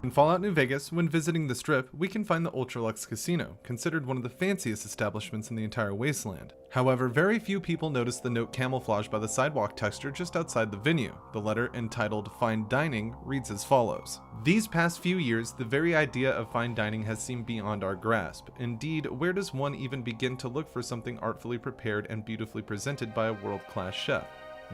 In Fallout New Vegas, when visiting the Strip, we can find the Ultralux Casino, considered one of the fanciest establishments in the entire wasteland. However, very few people notice the note camouflaged by the sidewalk texture just outside the venue. The letter, entitled Fine Dining, reads as follows. These past few years, the very idea of fine dining has seemed beyond our grasp. Indeed, where does one even begin to look for something artfully prepared and beautifully presented by a world-class chef?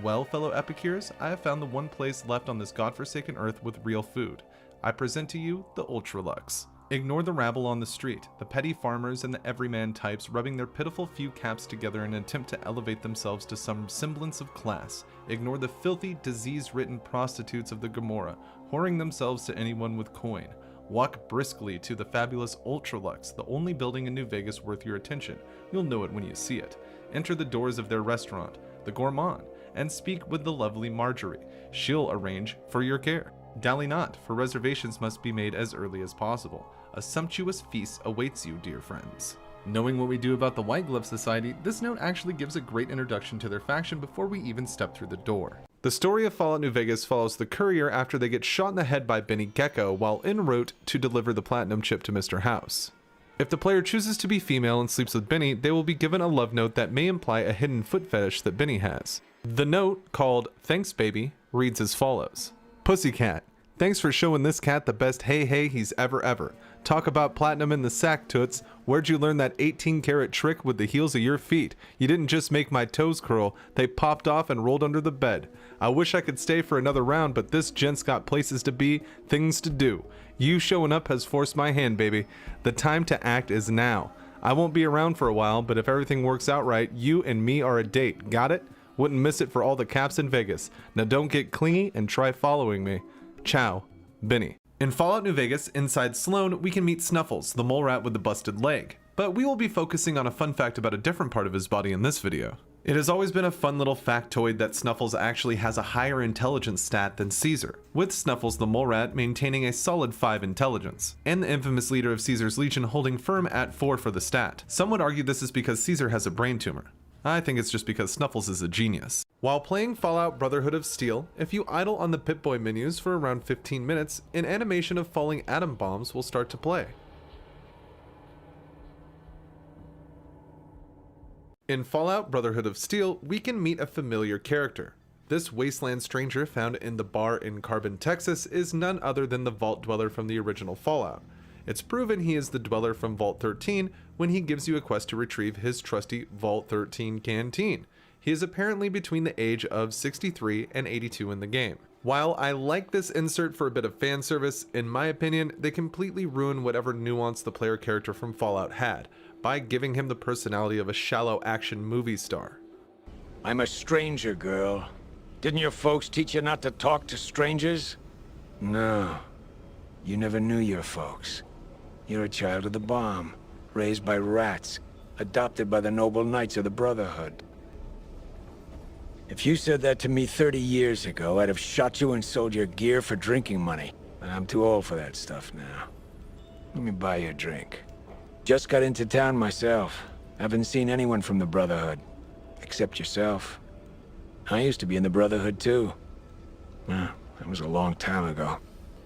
Well, fellow epicures, I have found the one place left on this godforsaken earth with real food. I present to you the Ultralux. Ignore the rabble on the street, the petty farmers and the everyman types rubbing their pitiful few caps together in an attempt to elevate themselves to some semblance of class. Ignore the filthy, disease-ridden prostitutes of the Gomorrah, whoring themselves to anyone with coin. Walk briskly to the fabulous Ultralux, the only building in New Vegas worth your attention. You'll know it when you see it. Enter the doors of their restaurant, the Gourmand, and speak with the lovely Marjorie. She'll arrange for your care. Dally not, for reservations must be made as early as possible. A sumptuous feast awaits you, dear friends. Knowing what we do about the White Glove Society, this note actually gives a great introduction to their faction before we even step through the door. The story of Fallout New Vegas follows the courier after they get shot in the head by Benny Gecko while en route to deliver the platinum chip to Mr. House. If the player chooses to be female and sleeps with Benny, they will be given a love note that may imply a hidden foot fetish that Benny has. The note, called Thanks Baby, reads as follows. Pussycat, thanks for showing this cat the best hey he's ever. Talk about platinum in the sack, toots. Where'd you learn that 18-karat trick with the heels of your feet? You didn't just make my toes curl, they popped off and rolled under the bed. I wish I could stay for another round, but this gent's got places to be, things to do. You showing up has forced my hand, baby. The time to act is now. I won't be around for a while, but if everything works out right, you and me are a date, got it? Wouldn't miss it for all the caps in Vegas. Now don't get clingy and try following me. Ciao, Benny. In Fallout New Vegas, inside Sloan, we can meet Snuffles, the mole rat with the busted leg. But we will be focusing on a fun fact about a different part of his body in this video. It has always been a fun little factoid that Snuffles actually has a higher intelligence stat than Caesar, with Snuffles the mole rat maintaining a solid 5 intelligence, and the infamous leader of Caesar's Legion holding firm at 4 for the stat. Some would argue this is because Caesar has a brain tumor. I think it's just because Snuffles is a genius. While playing Fallout Brotherhood of Steel, if you idle on the Pip-Boy menus for around 15 minutes, an animation of falling atom bombs will start to play. In Fallout Brotherhood of Steel, we can meet a familiar character. This wasteland stranger found in the bar in Carbon, Texas is none other than the Vault Dweller from the original Fallout. It's proven he is the Dweller from Vault 13 when he gives you a quest to retrieve his trusty Vault 13 canteen. He is apparently between the age of 63 and 82 in the game. While I like this insert for a bit of fan service, in my opinion, they completely ruin whatever nuance the player character from Fallout had by giving him the personality of a shallow action movie star. I'm a stranger, girl. Didn't your folks teach you not to talk to strangers? No. You never knew your folks. You're a child of the bomb, raised by rats, adopted by the noble knights of the Brotherhood. If you said that to me 30 years ago, I'd have shot you and sold your gear for drinking money. But I'm too old for that stuff now. Let me buy you a drink. Just got into town myself. Haven't seen anyone from the Brotherhood. Except yourself. I used to be in the Brotherhood too. Well, that was a long time ago.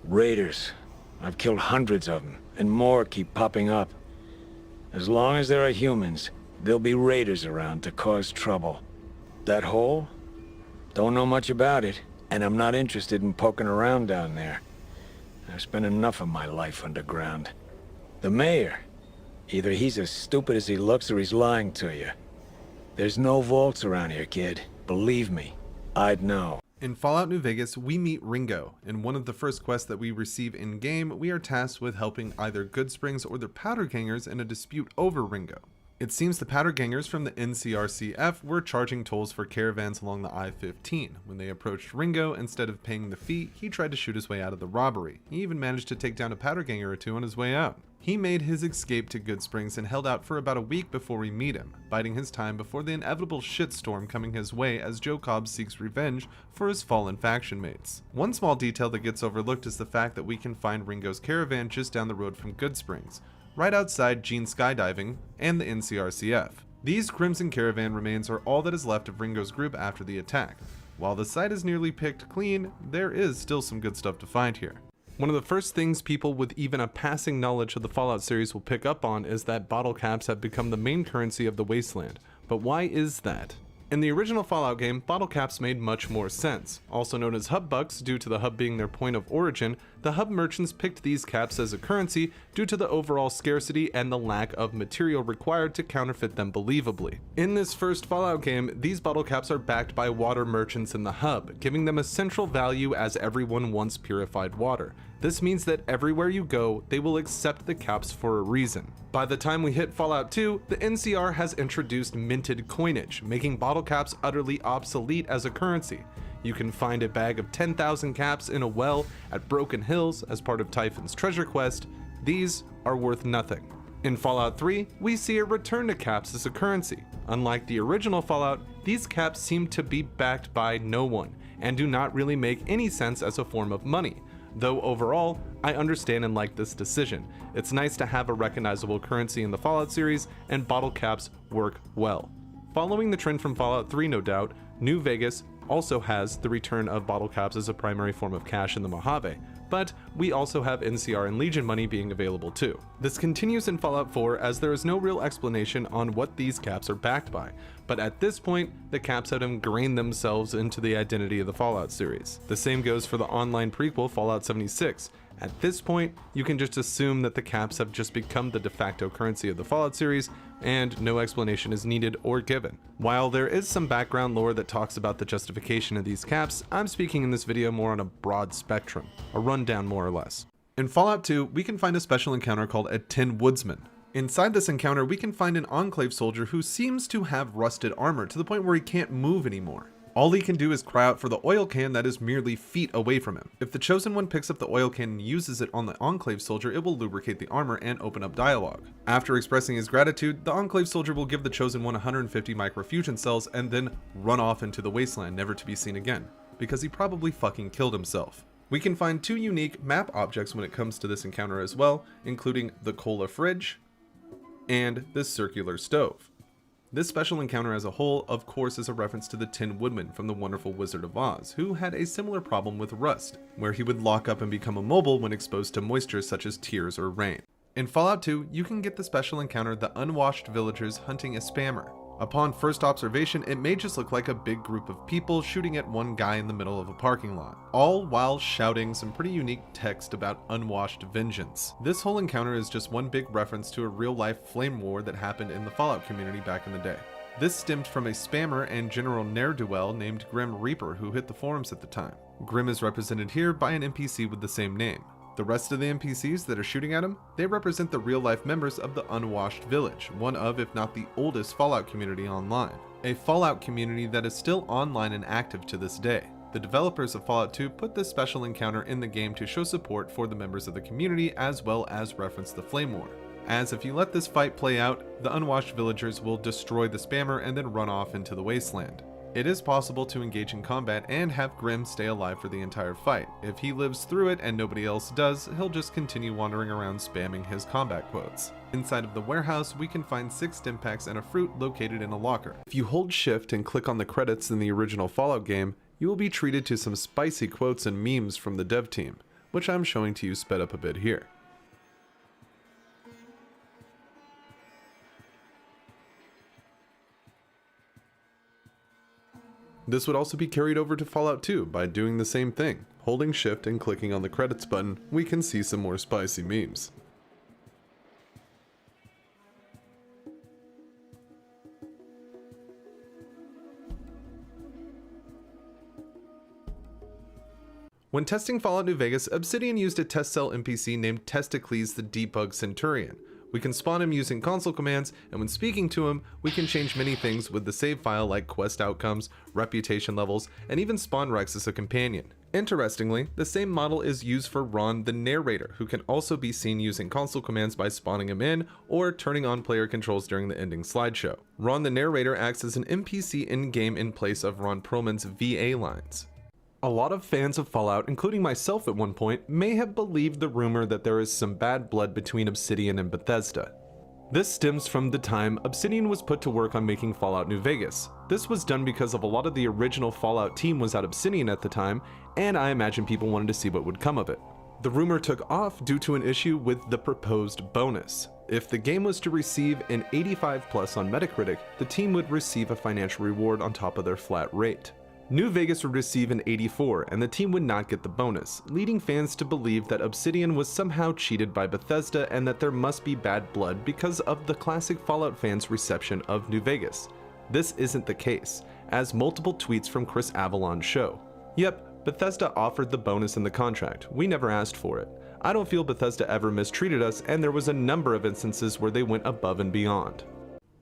Raiders. I've killed hundreds of them, and more keep popping up. As long as there are humans, there'll be raiders around to cause trouble. That hole? Don't know much about it, and I'm not interested in poking around down there. I've spent enough of my life underground. The mayor? Either he's as stupid as he looks or he's lying to you. There's no vaults around here, kid. Believe me, I'd know. In Fallout New Vegas, we meet Ringo. In one of the first quests that we receive in-game, we are tasked with helping either Goodsprings or the Powder Gangers in a dispute over Ringo. It seems the Powder Gangers from the NCRCF were charging tolls for caravans along the I-15. When they approached Ringo, instead of paying the fee, he tried to shoot his way out of the robbery. He even managed to take down a Powder Ganger or two on his way out. He made his escape to Goodsprings and held out for about a week before we meet him, biding his time before the inevitable shitstorm coming his way as Joe Cobb seeks revenge for his fallen faction mates. One small detail that gets overlooked is the fact that we can find Ringo's caravan just down the road from Goodsprings, right outside Gene Skydiving and the NCRCF. These Crimson Caravan remains are all that is left of Ringo's group after the attack. While the site is nearly picked clean, there is still some good stuff to find here. One of the first things people with even a passing knowledge of the Fallout series will pick up on is that bottle caps have become the main currency of the wasteland. But why is that? In the original Fallout game, bottle caps made much more sense. Also known as hub bucks due to the hub being their point of origin, the hub merchants picked these caps as a currency due to the overall scarcity and the lack of material required to counterfeit them believably. In this first Fallout game, these bottle caps are backed by water merchants in the hub, giving them a central value as everyone wants purified water. This means that everywhere you go, they will accept the caps for a reason. By the time we hit Fallout 2, the NCR has introduced minted coinage, making bottle caps utterly obsolete as a currency. You can find a bag of 10,000 caps in a well at Broken Hills as part of Typhon's treasure quest. These are worth nothing. In Fallout 3, we see a return to caps as a currency. Unlike the original Fallout, these caps seem to be backed by no one, and do not really make any sense as a form of money. Though overall, I understand and like this decision. It's nice to have a recognizable currency in the Fallout series, and bottle caps work well. Following the trend from Fallout 3, no doubt, New Vegas also has the return of bottle caps as a primary form of cash in the Mojave, but we also have NCR and Legion money being available too. This continues in Fallout 4 as there is no real explanation on what these caps are backed by, but at this point, the caps have ingrained themselves into the identity of the Fallout series. The same goes for the online prequel Fallout 76. At this point, you can just assume that the caps have just become the de facto currency of the Fallout series, and no explanation is needed or given. While there is some background lore that talks about the justification of these caps, I'm speaking in this video more on a broad spectrum, a rundown more or less. In Fallout 2, we can find a special encounter called a Tin Woodsman. Inside this encounter, we can find an Enclave soldier who seems to have rusted armor to the point where he can't move anymore. All he can do is cry out for the oil can that is merely feet away from him. If the Chosen One picks up the oil can and uses it on the Enclave soldier, it will lubricate the armor and open up dialogue. After expressing his gratitude, the Enclave soldier will give the Chosen One 150 microfusion cells and then run off into the wasteland, never to be seen again, because he probably fucking killed himself. We can find two unique map objects when it comes to this encounter as well, including the cola fridge and the circular stove. This special encounter as a whole, of course, is a reference to the Tin Woodman from The Wonderful Wizard of Oz, who had a similar problem with rust, where he would lock up and become immobile when exposed to moisture such as tears or rain. In Fallout 2, you can get the special encounter the Unwashed Villagers hunting a spammer. Upon first observation, it may just look like a big group of people shooting at one guy in the middle of a parking lot, all while shouting some pretty unique text about unwashed vengeance. This whole encounter is just one big reference to a real-life flame war that happened in the Fallout community back in the day. This stemmed from a spammer and general ne'er-do-well named Grim Reaper who hit the forums at the time. Grim is represented here by an NPC with the same name. The rest of the NPCs that are shooting at him, they represent the real-life members of the Unwashed Village, one of, if not the oldest Fallout community online. A Fallout community that is still online and active to this day. The developers of Fallout 2 put this special encounter in the game to show support for the members of the community as well as reference the Flame War. As if you let this fight play out, the Unwashed Villagers will destroy the spammer and then run off into the wasteland. It is possible to engage in combat and have Grim stay alive for the entire fight. If he lives through it and nobody else does, he'll just continue wandering around spamming his combat quotes. Inside of the warehouse, we can find 6 stimpaks and a fruit located in a locker. If you hold shift and click on the credits in the original Fallout game, you will be treated to some spicy quotes and memes from the dev team, which I'm showing to you sped up a bit here. This would also be carried over to Fallout 2 by doing the same thing. Holding shift and clicking on the credits button, we can see some more spicy memes. When testing Fallout New Vegas, Obsidian used a test cell NPC named Testicles the Debug Centurion. We can spawn him using console commands, and when speaking to him, we can change many things with the save file like quest outcomes, reputation levels, and even spawn Rex as a companion. Interestingly, the same model is used for Ron the Narrator, who can also be seen using console commands by spawning him in or turning on player controls during the ending slideshow. Ron the Narrator acts as an NPC in-game in place of Ron Perlman's VA lines. A lot of fans of Fallout, including myself at one point, may have believed the rumor that there is some bad blood between Obsidian and Bethesda. This stems from the time Obsidian was put to work on making Fallout New Vegas. This was done because of a lot of the original Fallout team was at Obsidian at the time, and I imagine people wanted to see what would come of it. The rumor took off due to an issue with the proposed bonus. If the game was to receive an 85 plus on Metacritic, the team would receive a financial reward on top of their flat rate. New Vegas would receive an 84 and the team would not get the bonus, leading fans to believe that Obsidian was somehow cheated by Bethesda and that there must be bad blood because of the classic Fallout fans' reception of New Vegas. This isn't the case, as multiple tweets from Chris Avalon show. Yep, Bethesda offered the bonus in the contract, we never asked for it. I don't feel Bethesda ever mistreated us, and there was a number of instances where they went above and beyond.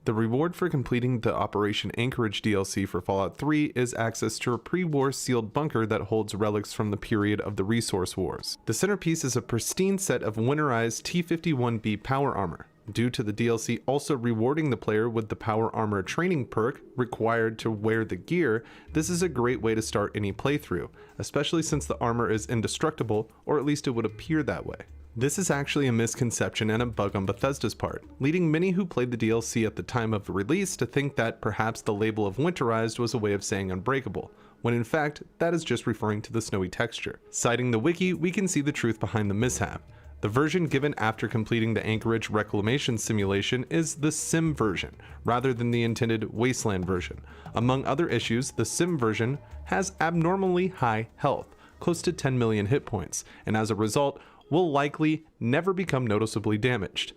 The reward for completing the Operation Anchorage DLC for Fallout 3 is access to a pre-war sealed bunker that holds relics from the period of the Resource Wars. The centerpiece is a pristine set of winterized T-51B power armor. Due to the DLC also rewarding the player with the power armor training perk required to wear the gear, this is a great way to start any playthrough, especially since the armor is indestructible, or at least it would appear that way. This is actually a misconception and a bug on Bethesda's part, leading many who played the DLC at the time of the release to think that perhaps the label of winterized was a way of saying unbreakable, when in fact that is just referring to the snowy texture. Citing the wiki, we can see the truth behind the mishap. The version given after completing the Anchorage reclamation simulation is the sim version, rather than the intended wasteland version. Among other issues, the sim version has abnormally high health, close to 10 million hit points, and as a result, will likely never become noticeably damaged.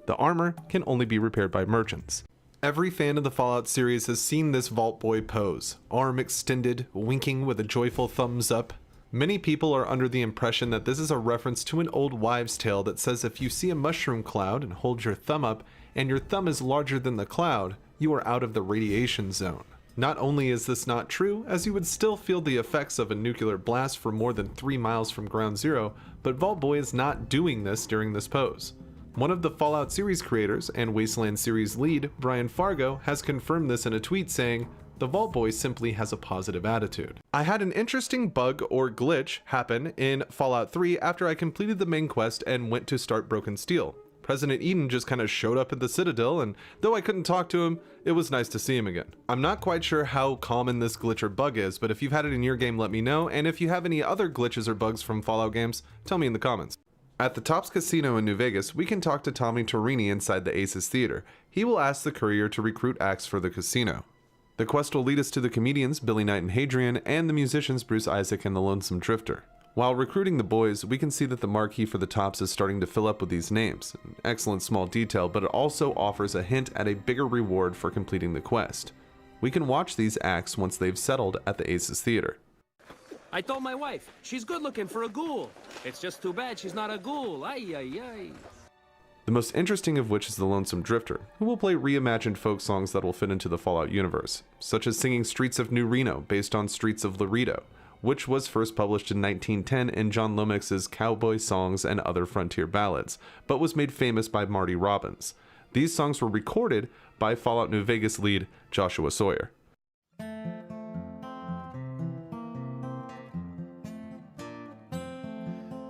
The armor can only be repaired by merchants. Every fan of the Fallout series has seen this Vault Boy pose, arm extended, winking with a joyful thumbs up. Many people are under the impression that this is a reference to an old wives' tale that says if you see a mushroom cloud and hold your thumb up, and your thumb is larger than the cloud, you are out of the radiation zone. Not only is this not true, as you would still feel the effects of a nuclear blast for more than 3 miles from ground zero, but Vault Boy is not doing this during this pose. One of the Fallout series creators and Wasteland series lead, Brian Fargo, has confirmed this in a tweet saying, "The Vault Boy simply has a positive attitude." I had an interesting bug or glitch happen in Fallout 3 after I completed the main quest and went to start Broken Steel. President Eden just kind of showed up at the Citadel, and though I couldn't talk to him, it was nice to see him again. I'm not quite sure how common this glitch or bug is, but if you've had it in your game, let me know, and if you have any other glitches or bugs from Fallout games, tell me in the comments. At the Tops Casino in New Vegas, we can talk to Tommy Torini inside the Aces Theater. He will ask the courier to recruit acts for the casino. The quest will lead us to the comedians Billy Knight and Hadrian, and the musicians Bruce Isaac and the Lonesome Drifter. While recruiting the boys, we can see that the marquee for the Tops is starting to fill up with these names. An excellent small detail, but it also offers a hint at a bigger reward for completing the quest. We can watch these acts once they've settled at the Aces Theater. I told my wife, she's good looking for a ghoul. It's just too bad she's not a ghoul. Ay, ay, ay. The most interesting of which is the Lonesome Drifter, who will play reimagined folk songs that will fit into the Fallout universe, such as singing Streets of New Reno based on Streets of Laredo, which was first published in 1910 in John Lomax's Cowboy Songs and Other Frontier Ballads, but was made famous by Marty Robbins. These songs were recorded by Fallout New Vegas lead Joshua Sawyer.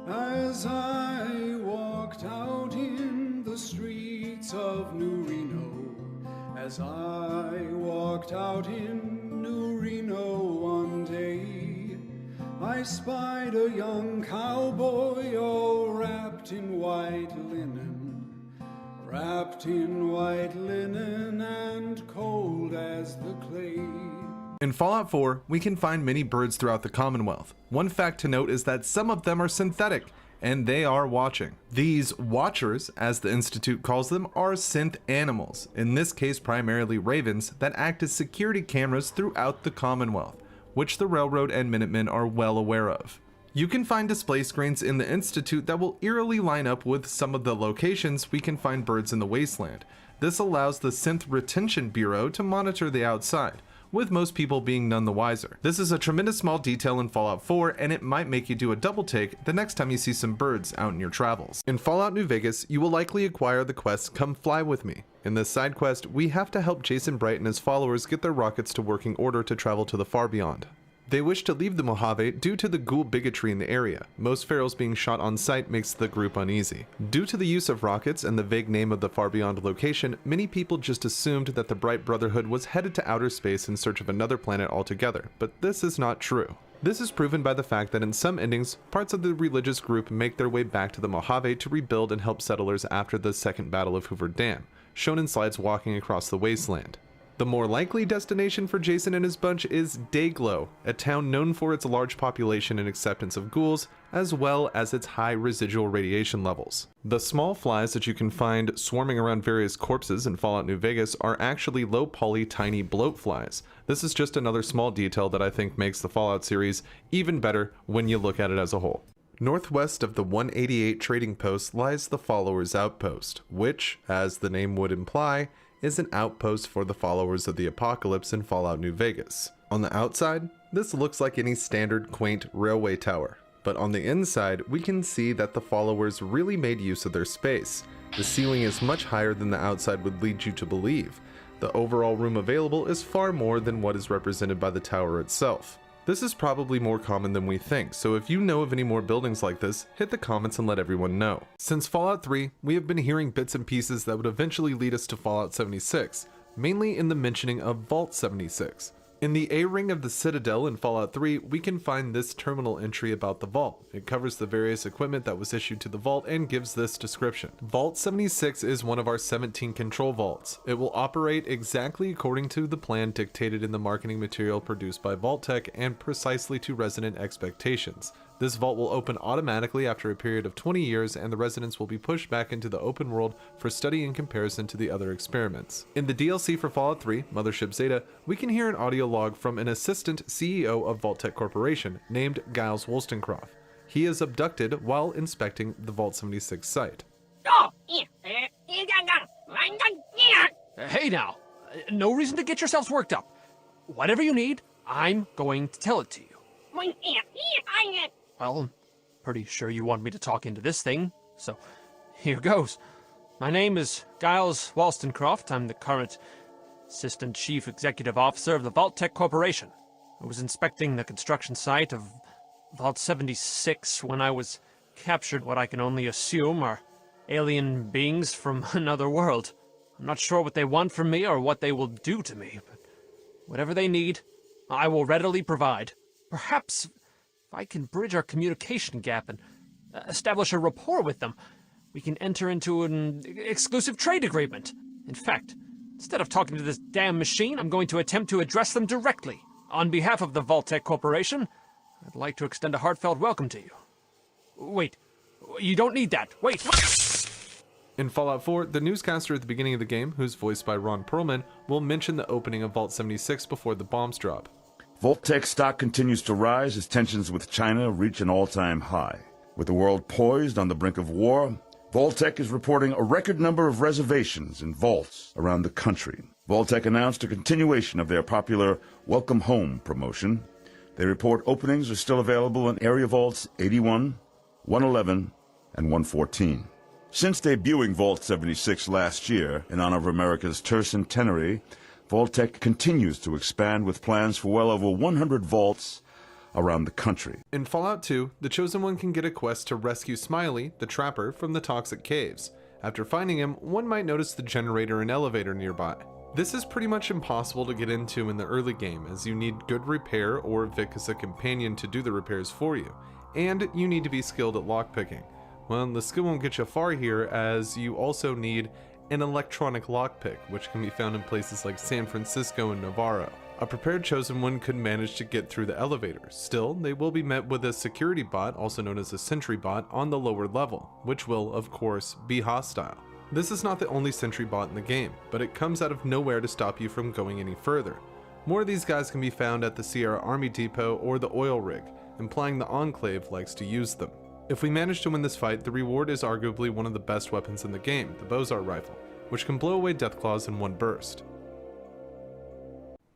As I walked out in the streets of New Reno, as I walked out in New Reno one day, I spied a young cowboy all wrapped in white linen and cold as the clay. In Fallout 4, we can find many birds throughout the Commonwealth. One fact to note is that some of them are synthetic, and they are watching. These watchers, as the Institute calls them, are synth animals, in this case primarily ravens, that act as security cameras throughout the Commonwealth, which the Railroad and Minutemen are well aware of. You can find display screens in the Institute that will eerily line up with some of the locations we can find birds in the wasteland. This allows the Synth Retention Bureau to monitor the outside, with most people being none the wiser. This is a tremendous small detail in Fallout 4, and it might make you do a double take the next time you see some birds out in your travels. In Fallout New Vegas, you will likely acquire the quest Come Fly With Me. In this side quest, we have to help Jason Bright and his followers get their rockets to working order to travel to the far beyond. They wish to leave the Mojave due to the ghoul bigotry in the area. Most ferals being shot on sight makes the group uneasy. Due to the use of rockets and the vague name of the far beyond location, many people just assumed that the Bright Brotherhood was headed to outer space in search of another planet altogether, but this is not true. This is proven by the fact that in some endings, parts of the religious group make their way back to the Mojave to rebuild and help settlers after the Second Battle of Hoover Dam, shown in slides walking across the wasteland. The more likely destination for Jason and his bunch is Dayglow, a town known for its large population and acceptance of ghouls, as well as its high residual radiation levels. The small flies that you can find swarming around various corpses in Fallout New Vegas are actually low-poly tiny bloat flies. This is just another small detail that I think makes the Fallout series even better when you look at it as a whole. Northwest of the 188 trading post lies the Followers Outpost, which, as the name would imply, is an outpost for the followers of the apocalypse in Fallout New Vegas. On the outside, this looks like any standard quaint railway tower, but on the inside we can see that the followers really made use of their space. The ceiling is much higher than the outside would lead you to believe. The overall room available is far more than what is represented by the tower itself. This is probably more common than we think, so if you know of any more buildings like this, hit the comments and let everyone know. Since Fallout 3, we have been hearing bits and pieces that would eventually lead us to Fallout 76, mainly in the mentioning of Vault 76. In the A-ring of the Citadel in Fallout 3, we can find this terminal entry about the vault. It covers the various equipment that was issued to the vault and gives this description. Vault 76 is one of our 17 control vaults. It will operate exactly according to the plan dictated in the marketing material produced by Vault-Tec and precisely to resident expectations. This vault will open automatically after a period of 20 years, and the residents will be pushed back into the open world for study in comparison to the other experiments. In the DLC for Fallout 3, Mothership Zeta, we can hear an audio log from an assistant CEO of Vault-Tec Corporation named Giles Wollstonecroft. He is abducted while inspecting the Vault 76 site. Hey now, no reason to get yourselves worked up. Whatever you need, I'm going to tell it to you. Well, I'm pretty sure you want me to talk into this thing, so here goes. My name is Giles Wollstonecroft. I'm the current Assistant Chief Executive Officer of the Vault-Tec Corporation. I was inspecting the construction site of Vault 76 when I was captured what I can only assume are alien beings from another world. I'm not sure what they want from me or what they will do to me, but whatever they need, I will readily provide. Perhaps if I can bridge our communication gap and establish a rapport with them, we can enter into an exclusive trade agreement. In fact, instead of talking to this damn machine, I'm going to attempt to address them directly. On behalf of the Vault-Tec Corporation, I'd like to extend a heartfelt welcome to you. Wait, you don't need that. Wait! In Fallout 4, the newscaster at the beginning of the game, who's voiced by Ron Perlman, will mention the opening of Vault 76 before the bombs drop. Vault-Tec stock continues to rise as tensions with China reach an all-time high. With the world poised on the brink of war, Vault-Tec is reporting a record number of reservations in vaults around the country. Vault-Tec announced a continuation of their popular Welcome Home promotion. They report openings are still available in area vaults 81, 111, and 114. Since debuting Vault 76 last year in honor of America's tercentenary, Vault-Tec continues to expand with plans for well over 100 vaults around the country. In Fallout 2, the Chosen One can get a quest to rescue Smiley, the Trapper, from the toxic caves. After finding him, one might notice the generator and elevator nearby. This is pretty much impossible to get into in the early game, as you need good repair or Vic as a companion to do the repairs for you, and you need to be skilled at lockpicking. Well, the skill won't get you far here, as you also need an electronic lockpick, which can be found in places like San Francisco and Navarro. A prepared Chosen One could manage to get through the elevator. Still, they will be met with a security bot, also known as a sentry bot, on the lower level, which will, of course, be hostile. This is not the only sentry bot in the game, but it comes out of nowhere to stop you from going any further. More of these guys can be found at the Sierra Army Depot or the oil rig, implying the Enclave likes to use them. If we manage to win this fight, the reward is arguably one of the best weapons in the game, the Bozar rifle, which can blow away Deathclaws in one burst.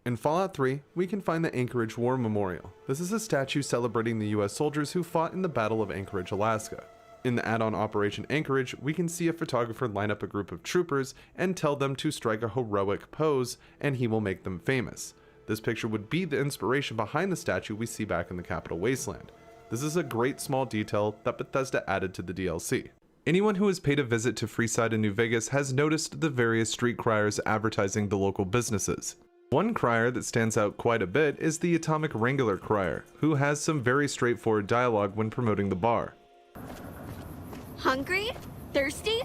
In Fallout 3, we can find the Anchorage War Memorial. This is a statue celebrating the US soldiers who fought in the Battle of Anchorage, Alaska. In the add-on Operation Anchorage, we can see a photographer line up a group of troopers and tell them to strike a heroic pose, and he will make them famous. This picture would be the inspiration behind the statue we see back in the Capital Wasteland. This is a great small detail that Bethesda added to the DLC. Anyone who has paid a visit to Freeside in New Vegas has noticed the various street criers advertising the local businesses. One crier that stands out quite a bit is the Atomic Wrangler crier, who has some very straightforward dialogue when promoting the bar. Hungry? Thirsty?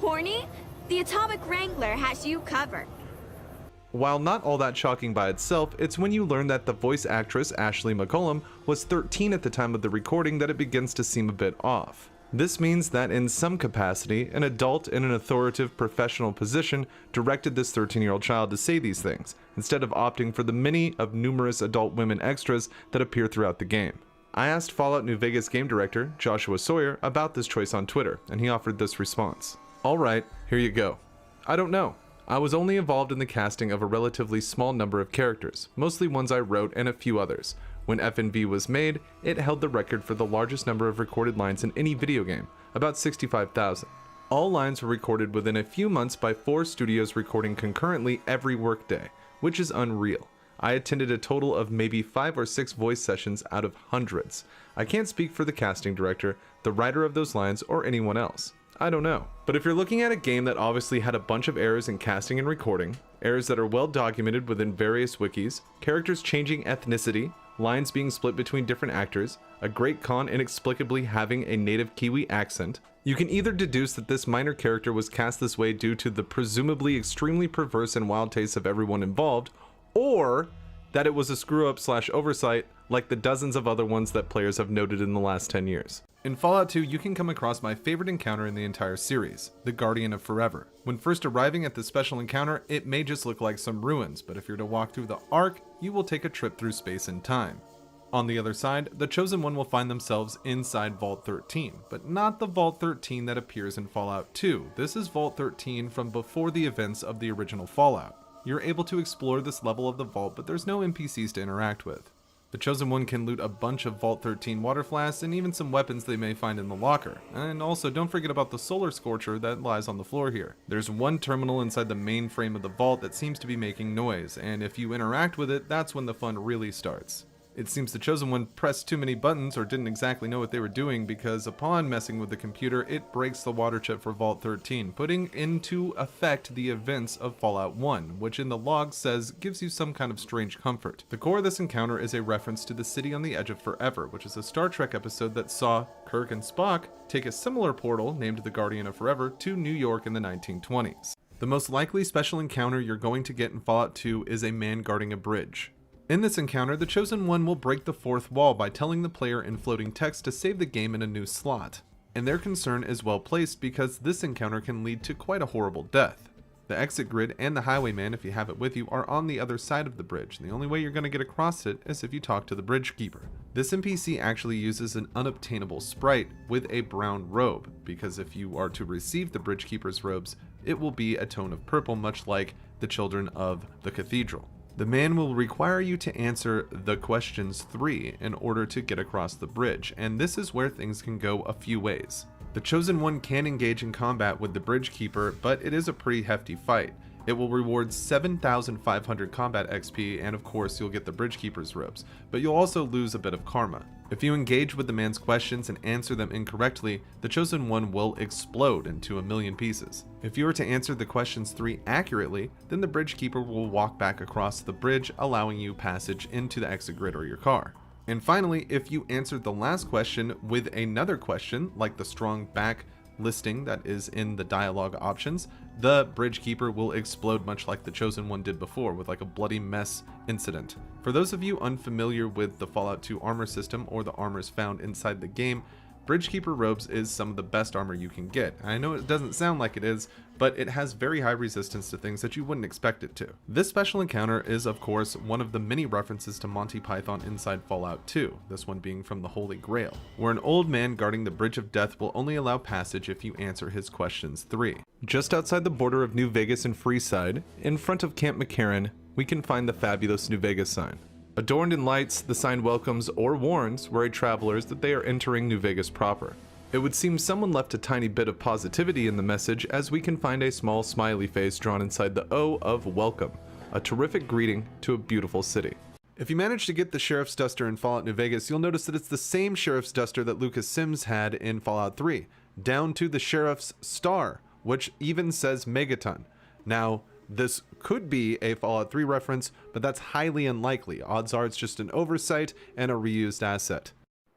Horny? The Atomic Wrangler has you covered. While not all that shocking by itself, it's when you learn that the voice actress Ashley McCollum was 13 at the time of the recording that it begins to seem a bit off. This means that in some capacity, an adult in an authoritative professional position directed this 13-year-old child to say these things, instead of opting for the many of numerous adult women extras that appear throughout the game. I asked Fallout New Vegas game director Joshua Sawyer about this choice on Twitter, and he offered this response. Alright, here you go. I don't know. I was only involved in the casting of a relatively small number of characters, mostly ones I wrote and a few others. When FNV was made, it held the record for the largest number of recorded lines in any video game, about 65,000. All lines were recorded within a few months by 4 studios recording concurrently every workday, which is unreal. I attended a total of maybe 5 or 6 voice sessions out of hundreds. I can't speak for the casting director, the writer of those lines, or anyone else. I don't know. But if you're looking at a game that obviously had a bunch of errors in casting and recording, errors that are well documented within various wikis, characters changing ethnicity, lines being split between different actors, a great con inexplicably having a native Kiwi accent, you can either deduce that this minor character was cast this way due to the presumably extremely perverse and wild tastes of everyone involved, or that it was a screw-up/oversight like the dozens of other ones that players have noted in the last 10 years. In Fallout 2, you can come across my favorite encounter in the entire series, the Guardian of Forever. When first arriving at this special encounter, it may just look like some ruins, but if you're to walk through the Ark, you will take a trip through space and time. On the other side, the Chosen One will find themselves inside Vault 13, but not the Vault 13 that appears in Fallout 2. This is Vault 13 from before the events of the original Fallout. You're able to explore this level of the vault, but there's no NPCs to interact with. The Chosen One can loot a bunch of Vault 13 water flasks and even some weapons they may find in the locker. And also, don't forget about the Solar Scorcher that lies on the floor here. There's one terminal inside the main frame of the vault that seems to be making noise, and if you interact with it, that's when the fun really starts. It seems the Chosen One pressed too many buttons or didn't exactly know what they were doing, because upon messing with the computer, it breaks the water chip for Vault 13, putting into effect the events of Fallout 1, which in the log says gives you some kind of strange comfort. The core of this encounter is a reference to the City on the Edge of Forever, which is a Star Trek episode that saw Kirk and Spock take a similar portal, named the Guardian of Forever, to New York in the 1920s. The most likely special encounter you're going to get in Fallout 2 is a man guarding a bridge. In this encounter, the Chosen One will break the fourth wall by telling the player in floating text to save the game in a new slot. And their concern is well placed because this encounter can lead to quite a horrible death. The exit grid and the highwayman, if you have it with you, are on the other side of the bridge. The only way you're going to get across it is if you talk to the bridge keeper. This NPC actually uses an unobtainable sprite with a brown robe, because if you are to receive the bridge keeper's robes, it will be a tone of purple, much like the children of the cathedral. The man will require you to answer the questions 3 in order to get across the bridge, and this is where things can go a few ways. The Chosen One can engage in combat with the bridge keeper, but it is a pretty hefty fight. It will reward 7,500 combat XP, and of course you'll get the bridge keeper's robes, but you'll also lose a bit of karma. If you engage with the man's questions and answer them incorrectly, the Chosen One will explode into a million pieces. If you are to answer the questions 3 accurately, then the bridge keeper will walk back across the bridge, allowing you passage into the exit grid or your car. And finally, if you answered the last question with another question, like the strong back listing that is in the dialogue options, the bridge keeper will explode much like the Chosen One did before, with like a bloody mess incident. For those of you unfamiliar with the Fallout 2 armor system or the armors found inside the game, Bridgekeeper robes is some of the best armor you can get. I know it doesn't sound like it is, but it has very high resistance to things that you wouldn't expect it to. This special encounter is, of course, one of the many references to Monty Python inside Fallout 2, this one being from the Holy Grail, where an old man guarding the Bridge of Death will only allow passage if you answer his questions 3. Just outside the border of New Vegas and Freeside, in front of Camp McCarran, we can find the fabulous New Vegas sign. Adorned in lights, the sign welcomes or warns worried travelers that they are entering New Vegas proper. It would seem someone left a tiny bit of positivity in the message, as we can find a small smiley face drawn inside the O of welcome, a terrific greeting to a beautiful city. If you manage to get the Sheriff's Duster in Fallout New Vegas, you'll notice that it's the same Sheriff's Duster that Lucas Sims had in Fallout 3, down to the Sheriff's Star, which even says Megaton. Now, This could be a Fallout 3 reference, but that's highly unlikely. Odds are it's just an oversight and a reused asset.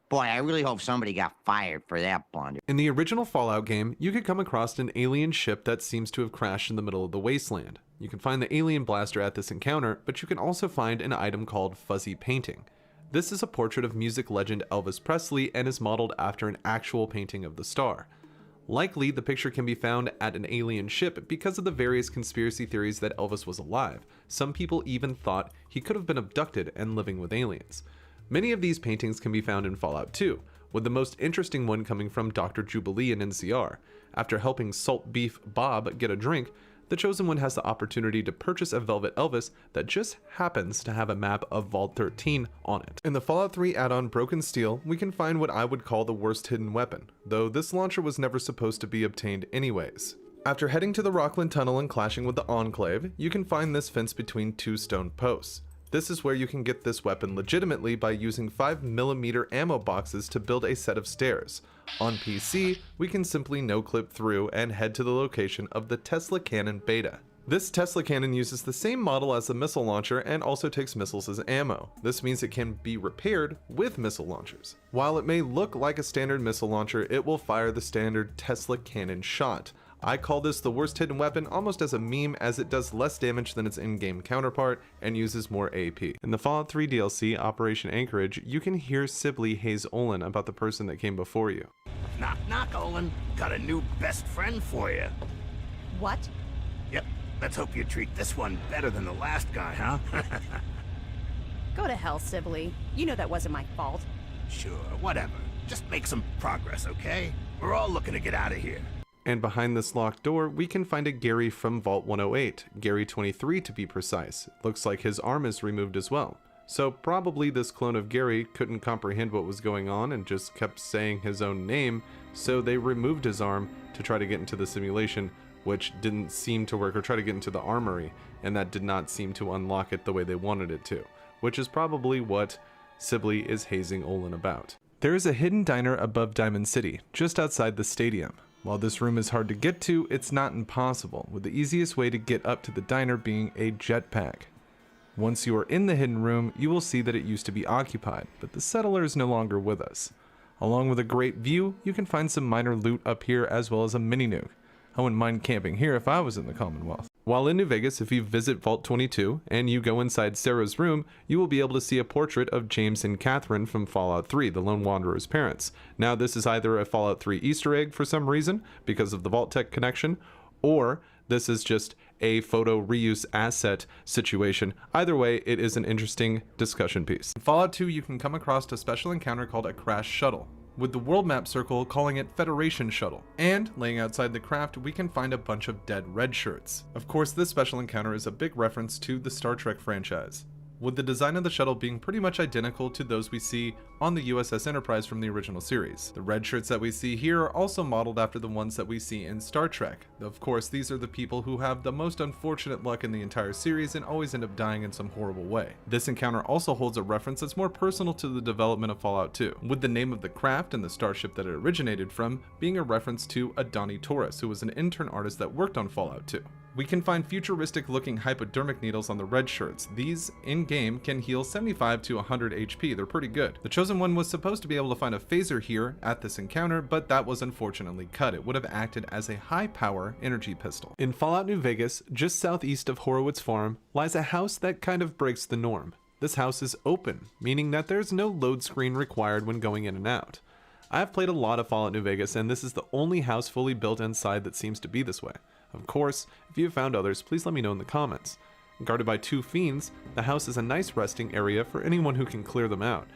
Boy, I really hope somebody got fired for that blunder. In the original Fallout game, you could come across an alien ship that seems to have crashed in the middle of the wasteland. You can find the alien blaster at this encounter, but you can also find an item called Fuzzy Painting. This is a portrait of music legend Elvis Presley and is modeled after an actual painting of the star. Likely, the picture can be found at an alien ship because of the various conspiracy theories that Elvis was alive. Some people even thought he could have been abducted and living with aliens. Many of these paintings can be found in Fallout 2, with the most interesting one coming from Dr. Jubilee in NCR. After helping Salt Beef Bob get a drink, the Chosen One has the opportunity to purchase a Velvet Elvis that just happens to have a map of Vault 13 on it. In the Fallout 3 add-on Broken Steel, we can find what I would call the worst hidden weapon, though this launcher was never supposed to be obtained anyways. After heading to the Rockland Tunnel and clashing with the Enclave, you can find this fence between two stone posts. This is where you can get this weapon legitimately by using 5mm ammo boxes to build a set of stairs. On PC, we can simply no-clip through and head to the location of the Tesla Cannon Beta. This Tesla Cannon uses the same model as the missile launcher and also takes missiles as ammo. This means it can be repaired with missile launchers. While it may look like a standard missile launcher, it will fire the standard Tesla Cannon shot. I call this the worst hidden weapon almost as a meme, as it does less damage than its in-game counterpart and uses more AP. In the Fallout 3 DLC, Operation Anchorage, you can hear Sibley haze Olin about the person that came before you. Knock, knock, Olin. Got a new best friend for you. What? Yep, let's hope you treat this one better than the last guy, huh? Go to hell, Sibley. You know that wasn't my fault. Sure, whatever. Just make some progress, okay? We're all looking to get out of here. And behind this locked door, we can find a Gary from Vault 108, Gary 23 to be precise. Looks like his arm is removed as well. So probably this clone of Gary couldn't comprehend what was going on and just kept saying his own name, so they removed his arm to try to get into the simulation, which didn't seem to work, or try to get into the armory, and that did not seem to unlock it the way they wanted it to, which is probably what Sibley is hazing Olin about. There is a hidden diner above Diamond City, just outside the stadium. While this room is hard to get to, it's not impossible, with the easiest way to get up to the diner being a jetpack. Once you are in the hidden room, you will see that it used to be occupied, but the settler is no longer with us. Along with a great view, you can find some minor loot up here as well as a mini nuke. I wouldn't mind camping here if I was in the Commonwealth. While in New Vegas, if you visit Vault 22 and you go inside Sarah's room, you will be able to see a portrait of James and Catherine from Fallout 3, the Lone Wanderer's parents. Now this is either a Fallout 3 Easter egg for some reason, because of the Vault-Tec connection, or this is just a photo reuse asset situation. Either way, it is an interesting discussion piece. In Fallout 2, you can come across a special encounter called a crash shuttle, with the world map circle calling it Federation Shuttle. And laying outside the craft, we can find a bunch of dead red shirts. Of course, this special encounter is a big reference to the Star Trek franchise, with the design of the shuttle being pretty much identical to those we see on the USS Enterprise from the original series. The red shirts that we see here are also modeled after the ones that we see in Star Trek. Of course, these are the people who have the most unfortunate luck in the entire series and always end up dying in some horrible way. This encounter also holds a reference that's more personal to the development of Fallout 2, with the name of the craft and the starship that it originated from being a reference to Adani Torres, who was an intern artist that worked on Fallout 2. We can find futuristic looking hypodermic needles on the red shirts. These in-game can heal 75 to 100 HP, they're pretty good. The Chosen One was supposed to be able to find a phaser here at this encounter, but that was unfortunately cut. It would have acted as a high power energy pistol. In Fallout New Vegas, just southeast of Horowitz Farm, lies a house that kind of breaks the norm. This house is open, meaning that there's no load screen required when going in and out. I have played a lot of Fallout New Vegas, and this is the only house fully built inside that seems to be this way. Of course, if you have found others, please let me know in the comments. Guarded by two fiends, the house is a nice resting area for anyone who can clear them out.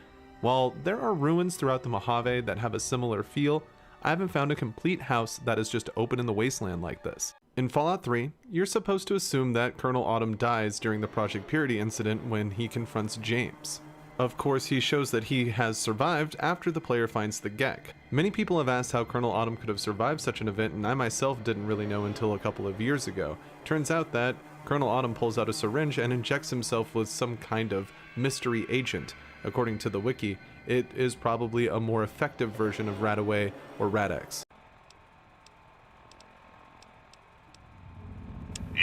While there are ruins throughout the Mojave that have a similar feel, I haven't found a complete house that is just open in the wasteland like this. In Fallout 3, you're supposed to assume that Colonel Autumn dies during the Project Purity incident when he confronts James. Of course, he shows that he has survived after the player finds the Gek. Many people have asked how Colonel Autumn could have survived such an event, and I myself didn't really know until a couple of years ago. Turns out that Colonel Autumn pulls out a syringe and injects himself with some kind of mystery agent. According to the wiki, it is probably a more effective version of Radaway or Rad-X.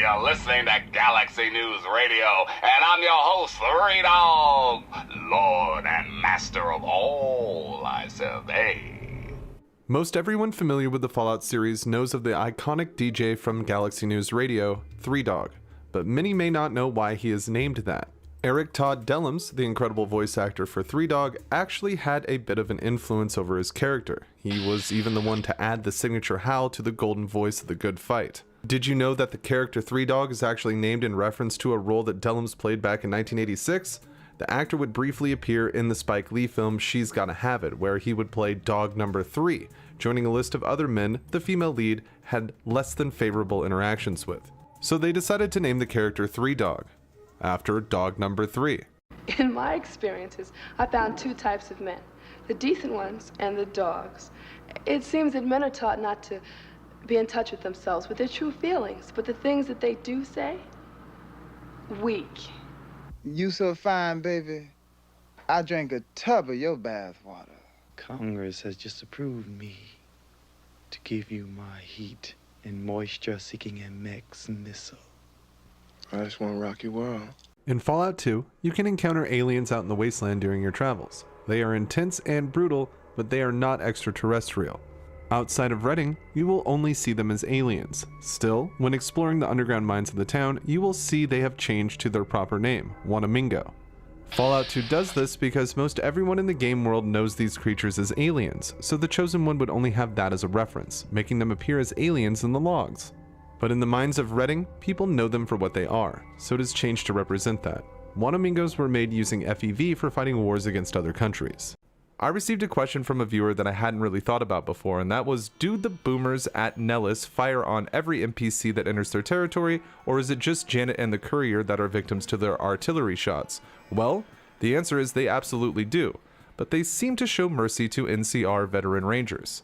You're listening to Galaxy News Radio, and I'm your host, Three Dog, Lord and Master of all I survey. Most everyone familiar with the Fallout series knows of the iconic DJ from Galaxy News Radio, Three Dog, but many may not know why he is named that. Eric Todd Dellums, the incredible voice actor for Three Dog, actually had a bit of an influence over his character. He was even the one to add the signature howl to the golden voice of the Good Fight. Did you know that the character Three Dog is actually named in reference to a role that Dellums played back in 1986? The actor would briefly appear in the Spike Lee film She's Gotta Have It, where he would play dog number 3, joining a list of other men the female lead had less than favorable interactions with. So they decided to name the character Three Dog, after dog number 3. In my experiences, I found two types of men, the decent ones and the dogs. It seems that men are taught not to be in touch with themselves, with their true feelings, but the things that they do say, weak. You so fine, baby. I drank a tub of your bath water. Congress has just approved me to give you my heat and moisture-seeking MX missile. I just want to rock your world. In Fallout 2, you can encounter aliens out in the wasteland during your travels. They are intense and brutal, but they are not extraterrestrial. Outside of Redding, you will only see them as aliens. Still, when exploring the underground mines of the town, you will see they have changed to their proper name, Wanamingo. Fallout 2 does this because most everyone in the game world knows these creatures as aliens, so the Chosen One would only have that as a reference, making them appear as aliens in the logs. But in the mines of Redding, people know them for what they are, so it is changed to represent that. Wanamingos were made using FEV for fighting wars against other countries. I received a question from a viewer that I hadn't really thought about before, and that was, do the boomers at Nellis fire on every NPC that enters their territory, or is it just Janet and the courier that are victims to their artillery shots? Well, the answer is they absolutely do, but they seem to show mercy to NCR veteran rangers.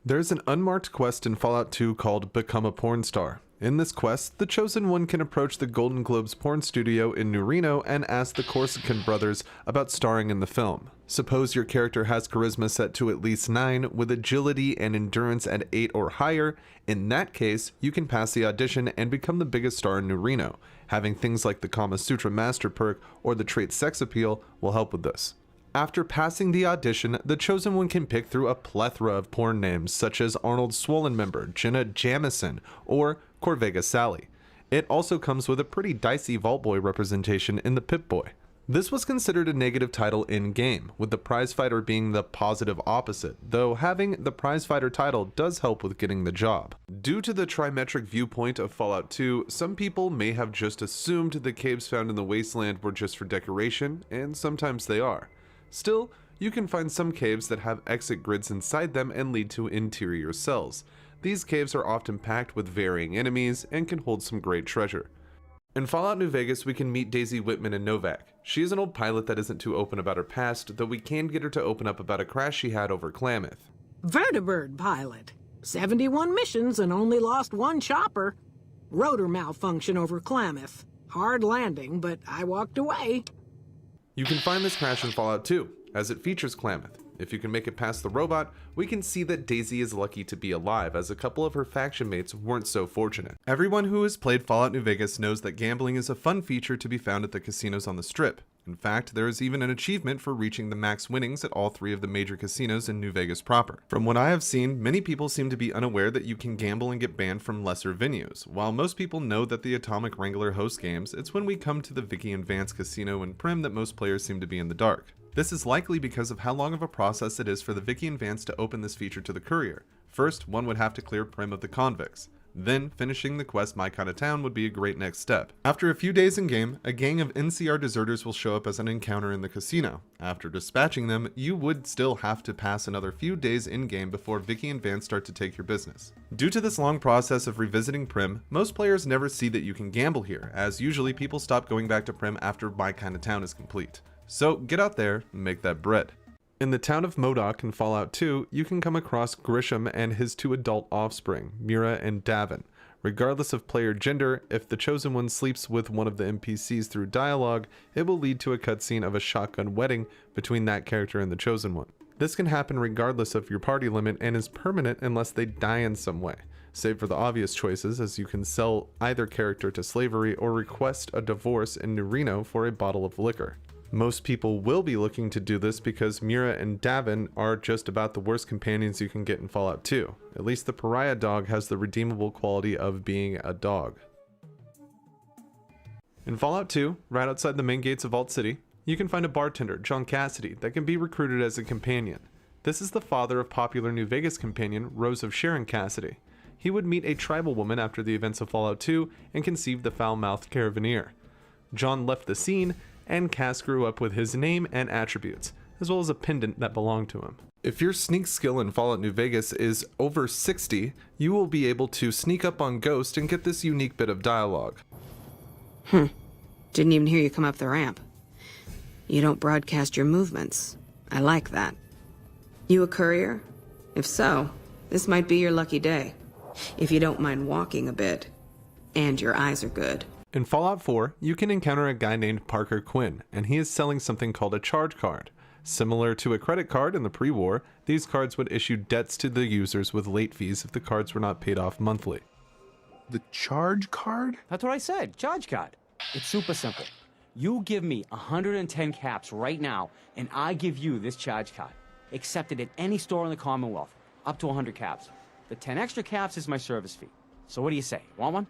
There's an unmarked quest in Fallout 2 called Become a Porn Star. In this quest, the Chosen One can approach the Golden Globes porn studio in New Reno and ask the Corsican brothers about starring in the film. Suppose your character has charisma set to at least 9, with agility and endurance at 8 or higher. In that case, you can pass the audition and become the biggest star in New Reno. Having things like the Kama Sutra Master perk or the trait Sex Appeal will help with this. After passing the audition, the Chosen One can pick through a plethora of porn names such as Arnold Swollenmember, Jenna Jamison, or Corvega Sally. It also comes with a pretty dicey Vault Boy representation in the Pip-Boy. This was considered a negative title in-game, with the prizefighter being the positive opposite, though having the prizefighter title does help with getting the job. Due to the trimetric viewpoint of Fallout 2, some people may have just assumed the caves found in the wasteland were just for decoration, and sometimes they are. Still, you can find some caves that have exit grids inside them and lead to interior cells. These caves are often packed with varying enemies and can hold some great treasure. In Fallout New Vegas, we can meet Daisy Whitman in Novak. She is an old pilot that isn't too open about her past, though we can get her to open up about a crash she had over Klamath. Vertibird pilot. 71 missions and only lost one chopper. Rotor malfunction over Klamath. Hard landing, but I walked away. You can find this crash in Fallout 2, as it features Klamath. If you can make it past the robot, we can see that Daisy is lucky to be alive, as a couple of her faction mates weren't so fortunate. Everyone who has played Fallout New Vegas knows that gambling is a fun feature to be found at the casinos on the Strip. In fact, there is even an achievement for reaching the max winnings at all 3 of the major casinos in New Vegas proper. From what I have seen, many people seem to be unaware that you can gamble and get banned from lesser venues. While most people know that the Atomic Wrangler hosts games, it's when we come to the Vicky and Vance Casino in Prim that most players seem to be in the dark. This is likely because of how long of a process it is for the Vicky and Vance to open this feature to the courier. First, one would have to clear Prim of the convicts. Then, finishing the quest My Kind of Town would be a great next step. After a few days in game, a gang of NCR deserters will show up as an encounter in the casino. After dispatching them, you would still have to pass another few days in game before Vicky and Vance start to take your business. Due to this long process of revisiting Prim, most players never see that you can gamble here, as usually people stop going back to Prim after My Kind of Town is complete. So get out there and make that bread. In the town of Modoc in Fallout 2, you can come across Grisham and his 2 adult offspring, Mira and Davin. Regardless of player gender, if the Chosen One sleeps with one of the NPCs through dialogue, it will lead to a cutscene of a shotgun wedding between that character and the Chosen One. This can happen regardless of your party limit and is permanent unless they die in some way, save for the obvious choices, as you can sell either character to slavery or request a divorce in New Reno for a bottle of liquor. Most people will be looking to do this because Mira and Davin are just about the worst companions you can get in Fallout 2. At least the pariah dog has the redeemable quality of being a dog. In Fallout 2, right outside the main gates of Vault City, you can find a bartender, John Cassidy, that can be recruited as a companion. This is the father of popular New Vegas companion Rose of Sharon Cassidy. He would meet a tribal woman after the events of Fallout 2 and conceive the foul-mouthed Caravaneer. John left the scene, and Cass grew up with his name and attributes, as well as a pendant that belonged to him. If your sneak skill in Fallout New Vegas is over 60, you will be able to sneak up on Ghost and get this unique bit of dialogue. Didn't even hear you come up the ramp. You don't broadcast your movements. I like that. You a courier? If so, this might be your lucky day. If you don't mind walking a bit. And your eyes are good. In Fallout 4, you can encounter a guy named Parker Quinn, and he is selling something called a charge card. Similar to a credit card in the pre-war, these cards would issue debts to the users with late fees if the cards were not paid off monthly. The charge card? That's what I said, charge card. It's super simple. You give me 110 caps right now, and I give you this charge card. Accepted at any store in the Commonwealth, up to 100 caps. The 10 extra caps is my service fee. So what do you say, want one?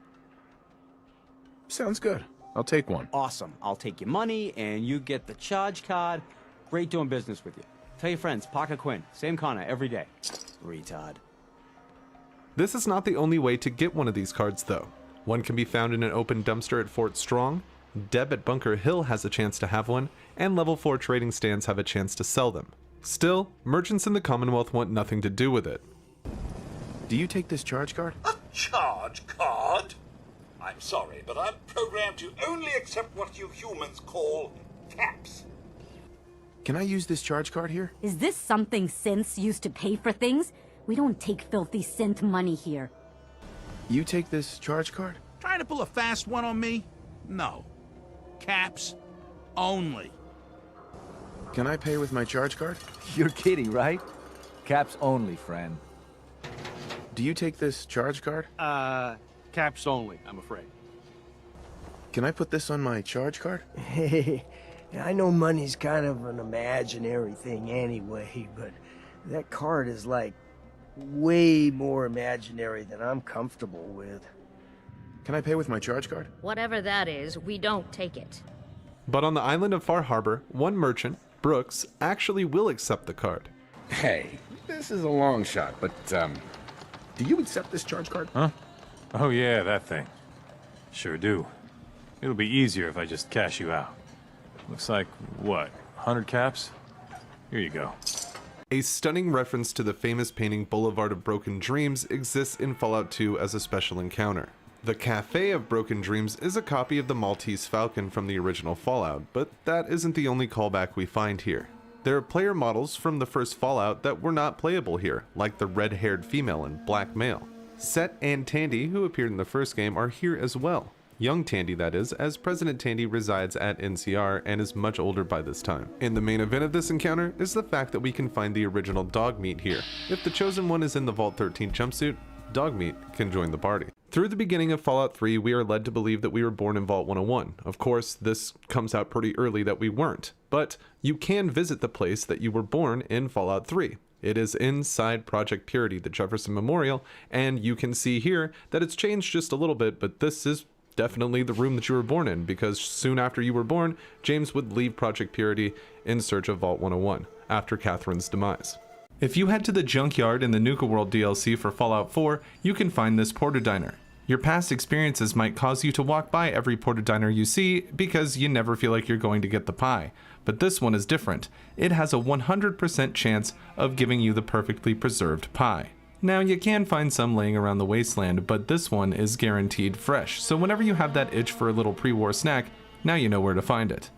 Sounds good. I'll take one. Awesome. I'll take your money, and you get the charge card. Great doing business with you. Tell your friends, Parker Quinn, same corner every day. Retard. This is not the only way to get one of these cards, though. One can be found in an open dumpster at Fort Strong, Deb at Bunker Hill has a chance to have one, and level 4 trading stands have a chance to sell them. Still, merchants in the Commonwealth want nothing to do with it. Do you take this charge card? A charge card? I'm sorry, but I'm programmed to only accept what you humans call caps. Can I use this charge card here? Is this something synths use to pay for things? We don't take filthy synth money here. You take this charge card? Trying to pull a fast one on me? No. Caps only. Can I pay with my charge card? You're kidding, right? Caps only, friend. Do you take this charge card? Caps only, I'm afraid. Can I put this on my charge card? Hey, I know money's kind of an imaginary thing anyway, but that card is like way more imaginary than I'm comfortable with. Can I pay with my charge card? Whatever that is, we don't take it. But on the island of Far Harbor, one merchant, Brooks, actually will accept the card. Hey, this is a long shot, but, do you accept this charge card? Huh? Oh yeah, that thing. Sure do. It'll be easier if I just cash you out. Looks like, what, 100 caps? Here you go. A stunning reference to the famous painting Boulevard of Broken Dreams exists in Fallout 2 as a special encounter. The Cafe of Broken Dreams is a copy of the Maltese Falcon from the original Fallout, but that isn't the only callback we find here. There are player models from the first Fallout that were not playable here, like the red-haired female and black male. Set and Tandy, who appeared in the first game, are here as well. Young Tandy that is, as President Tandy resides at NCR and is much older by this time. And the main event of this encounter is the fact that we can find the original Dogmeat here. If the Chosen One is in the Vault 13 jumpsuit, Dogmeat can join the party. Through the beginning of Fallout 3, we are led to believe that we were born in Vault 101. Of course, this comes out pretty early that we weren't, but you can visit the place that you were born in Fallout 3. It is inside Project Purity, the Jefferson Memorial, and you can see here that it's changed just a little bit, but this is definitely the room that you were born in, because soon after you were born, James would leave Project Purity in search of Vault 101, after Catherine's demise. If you head to the Junkyard in the Nuka World DLC for Fallout 4, you can find this Porta Diner. Your past experiences might cause you to walk by every Porta Diner you see because you never feel like you're going to get the pie. But this one is different. It has a 100% chance of giving you the perfectly preserved pie. Now, you can find some laying around the wasteland, but this one is guaranteed fresh, so whenever you have that itch for a little pre-war snack, now you know where to find it.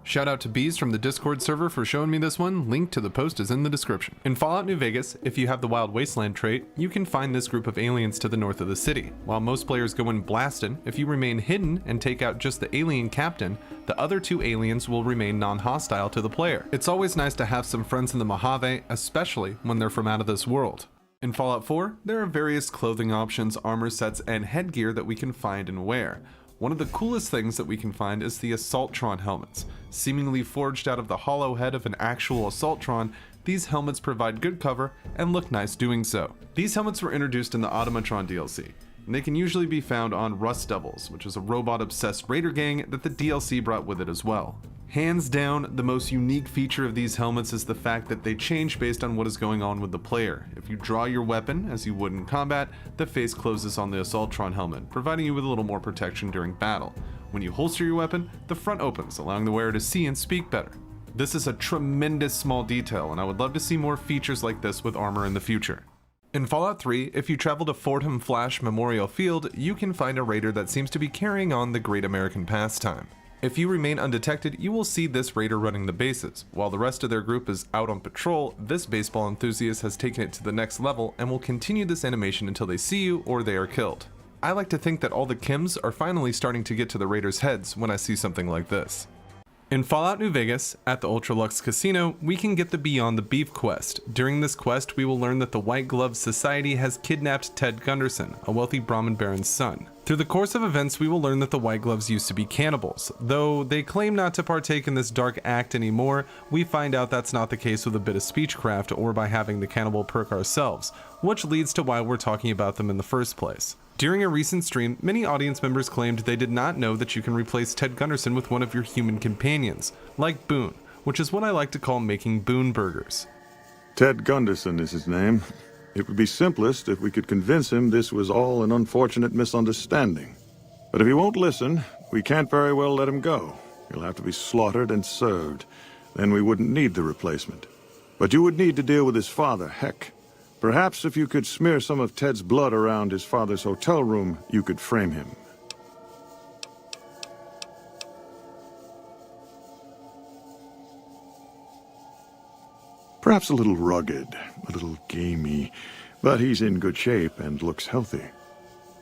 Shout out to Bees from the Discord server for showing me this one. Link to the post is in the description. In Fallout New Vegas, if you have the Wild Wasteland trait, you can find this group of aliens to the north of the city. While most players go in blasting, if you remain hidden and take out just the alien captain, the other two aliens will remain non-hostile to the player. It's always nice to have some friends in the Mojave, especially when they're from out of this world. In Fallout 4, there are various clothing options, armor sets, and headgear that we can find and wear. One of the coolest things that we can find is the Assaultron helmets. Seemingly forged out of the hollow head of an actual Assaultron, these helmets provide good cover and look nice doing so. These helmets were introduced in the Automatron DLC, and they can usually be found on Rust Devils, which is a robot-obsessed raider gang that the DLC brought with it as well. Hands down, the most unique feature of these helmets is the fact that they change based on what is going on with the player. If you draw your weapon, as you would in combat, the face closes on the Assaultron helmet, providing you with a little more protection during battle. When you holster your weapon, the front opens, allowing the wearer to see and speak better. This is a tremendous small detail, and I would love to see more features like this with armor in the future. In Fallout 3, if you travel to Fordham Flash Memorial Field, you can find a raider that seems to be carrying on the Great American Pastime. If you remain undetected, you will see this raider running the bases. While the rest of their group is out on patrol, this baseball enthusiast has taken it to the next level and will continue this animation until they see you or they are killed. I like to think that all the Kims are finally starting to get to the raiders' heads when I see something like this. In Fallout New Vegas, at the Ultralux Casino, we can get the Beyond the Beef quest. During this quest, we will learn that the White Glove Society has kidnapped Ted Gunderson, a wealthy Brahmin baron's son. Through the course of events, we will learn that the White Gloves used to be cannibals. Though they claim not to partake in this dark act anymore, we find out that's not the case with a bit of speechcraft or by having the cannibal perk ourselves, which leads to why we're talking about them in the first place. During a recent stream, many audience members claimed they did not know that you can replace Ted Gunderson with one of your human companions, like Boone, which is what I like to call making Boone burgers. Ted Gunderson is his name. It would be simplest if we could convince him this was all an unfortunate misunderstanding. But if he won't listen, we can't very well let him go. He'll have to be slaughtered and served. Then we wouldn't need the replacement. But you would need to deal with his father, Heck. Perhaps if you could smear some of Ted's blood around his father's hotel room, you could frame him. Perhaps a little rugged, a little gamey, but he's in good shape and looks healthy.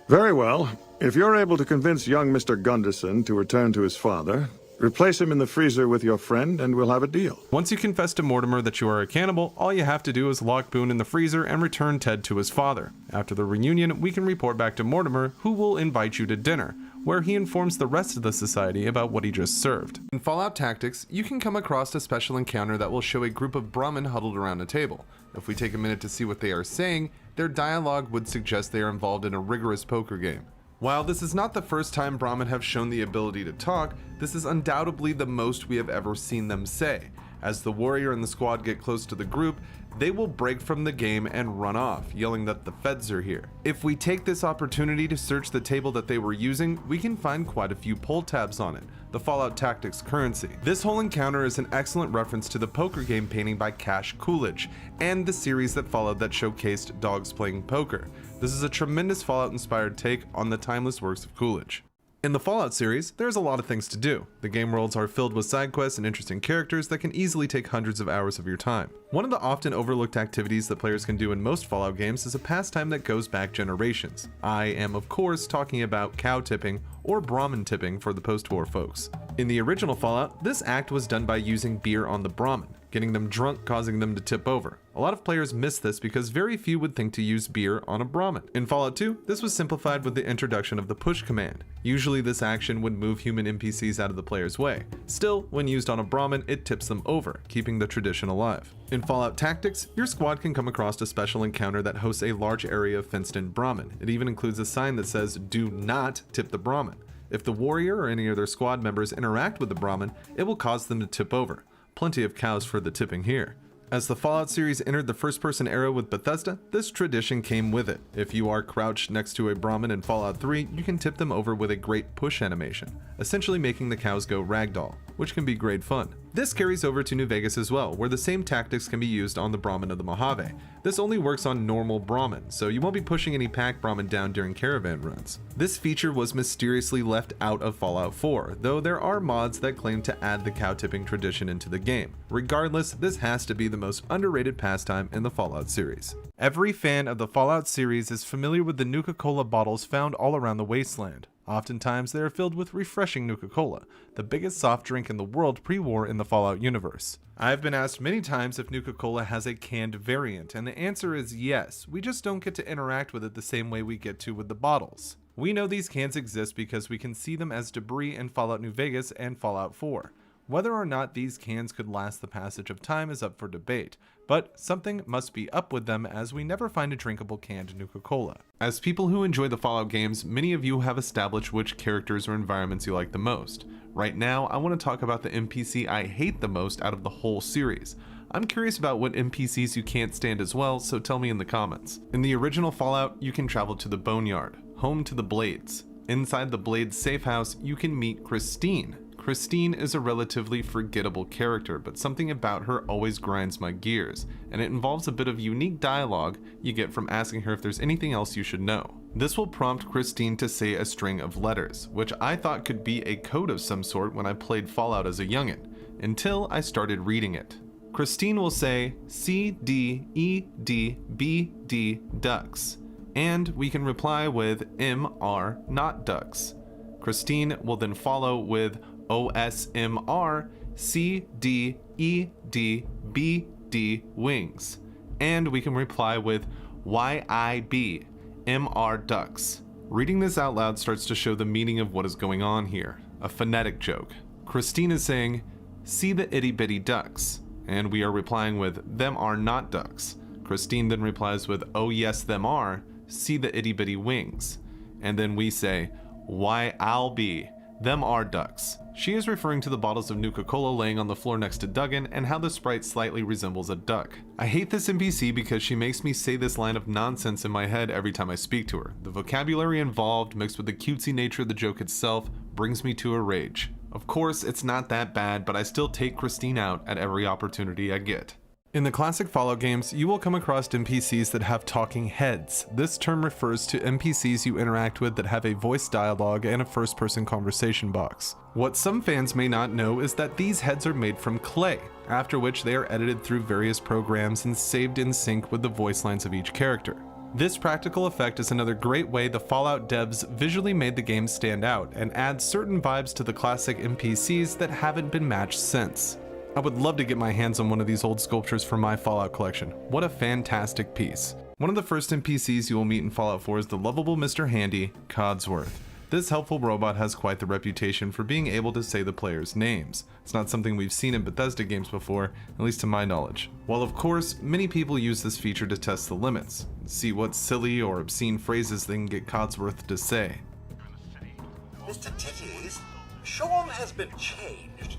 Very well. If you're able to convince young Mr. Gunderson to return to his father, replace him in the freezer with your friend, and we'll have a deal. Once you confess to Mortimer that you are a cannibal, all you have to do is lock Boone in the freezer and return Ted to his father. After the reunion, we can report back to Mortimer, who will invite you to dinner, where he informs the rest of the society about what he just served. In Fallout Tactics, you can come across a special encounter that will show a group of Brahmin huddled around a table. If we take a minute to see what they are saying, their dialogue would suggest they are involved in a rigorous poker game. While this is not the first time Brahmin have shown the ability to talk, this is undoubtedly the most we have ever seen them say. As the warrior and the squad get close to the group, they will break from the game and run off, yelling that the feds are here. If we take this opportunity to search the table that they were using, we can find quite a few pull tabs on it, the Fallout Tactics currency. This whole encounter is an excellent reference to the poker game painting by Cash Coolidge, and the series that followed that showcased dogs playing poker. This is a tremendous Fallout-inspired take on the timeless works of Coolidge. In the Fallout series, there's a lot of things to do. The game worlds are filled with side quests and interesting characters that can easily take hundreds of hours of your time. One of the often overlooked activities that players can do in most Fallout games is a pastime that goes back generations. I am of course talking about cow tipping, or Brahmin tipping for the post-war folks. In the original Fallout, this act was done by using beer on the Brahmin, getting them drunk, causing them to tip over. A lot of players miss this because very few would think to use beer on a Brahmin. In Fallout 2, this was simplified with the introduction of the push command. Usually this action would move human NPCs out of the player's way. Still, when used on a Brahmin, it tips them over, keeping the tradition alive. In Fallout Tactics, your squad can come across a special encounter that hosts a large area of fenced-in Brahmin. It even includes a sign that says, "Do not tip the Brahmin." If the warrior or any other squad members interact with the Brahmin, it will cause them to tip over. Plenty of cows for the tipping here. As the Fallout series entered the first-person era with Bethesda, this tradition came with it. If you are crouched next to a Brahmin in Fallout 3, you can tip them over with a great push animation, essentially making the cows go ragdoll, which can be great fun. This carries over to New Vegas as well, where the same tactics can be used on the Brahmin of the Mojave. This only works on normal Brahmin, so you won't be pushing any pack Brahmin down during caravan runs. This feature was mysteriously left out of Fallout 4, though there are mods that claim to add the cow tipping tradition into the game. Regardless, this has to be the most underrated pastime in the Fallout series. Every fan of the Fallout series is familiar with the Nuka-Cola bottles found all around the wasteland. Oftentimes, they are filled with refreshing Nuka-Cola, the biggest soft drink in the world pre-war in the Fallout universe. I've been asked many times if Nuka-Cola has a canned variant, and the answer is yes, we just don't get to interact with it the same way we get to with the bottles. We know these cans exist because we can see them as debris in Fallout New Vegas and Fallout 4. Whether or not these cans could last the passage of time is up for debate, but something must be up with them as we never find a drinkable canned Nuka-Cola. As people who enjoy the Fallout games, many of you have established which characters or environments you like the most. Right now, I want to talk about the NPC I hate the most out of the whole series. I'm curious about what NPCs you can't stand as well, so tell me in the comments. In the original Fallout, you can travel to the Boneyard, home to the Blades. Inside the Blades safe house, you can meet Christine. Christine is a relatively forgettable character, but something about her always grinds my gears, and it involves a bit of unique dialogue you get from asking her if there's anything else you should know. This will prompt Christine to say a string of letters, which I thought could be a code of some sort when I played Fallout as a youngin', until I started reading it. Christine will say C, D, E, D, B, D, ducks, and we can reply with M, R, not ducks. Christine will then follow with OSMR, C, D, E, D, B, D, wings. And we can reply with YIB, MR, ducks. Reading this out loud starts to show the meaning of what is going on here, a phonetic joke. Christine is saying, see the itty bitty ducks, and we are replying with, them are not ducks. Christine then replies with, oh yes them are, see the itty bitty wings. And then we say, why I'll be, them are ducks. She is referring to the bottles of Nuka-Cola laying on the floor next to Duggan and how the sprite slightly resembles a duck. I hate this NPC because she makes me say this line of nonsense in my head every time I speak to her. The vocabulary involved, mixed with the cutesy nature of the joke itself, brings me to a rage. Of course, it's not that bad, but I still take Christine out at every opportunity I get. In the classic Fallout games, you will come across NPCs that have talking heads. This term refers to NPCs you interact with that have a voice dialogue and a first-person conversation box. What some fans may not know is that these heads are made from clay, after which they are edited through various programs and saved in sync with the voice lines of each character. This practical effect is another great way the Fallout devs visually made the game stand out and add certain vibes to the classic NPCs that haven't been matched since. I would love to get my hands on one of these old sculptures for my Fallout collection. What a fantastic piece. One of the first NPCs you will meet in Fallout 4 is the lovable Mr. Handy, Codsworth. This helpful robot has quite the reputation for being able to say the players' names. It's not something we've seen in Bethesda games before, at least to my knowledge. While of course, many people use this feature to test the limits, see what silly or obscene phrases they can get Codsworth to say. Mr. Titties, Sean has been changed.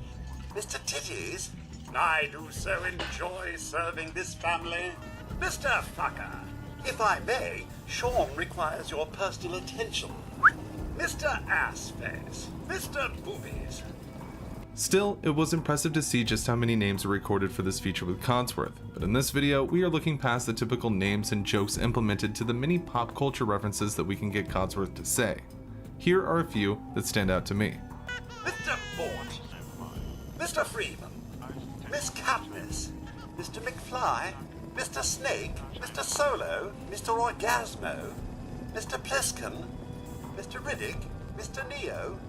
Mr. Titties, I do so enjoy serving this family. Mr. Fucker, if I may, Sean requires your personal attention. Mr. Assface, Mr. Boobies. Still, it was impressive to see just how many names are recorded for this feature with Codsworth, but in this video, we are looking past the typical names and jokes implemented to the many pop culture references that we can get Codsworth to say. Here are a few that stand out to me. Mr. Bort, Mr. Freeman, Miss Katniss, Mr. McFly, Mr. Snake, Mr. Solo, Mr. Orgasmo, Mr. Pliskin, Mr. Riddick, Mr. Neo,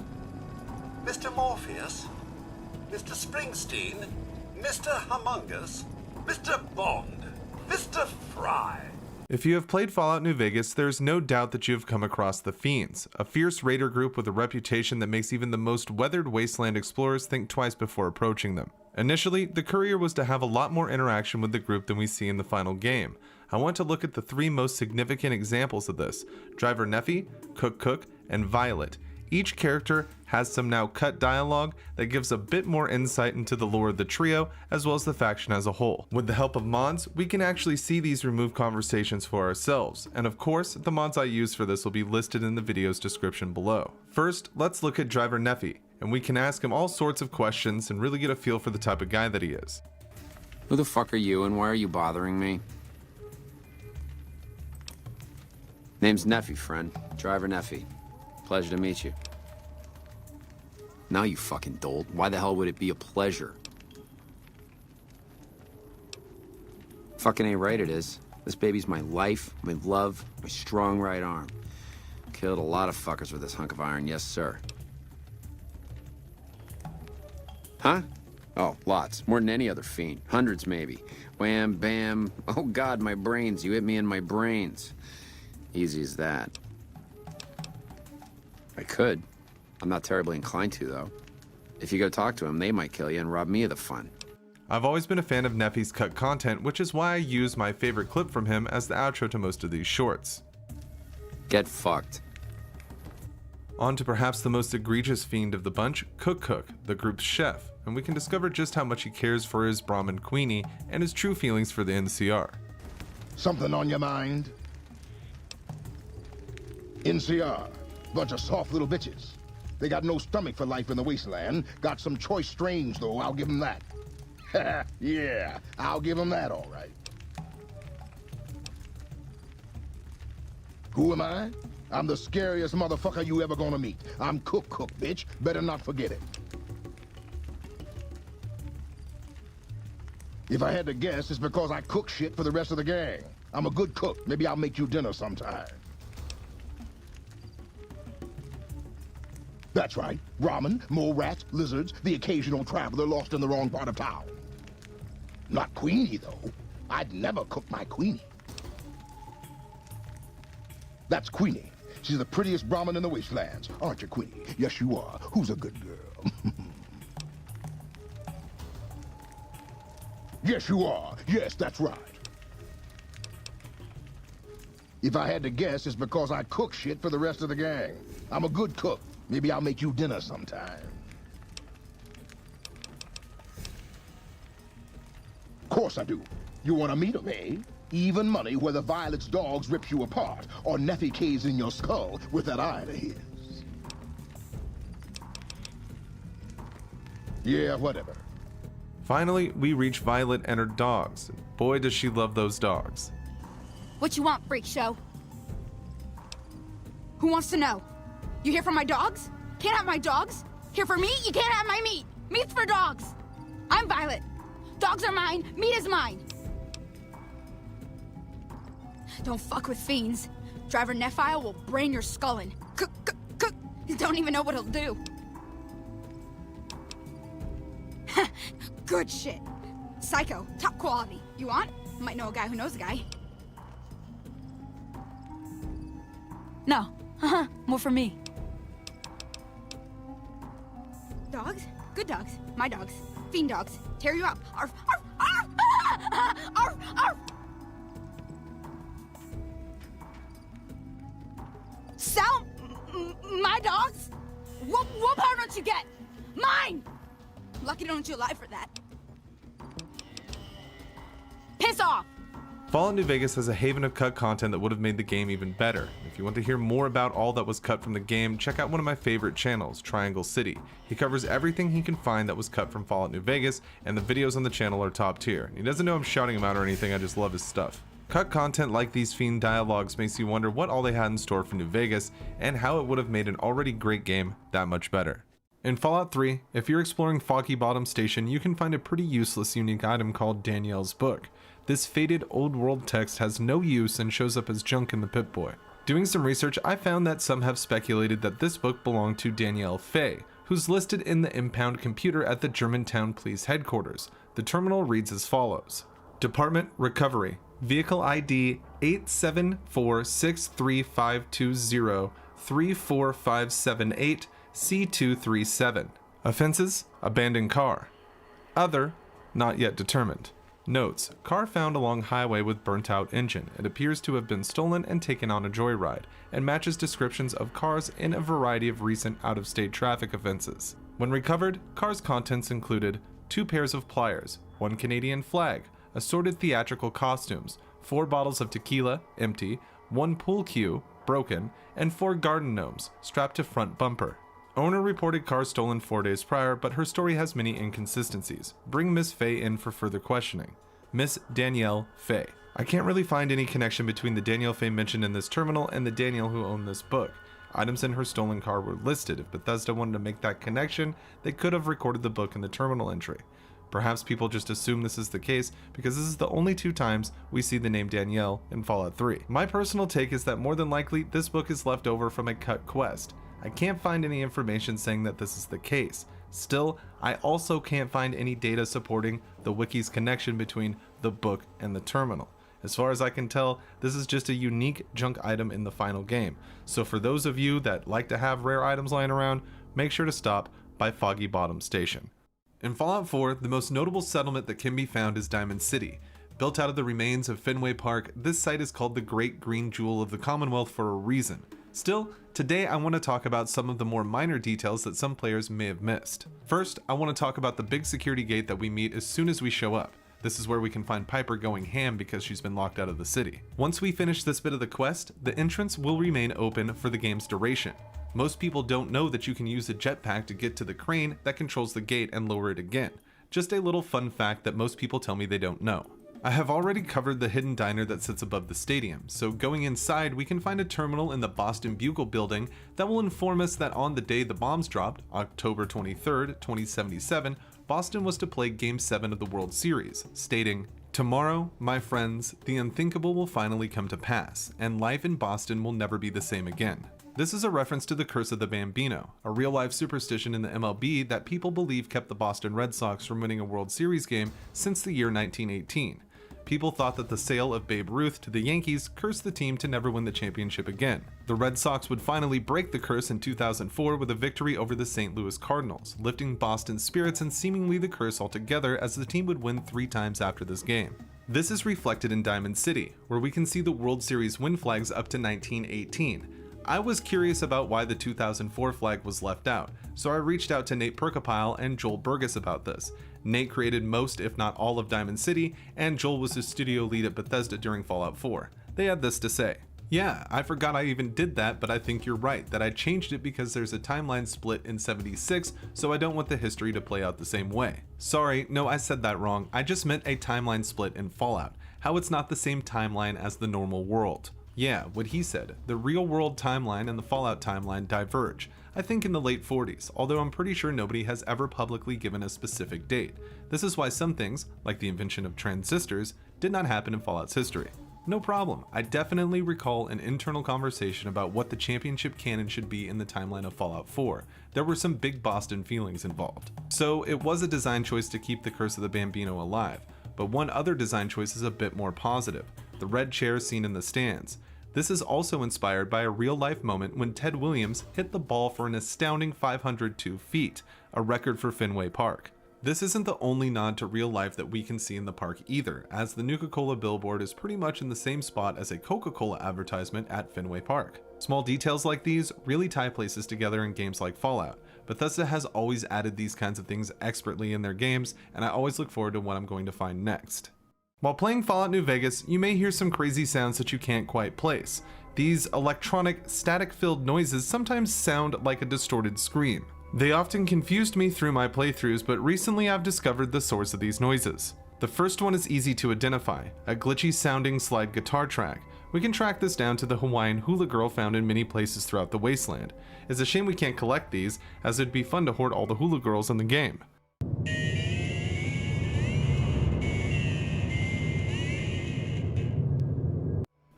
Mr. Morpheus, Mr. Springsteen, Mr. Humongous, Mr. Bond, Mr. Fry. If you have played Fallout New Vegas, there's no doubt that you have come across the Fiends, a fierce raider group with a reputation that makes even the most weathered wasteland explorers think twice before approaching them. Initially, the courier was to have a lot more interaction with the group than we see in the final game. I want to look at the three most significant examples of this: Driver Neffy, Cook, and Violet. Each character has some now cut dialogue that gives a bit more insight into the lore of the trio, as well as the faction as a whole. With the help of mods, we can actually see these removed conversations for ourselves, and of course, the mods I use for this will be listed in the video's description below. First, let's look at Driver Neffy, and we can ask him all sorts of questions and really get a feel for the type of guy that he is. Who the fuck are you, and why are you bothering me? Name's Neffy, friend. Driver Neffy. Pleasure to meet you. Now you fucking dolt. Why the hell would it be a pleasure? Fucking ain't right it is. This baby's my life, my love, my strong right arm. Killed a lot of fuckers with this hunk of iron, yes sir. Huh? Oh, lots. More than any other fiend. Hundreds maybe. Wham, bam. Oh god, my brains. You hit me in my brains. Easy as that. I could. I'm not terribly inclined to, though. If you go talk to them, they might kill you and rob me of the fun. I've always been a fan of Neffy's cut content, which is why I use my favorite clip from him as the outro to most of these shorts. Get fucked. On to perhaps the most egregious fiend of the bunch, Cook, the group's chef, and we can discover just how much he cares for his Brahmin Queenie and his true feelings for the NCR. Something on your mind? NCR. Bunch of soft little bitches. They got no stomach for life in the wasteland. Got some choice strains, though, I'll give them that. Yeah, I'll give them that, all right. Who am I? I'm the scariest motherfucker you ever gonna meet. I'm Cook, bitch. Better not forget it. If I had to guess, it's because I cook shit for the rest of the gang. I'm a good cook. Maybe I'll make you dinner sometime. That's right. Ramen, mole rats, lizards, the occasional traveler lost in the wrong part of town. Not Queenie, though. I'd never cook my Queenie. That's Queenie. She's the prettiest Brahmin in the wastelands. Aren't you, Queenie? Yes, you are. Who's a good girl? Yes, you are. Yes, that's right. If I had to guess, it's because I cook shit for the rest of the gang. I'm a good cook. Maybe I'll make you dinner sometime. Of course I do. You want to meet him, eh? Even money whether Violet's dogs rips you apart or Neffy caves in your skull with that iron of his. Yeah, whatever. Finally, we reach Violet and her dogs. Boy, does she love those dogs. What you want, freak show? Who wants to know? You here for my dogs? Can't have my dogs? Here for meat? You can't have my meat. Meat's for dogs. I'm Violet. Dogs are mine. Meat is mine. Don't fuck with fiends. Driver Nephi will brain your skull in. Cook. You don't even know what he'll do. Good shit. Psycho. Top quality. You want? Might know a guy who knows a guy. No. More for me. Dogs? Good dogs. My dogs. Fiend dogs. Tear you up. Arf, arf, arf! Arf, arf! Sell my dogs? What part don't you get? Mine! Lucky to don't you alive for that. Piss off! Fallout New Vegas has a haven of cut content that would have made the game even better. If you want to hear more about all that was cut from the game, check out one of my favorite channels, Triangle City. He covers everything he can find that was cut from Fallout New Vegas, and the videos on the channel are top tier. He doesn't know I'm shouting him out or anything, I just love his stuff. Cut content like these fiend dialogues makes you wonder what all they had in store for New Vegas and how it would have made an already great game that much better. In Fallout 3, if you're exploring Foggy Bottom Station, you can find a pretty useless unique item called Danielle's Book. This faded old world text has no use and shows up as junk in the Pip-Boy. Doing some research, I found that some have speculated that this book belonged to Danielle Fay, who's listed in the impound computer at the Germantown Police Headquarters. The terminal reads as follows: Department Recovery. Vehicle ID 8746352034578 C237. Offenses: abandoned car. Other: not yet determined. Notes: car found along highway with burnt out engine. It appears to have been stolen and taken on a joyride, and matches descriptions of cars in a variety of recent out-of-state traffic offenses. When recovered, car's contents included 2 pairs of pliers, 1 Canadian flag, assorted theatrical costumes, 4 bottles of tequila, empty, 1 pool cue, broken, and 4 garden gnomes, strapped to front bumper. Owner reported car stolen 4 days prior, but her story has many inconsistencies. Bring Miss Fay in for further questioning. Miss Danielle Fay. I can't really find any connection between the Danielle Fay mentioned in this terminal and the Danielle who owned this book. Items in her stolen car were listed. If Bethesda wanted to make that connection, they could have recorded the book in the terminal entry. Perhaps people just assume this is the case because this is the only 2 times we see the name Danielle in Fallout 3. My personal take is that more than likely this book is left over from a cut quest. I can't find any information saying that this is the case. Still, I also can't find any data supporting the wiki's connection between the book and the terminal. As far as I can tell, this is just a unique junk item in the final game. So for those of you that like to have rare items lying around, make sure to stop by Foggy Bottom Station. In Fallout 4, the most notable settlement that can be found is Diamond City. Built out of the remains of Fenway Park, this site is called the Great Green Jewel of the Commonwealth for a reason. Still, today I want to talk about some of the more minor details that some players may have missed. First, I want to talk about the big security gate that we meet as soon as we show up. This is where we can find Piper going ham because she's been locked out of the city. Once we finish this bit of the quest, the entrance will remain open for the game's duration. Most people don't know that you can use a jetpack to get to the crane that controls the gate and lower it again. Just a little fun fact that most people tell me they don't know. I have already covered the hidden diner that sits above the stadium, so going inside we can find a terminal in the Boston Bugle building that will inform us that on the day the bombs dropped, October 23rd, 2077, Boston was to play Game 7 of the World Series, stating, "Tomorrow, my friends, the unthinkable will finally come to pass, and life in Boston will never be the same again." This is a reference to the Curse of the Bambino, a real-life superstition in the MLB that people believe kept the Boston Red Sox from winning a World Series game since the year 1918. People thought that the sale of Babe Ruth to the Yankees cursed the team to never win the championship again. The Red Sox would finally break the curse in 2004 with a victory over the St. Louis Cardinals, lifting Boston's spirits and seemingly the curse altogether as the team would win 3 times after this game. This is reflected in Diamond City, where we can see the World Series win flags up to 1918. I was curious about why the 2004 flag was left out, so I reached out to Nate Perkapile and Joel Burgess about this. Nate created most, if not all, of Diamond City, and Joel was the studio lead at Bethesda during Fallout 4. They had this to say: "Yeah, I forgot I even did that, but I think you're right, that I changed it because there's a timeline split in 76, so I don't want the history to play out the same way. Sorry, no, I said that wrong. I just meant a timeline split in Fallout, how it's not the same timeline as the normal world." Yeah, what he said. The real world timeline and the Fallout timeline diverge, I think in the late 40s, although I'm pretty sure nobody has ever publicly given a specific date. This is why some things, like the invention of transistors, did not happen in Fallout's history. No problem, I definitely recall an internal conversation about what the championship canon should be in the timeline of Fallout 4. There were some big Boston feelings involved. So it was a design choice to keep the Curse of the Bambino alive, but one other design choice is a bit more positive: the red chair seen in the stands. This is also inspired by a real-life moment when Ted Williams hit the ball for an astounding 502 feet, a record for Fenway Park. This isn't the only nod to real life that we can see in the park either, as the Nuka-Cola billboard is pretty much in the same spot as a Coca-Cola advertisement at Fenway Park. Small details like these really tie places together in games like Fallout. Bethesda has always added these kinds of things expertly in their games, and I always look forward to what I'm going to find next. While playing Fallout New Vegas, you may hear some crazy sounds that you can't quite place. These electronic, static-filled noises sometimes sound like a distorted scream. They often confused me through my playthroughs, but recently I've discovered the source of these noises. The first one is easy to identify, a glitchy sounding slide guitar track. We can track this down to the Hawaiian hula girl found in many places throughout the wasteland. It's a shame we can't collect these, as it'd be fun to hoard all the hula girls in the game.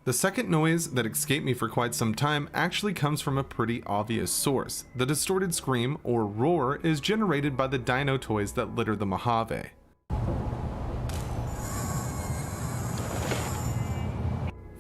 The second noise that escaped me for quite some time actually comes from a pretty obvious source. The distorted scream, or roar, is generated by the dino toys that litter the Mojave.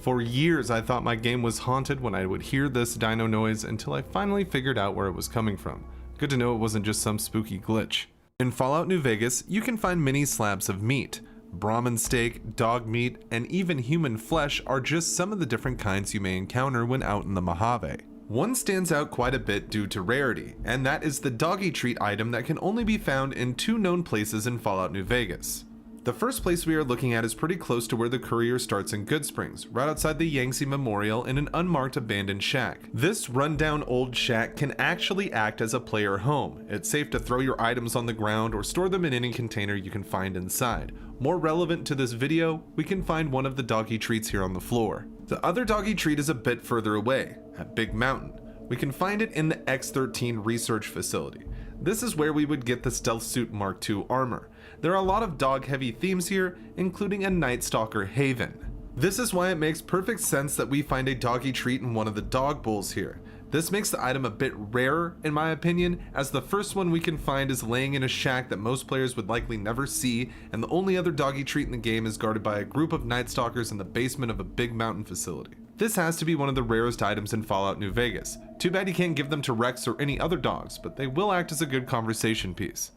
For years I thought my game was haunted when I would hear this dino noise until I finally figured out where it was coming from. Good to know it wasn't just some spooky glitch. In Fallout New Vegas, you can find many slabs of meat. Brahmin steak, dog meat, and even human flesh are just some of the different kinds you may encounter when out in the Mojave. One stands out quite a bit due to rarity, and that is the doggy treat item that can only be found in 2 known places in Fallout New Vegas. The first place we are looking at is pretty close to where the courier starts in Good Springs, right outside the Yangtze Memorial in an unmarked abandoned shack. This rundown old shack can actually act as a player home. It's safe to throw your items on the ground or store them in any container you can find inside. More relevant to this video, we can find one of the doggy treats here on the floor. The other doggy treat is a bit further away, at Big Mountain. We can find it in the X-13 research facility. This is where we would get the Stealth Suit Mark II armor. There are a lot of dog-heavy themes here, including a Night Stalker haven. This is why it makes perfect sense that we find a doggy treat in one of the dog bowls here. This makes the item a bit rarer, in my opinion, as the first one we can find is laying in a shack that most players would likely never see, and the only other doggy treat in the game is guarded by a group of Night Stalkers in the basement of a Big Mountain facility. This has to be one of the rarest items in Fallout New Vegas. Too bad you can't give them to Rex or any other dogs, but they will act as a good conversation piece.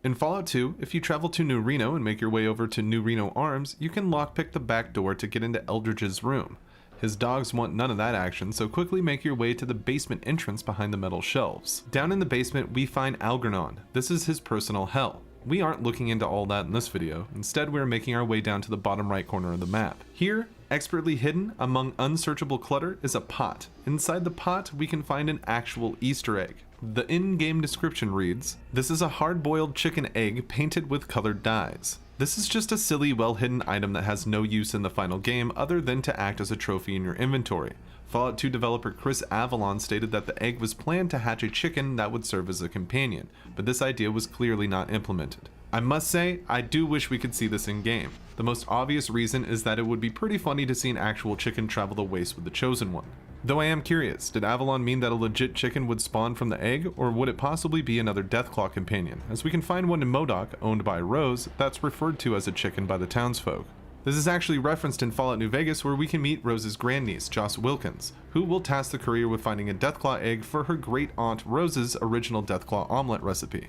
In Fallout 2, if you travel to New Reno and make your way over to New Reno Arms, you can lockpick the back door to get into Eldridge's room. His dogs want none of that action, so quickly make your way to the basement entrance behind the metal shelves. Down in the basement, we find Algernon. This is his personal hell. We aren't looking into all that in this video. Instead, we're making our way down to the bottom right corner of the map. Here, expertly hidden among unsearchable clutter, is a pot. Inside the pot, we can find an actual Easter egg. The in-game description reads, "This is a hard-boiled chicken egg painted with colored dyes." This is just a silly, well-hidden item that has no use in the final game other than to act as a trophy in your inventory. Fallout 2 developer Chris Avalon stated that the egg was planned to hatch a chicken that would serve as a companion, but this idea was clearly not implemented. I must say, I do wish we could see this in-game. The most obvious reason is that it would be pretty funny to see an actual chicken travel the waste with the Chosen One. Though I am curious, did Avalon mean that a legit chicken would spawn from the egg, or would it possibly be another Deathclaw companion, as we can find one in Modoc, owned by Rose, that's referred to as a chicken by the townsfolk. This is actually referenced in Fallout New Vegas, where we can meet Rose's grandniece, Joss Wilkins, who will task the courier with finding a Deathclaw egg for her great-aunt Rose's original Deathclaw omelet recipe.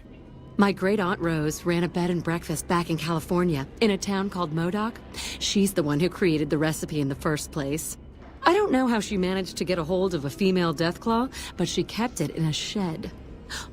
My great-aunt Rose ran a bed and breakfast back in California, in a town called Modoc. She's the one who created the recipe in the first place. I don't know how she managed to get a hold of a female Deathclaw, but she kept it in a shed.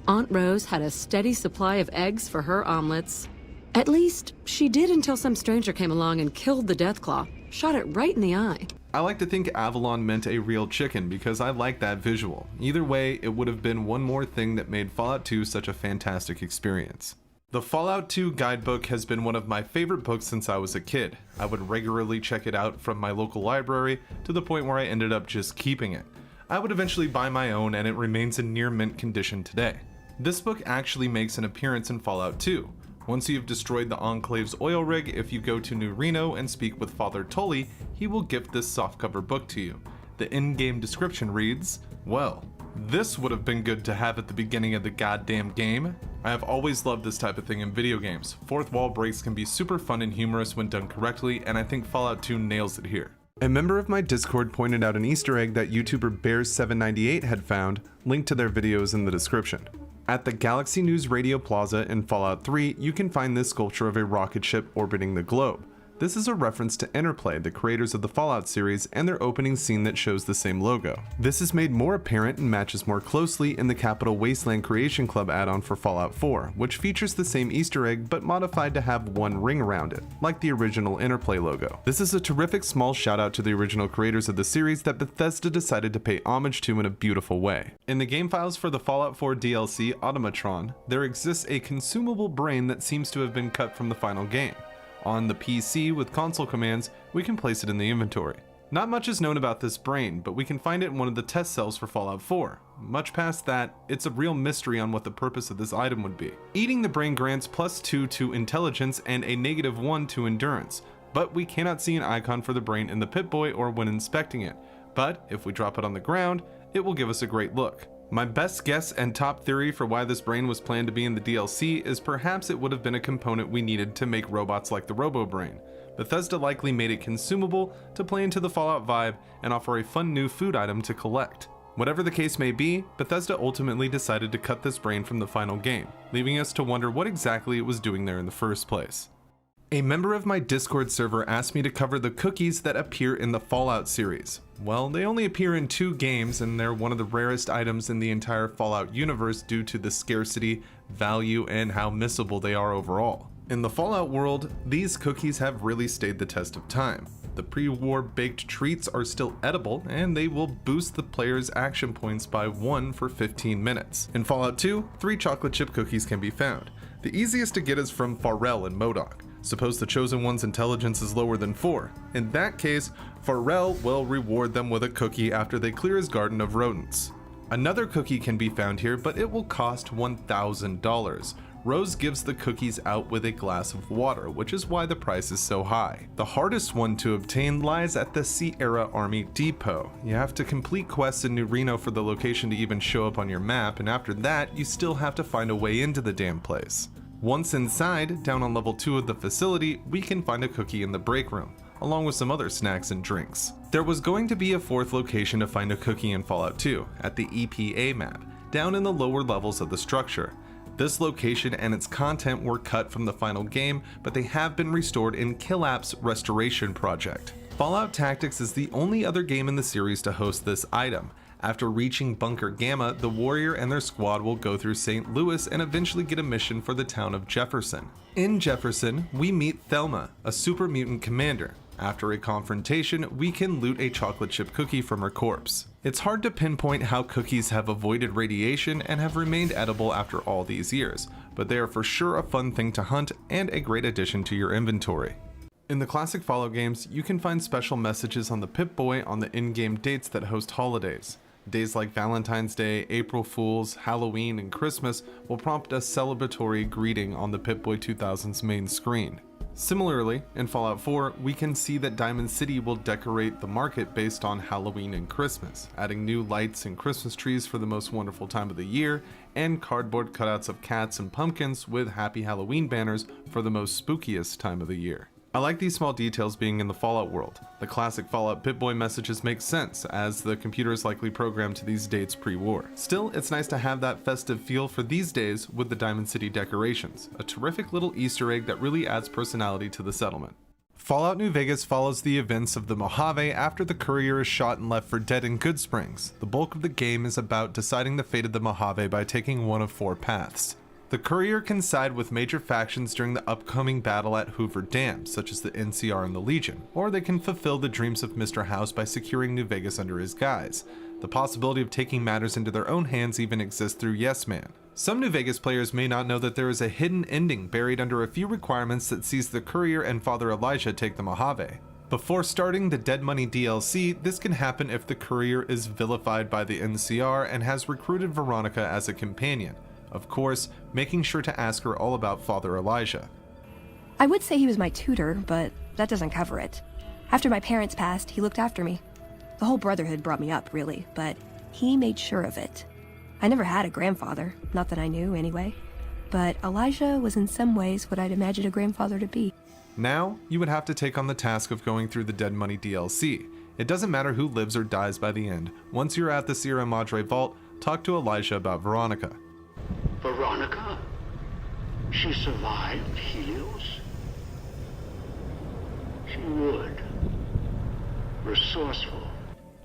Aunt Rose had a steady supply of eggs for her omelets. At least, she did until some stranger came along and killed the Deathclaw, shot it right in the eye. I like to think Avalon meant a real chicken because I like that visual. Either way, it would have been one more thing that made Fallout 2 such a fantastic experience. The Fallout 2 guidebook has been one of my favorite books since I was a kid. I would regularly check it out from my local library to the point where I ended up just keeping it. I would eventually buy my own, and it remains in near mint condition today. This book actually makes an appearance in Fallout 2. Once you've destroyed the Enclave's oil rig, if you go to New Reno and speak with Father Tully, he will gift this softcover book to you. The in-game description reads, "Well, this would have been good to have at the beginning of the goddamn game. I have always loved this type of thing in video games. Fourth wall breaks can be super fun and humorous when done correctly, and I think Fallout 2 nails it here." A member of my Discord pointed out an Easter egg that YouTuber Bears798 had found, linked to their videos in the description. At the Galaxy News Radio Plaza in Fallout 3, you can find this sculpture of a rocket ship orbiting the globe. This is a reference to Interplay, the creators of the Fallout series, and their opening scene that shows the same logo. This is made more apparent and matches more closely in the Capital Wasteland Creation Club add-on for Fallout 4, which features the same Easter egg but modified to have one ring around it, like the original Interplay logo. This is a terrific small shout out to the original creators of the series that Bethesda decided to pay homage to in a beautiful way. In the game files for the Fallout 4 DLC Automatron, there exists a consumable brain that seems to have been cut from the final game. On the PC with console commands, we can place it in the inventory. Not much is known about this brain, but we can find it in one of the test cells for Fallout 4. Much past that, it's a real mystery on what the purpose of this item would be. Eating the brain grants +2 to intelligence and a -1 to endurance, but we cannot see an icon for the brain in the Pip-Boy or when inspecting it. But if we drop it on the ground, it will give us a great look. My best guess and top theory for why this brain was planned to be in the DLC is perhaps it would have been a component we needed to make robots like the Robo-Brain. Bethesda likely made it consumable to play into the Fallout vibe and offer a fun new food item to collect. Whatever the case may be, Bethesda ultimately decided to cut this brain from the final game, leaving us to wonder what exactly it was doing there in the first place. A member of my Discord server asked me to cover the cookies that appear in the Fallout series. Well, they only appear in 2 games, and they're one of the rarest items in the entire Fallout universe due to the scarcity, value, and how missable they are overall. In the Fallout world, these cookies have really stayed the test of time. The pre-war baked treats are still edible, and they will boost the player's action points by 1 for 15 minutes. In Fallout 2, 3 chocolate chip cookies can be found. The easiest to get is from Pharrell and MODOK. Suppose the Chosen One's intelligence is lower than 4. In that case, Pharrell will reward them with a cookie after they clear his garden of rodents. Another cookie can be found here, but it will cost $1,000. Rose gives the cookies out with a glass of water, which is why the price is so high. The hardest one to obtain lies at the Sierra Army Depot. You have to complete quests in New Reno for the location to even show up on your map, and after that, you still have to find a way into the damn place. Once inside, down on level 2 of the facility, we can find a cookie in the break room, along with some other snacks and drinks. There was going to be a 4th location to find a cookie in Fallout 2, at the EPA map, down in the lower levels of the structure. This location and its content were cut from the final game, but they have been restored in Killapp's restoration project. Fallout Tactics is the only other game in the series to host this item. After reaching Bunker Gamma, the warrior and their squad will go through St. Louis and eventually get a mission for the town of Jefferson. In Jefferson, we meet Thelma, a super mutant commander. After a confrontation, we can loot a chocolate chip cookie from her corpse. It's hard to pinpoint how cookies have avoided radiation and have remained edible after all these years, but they are for sure a fun thing to hunt and a great addition to your inventory. In the classic Fallout games, you can find special messages on the Pip-Boy on the in-game dates that host holidays. Days like Valentine's Day, April Fool's, Halloween, and Christmas will prompt a celebratory greeting on the Pip-Boy 2000's main screen. Similarly, in Fallout 4, we can see that Diamond City will decorate the market based on Halloween and Christmas, adding new lights and Christmas trees for the most wonderful time of the year, and cardboard cutouts of cats and pumpkins with Happy Halloween banners for the most spookiest time of the year. I like these small details being in the Fallout world. The classic Fallout Pip-Boy messages make sense, as the computer is likely programmed to these dates pre-war. Still, it's nice to have that festive feel for these days with the Diamond City decorations, a terrific little Easter egg that really adds personality to the settlement. Fallout New Vegas follows the events of the Mojave after the courier is shot and left for dead in Good Springs. The bulk of the game is about deciding the fate of the Mojave by taking one of 4 paths. The courier can side with major factions during the upcoming battle at Hoover Dam, such as the NCR and the Legion, or they can fulfill the dreams of Mr. House by securing New Vegas under his guise. The possibility of taking matters into their own hands even exists through Yes Man. Some New Vegas players may not know that there is a hidden ending buried under a few requirements that sees the courier and Father Elijah take the Mojave. Before starting the Dead Money DLC, this can happen if the courier is vilified by the NCR and has recruited Veronica as a companion. Of course, making sure to ask her all about Father Elijah. I would say he was my tutor, but that doesn't cover it. After my parents passed, he looked after me. The whole Brotherhood brought me up, really, but he made sure of it. I never had a grandfather, not that I knew anyway, but Elijah was in some ways what I'd imagine a grandfather to be. Now, you would have to take on the task of going through the Dead Money DLC. It doesn't matter who lives or dies by the end. Once you're at the Sierra Madre Vault, talk to Elijah about Veronica. Veronica? She survived Helios? She would. Resourceful.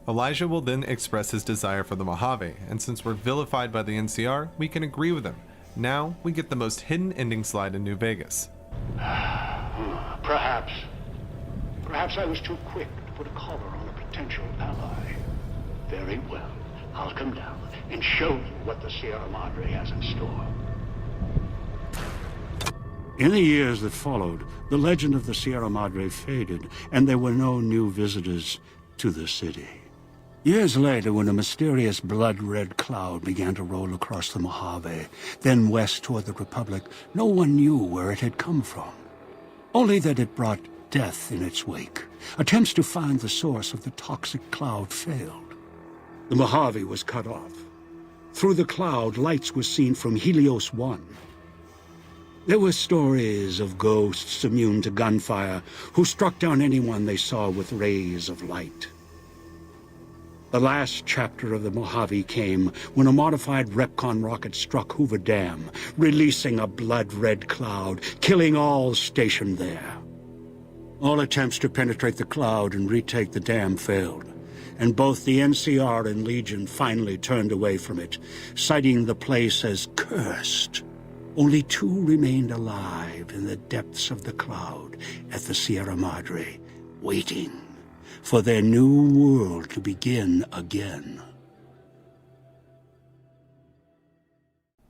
Elijah will then express his desire for the Mojave, and since we're vilified by the NCR, we can agree with him. Now, we get the most hidden ending slide in New Vegas. Perhaps I was too quick to put a collar on a potential ally. Very well. I'll come down and show you what the Sierra Madre has in store. In the years that followed, the legend of the Sierra Madre faded, and there were no new visitors to the city. Years later, when a mysterious blood-red cloud began to roll across the Mojave, then west toward the Republic, no one knew where it had come from. Only that it brought death in its wake. Attempts to find the source of the toxic cloud failed. The Mojave was cut off. Through the cloud, lights were seen from Helios 1. There were stories of ghosts immune to gunfire who struck down anyone they saw with rays of light. The last chapter of the Mojave came when a modified Repcon rocket struck Hoover Dam, releasing a blood-red cloud, killing all stationed there. All attempts to penetrate the cloud and retake the dam failed, and both the NCR and Legion finally turned away from it, citing the place as cursed. Only 2 remained alive in the depths of the cloud at the Sierra Madre, waiting for their new world to begin again.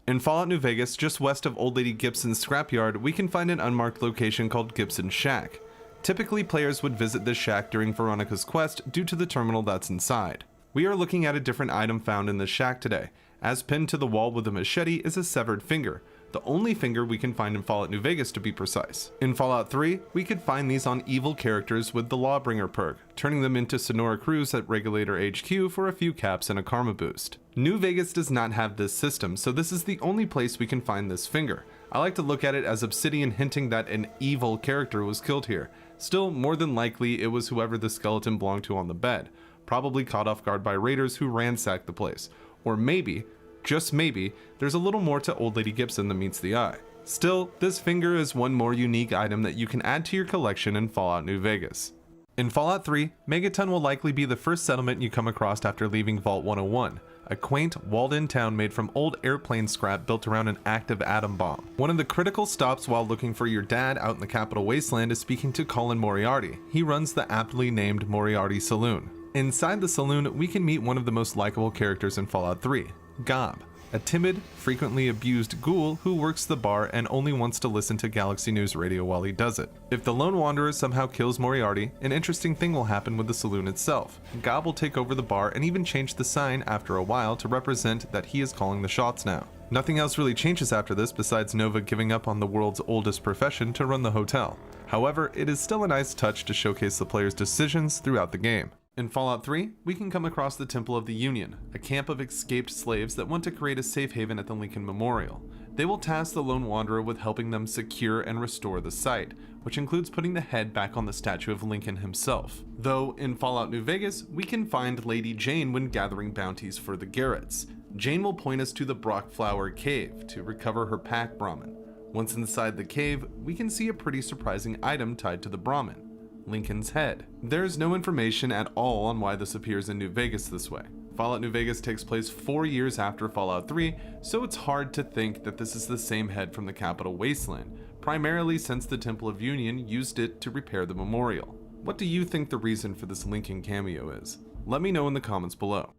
In Fallout New Vegas, just west of Old Lady Gibson's scrapyard, we can find an unmarked location called Gibson's Shack. Typically, players would visit this shack during Veronica's quest due to the terminal that's inside. We are looking at a different item found in this shack today. As pinned to the wall with a machete is a severed finger, the only finger we can find in Fallout New Vegas to be precise. In Fallout 3, we could find these on evil characters with the Lawbringer perk, turning them into Sonora Crews at Regulator HQ for a few caps and a karma boost. New Vegas does not have this system, so this is the only place we can find this finger. I like to look at it as Obsidian hinting that an evil character was killed here. Still, more than likely it was whoever the skeleton belonged to on the bed, probably caught off guard by raiders who ransacked the place. Or maybe, just maybe, there's a little more to Old Lady Gibson than meets the eye. Still, this finger is one more unique item that you can add to your collection in Fallout New Vegas. In Fallout 3, Megaton will likely be the first settlement you come across after leaving Vault 101, a quaint, walled-in town made from old airplane scrap built around an active atom bomb. One of the critical stops while looking for your dad out in the Capital Wasteland is speaking to Colin Moriarty. He runs the aptly named Moriarty Saloon. Inside the saloon, we can meet one of the most likable characters in Fallout 3, Gob, a timid, frequently abused ghoul who works the bar and only wants to listen to Galaxy News Radio while he does it. If the Lone Wanderer somehow kills Moriarty, an interesting thing will happen with the saloon itself. Gob will take over the bar and even change the sign after a while to represent that he is calling the shots now. Nothing else really changes after this besides Nova giving up on the world's oldest profession to run the hotel. However, it is still a nice touch to showcase the player's decisions throughout the game. In Fallout 3, we can come across the Temple of the Union, a camp of escaped slaves that want to create a safe haven at the Lincoln Memorial. They will task the Lone Wanderer with helping them secure and restore the site, which includes putting the head back on the statue of Lincoln himself. Though, in Fallout New Vegas, we can find Lady Jane when gathering bounties for the Garretts. Jane will point us to the Brockflower Cave to recover her pack Brahmin. Once inside the cave, we can see a pretty surprising item tied to the Brahmin, Lincoln's head. There's no information at all on why this appears in New Vegas this way. Fallout New Vegas takes place 4 years after Fallout 3, so it's hard to think that this is the same head from the Capital Wasteland, primarily since the Temple of Union used it to repair the memorial. What do you think the reason for this Lincoln cameo is? Let me know in the comments below.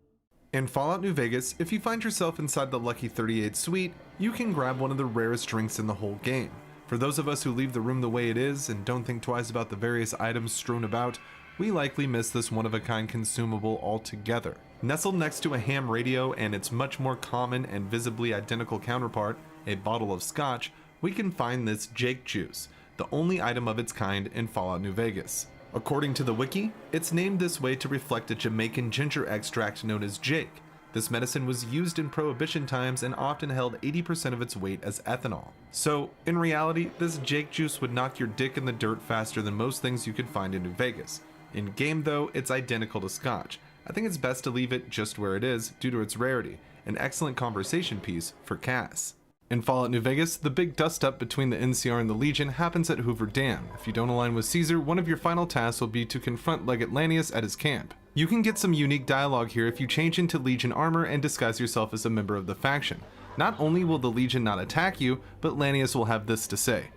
In Fallout New Vegas, if you find yourself inside the Lucky 38 suite, you can grab one of the rarest drinks in the whole game. For those of us who leave the room the way it is and don't think twice about the various items strewn about, we likely miss this one-of-a-kind consumable altogether. Nestled next to a ham radio and its much more common and visibly identical counterpart, a bottle of scotch, we can find this Jake juice, the only item of its kind in Fallout New Vegas. According to the wiki, it's named this way to reflect a Jamaican ginger extract known as Jake. This medicine was used in Prohibition times and often held 80% of its weight as ethanol. So, in reality, this Jake juice would knock your dick in the dirt faster than most things you could find in New Vegas. In game though, it's identical to scotch. I think it's best to leave it just where it is due to its rarity, an excellent conversation piece for Cass. In Fallout New Vegas, the big dust-up between the NCR and the Legion happens at Hoover Dam. If you don't align with Caesar, one of your final tasks will be to confront Legate Lanius at his camp. You can get some unique dialogue here if you change into Legion armor and disguise yourself as a member of the faction. Not only will the Legion not attack you, but Lanius will have this to say.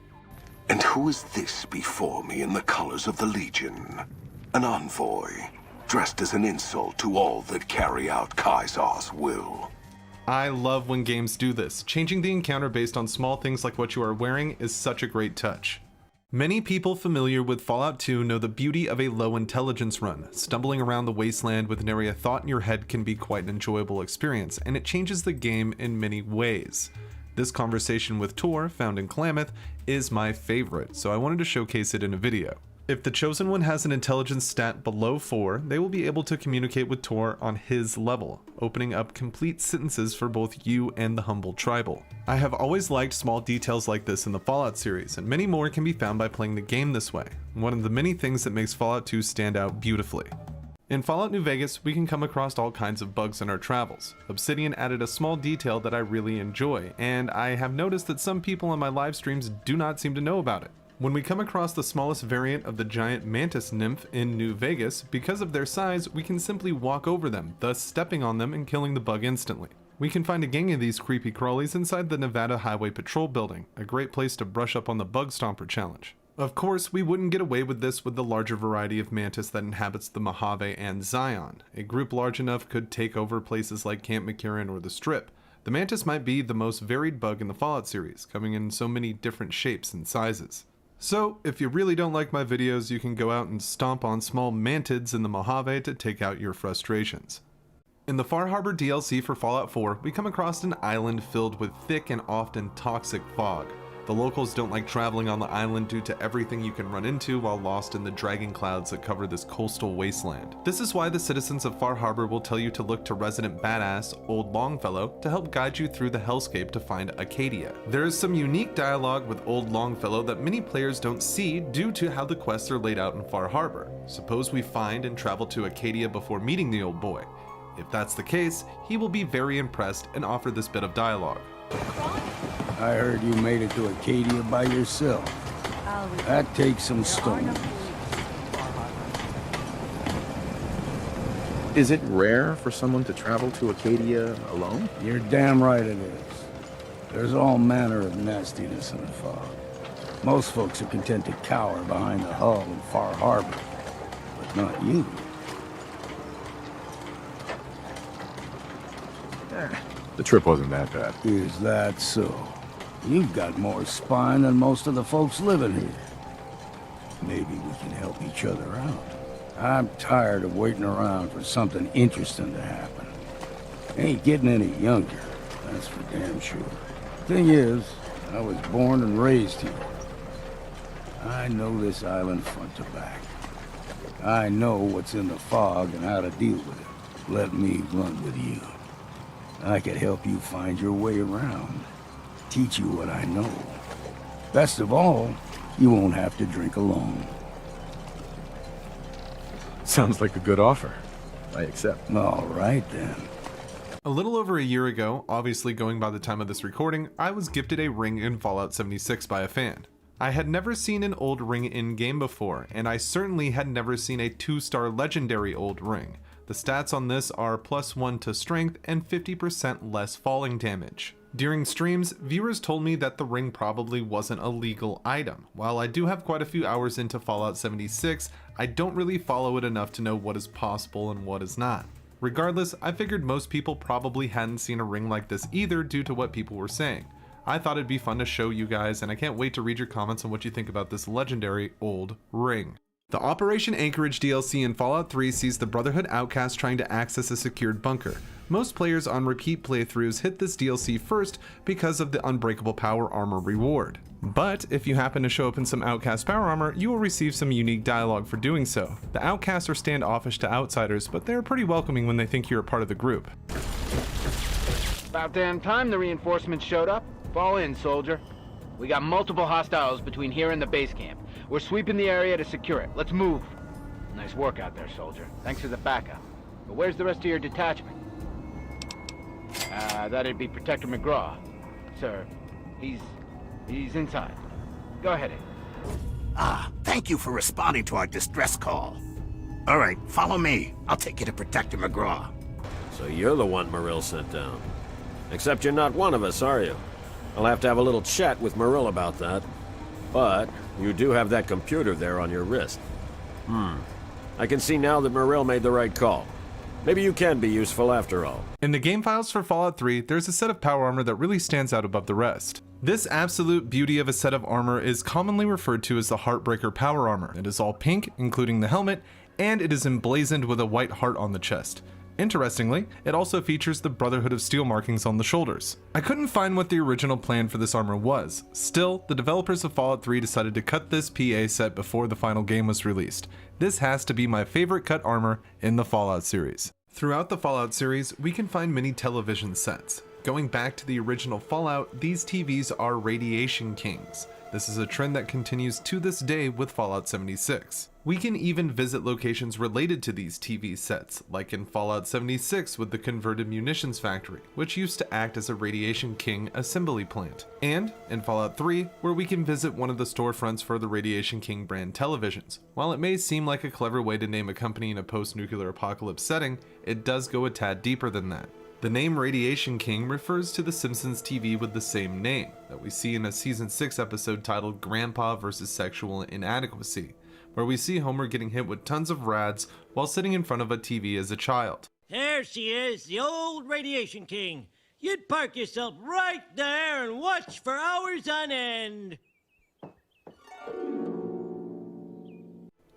And who is this before me in the colors of the Legion? An envoy, dressed as an insult to all that carry out Kaisar's will. I love when games do this. Changing the encounter based on small things like what you are wearing is such a great touch. Many people familiar with Fallout 2 know the beauty of a low intelligence run. Stumbling around the wasteland with nary a thought in your head can be quite an enjoyable experience, and it changes the game in many ways. This conversation with Tor, found in Klamath, is my favorite, so I wanted to showcase it in a video. If the Chosen One has an intelligence stat below 4, they will be able to communicate with Tor on his level, opening up complete sentences for both you and the humble tribal. I have always liked small details like this in the Fallout series, and many more can be found by playing the game this way, one of the many things that makes Fallout 2 stand out beautifully. In Fallout New Vegas, we can come across all kinds of bugs in our travels. Obsidian added a small detail that I really enjoy, and I have noticed that some people on my live streams do not seem to know about it. When we come across the smallest variant of the giant mantis nymph in New Vegas, because of their size, we can simply walk over them, thus stepping on them and killing the bug instantly. We can find a gang of these creepy crawlies inside the Nevada Highway Patrol building, a great place to brush up on the Bug Stomper challenge. Of course, we wouldn't get away with this with the larger variety of mantis that inhabits the Mojave and Zion. A group large enough could take over places like Camp McCarran or the Strip. The mantis might be the most varied bug in the Fallout series, coming in so many different shapes and sizes. So, if you really don't like my videos, you can go out and stomp on small mantids in the Mojave to take out your frustrations. In the Far Harbor DLC for Fallout 4, we come across an island filled with thick and often toxic fog. The locals don't like traveling on the island due to everything you can run into while lost in the dragon clouds that cover this coastal wasteland. This is why the citizens of Far Harbor will tell you to look to resident badass, Old Longfellow, to help guide you through the hellscape to find Acadia. There is some unique dialogue with Old Longfellow that many players don't see due to how the quests are laid out in Far Harbor. Suppose we find and travel to Acadia before meeting the old boy. If that's the case, he will be very impressed and offer this bit of dialogue. I heard you made it to Acadia by yourself. That takes some stones. Is it rare for someone to travel to Acadia alone? You're damn right it is. There's all manner of nastiness in the fog. Most folks are content to cower behind the hull in Far Harbor, but not you. The trip wasn't that bad. Is that so? You've got more spine than most of the folks living here. Maybe we can help each other out. I'm tired of waiting around for something interesting to happen. Ain't getting any younger, that's for damn sure. Thing is, I was born and raised here. I know this island front to back. I know what's in the fog and how to deal with it. Let me run with you. I could help you find your way around. Teach you what I know. Best of all, you won't have to drink alone. Sounds like a good offer. I accept. All right, then. A little over a year ago, obviously going by the time of this recording, I was gifted a ring in Fallout 76 by a fan. I had never seen an old ring in-game before, and I certainly had never seen a 2-star legendary old ring. The stats on this are +1 to strength and 50% less falling damage. During streams, viewers told me that the ring probably wasn't a legal item. While I do have quite a few hours into Fallout 76, I don't really follow it enough to know what is possible and what is not. Regardless, I figured most people probably hadn't seen a ring like this either due to what people were saying. I thought it'd be fun to show you guys, and I can't wait to read your comments on what you think about this legendary old ring. The Operation Anchorage DLC in Fallout 3 sees the Brotherhood outcasts trying to access a secured bunker. Most players on repeat playthroughs hit this DLC first because of the Unbreakable Power Armor reward. But if you happen to show up in some Outcast Power Armor, you will receive some unique dialogue for doing so. The Outcasts are standoffish to outsiders, but they're pretty welcoming when they think you're a part of the group. About damn time the reinforcements showed up. Fall in, soldier. We got multiple hostiles between here and the base camp. We're sweeping the area to secure it. Let's move. Nice work out there, soldier. Thanks for the backup. But where's the rest of your detachment? That'd be Protector McGraw. Sir, he's inside. Go ahead, Abe. Thank you for responding to our distress call. All right, follow me. I'll take you to Protector McGraw. So you're the one Marill sent down. Except you're not one of us, are you? I'll have to have a little chat with Marill about that. But you do have that computer there on your wrist. I can see now that Marill made the right call. Maybe you can be useful after all. In the game files for Fallout 3, there's a set of power armor that really stands out above the rest. This absolute beauty of a set of armor is commonly referred to as the Heartbreaker power armor. It is all pink, including the helmet, and it is emblazoned with a white heart on the chest. Interestingly, it also features the Brotherhood of Steel markings on the shoulders. I couldn't find what the original plan for this armor was. Still, the developers of Fallout 3 decided to cut this PA set before the final game was released. This has to be my favorite cut armor in the Fallout series. Throughout the Fallout series, we can find many television sets. Going back to the original Fallout, these TVs are Radiation Kings. This is a trend that continues to this day with Fallout 76. We can even visit locations related to these TV sets, like in Fallout 76 with the converted munitions factory, which used to act as a Radiation King assembly plant, and in Fallout 3, where we can visit one of the storefronts for the Radiation King brand televisions. While it may seem like a clever way to name a company in a post-nuclear apocalypse setting, it does go a tad deeper than that. The name Radiation King refers to the Simpsons TV with the same name that we see in a season 6 episode titled Grandpa vs. Sexual Inadequacy, where we see Homer getting hit with tons of rads while sitting in front of a TV as a child. There she is, the old Radiation King. You'd park yourself right there and watch for hours on end.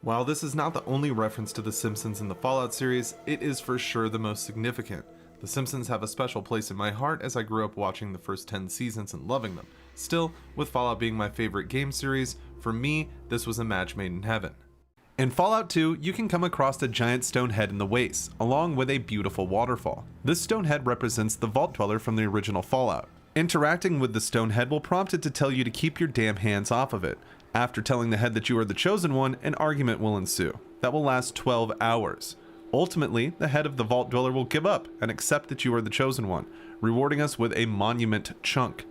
While this is not the only reference to the Simpsons in the Fallout series, it is for sure the most significant. The Simpsons have a special place in my heart as I grew up watching the first 10 seasons and loving them. Still, with Fallout being my favorite game series, for me, this was a match made in heaven. In Fallout 2, you can come across a giant stone head in the wastes, along with a beautiful waterfall. This stone head represents the Vault Dweller from the original Fallout. Interacting with the stone head will prompt it to tell you to keep your damn hands off of it. After telling the head that you are the chosen one, an argument will ensue. That will last 12 hours. Ultimately, the head of the Vault Dweller will give up and accept that you are the chosen one, rewarding us with a monument chunk.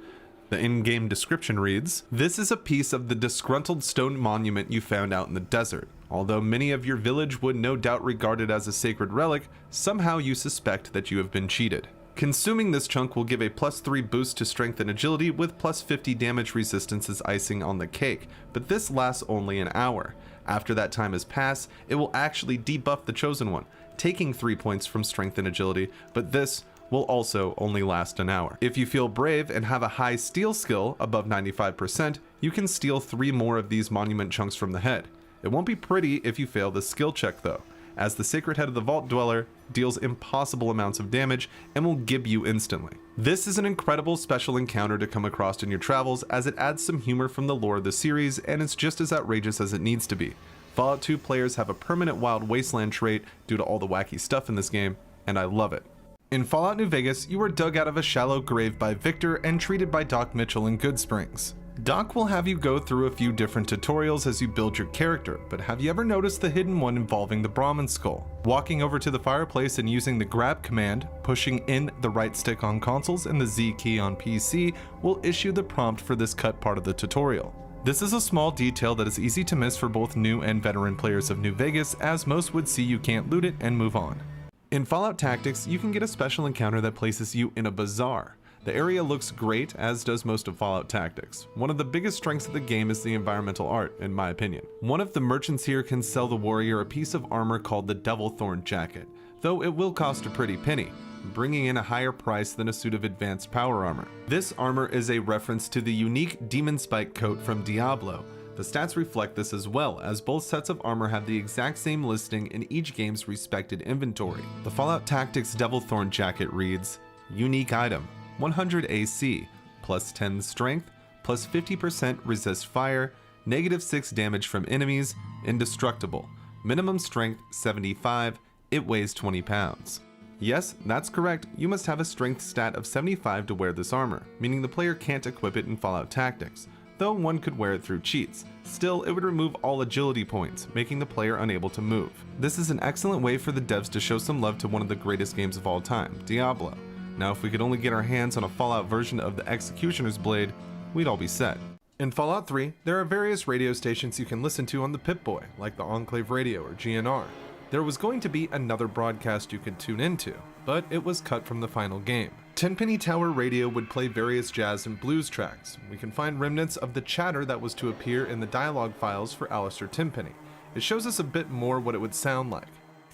The in-game description reads, "This is a piece of the disgruntled stone monument you found out in the desert. Although many of your village would no doubt regard it as a sacred relic, somehow you suspect that you have been cheated. Consuming this chunk will give a +3 boost to strength and agility with +50 damage resistance as icing on the cake, but this lasts only an hour. After that time has passed, it will actually debuff the chosen one, taking 3 points from strength and agility, but this will also only last an hour. If you feel brave and have a high steal skill above 95%, you can steal 3 more of these monument chunks from the head. It won't be pretty if you fail the skill check though, as the sacred head of the Vault Dweller deals impossible amounts of damage and will gib you instantly. This is an incredible special encounter to come across in your travels, as it adds some humor from the lore of the series and it's just as outrageous as it needs to be. Fallout 2 players have a permanent wild wasteland trait due to all the wacky stuff in this game, and I love it. In Fallout New Vegas, you are dug out of a shallow grave by Victor and treated by Doc Mitchell in Good Springs. Doc will have you go through a few different tutorials as you build your character, but have you ever noticed the hidden one involving the Brahmin skull? Walking over to the fireplace and using the grab command, pushing in the right stick on consoles and the Z key on PC will issue the prompt for this cut part of the tutorial. This is a small detail that is easy to miss for both new and veteran players of New Vegas, as most would see you can't loot it and move on. In Fallout Tactics, you can get a special encounter that places you in a bazaar. The area looks great, as does most of Fallout Tactics. One of the biggest strengths of the game is the environmental art, in my opinion. One of the merchants here can sell the warrior a piece of armor called the Devil Thorn Jacket, though it will cost a pretty penny, bringing in a higher price than a suit of advanced power armor. This armor is a reference to the unique Demon Spike coat from Diablo. The stats reflect this as well, as both sets of armor have the exact same listing in each game's respected inventory. The Fallout Tactics Devil Thorn Jacket reads, Unique item, 100 AC, plus 10 strength, plus 50% resist fire, -6 damage from enemies, indestructible, minimum strength 75, it weighs 20 pounds. Yes, that's correct, you must have a strength stat of 75 to wear this armor, meaning the player can't equip it in Fallout Tactics, though one could wear it through cheats. Still, it would remove all agility points, making the player unable to move. This is an excellent way for the devs to show some love to one of the greatest games of all time, Diablo. Now if we could only get our hands on a Fallout version of the Executioner's Blade, we'd all be set. In Fallout 3, there are various radio stations you can listen to on the Pip-Boy, like the Enclave Radio or GNR. There was going to be another broadcast you could tune into, but it was cut from the final game. Tenpenny Tower Radio would play various jazz and blues tracks. We can find remnants of the chatter that was to appear in the dialogue files for Alistair Tenpenny. It shows us a bit more what it would sound like.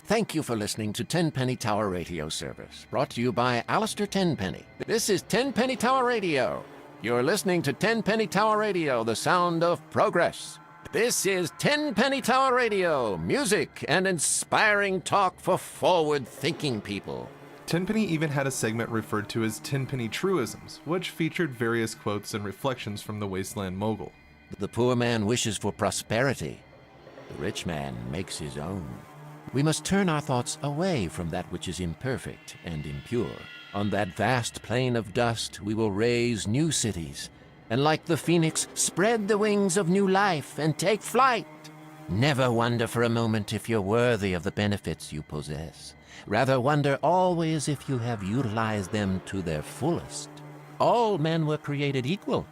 Thank you for listening to Tenpenny Tower Radio Service, brought to you by Alistair Tenpenny. This is Tenpenny Tower Radio. You're listening to Tenpenny Tower Radio, the sound of progress. This is Tenpenny Tower Radio, music and inspiring talk for forward-thinking people. Tenpenny even had a segment referred to as Tenpenny Truisms, which featured various quotes and reflections from the Wasteland mogul. The poor man wishes for prosperity. The rich man makes his own. We must turn our thoughts away from that which is imperfect and impure. On that vast plain of dust we will raise new cities, and like the phoenix, spread the wings of new life and take flight. Never wonder for a moment if you're worthy of the benefits you possess. Rather wonder always if you have utilized them to their fullest. All men were created equal.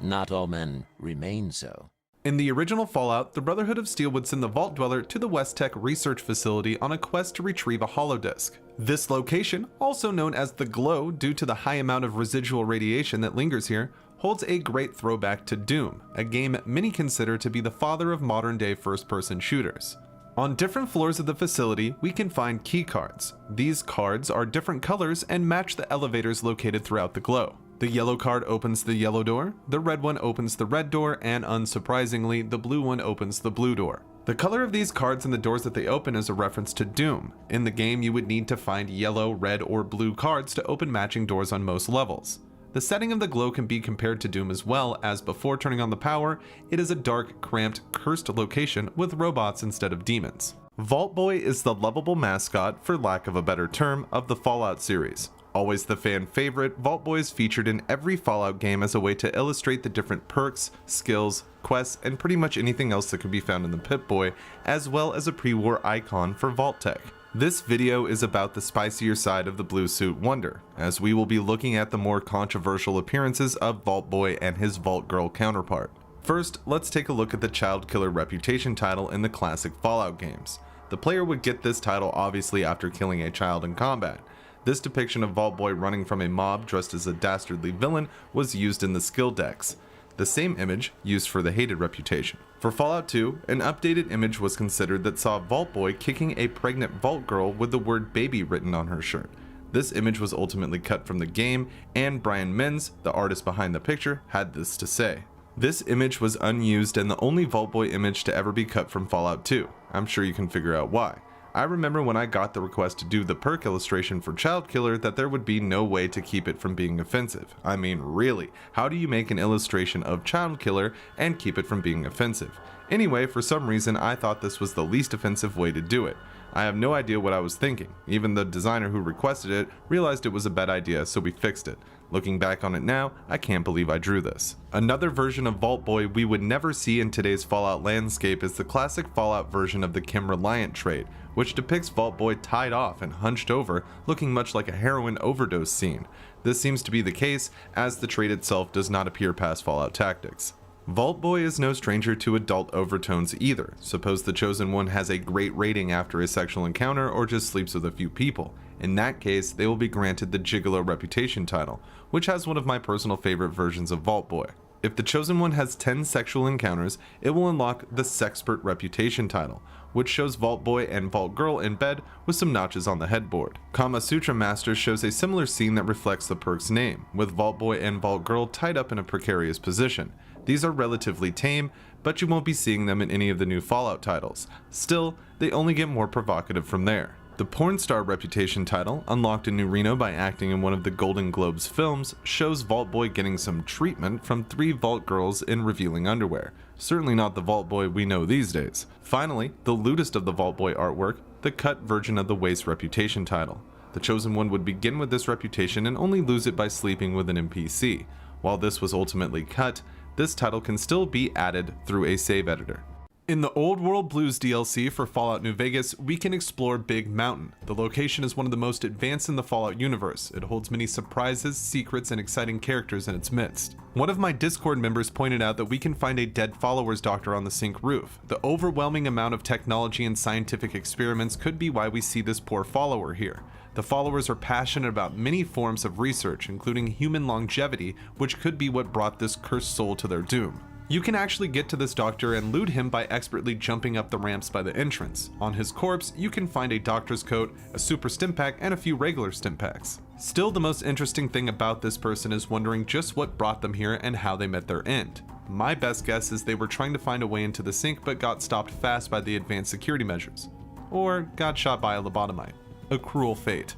Not all men remain so. In the original Fallout, the Brotherhood of Steel would send the Vault Dweller to the West Tech research facility on a quest to retrieve a holodisk. This location, also known as the Glow due to the high amount of residual radiation that lingers here, holds a great throwback to Doom, a game many consider to be the father of modern-day first-person shooters. On different floors of the facility, we can find key cards. These cards are different colors and match the elevators located throughout the Glow. The yellow card opens the yellow door, the red one opens the red door, and unsurprisingly, the blue one opens the blue door. The color of these cards and the doors that they open is a reference to Doom. In the game, you would need to find yellow, red, or blue cards to open matching doors on most levels. The setting of the Glow can be compared to Doom as well, as before turning on the power, it is a dark, cramped, cursed location with robots instead of demons. Vault Boy is the lovable mascot, for lack of a better term, of the Fallout series. Always the fan favorite, Vault Boy is featured in every Fallout game as a way to illustrate the different perks, skills, quests, and pretty much anything else that could be found in the Pip-Boy, as well as a pre-war icon for Vault Tech. This video is about the spicier side of the Blue Suit Wonder, as we will be looking at the more controversial appearances of Vault Boy and his Vault Girl counterpart. First, let's take a look at the Child Killer reputation title in the classic Fallout games. The player would get this title obviously after killing a child in combat. This depiction of Vault Boy running from a mob dressed as a dastardly villain was used in the skill decks. The same image used for the hated reputation. For Fallout 2, an updated image was considered that saw Vault Boy kicking a pregnant Vault Girl with the word baby written on her shirt. This image was ultimately cut from the game, and Brian Menz, the artist behind the picture, had this to say. This image was unused and the only Vault Boy image to ever be cut from Fallout 2. I'm sure you can figure out why. I remember when I got the request to do the perk illustration for Child Killer that there would be no way to keep it from being offensive. I mean, really, how do you make an illustration of Child Killer and keep it from being offensive? Anyway, for some reason I thought this was the least offensive way to do it. I have no idea what I was thinking. Even the designer who requested it realized it was a bad idea, so we fixed it. Looking back on it now, I can't believe I drew this. Another version of Vault Boy we would never see in today's Fallout landscape is the classic Fallout version of the Kim Reliant trait, which depicts Vault Boy tied off and hunched over, looking much like a heroin overdose scene. This seems to be the case, as the trait itself does not appear past Fallout Tactics. Vault Boy is no stranger to adult overtones either. Suppose the Chosen One has a great rating after a sexual encounter or just sleeps with a few people. In that case, they will be granted the Gigolo reputation title, which has one of my personal favorite versions of Vault Boy. If the Chosen One has 10 sexual encounters, it will unlock the Sexpert reputation title, which shows Vault Boy and Vault Girl in bed with some notches on the headboard. Kama Sutra Master shows a similar scene that reflects the perk's name, with Vault Boy and Vault Girl tied up in a precarious position. These are relatively tame, but you won't be seeing them in any of the new Fallout titles. Still, they only get more provocative from there. The Porn Star reputation title, unlocked in New Reno by acting in one of the Golden Globes films, shows Vault Boy getting some treatment from 3 Vault Girls in revealing underwear. Certainly not the Vault Boy we know these days. Finally, the lewdest of the Vault Boy artwork, the cut version of the Waste reputation title. The Chosen One would begin with this reputation and only lose it by sleeping with an NPC. While this was ultimately cut, this title can still be added through a save editor. In the Old World Blues DLC for Fallout New Vegas, we can explore Big Mountain. The location is one of the most advanced in the Fallout universe. It holds many surprises, secrets, and exciting characters in its midst. One of my Discord members pointed out that we can find a dead followers doctor on the sink roof. The overwhelming amount of technology and scientific experiments could be why we see this poor follower here. The followers are passionate about many forms of research, including human longevity, which could be what brought this cursed soul to their doom. You can actually get to this doctor and loot him by expertly jumping up the ramps by the entrance. On his corpse, you can find a doctor's coat, a super stim pack, and a few regular stim packs. Still, the most interesting thing about this person is wondering just what brought them here and how they met their end. My best guess is they were trying to find a way into the sink but got stopped fast by the advanced security measures. Or got shot by a lobotomite. A cruel fate.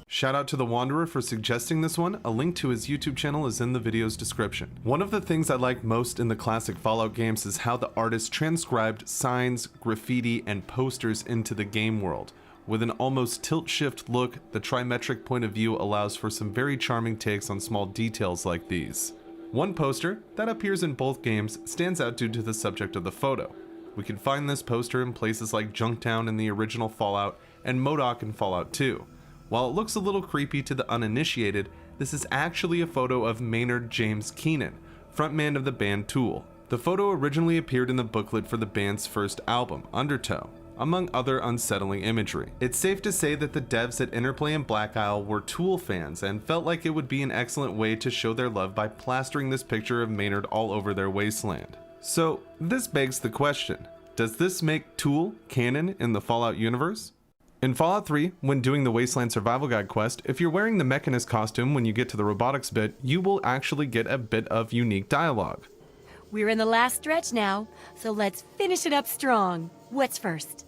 Shout out to the Wanderer for suggesting this one. A link to his YouTube channel is in the video's description. One of the things I like most in the classic Fallout games is how the artist transcribed signs, graffiti, and posters into the game world. With an almost tilt-shift look, the trimetric point of view allows for some very charming takes on small details like these. One poster, that appears in both games, stands out due to the subject of the photo. We can find this poster in places like Junktown in the original Fallout and MODOK in Fallout 2. While it looks a little creepy to the uninitiated, this is actually a photo of Maynard James Keenan, frontman of the band Tool. The photo originally appeared in the booklet for the band's first album, Undertow, among other unsettling imagery. It's safe to say that the devs at Interplay and Black Isle were Tool fans and felt like it would be an excellent way to show their love by plastering this picture of Maynard all over their wasteland. So this begs the question, does this make Tool canon in the Fallout universe? In Fallout 3, when doing the Wasteland Survival Guide quest, if you're wearing the Mechanist costume when you get to the robotics bit, you will actually get a bit of unique dialogue. We're in the last stretch now, so let's finish it up strong. What's first?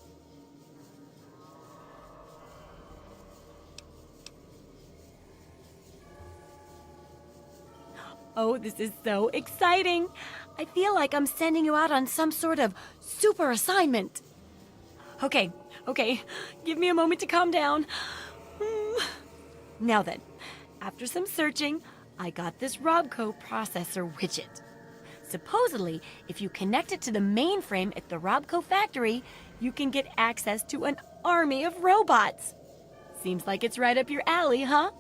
Oh, this is so exciting. I feel like I'm sending you out on some sort of super assignment. Okay, give me a moment to calm down. Now then, after some searching, I got this Robco processor widget. Supposedly, if you connect it to the mainframe at the Robco factory, you can get access to an army of robots. Seems like it's right up your alley, huh?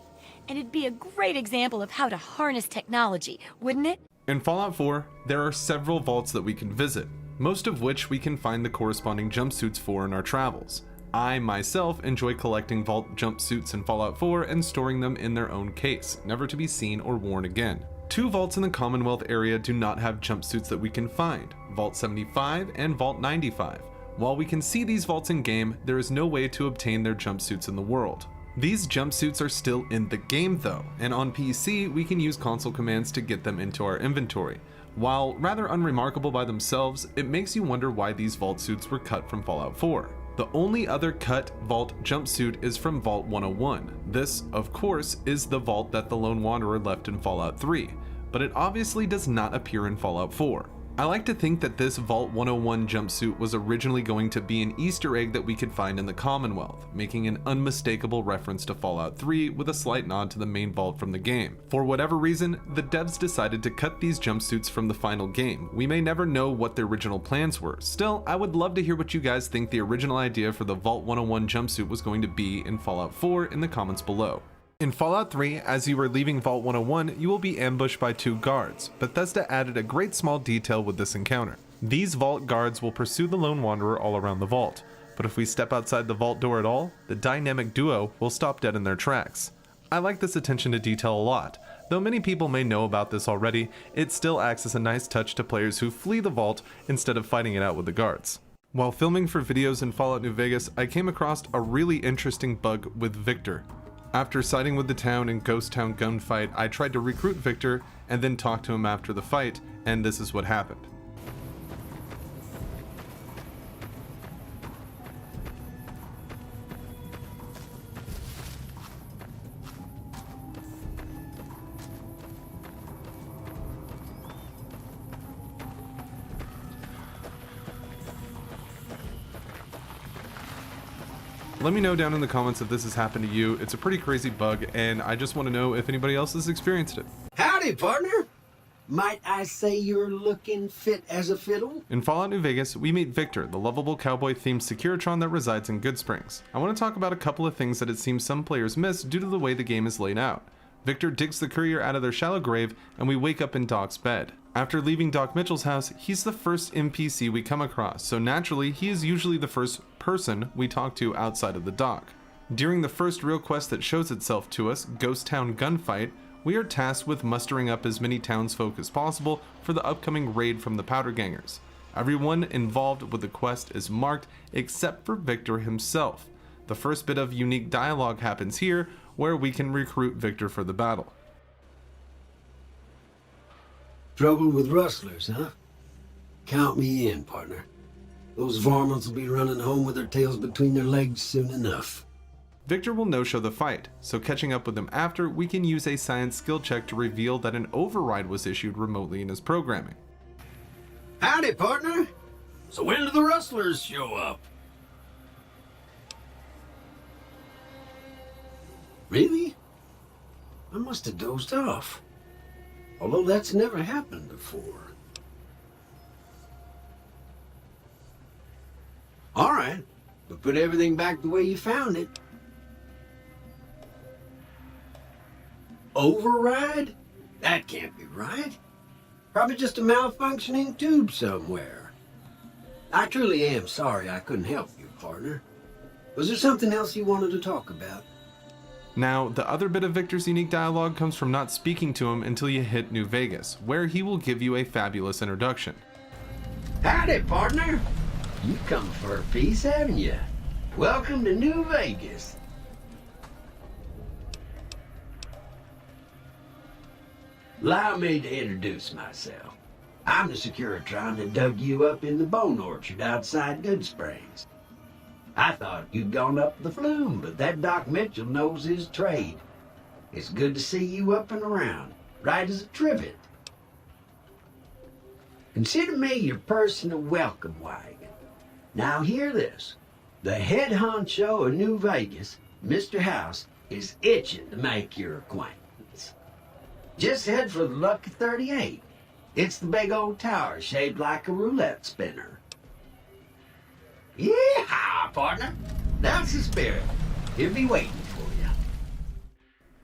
And it'd be a great example of how to harness technology, wouldn't it? In Fallout 4, there are several vaults that we can visit, most of which we can find the corresponding jumpsuits for in our travels. I, myself, enjoy collecting vault jumpsuits in Fallout 4 and storing them in their own case, never to be seen or worn again. Two vaults in the Commonwealth area do not have jumpsuits that we can find, Vault 75 and Vault 95. While we can see these vaults in-game, there is no way to obtain their jumpsuits in the world. These jumpsuits are still in the game though, and on PC we can use console commands to get them into our inventory. While rather unremarkable by themselves, it makes you wonder why these vault suits were cut from Fallout 4. The only other cut vault jumpsuit is from Vault 101. This, of course, is the vault that the Lone Wanderer left in Fallout 3, but it obviously does not appear in Fallout 4. I like to think that this Vault 101 jumpsuit was originally going to be an Easter egg that we could find in the Commonwealth, making an unmistakable reference to Fallout 3 with a slight nod to the main vault from the game. For whatever reason, the devs decided to cut these jumpsuits from the final game. We may never know what the original plans were. Still, I would love to hear what you guys think the original idea for the Vault 101 jumpsuit was going to be in Fallout 4 in the comments below. In Fallout 3, as you are leaving Vault 101, you will be ambushed by two guards. Bethesda added a great small detail with this encounter. These vault guards will pursue the Lone Wanderer all around the vault, but if we step outside the vault door at all, the dynamic duo will stop dead in their tracks. I like this attention to detail a lot. Though many people may know about this already, it still acts as a nice touch to players who flee the vault instead of fighting it out with the guards. While filming for videos in Fallout New Vegas, I came across a really interesting bug with Victor. After siding with the town in Ghost Town gunfight, I tried to recruit Victor and then talk to him after the fight, and this is what happened. Let me know down in the comments if this has happened to you. It's a pretty crazy bug, and I just want to know if anybody else has experienced it. Howdy, partner. Might I say you're looking fit as a fiddle? In Fallout New Vegas, we meet Victor, the lovable cowboy-themed Securitron that resides in Good Springs. I want to talk about a couple of things that it seems some players miss due to the way the game is laid out. Victor digs the courier out of their shallow grave, and we wake up in Doc's bed. After leaving Doc Mitchell's house, he's the first NPC we come across, so naturally, he is usually the first person we talk to outside of the dock. During the first real quest that shows itself to us, Ghost Town Gunfight, we are tasked with mustering up as many townsfolk as possible for the upcoming raid from the Powder Gangers. Everyone involved with the quest is marked except for Victor himself. The first bit of unique dialogue happens here, where we can recruit Victor for the battle. Trouble with rustlers, huh? Count me in, partner. Those varmints will be running home with their tails between their legs soon enough. Victor will no-show the fight, so catching up with him after, we can use a science skill check to reveal that an override was issued remotely in his programming. Howdy, partner. So when do the rustlers show up? Really? I must have dozed off. Although that's never happened before. All right, but put everything back the way you found it. Override? That can't be right. Probably just a malfunctioning tube somewhere. I truly am sorry I couldn't help you, partner. Was there something else you wanted to talk about? Now, the other bit of Victor's unique dialogue comes from not speaking to him until you hit New Vegas, where he will give you a fabulous introduction. Howdy, partner. You come for a piece, haven't you? Welcome to New Vegas. Allow me to introduce myself. I'm the Securitron that dug you up in the bone orchard outside Good Springs. I thought you'd gone up the flume, but that Doc Mitchell knows his trade. It's good to see you up and around, right as a trivet. Consider me your personal welcome wagon. Now hear this. The head honcho of New Vegas, Mr. House, is itching to make your acquaintance. Just head for the Lucky 38. It's the big old tower shaped like a roulette spinner. Yeah, partner. That's the spirit. He'll be waiting for you.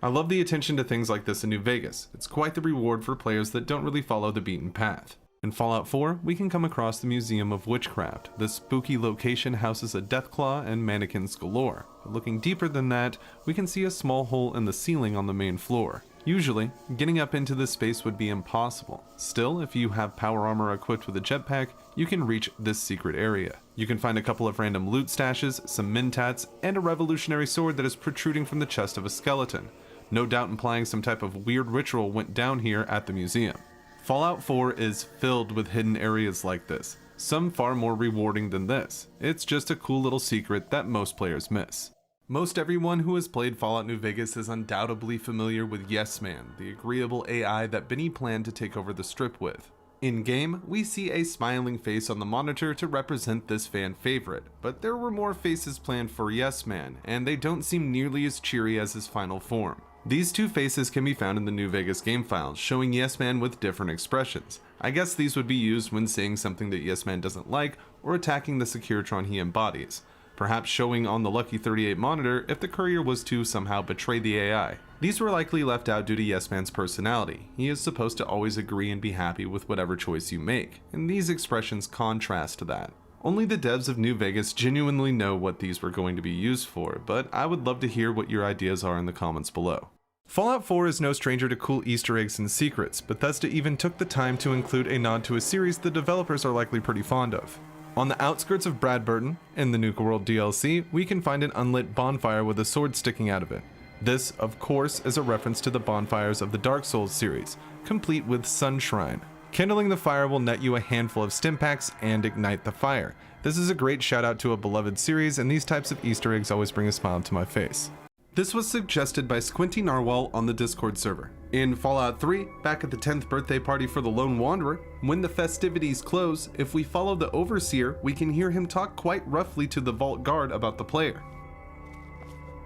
I love the attention to things like this in New Vegas. It's quite the reward for players that don't really follow the beaten path. In Fallout 4, we can come across the Museum of Witchcraft. This spooky location houses a Deathclaw and mannequins galore. But looking deeper than that, we can see a small hole in the ceiling on the main floor. Usually, getting up into this space would be impossible. Still, if you have power armor equipped with a jetpack, you can reach this secret area. You can find a couple of random loot stashes, some mentats, and a revolutionary sword that is protruding from the chest of a skeleton. No doubt implying some type of weird ritual went down here at the museum. Fallout 4 is filled with hidden areas like this, some far more rewarding than this. It's just a cool little secret that most players miss. Most everyone who has played Fallout New Vegas is undoubtedly familiar with Yes Man, the agreeable AI that Benny planned to take over the Strip with. In-game, we see a smiling face on the monitor to represent this fan favorite, but there were more faces planned for Yes Man, and they don't seem nearly as cheery as his final form. These two faces can be found in the New Vegas game files, showing Yes Man with different expressions. I guess these would be used when saying something that Yes Man doesn't like, or attacking the Securitron he embodies. Perhaps showing on the Lucky 38 monitor if the courier was to somehow betray the AI. These were likely left out due to Yes Man's personality. He is supposed to always agree and be happy with whatever choice you make, and these expressions contrast to that. Only the devs of New Vegas genuinely know what these were going to be used for, but I would love to hear what your ideas are in the comments below. Fallout 4 is no stranger to cool Easter eggs and secrets. Bethesda even took the time to include a nod to a series the developers are likely pretty fond of. On the outskirts of Bradburton, in the Nuka World DLC, we can find an unlit bonfire with a sword sticking out of it. This, of course, is a reference to the bonfires of the Dark Souls series, complete with Sunshrine. Kindling the fire will net you a handful of stimpaks and ignite the fire. This is a great shout out to a beloved series, and these types of Easter eggs always bring a smile to my face. This was suggested by Squinty Narwhal on the Discord server. In Fallout 3, back at the 10th birthday party for the Lone Wanderer, when the festivities close, if we follow the Overseer, we can hear him talk quite roughly to the Vault Guard about the player.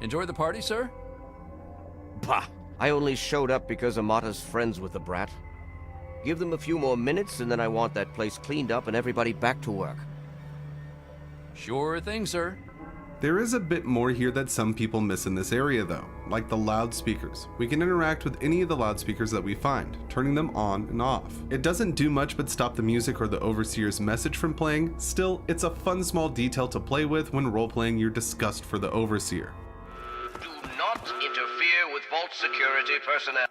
Enjoy the party, sir? Bah! I only showed up because Amata's friends with the brat. Give them a few more minutes and then I want that place cleaned up and everybody back to work. Sure thing, sir. There is a bit more here that some people miss in this area though, like the loudspeakers. We can interact with any of the loudspeakers that we find, turning them on and off. It doesn't do much but stop the music or the Overseer's message from playing. Still, it's a fun small detail to play with when role-playing your disgust for the Overseer. Do not interfere with Vault security personnel.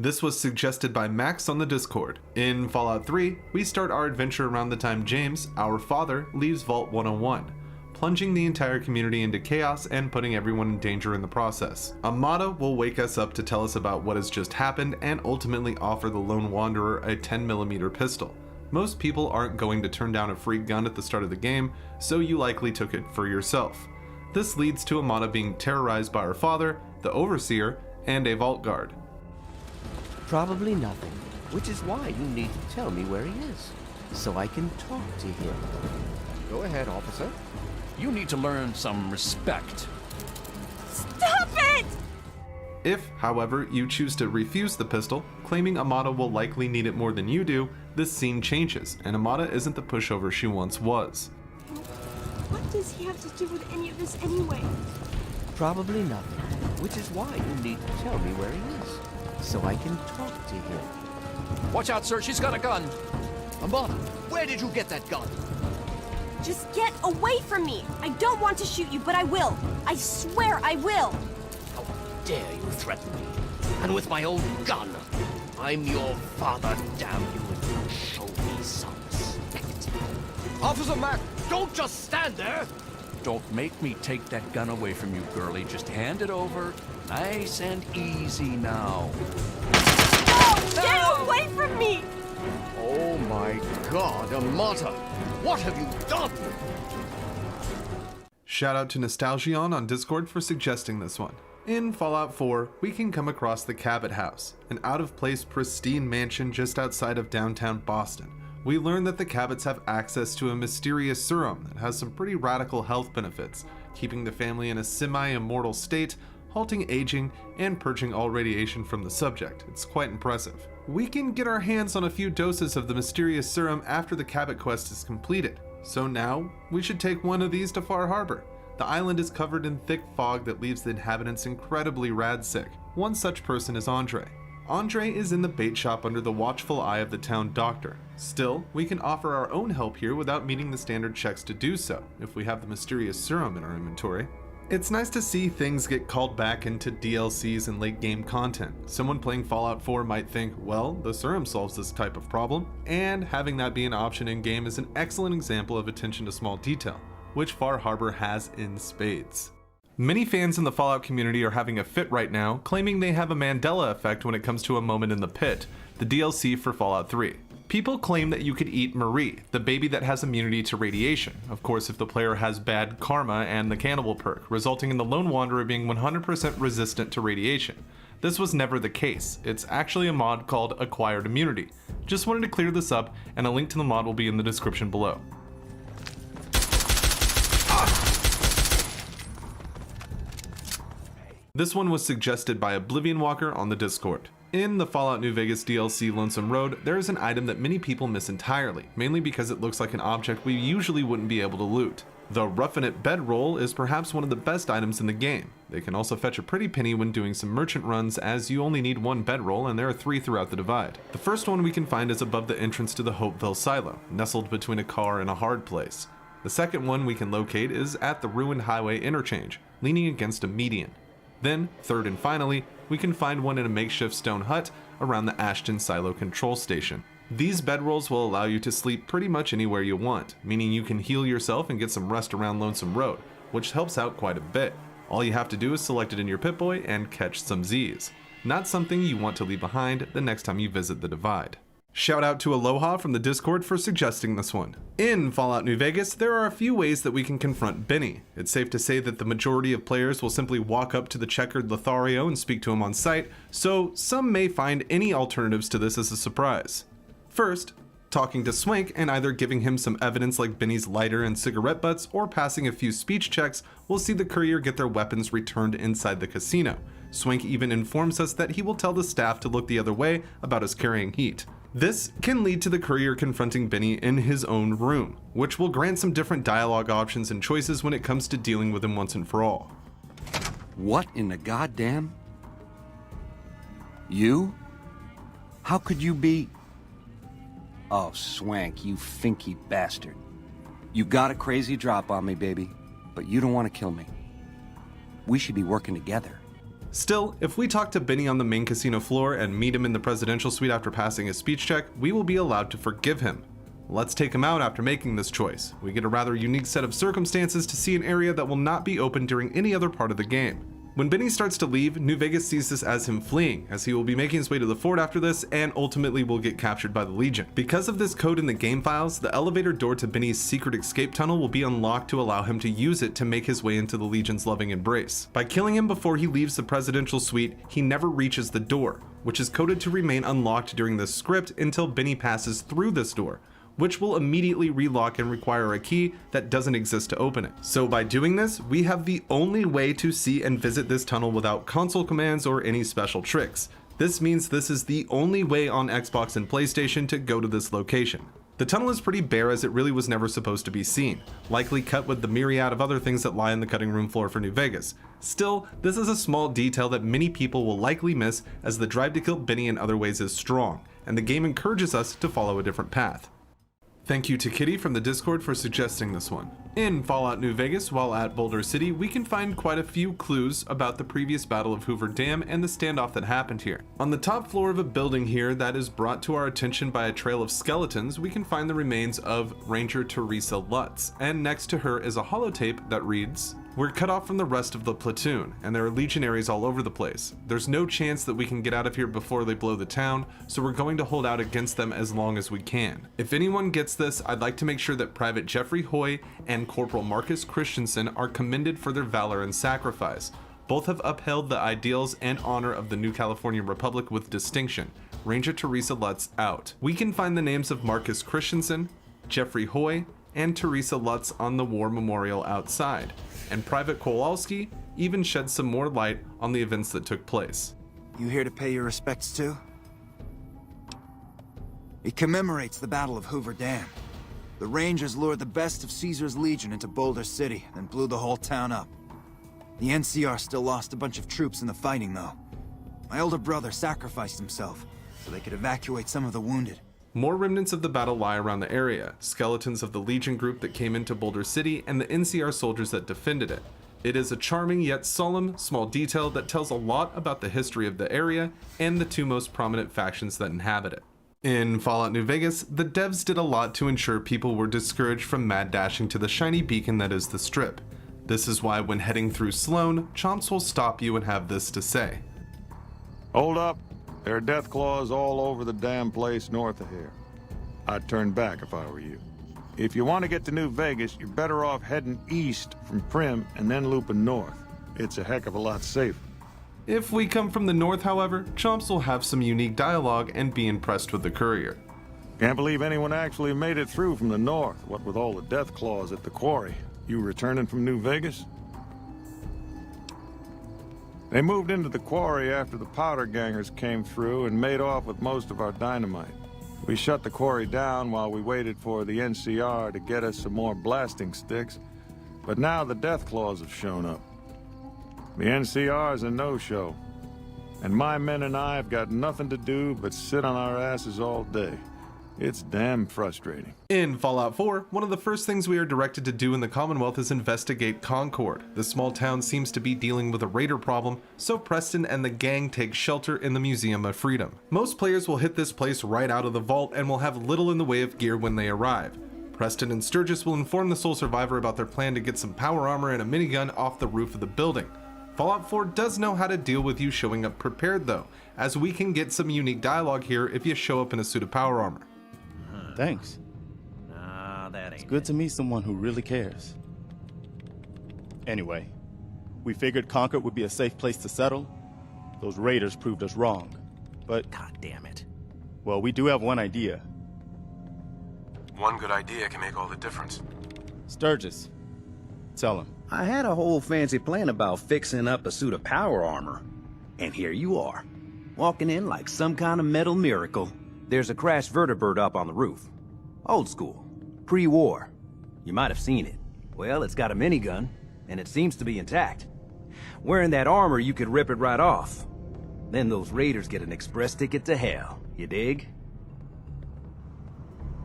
This was suggested by Max on the Discord. In Fallout 3, we start our adventure around the time James, our father, leaves Vault 101, plunging the entire community into chaos and putting everyone in danger in the process. Amata will wake us up to tell us about what has just happened and ultimately offer the lone wanderer a 10mm pistol. Most people aren't going to turn down a free gun at the start of the game, so you likely took it for yourself. This leads to Amata being terrorized by her father, the Overseer, and a Vault Guard. Probably nothing, which is why you need to tell me where he is, so I can talk to him. Go ahead, officer. You need to learn some respect. Stop it! If, however, you choose to refuse the pistol, claiming Amata will likely need it more than you do, this scene changes, and Amata isn't the pushover she once was. What does he have to do with any of this anyway? Probably nothing, which is why you need to tell me where he is, so I can talk to him. Watch out, sir, she's got a gun. Amata, where did you get that gun? Just get away from me! I don't want to shoot you, but I will! I swear I will! How dare you threaten me? And with my own gun! I'm your father, damn you, and you'll show me some respect. Officer Mack, don't just stand there! Don't make me take that gun away from you, girlie. Just hand it over. Nice and easy now. No! Get away from me! Oh my god, Amata! What have you done? Shout out to Nostalgion on Discord for suggesting this one. In Fallout 4, we can come across the Cabot House, an out-of-place pristine mansion just outside of downtown Boston. We learn that the Cabots have access to a mysterious serum that has some pretty radical health benefits, keeping the family in a semi-immortal state, halting aging, and purging all radiation from the subject. It's quite impressive. We can get our hands on a few doses of the mysterious serum after the Cabot quest is completed, so now we should take one of these to Far Harbor. The island is covered in thick fog that leaves the inhabitants incredibly rad-sick. One such person is Andre. Andre is in the bait shop under the watchful eye of the town doctor. Still, we can offer our own help here without meeting the standard checks to do so, if we have the mysterious serum in our inventory. It's nice to see things get called back into DLCs and late game content. Someone playing Fallout 4 might think, well, the serum solves this type of problem, and having that be an option in game is an excellent example of attention to small detail, which Far Harbor has in spades. Many fans in the Fallout community are having a fit right now, claiming they have a Mandela effect when it comes to A Moment in the Pit, the DLC for Fallout 3. People claim that you could eat Marie, the baby that has immunity to radiation, of course if the player has bad karma and the cannibal perk, resulting in the lone wanderer being 100% resistant to radiation. This was never the case. It's actually a mod called Acquired Immunity. Just wanted to clear this up, and a link to the mod will be in the description below. This one was suggested by Oblivion Walker on the Discord. In the Fallout New Vegas DLC Lonesome Road, there is an item that many people miss entirely, mainly because it looks like an object we usually wouldn't be able to loot. The Roughin' It bedroll is perhaps one of the best items in the game. They can also fetch a pretty penny when doing some merchant runs, as you only need one bedroll and there are 3 throughout the divide. The first one we can find is above the entrance to the Hopeville silo, nestled between a car and a hard place. The second one we can locate is at the Ruined Highway interchange, leaning against a median. Then, third and finally, we can find one in a makeshift stone hut around the Ashton Silo control station. These bedrolls will allow you to sleep pretty much anywhere you want, meaning you can heal yourself and get some rest around Lonesome Road, which helps out quite a bit. All you have to do is select it in your Pip-Boy and catch some Z's. Not something you want to leave behind the next time you visit the Divide. Shout out to Aloha from the Discord for suggesting this one. In Fallout New Vegas, there are a few ways that we can confront Benny. It's safe to say that the majority of players will simply walk up to the checkered Lothario and speak to him on sight, so some may find any alternatives to this as a surprise. First, talking to Swank and either giving him some evidence like Benny's lighter and cigarette butts or passing a few speech checks will see the courier get their weapons returned inside the casino. Swank even informs us that he will tell the staff to look the other way about us carrying heat. This can lead to the courier confronting Benny in his own room, which will grant some different dialogue options and choices when it comes to dealing with him once and for all. What in the goddamn? You? How could you be? Oh, Swank, you finky bastard. You got a crazy drop on me, baby, but you don't want to kill me. We should be working together. Still, if we talk to Benny on the main casino floor and meet him in the presidential suite after passing his speech check, we will be allowed to forgive him. Let's take him out after making this choice. We get a rather unique set of circumstances to see an area that will not be open during any other part of the game. When Benny starts to leave, New Vegas sees this as him fleeing, as he will be making his way to the fort after this and ultimately will get captured by the Legion. Because of this code in the game files, the elevator door to Benny's secret escape tunnel will be unlocked to allow him to use it to make his way into the Legion's loving embrace. By killing him before he leaves the presidential suite, he never reaches the door, which is coded to remain unlocked during this script until Benny passes through this door, which will immediately relock and require a key that doesn't exist to open it. So by doing this, we have the only way to see and visit this tunnel without console commands or any special tricks. This means this is the only way on Xbox and PlayStation to go to this location. The tunnel is pretty bare as it really was never supposed to be seen, likely cut with the myriad of other things that lie in the cutting room floor for New Vegas. Still, this is a small detail that many people will likely miss, as the drive to kill Benny in other ways is strong, and the game encourages us to follow a different path. Thank you to Kitty from the Discord for suggesting this one. In Fallout New Vegas, while at Boulder City, we can find quite a few clues about the previous Battle of Hoover Dam and the standoff that happened here. On the top floor of a building here that is brought to our attention by a trail of skeletons, we can find the remains of Ranger Teresa Lutz, and next to her is a holotape that reads, "We're cut off from the rest of the platoon, and there are legionaries all over the place. There's no chance that we can get out of here before they blow the town, so we're going to hold out against them as long as we can. If anyone gets this, I'd like to make sure that Private Jeffrey Hoy and Corporal Marcus Christensen are commended for their valor and sacrifice. Both have upheld the ideals and honor of the New California Republic with distinction. Ranger Teresa Lutz out." We can find the names of Marcus Christensen, Jeffrey Hoy, and Teresa Lutz on the war memorial outside, and Private Kowalski even sheds some more light on the events that took place. You here to pay your respects too? It commemorates the Battle of Hoover Dam. The Rangers lured the best of Caesar's Legion into Boulder City and blew the whole town up. The NCR still lost a bunch of troops in the fighting though. My older brother sacrificed himself so they could evacuate some of the wounded. More remnants of the battle lie around the area, skeletons of the Legion group that came into Boulder City and the NCR soldiers that defended it. It is a charming yet solemn, small detail that tells a lot about the history of the area and the two most prominent factions that inhabit it. In Fallout New Vegas, the devs did a lot to ensure people were discouraged from mad dashing to the shiny beacon that is the Strip. This is why when heading through Sloan, Chomps will stop you and have this to say. Hold up. There are death claws all over the damn place north of here. I'd turn back if I were you. If you want to get to New Vegas, you're better off heading east from Prim and then looping north. It's a heck of a lot safer. If we come from the north, however, Chomps will have some unique dialogue and be impressed with the courier. Can't believe anyone actually made it through from the north, what with all the death claws at the quarry. You returning from New Vegas? They moved into the quarry after the powder gangers came through and made off with most of our dynamite. We shut the quarry down while we waited for the NCR to get us some more blasting sticks, but now the death claws have shown up. The NCR's a no-show, and my men and I have got nothing to do but sit on our asses all day. It's damn frustrating. In Fallout 4, one of the first things we are directed to do in the Commonwealth is investigate Concord. The small town seems to be dealing with a raider problem, so Preston and the gang take shelter in the Museum of Freedom. Most players will hit this place right out of the vault and will have little in the way of gear when they arrive. Preston and Sturgis will inform the sole survivor about their plan to get some power armor and a minigun off the roof of the building. Fallout 4 does know how to deal with you showing up prepared though, as we can get some unique dialogue here if you show up in a suit of power armor. Thanks. Nah, that ain't It's good to meet someone who really cares. Anyway, we figured Concord would be a safe place to settle. Those raiders proved us wrong. But God damn it. Well, we do have one idea. One good idea can make all the difference. Sturgis, tell him. I had a whole fancy plan about fixing up a suit of power armor. And here you are, walking in like some kind of metal miracle. There's a crashed vertibird up on the roof. Old school, pre-war. You might have seen it. Well, it's got a minigun, and it seems to be intact. Wearing that armor, you could rip it right off. Then those raiders get an express ticket to hell. You dig?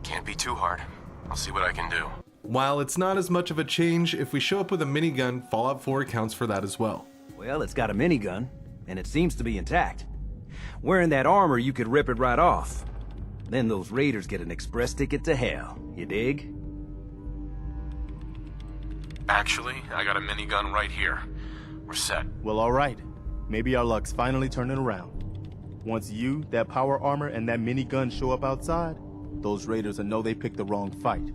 Can't be too hard. I'll see what I can do. While it's not as much of a change, if we show up with a minigun, Fallout 4 accounts for that as well. Well, it's got a minigun, and it seems to be intact. Wearing that armor, you could rip it right off. Then those raiders get an express ticket to hell, you dig? Actually, I got a minigun right here. We're set. Well, all right. Maybe our luck's finally turning around. Once you, that power armor, and that minigun show up outside, those raiders will know they picked the wrong fight.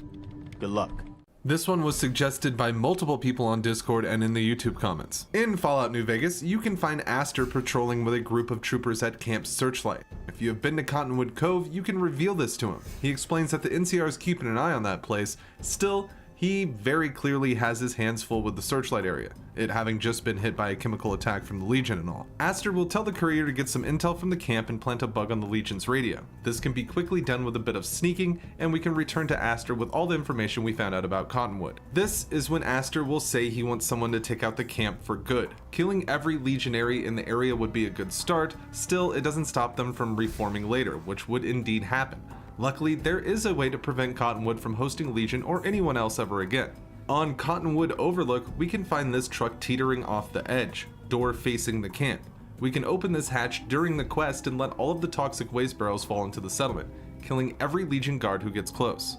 Good luck. This one was suggested by multiple people on Discord and in the YouTube comments. In Fallout New Vegas, you can find Aster patrolling with a group of troopers at Camp Searchlight. If you have been to Cottonwood Cove, you can reveal this to him. He explains that the NCR is keeping an eye on that place. Still, he very clearly has his hands full with the Searchlight area, it having just been hit by a chemical attack from the Legion and all. Aster will tell the courier to get some intel from the camp and plant a bug on the Legion's radio. This can be quickly done with a bit of sneaking, and we can return to Aster with all the information we found out about Cottonwood. This is when Aster will say he wants someone to take out the camp for good. Killing every legionary in the area would be a good start, still it doesn't stop them from reforming later, which would indeed happen. Luckily, there is a way to prevent Cottonwood from hosting Legion or anyone else ever again. On Cottonwood Overlook, we can find this truck teetering off the edge, door facing the camp. We can open this hatch during the quest and let all of the toxic waste barrels fall into the settlement, killing every Legion guard who gets close.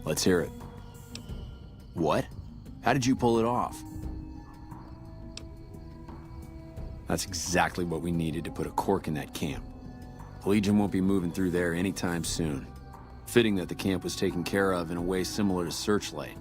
Let's hear it. What? How did you pull it off? That's exactly what we needed to put a cork in that camp. The Legion won't be moving through there anytime soon. Fitting that the camp was taken care of in a way similar to Searchlight.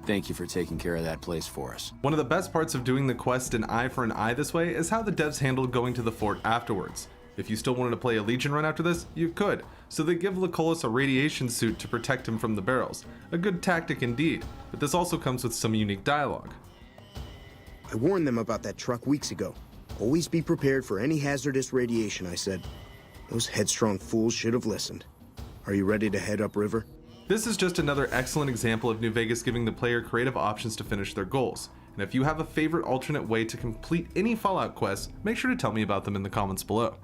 Thank you for taking care of that place for us. One of the best parts of doing the quest an eye for an eye this way is how the devs handled going to the fort afterwards. If you still wanted to play a Legion run after this, you could, so they give Lucullus a radiation suit to protect him from the barrels. A good tactic indeed, but this also comes with some unique dialogue. I warned them about that truck weeks ago. Always be prepared for any hazardous radiation, I said. Those headstrong fools should have listened. Are you ready to head upriver? This is just another excellent example of New Vegas giving the player creative options to finish their goals. And if you have a favorite alternate way to complete any Fallout quest, make sure to tell me about them in the comments below.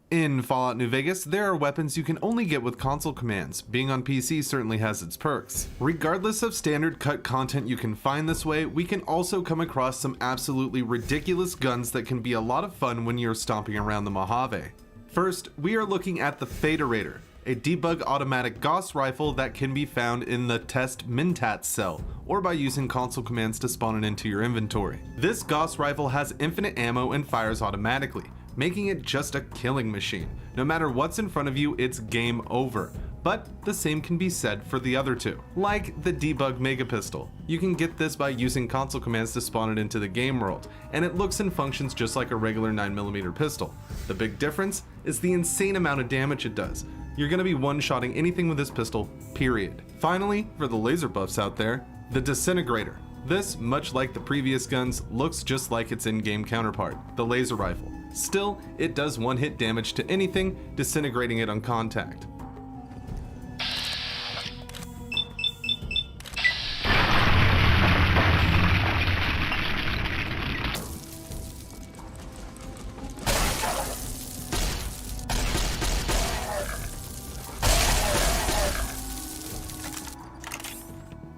In Fallout New Vegas, there are weapons you can only get with console commands. Being on PC certainly has its perks. Regardless of standard cut content you can find this way, we can also come across some absolutely ridiculous guns that can be a lot of fun when you're stomping around the Mojave. First, we are looking at the Federator, a debug automatic Gauss rifle that can be found in the TKs-Mantis cell, or by using console commands to spawn it into your inventory. This Gauss rifle has infinite ammo and fires automatically, making it just a killing machine. No matter what's in front of you, it's game over. But the same can be said for the other two. Like the debug mega pistol. You can get this by using console commands to spawn it into the game world, and it looks and functions just like a regular 9mm pistol. The big difference is the insane amount of damage it does. You're gonna be one-shotting anything with this pistol, period. Finally, for the laser buffs out there, the disintegrator. This, much like the previous guns, looks just like its in-game counterpart, the laser rifle. Still, it does one-hit damage to anything, disintegrating it on contact.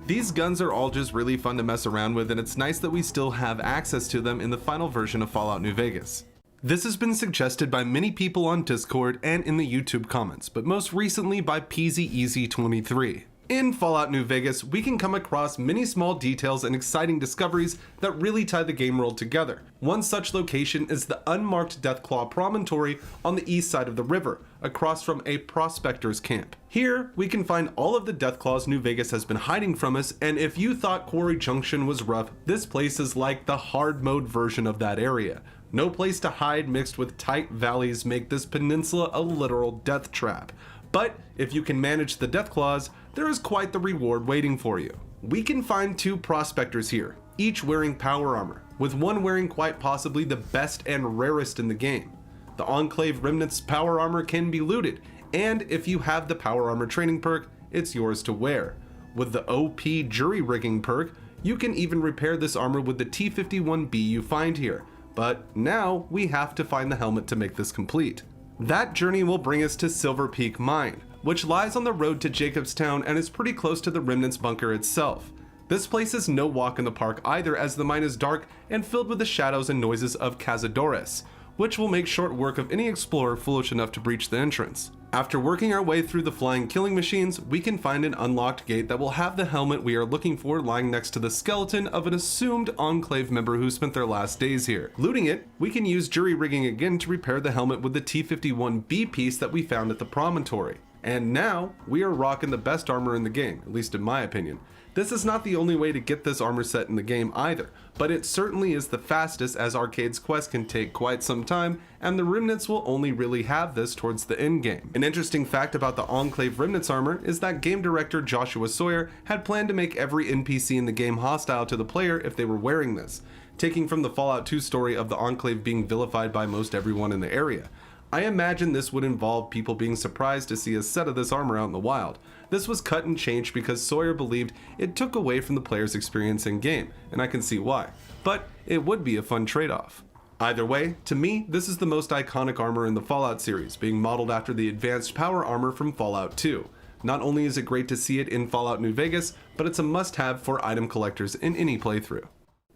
These guns are all just really fun to mess around with, and it's nice that we still have access to them in the final version of Fallout New Vegas. This has been suggested by many people on Discord and in the YouTube comments, but most recently by PZEasy23. In Fallout New Vegas, we can come across many small details and exciting discoveries that really tie the game world together. One such location is the unmarked Deathclaw Promontory on the east side of the river, across from a prospector's camp. Here, we can find all of the Deathclaws New Vegas has been hiding from us, and if you thought Quarry Junction was rough, this place is like the hard mode version of that area. No place to hide mixed with tight valleys make this peninsula a literal death trap. But if you can manage the Deathclaws, there is quite the reward waiting for you. We can find two prospectors here, each wearing power armor, with one wearing quite possibly the best and rarest in the game. The Enclave Remnant's power armor can be looted, and if you have the power armor training perk, it's yours to wear. With the OP jury rigging perk, you can even repair this armor with the T51B you find here, but now we have to find the helmet to make this complete. That journey will bring us to Silver Peak Mine, which lies on the road to Jacobstown and is pretty close to the Remnant's bunker itself. This place is no walk in the park either, as the mine is dark and filled with the shadows and noises of cazadores, which will make short work of any explorer foolish enough to breach the entrance. After working our way through the flying killing machines, we can find an unlocked gate that will have the helmet we are looking for lying next to the skeleton of an assumed Enclave member who spent their last days here. Looting it, we can use jury rigging again to repair the helmet with the T-51B piece that we found at the promontory. And now, we are rocking the best armor in the game, at least in my opinion. This is not the only way to get this armor set in the game either, but it certainly is the fastest, as Arcade's quest can take quite some time, and the Remnants will only really have this towards the end game. An interesting fact about the Enclave Remnants armor is that game director Joshua Sawyer had planned to make every NPC in the game hostile to the player if they were wearing this, taking from the Fallout 2 story of the Enclave being vilified by most everyone in the area. I imagine this would involve people being surprised to see a set of this armor out in the wild. This was cut and changed because Sawyer believed it took away from the player's experience in game, and I can see why. But it would be a fun trade-off. Either way, to me, this is the most iconic armor in the Fallout series, being modeled after the advanced power armor from Fallout 2. Not only is it great to see it in Fallout New Vegas, but it's a must-have for item collectors in any playthrough.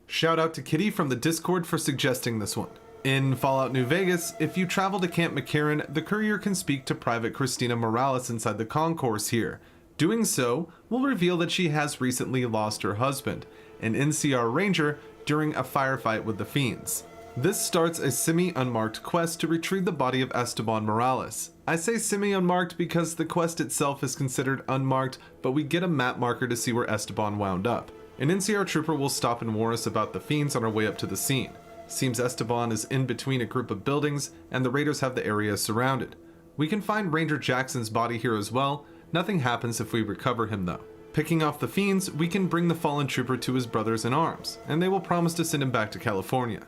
Shout out to Kitty from the Discord for suggesting this one. In Fallout New Vegas, if you travel to Camp McCarran, the courier can speak to Private Christina Morales inside the concourse here. Doing so will reveal that she has recently lost her husband, an NCR ranger, during a firefight with the Fiends. This starts a semi-unmarked quest to retrieve the body of Esteban Morales. I say semi-unmarked because the quest itself is considered unmarked, but we get a map marker to see where Esteban wound up. An NCR trooper will stop and warn us about the Fiends on our way up to the scene. Seems Esteban is in between a group of buildings, and the raiders have the area surrounded. We can find Ranger Jackson's body here as well. Nothing happens if we recover him though. Picking off the Fiends, we can bring the fallen trooper to his brothers in arms, and they will promise to send him back to California.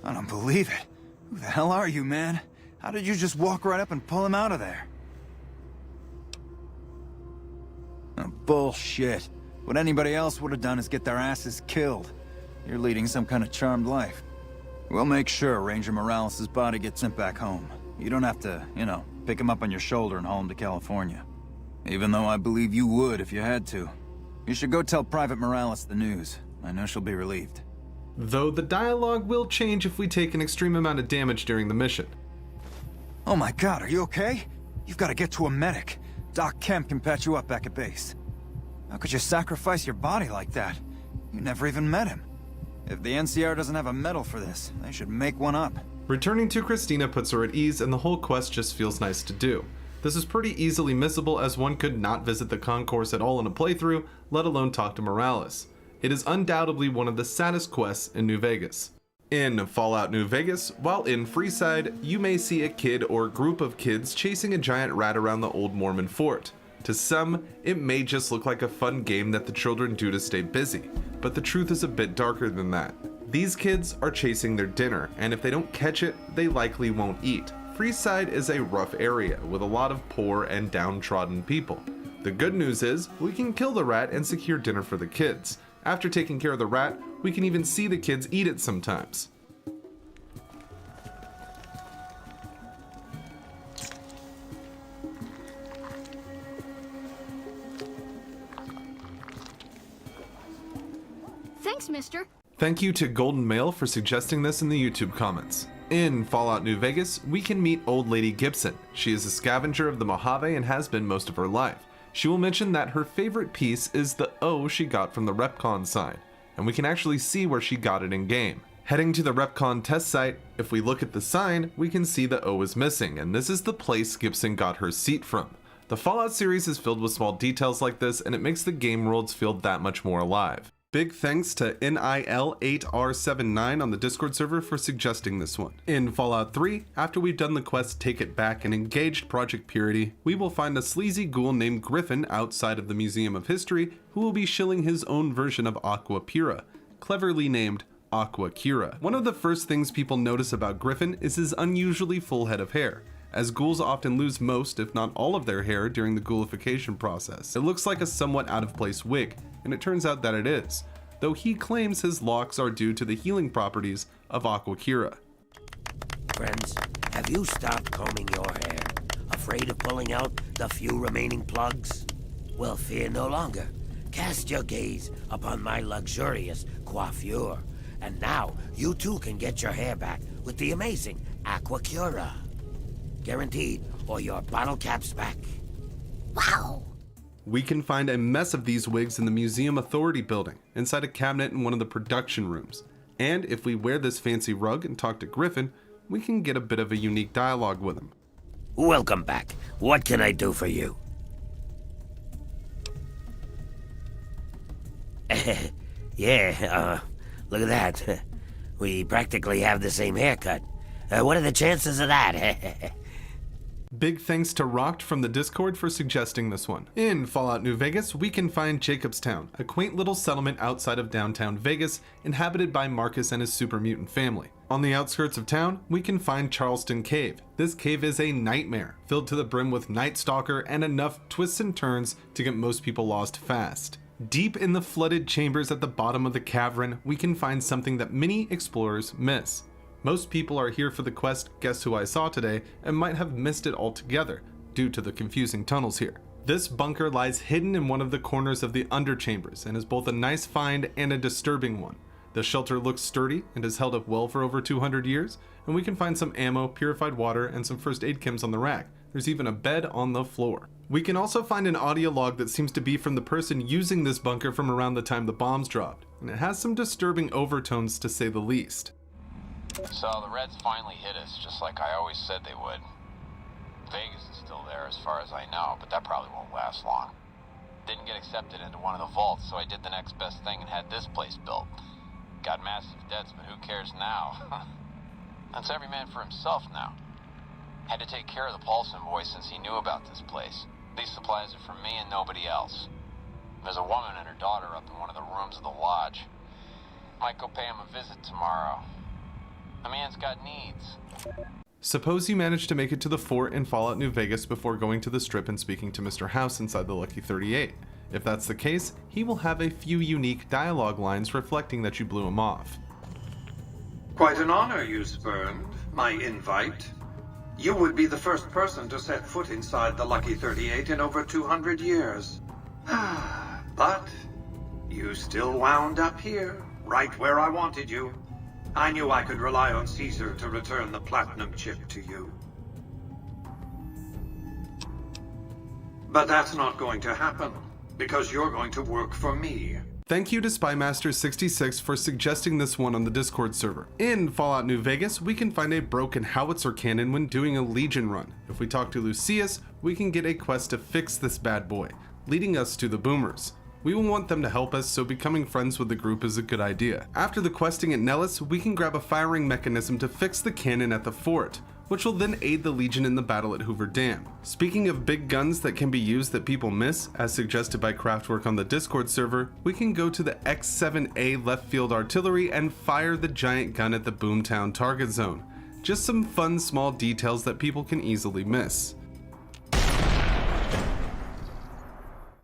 I don't believe it. Who the hell are you, man? How did you just walk right up and pull him out of there? Oh, bullshit. What anybody else would have done is get their asses killed. You're leading some kind of charmed life. We'll make sure Ranger Morales' body gets sent back home. You don't have to, pick him up on your shoulder and haul him to California. Even though I believe you would if you had to. You should go tell Private Morales the news. I know she'll be relieved. Though the dialogue will change if we take an extreme amount of damage during the mission. Oh my god, are you okay? You've got to get to a medic. Doc Kemp can patch you up back at base. How could you sacrifice your body like that? You never even met him. If the NCR doesn't have a medal for this, they should make one up. Returning to Christina puts her at ease, and the whole quest just feels nice to do. This is pretty easily missable, as one could not visit the concourse at all in a playthrough, let alone talk to Morales. It is undoubtedly one of the saddest quests in New Vegas. In Fallout New Vegas, while in Freeside, you may see a kid or group of kids chasing a giant rat around the old Mormon fort. To some, it may just look like a fun game that the children do to stay busy, but the truth is a bit darker than that. These kids are chasing their dinner, and if they don't catch it, they likely won't eat. Freeside is a rough area with a lot of poor and downtrodden people. The good news is, we can kill the rat and secure dinner for the kids. After taking care of the rat, we can even see the kids eat it sometimes. Thanks, mister. Thank you to Golden Mail for suggesting this in the YouTube comments. In Fallout New Vegas, we can meet Old Lady Gibson. She is a scavenger of the Mojave and has been most of her life. She will mention that her favorite piece is the O she got from the RepCon sign, and we can actually see where she got it in game. Heading to the RepCon test site, if we look at the sign, we can see the O is missing, and this is the place Gibson got her seat from. The Fallout series is filled with small details like this, and it makes the game worlds feel that much more alive. Big thanks to NIL8R79 on the Discord server for suggesting this one. In Fallout 3, after we've done the quest Take It Back and engaged Project Purity, we will find a sleazy ghoul named Griffin outside of the Museum of History who will be shilling his own version of Aqua Pura, cleverly named Aqua Cura. One of the first things people notice about Griffin is his unusually full head of hair, as ghouls often lose most, if not all of their hair during the ghoulification process. It looks like a somewhat out-of-place wig, and it turns out that it is, though he claims his locks are due to the healing properties of Aqua Cura. Friends, have you stopped combing your hair? Afraid of pulling out the few remaining plugs? Well, fear no longer. cast your gaze upon my luxurious coiffure. And now, you too can get your hair back with the amazing Aquacura. Guaranteed, or your bottle cap's back. Wow! We can find a mess of these wigs in the Museum Authority building, inside a cabinet in one of the production rooms. And if we wear this fancy rug and talk to Griffin, we can get a bit of a unique dialogue with him. Welcome back. What can I do for you? Yeah, look at that. We practically have the same haircut. What are the chances of that? Big thanks to Rocked from the Discord for suggesting this one. In Fallout New Vegas, we can find Jacobstown, a quaint little settlement outside of downtown Vegas, inhabited by Marcus and his super mutant family. On the outskirts of town, we can find Charleston Cave. This cave is a nightmare, filled to the brim with Night Stalker and enough twists and turns to get most people lost fast. Deep in the flooded chambers at the bottom of the cavern, we can find something that many explorers miss. Most people are here for the quest Guess Who I Saw Today and might have missed it altogether due to the confusing tunnels here. This bunker lies hidden in one of the corners of the underchambers and is both a nice find and a disturbing one. The shelter looks sturdy and has held up well for over 200 years, and we can find some ammo, purified water, and some first aid chems on the rack. There's even a bed on the floor. We can also find an audio log that seems to be from the person using this bunker from around the time the bombs dropped, and it has some disturbing overtones to say the least. So the Reds finally hit us, just like I always said they would. Vegas is still there as far as I know, but that probably won't last long. Didn't get accepted into one of the vaults, so I did the next best thing and had this place built. Got massive debts, but who cares now? That's every man for himself now. Had to take care of the Paulson boy since he knew about this place. These supplies are for me and nobody else. There's a woman and her daughter up in one of the rooms of the lodge. Might go pay him a visit tomorrow. The man's got needs. Suppose you manage to make it to the fort in Fallout New Vegas before going to the strip and speaking to Mr. House inside the Lucky 38. If that's the case, he will have a few unique dialogue lines reflecting that you blew him off. Quite an honor you spurned my invite. You would be the first person to set foot inside the Lucky 38 in over 200 years. But you still wound up here, right where I wanted you. I knew I could rely on Caesar to return the platinum chip to you. But that's not going to happen, because you're going to work for me. Thank you to Spymaster66 for suggesting this one on the Discord server. In Fallout New Vegas, we can find a broken howitzer cannon when doing a Legion run. If we talk to Lucius, we can get a quest to fix this bad boy, leading us to the Boomers. We will want them to help us, so becoming friends with the group is a good idea. After the questing at Nellis, we can grab a firing mechanism to fix the cannon at the fort, which will then aid the Legion in the battle at Hoover Dam. Speaking of big guns that can be used that people miss, as suggested by Craftwork on the Discord server, we can go to the X7A left field artillery and fire the giant gun at the Boomtown target zone. Just some fun small details that people can easily miss.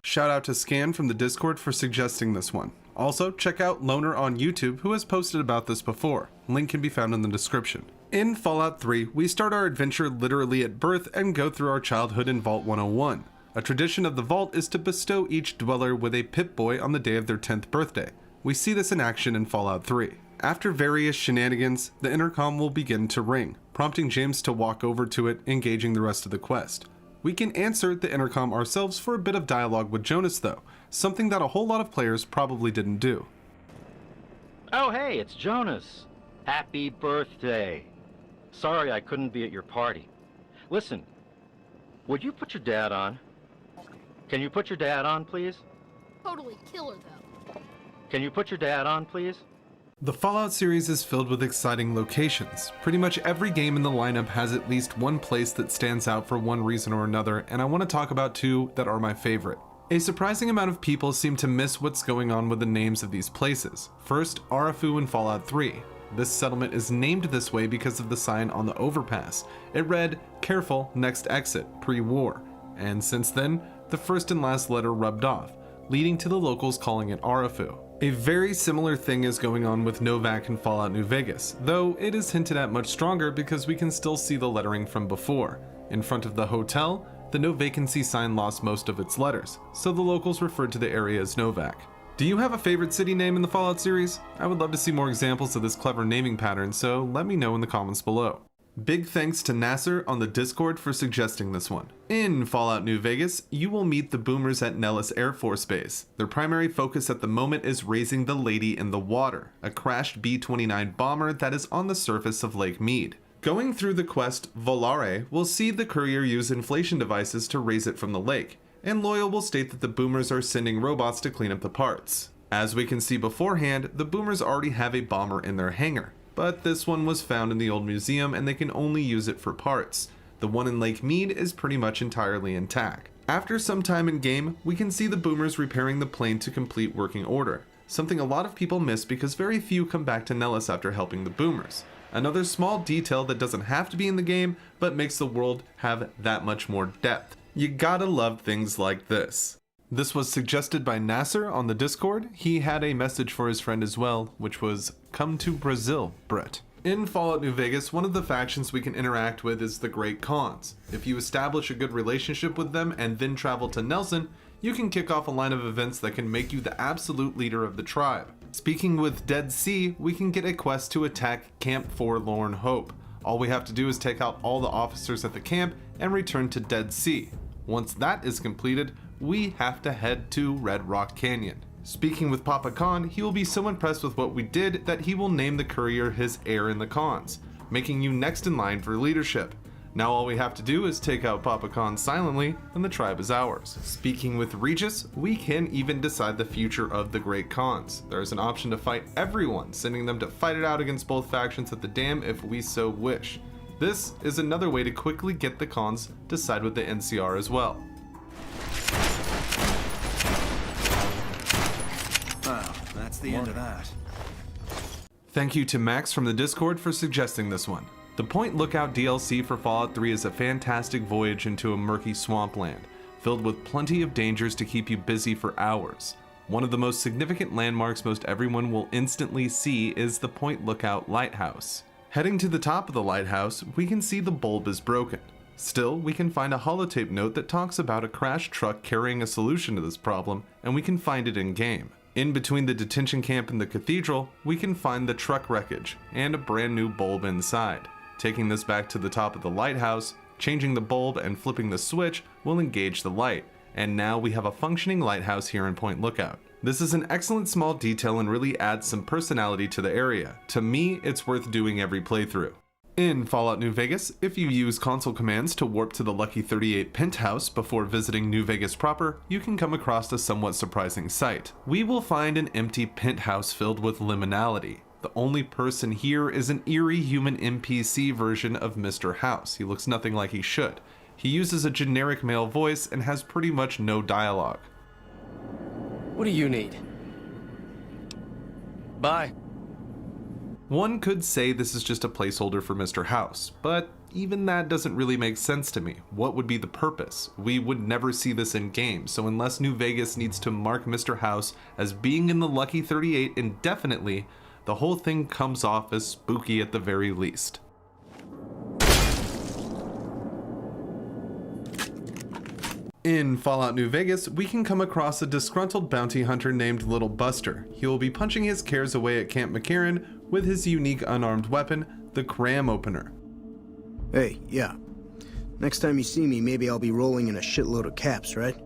Shout out to Scan from the Discord for suggesting this one. Also, check out Loner on YouTube, who has posted about this before. Link can be found in the description. In Fallout 3, we start our adventure literally at birth and go through our childhood in Vault 101. A tradition of the Vault is to bestow each dweller with a Pip-Boy on the day of their 10th birthday. We see this in action in Fallout 3. After various shenanigans, the intercom will begin to ring, prompting James to walk over to it, engaging the rest of the quest. We can answer the intercom ourselves for a bit of dialogue with Jonas though, something that a whole lot of players probably didn't do. Oh hey, it's Jonas. Happy birthday. Sorry I couldn't be at your party. Listen, would you put your dad on? Can you put your dad on, please? Totally killer, though. Can you put your dad on, please? The Fallout series is filled with exciting locations. Pretty much every game in the lineup has at least one place that stands out for one reason or another, and I want to talk about two that are my favorite. A surprising amount of people seem to miss what's going on with the names of these places. First, Arafu in Fallout 3. This settlement is named this way because of the sign on the overpass. It read, "Careful, next exit, pre-war." And since then, the first and last letter rubbed off, leading to the locals calling it Arafu. A very similar thing is going on with Novak in Fallout New Vegas, though it is hinted at much stronger because we can still see the lettering from before. In front of the hotel, the no vacancy sign lost most of its letters, so the locals referred to the area as Novac. Do you have a favorite city name in the Fallout series? I would love to see more examples of this clever naming pattern, so let me know in the comments below. Big thanks to Nasser on the Discord for suggesting this one. In Fallout New Vegas, you will meet the boomers at Nellis Air Force Base. Their primary focus at the moment is raising the Lady in the Water, a crashed B-29 bomber that is on the surface of Lake Mead. Going through the quest Volare, we'll see the courier use inflation devices to raise it from the lake, and Loyal will state that the boomers are sending robots to clean up the parts. As we can see beforehand, the boomers already have a bomber in their hangar, but this one was found in the old museum and they can only use it for parts. The one in Lake Mead is pretty much entirely intact. After some time in game, we can see the boomers repairing the plane to complete working order, something a lot of people miss because very few come back to Nellis after helping the boomers. Another small detail that doesn't have to be in the game, but makes the world have that much more depth. You gotta love things like this. This was suggested by Nasser on the Discord. He had a message for his friend as well, which was, "Come to Brazil, Brett." In Fallout New Vegas, one of the factions we can interact with is the Great Khans. If you establish a good relationship with them and then travel to Nelson, you can kick off a line of events that can make you the absolute leader of the tribe. Speaking with Dead Sea, we can get a quest to attack Camp Forlorn Hope. All we have to do is take out all the officers at the camp and return to Dead Sea. Once that is completed, we have to head to Red Rock Canyon. Speaking with Papa Khan, he will be so impressed with what we did that he will name the courier his heir in the Khans, making you next in line for leadership. Now all we have to do is take out Papa Khan silently, and the tribe is ours. Speaking with Regis, we can even decide the future of the Great Khans. There is an option to fight everyone, sending them to fight it out against both factions at the dam if we so wish. This is another way to quickly get the Khans to side with the NCR as well. Well, that's the end of that. Thank you to Max from the Discord for suggesting this one. The Point Lookout DLC for Fallout 3 is a fantastic voyage into a murky swampland, filled with plenty of dangers to keep you busy for hours. One of the most significant landmarks most everyone will instantly see is the Point Lookout Lighthouse. Heading to the top of the lighthouse, we can see the bulb is broken. Still, we can find a holotape note that talks about a crashed truck carrying a solution to this problem, and we can find it in-game. In between the detention camp and the cathedral, we can find the truck wreckage and a brand new bulb inside. Taking this back to the top of the lighthouse, changing the bulb and flipping the switch will engage the light, and now we have a functioning lighthouse here in Point Lookout. This is an excellent small detail and really adds some personality to the area. To me, it's worth doing every playthrough. In Fallout New Vegas, if you use console commands to warp to the Lucky 38 penthouse before visiting New Vegas proper, you can come across a somewhat surprising sight. We will find an empty penthouse filled with liminality. The only person here is an eerie human NPC version of Mr. House. He looks nothing like he should. He uses a generic male voice and has pretty much no dialogue. What do you need? Bye. One could say this is just a placeholder for Mr. House, but even that doesn't really make sense to me. What would be the purpose? We would never see this in game, so unless New Vegas needs to mark Mr. House as being in the Lucky 38 indefinitely, the whole thing comes off as spooky at the very least. In Fallout New Vegas, we can come across a disgruntled bounty hunter named Little Buster. He will be punching his cares away at Camp McCarran with his unique unarmed weapon, the Cram Opener. Hey, yeah. Next time you see me, maybe I'll be rolling in a shitload of caps, right?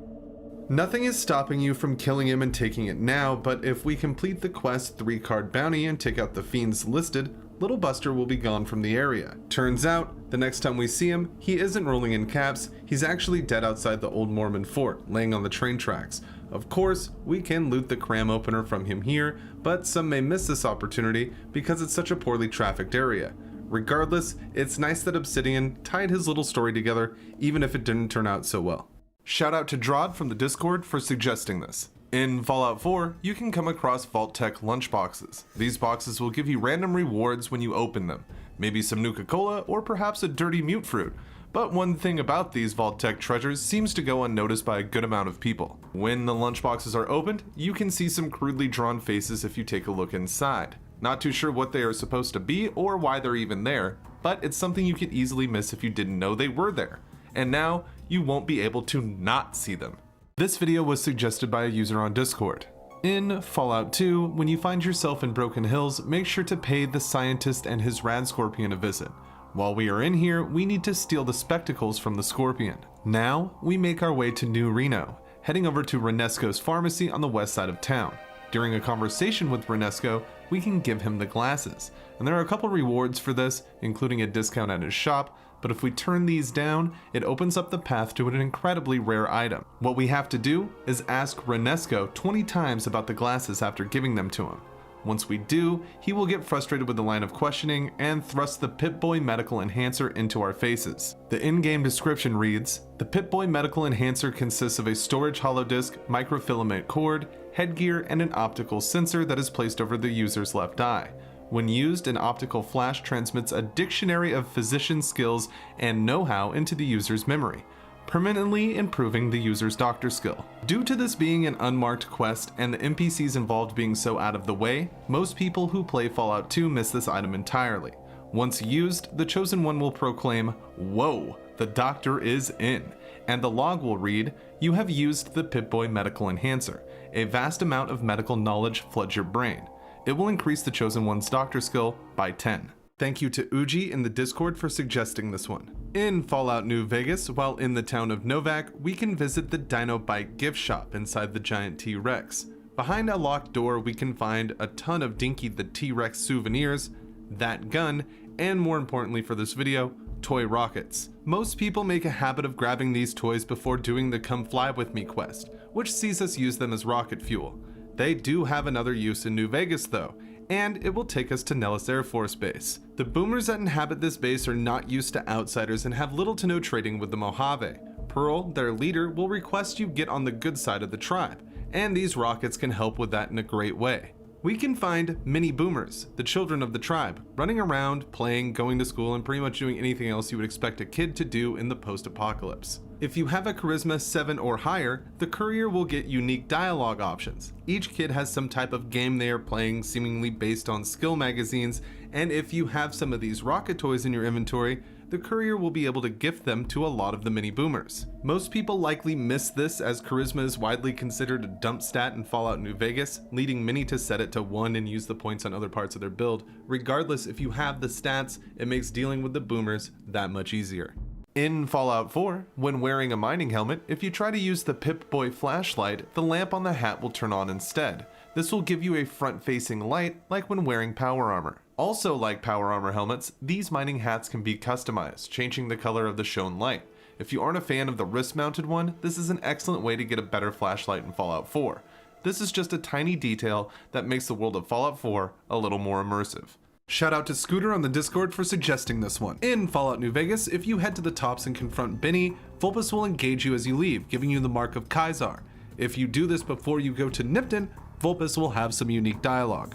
Nothing is stopping you from killing him and taking it now, but if we complete the quest 3-card bounty and take out the fiends listed, Little Buster will be gone from the area. Turns out, the next time we see him, he isn't rolling in caps, he's actually dead outside the old Mormon fort, laying on the train tracks. Of course, we can loot the Cram Opener from him here, but some may miss this opportunity because it's such a poorly trafficked area. Regardless, it's nice that Obsidian tied his little story together, even if it didn't turn out so well. Shout out to Drod from the Discord for suggesting this. In Fallout 4, you can come across Vault-Tec lunchboxes. These boxes will give you random rewards when you open them, maybe some Nuka-Cola or perhaps a dirty mute fruit. But one thing about these Vault-Tec treasures seems to go unnoticed by a good amount of people. When the lunchboxes are opened, you can see some crudely drawn faces if you take a look inside. Not too sure what they are supposed to be or why they're even there, but it's something you could easily miss if you didn't know they were there. And now, you won't be able to not see them. This video was suggested by a user on Discord. In Fallout 2, when you find yourself in Broken Hills, make sure to pay the scientist and his rad scorpion a visit. While we are in here, we need to steal the spectacles from the scorpion. Now, we make our way to New Reno, heading over to Renesco's pharmacy on the west side of town. During a conversation with Renesco, we can give him the glasses, and there are a couple rewards for this, including a discount at his shop, but if we turn these down, it opens up the path to an incredibly rare item. What we have to do is ask Renesco 20 times about the glasses after giving them to him. Once we do, he will get frustrated with the line of questioning and thrust the Pip-Boy Medical Enhancer into our faces. The in-game description reads, "The Pip-Boy Medical Enhancer consists of a storage holodisc, microfilament cord, headgear, and an optical sensor that is placed over the user's left eye. When used, an optical flash transmits a dictionary of physician skills and know-how into the user's memory, permanently improving the user's doctor skill." Due to this being an unmarked quest and the NPCs involved being so out of the way, most people who play Fallout 2 miss this item entirely. Once used, the Chosen One will proclaim, "Whoa, the doctor is in," and the log will read, "You have used the Pip-Boy Medical Enhancer. A vast amount of medical knowledge floods your brain. It will increase the Chosen One's doctor skill by 10. Thank you to Uji in the Discord for suggesting this one. In Fallout New Vegas, while in the town of Novak, we can visit the Dino Bike gift shop inside the giant T-Rex. Behind a locked door, we can find a ton of Dinky the T-Rex souvenirs, that gun, and more importantly for this video, toy rockets. Most people make a habit of grabbing these toys before doing the Come Fly With Me quest, which sees us use them as rocket fuel. They do have another use in New Vegas though, and it will take us to Nellis Air Force Base. The boomers that inhabit this base are not used to outsiders and have little to no trading with the Mojave. Pearl, their leader, will request you get on the good side of the tribe, and these rockets can help with that in a great way. We can find mini boomers, the children of the tribe, running around, playing, going to school, and pretty much doing anything else you would expect a kid to do in the post-apocalypse. If you have a charisma 7 or higher, the courier will get unique dialogue options. Each kid has some type of game they are playing, seemingly based on skill magazines, and if you have some of these rocket toys in your inventory, the courier will be able to gift them to a lot of the mini boomers. Most people likely miss this as charisma is widely considered a dump stat in Fallout New Vegas, leading many to set it to 1 and use the points on other parts of their build. Regardless, if you have the stats, it makes dealing with the boomers that much easier. In Fallout 4, when wearing a mining helmet, if you try to use the Pip-Boy flashlight, the lamp on the hat will turn on instead. This will give you a front-facing light like when wearing power armor. Also like power armor helmets, these mining hats can be customized, changing the color of the shown light. If you aren't a fan of the wrist-mounted one, this is an excellent way to get a better flashlight in Fallout 4. This is just a tiny detail that makes the world of Fallout 4 a little more immersive. Shout out to Scooter on the Discord for suggesting this one. In Fallout New Vegas, if you head to the tops and confront Benny, Vulpes will engage you as you leave, giving you the mark of Kaisar. If you do this before you go to Nipton, Vulpes will have some unique dialogue.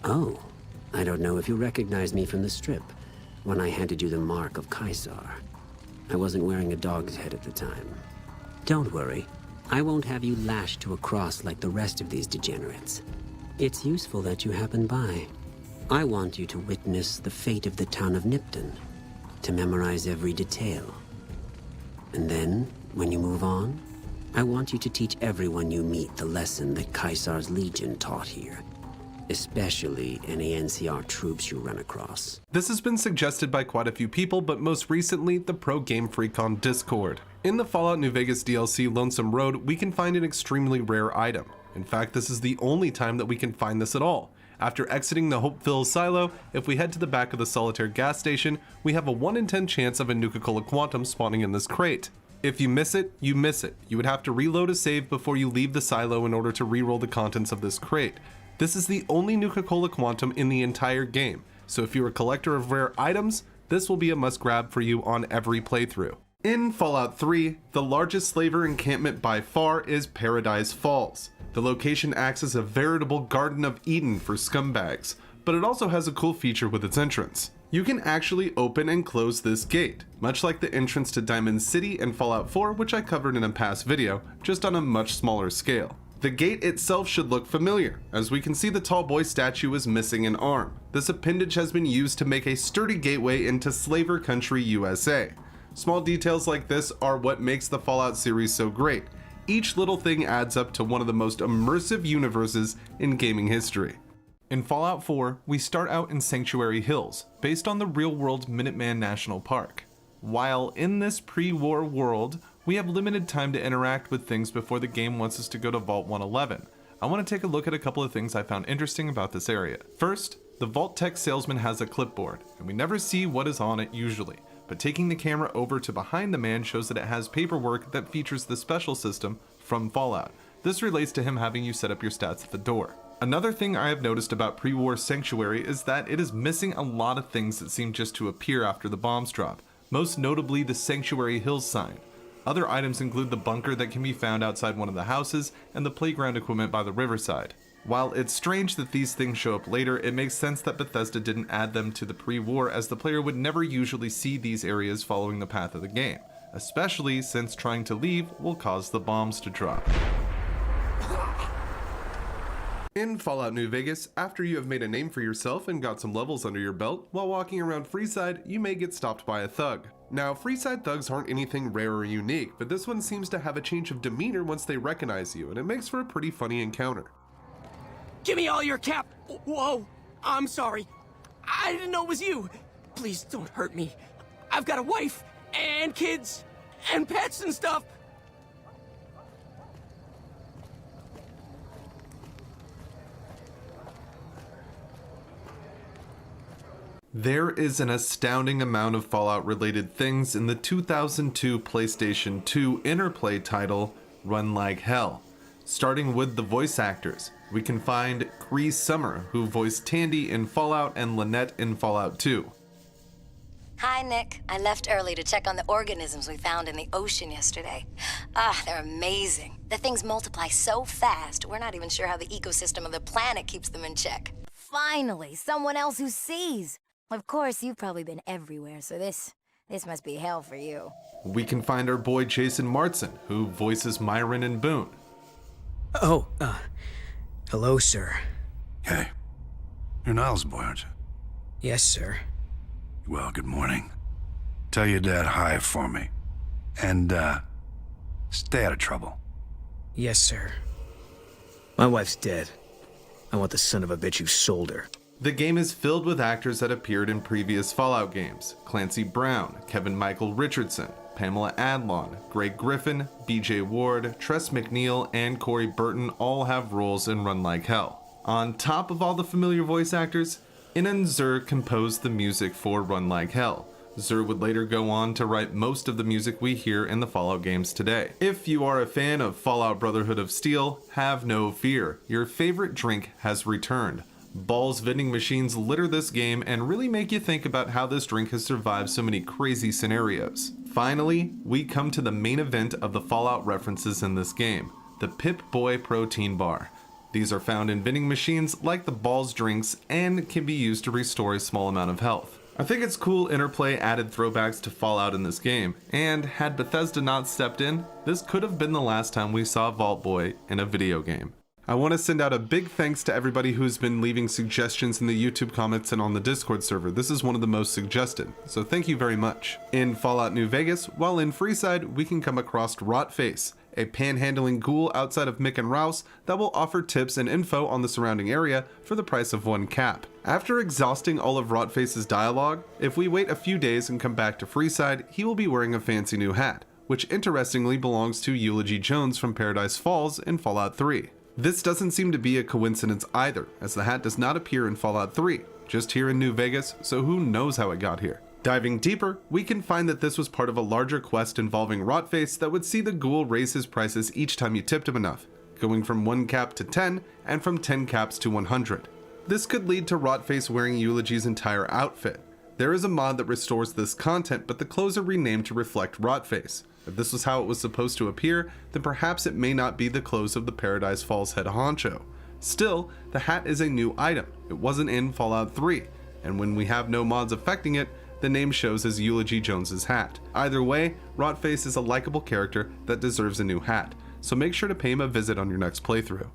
"Oh, I don't know if you recognize me from the strip, when I handed you the mark of Kaisar. I wasn't wearing a dog's head at the time. Don't worry, I won't have you lashed to a cross like the rest of these degenerates. It's useful that you happened by. I want you to witness the fate of the town of Nipton, to memorize every detail. And then, when you move on, I want you to teach everyone you meet the lesson that Kaisar's Legion taught here, especially any NCR troops you run across." This has been suggested by quite a few people, but most recently, the Pro Game Freak on Discord. In the Fallout New Vegas DLC Lonesome Road, we can find an extremely rare item. In fact, this is the only time that we can find this at all. After exiting the Hopeville silo, if we head to the back of the Solitaire gas station, we have a 1 in 10 chance of a Nuka-Cola Quantum spawning in this crate. If you miss it, you miss it. You would have to reload a save before you leave the silo in order to reroll the contents of this crate. This is the only Nuka-Cola Quantum in the entire game, so if you're a collector of rare items, this will be a must grab for you on every playthrough. In Fallout 3, the largest slaver encampment by far is Paradise Falls. The location acts as a veritable Garden of Eden for scumbags, but it also has a cool feature with its entrance. You can actually open and close this gate, much like the entrance to Diamond City in Fallout 4, which I covered in a past video, just on a much smaller scale. The gate itself should look familiar, as we can see the tall boy statue is missing an arm. This appendage has been used to make a sturdy gateway into Slaver Country, USA. Small details like this are what makes the Fallout series so great. Each little thing adds up to one of the most immersive universes in gaming history. In Fallout 4, we start out in Sanctuary Hills, based on the real-world Minuteman National Park. While in this pre-war world, we have limited time to interact with things before the game wants us to go to Vault 111. I want to take a look at a couple of things I found interesting about this area. First, the Vault Tech salesman has a clipboard, and we never see what is on it usually, but taking the camera over to behind the man shows that it has paperwork that features the special system from Fallout. This relates to him having you set up your stats at the door. Another thing I have noticed about pre-war Sanctuary is that it is missing a lot of things that seem just to appear after the bombs drop, most notably the Sanctuary Hills sign. Other items include the bunker that can be found outside one of the houses and the playground equipment by the riverside. While it's strange that these things show up later, it makes sense that Bethesda didn't add them to the pre-war, as the player would never usually see these areas following the path of the game, especially since trying to leave will cause the bombs to drop. In Fallout New Vegas, after you have made a name for yourself and got some levels under your belt, while walking around Freeside, you may get stopped by a thug. Now, Freeside thugs aren't anything rare or unique, but this one seems to have a change of demeanor once they recognize you, and it makes for a pretty funny encounter. Give me all your cap. Whoa, I'm sorry. I didn't know it was you. Please don't hurt me. I've got a wife and kids and pets and stuff. There is an astounding amount of Fallout-related things in the 2002 PlayStation 2 Interplay title, Run Like Hell. Starting with the voice actors, we can find Cree Summer, who voiced Tandy in Fallout and Lynette in Fallout 2. Hi, Nick. I left early to check on the organisms we found in the ocean yesterday. They're amazing. The things multiply so fast, we're not even sure how the ecosystem of the planet keeps them in check. Finally, someone else who sees. Of course, you've probably been everywhere, so this must be hell for you. We can find our boy Jason Martzin, who voices Myron in Boone. Oh, hello, sir. Hey, you're Niles' boy, aren't you? Yes, sir. Well, good morning. Tell your dad hi for me. And, stay out of trouble. Yes, sir. My wife's dead. I want the son of a bitch who sold her. The game is filled with actors that appeared in previous Fallout games. Clancy Brown, Kevin Michael Richardson, Pamela Adlon, Greg Griffin, BJ Ward, Tress McNeil, and Corey Burton all have roles in Run Like Hell. On top of all the familiar voice actors, Inan Zur composed the music for Run Like Hell. Zur would later go on to write most of the music we hear in the Fallout games today. If you are a fan of Fallout Brotherhood of Steel, have no fear. Your favorite drink has returned. Ball's vending machines litter this game and really make you think about how this drink has survived so many crazy scenarios. Finally, we come to the main event of the Fallout references in this game, the Pip-Boy Protein Bar. These are found in vending machines like the Ball's drinks and can be used to restore a small amount of health. I think it's cool Interplay added throwbacks to Fallout in this game, and had Bethesda not stepped in, this could have been the last time we saw Vault Boy in a video game. I want to send out a big thanks to everybody who's been leaving suggestions in the YouTube comments and on the Discord server. This is one of the most suggested, so thank you very much. In Fallout New Vegas, while in Freeside, we can come across Rotface, a panhandling ghoul outside of Mick and Rouse that will offer tips and info on the surrounding area for the price of 1 cap. After exhausting all of Rotface's dialogue, if we wait a few days and come back to Freeside, he will be wearing a fancy new hat, which interestingly belongs to Eulogy Jones from Paradise Falls in Fallout 3. This doesn't seem to be a coincidence either, as the hat does not appear in Fallout 3, just here in New Vegas, so who knows how it got here. Diving deeper, we can find that this was part of a larger quest involving Rotface that would see the ghoul raise his prices each time you tipped him enough, going from 1 cap to 10, and from 10 caps to 100. This could lead to Rotface wearing Eulogy's entire outfit. There is a mod that restores this content, but the clothes are renamed to reflect Rotface. If this was how it was supposed to appear, then perhaps it may not be the clothes of the Paradise Falls head honcho. Still, the hat is a new item. It wasn't in Fallout 3, and when we have no mods affecting it, the name shows as Eulogy Jones's hat. Either way, Rotface is a likable character that deserves a new hat, so make sure to pay him a visit on your next playthrough.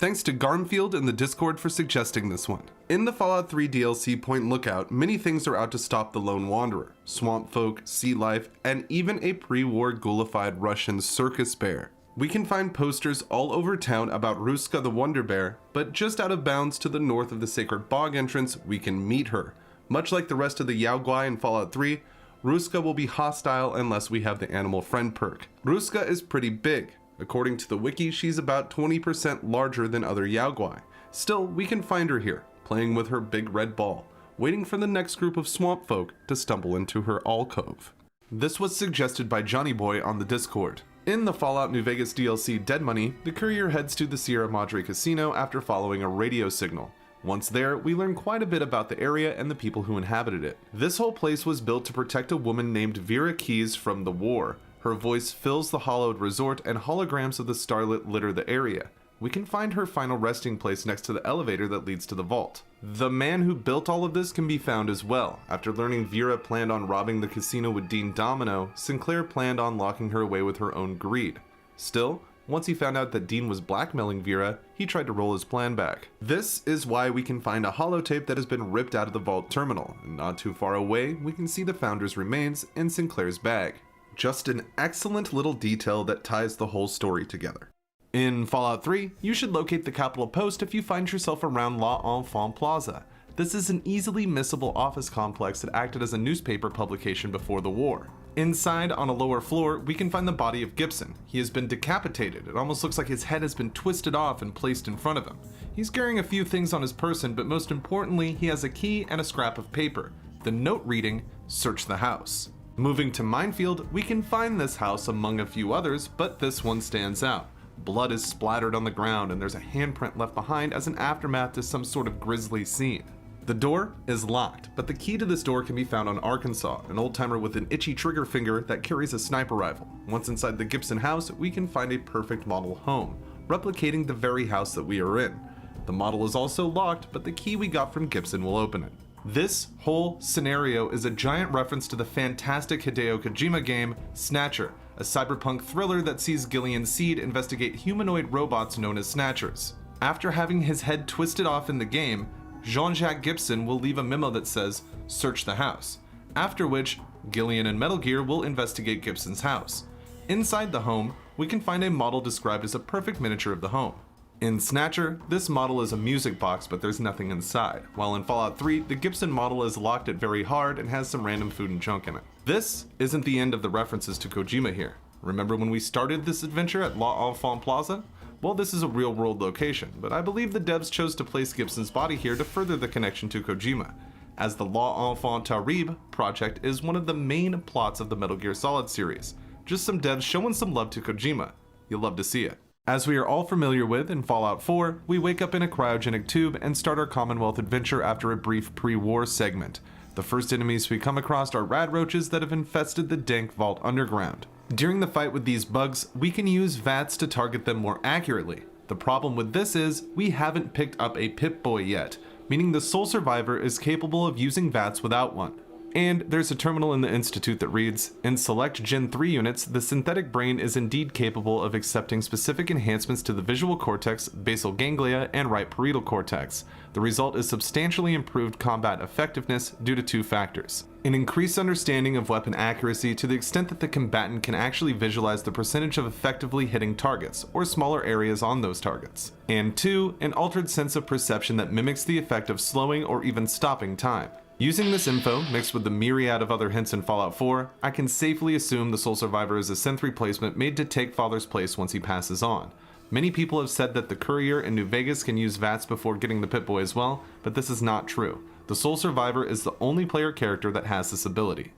Thanks to Garmfield in the Discord for suggesting this one. In the Fallout 3 DLC Point Lookout, many things are out to stop the Lone Wanderer, swamp folk, sea life, and even a pre-war ghoulified Russian circus bear. We can find posters all over town about Ruska the Wonder Bear, but just out of bounds to the north of the Sacred Bog entrance, we can meet her. Much like the rest of the Yao Guai in Fallout 3, Ruska will be hostile unless we have the Animal Friend perk. Ruska is pretty big. According to the wiki, she's about 20% larger than other Yao Guai. Still, we can find her here, playing with her big red ball, waiting for the next group of swamp folk to stumble into her alcove. This was suggested by Johnny Boy on the Discord. In the Fallout New Vegas DLC Dead Money, the courier heads to the Sierra Madre Casino after following a radio signal. Once there, we learn quite a bit about the area and the people who inhabited it. This whole place was built to protect a woman named Vera Keyes from the war. Her voice fills the hallowed resort and holograms of the starlit litter the area. We can find her final resting place next to the elevator that leads to the vault. The man who built all of this can be found as well. After learning Vera planned on robbing the casino with Dean Domino, Sinclair planned on locking her away with her own greed. Still, once he found out that Dean was blackmailing Vera, he tried to roll his plan back. This is why we can find a holotape that has been ripped out of the vault terminal, and not too far away, we can see the founder's remains in Sinclair's bag. Just an excellent little detail that ties the whole story together. In Fallout 3, you should locate the Capitol Post if you find yourself around La Enfant Plaza. This is an easily missable office complex that acted as a newspaper publication before the war. Inside, on a lower floor, we can find the body of Gibson. He has been decapitated. It almost looks like his head has been twisted off and placed in front of him. He's carrying a few things on his person, but most importantly, he has a key and a scrap of paper. The note reading, "Search the house." Moving to Minefield, we can find this house among a few others, but this one stands out. Blood is splattered on the ground and there's a handprint left behind as an aftermath to some sort of grisly scene. The door is locked, but the key to this door can be found on Arkansas, an old-timer with an itchy trigger finger that carries a sniper rifle. Once inside the Gibson house, we can find a perfect model home, replicating the very house that we are in. The model is also locked, but the key we got from Gibson will open it. This whole scenario is a giant reference to the fantastic Hideo Kojima game, Snatcher, a cyberpunk thriller that sees Gillian Seed investigate humanoid robots known as Snatchers. After having his head twisted off in the game, Jean-Jacques Gibson will leave a memo that says, "Search the house," after which Gillian and Metal Gear will investigate Gibson's house. Inside the home, we can find a model described as a perfect miniature of the home. In Snatcher, this model is a music box, but there's nothing inside, while in Fallout 3, the Gibson model is locked at very hard and has some random food and junk in it. This isn't the end of the references to Kojima here. Remember when we started this adventure at La Enfant Plaza? Well, this is a real-world location, but I believe the devs chose to place Gibson's body here to further the connection to Kojima, as the La Enfant Terrible project is one of the main plots of the Metal Gear Solid series. Just some devs showing some love to Kojima. You'll love to see it. As we are all familiar with in Fallout 4, we wake up in a cryogenic tube and start our Commonwealth adventure after a brief pre-war segment. The first enemies we come across are rad roaches that have infested the dank vault underground. During the fight with these bugs, we can use VATS to target them more accurately. The problem with this is, we haven't picked up a Pip-Boy yet, meaning the sole survivor is capable of using VATS without one. And there's a terminal in the Institute that reads, "In select Gen 3 units, the synthetic brain is indeed capable of accepting specific enhancements to the visual cortex, basal ganglia, and right parietal cortex. The result is substantially improved combat effectiveness due to two factors. An increased understanding of weapon accuracy to the extent that the combatant can actually visualize the percentage of effectively hitting targets, or smaller areas on those targets. And two, an altered sense of perception that mimics the effect of slowing or even stopping time." Using this info, mixed with the myriad of other hints in Fallout 4, I can safely assume the sole survivor is a synth replacement made to take Father's place once he passes on. Many people have said that the courier in New Vegas can use VATS before getting the Pip-Boy as well, but this is not true. The sole survivor is the only player character that has this ability.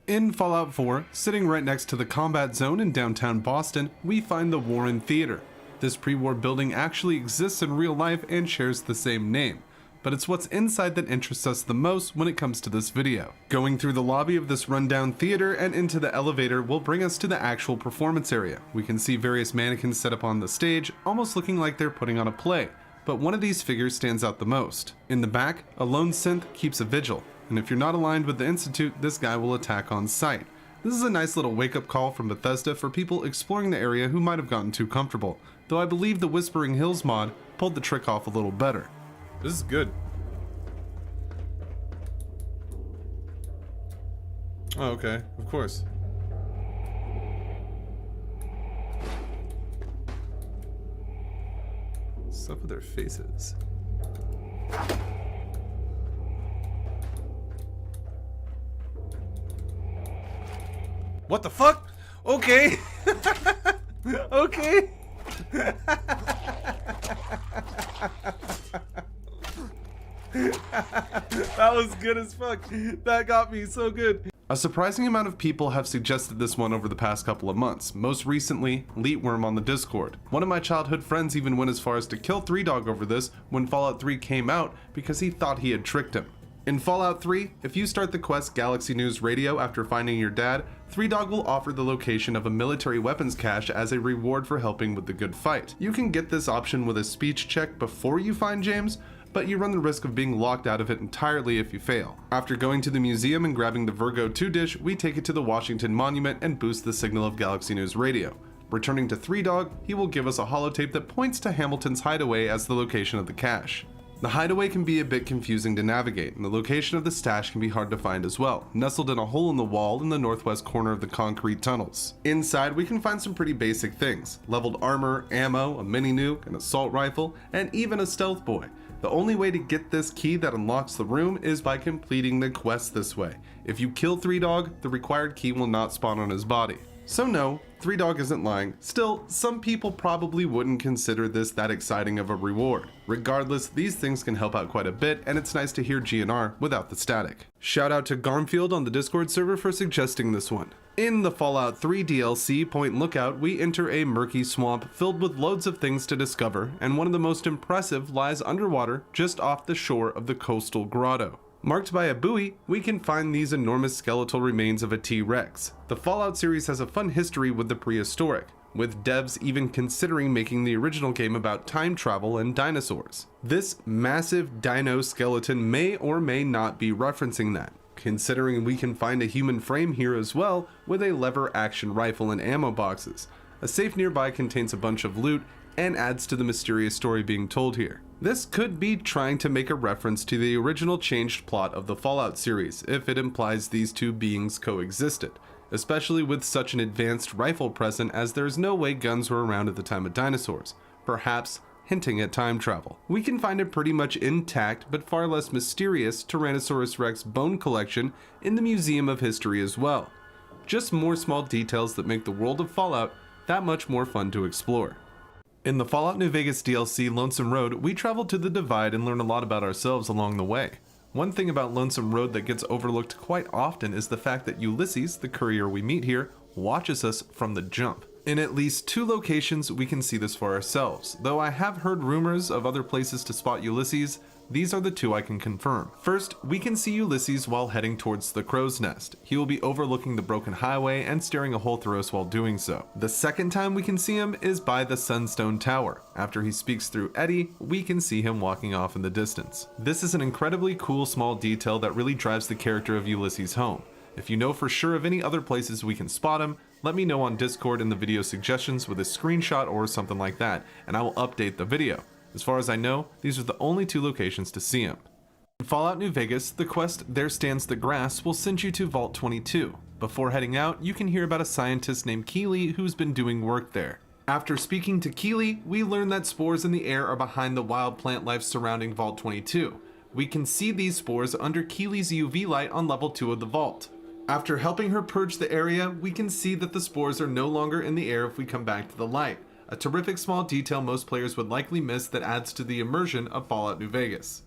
In Fallout 4, sitting right next to the combat zone in downtown Boston, we find the Warren Theater. This pre-war building actually exists in real life and shares the same name, but it's what's inside that interests us the most when it comes to this video. Going through the lobby of this rundown theater and into the elevator will bring us to the actual performance area. We can see various mannequins set up on the stage, almost looking like they're putting on a play, but one of these figures stands out the most. In the back, a lone synth keeps a vigil, and if you're not aligned with the Institute, this guy will attack on sight. This is a nice little wake-up call from Bethesda for people exploring the area who might have gotten too comfortable, though I believe the Whispering Hills mod pulled the trick off a little better. This is good. Oh, okay, of course. What's up with their faces? What the fuck? Okay. Okay. That was good as fuck. That got me so good. A surprising amount of people have suggested this one over the past couple of months, most recently, Leetworm on the Discord. One of my childhood friends even went as far as to kill 3Dog over this when Fallout 3 came out because he thought he had tricked him. In Fallout 3, if you start the quest Galaxy News Radio after finding your dad, 3Dog will offer the location of a military weapons cache as a reward for helping with the good fight. You can get this option with a speech check before you find James, but you run the risk of being locked out of it entirely if you fail. After going to the museum and grabbing the Virgo 2 dish, we take it to the Washington Monument and boost the signal of Galaxy News Radio. Returning to 3Dog, he will give us a holotape that points to Hamilton's hideaway as the location of the cache. The hideaway can be a bit confusing to navigate, and the location of the stash can be hard to find as well, nestled in a hole in the wall in the northwest corner of the concrete tunnels. Inside, we can find some pretty basic things: leveled armor, ammo, a mini nuke, an assault rifle, and even a stealth boy. The only way to get this key that unlocks the room is by completing the quest this way. If you kill 3Dog, the required key will not spawn on his body. So no, 3Dog isn't lying. Still, some people probably wouldn't consider this that exciting of a reward. Regardless, these things can help out quite a bit, and it's nice to hear GNR without the static. Shout out to Garmfield on the Discord server for suggesting this one. In the Fallout 3 DLC, Point Lookout, we enter a murky swamp filled with loads of things to discover, and one of the most impressive lies underwater just off the shore of the coastal grotto. Marked by a buoy, we can find these enormous skeletal remains of a T-Rex. The Fallout series has a fun history with the prehistoric, with devs even considering making the original game about time travel and dinosaurs. This massive dino skeleton may or may not be referencing that, considering we can find a human frame here as well with a lever action rifle and ammo boxes. A safe nearby contains a bunch of loot and adds to the mysterious story being told here. This could be trying to make a reference to the original changed plot of the Fallout series, if it implies these two beings coexisted, especially with such an advanced rifle present, as there's no way guns were around at the time of dinosaurs, perhaps hinting at time travel. We can find a pretty much intact but far less mysterious Tyrannosaurus Rex bone collection in the Museum of History as well. Just more small details that make the world of Fallout that much more fun to explore. In the Fallout New Vegas DLC Lonesome Road, we travel to the Divide and learn a lot about ourselves along the way. One thing about Lonesome Road that gets overlooked quite often is the fact that Ulysses, the courier we meet here, watches us from the jump. In at least 2 locations we can see this for ourselves, though I have heard rumors of other places to spot Ulysses. These are the 2 I can confirm. First, we can see Ulysses while heading towards the Crow's Nest. He will be overlooking the broken highway and staring a hole through us while doing so. The second time we can see him is by the Sunstone Tower. After he speaks through Eddie, we can see him walking off in the distance. This is an incredibly cool small detail that really drives the character of Ulysses home. If you know for sure of any other places we can spot him, let me know on Discord in the video suggestions with a screenshot or something like that, and I will update the video. As far as I know, these are the only 2 locations to see him. In Fallout New Vegas, the quest There Stands the Grass will send you to Vault 22. Before heading out, you can hear about a scientist named Keeley who's been doing work there. After speaking to Keeley, we learn that spores in the air are behind the wild plant life surrounding Vault 22. We can see these spores under Keeley's UV light on level 2 of the vault. After helping her purge the area, we can see that the spores are no longer in the air if we come back to the light. A terrific small detail most players would likely miss that adds to the immersion of Fallout New Vegas.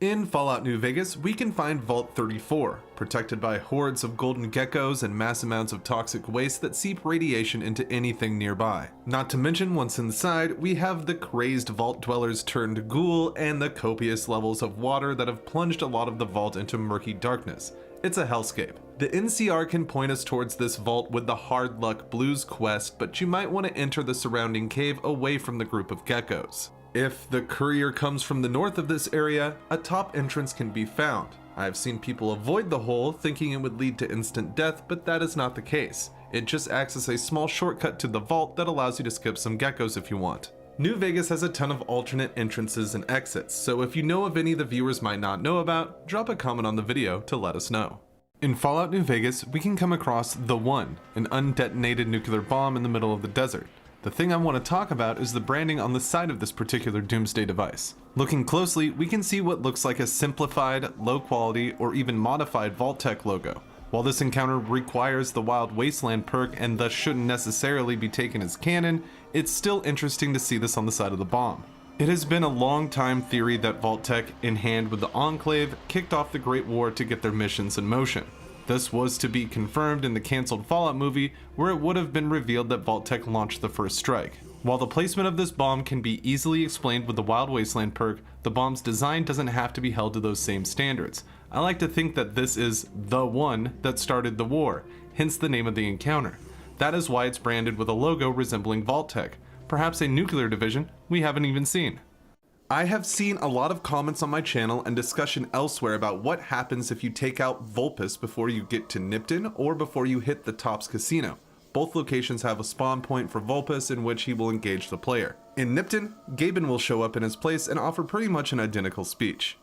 In Fallout New Vegas, we can find Vault 34, protected by hordes of golden geckos and mass amounts of toxic waste that seep radiation into anything nearby. Not to mention, once inside, we have the crazed vault dwellers turned ghoul and the copious levels of water that have plunged a lot of the vault into murky darkness. It's a hellscape. The NCR can point us towards this vault with the Hard Luck Blues quest, but you might want to enter the surrounding cave away from the group of geckos. If the courier comes from the north of this area, a top entrance can be found. I have seen people avoid the hole thinking it would lead to instant death, but that is not the case. It just acts as a small shortcut to the vault that allows you to skip some geckos if you want. New Vegas has a ton of alternate entrances and exits, so if you know of any the viewers might not know about, drop a comment on the video to let us know. In Fallout New Vegas, we can come across The One, an undetonated nuclear bomb in the middle of the desert. The thing I want to talk about is the branding on the side of this particular doomsday device. Looking closely, we can see what looks like a simplified, low quality, or even modified Vault-Tec logo. While this encounter requires the Wild Wasteland perk and thus shouldn't necessarily be taken as canon, it's still interesting to see this on the side of the bomb. It has been a long time theory that Vault-Tec, in hand with the Enclave, kicked off the Great War to get their missions in motion. This was to be confirmed in the cancelled Fallout movie, where it would have been revealed that Vault-Tec launched the first strike. While the placement of this bomb can be easily explained with the Wild Wasteland perk, the bomb's design doesn't have to be held to those same standards. I like to think that this is the one that started the war, hence the name of the encounter. That is why it's branded with a logo resembling Vault-Tec, perhaps a nuclear division we haven't even seen. I have seen a lot of comments on my channel and discussion elsewhere about what happens if you take out Vulpes before you get to Nipton or before you hit the Tops Casino. Both locations have a spawn point for Vulpes in which he will engage the player. In Nipton, Gaben will show up in his place and offer pretty much an identical speech.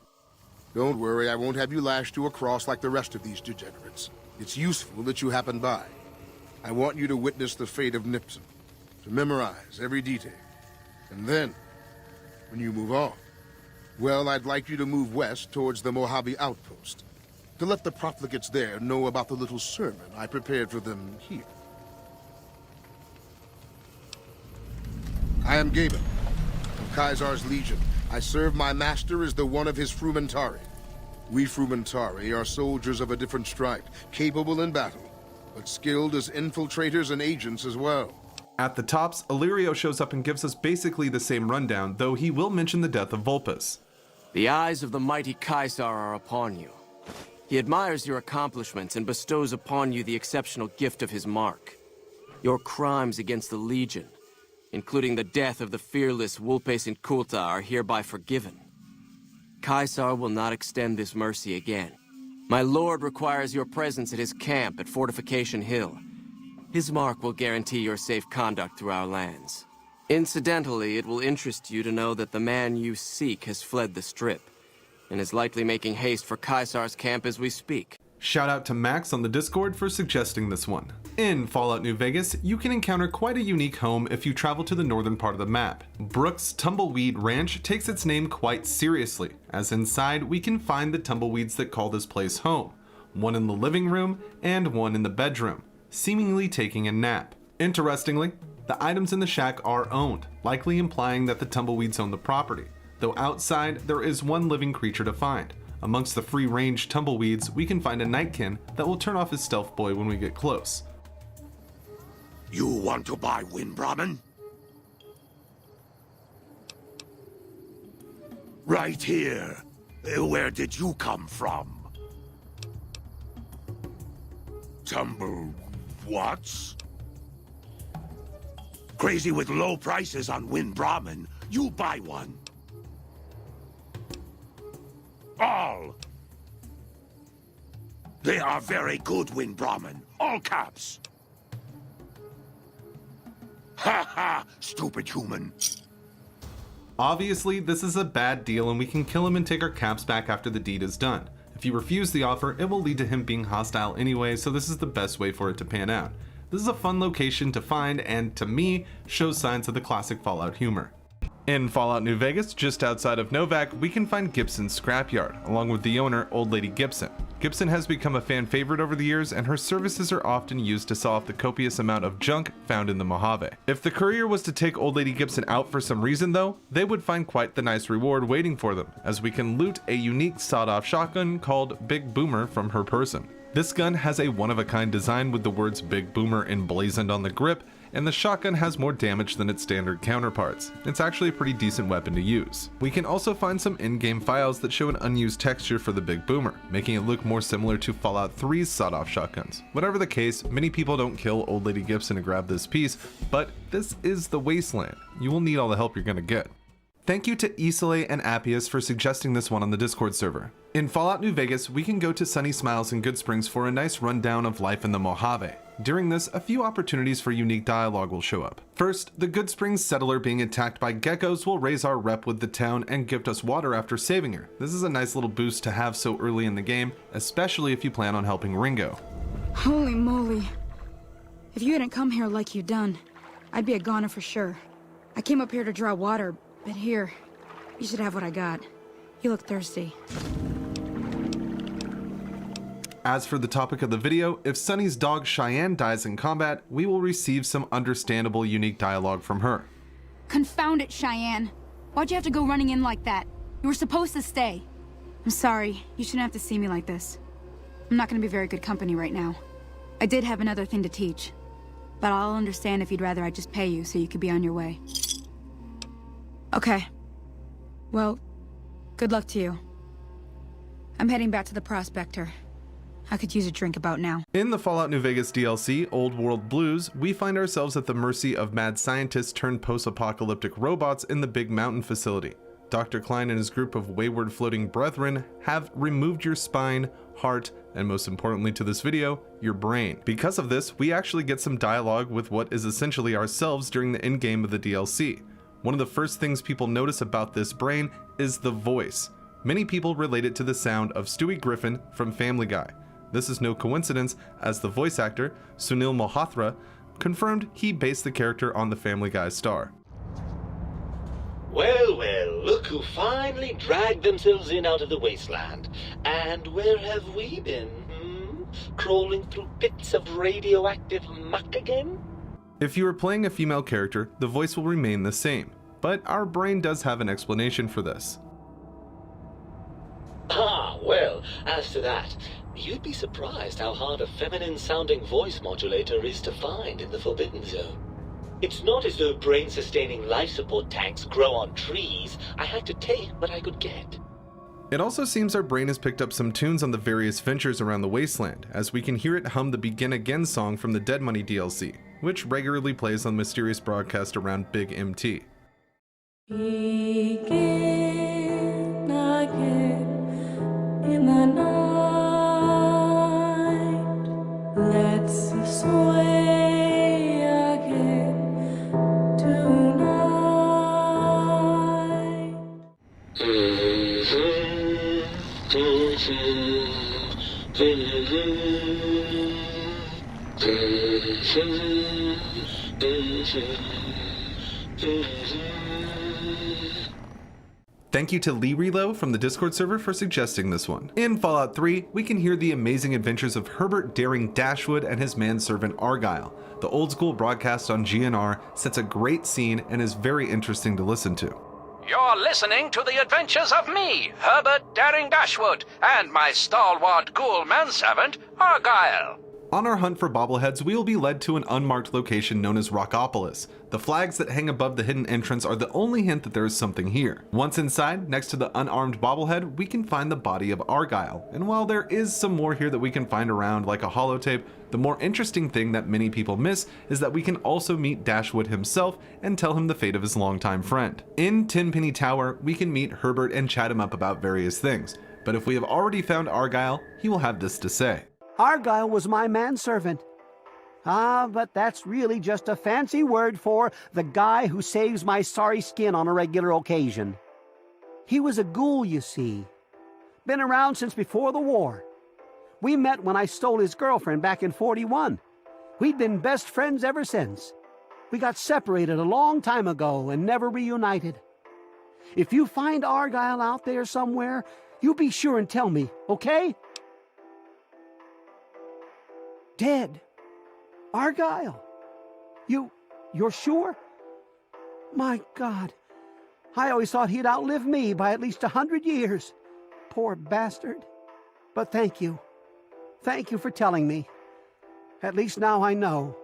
Don't worry, I won't have you lashed to a cross like the rest of these degenerates. It's useful that you happen by. I want you to witness the fate of Nipton, to memorize every detail. And then, when you move on, well, I'd like you to move west towards the Mojave outpost, to let the profligates there know about the little sermon I prepared for them here. I am Gaben, of Caesar's Legion. I serve my master as the one of his Frumentari. We Frumentari are soldiers of a different stripe, capable in battle, but skilled as infiltrators and agents as well. At the Tops, Illyrio shows up and gives us basically the same rundown, though he will mention the death of Vulpes. The eyes of the mighty Caesar are upon you. He admires your accomplishments and bestows upon you the exceptional gift of his mark. Your crimes against the Legion, including the death of the fearless Vulpes and Kulta, are hereby forgiven. Caesar will not extend this mercy again. My lord requires your presence at his camp at Fortification Hill. His mark will guarantee your safe conduct through our lands. Incidentally, it will interest you to know that the man you seek has fled the Strip, and is likely making haste for Caesar's camp as we speak. Shout out to Max on the Discord for suggesting this one. In Fallout New Vegas, you can encounter quite a unique home if you travel to the northern part of the map. Brooks Tumbleweed Ranch takes its name quite seriously, as inside we can find the tumbleweeds that call this place home. One in the living room and one in the bedroom, seemingly taking a nap. Interestingly, the items in the shack are owned, likely implying that the tumbleweeds own the property, though outside there is one living creature to find. Amongst the free-range tumbleweeds, we can find a Nightkin that will turn off his stealth boy when we get close. You want to buy Windbrahmin? Right here. Where did you come from? What's? Crazy with low prices on Windbrahmin. You buy one. All. They are very good, Windbrahmin. All caps. Ha ha! Stupid human. Obviously, this is a bad deal and we can kill him and take our caps back after the deed is done. If you refuse the offer, it will lead to him being hostile anyway, so this is the best way for it to pan out. This is a fun location to find and, to me, shows signs of the classic Fallout humor. In Fallout New Vegas, just outside of Novak, we can find Gibson's scrapyard, along with the owner, Old Lady Gibson. Gibson has become a fan favorite over the years, and her services are often used to sell off the copious amount of junk found in the Mojave. If the courier was to take Old Lady Gibson out for some reason though, they would find quite the nice reward waiting for them, as we can loot a unique sawed-off shotgun called Big Boomer from her person. This gun has a one-of-a-kind design with the words Big Boomer emblazoned on the grip, and the shotgun has more damage than its standard counterparts. It's actually a pretty decent weapon to use. We can also find some in-game files that show an unused texture for the Big Boomer, making it look more similar to Fallout 3's sawed-off shotguns. Whatever the case, many people don't kill Old Lady Gibson to grab this piece, but this is the Wasteland. You will need all the help you're gonna get. Thank you to Isole and Appius for suggesting this one on the Discord server. In Fallout New Vegas, we can go to Sunny Smiles in Good Springs for a nice rundown of life in the Mojave. During this, a few opportunities for unique dialogue will show up. First, the Good Springs settler being attacked by geckos will raise our rep with the town and gift us water after saving her. This is a nice little boost to have so early in the game, especially if you plan on helping Ringo. Holy moly. If you hadn't come here like you done, I'd be a goner for sure. I came up here to draw water, but here, you should have what I got. You look thirsty. As for the topic of the video, if Sunny's dog Cheyenne dies in combat, we will receive some understandable unique dialogue from her. Confound it, Cheyenne. Why'd you have to go running in like that? You were supposed to stay. I'm sorry, you shouldn't have to see me like this. I'm not gonna be very good company right now. I did have another thing to teach, but I'll understand if you'd rather I just pay you so you could be on your way. Okay. Well, good luck to you. I'm heading back to the Prospector. I could use a drink about now. In the Fallout New Vegas DLC, Old World Blues, we find ourselves at the mercy of mad scientists turned post-apocalyptic robots in the Big Mountain facility. Dr. Klein and his group of wayward floating brethren have removed your spine, heart, and most importantly to this video, your brain. Because of this, we actually get some dialogue with what is essentially ourselves during the endgame of the DLC. One of the first things people notice about this brain is the voice. Many people relate it to the sound of Stewie Griffin from Family Guy. This is no coincidence, as the voice actor, Sunil Malhotra, confirmed he based the character on the Family Guy star. Well, well, look who finally dragged themselves in out of the wasteland. And where have we been, Crawling through pits of radioactive muck again? If you are playing a female character, the voice will remain the same, but our brain does have an explanation for this. Ah, well, as to that, you'd be surprised how hard a feminine-sounding voice modulator is to find in the Forbidden Zone. It's not as though brain-sustaining life support tanks grow on trees. I had to take what I could get. It also seems our brain has picked up some tunes on the various ventures around the wasteland, as we can hear it hum the Begin Again song from the Dead Money DLC, which regularly plays on mysterious broadcast around Big MT. Begin again in the night. Let's sway again tonight. Thank you to Lee Relo from the Discord server for suggesting this one. In Fallout 3, we can hear the amazing adventures of Herbert Daring Dashwood and his manservant Argyle. The old school broadcast on GNR sets a great scene and is very interesting to listen to. You're listening to the adventures of me, Herbert Daring Dashwood, and my stalwart ghoul manservant, Argyle. On our hunt for bobbleheads, we will be led to an unmarked location known as Rockopolis. The flags that hang above the hidden entrance are the only hint that there is something here. Once inside, next to the unarmed bobblehead, we can find the body of Argyle. And while there is some more here that we can find around, like a holotape, the more interesting thing that many people miss is that we can also meet Dashwood himself and tell him the fate of his longtime friend. In Tenpenny Tower, we can meet Herbert and chat him up about various things. But if we have already found Argyle, he will have this to say. Argyle was my manservant. Ah, but that's really just a fancy word for the guy who saves my sorry skin on a regular occasion. He was a ghoul, you see. Been around since before the war. We met when I stole his girlfriend back in '41. We'd been best friends ever since. We got separated a long time ago and never reunited. If you find Argyle out there somewhere, you be sure and tell me, okay? Dead. Argyle. You're sure? My God. I always thought he'd outlive me by at least 100 years. Poor bastard. But thank you. Thank you for telling me. At least now I know.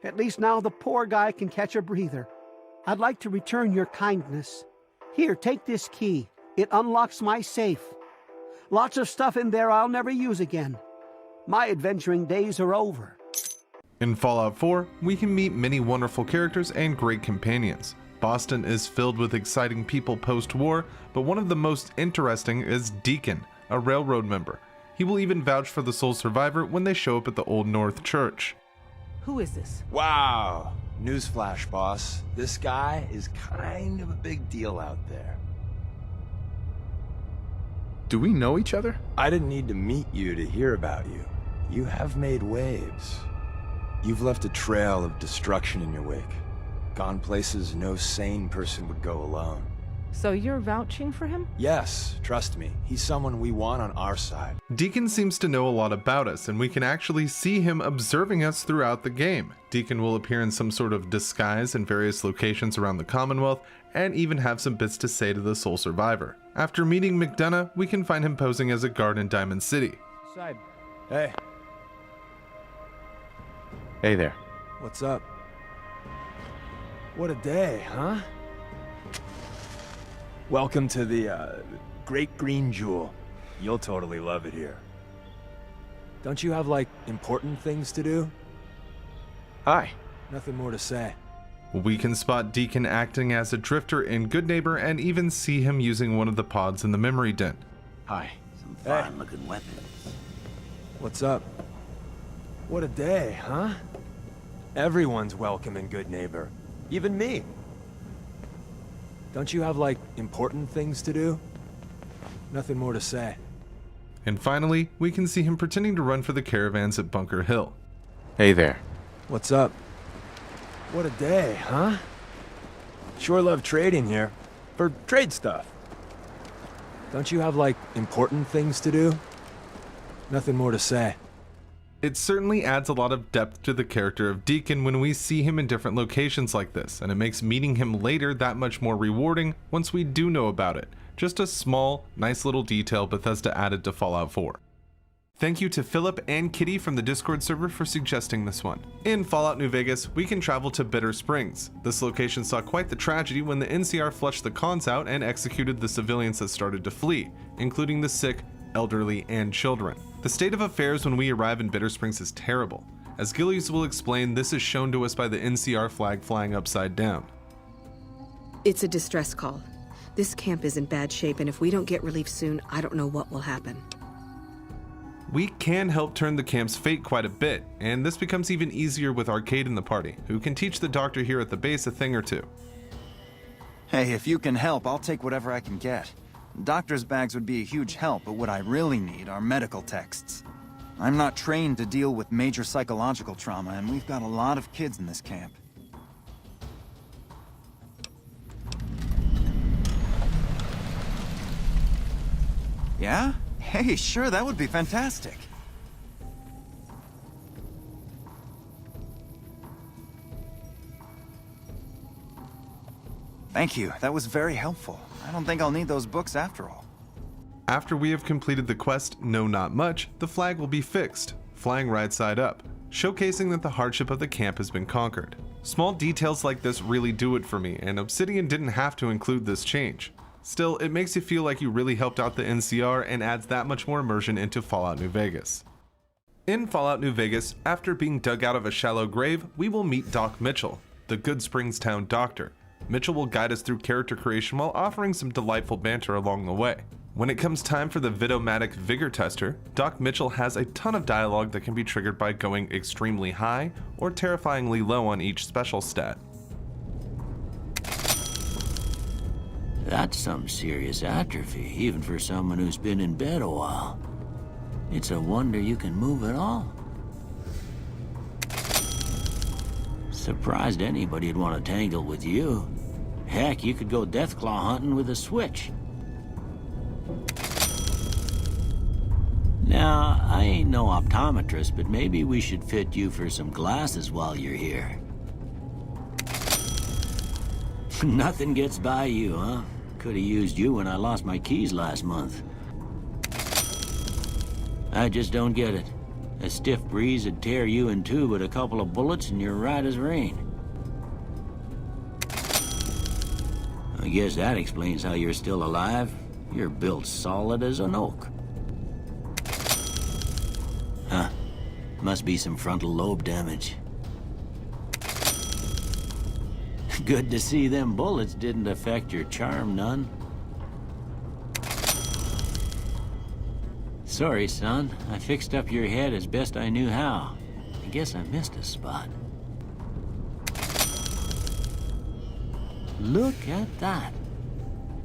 At least now the poor guy can catch a breather. I'd like to return your kindness. Here, take this key. It unlocks my safe. Lots of stuff in there I'll never use again. My adventuring days are over. In Fallout 4, we can meet many wonderful characters and great companions. Boston is filled with exciting people post-war, but one of the most interesting is Deacon, a railroad member. He will even vouch for the sole survivor when they show up at the Old North Church. Who is this? Wow. Newsflash, boss. This guy is kind of a big deal out there. Do we know each other? I didn't need to meet you to hear about you. You have made waves. You've left a trail of destruction in your wake. Gone places no sane person would go alone. So you're vouching for him? Yes, trust me. He's someone we want on our side. Deacon seems to know a lot about us, and we can actually see him observing us throughout the game. Deacon will appear in some sort of disguise in various locations around the Commonwealth, and even have some bits to say to the sole survivor. After meeting McDonough, we can find him posing as a guard in Diamond City. Side. Hey. Hey there. What's up? What a day, huh? Welcome to the, Great Green Jewel. You'll totally love it here. Don't you have, like, important things to do? Hi. Nothing more to say. We can spot Deacon acting as a drifter in Good Neighbor and even see him using one of the pods in the memory den. Hi. Some fine-looking weapons. What's up? What a day, huh? Everyone's welcome in Good Neighbor. Even me. Don't you have, like, important things to do? Nothing more to say. And finally, we can see him pretending to run for the caravans at Bunker Hill. Hey there. What's up? What a day, huh? Sure love trading here. For trade stuff. Don't you have, like, important things to do? Nothing more to say. It certainly adds a lot of depth to the character of Deacon when we see him in different locations like this, and it makes meeting him later that much more rewarding once we do know about it. Just a small, nice little detail Bethesda added to Fallout 4. Thank you to Philip and Kitty from the Discord server for suggesting this one. In Fallout New Vegas, we can travel to Bitter Springs. This location saw quite the tragedy when the NCR flushed the cons out and executed the civilians that started to flee, including the sick, elderly, and children. The state of affairs when we arrive in Bitter Springs is terrible. As Gillies will explain, this is shown to us by the NCR flag flying upside down. It's a distress call. This camp is in bad shape, and if we don't get relief soon, I don't know what will happen. We can help turn the camp's fate quite a bit, and this becomes even easier with Arcade in the party, who can teach the doctor here at the base a thing or two. Hey, if you can help, I'll take whatever I can get. Doctor's bags would be a huge help, but what I really need are medical texts. I'm not trained to deal with major psychological trauma, and we've got a lot of kids in this camp. Yeah? Hey, sure, that would be fantastic. Thank you, that was very helpful. I don't think I'll need those books after all. After we have completed the quest, No Not Much, the flag will be fixed, flying right side up, showcasing that the hardship of the camp has been conquered. Small details like this really do it for me, and Obsidian didn't have to include this change. Still, it makes you feel like you really helped out the NCR and adds that much more immersion into Fallout New Vegas. In Fallout New Vegas, after being dug out of a shallow grave, we will meet Doc Mitchell, the Good Springstown doctor. Mitchell will guide us through character creation while offering some delightful banter along the way. When it comes time for the Vitomatic Vigor Tester, Doc Mitchell has a ton of dialogue that can be triggered by going extremely high or terrifyingly low on each special stat. That's some serious atrophy, even for someone who's been in bed a while. It's a wonder you can move at all. Surprised anybody'd want to tangle with you. Heck, you could go Deathclaw hunting with a switch. Now, I ain't no optometrist, but maybe we should fit you for some glasses while you're here. Nothing gets by you, huh? Could've used you when I lost my keys last month. I just don't get it. A stiff breeze would tear you in two, but a couple of bullets and you're right as rain. I guess that explains how you're still alive. You're built solid as an oak. Huh. Must be some frontal lobe damage. Good to see them bullets didn't affect your charm none. Sorry, son. I fixed up your head as best I knew how. I guess I missed a spot. Look at that.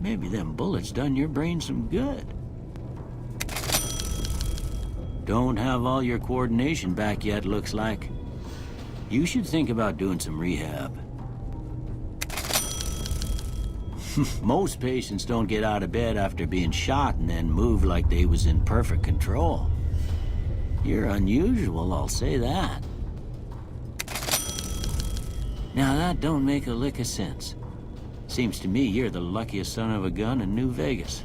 Maybe them bullets done your brain some good. Don't have all your coordination back yet, looks like. You should think about doing some rehab. Most patients don't get out of bed after being shot and then move like they was in perfect control. You're unusual, I'll say that. Now that don't make a lick of sense. Seems to me you're the luckiest son of a gun in New Vegas.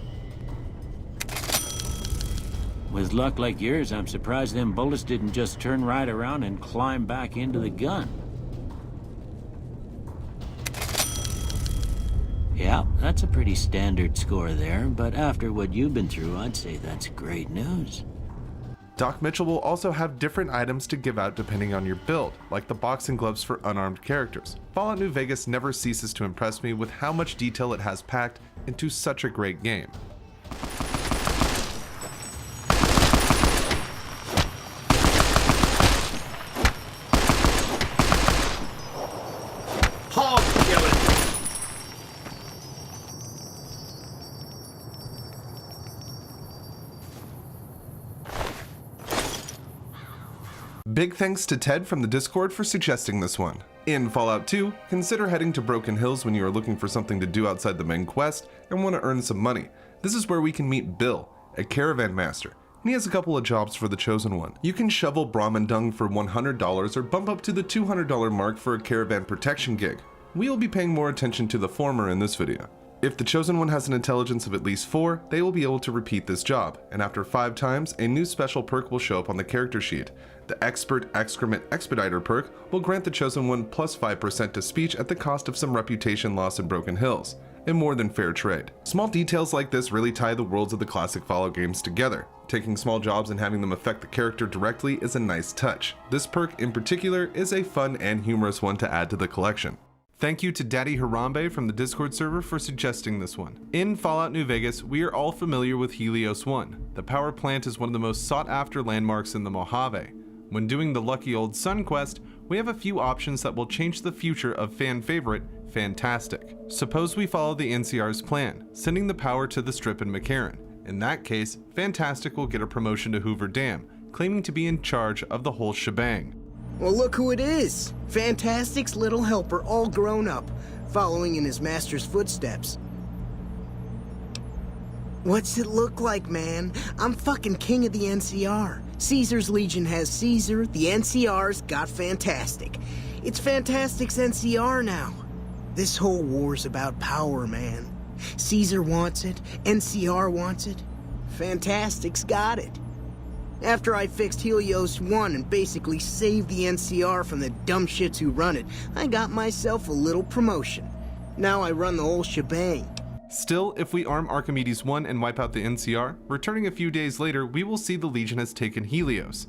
With luck like yours, I'm surprised them bullets didn't just turn right around and climb back into the gun. Yeah, that's a pretty standard score there, but after what you've been through, I'd say that's great news. Doc Mitchell will also have different items to give out depending on your build, like the boxing gloves for unarmed characters. Fallout New Vegas never ceases to impress me with how much detail it has packed into such a great game. Big thanks to Ted from the Discord for suggesting this one. In Fallout 2, consider heading to Broken Hills when you are looking for something to do outside the main quest and want to earn some money. This is where we can meet Bill, a caravan master, and he has a couple of jobs for the Chosen One. You can shovel Brahmin dung for $100 or bump up to the $200 mark for a caravan protection gig. We will be paying more attention to the former in this video. If the Chosen One has an intelligence of at least 4, they will be able to repeat this job, and after 5 times, a new special perk will show up on the character sheet. The Expert Excrement Expediter perk will grant the Chosen One plus 5% to speech at the cost of some reputation loss in Broken Hills, a more than fair trade. Small details like this really tie the worlds of the classic Fallout games together. Taking small jobs and having them affect the character directly is a nice touch. This perk in particular is a fun and humorous one to add to the collection. Thank you to Daddy Harambe from the Discord server for suggesting this one. In Fallout New Vegas, we are all familiar with Helios 1. The power plant is one of the most sought after landmarks in the Mojave. When doing the Lucky Old Sun quest, we have a few options that will change the future of fan favorite, Fantastic. Suppose we follow the NCR's plan, sending the power to the Strip in McCarran. In that case, Fantastic will get a promotion to Hoover Dam, claiming to be in charge of the whole shebang. Well, look who it is. Fantastic's little helper, all grown up, following in his master's footsteps. What's it look like, man? I'm fucking king of the NCR. Caesar's Legion has Caesar, the NCR's got Fantastic. It's Fantastic's NCR now. This whole war's about power, man. Caesar wants it, NCR wants it. Fantastic's got it. After I fixed Helios 1 and basically saved the NCR from the dumb shits who run it, I got myself a little promotion. Now I run the whole shebang. Still, if we arm Archimedes 1 and wipe out the NCR, returning a few days later, we will see the Legion has taken Helios.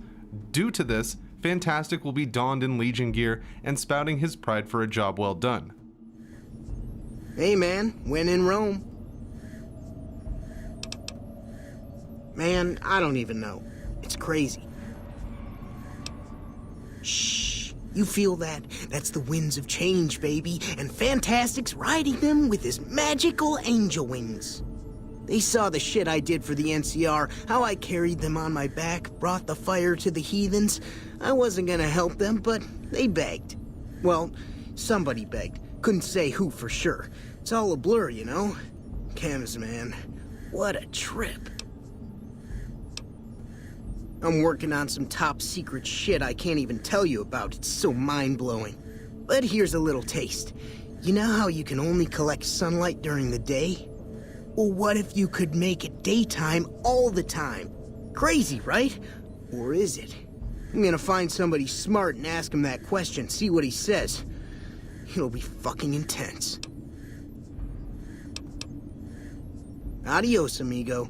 Due to this, Fantastic will be donned in Legion gear and spouting his pride for a job well done. Hey man, when in Rome. Man, I don't even know. It's crazy. Shh. You feel that? That's the winds of change, baby, and Fantastic's riding them with his magical angel wings. They saw the shit I did for the NCR, how I carried them on my back, brought the fire to the heathens. I wasn't gonna help them, but they begged. Well, somebody begged. Couldn't say who for sure. It's all a blur, you know? Chems, man. What a trip. I'm working on some top secret shit I can't even tell you about. It's so mind-blowing. But here's a little taste. You know how you can only collect sunlight during the day? Well, what if you could make it daytime all the time? Crazy, right? Or is it? I'm gonna find somebody smart and ask him that question, see what he says. It'll be fucking intense. Adios, amigo.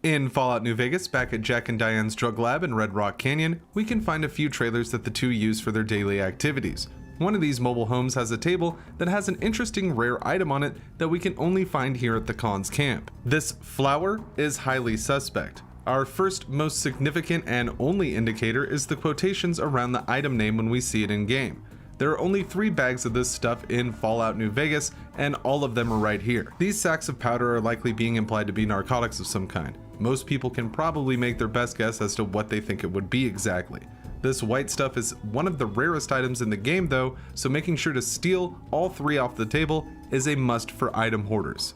In Fallout New Vegas, back at Jack and Diane's drug lab in Red Rock Canyon, we can find a few trailers that the two use for their daily activities. One of these mobile homes has a table that has an interesting rare item on it that we can only find here at the Khan's camp. This flower is highly suspect. Our first most significant and only indicator is the quotations around the item name when we see it in game. There are only 3 bags of this stuff in Fallout New Vegas, and all of them are right here. These sacks of powder are likely being implied to be narcotics of some kind. Most people can probably make their best guess as to what they think it would be exactly. This white stuff is one of the rarest items in the game though, so making sure to steal all 3 off the table is a must for item hoarders.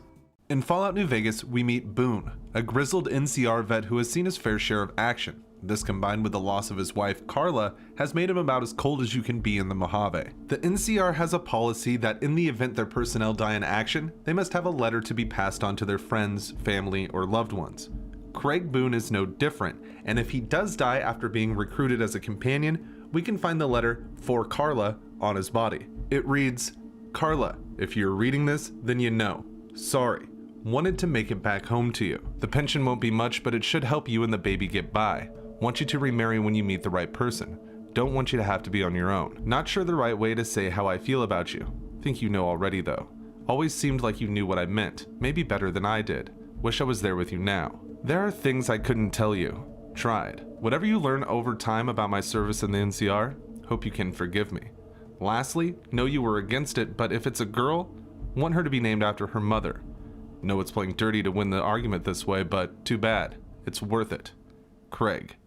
In Fallout New Vegas, we meet Boone, a grizzled NCR vet who has seen his fair share of action. This, combined with the loss of his wife, Carla, has made him about as cold as you can be in the Mojave. The NCR has a policy that in the event their personnel die in action, they must have a letter to be passed on to their friends, family, or loved ones. Craig Boone is no different, and if he does die after being recruited as a companion, we can find the letter "For Carla" on his body. It reads, "Carla, if you're reading this, then you know. Sorry. Wanted to make it back home to you. The pension won't be much, but it should help you and the baby get by. Want you to remarry when you meet the right person. Don't want you to have to be on your own. Not sure the right way to say how I feel about you. Think you know already though. Always seemed like you knew what I meant, maybe better than I did. Wish I was there with you now. There are things I couldn't tell you. Tried. Whatever you learn over time about my service in the NCR, hope you can forgive me. Lastly, know you were against it, but if it's a girl, want her to be named after her mother. Know it's playing dirty to win the argument this way, but too bad. It's worth it. Craig."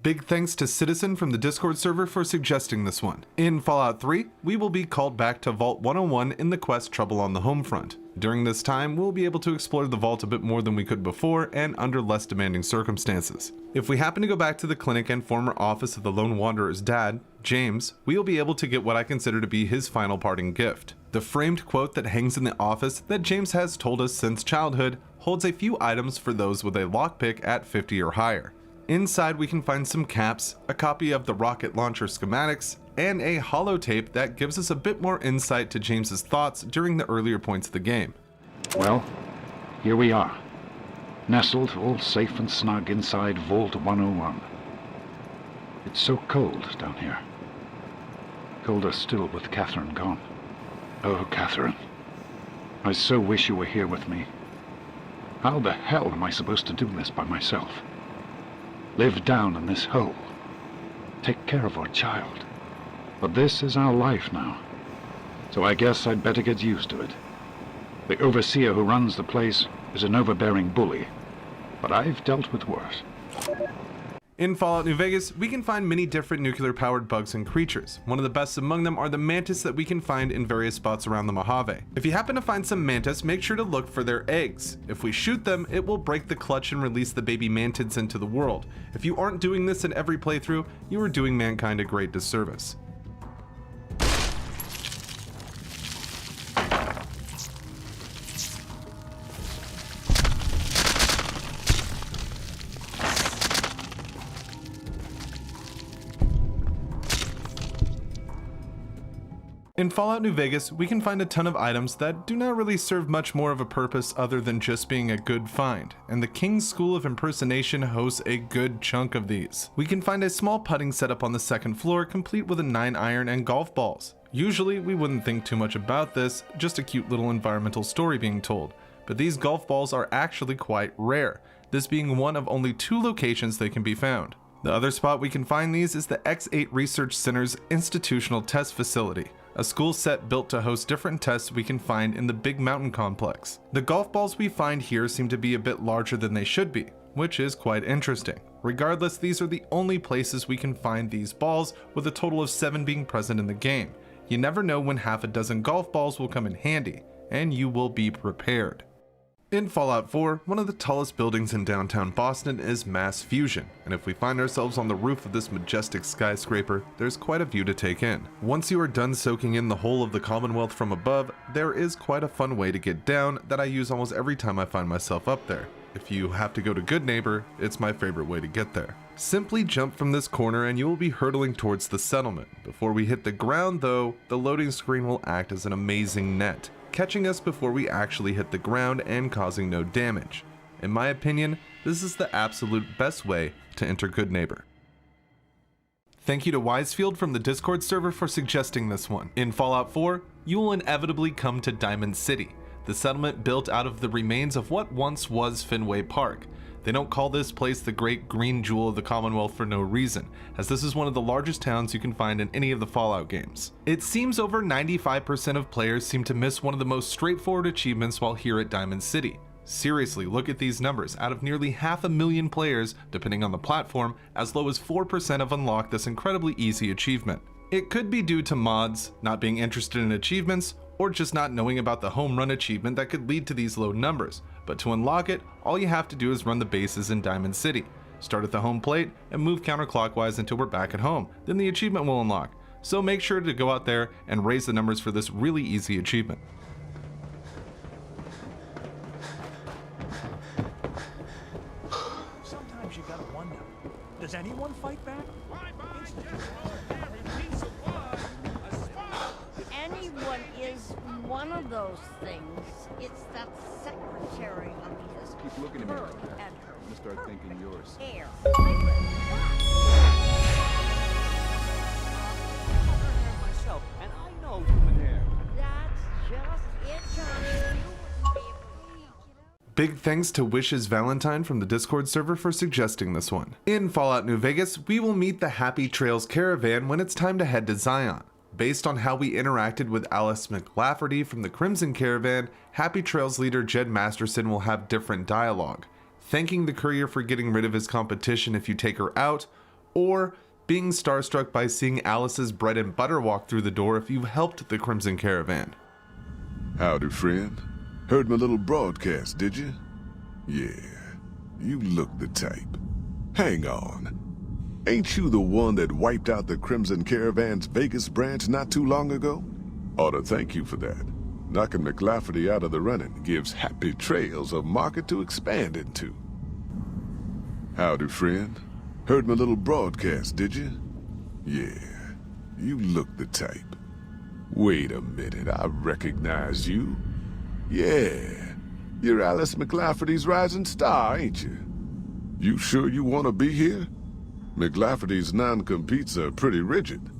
Big thanks to Citizen from the Discord server for suggesting this one. In Fallout 3, we will be called back to Vault 101 in the quest Trouble on the Homefront. During this time, we'll be able to explore the vault a bit more than we could before and under less demanding circumstances. If we happen to go back to the clinic and former office of the Lone Wanderer's dad, James, we'll be able to get what I consider to be his final parting gift. The framed quote that hangs in the office that James has told us since childhood holds a few items for those with a lockpick at 50 or higher. Inside we can find some caps, a copy of the rocket launcher schematics, and a holotape that gives us a bit more insight to James's thoughts during the earlier points of the game. Well, here we are, nestled all safe and snug inside Vault 101. It's so cold down here. Colder still with Catherine gone. Oh, Catherine, I so wish you were here with me. How the hell am I supposed to do this by myself? Live down in this hole. Take care of our child. But this is our life now. So I guess I'd better get used to it. The overseer who runs the place is an overbearing bully, but I've dealt with worse. In Fallout New Vegas, we can find many different nuclear-powered bugs and creatures. One of the best among them are the mantis that we can find in various spots around the Mojave. If you happen to find some mantis, make sure to look for their eggs. If we shoot them, it will break the clutch and release the baby mantids into the world. If you aren't doing this in every playthrough, you are doing mankind a great disservice. In Fallout New Vegas, we can find a ton of items that do not really serve much more of a purpose other than just being a good find, and the King's School of Impersonation hosts a good chunk of these. We can find a small putting setup on the second floor complete with a 9-iron and golf balls. Usually we wouldn't think too much about this, just a cute little environmental story being told, but these golf balls are actually quite rare, this being one of only 2 locations they can be found. The other spot we can find these is the X8 Research Center's Institutional Test Facility, a school set built to host different tests we can find in the Big Mountain Complex. The golf balls we find here seem to be a bit larger than they should be, which is quite interesting. Regardless, these are the only places we can find these balls, with a total of 7 being present in the game. You never know when half a dozen golf balls will come in handy, and you will be prepared. In Fallout 4, one of the tallest buildings in downtown Boston is Mass Fusion, and if we find ourselves on the roof of this majestic skyscraper, there's quite a view to take in. Once you are done soaking in the whole of the Commonwealth from above, there is quite a fun way to get down that I use almost every time I find myself up there. If you have to go to Good Neighbor, it's my favorite way to get there. Simply jump from this corner and you will be hurtling towards the settlement. Before we hit the ground though, the loading screen will act as an amazing net, catching us before we actually hit the ground and causing no damage. In my opinion, this is the absolute best way to enter Good Neighbor. Thank you to Wisefield from the Discord server for suggesting this one. In Fallout 4, you will inevitably come to Diamond City, the settlement built out of the remains of what once was Fenway Park. They don't call this place the Great Green Jewel of the Commonwealth for no reason, as this is one of the largest towns you can find in any of the Fallout games. It seems over 95% of players seem to miss one of the most straightforward achievements while here at Diamond City. Seriously, look at these numbers. Out of nearly 500,000 players, depending on the platform, as low as 4% have unlocked this incredibly easy achievement. It could be due to mods, not being interested in achievements, or just not knowing about the home run achievement that could lead to these low numbers. But to unlock it, all you have to do is run the bases in Diamond City. Start at the home plate and move counterclockwise until we're back at home. Then the achievement will unlock. So make sure to go out there and raise the numbers for this really easy achievement. Sometimes you gotta wonder, does anyone fight back? Anyone is one of those things. It's that secretary of his. Keep looking at me Her like that. and her I'm gonna start thinking yours. hair. Myself, and I know human hair. That's just it, Johnny. Big thanks to Wishes Valentine from the Discord server for suggesting this one. In Fallout New Vegas, we will meet the Happy Trails caravan when it's time to head to Zion. Based on how we interacted with Alice McLafferty from the Crimson Caravan, Happy Trails leader Jed Masterson will have different dialogue, thanking the courier for getting rid of his competition if you take her out, or being starstruck by seeing Alice's bread and butter walk through the door if you've helped the Crimson Caravan. Howdy, friend. Heard my little broadcast, did you? Yeah, you look the type. Hang on. Ain't you the one that wiped out the Crimson Caravan's Vegas branch not too long ago? Ought to thank you for that. Knocking McLafferty out of the running gives Happy Trails a market to expand into. Howdy, friend. Heard my little broadcast, did you? Yeah, you look the type. Wait a minute, I recognize you. Yeah, you're Alice McLafferty's rising star, ain't you? You sure you want to be here? McLafferty's non-competes are pretty rigid.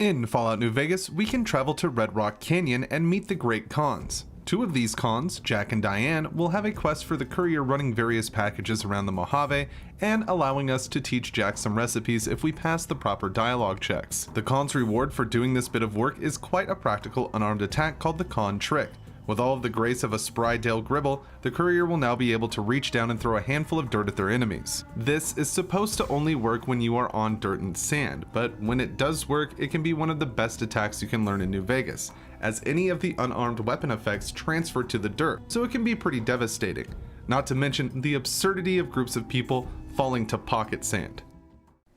In Fallout New Vegas, we can travel to Red Rock Canyon and meet the Great Khans. Two of these Khans, Jack and Diane, will have a quest for the courier running various packages around the Mojave and allowing us to teach Jack some recipes if we pass the proper dialogue checks. The Khan's reward for doing this bit of work is quite a practical unarmed attack called the Khan Trick. With all of the grace of a spry Dale Gribble, the courier will now be able to reach down and throw a handful of dirt at their enemies. This is supposed to only work when you are on dirt and sand, but when it does work, it can be one of the best attacks you can learn in New Vegas, as any of the unarmed weapon effects transfer to the dirt, so it can be pretty devastating. Not to mention the absurdity of groups of people falling to pocket sand.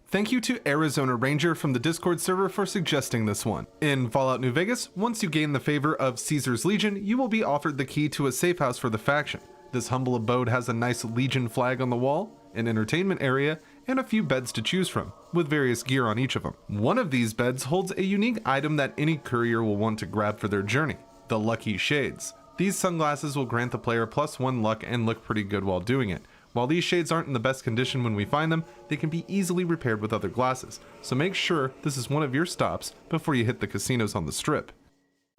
Thank you to Arizona Ranger from the Discord server for suggesting this one. In Fallout New Vegas, once you gain the favor of Caesar's Legion, you will be offered the key to a safe house for the faction. This humble abode has a nice Legion flag on the wall, an entertainment area, and a few beds to choose from, with various gear on each of them. One of these beds holds a unique item that any courier will want to grab for their journey, the Lucky Shades. These sunglasses will grant the player +1 luck and look pretty good while doing it. While these shades aren't in the best condition when we find them, they can be easily repaired with other glasses, so make sure this is one of your stops before you hit the casinos on the Strip.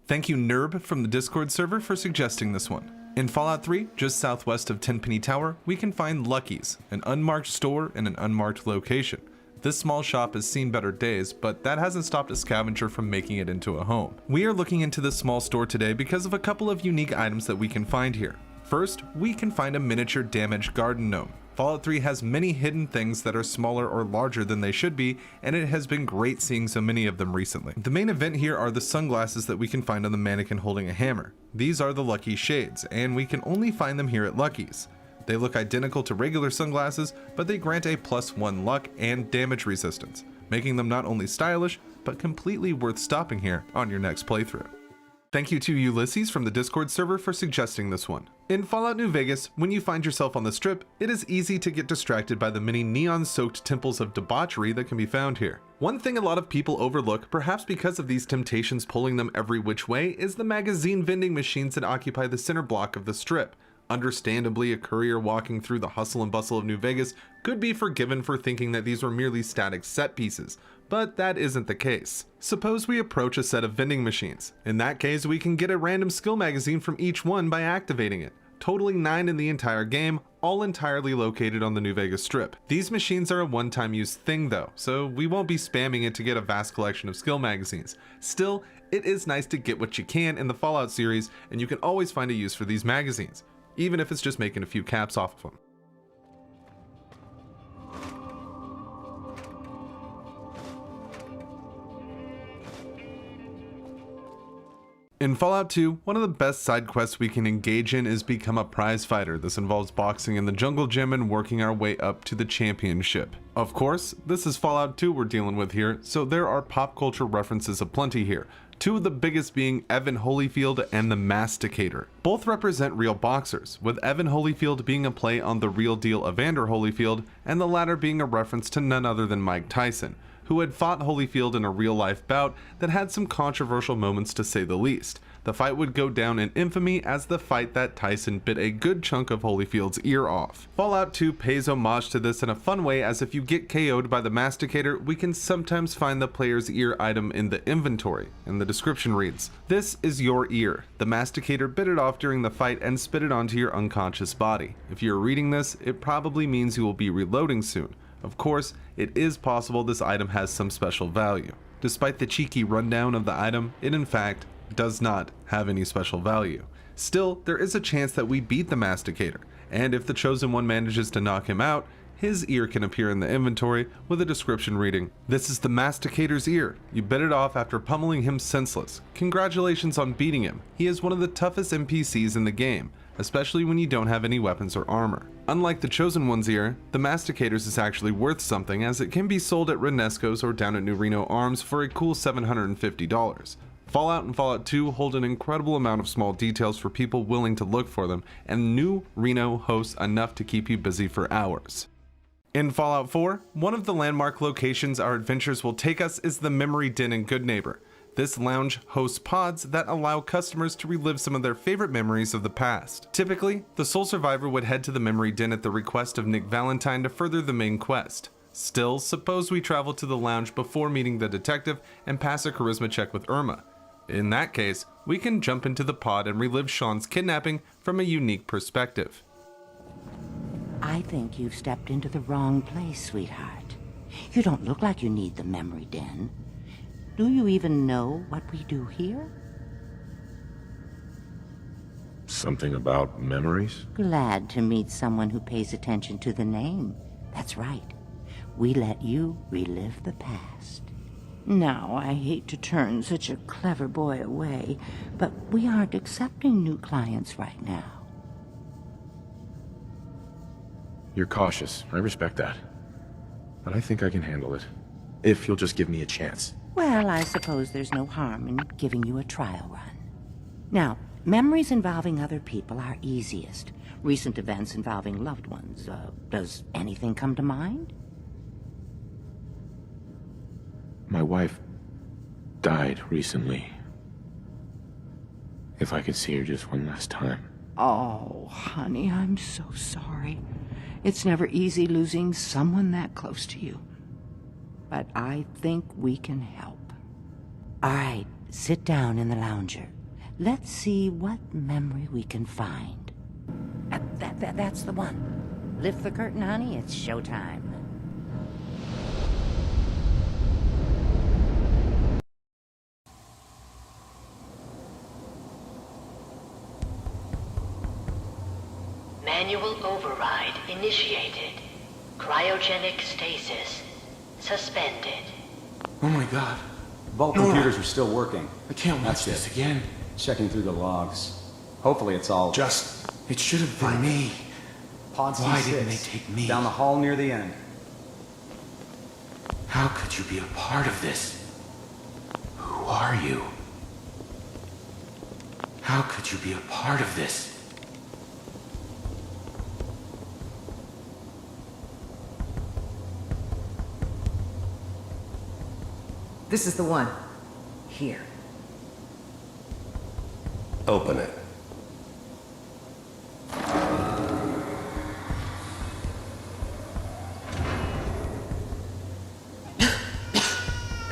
Thank you Nerb from the Discord server for suggesting this one. In Fallout 3, just southwest of Tenpenny Tower, we can find Lucky's, an unmarked store in an unmarked location. This small shop has seen better days, but that hasn't stopped a scavenger from making it into a home. We are looking into this small store today because of a couple of unique items that we can find here. First, we can find a miniature damaged garden gnome. Fallout 3 has many hidden things that are smaller or larger than they should be, and it has been great seeing so many of them recently. The main event here are the sunglasses that we can find on the mannequin holding a hammer. These are the Lucky Shades, and we can only find them here at Lucky's. They look identical to regular sunglasses, but they grant a +1 luck and damage resistance, making them not only stylish, but completely worth stopping here on your next playthrough. Thank you to Ulysses from the Discord server for suggesting this one. In Fallout New Vegas, when you find yourself on the Strip, it is easy to get distracted by the many neon-soaked temples of debauchery that can be found here. One thing a lot of people overlook, perhaps because of these temptations pulling them every which way, is the magazine vending machines that occupy the center block of the Strip. Understandably, a courier walking through the hustle and bustle of New Vegas could be forgiven for thinking that these were merely static set pieces, But that isn't the case. Suppose we approach a set of vending machines. In that case, we can get a random skill magazine from each one by activating it, totaling 9 in the entire game, all entirely located on the New Vegas Strip. These machines are a one-time use thing though, so we won't be spamming it to get a vast collection of skill magazines. Still, it is nice to get what you can in the Fallout series, and you can always find a use for these magazines, even if it's just making a few caps off of them. In Fallout 2, one of the best side quests we can engage in is become a prize fighter. This involves boxing in the jungle gym and working our way up to the championship. Of course, this is Fallout 2 we're dealing with here, so there are pop culture references aplenty here. Two of the biggest being Evan Holyfield and the Masticator. Both represent real boxers, with Evan Holyfield being a play on the real deal Evander Holyfield, and the latter being a reference to none other than Mike Tyson, who had fought Holyfield in a real-life bout that had some controversial moments to say the least. The fight would go down in infamy as the fight that Tyson bit a good chunk of Holyfield's ear off. Fallout 2 pays homage to this in a fun way, as if you get KO'd by the Masticator, we can sometimes find the player's ear item in the inventory, and the description reads, "This is your ear. The Masticator bit it off during the fight and spit it onto your unconscious body." If you're reading this, it probably means you will be reloading soon. Of course, it is possible this item has some special value. Despite the cheeky rundown of the item, it in fact does not have any special value. Still, there is a chance that we beat the Masticator, and if the Chosen One manages to knock him out, his ear can appear in the inventory with a description reading, "This is the Masticator's ear. You bit it off after pummeling him senseless. Congratulations on beating him. He is one of the toughest NPCs in the game, especially when you don't have any weapons or armor." Unlike the Chosen One's ear, the Masticator's is actually worth something, as it can be sold at Renesco's or down at New Reno Arms for a cool $750. Fallout and Fallout 2 hold an incredible amount of small details for people willing to look for them, and New Reno hosts enough to keep you busy for hours. In Fallout 4, one of the landmark locations our adventures will take us is the Memory Den in Goodneighbor. This lounge hosts pods that allow customers to relive some of their favorite memories of the past. Typically, the sole survivor would head to the Memory Den at the request of Nick Valentine to further the main quest. Still, suppose we travel to the lounge before meeting the detective and pass a charisma check with Irma. In that case, we can jump into the pod and relive Sean's kidnapping from a unique perspective. I think you've stepped into the wrong place, sweetheart. You don't look like you need the Memory Den. Do you even know what we do here? Something about memories? Glad to meet someone who pays attention to the name. That's right. We let you relive the past. Now, I hate to turn such a clever boy away, but we aren't accepting new clients right now. You're cautious. I respect that. But I think I can handle it. If you'll just give me a chance. Well, I suppose there's no harm in giving you a trial run. Now, memories involving other people are easiest. Recent events involving loved ones. Does anything come to mind? My wife died recently. If I could see her just one last time. Oh, honey, I'm so sorry. It's never easy losing someone that close to you. But I think we can help. All right, sit down in the lounger. Let's see what memory we can find. That's the one. Lift the curtain, honey. It's showtime. Manual override initiated. Cryogenic stasis suspended. Oh my god. Both computers are still working. I can't watch That's this it. again. Checking through the logs. Hopefully it's all... It should have been me. Pod C6. Why didn't they take me? Down the hall near the end. How could you be a part of this? Who are you? How could you be a part of this? This is the one. Here. Open it.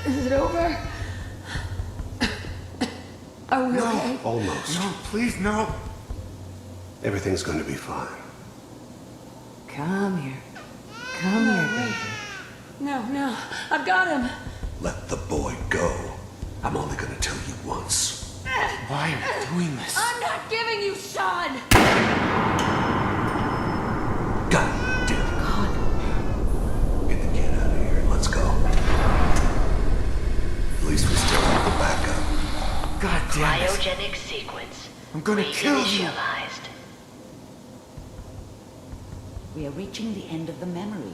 Is it over? Are we No, okay? almost. No, please, no. Everything's going to be fine. Come here. Come here, baby. No, I've got him. Let the boy go. I'm only going to tell you once. Why are you doing this? I'm not giving you Sean! God damn it. God. Get the kid out of here and let's go. At least we still have the backup. God damn it. Cryogenic sequence. I'm gonna kill you. Reinitialized. We are reaching the end of the memory.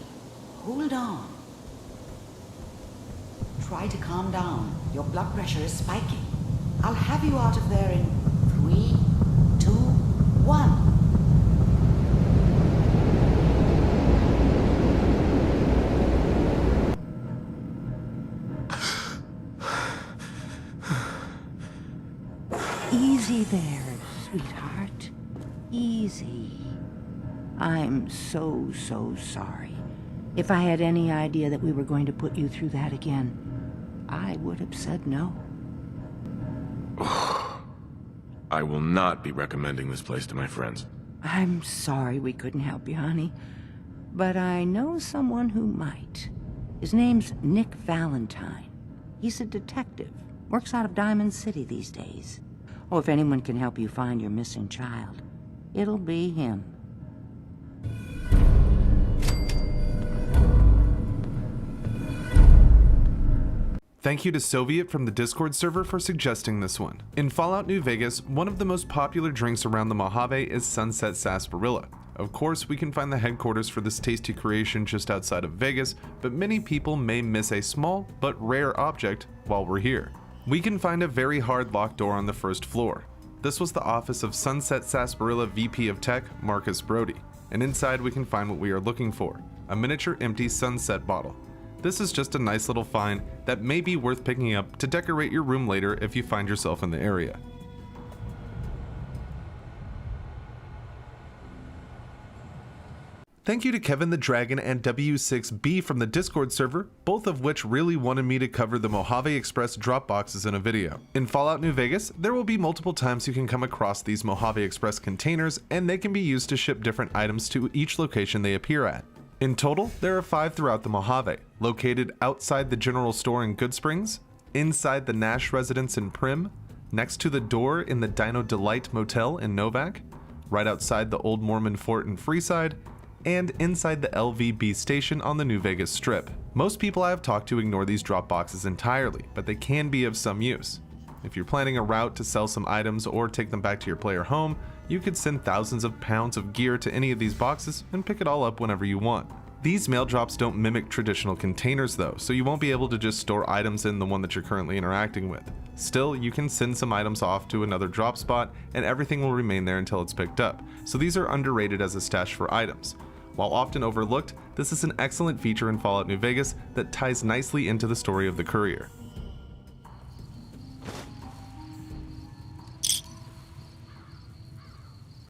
Hold on. Try to calm down. Your blood pressure is spiking. I'll have you out of there in 3, 2, 1. Easy there, sweetheart. Easy. I'm so sorry. If I had any idea that we were going to put you through that again, I would have said no. I will not be recommending this place to my friends. I'm sorry we couldn't help you, honey. But I know someone who might. His name's Nick Valentine. He's a detective. Works out of Diamond City these days. Oh, if anyone can help you find your missing child, it'll be him. Thank you to Soviet from the Discord server for suggesting this one. In Fallout New Vegas, one of the most popular drinks around the Mojave is Sunset Sarsaparilla. Of course, we can find the headquarters for this tasty creation just outside of Vegas, but many people may miss a small but rare object while we're here. We can find a very hard locked door on the first floor. This was the office of Sunset Sarsaparilla VP of Tech, Marcus Brody, and inside we can find what we are looking for, a miniature empty Sunset bottle. This is just a nice little find that may be worth picking up to decorate your room later if you find yourself in the area. Thank you to Kevin the Dragon and W6B from the Discord server, both of which really wanted me to cover the Mojave Express drop boxes in a video. In Fallout New Vegas, there will be multiple times you can come across these Mojave Express containers, and they can be used to ship different items to each location they appear at. In total, there are 5 throughout the Mojave, located outside the general store in Goodsprings, inside the Nash residence in Prim, next to the door in the Dino Delight Motel in Novak, right outside the Old Mormon Fort in Freeside, and inside the LVB station on the New Vegas Strip. Most people I have talked to ignore these drop boxes entirely, but they can be of some use. If you're planning a route to sell some items or take them back to your player home, you could send thousands of pounds of gear to any of these boxes and pick it all up whenever you want. These mail drops don't mimic traditional containers though, so you won't be able to just store items in the one that you're currently interacting with. Still, you can send some items off to another drop spot and everything will remain there until it's picked up, so these are underrated as a stash for items. While often overlooked, this is an excellent feature in Fallout New Vegas that ties nicely into the story of the courier.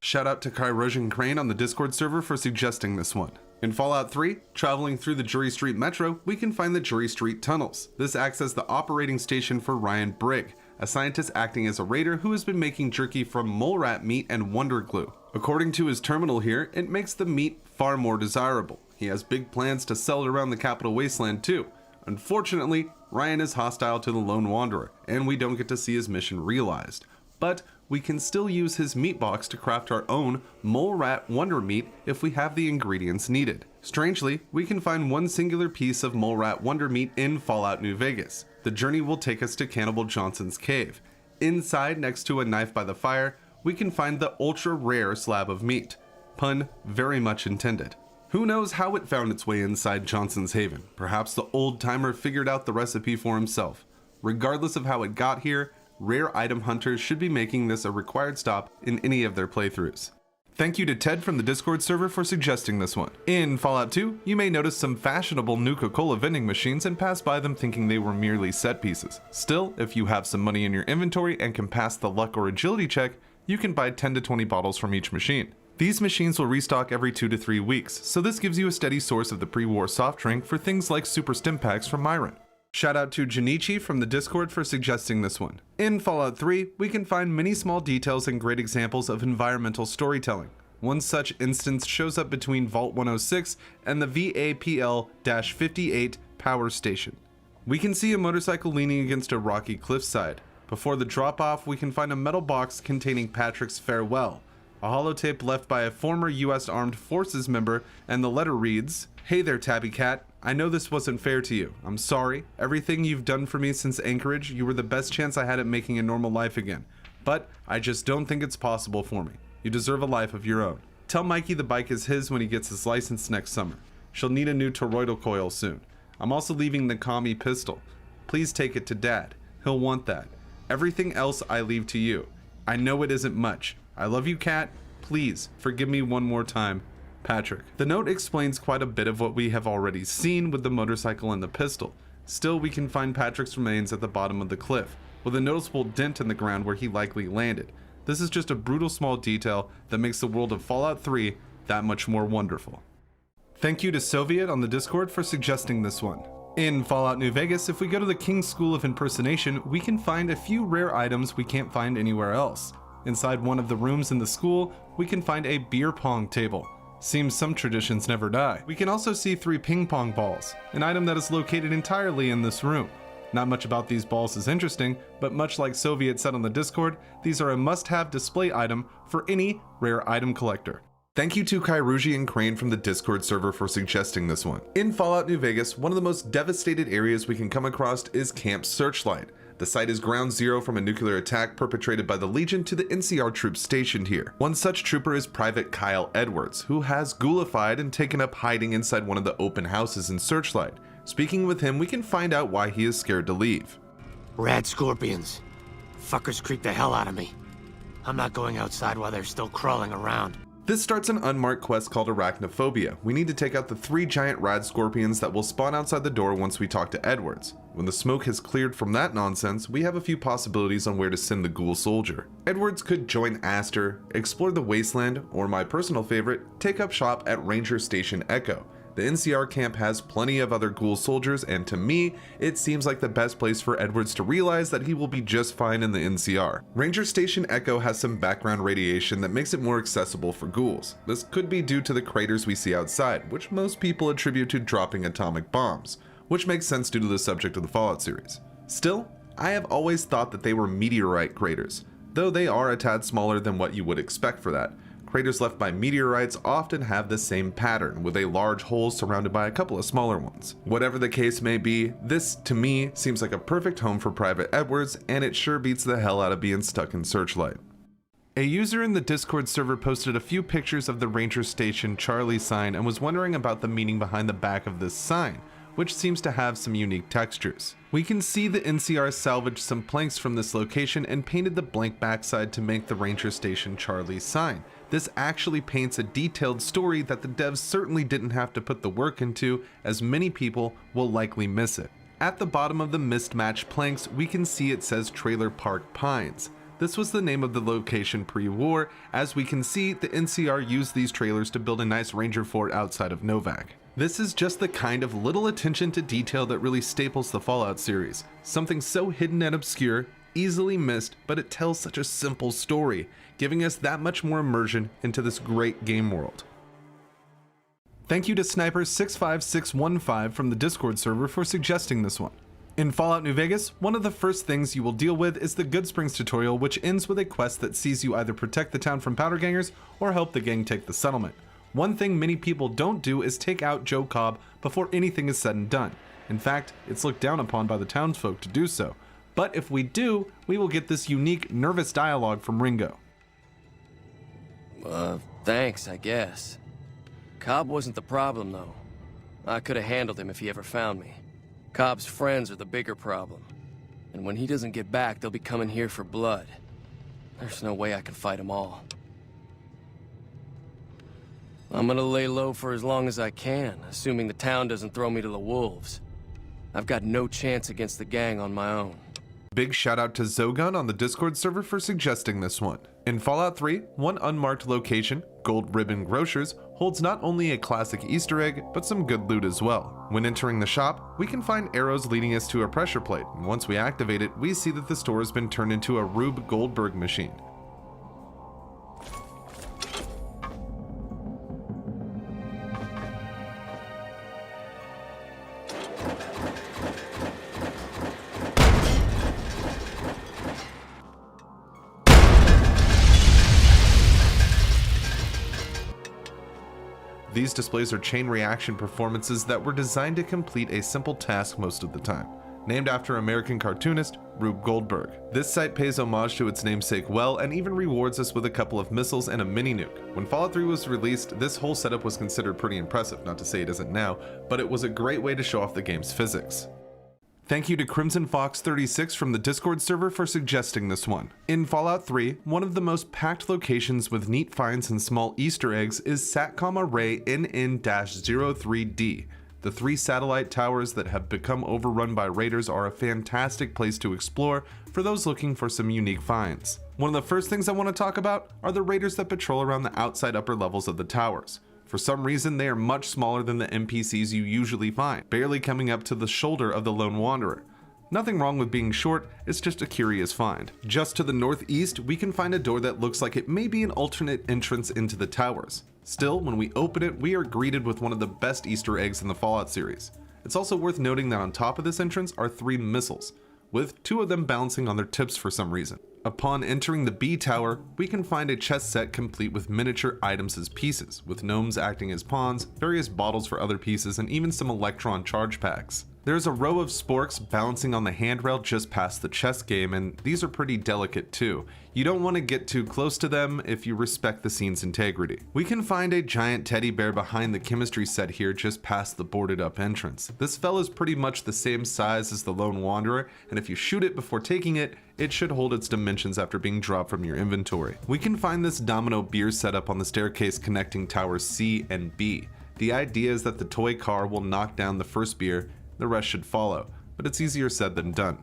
Shout out to Kyrosian Crane on the Discord server for suggesting this one. In Fallout 3, traveling through the Jury Street Metro, we can find the Jury Street tunnels. This acts as the operating station for Ryan Brigg, a scientist acting as a raider who has been making jerky from mole rat meat and wonder glue. According to his terminal here, it makes the meat far more desirable. He has big plans to sell it around the Capital Wasteland too. Unfortunately, Ryan is hostile to the Lone Wanderer, and we don't get to see his mission realized. But we can still use his meat box to craft our own mole rat wonder meat if we have the ingredients needed. Strangely, we can find one singular piece of mole rat wonder meat in Fallout New Vegas. The journey will take us to Cannibal Johnson's cave. Inside, next to a knife by the fire, we can find the ultra rare slab of meat. Pun very much intended. Who knows how it found its way inside Johnson's Haven? Perhaps the old timer figured out the recipe for himself. Regardless of how it got here, rare item hunters should be making this a required stop in any of their playthroughs. Thank you to Ted from the Discord server for suggesting this one. In Fallout 2, you may notice some fashionable Nuka-Cola vending machines and pass by them thinking they were merely set pieces. Still, if you have some money in your inventory and can pass the luck or agility check, you can buy 10 to 20 bottles from each machine. These machines will restock every 2 to 3 weeks, so this gives you a steady source of the pre-war soft drink for things like Super Stim Packs from Myron. Shout out to Janichi from the Discord for suggesting this one. In Fallout 3, we can find many small details and great examples of environmental storytelling. One such instance shows up between Vault 106 and the VAPL-58 power station. We can see a motorcycle leaning against a rocky cliffside. Before the drop-off, we can find a metal box containing Patrick's farewell, a holotape left by a former US Armed Forces member, and the letter reads, "Hey there, Tabby Cat. I know this wasn't fair to you. I'm sorry. Everything you've done for me since Anchorage, you were the best chance I had at making a normal life again. But I just don't think it's possible for me. You deserve a life of your own. Tell Mikey the bike is his when he gets his license next summer. She'll need a new toroidal coil soon. I'm also leaving the commie pistol. Please take it to Dad. He'll want that. Everything else I leave to you. I know it isn't much. I love you, Cat. Please, forgive me one more time. Patrick." The note explains quite a bit of what we have already seen with the motorcycle and the pistol. Still, we can find Patrick's remains at the bottom of the cliff, with a noticeable dent in the ground where he likely landed. This is just a brutal small detail that makes the world of Fallout 3 that much more wonderful. Thank you to Soviet on the Discord for suggesting this one. In Fallout New Vegas, if we go to the King's School of Impersonation, we can find a few rare items we can't find anywhere else. Inside one of the rooms in the school, we can find a beer pong table. Seems some traditions never die. We can also see 3 ping pong balls, an item that is located entirely in this room. Not much about these balls is interesting, but much like Soviet said on the Discord, these are a must-have display item for any rare item collector. Thank you to Kairuji and Crane from the Discord server for suggesting this one. In Fallout New Vegas, one of the most devastated areas we can come across is Camp Searchlight. The site is ground zero from a nuclear attack perpetrated by the Legion to the NCR troops stationed here. One such trooper is Private Kyle Edwards, who has ghoulified and taken up hiding inside one of the open houses in Searchlight. Speaking with him, we can find out why he is scared to leave. Rad scorpions. Fuckers creep the hell out of me. I'm not going outside while they're still crawling around. This starts an unmarked quest called Arachnophobia. We need to take out the 3 giant rad scorpions that will spawn outside the door once we talk to Edwards. When the smoke has cleared from that nonsense, we have a few possibilities on where to send the ghoul soldier. Edwards could join Aster, explore the wasteland, or my personal favorite, take up shop at Ranger Station Echo. The NCR camp has plenty of other ghoul soldiers, and to me, it seems like the best place for Edwards to realize that he will be just fine in the NCR. Ranger Station Echo has some background radiation that makes it more accessible for ghouls. This could be due to the craters we see outside, which most people attribute to dropping atomic bombs, which makes sense due to the subject of the Fallout series. Still, I have always thought that they were meteorite craters, though they are a tad smaller than what you would expect for that. Craters left by meteorites often have the same pattern, with a large hole surrounded by a couple of smaller ones. Whatever the case may be, this, to me, seems like a perfect home for Private Edwards, and it sure beats the hell out of being stuck in Searchlight. A user in the Discord server posted a few pictures of the Ranger Station Charlie sign and was wondering about the meaning behind the back of this sign, which seems to have some unique textures. We can see the NCR salvaged some planks from this location and painted the blank backside to make the Ranger Station Charlie sign. This actually paints a detailed story that the devs certainly didn't have to put the work into, as many people will likely miss it. At the bottom of the mismatched planks, we can see it says Trailer Park Pines. This was the name of the location pre-war. As we can see, the NCR used these trailers to build a nice ranger fort outside of Novak. This is just the kind of little attention to detail that really staples the Fallout series. Something so hidden and obscure, easily missed, but it tells such a simple story, giving us that much more immersion into this great game world. Thank you to Sniper65615 from the Discord server for suggesting this one. In Fallout New Vegas, one of the first things you will deal with is the Goodsprings tutorial, which ends with a quest that sees you either protect the town from powder gangers or help the gang take the settlement. One thing many people don't do is take out Joe Cobb before anything is said and done. In fact, it's looked down upon by the townsfolk to do so. But if we do, we will get this unique, nervous dialogue from Ringo. Thanks, I guess. Cobb wasn't the problem, though. I could have handled him if he ever found me. Cobb's friends are the bigger problem. And when he doesn't get back, they'll be coming here for blood. There's no way I can fight them all. I'm gonna lay low for as long as I can, assuming the town doesn't throw me to the wolves. I've got no chance against the gang on my own. Big shout out to Zogun on the Discord server for suggesting this one. In Fallout 3, one unmarked location, Gold Ribbon Grocers, holds not only a classic Easter egg, but some good loot as well. When entering the shop, we can find arrows leading us to a pressure plate, and once we activate it, we see that the store has been turned into a Rube Goldberg machine. These displays are chain reaction performances that were designed to complete a simple task most of the time. Named after American cartoonist Rube Goldberg. This site pays homage to its namesake well and even rewards us with a couple of missiles and a mini nuke. When Fallout 3 was released, this whole setup was considered pretty impressive, not to say it isn't now, but it was a great way to show off the game's physics. Thank you to Crimson Fox 36 from the Discord server for suggesting this one. In Fallout 3, one of the most packed locations with neat finds and small Easter eggs is Satcom Array NN-03D. The 3 satellite towers that have become overrun by raiders are a fantastic place to explore for those looking for some unique finds. One of the first things I want to talk about are the raiders that patrol around the outside upper levels of the towers. For some reason, they are much smaller than the NPCs you usually find, barely coming up to the shoulder of the lone wanderer. Nothing wrong with being short, it's just a curious find. Just to the northeast, we can find a door that looks like it may be an alternate entrance into the towers. Still, when we open it, we are greeted with one of the best Easter eggs in the Fallout series. It's also worth noting that on top of this entrance are 3 missiles, with 2 of them bouncing on their tips for some reason. Upon entering the B tower, we can find a chest set complete with miniature items as pieces, with gnomes acting as pawns, various bottles for other pieces, and even some electron charge packs. There's a row of sporks balancing on the handrail just past the chess game, and these are pretty delicate too. You don't want to get too close to them if you respect the scene's integrity. We can find a giant teddy bear behind the chemistry set here just past the boarded up entrance. This fella's pretty much the same size as the lone wanderer, and if you shoot it before taking it, it should hold its dimensions after being dropped from your inventory. We can find this domino beer setup on the staircase connecting towers C and B. The idea is that the toy car will knock down the first beer, the rest should follow, but it's easier said than done.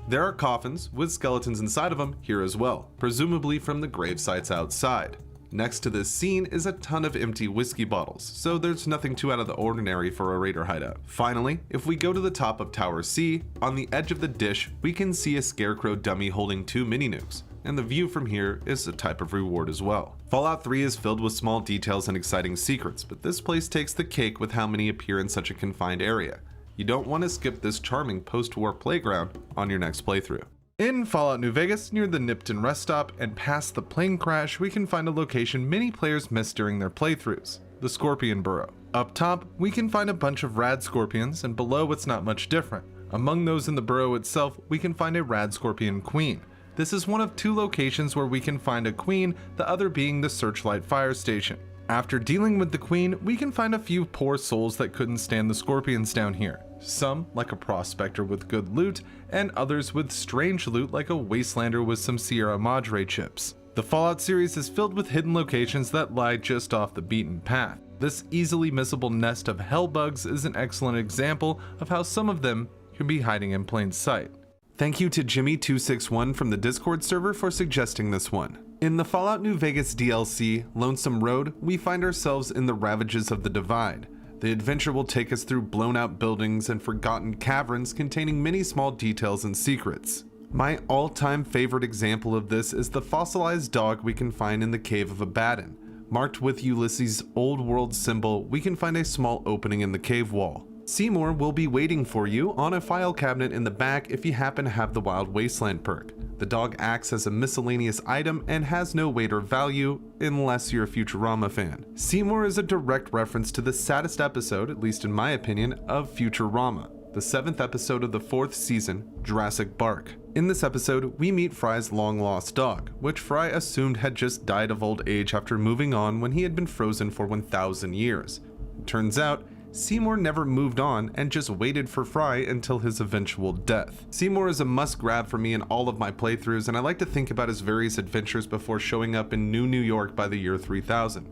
There are coffins with skeletons inside of them here as well, presumably from the grave sites outside. Next to this scene is a ton of empty whiskey bottles, so there's nothing too out of the ordinary for a raider hideout. Finally, if we go to the top of Tower C, on the edge of the dish, we can see a scarecrow dummy holding 2 mini nukes, and the view from here is a type of reward as well. Fallout 3 is filled with small details and exciting secrets, but this place takes the cake with how many appear in such a confined area. You don't want to skip this charming post-war playground on your next playthrough. In Fallout New Vegas, near the Nipton rest stop and past the plane crash, we can find a location many players miss during their playthroughs, the Scorpion Burrow. Up top, we can find a bunch of rad scorpions, and below it's not much different. Among those in the burrow itself, we can find a rad scorpion queen. This is one of 2 locations where we can find a queen, the other being the Searchlight Fire Station. After dealing with the queen, we can find a few poor souls that couldn't stand the scorpions down here. Some, like a prospector with good loot, and others with strange loot like a wastelander with some Sierra Madre chips. The Fallout series is filled with hidden locations that lie just off the beaten path. This easily missable nest of hellbugs is an excellent example of how some of them can be hiding in plain sight. Thank you to Jimmy261 from the Discord server for suggesting this one. In the Fallout New Vegas DLC, Lonesome Road, we find ourselves in the ravages of the Divide. The adventure will take us through blown out buildings and forgotten caverns containing many small details and secrets. My all-time favorite example of this is the fossilized dog we can find in the Cave of Abaddon. Marked with Ulysses' old world symbol, we can find a small opening in the cave wall. Seymour will be waiting for you on a file cabinet in the back if you happen to have the Wild Wasteland perk. The dog acts as a miscellaneous item and has no weight or value, unless you're a Futurama fan. Seymour is a direct reference to the saddest episode, at least in my opinion, of Futurama, the 7th episode of the 4th season, Jurassic Bark. In this episode, we meet Fry's long-lost dog, which Fry assumed had just died of old age after moving on when he had been frozen for 1,000 years. It turns out, Seymour never moved on and just waited for Fry until his eventual death. Seymour is a must-grab for me in all of my playthroughs, and I like to think about his various adventures before showing up in New York by the year 3000.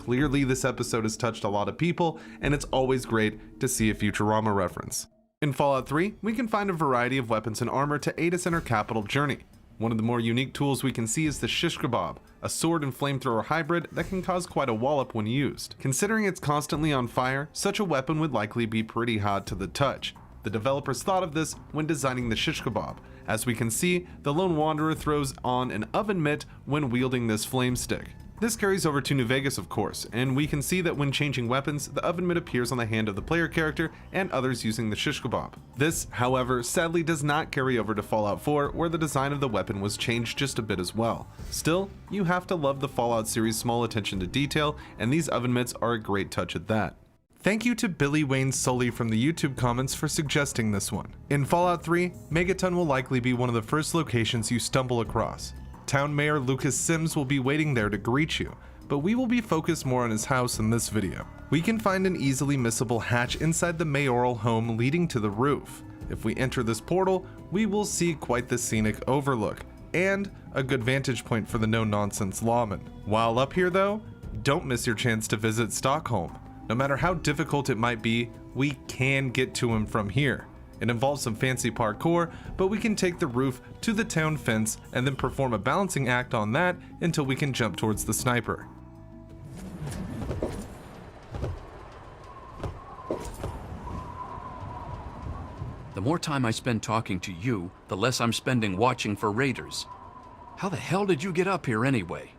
Clearly this episode has touched a lot of people, and it's always great to see a Futurama reference. In Fallout 3, we can find a variety of weapons and armor to aid us in our capital journey. One of the more unique tools we can see is the shish kebab, a sword and flamethrower hybrid that can cause quite a wallop when used. Considering it's constantly on fire, such a weapon would likely be pretty hot to the touch. The developers thought of this when designing the shish kebab. As we can see, the Lone Wanderer throws on an oven mitt when wielding this flame stick. This carries over to New Vegas, of course, and we can see that when changing weapons, the oven mitt appears on the hand of the player character and others using the shish kebab. This, however, sadly does not carry over to Fallout 4, where the design of the weapon was changed just a bit as well. Still, you have to love the Fallout series' small attention to detail, and these oven mitts are a great touch at that. Thank you to Billy Wayne Sully from the YouTube comments for suggesting this one. In Fallout 3, Megaton will likely be one of the first locations you stumble across. Town Mayor Lucas Sims will be waiting there to greet you, but we will be focused more on his house in this video. We can find an easily missable hatch inside the mayoral home leading to the roof. If we enter this portal, we will see quite the scenic overlook, and a good vantage point for the no-nonsense lawman. While up here though, don't miss your chance to visit Stockholm. No matter how difficult it might be, we can get to him from here. It involves some fancy parkour, but we can take the roof to the town fence and then perform a balancing act on that until we can jump towards the sniper. The more time I spend talking to you, the less I'm spending watching for raiders. How the hell did you get up here anyway?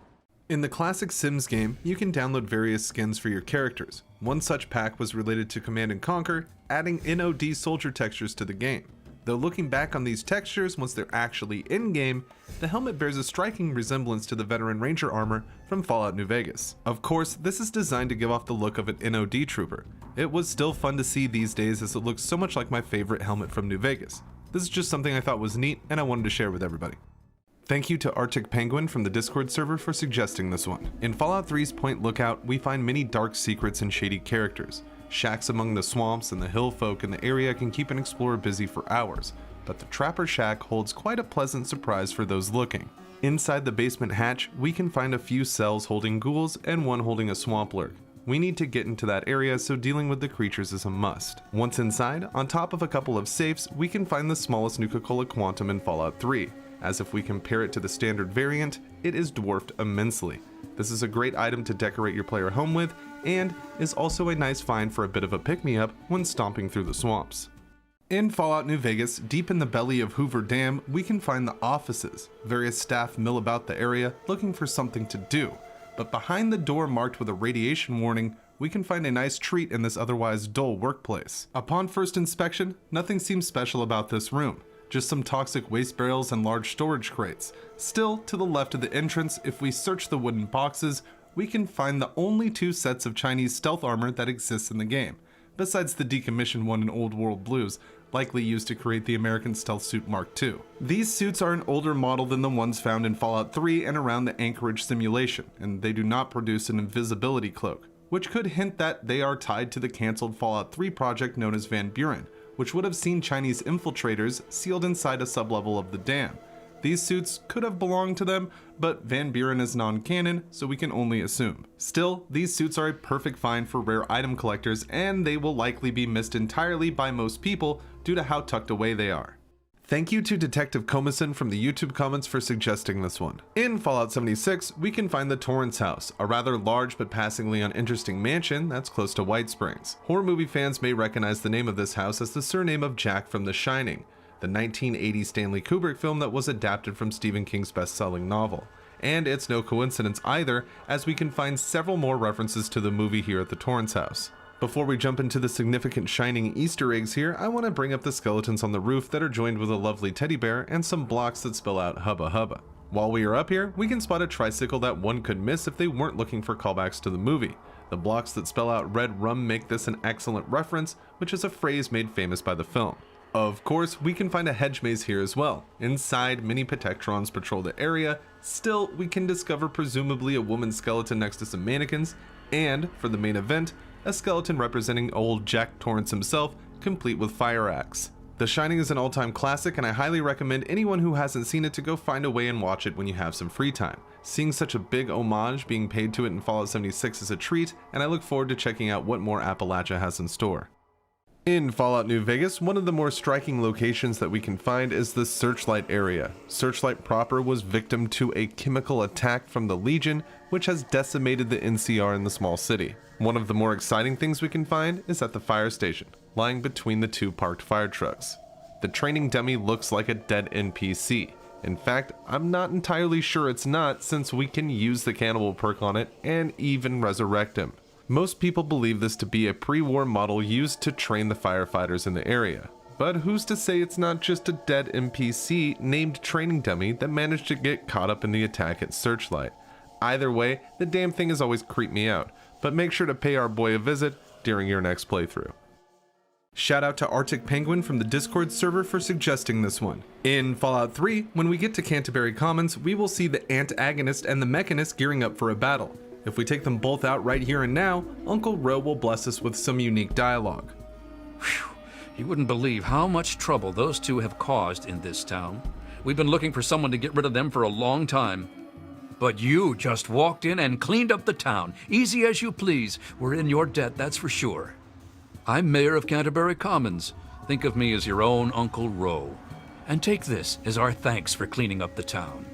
In the classic Sims game, you can download various skins for your characters. One such pack was related to Command & Conquer, adding NOD soldier textures to the game. Though looking back on these textures once they're actually in-game, the helmet bears a striking resemblance to the veteran ranger armor from Fallout New Vegas. Of course, this is designed to give off the look of an NOD trooper. It was still fun to see these days as it looks so much like my favorite helmet from New Vegas. This is just something I thought was neat and I wanted to share with everybody. Thank you to Arctic Penguin from the Discord server for suggesting this one. In Fallout 3's Point Lookout, we find many dark secrets and shady characters. Shacks among the swamps and the hill folk in the area can keep an explorer busy for hours, but the Trapper Shack holds quite a pleasant surprise for those looking. Inside the basement hatch, we can find a few cells holding ghouls and one holding a swamp lurk. We need to get into that area, so dealing with the creatures is a must. Once inside, on top of a couple of safes, we can find the smallest Nuka-Cola Quantum in Fallout 3. As if we compare it to the standard variant, it is dwarfed immensely. This is a great item to decorate your player home with, and is also a nice find for a bit of a pick-me-up when stomping through the swamps. In Fallout New Vegas, deep in the belly of Hoover Dam, we can find the offices. Various staff mill about the area, looking for something to do. But behind the door marked with a radiation warning, we can find a nice treat in this otherwise dull workplace. Upon first inspection, nothing seems special about this room. Just some toxic waste barrels and large storage crates. Still, to the left of the entrance, if we search the wooden boxes, we can find the only two sets of Chinese stealth armor that exists in the game, besides the decommissioned one in Old World Blues, likely used to create the American Stealth Suit Mark II. These suits are an older model than the ones found in Fallout 3 and around the Anchorage simulation, and they do not produce an invisibility cloak, which could hint that they are tied to the cancelled Fallout 3 project known as Van Buren, which would have seen Chinese infiltrators sealed inside a sublevel of the dam. These suits could have belonged to them, but Van Buren is non-canon, so we can only assume. Still, these suits are a perfect find for rare item collectors, and they will likely be missed entirely by most people due to how tucked away they are. Thank you to Detective Comison from the YouTube comments for suggesting this one. In Fallout 76, we can find the Torrance House, a rather large but passingly uninteresting mansion that's close to White Springs. Horror movie fans may recognize the name of this house as the surname of Jack from The Shining, the 1980 Stanley Kubrick film that was adapted from Stephen King's best-selling novel. And it's no coincidence either, as we can find several more references to the movie here at the Torrance House. Before we jump into the significant Shining Easter eggs here, I want to bring up the skeletons on the roof that are joined with a lovely teddy bear and some blocks that spell out Hubba Hubba. While we are up here, we can spot a tricycle that one could miss if they weren't looking for callbacks to the movie. The blocks that spell out Red Rum make this an excellent reference, which is a phrase made famous by the film. Of course, we can find a hedge maze here as well. Inside, many Protectrons patrol the area. Still, we can discover presumably a woman skeleton next to some mannequins, and, for the main event, a skeleton representing old Jack Torrance himself, complete with fire axe. The Shining is an all-time classic, and I highly recommend anyone who hasn't seen it to go find a way and watch it when you have some free time. Seeing such a big homage being paid to it in Fallout 76 is a treat, and I look forward to checking out what more Appalachia has in store. In Fallout New Vegas, one of the more striking locations that we can find is the Searchlight area. Searchlight proper was victim to a chemical attack from the Legion, which has decimated the NCR in the small city. One of the more exciting things we can find is at the fire station, lying between the two parked fire trucks. The training dummy looks like a dead NPC. In fact, I'm not entirely sure it's not, since we can use the cannibal perk on it and even resurrect him. Most people believe this to be a pre-war model used to train the firefighters in the area. But who's to say it's not just a dead NPC named Training Dummy that managed to get caught up in the attack at Searchlight? Either way, the damn thing has always creeped me out, but make sure to pay our boy a visit during your next playthrough. Shout out to Arctic Penguin from the Discord server for suggesting this one. In Fallout 3, when we get to Canterbury Commons, we will see the antagonist and the mechanist gearing up for a battle. If we take them both out right here and now, Uncle Ro will bless us with some unique dialogue. Whew. You wouldn't believe how much trouble those two have caused in this town. We've been looking for someone to get rid of them for a long time. But you just walked in and cleaned up the town. Easy as you please. We're in your debt, that's for sure. I'm Mayor of Canterbury Commons. Think of me as your own Uncle Ro. And take this as our thanks for cleaning up the town.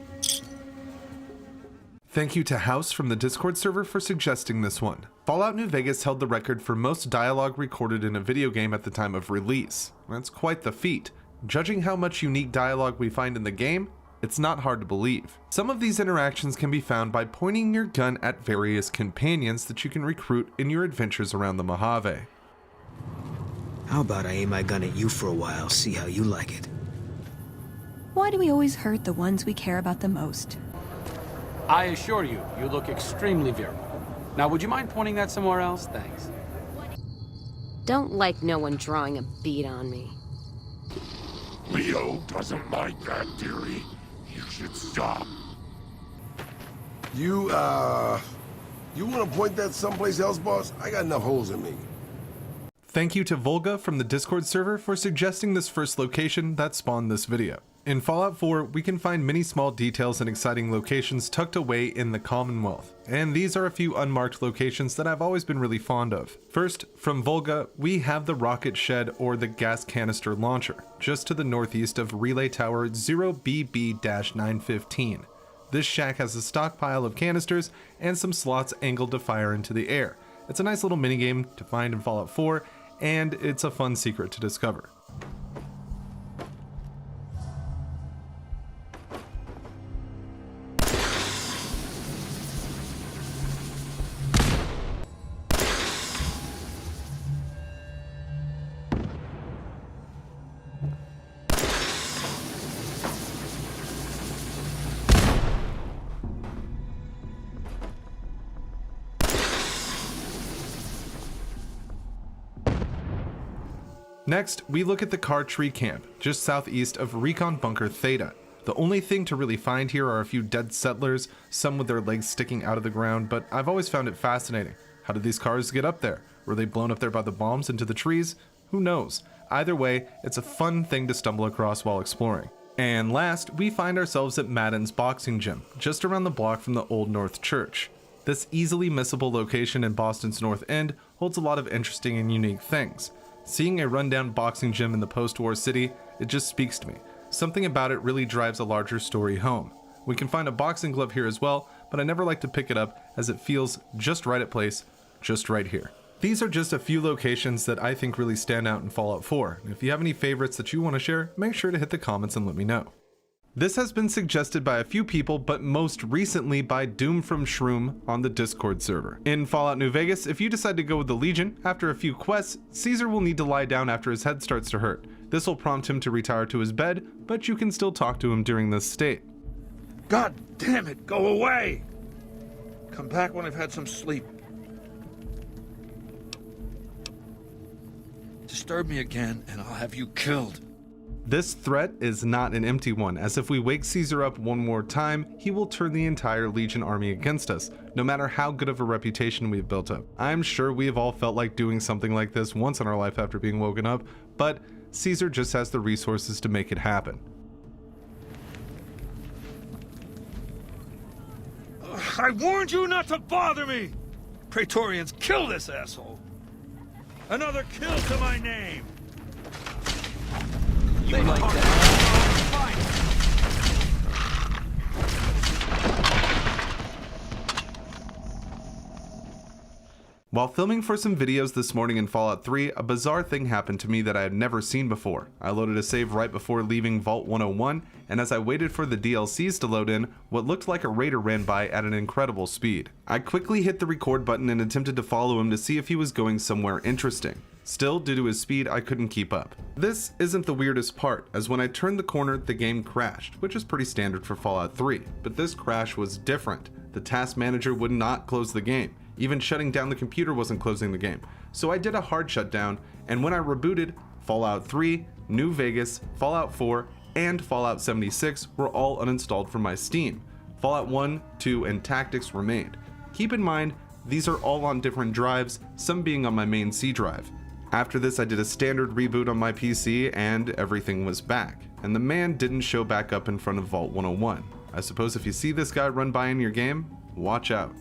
Thank you to House from the Discord server for suggesting this one. Fallout New Vegas held the record for most dialogue recorded in a video game at the time of release. That's quite the feat. Judging how much unique dialogue we find in the game, it's not hard to believe. Some of these interactions can be found by pointing your gun at various companions that you can recruit in your adventures around the Mojave. How about I aim my gun at you for a while, see how you like it? Why do we always hurt the ones we care about the most? I assure you, you look extremely virile. Now, would you mind pointing that somewhere else? Thanks. Don't like no one drawing a bead on me. Leo doesn't like that theory. You should stop. You want to point that someplace else, boss? I got enough holes in me. Thank you to Volga from the Discord server for suggesting this first location that spawned this video. In Fallout 4, we can find many small details and exciting locations tucked away in the Commonwealth, and these are a few unmarked locations that I've always been really fond of. First, from Volga, we have the rocket shed or the gas canister launcher, just to the northeast of Relay Tower 0BB-915. This shack has a stockpile of canisters and some slots angled to fire into the air. It's a nice little minigame to find in Fallout 4, and it's a fun secret to discover. Next, we look at the Car Tree Camp, just southeast of Recon Bunker Theta. The only thing to really find here are a few dead settlers, some with their legs sticking out of the ground, but I've always found it fascinating. How did these cars get up there? Were they blown up there by the bombs into the trees? Who knows? Either way, it's a fun thing to stumble across while exploring. And last, we find ourselves at Madden's boxing gym, just around the block from the Old North Church. This easily missable location in Boston's North End holds a lot of interesting and unique things. Seeing a rundown boxing gym in the post-war city, it just speaks to me. Something about it really drives a larger story home. We can find a boxing glove here as well, but I never like to pick it up as it feels just right at place, just right here. These are just a few locations that I think really stand out in Fallout 4. If you have any favorites that you want to share, make sure to hit the comments and let me know. This has been suggested by a few people, but most recently by Doom from Shroom on the Discord server. In Fallout New Vegas, if you decide to go with the Legion, after a few quests, Caesar will need to lie down after his head starts to hurt. This will prompt him to retire to his bed, but you can still talk to him during this state. God damn it, go away! Come back when I've had some sleep. Disturb me again, and I'll have you killed. This threat is not an empty one, as if we wake Caesar up one more time, he will turn the entire Legion army against us, no matter how good of a reputation we've built up. I'm sure we have all felt like doing something like this once in our life after being woken up, but Caesar just has the resources to make it happen. I warned you not to bother me! Praetorians, kill this asshole! Another kill to my name! You like that? Fine. While filming for some videos this morning in Fallout 3, a bizarre thing happened to me that I had never seen before. I loaded a save right before leaving Vault 101, and as I waited for the DLCs to load in, what looked like a raider ran by at an incredible speed. I quickly hit the record button and attempted to follow him to see if he was going somewhere interesting. Still, due to his speed, I couldn't keep up. This isn't the weirdest part, as when I turned the corner, the game crashed, which is pretty standard for Fallout 3, but this crash was different. The task manager would not close the game. Even shutting down the computer wasn't closing the game. So I did a hard shutdown, and when I rebooted, Fallout 3, New Vegas, Fallout 4, and Fallout 76 were all uninstalled from my Steam. Fallout 1, 2, and Tactics remained. Keep in mind, these are all on different drives, some being on my main C drive. After this, I did a standard reboot on my PC, and everything was back. And the man didn't show back up in front of Vault 101. I suppose if you see this guy run by in your game, watch out.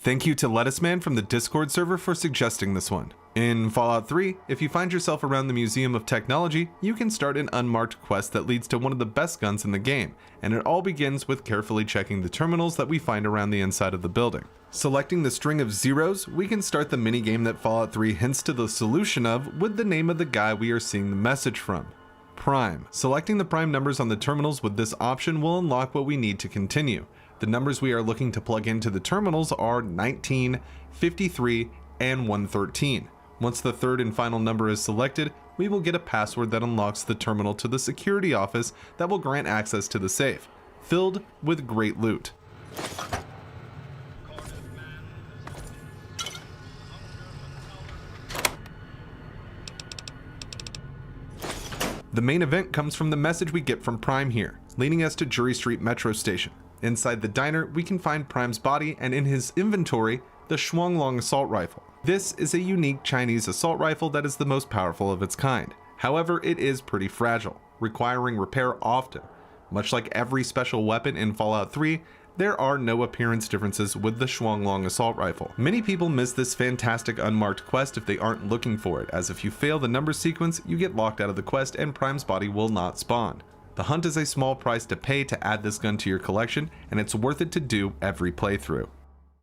Thank you to Lettuce Man from the Discord server for suggesting this one. In Fallout 3, if you find yourself around the Museum of Technology, you can start an unmarked quest that leads to one of the best guns in the game, and it all begins with carefully checking the terminals that we find around the inside of the building. Selecting the string of zeros, we can start the minigame that Fallout 3 hints to the solution of with the name of the guy we are seeing the message from. Prime. Selecting the prime numbers on the terminals with this option will unlock what we need to continue. The numbers we are looking to plug into the terminals are 19, 53, and 113. Once the third and final number is selected, we will get a password that unlocks the terminal to the security office that will grant access to the safe, filled with great loot. The main event comes from the message we get from Prime here, leading us to Jury Street Metro Station. Inside the diner, we can find Prime's body and in his inventory, the Shuanglong assault rifle. This is a unique Chinese assault rifle that is the most powerful of its kind. However, it is pretty fragile, requiring repair often. Much like every special weapon in Fallout 3, there are no appearance differences with the Shuanglong assault rifle. Many people miss this fantastic unmarked quest if they aren't looking for it, as if you fail the number sequence, you get locked out of the quest and Prime's body will not spawn. The hunt is a small price to pay to add this gun to your collection, and it's worth it to do every playthrough.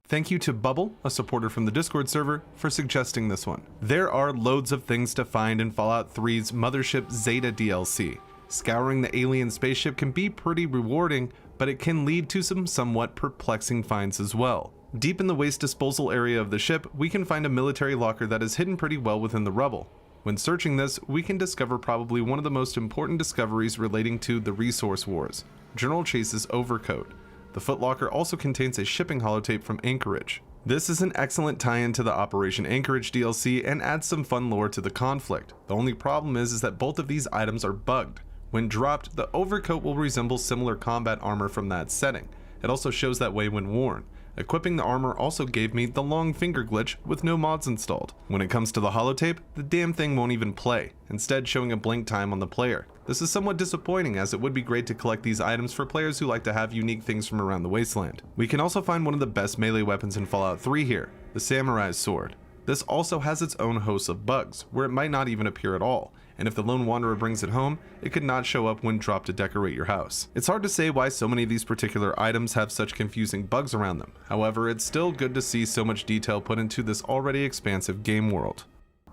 Thank you to Bubble, a supporter from the Discord server, for suggesting this one. There are loads of things to find in Fallout 3's Mothership Zeta DLC. Scouring the alien spaceship can be pretty rewarding, but it can lead to some somewhat perplexing finds as well. Deep in the waste disposal area of the ship, we can find a military locker that is hidden pretty well within the rubble. When searching this, we can discover probably one of the most important discoveries relating to the resource wars, General Chase's overcoat. The footlocker also contains a shipping holotape from Anchorage. This is an excellent tie-in to the Operation Anchorage DLC and adds some fun lore to the conflict. The only problem is that both of these items are bugged. When dropped, the overcoat will resemble similar combat armor from that setting. It also shows that way when worn. Equipping the armor also gave me the long finger glitch with no mods installed. When it comes to the holotape, the damn thing won't even play, instead showing a blink time on the player. This is somewhat disappointing, as it would be great to collect these items for players who like to have unique things from around the wasteland. We can also find one of the best melee weapons in Fallout 3 here, the Samurai's Sword. This also has its own host of bugs, where it might not even appear at all, and if the lone wanderer brings it home, it could not show up when dropped to decorate your house. It's hard to say why so many of these particular items have such confusing bugs around them. However, it's still good to see so much detail put into this already expansive game world.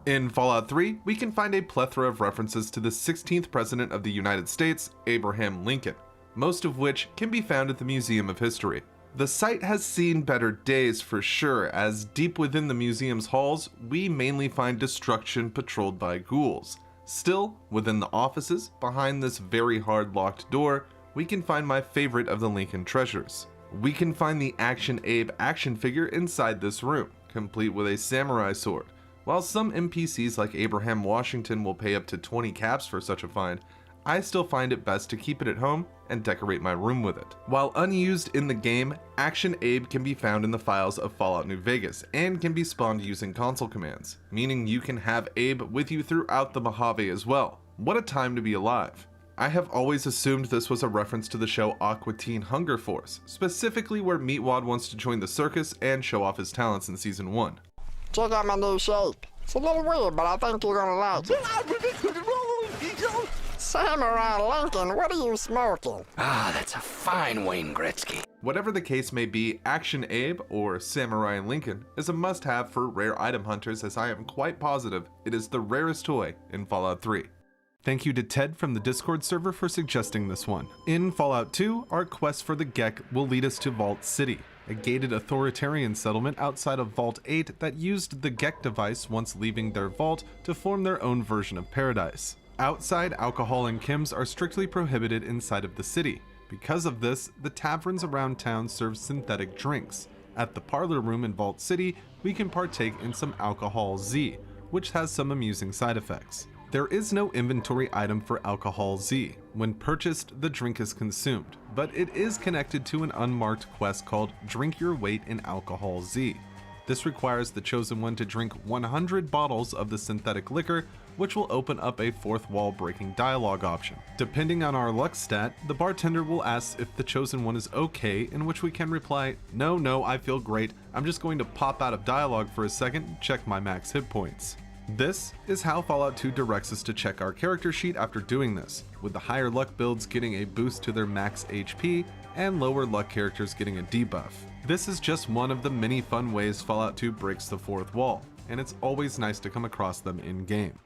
In Fallout 3, we can find a plethora of references to the 16th President of the United States, Abraham Lincoln, most of which can be found at the Museum of History. The site has seen better days for sure, as deep within the museum's halls, we mainly find destruction patrolled by ghouls. Still, within the offices, behind this very hard locked door, we can find my favorite of the Lincoln treasures. We can find the Action Abe action figure inside this room, complete with a samurai sword. While some NPCs like Abraham Washington will pay up to 20 caps for such a find, I still find it best to keep it at home and decorate my room with it. While unused in the game, Action Abe can be found in the files of Fallout New Vegas and can be spawned using console commands, meaning you can have Abe with you throughout the Mojave as well. What a time to be alive. I have always assumed this was a reference to the show Aqua Teen Hunger Force, specifically where Meatwad wants to join the circus and show off his talents in Season 1. Check out my new shape. It's a little weird, but I think you're gonna like it. Samurai Lincoln, what are you smoking? Ah, that's a fine Wayne Gretzky. Whatever the case may be, Action Abe, or Samurai Lincoln, is a must-have for rare item hunters, as I am quite positive it is the rarest toy in Fallout 3. Thank you to Ted from the Discord server for suggesting this one. In Fallout 2, our quest for the Gek will lead us to Vault City, a gated authoritarian settlement outside of Vault 8 that used the Gek device once leaving their vault to form their own version of paradise. Outside, alcohol and chems are strictly prohibited inside of the city. Because of this, the taverns around town serve synthetic drinks. At the parlor room in Vault City, we can partake in some Alcohol Z, which has some amusing side effects. There is no inventory item for Alcohol Z. When purchased, the drink is consumed, but it is connected to an unmarked quest called Drink Your Weight in Alcohol Z. This requires the Chosen One to drink 100 bottles of the synthetic liquor, which will open up a fourth wall breaking dialogue option. Depending on our luck stat, the bartender will ask if the Chosen One is okay, in which we can reply, no, I feel great, I'm just going to pop out of dialogue for a second and check my max hit points. This is how Fallout 2 directs us to check our character sheet after doing this, with the higher luck builds getting a boost to their max HP, and lower luck characters getting a debuff. This is just one of the many fun ways Fallout 2 breaks the fourth wall, and it's always nice to come across them in-game.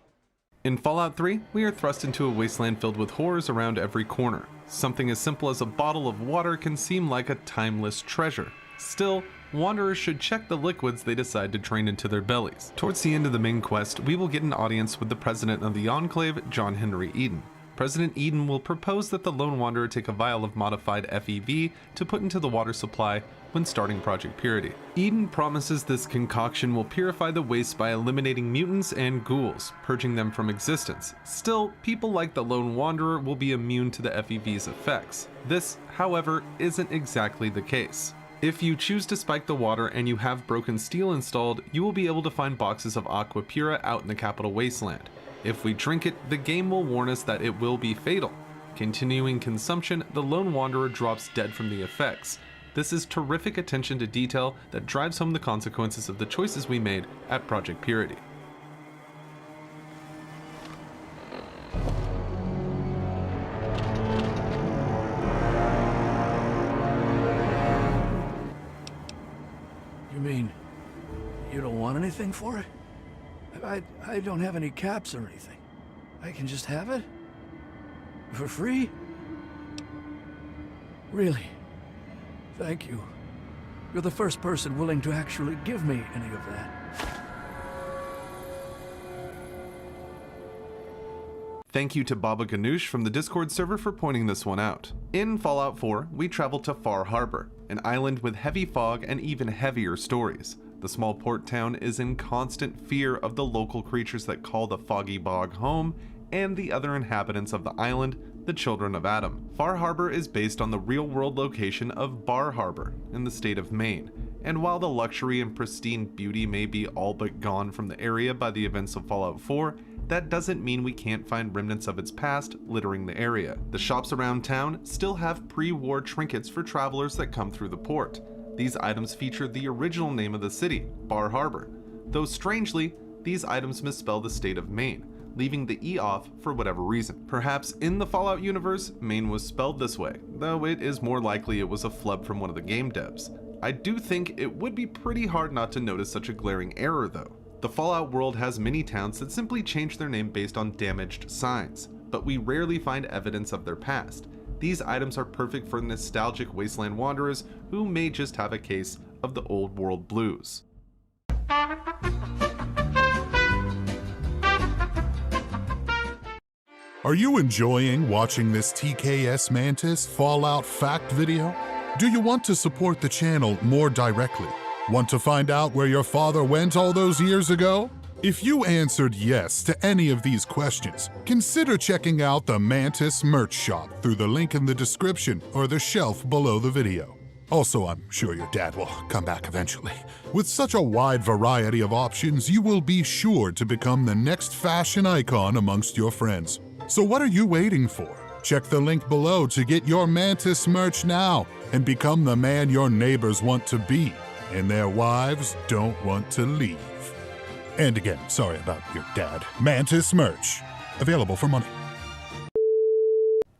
In Fallout 3, we are thrust into a wasteland filled with horrors around every corner. Something as simple as a bottle of water can seem like a timeless treasure. Still, wanderers should check the liquids they decide to drain into their bellies. Towards the end of the main quest, we will get an audience with the president of the Enclave, John Henry Eden. President Eden will propose that the Lone Wanderer take a vial of modified FEV to put into the water supply when starting Project Purity. Eden promises this concoction will purify the waste by eliminating mutants and ghouls, purging them from existence. Still, people like the Lone Wanderer will be immune to the FEV's effects. This, however, isn't exactly the case. If you choose to spike the water and you have broken steel installed, you will be able to find boxes of Aqua Pura out in the Capital Wasteland. If we drink it, the game will warn us that it will be fatal. Continuing consumption, the Lone Wanderer drops dead from the effects. This is terrific attention to detail that drives home the consequences of the choices we made at Project Purity. You mean you don't want anything for it? I don't have any caps or anything. I can just have it? For free? Really? Thank you. You're the first person willing to actually give me any of that. Thank you to Baba Ganoush from the Discord server for pointing this one out. In Fallout 4, we travel to Far Harbor, an island with heavy fog and even heavier stories. The small port town is in constant fear of the local creatures that call the Foggy Bog home, and the other inhabitants of the island, the Children of Adam. Far Harbor is based on the real-world location of Bar Harbor in the state of Maine, and while the luxury and pristine beauty may be all but gone from the area by the events of Fallout 4, that doesn't mean we can't find remnants of its past littering the area. The shops around town still have pre-war trinkets for travelers that come through the port. These items feature the original name of the city, Bar Harbor, though strangely, these items misspell the state of Maine, leaving the E off for whatever reason. Perhaps in the Fallout universe, Maine was spelled this way, though it is more likely it was a flub from one of the game devs. I do think it would be pretty hard not to notice such a glaring error though. The Fallout world has many towns that simply change their name based on damaged signs, but we rarely find evidence of their past. These items are perfect for nostalgic wasteland wanderers who may just have a case of the old world blues. Are you enjoying watching this TKs-Mantis Fallout Fact video? Do you want to support the channel more directly? Want to find out where your father went all those years ago? If you answered yes to any of these questions, consider checking out the Mantis merch shop through the link in the description or the shelf below the video. Also, I'm sure your dad will come back eventually. With such a wide variety of options, you will be sure to become the next fashion icon amongst your friends. So what are you waiting for? Check the link below to get your Mantis merch now and become the man your neighbors want to be and their wives don't want to leave. And again, sorry about your dad. Mantis merch, available for money.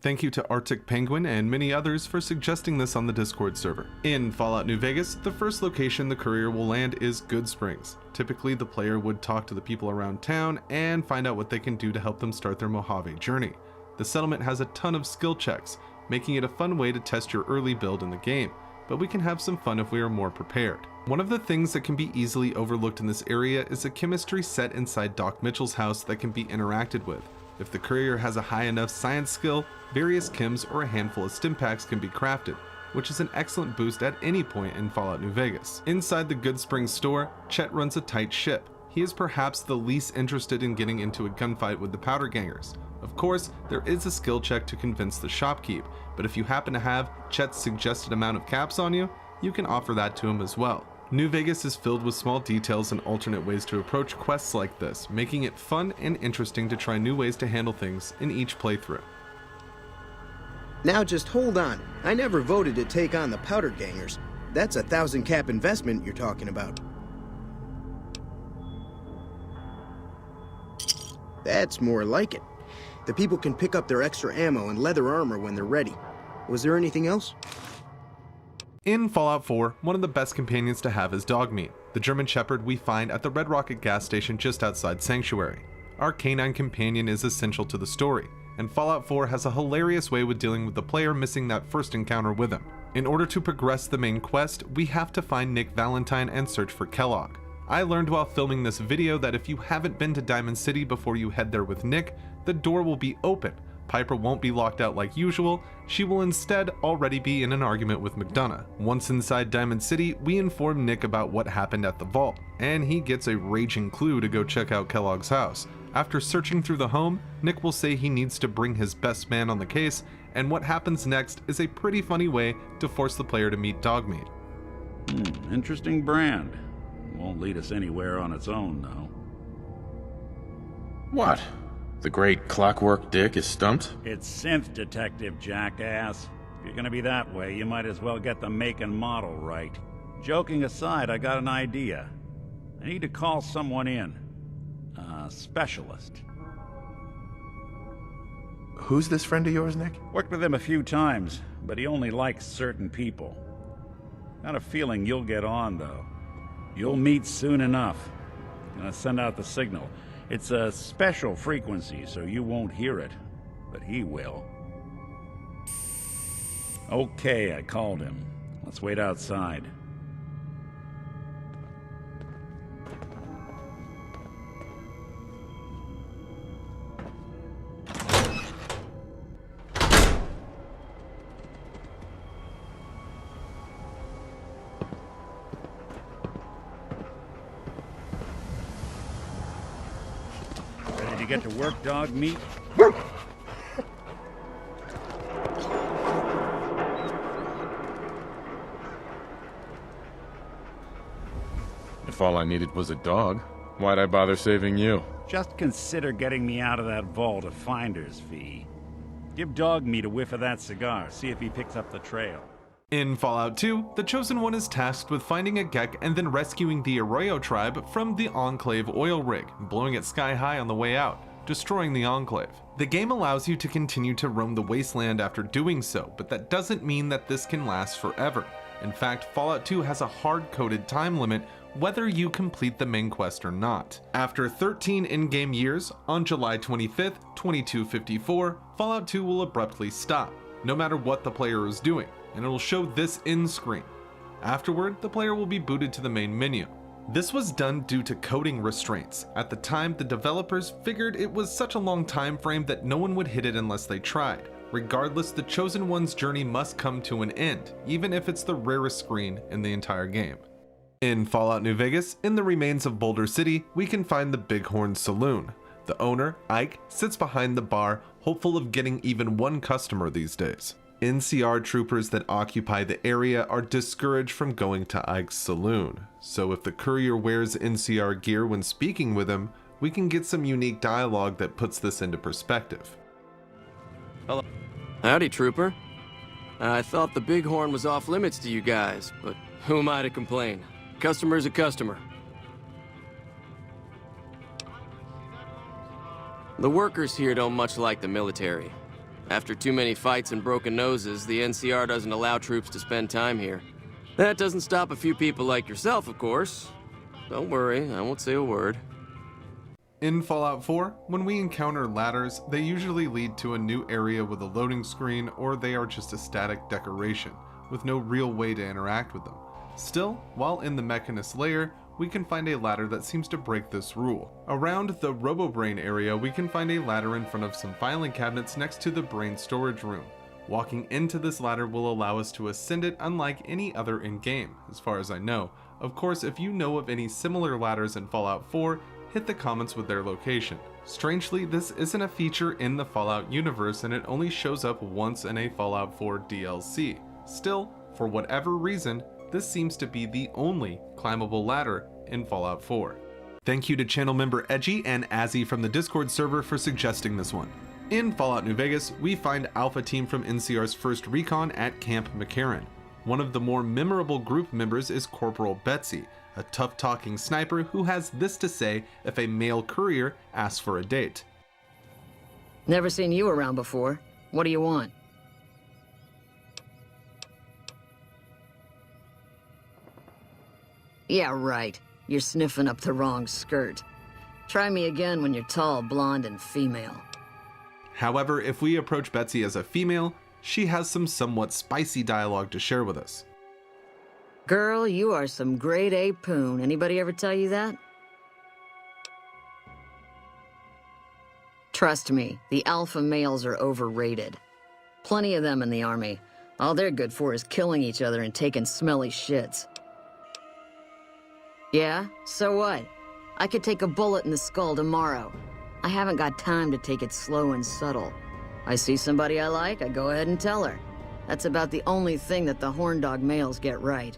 Thank you to Arctic Penguin and many others for suggesting this on the Discord server. In Fallout New Vegas, the first location the courier will land is Good Springs. Typically, the player would talk to the people around town and find out what they can do to help them start their Mojave journey. The settlement has a ton of skill checks, making it a fun way to test your early build in the game, but we can have some fun if we are more prepared. One of the things that can be easily overlooked in this area is a chemistry set inside Doc Mitchell's house that can be interacted with. If the courier has a high enough science skill, various chems or a handful of stimpaks can be crafted, which is an excellent boost at any point in Fallout New Vegas. Inside the Good Springs store, Chet runs a tight ship. He is perhaps the least interested in getting into a gunfight with the powder gangers. Of course, there is a skill check to convince the shopkeep, but if you happen to have Chet's suggested amount of caps on you, you can offer that to him as well. New Vegas is filled with small details and alternate ways to approach quests like this, making it fun and interesting to try new ways to handle things in each playthrough. Now just hold on. I never voted to take on the powder gangers. That's a 1,000 cap investment you're talking about. That's more like it. The people can pick up their extra ammo and leather armor when they're ready. Was there anything else? In Fallout 4, one of the best companions to have is Dogmeat, the German Shepherd we find at the Red Rocket gas station just outside Sanctuary. Our canine companion is essential to the story, and Fallout 4 has a hilarious way with dealing with the player missing that first encounter with him. In order to progress the main quest, we have to find Nick Valentine and search for Kellogg. I learned while filming this video that if you haven't been to Diamond City before you head there with Nick, the door will be open. Piper won't be locked out like usual, she will instead already be in an argument with McDonough. Once inside Diamond City, we inform Nick about what happened at the vault, and he gets a raging clue to go check out Kellogg's house. After searching through the home, Nick will say he needs to bring his best man on the case, and what happens next is a pretty funny way to force the player to meet Dogmeat. Interesting brand. Won't lead us anywhere on its own, though. What? The great Clockwork Dick is stumped? It's synth detective, jackass. If you're gonna be that way, you might as well get the make and model right. Joking aside, I got an idea. I need to call someone in. A specialist. Who's this friend of yours, Nick? Worked with him a few times, but he only likes certain people. Got a feeling you'll get on, though. You'll meet soon enough. Gonna send out the signal. It's a special frequency, so you won't hear it, but he will. Okay, I called him. Let's wait outside. Get to work, Dogmeat? If all I needed was a dog, why'd I bother saving you? Just consider getting me out of that vault a finder's fee. Give Dogmeat a whiff of that cigar, see if he picks up the trail. In Fallout 2, the Chosen One is tasked with finding a Gek and then rescuing the Arroyo tribe from the Enclave oil rig, blowing it sky high on the way out, destroying the Enclave. The game allows you to continue to roam the wasteland after doing so, but that doesn't mean that this can last forever. In fact, Fallout 2 has a hard-coded time limit whether you complete the main quest or not. After 13 in-game years, on July 25th, 2254, Fallout 2 will abruptly stop, no matter what the player is doing, and it will show this end screen. Afterward, the player will be booted to the main menu. This was done due to coding restraints. At the time, the developers figured it was such a long time frame that no one would hit it unless they tried. Regardless, the Chosen One's journey must come to an end, even if it's the rarest screen in the entire game. In Fallout New Vegas, in the remains of Boulder City, we can find the Bighorn Saloon. The owner, Ike, sits behind the bar, hopeful of getting even one customer these days. NCR troopers that occupy the area are discouraged from going to Ike's saloon, so if the courier wears NCR gear when speaking with him, we can get some unique dialogue that puts this into perspective. Hello. Howdy, Trooper. I thought the Bighorn was off limits to you guys, but who am I to complain? Customer's a customer. The workers here don't much like the military. After too many fights and broken noses, the NCR doesn't allow troops to spend time here. That doesn't stop a few people like yourself, of course. Don't worry, I won't say a word. In Fallout 4, when we encounter ladders, they usually lead to a new area with a loading screen, or they are just a static decoration, with no real way to interact with them. Still, while in the Mechanist layer, we can find a ladder that seems to break this rule. Around the RoboBrain area, we can find a ladder in front of some filing cabinets next to the brain storage room. Walking into this ladder will allow us to ascend it, unlike any other in-game, as far as I know. Of course, if you know of any similar ladders in Fallout 4, hit the comments with their location. Strangely, this isn't a feature in the Fallout universe, and it only shows up once in a Fallout 4 DLC. Still, for whatever reason, this seems to be the only climbable ladder in Fallout 4. Thank you to channel member Edgy and Azzy from the Discord server for suggesting this one. In Fallout New Vegas, we find Alpha Team from NCR's first recon at Camp McCarran. One of the more memorable group members is Corporal Betsy, a tough-talking sniper who has this to say if a male courier asks for a date. Never seen you around before. What do you want? Yeah, right. You're sniffing up the wrong skirt. Try me again when you're tall, blonde, and female. However, if we approach Betsy as a female, she has some somewhat spicy dialogue to share with us. Girl, you are some grade A poon. Anybody ever tell you that? Trust me, the alpha males are overrated. Plenty of them in the army. All they're good for is killing each other and taking smelly shits. Yeah? So what? I could take a bullet in the skull tomorrow. I haven't got time to take it slow and subtle. I see somebody I like, I go ahead and tell her. That's about the only thing that the horn dog males get right.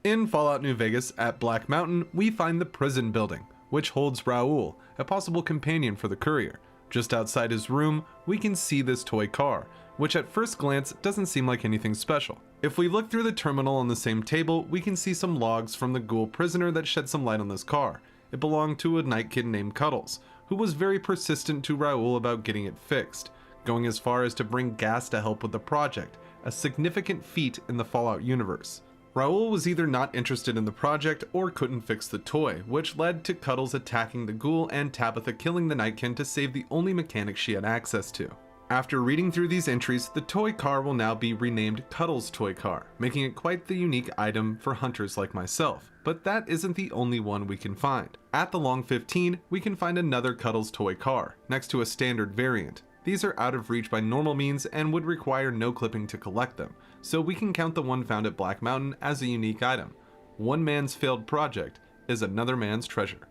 In Fallout New Vegas at Black Mountain, we find the prison building, which holds Raoul, a possible companion for the courier. Just outside his room, we can see this toy car, which at first glance doesn't seem like anything special. If we look through the terminal on the same table, we can see some logs from the ghoul prisoner that shed some light on this car. It belonged to a night kid named Cuddles, who was very persistent to Raoul about getting it fixed, going as far as to bring gas to help with the project, a significant feat in the Fallout universe. Raoul was either not interested in the project or couldn't fix the toy, which led to Cuddles attacking the ghoul and Tabitha killing the Nightkin to save the only mechanic she had access to. After reading through these entries, the toy car will now be renamed Cuddles Toy Car, making it quite the unique item for hunters like myself. But that isn't the only one we can find. At the Long 15, we can find another Cuddles toy car, next to a standard variant. These are out of reach by normal means and would require no clipping to collect them, so we can count the one found at Black Mountain as a unique item. One man's failed project is another man's treasure.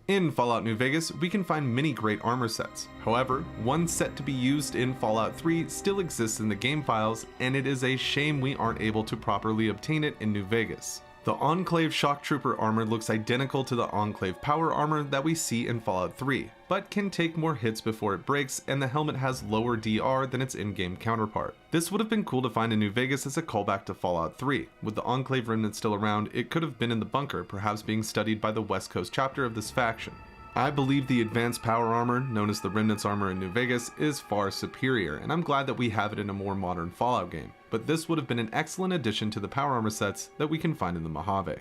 In Fallout New Vegas, we can find many great armor sets. However, one set to be used in Fallout 3 still exists in the game files, and it is a shame we aren't able to properly obtain it in New Vegas. The Enclave Shock Trooper armor looks identical to the Enclave Power armor that we see in Fallout 3, but can take more hits before it breaks, and the helmet has lower DR than its in-game counterpart. This would have been cool to find in New Vegas as a callback to Fallout 3. With the Enclave remnant still around, it could have been in the bunker, perhaps being studied by the West Coast chapter of this faction. I believe the advanced power armor, known as the Remnant's armor in New Vegas, is far superior, and I'm glad that we have it in a more modern Fallout game, but this would have been an excellent addition to the power armor sets that we can find in the Mojave.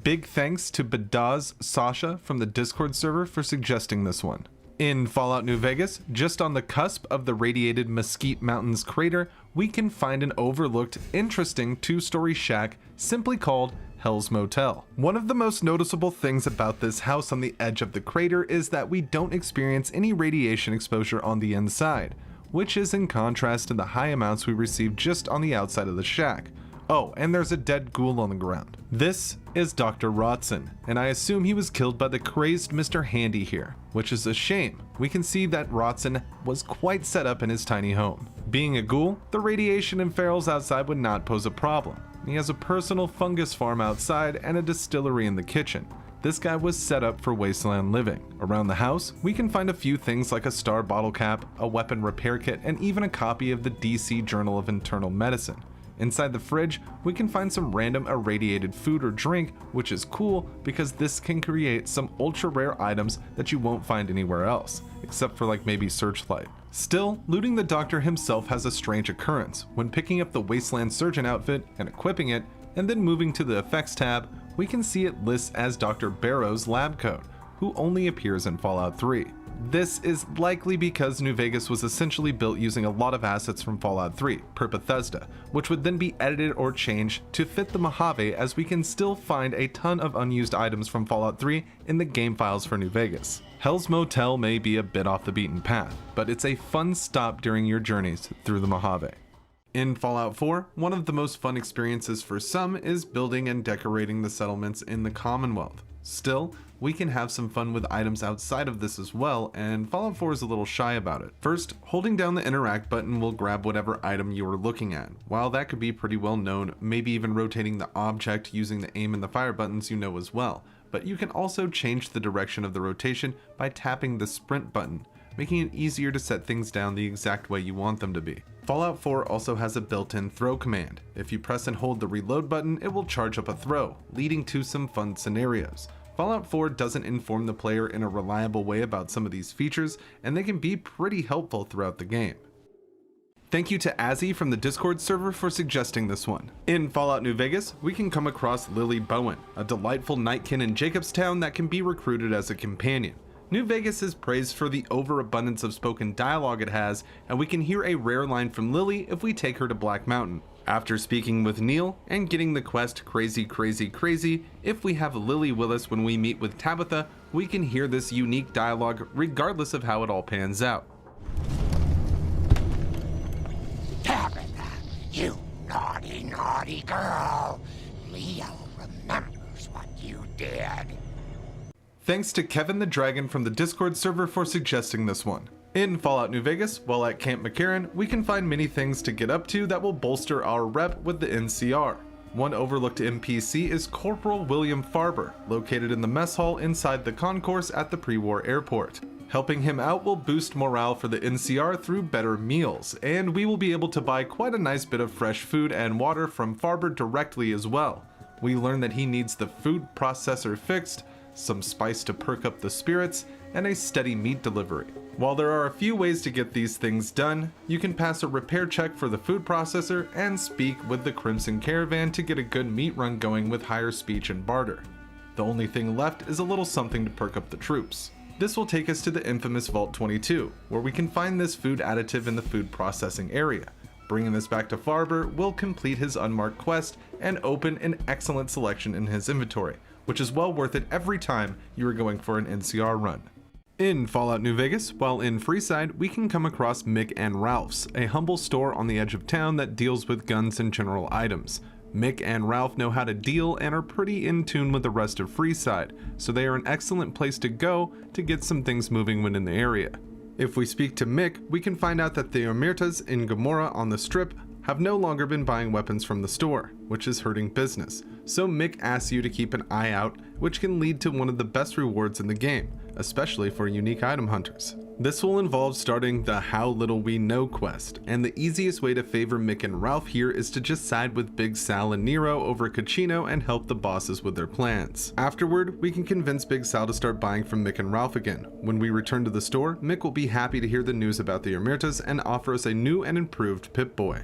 Big thanks to Badaz Sasha from the Discord server for suggesting this one. In Fallout New Vegas, just on the cusp of the radiated Mesquite Mountains crater, we can find an overlooked, interesting two-story shack simply called Hell's Motel. One of the most noticeable things about this house on the edge of the crater is that we don't experience any radiation exposure on the inside, which is in contrast to the high amounts we receive just on the outside of the shack. Oh, and there's a dead ghoul on the ground. This is Dr. Rotson, and I assume he was killed by the crazed Mr. Handy here, which is a shame. We can see that Rotson was quite set up in his tiny home. Being a ghoul, the radiation and ferals outside would not pose a problem. He has a personal fungus farm outside and a distillery in the kitchen. This guy was set up for wasteland living. Around the house, we can find a few things like a star bottle cap, a weapon repair kit, and even a copy of the DC Journal of Internal Medicine. Inside the fridge, we can find some random irradiated food or drink, which is cool because this can create some ultra rare items that you won't find anywhere else, except for like maybe Searchlight. Still, looting the doctor himself has a strange occurrence. When picking up the Wasteland Surgeon outfit and equipping it, and then moving to the effects tab, we can see it lists as Dr. Barrow's lab coat, who only appears in Fallout 3. This is likely because New Vegas was essentially built using a lot of assets from Fallout 3, per Bethesda, which would then be edited or changed to fit the Mojave, as we can still find a ton of unused items from Fallout 3 in the game files for New Vegas. Hell's Motel may be a bit off the beaten path, but it's a fun stop during your journeys through the Mojave. In Fallout 4, one of the most fun experiences for some is building and decorating the settlements in the Commonwealth. Still, we can have some fun with items outside of this as well, and Fallout 4 is a little shy about it. First, holding down the interact button will grab whatever item you are looking at. While that could be pretty well known, maybe even rotating the object using the aim and the fire buttons you know as well. But you can also change the direction of the rotation by tapping the sprint button, making it easier to set things down the exact way you want them to be. Fallout 4 also has a built-in throw command. If you press and hold the reload button, it will charge up a throw, leading to some fun scenarios. Fallout 4 doesn't inform the player in a reliable way about some of these features, and they can be pretty helpful throughout the game. Thank you to Azzy from the Discord server for suggesting this one. In Fallout New Vegas, we can come across Lily Bowen, a delightful nightkin in Jacobstown that can be recruited as a companion. New Vegas is praised for the overabundance of spoken dialogue it has, and we can hear a rare line from Lily if we take her to Black Mountain. After speaking with Neil and getting the quest Crazy Crazy Crazy, if we have Lily with us when we meet with Tabitha, we can hear this unique dialogue regardless of how it all pans out. Tabitha, you naughty, naughty girl. Leo remembers what you did. Thanks to Kevin the Dragon from the Discord server for suggesting this one. In Fallout New Vegas, while at Camp McCarran, we can find many things to get up to that will bolster our rep with the NCR. One overlooked NPC is Corporal William Farber, located in the mess hall inside the concourse at the pre-war airport. Helping him out will boost morale for the NCR through better meals, and we will be able to buy quite a nice bit of fresh food and water from Farber directly as well. We learn that he needs the food processor fixed, some spice to perk up the spirits, and a steady meat delivery. While there are a few ways to get these things done, you can pass a repair check for the food processor and speak with the Crimson Caravan to get a good meat run going with higher speech and barter. The only thing left is a little something to perk up the troops. This will take us to the infamous Vault 22, where we can find this food additive in the food processing area. Bringing this back to Farber will complete his unmarked quest and open an excellent selection in his inventory, which is well worth it every time you are going for an NCR run. In Fallout New Vegas, while in Freeside, we can come across Mick and Ralph's, a humble store on the edge of town that deals with guns and general items. Mick and Ralph know how to deal and are pretty in tune with the rest of Freeside, so they are an excellent place to go to get some things moving when in the area. If we speak to Mick, we can find out that the Omertas in Gomorrah on the Strip have no longer been buying weapons from the store, which is hurting business. So Mick asks you to keep an eye out, which can lead to one of the best rewards in the game, especially for unique item hunters. This will involve starting the How Little We Know quest, and the easiest way to favor Mick and Ralph here is to just side with Big Sal and Nero over Caccino and help the bosses with their plans. Afterward, we can convince Big Sal to start buying from Mick and Ralph again. When we return to the store, Mick will be happy to hear the news about the Omertas and offer us a new and improved Pip-Boy.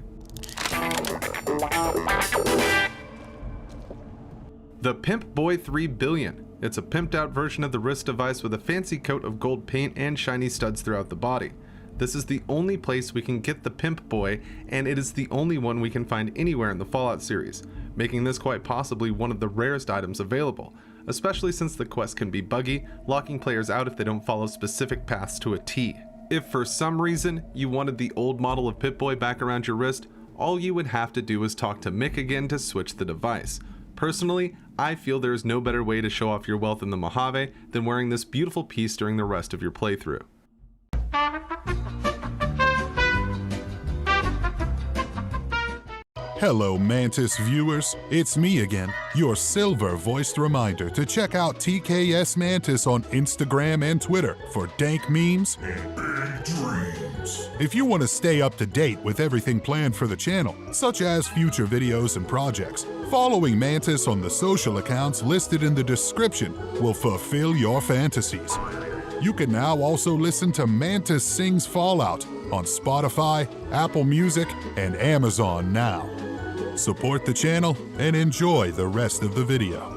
The Pimp-Boy 3 Billion. It's a pimped out version of the wrist device with a fancy coat of gold paint and shiny studs throughout the body. This is the only place we can get the Pimp-Boy, and it is the only one we can find anywhere in the Fallout series, making this quite possibly one of the rarest items available, especially since the quest can be buggy, locking players out if they don't follow specific paths to a T. If for some reason you wanted the old model of Pip-Boy back around your wrist, all you would have to do is talk to Mick again to switch the device. Personally, I feel there is no better way to show off your wealth in the Mojave than wearing this beautiful piece during the rest of your playthrough. Hello, Mantis viewers. It's me again, your silver-voiced reminder to check out TKs-Mantis on Instagram and Twitter for dank memes and big dreams. If you want to stay up to date with everything planned for the channel, such as future videos and projects, following Mantis on the social accounts listed in the description will fulfill your fantasies. You can now also listen to Mantis Sings Fallout on Spotify, Apple Music, and Amazon now. Support the channel and enjoy the rest of the video.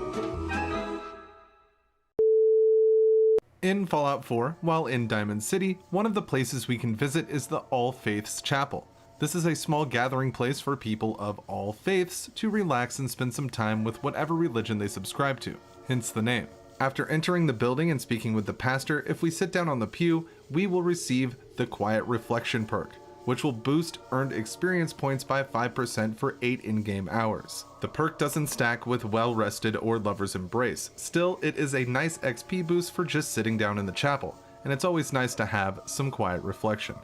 In Fallout 4, while in Diamond City, one of the places we can visit is the All Faiths Chapel. This is a small gathering place for people of all faiths to relax and spend some time with whatever religion they subscribe to, hence the name. After entering the building and speaking with the pastor, if we sit down on the pew, we will receive the Quiet Reflection perk, which will boost earned experience points by 5% for 8 in-game hours. The perk doesn't stack with Well Rested or Lover's Embrace. Still, it is a nice XP boost for just sitting down in the chapel, and it's always nice to have some quiet reflection.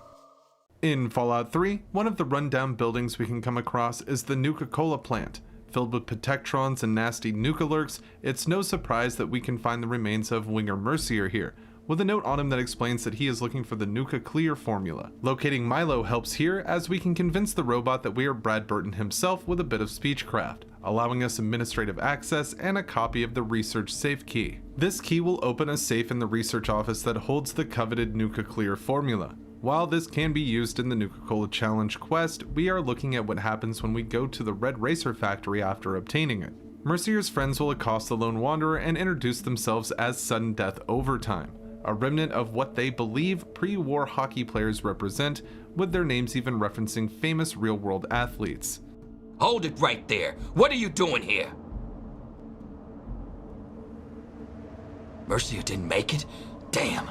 In Fallout 3, one of the rundown buildings we can come across is the Nuka-Cola plant. Filled with Protectrons and nasty Nuka-Lurks, it's no surprise that we can find the remains of Winger Mercier here, with a note on him that explains that he is looking for the Nuka-Clear formula. Locating Milo helps here, as we can convince the robot that we are Brad Burton himself with a bit of speechcraft, allowing us administrative access and a copy of the research safe key. This key will open a safe in the research office that holds the coveted Nuka-Clear formula. While this can be used in the Nuka-Cola Challenge quest, we are looking at what happens when we go to the Red Racer factory after obtaining it. Mercier's friends will accost the Lone Wanderer and introduce themselves as Sudden Death Overtime, a remnant of what they believe pre-war hockey players represent, with their names even referencing famous real-world athletes. Hold it right there. What are you doing here? Mercier didn't make it? Damn.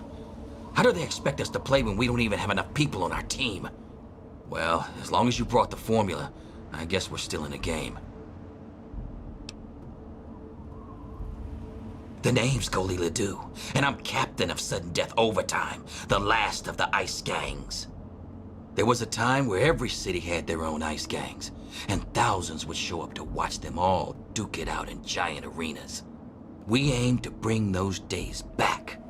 How do they expect us to play when we don't even have enough people on our team? Well, as long as you brought the formula, I guess we're still in the game. The name's Goli Ledoux, and I'm captain of Sudden Death Overtime, the last of the ice gangs. There was a time where every city had their own ice gangs, and thousands would show up to watch them all duke it out in giant arenas. We aim to bring those days back.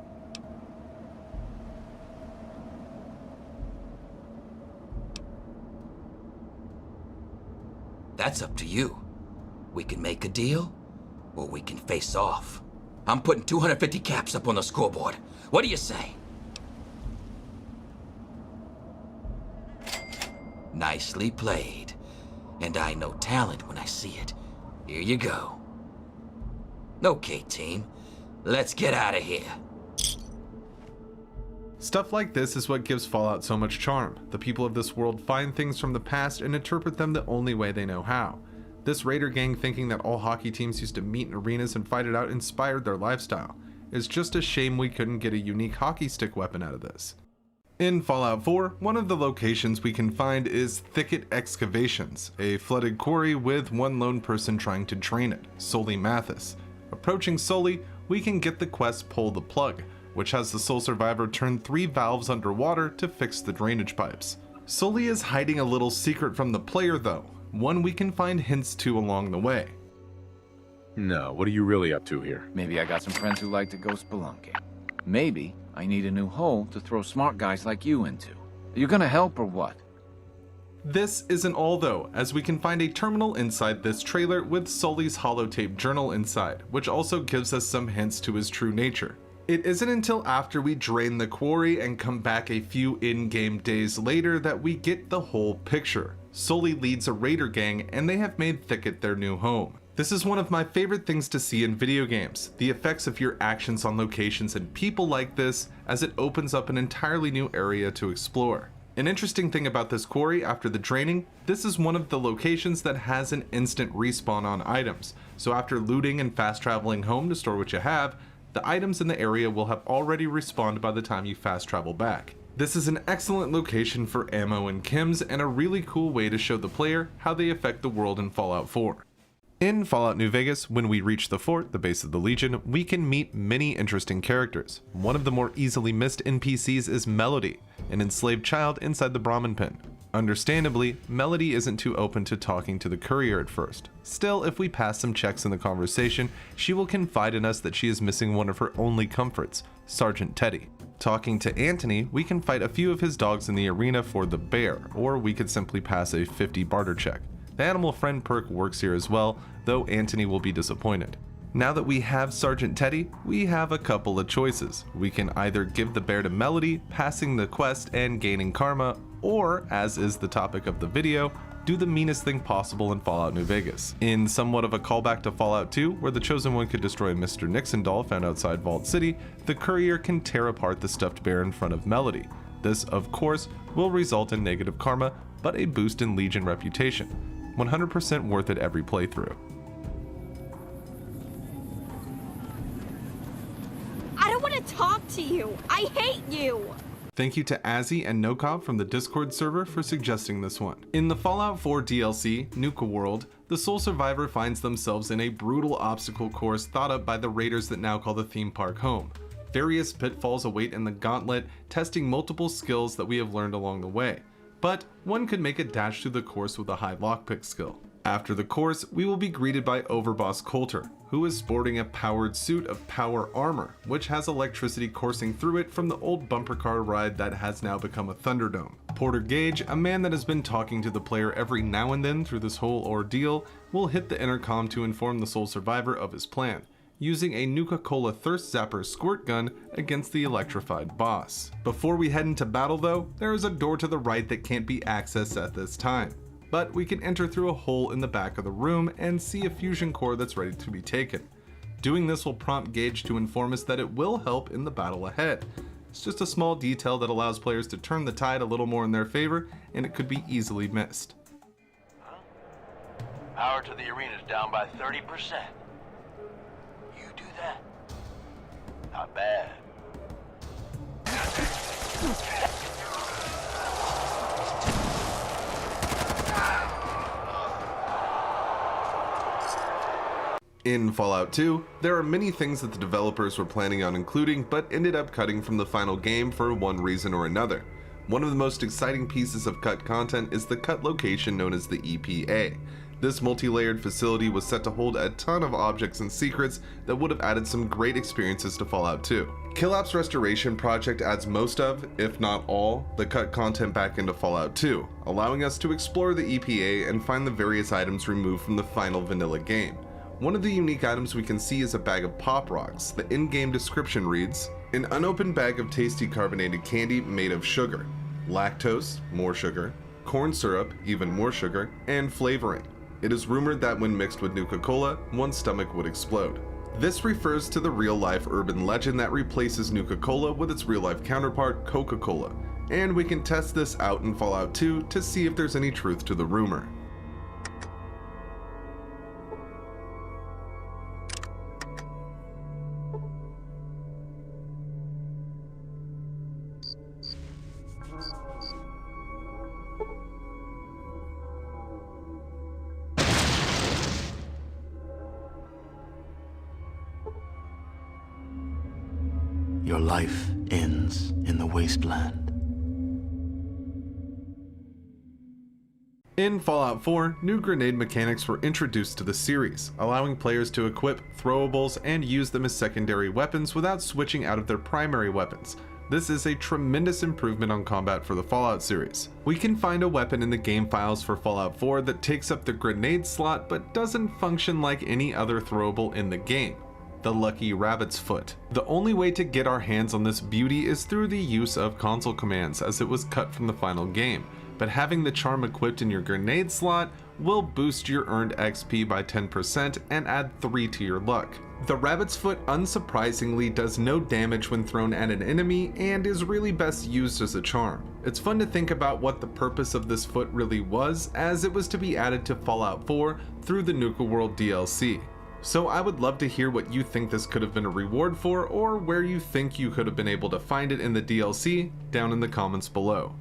That's up to you. We can make a deal, or we can face off. I'm putting 250 caps up on the scoreboard. What do you say? Nicely played. And I know talent when I see it. Here you go. Okay, team. Let's get out of here. Stuff like this is what gives Fallout so much charm. The people of this world find things from the past and interpret them the only way they know how. This raider gang thinking that all hockey teams used to meet in arenas and fight it out inspired their lifestyle. It's just a shame we couldn't get a unique hockey stick weapon out of this. In Fallout 4, one of the locations we can find is Thicket Excavations, a flooded quarry with one lone person trying to drain it, Sully Mathis. Approaching Sully, we can get the quest Pull the Plug, which has the sole survivor turn 3 valves underwater to fix the drainage pipes. Sully is hiding a little secret from the player though, one we can find hints to along the way. No, what are you really up to here? Maybe I got some friends who like to go spelunking. Maybe I need a new hole to throw smart guys like you into. Are you gonna help or what? This isn't all though, as we can find a terminal inside this trailer with Sully's holotape journal inside, which also gives us some hints to his true nature. It isn't until after we drain the quarry and come back a few in-game days later that we get the whole picture. Sully leads a raider gang and they have made Thicket their new home. This is one of my favorite things to see in video games, the effects of your actions on locations and people like this, as it opens up an entirely new area to explore. An interesting thing about this quarry after the draining, this is one of the locations that has an instant respawn on items, so after looting and fast traveling home to store what you have, the items in the area will have already respawned by the time you fast travel back. This is an excellent location for ammo and chems and a really cool way to show the player how they affect the world in Fallout 4. In Fallout New Vegas, when we reach the fort, the base of the Legion, we can meet many interesting characters. One of the more easily missed NPCs is Melody, an enslaved child inside the Brahmin Pen. Understandably, Melody isn't too open to talking to the courier at first. Still, if we pass some checks in the conversation, she will confide in us that she is missing one of her only comforts, Sergeant Teddy. Talking to Anthony, we can fight a few of his dogs in the arena for the bear, or we could simply pass a 50 barter check. The animal friend perk works here as well, though Anthony will be disappointed. Now that we have Sergeant Teddy, we have a couple of choices. We can either give the bear to Melody, passing the quest and gaining karma, or, as is the topic of the video, do the meanest thing possible in Fallout New Vegas. In somewhat of a callback to Fallout 2, where the Chosen One could destroy a Mr. Nixon doll found outside Vault City, the courier can tear apart the stuffed bear in front of Melody. This, of course, will result in negative karma, but a boost in Legion reputation. 100% worth it every playthrough. I don't want to talk to you. I hate you. Thank you to Azzy and Nokov from the Discord server for suggesting this one. In the Fallout 4 DLC, Nuka World, the sole survivor finds themselves in a brutal obstacle course thought up by the raiders that now call the theme park home. Various pitfalls await in the gauntlet, testing multiple skills that we have learned along the way. But one could make a dash through the course with a high lockpick skill. After the course, we will be greeted by Overboss Coulter, who is sporting a powered suit of power armor, which has electricity coursing through it from the old bumper car ride that has now become a Thunderdome. Porter Gage, a man that has been talking to the player every now and then through this whole ordeal, will hit the intercom to inform the sole survivor of his plan, using a Nuka-Cola Thirst Zapper squirt gun against the electrified boss. Before we head into battle though, there is a door to the right that can't be accessed at this time. But we can enter through a hole in the back of the room and see a fusion core that's ready to be taken. Doing this will prompt Gage to inform us that it will help in the battle ahead. It's just a small detail that allows players to turn the tide a little more in their favor, and it could be easily missed. Power to the arena is down by 30%. You do that? Not bad. In Fallout 2, there are many things that the developers were planning on including but ended up cutting from the final game for one reason or another. One of the most exciting pieces of cut content is the cut location known as the EPA. This multi-layered facility was set to hold a ton of objects and secrets that would have added some great experiences to Fallout 2. Killap's restoration project adds most of, if not all, the cut content back into Fallout 2, allowing us to explore the EPA and find the various items removed from the final vanilla game. One of the unique items we can see is a bag of Pop Rocks. The in-game description reads, an unopened bag of tasty carbonated candy made of sugar, lactose, more sugar, corn syrup, even more sugar, and flavoring. It is rumored that when mixed with Nuka-Cola, one's stomach would explode. This refers to the real-life urban legend that replaces Nuka-Cola with its real-life counterpart, Coca-Cola, and we can test this out in Fallout 2 to see if there's any truth to the rumor. Your life ends in the wasteland. In Fallout 4, new grenade mechanics were introduced to the series, allowing players to equip throwables and use them as secondary weapons without switching out of their primary weapons. This is a tremendous improvement on combat for the Fallout series. We can find a weapon in the game files for Fallout 4 that takes up the grenade slot but doesn't function like any other throwable in the game. The Lucky Rabbit's Foot. The only way to get our hands on this beauty is through the use of console commands, as it was cut from the final game, but having the charm equipped in your grenade slot will boost your earned XP by 10% and add 3 to your luck. The Rabbit's Foot unsurprisingly does no damage when thrown at an enemy and is really best used as a charm. It's fun to think about what the purpose of this foot really was, as it was to be added to Fallout 4 through the Nuka World DLC. So I would love to hear what you think this could have been a reward for, or where you think you could have been able to find it in the DLC, down in the comments below.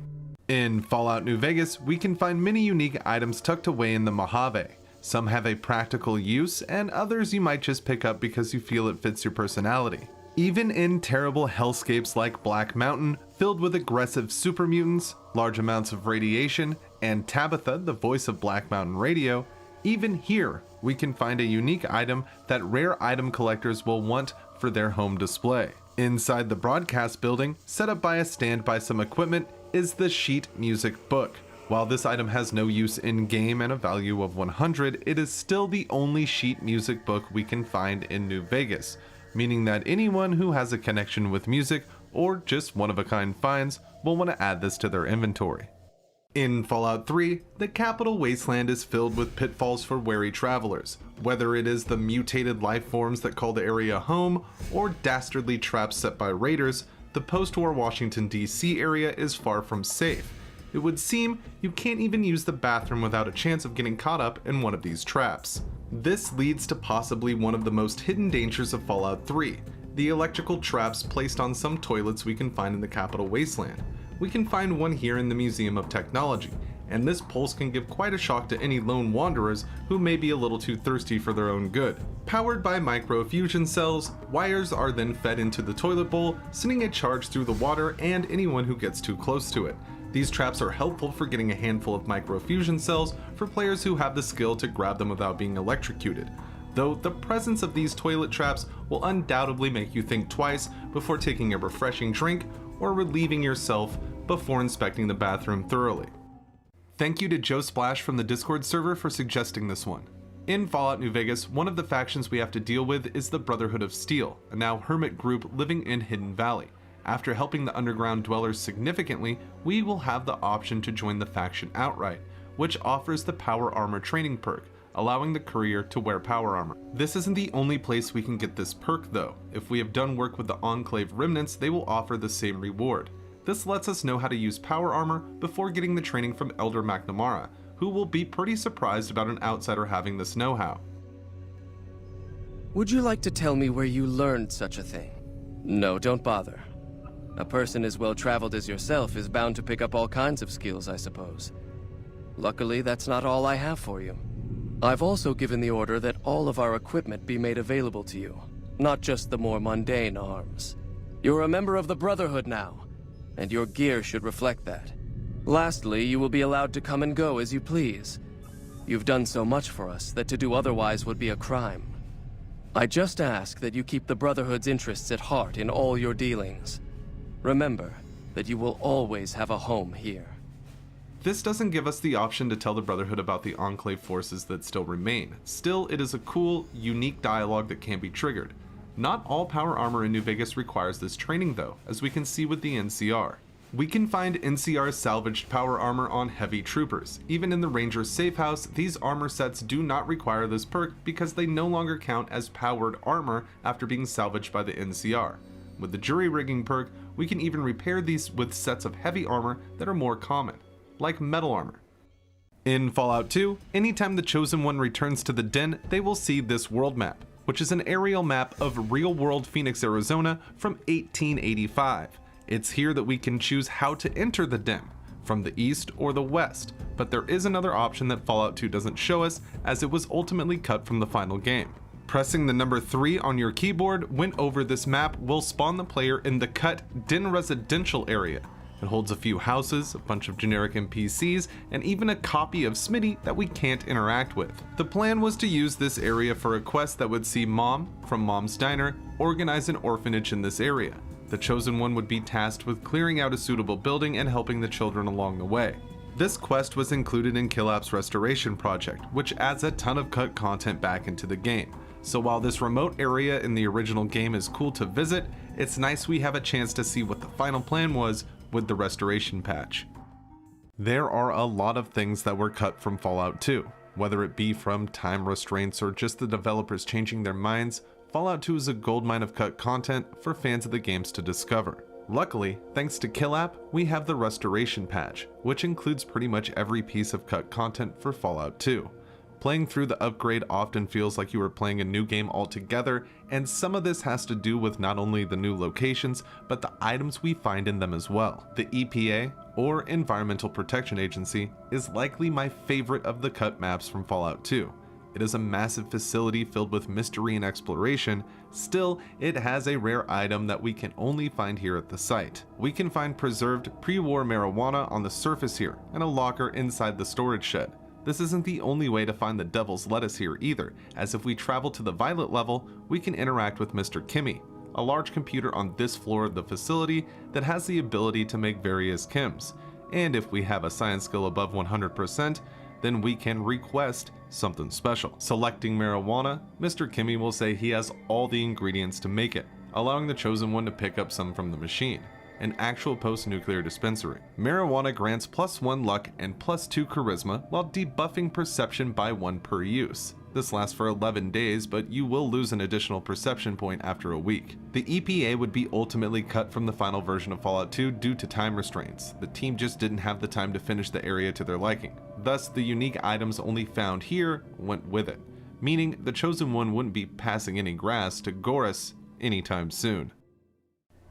In Fallout New Vegas, we can find many unique items tucked away in the Mojave. Some have a practical use, and others you might just pick up because you feel it fits your personality. Even in terrible hellscapes like Black Mountain, filled with aggressive super mutants, large amounts of radiation, and Tabitha, the voice of Black Mountain Radio, even here we can find a unique item that rare item collectors will want for their home display. Inside the broadcast building, set up by a stand by some equipment, is the sheet music book. While this item has no use in-game and a value of 100, it is still the only sheet music book we can find in New Vegas, meaning that anyone who has a connection with music or just one-of-a-kind finds will want to add this to their inventory. In Fallout 3, the Capital Wasteland is filled with pitfalls for wary travelers, whether it is the mutated life forms that call the area home or dastardly traps set by raiders. The post-war Washington DC area is far from safe. It would seem you can't even use the bathroom without a chance of getting caught up in one of these traps. This leads to possibly one of the most hidden dangers of Fallout 3, the electrical traps placed on some toilets we can find in the Capital Wasteland. We can find one here in the Museum of Technology, and this pulse can give quite a shock to any lone wanderers who may be a little too thirsty for their own good. Powered by microfusion cells, wires are then fed into the toilet bowl, sending a charge through the water and anyone who gets too close to it. These traps are helpful for getting a handful of microfusion cells for players who have the skill to grab them without being electrocuted, though the presence of these toilet traps will undoubtedly make you think twice before taking a refreshing drink or relieving yourself before inspecting the bathroom thoroughly. Thank you to Joe Splash from the Discord server for suggesting this one. In Fallout New Vegas, one of the factions we have to deal with is the Brotherhood of Steel, a now hermit group living in Hidden Valley. After helping the underground dwellers significantly, we will have the option to join the faction outright, which offers the power armor training perk, allowing the courier to wear power armor. This isn't the only place we can get this perk though. If we have done work with the Enclave remnants, they will offer the same reward. This lets us know how to use power armor before getting the training from Elder McNamara, who will be pretty surprised about an outsider having this know-how. Would you like to tell me where you learned such a thing? No, don't bother. A person as well-traveled as yourself is bound to pick up all kinds of skills, I suppose. Luckily, that's not all I have for you. I've also given the order that all of our equipment be made available to you, not just the more mundane arms. You're a member of the Brotherhood now, and your gear should reflect that. Lastly, you will be allowed to come and go as you please. You've done so much for us that to do otherwise would be a crime. I just ask that you keep the Brotherhood's interests at heart in all your dealings. Remember that you will always have a home here. This doesn't give us the option to tell the Brotherhood about the Enclave forces that still remain. Still, it is a cool, unique dialogue that can be triggered. Not all power armor in New Vegas requires this training though, as we can see with the NCR. We can find NCR salvaged power armor on heavy troopers. Even in the Ranger's safe house, these armor sets do not require this perk because they no longer count as powered armor after being salvaged by the NCR. With the jury rigging perk, we can even repair these with sets of heavy armor that are more common, like metal armor. In Fallout 2, anytime the Chosen One returns to the Den, they will see this world map, which is an aerial map of real-world Phoenix, Arizona from 1885. It's here that we can choose how to enter the Den, from the east or the west, but there is another option that Fallout 2 doesn't show us, as it was ultimately cut from the final game. Pressing the number 3 on your keyboard when over this map will spawn the player in the cut Den residential area. It holds a few houses, a bunch of generic NPCs, and even a copy of Smitty that we can't interact with. The plan was to use this area for a quest that would see Mom, from Mom's Diner, organize an orphanage in this area. The Chosen One would be tasked with clearing out a suitable building and helping the children along the way. This quest was included in Killap's restoration project, which adds a ton of cut content back into the game. So while this remote area in the original game is cool to visit, it's nice we have a chance to see what the final plan was with the restoration patch. There are a lot of things that were cut from Fallout 2, whether it be from time restraints or just the developers changing their minds. Fallout 2 is a goldmine of cut content for fans of the games to discover. Luckily, thanks to Killap, we have the restoration patch, which includes pretty much every piece of cut content for Fallout 2. Playing through the upgrade often feels like you are playing a new game altogether, and some of this has to do with not only the new locations, but the items we find in them as well. The EPA, or Environmental Protection Agency, is likely my favorite of the cut maps from Fallout 2. It is a massive facility filled with mystery and exploration. Still, it has a rare item that we can only find here at the site. We can find preserved pre-war marijuana on the surface here, and a locker inside the storage shed. This isn't the only way to find the devil's lettuce here either, as if we travel to the violet level, we can interact with Mr. Kimmy, a large computer on this floor of the facility that has the ability to make various chems. And if we have a science skill above 100%, then we can request something special. Selecting marijuana, Mr. Kimmy will say he has all the ingredients to make it, allowing the chosen one to pick up some from the machine. An actual post-nuclear dispensary. Marijuana grants +1 luck and +2 charisma while debuffing perception by 1 per use. This lasts for 11 days, but you will lose an additional perception point after a week. The EPA would be ultimately cut from the final version of Fallout 2 due to time restraints. The team just didn't have the time to finish the area to their liking. Thus, the unique items only found here went with it, meaning the chosen one wouldn't be passing any grass to Goris anytime soon.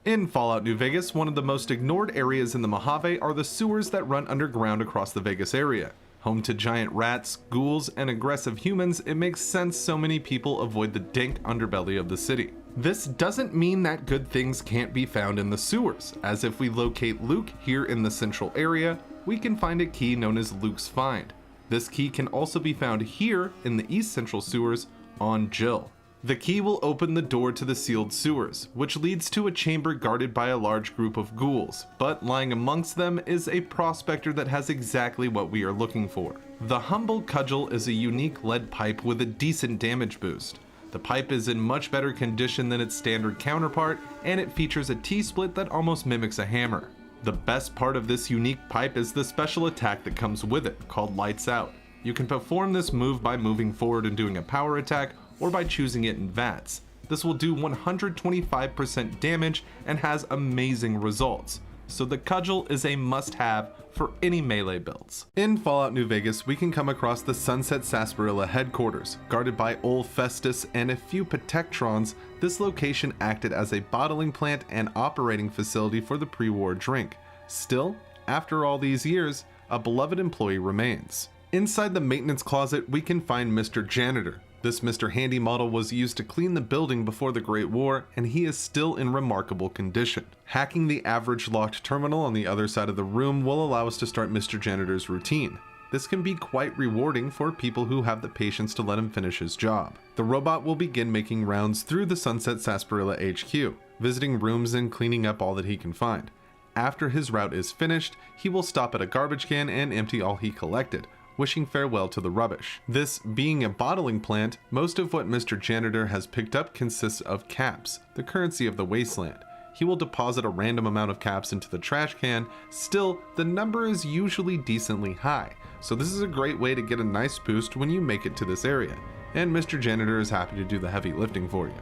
In Fallout New Vegas, one of the most ignored areas in the Mojave are the sewers that run underground across the Vegas area. Home to giant rats, ghouls, and aggressive humans, it makes sense so many people avoid the dank underbelly of the city. This doesn't mean that good things can't be found in the sewers, as if we locate Luke here in the central area, we can find a key known as Luke's Find. This key can also be found here in the east central sewers on Jill. The key will open the door to the sealed sewers, which leads to a chamber guarded by a large group of ghouls, but lying amongst them is a prospector that has exactly what we are looking for. The Humble Cudgel is a unique lead pipe with a decent damage boost. The pipe is in much better condition than its standard counterpart, and it features a T-split that almost mimics a hammer. The best part of this unique pipe is the special attack that comes with it, called Lights Out. You can perform this move by moving forward and doing a power attack, or by choosing it in VATS. This will do 125% damage and has amazing results, so the Cudgel is a must-have for any melee builds. In Fallout New Vegas, we can come across the Sunset Sarsaparilla headquarters. Guarded by Ol Festus and a few Protectrons, this location acted as a bottling plant and operating facility for the pre-war drink. Still, after all these years, a beloved employee remains. Inside the maintenance closet, we can find Mr. Janitor. This Mr. Handy model was used to clean the building before the Great War, and he is still in remarkable condition. Hacking the average locked terminal on the other side of the room will allow us to start Mr. Janitor's routine. This can be quite rewarding for people who have the patience to let him finish his job. The robot will begin making rounds through the Sunset Sarsaparilla HQ, visiting rooms and cleaning up all that he can find. After his route is finished, he will stop at a garbage can and empty all he collected, wishing farewell to the rubbish. This being a bottling plant, most of what Mr. Janitor has picked up consists of caps, the currency of the wasteland. He will deposit a random amount of caps into the trash can. Still, the number is usually decently high, so this is a great way to get a nice boost when you make it to this area, and Mr. Janitor is happy to do the heavy lifting for you.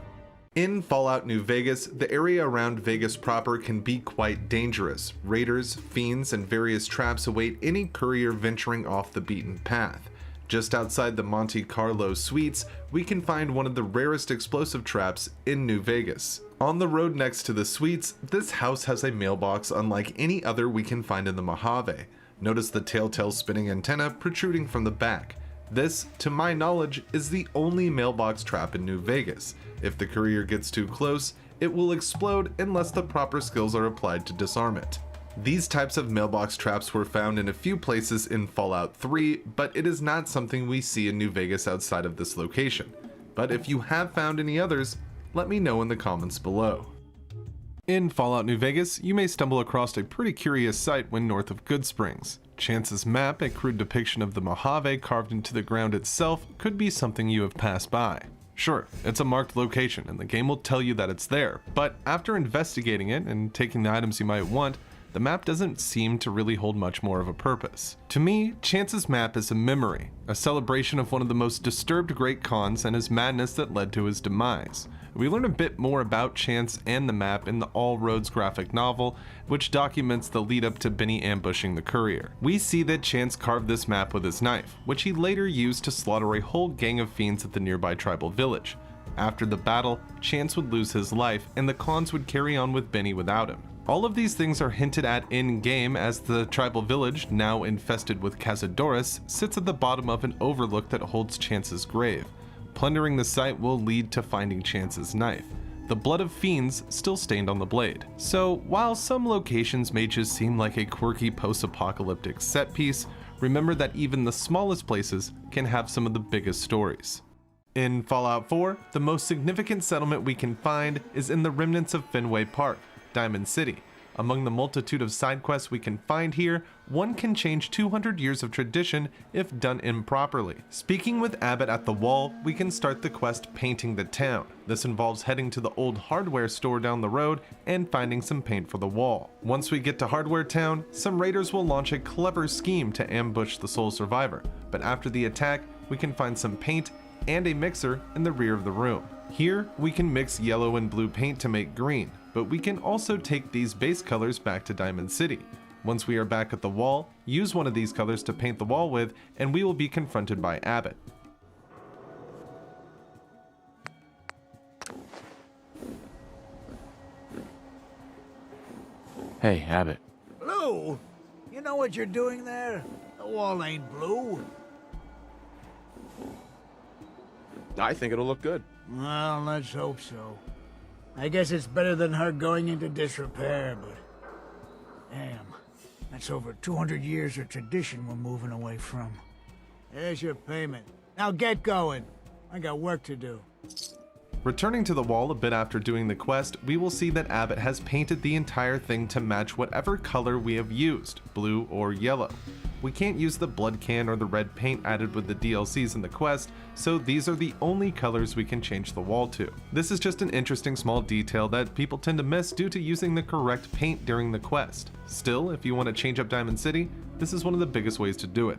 In Fallout New Vegas, the area around Vegas proper can be quite dangerous. Raiders, fiends, and various traps await any courier venturing off the beaten path. Just outside the Monte Carlo Suites, we can find one of the rarest explosive traps in New Vegas. On the road next to the suites, this house has a mailbox unlike any other we can find in the Mojave. Notice the telltale spinning antenna protruding from the back. This, to my knowledge, is the only mailbox trap in New Vegas. If the courier gets too close, it will explode unless the proper skills are applied to disarm it. These types of mailbox traps were found in a few places in Fallout 3, but it is not something we see in New Vegas outside of this location. But if you have found any others, let me know in the comments below. In Fallout New Vegas, you may stumble across a pretty curious sight when north of Good Springs. Chance's map, a crude depiction of the Mojave carved into the ground itself, could be something you have passed by. Sure, it's a marked location and the game will tell you that it's there, but after investigating it and taking the items you might want, the map doesn't seem to really hold much more of a purpose. To me, Chance's map is a memory, a celebration of one of the most disturbed Great Khans and his madness that led to his demise. We learn a bit more about Chance and the map in the All Roads graphic novel, which documents the lead up to Benny ambushing the courier. We see that Chance carved this map with his knife, which he later used to slaughter a whole gang of fiends at the nearby tribal village. After the battle, Chance would lose his life and the Khans would carry on with Benny without him. All of these things are hinted at in-game, as the tribal village, now infested with Cazadores, sits at the bottom of an overlook that holds Chance's grave. Plundering the site will lead to finding Chance's knife, the blood of fiends still stained on the blade. So while some locations may just seem like a quirky post-apocalyptic set piece, remember that even the smallest places can have some of the biggest stories. In Fallout 4, the most significant settlement we can find is in the remnants of Fenway Park, Diamond City. Among the multitude of side quests we can find here, one can change 200 years of tradition if done improperly. Speaking with Abbott at the wall, we can start the quest Painting the Town. This involves heading to the old hardware store down the road and finding some paint for the wall. Once we get to Hardware Town, some raiders will launch a clever scheme to ambush the sole survivor, but after the attack, we can find some paint and a mixer in the rear of the room. Here, we can mix yellow and blue paint to make green, but we can also take these base colors back to Diamond City. Once we are back at the wall, use one of these colors to paint the wall with, and we will be confronted by Abbott. Hey, Abbott. Blue? You know what you're doing there? The wall ain't blue. I think it'll look good. Well, let's hope so. I guess it's better than her going into disrepair, but... Damn. That's over 200 years of tradition we're moving away from. There's your payment. Now get going. I got work to do. Returning to the wall a bit after doing the quest, we will see that Abbott has painted the entire thing to match whatever color we have used, blue or yellow. We can't use the blood can or the red paint added with the DLCs in the quest, so these are the only colors we can change the wall to. This is just an interesting small detail that people tend to miss due to using the correct paint during the quest. Still, if you want to change up Diamond City, this is one of the biggest ways to do it.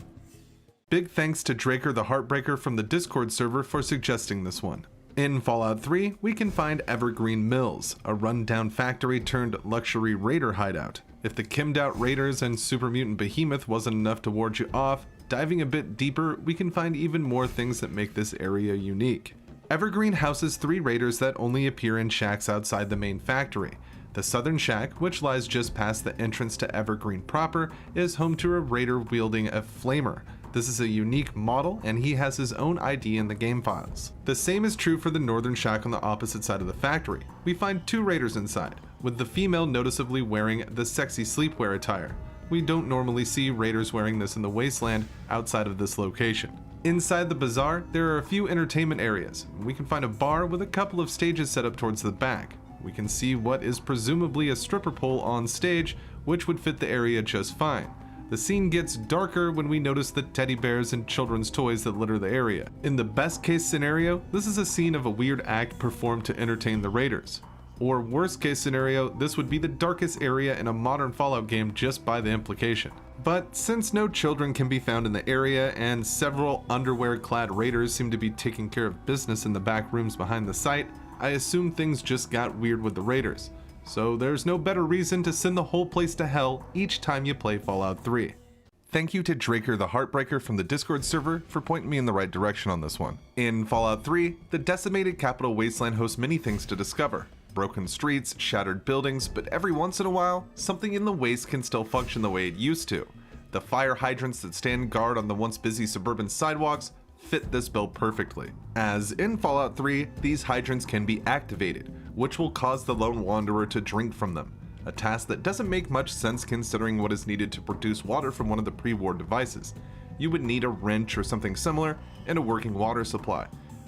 Big thanks to Draker the Heartbreaker from the Discord server for suggesting this one. In Fallout 3, we can find Evergreen Mills, a rundown factory turned luxury raider hideout. If the kimmed out raiders and super mutant behemoth wasn't enough to ward you off, diving a bit deeper, we can find even more things that make this area unique. Evergreen houses 3 raiders that only appear in shacks outside the main factory. The southern shack, which lies just past the entrance to Evergreen proper, is home to a raider wielding a flamer. This is a unique model, and he has his own ID in the game files. The same is true for the northern shack on the opposite side of the factory. We find 2 raiders inside, with the female noticeably wearing the sexy sleepwear attire. We don't normally see raiders wearing this in the wasteland outside of this location. Inside the bazaar, there are a few entertainment areas. We can find a bar with a couple of stages set up towards the back. We can see what is presumably a stripper pole on stage, which would fit the area just fine. The scene gets darker when we notice the teddy bears and children's toys that litter the area. In the best case scenario, this is a scene of a weird act performed to entertain the raiders. Or worst case scenario, this would be the darkest area in a modern Fallout game just by the implication. But since no children can be found in the area and several underwear-clad raiders seem to be taking care of business in the back rooms behind the site, I assume things just got weird with the raiders. So there's no better reason to send the whole place to hell each time you play Fallout 3. Thank you to Draker the Heartbreaker from the Discord server for pointing me in the right direction on this one. In Fallout 3, the decimated capital wasteland hosts many things to discover. Broken streets, shattered buildings, but every once in a while, something in the waste can still function the way it used to. The fire hydrants that stand guard on the once busy suburban sidewalks fit this bill perfectly. As in Fallout 3, these hydrants can be activated, which will cause the lone wanderer to drink from them, a task that doesn't make much sense considering what is needed to produce water from one of the pre-war devices. You would need a wrench or something similar and a working water supply.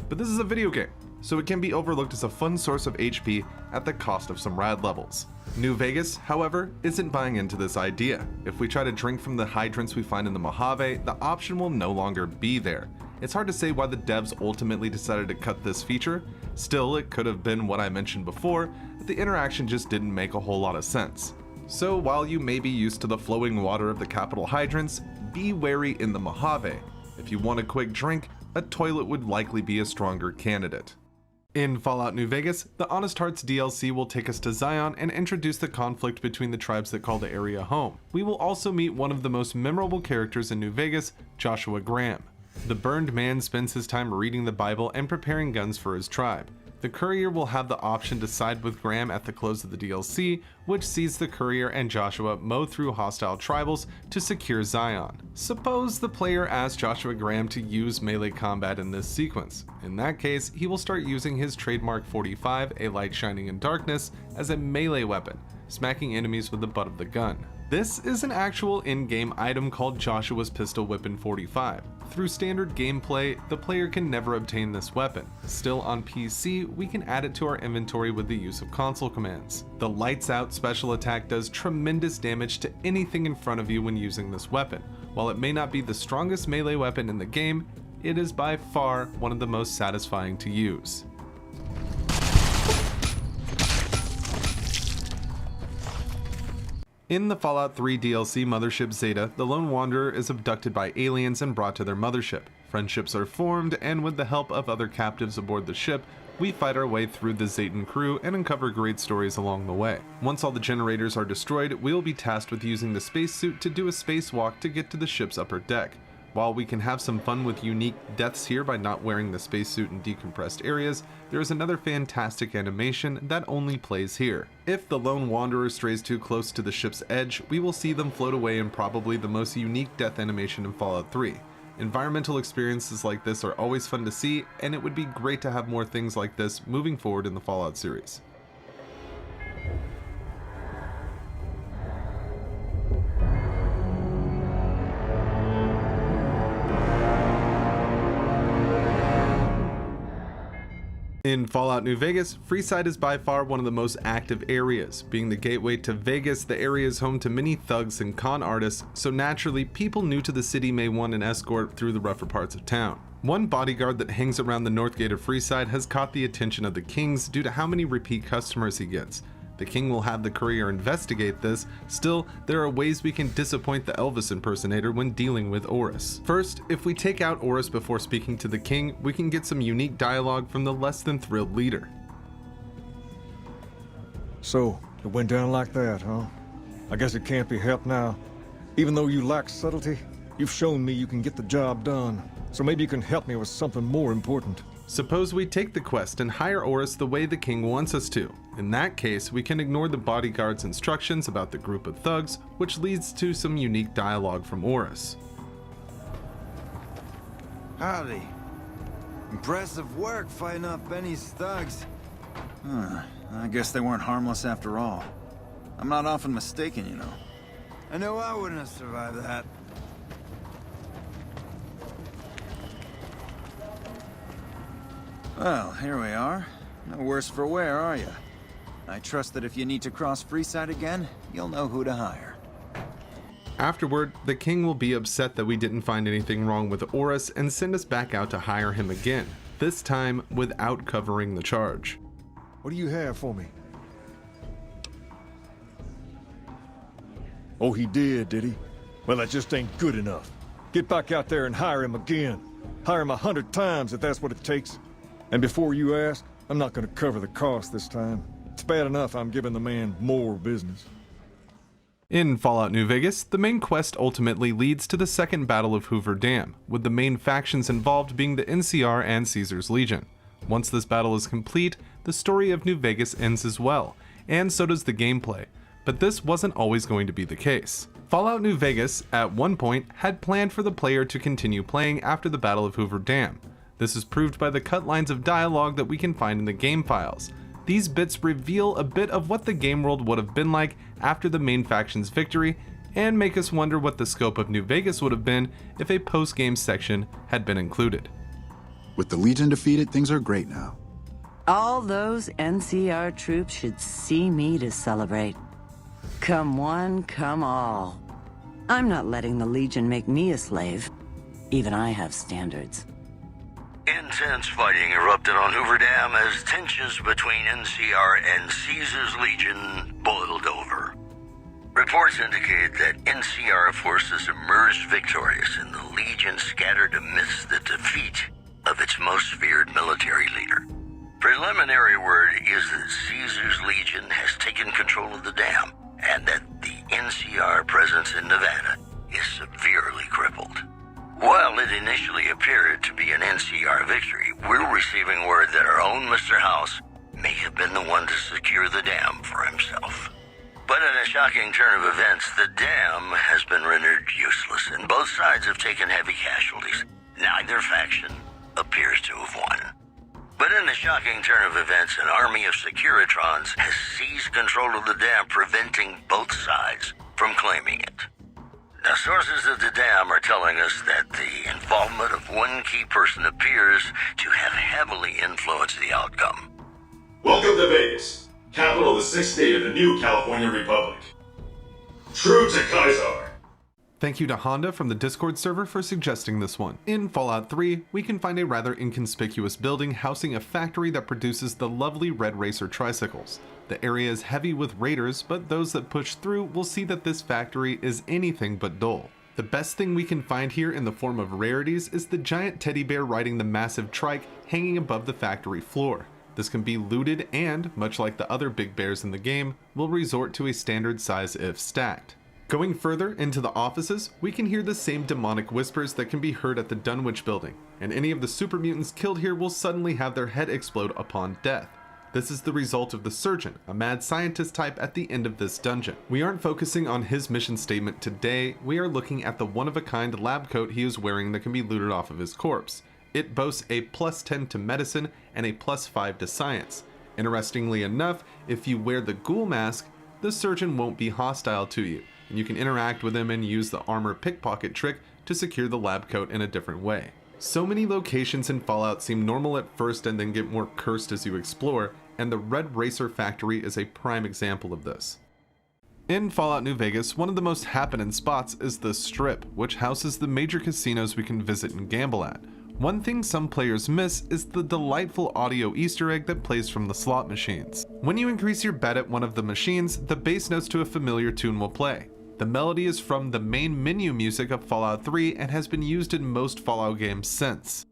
But this is a video game, so it can be overlooked as a fun source of HP at the cost of some rad levels. New Vegas, however, isn't buying into this idea. If we try to drink from the hydrants we find in the Mojave, the option will no longer be there. It's hard to say why the devs ultimately decided to cut this feature. Still, it could have been what I mentioned before, that the interaction just didn't make a whole lot of sense. So while you may be used to the flowing water of the capital hydrants, be wary in the Mojave. If you want a quick drink, a toilet would likely be a stronger candidate. In Fallout New Vegas, the Honest Hearts DLC will take us to Zion and introduce the conflict between the tribes that call the area home. We will also meet one of the most memorable characters in New Vegas, Joshua Graham. The burned man spends his time reading the Bible and preparing guns for his tribe. The courier will have the option to side with Graham at the close of the DLC, which sees the courier and Joshua mow through hostile tribals to secure Zion. Suppose the player asks Joshua Graham to use melee combat in this sequence. In that case, he will start using his trademark 45, a light shining in darkness, as a melee weapon, smacking enemies with the butt of the gun. This is an actual in-game item called Joshua's Pistol Whippin' 45. Through standard gameplay, the player can never obtain this weapon. Still on PC, we can add it to our inventory with the use of console commands. The Lights Out special attack does tremendous damage to anything in front of you when using this weapon. While it may not be the strongest melee weapon in the game, it is by far one of the most satisfying to use. In the Fallout 3 DLC Mothership Zeta, the Lone Wanderer is abducted by aliens and brought to their mothership. Friendships are formed, and with the help of other captives aboard the ship, we fight our way through the Zetan crew and uncover great stories along the way. Once all the generators are destroyed, we'll be tasked with using the spacesuit to do a spacewalk to get to the ship's upper deck. While we can have some fun with unique deaths here by not wearing the spacesuit in decompressed areas, there is another fantastic animation that only plays here. If the Lone Wanderer strays too close to the ship's edge, we will see them float away in probably the most unique death animation in Fallout 3. Environmental experiences like this are always fun to see, and it would be great to have more things like this moving forward in the Fallout series. In Fallout New Vegas, Freeside is by far one of the most active areas. Being the gateway to Vegas, the area is home to many thugs and con artists, so naturally, people new to the city may want an escort through the rougher parts of town. One bodyguard that hangs around the north gate of Freeside has caught the attention of the Kings due to how many repeat customers he gets. The King will have the courier investigate this. Still, there are ways we can disappoint the Elvis impersonator when dealing with Oris. First, if we take out Oris before speaking to the King, we can get some unique dialogue from the less than thrilled leader. So, it went down like that, huh? I guess it can't be helped now. Even though you lack subtlety, you've shown me you can get the job done. So maybe you can help me with something more important. Suppose we take the quest and hire Oris the way the King wants us to. In that case, we can ignore the bodyguard's instructions about the group of thugs, which leads to some unique dialogue from Oris. Howdy. Impressive work fighting off Benny's thugs. I guess they weren't harmless after all. I'm not often mistaken, you know. I know I wouldn't have survived that. Well, here we are. No worse for wear, are you? I trust that if you need to cross Freeside again, you'll know who to hire. Afterward, the King will be upset that we didn't find anything wrong with Oris and send us back out to hire him again, this time without covering the charge. What do you have for me? Oh, he did he? Well, that just ain't good enough. Get back out there and hire him again. Hire him 100 times if that's what it takes. And before you ask, I'm not gonna cover the cost this time. It's bad enough I'm giving the man more business. In Fallout New Vegas, the main quest ultimately leads to the second Battle of Hoover Dam, with the main factions involved being the NCR and Caesar's Legion. Once this battle is complete, the story of New Vegas ends as well, and so does the gameplay. But this wasn't always going to be the case. Fallout New Vegas, at one point, had planned for the player to continue playing after the Battle of Hoover Dam. This is proved by the cut lines of dialogue that we can find in the game files. These bits reveal a bit of what the game world would have been like after the main faction's victory, and make us wonder what the scope of New Vegas would have been if a post-game section had been included. With the Legion defeated, things are great now. All those NCR troops should see me to celebrate. Come one, come all. I'm not letting the Legion make me a slave. Even I have standards. Intense fighting erupted on Hoover Dam as tensions between NCR and Caesar's Legion boiled over. Reports indicate that NCR forces emerged victorious and the Legion scattered amidst the defeat of its most feared military leader. Preliminary word is that Caesar's Legion has taken control of the dam and that the NCR presence in Nevada is severely crippled. While it initially appeared to be an NCR victory, we're receiving word that our own Mr. House may have been the one to secure the dam for himself. But in a shocking turn of events, the dam has been rendered useless, and both sides have taken heavy casualties. Neither faction appears to have won. But in a shocking turn of events, an army of Securitrons has seized control of the dam, preventing both sides from claiming it. Now, sources of the dam are telling us that the involvement of one key person appears to have heavily influenced the outcome. Welcome to Vegas, capital of the sixth state of the new California Republic. True to Kaiser. Thank you to Honda from the Discord server for suggesting this one. In Fallout 3, we can find a rather inconspicuous building housing a factory that produces the lovely Red Racer tricycles. The area is heavy with raiders, but those that push through will see that this factory is anything but dull. The best thing we can find here in the form of rarities is the giant teddy bear riding the massive trike hanging above the factory floor. This can be looted and, much like the other big bears in the game, will resort to a standard size if stacked. Going further into the offices, we can hear the same demonic whispers that can be heard at the Dunwich building, and any of the super mutants killed here will suddenly have their head explode upon death. This is the result of the Surgeon, a mad scientist type at the end of this dungeon. We aren't focusing on his mission statement today, we are looking at the one-of-a-kind lab coat he is wearing that can be looted off of his corpse. It boasts a +10 to medicine and a +5 to science. Interestingly enough, if you wear the ghoul mask, the Surgeon won't be hostile to you, and you can interact with him and use the armor pickpocket trick to secure the lab coat in a different way. So many locations in Fallout seem normal at first and then get more cursed as you explore, and the Red Racer factory is a prime example of this. In Fallout New Vegas, one of the most happening spots is the Strip, which houses the major casinos we can visit and gamble at. One thing some players miss is the delightful audio Easter egg that plays from the slot machines. When you increase your bet at one of the machines, the bass notes to a familiar tune will play. The melody is from the main menu music of Fallout 3 and has been used in most Fallout games since.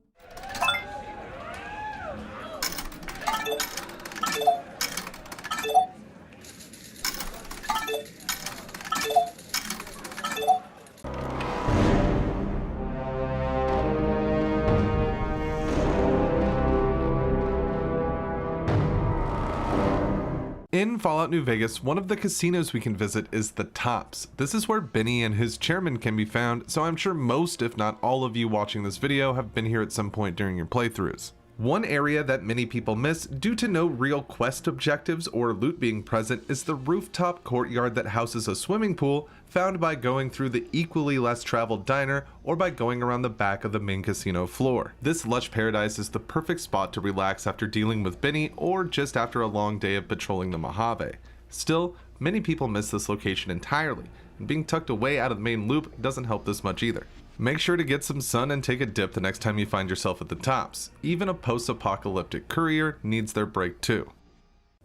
In Fallout New Vegas, one of the casinos we can visit is the Tops. This is where Benny and his chairman can be found, so I'm sure most, if not all of you watching this video have been here at some point during your playthroughs. One area that many people miss due to no real quest objectives or loot being present is the rooftop courtyard that houses a swimming pool found by going through the equally less traveled diner or by going around the back of the main casino floor. This lush paradise is the perfect spot to relax after dealing with Benny or just after a long day of patrolling the Mojave. Still, many people miss this location entirely, and being tucked away out of the main loop doesn't help this much either. Make sure to get some sun and take a dip the next time you find yourself at the Tops. Even a post-apocalyptic courier needs their break too.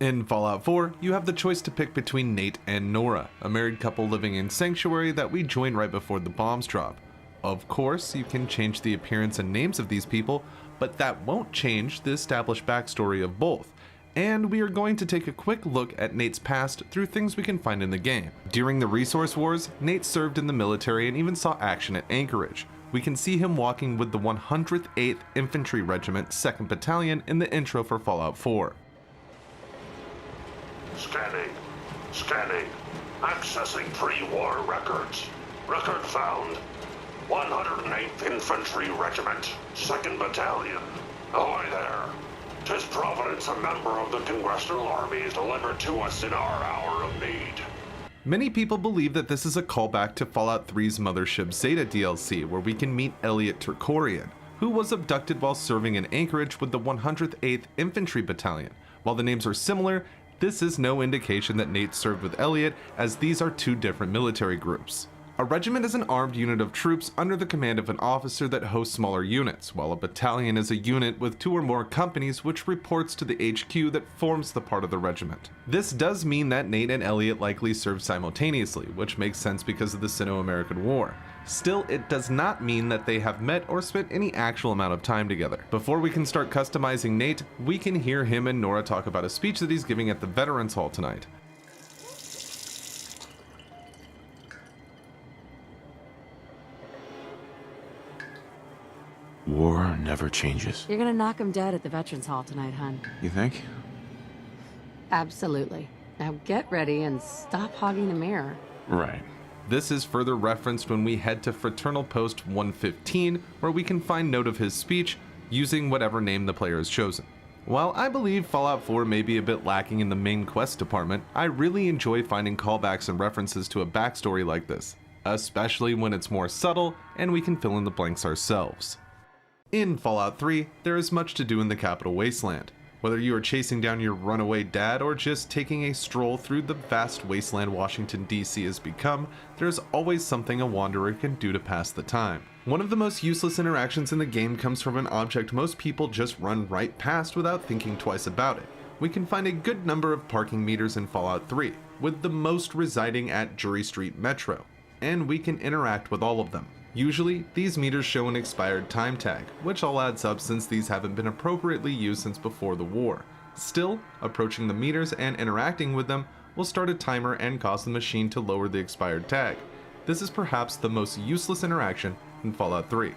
In Fallout 4, you have the choice to pick between Nate and Nora, a married couple living in Sanctuary that we joined right before the bombs drop. Of course, you can change the appearance and names of these people, but that won't change the established backstory of both. And we are going to take a quick look at Nate's past through things we can find in the game. During the Resource Wars, Nate served in the military and even saw action at Anchorage. We can see him walking with the 108th Infantry Regiment, 2nd Battalion in the intro for Fallout 4. Scanning. Accessing pre-war records. Record found. 108th Infantry Regiment, 2nd Battalion. Ahoy there. 'Tis Providence, a member of the Congressional Army, is delivered to us in our hour of need. Many people believe that this is a callback to Fallout 3's Mothership Zeta DLC, where we can meet Elliot Turkorian, who was abducted while serving in Anchorage with the 108th Infantry Battalion. While the names are similar, this is no indication that Nate served with Elliot, as these are two different military groups. A regiment is an armed unit of troops under the command of an officer that hosts smaller units, while a battalion is a unit with 2 or more companies which reports to the HQ that forms the part of the regiment. This does mean that Nate and Elliot likely served simultaneously, which makes sense because of the Sino-American War. Still, it does not mean that they have met or spent any actual amount of time together. Before we can start customizing Nate, we can hear him and Nora talk about a speech that he's giving at the Veterans Hall tonight. War never changes. You're gonna knock him dead at the Veterans Hall tonight, hun. You think? Absolutely. Now get ready and stop hogging the mirror. Right. This is further referenced when we head to Fraternal Post 115, where we can find note of his speech using whatever name the player has chosen. While I believe Fallout 4 may be a bit lacking in the main quest department, I really enjoy finding callbacks and references to a backstory like this, especially when it's more subtle and we can fill in the blanks ourselves. In Fallout 3, there is much to do in the capital wasteland. Whether you are chasing down your runaway dad or just taking a stroll through the vast wasteland Washington, D.C. has become, there's always something a wanderer can do to pass the time. One of the most useless interactions in the game comes from an object most people just run right past without thinking twice about it. We can find a good number of parking meters in Fallout 3, with the most residing at Drury Street Metro, and we can interact with all of them. Usually, these meters show an expired time tag, which all adds up since these haven't been appropriately used since before the war. Still, approaching the meters and interacting with them will start a timer and cause the machine to lower the expired tag. This is perhaps the most useless interaction in Fallout 3.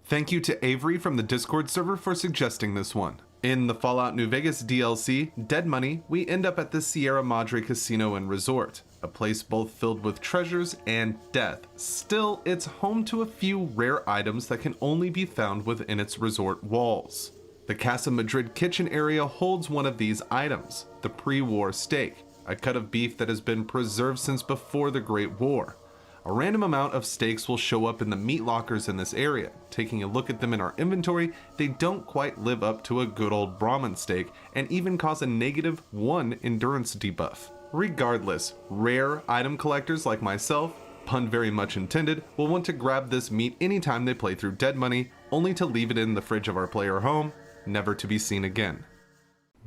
Thank you to Avery from the Discord server for suggesting this one. In the Fallout New Vegas DLC, Dead Money, we end up at the Sierra Madre Casino and Resort, a place both filled with treasures and death. Still, it's home to a few rare items that can only be found within its resort walls. The Casa Madrid kitchen area holds one of these items, the pre-war steak, a cut of beef that has been preserved since before the Great War. A random amount of steaks will show up in the meat lockers in this area. Taking a look at them in our inventory, they don't quite live up to a good old Brahmin steak and even cause a -1 endurance debuff. Regardless, rare item collectors like myself, pun very much intended, will want to grab this meat anytime they play through Dead Money, only to leave it in the fridge of our player home, never to be seen again.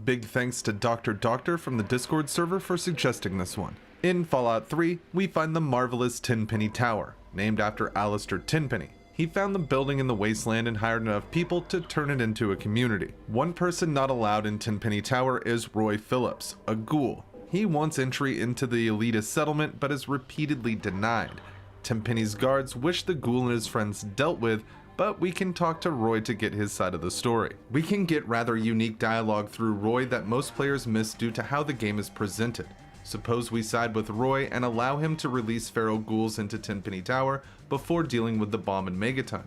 Big thanks to Dr. Doctor from the Discord server for suggesting this one. In Fallout 3, we find the marvelous Tenpenny Tower, named after Alistair Tenpenny. He found the building in the wasteland and hired enough people to turn it into a community. One person not allowed in Tenpenny Tower is Roy Phillips, a ghoul. He wants entry into the elitist settlement but is repeatedly denied. Tenpenny's guards wish the ghoul and his friends dealt with, but we can talk to Roy to get his side of the story. We can get rather unique dialogue through Roy that most players miss due to how the game is presented. Suppose we side with Roy and allow him to release feral ghouls into Tenpenny Tower before dealing with the bomb and megaton.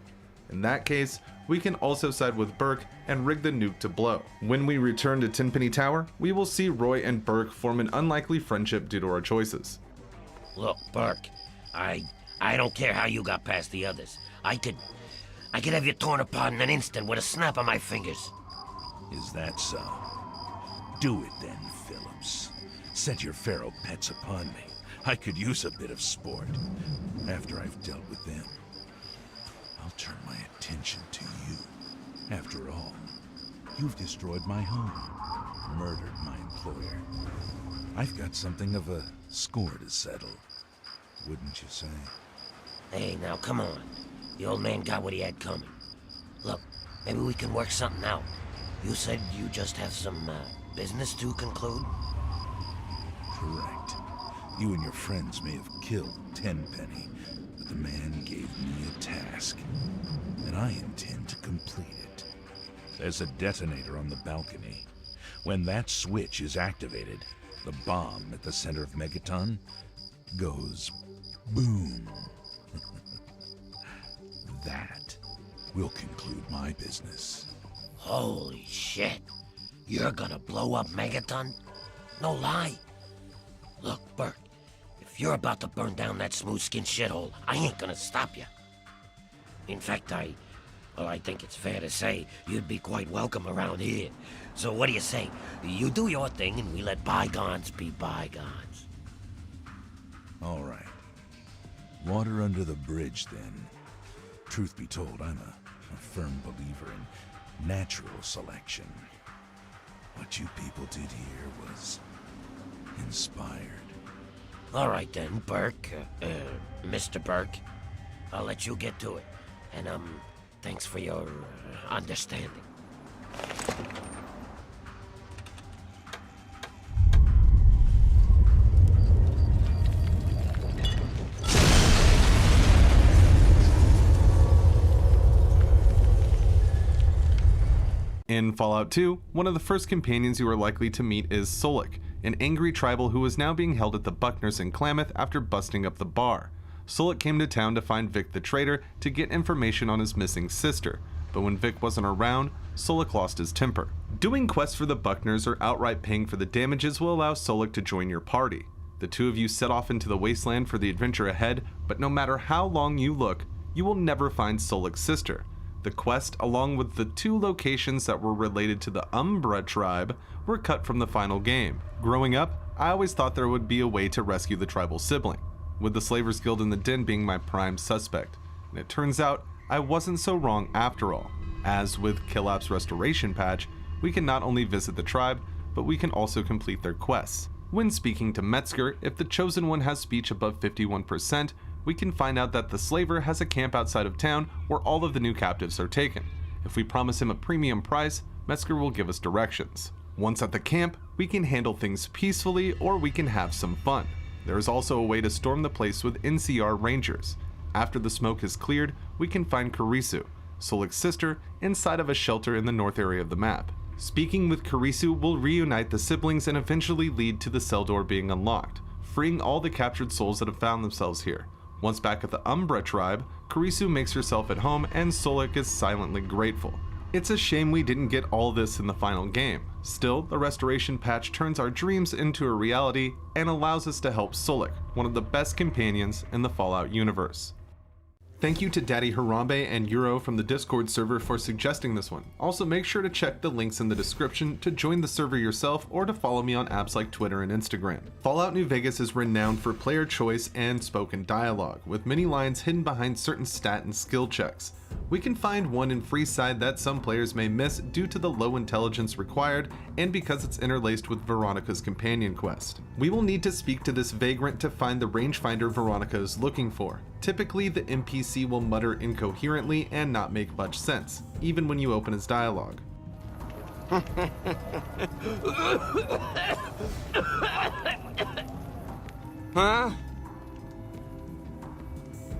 In that case, we can also side with Burke and rig the nuke to blow. When we return to Tenpenny Tower, we will see Roy and Burke form an unlikely friendship due to our choices. Look, Burke, I don't care how you got past the others. I could have you torn apart in an instant with a snap of my fingers. Is that so? Do it then, Phillips. Set your feral pets upon me. I could use a bit of sport. After I've dealt with them, I'll turn my attention to you. After all, you've destroyed my home, murdered my employer. I've got something of a score to settle, wouldn't you say? Hey, now come on. The old man got what he had coming. Look, maybe we can work something out. You said you just have some business to conclude? Correct. You and your friends may have killed Tenpenny, but the man gave me a task, and I intend to complete it. There's a detonator on the balcony. When that switch is activated, the bomb at the center of Megaton goes boom. That will conclude my business. Holy shit. You're gonna blow up Megaton? No lie. Look, Burke, if you're about to burn down that smooth-skinned shithole, I ain't gonna stop you. In fact, I think it's fair to say you'd be quite welcome around here. So what do you say? You do your thing and we let bygones be bygones. All right. Water under the bridge, then. Truth be told, I'm a firm believer in natural selection. What you people did here was inspired. All right then, Burke, Mr. Burke. I'll let you get to it. And, thanks for your understanding. In Fallout 2, one of the first companions you are likely to meet is Solik, an angry tribal who is now being held at the Buckners in Klamath after busting up the bar. Solik came to town to find Vic the traitor to get information on his missing sister, but when Vic wasn't around, Solik lost his temper. Doing quests for the Buckners or outright paying for the damages will allow Solik to join your party. The two of you set off into the wasteland for the adventure ahead, but no matter how long you look, you will never find Solik's sister. The quest, along with the 2 locations that were related to the Umbra tribe, were cut from the final game. Growing up, I always thought there would be a way to rescue the tribal sibling, with the Slavers Guild in the Den being my prime suspect, and it turns out I wasn't so wrong after all. As with Kilap's restoration patch, we can not only visit the tribe, but we can also complete their quests. When speaking to Metzger, if the Chosen One has speech above 51%, we can find out that the slaver has a camp outside of town where all of the new captives are taken. If we promise him a premium price, Metzger will give us directions. Once at the camp, we can handle things peacefully or we can have some fun. There is also a way to storm the place with NCR Rangers. After the smoke is cleared, we can find Karisu, Solik's sister, inside of a shelter in the north area of the map. Speaking with Karisu will reunite the siblings and eventually lead to the cell door being unlocked, freeing all the captured souls that have found themselves here. Once back at the Umbra tribe, Karisu makes herself at home and Solik is silently grateful. It's a shame we didn't get all this in the final game. Still, the restoration patch turns our dreams into a reality and allows us to help Solik, one of the best companions in the Fallout universe. Thank you to Daddy Harambe and Euro from the Discord server for suggesting this one. Also, make sure to check the links in the description to join the server yourself or to follow me on apps like Twitter and Instagram. Fallout New Vegas is renowned for player choice and spoken dialogue, with many lines hidden behind certain stat and skill checks. We can find one in Freeside that some players may miss due to the low intelligence required and because it's interlaced with Veronica's companion quest. We will need to speak to this vagrant to find the rangefinder Veronica is looking for. Typically, the NPC will mutter incoherently and not make much sense, even when you open his dialogue. Huh?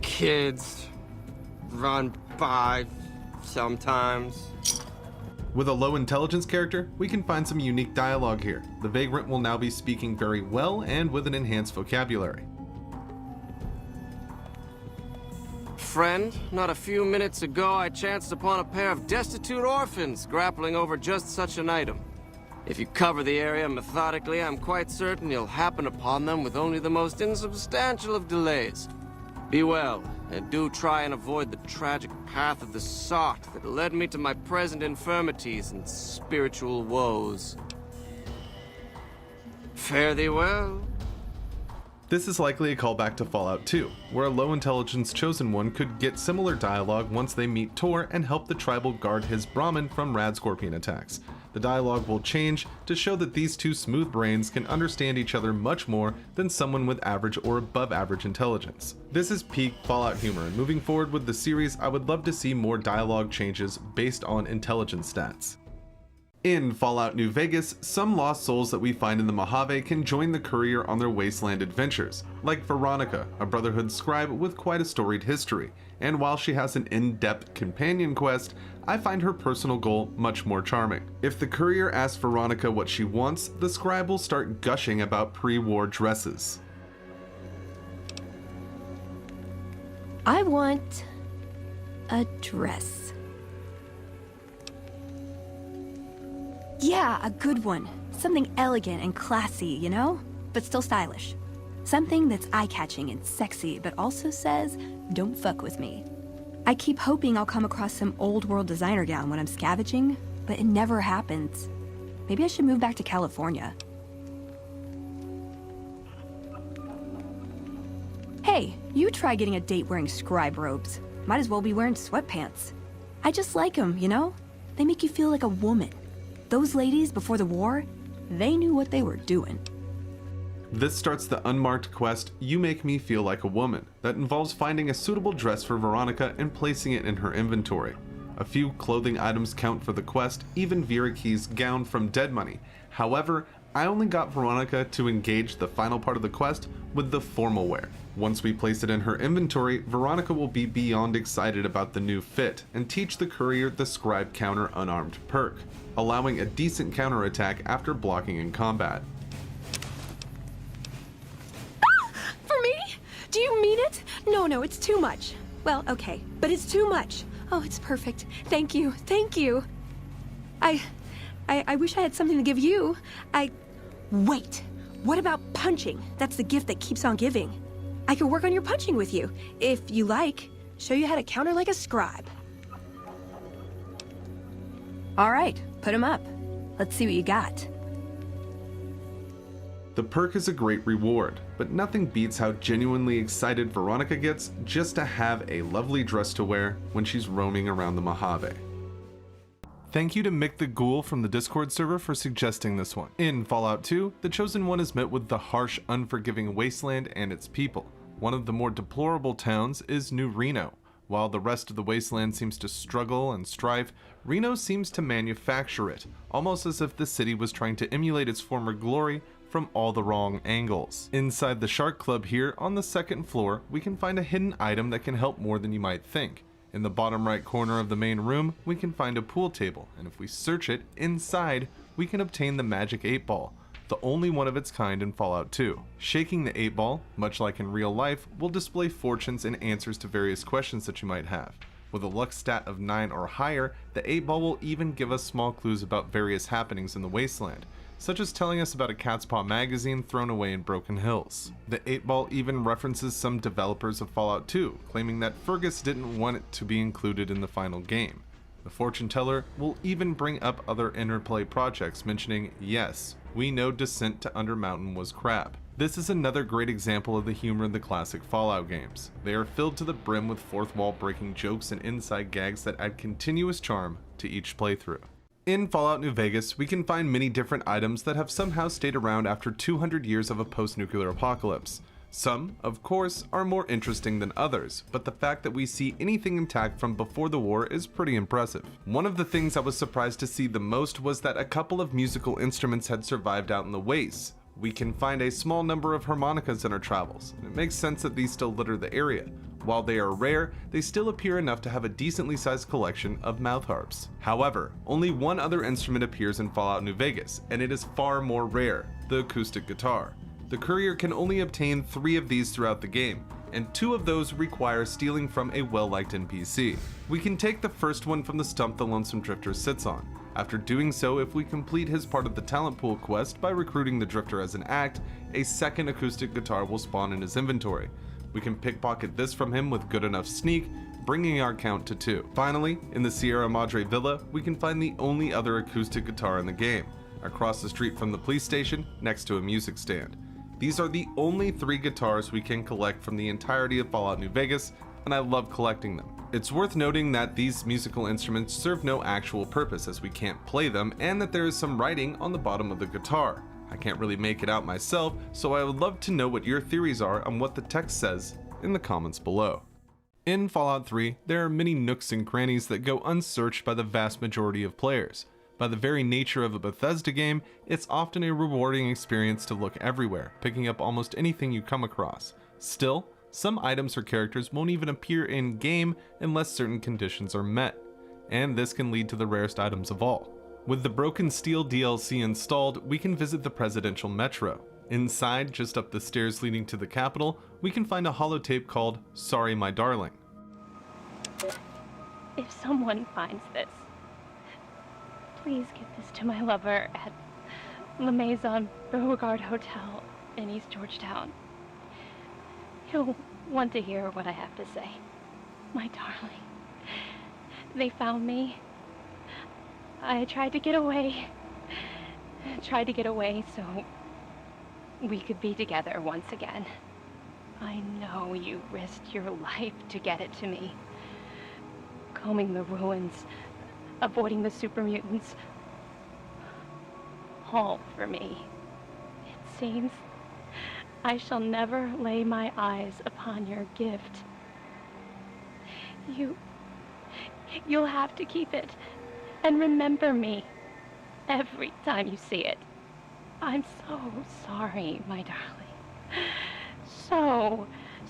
Kids run by sometimes. With a low intelligence character, we can find some unique dialogue here. The vagrant will now be speaking very well and with an enhanced vocabulary. Friend, not a few minutes ago I chanced upon a pair of destitute orphans grappling over just such an item. If you cover the area methodically, I'm quite certain you'll happen upon them with only the most insubstantial of delays. Be well, and do try and avoid the tragic path of the sot that led me to my present infirmities and spiritual woes. Fare thee well. This is likely a callback to Fallout 2, where a low intelligence Chosen One could get similar dialogue once they meet Tor and help the tribal guard his Brahmin from Rad Scorpion attacks. The dialogue will change to show that these two smooth brains can understand each other much more than someone with average or above average intelligence. This is peak Fallout humor, and moving forward with the series, I would love to see more dialogue changes based on intelligence stats. In Fallout New Vegas, some lost souls that we find in the Mojave can join the courier on their wasteland adventures, like Veronica, a Brotherhood scribe with quite a storied history, and while she has an in-depth companion quest, I find her personal goal much more charming. If the courier asks Veronica what she wants, the scribe will start gushing about pre-war dresses. I want a dress. Yeah, a good one. Something elegant and classy, you know? But still stylish. Something that's eye-catching and sexy, but also says, don't fuck with me. I keep hoping I'll come across some old-world designer gown when I'm scavenging, but it never happens. Maybe I should move back to California. Hey, you try getting a date wearing scribe robes. Might as well be wearing sweatpants. I just like them, you know? They make you feel like a woman. Those ladies, before the war, they knew what they were doing. This starts the unmarked quest, You Make Me Feel Like a Woman, that involves finding a suitable dress for Veronica and placing it in her inventory. A few clothing items count for the quest, even Vera Key's gown from Dead Money. However, I only got Veronica to engage the final part of the quest with the formal wear. Once we place it in her inventory, Veronica will be beyond excited about the new fit and teach the courier the Scribe Counter Unarmed perk, allowing a decent counterattack after blocking in combat. For me? Do you mean it? No, it's too much. Well, okay, but it's too much. Oh, it's perfect. Thank you, thank you. I wish I had something to give you. Wait, what about punching? That's the gift that keeps on giving. I could work on your punching with you, if you like. Show you how to counter like a scribe. All right, put him up. Let's see what you got. The perk is a great reward, but nothing beats how genuinely excited Veronica gets just to have a lovely dress to wear when she's roaming around the Mojave. Thank you to Mick the Ghoul from the Discord server for suggesting this one. In Fallout 2, the Chosen One is met with the harsh, unforgiving wasteland and its people. One of the more deplorable towns is New Reno. While the rest of the wasteland seems to struggle and strive, Reno seems to manufacture it, almost as if the city was trying to emulate its former glory from all the wrong angles. Inside the Shark Club here, on the second floor, we can find a hidden item that can help more than you might think. In the bottom right corner of the main room, we can find a pool table, and if we search it, inside, we can obtain the magic 8-ball, the only one of its kind in Fallout 2. Shaking the 8-ball, much like in real life, will display fortunes and answers to various questions that you might have. With a luck stat of 9 or higher, the 8-ball will even give us small clues about various happenings in the wasteland, such as telling us about a cat's paw magazine thrown away in Broken Hills. The 8-ball even references some developers of Fallout 2, claiming that Fergus didn't want it to be included in the final game. The fortune teller will even bring up other Interplay projects, mentioning, yes, we know Descent to Undermountain was crap. This is another great example of the humor in the classic Fallout games. They are filled to the brim with fourth wall breaking jokes and inside gags that add continuous charm to each playthrough. In Fallout New Vegas, we can find many different items that have somehow stayed around after 200 years of a post-nuclear apocalypse. Some, of course, are more interesting than others, but the fact that we see anything intact from before the war is pretty impressive. One of the things I was surprised to see the most was that a couple of musical instruments had survived out in the wastes. We can find a small number of harmonicas in our travels, and it makes sense that these still litter the area. While they are rare, they still appear enough to have a decently sized collection of mouth harps. However, only one other instrument appears in Fallout New Vegas, and it is far more rare, the acoustic guitar. The courier can only obtain 3 of these throughout the game, and 2 of those require stealing from a well-liked NPC. We can take the first one from the stump the Lonesome Drifter sits on. After doing so, if we complete his part of the talent pool quest by recruiting the Drifter as an act, a second acoustic guitar will spawn in his inventory. We can pickpocket this from him with good enough sneak, bringing our count to 2. Finally, in the Sierra Madre Villa, we can find the only other acoustic guitar in the game, across the street from the police station, next to a music stand. These are the only 3 guitars we can collect from the entirety of Fallout New Vegas, and I love collecting them. It's worth noting that these musical instruments serve no actual purpose as we can't play them, and that there is some writing on the bottom of the guitar. I can't really make it out myself, so I would love to know what your theories are on what the text says in the comments below. In Fallout 3, there are many nooks and crannies that go unsearched by the vast majority of players. By the very nature of a Bethesda game, it's often a rewarding experience to look everywhere, picking up almost anything you come across. Still, some items or characters won't even appear in-game unless certain conditions are met, and this can lead to the rarest items of all. With the Broken Steel DLC installed, we can visit the Presidential Metro. Inside, just up the stairs leading to the Capitol, we can find a holotape called Sorry My Darling. If someone finds this, please give this to my lover at La Maison Beauregard Hotel in East Georgetown. He'll want to hear what I have to say. My darling, they found me. I tried to get away so we could be together once again. I know you risked your life to get it to me. Combing the ruins, avoiding the super mutants, all for me. It seems I shall never lay my eyes upon your gift. You'll have to keep it and remember me every time you see it. I'm so sorry, my darling.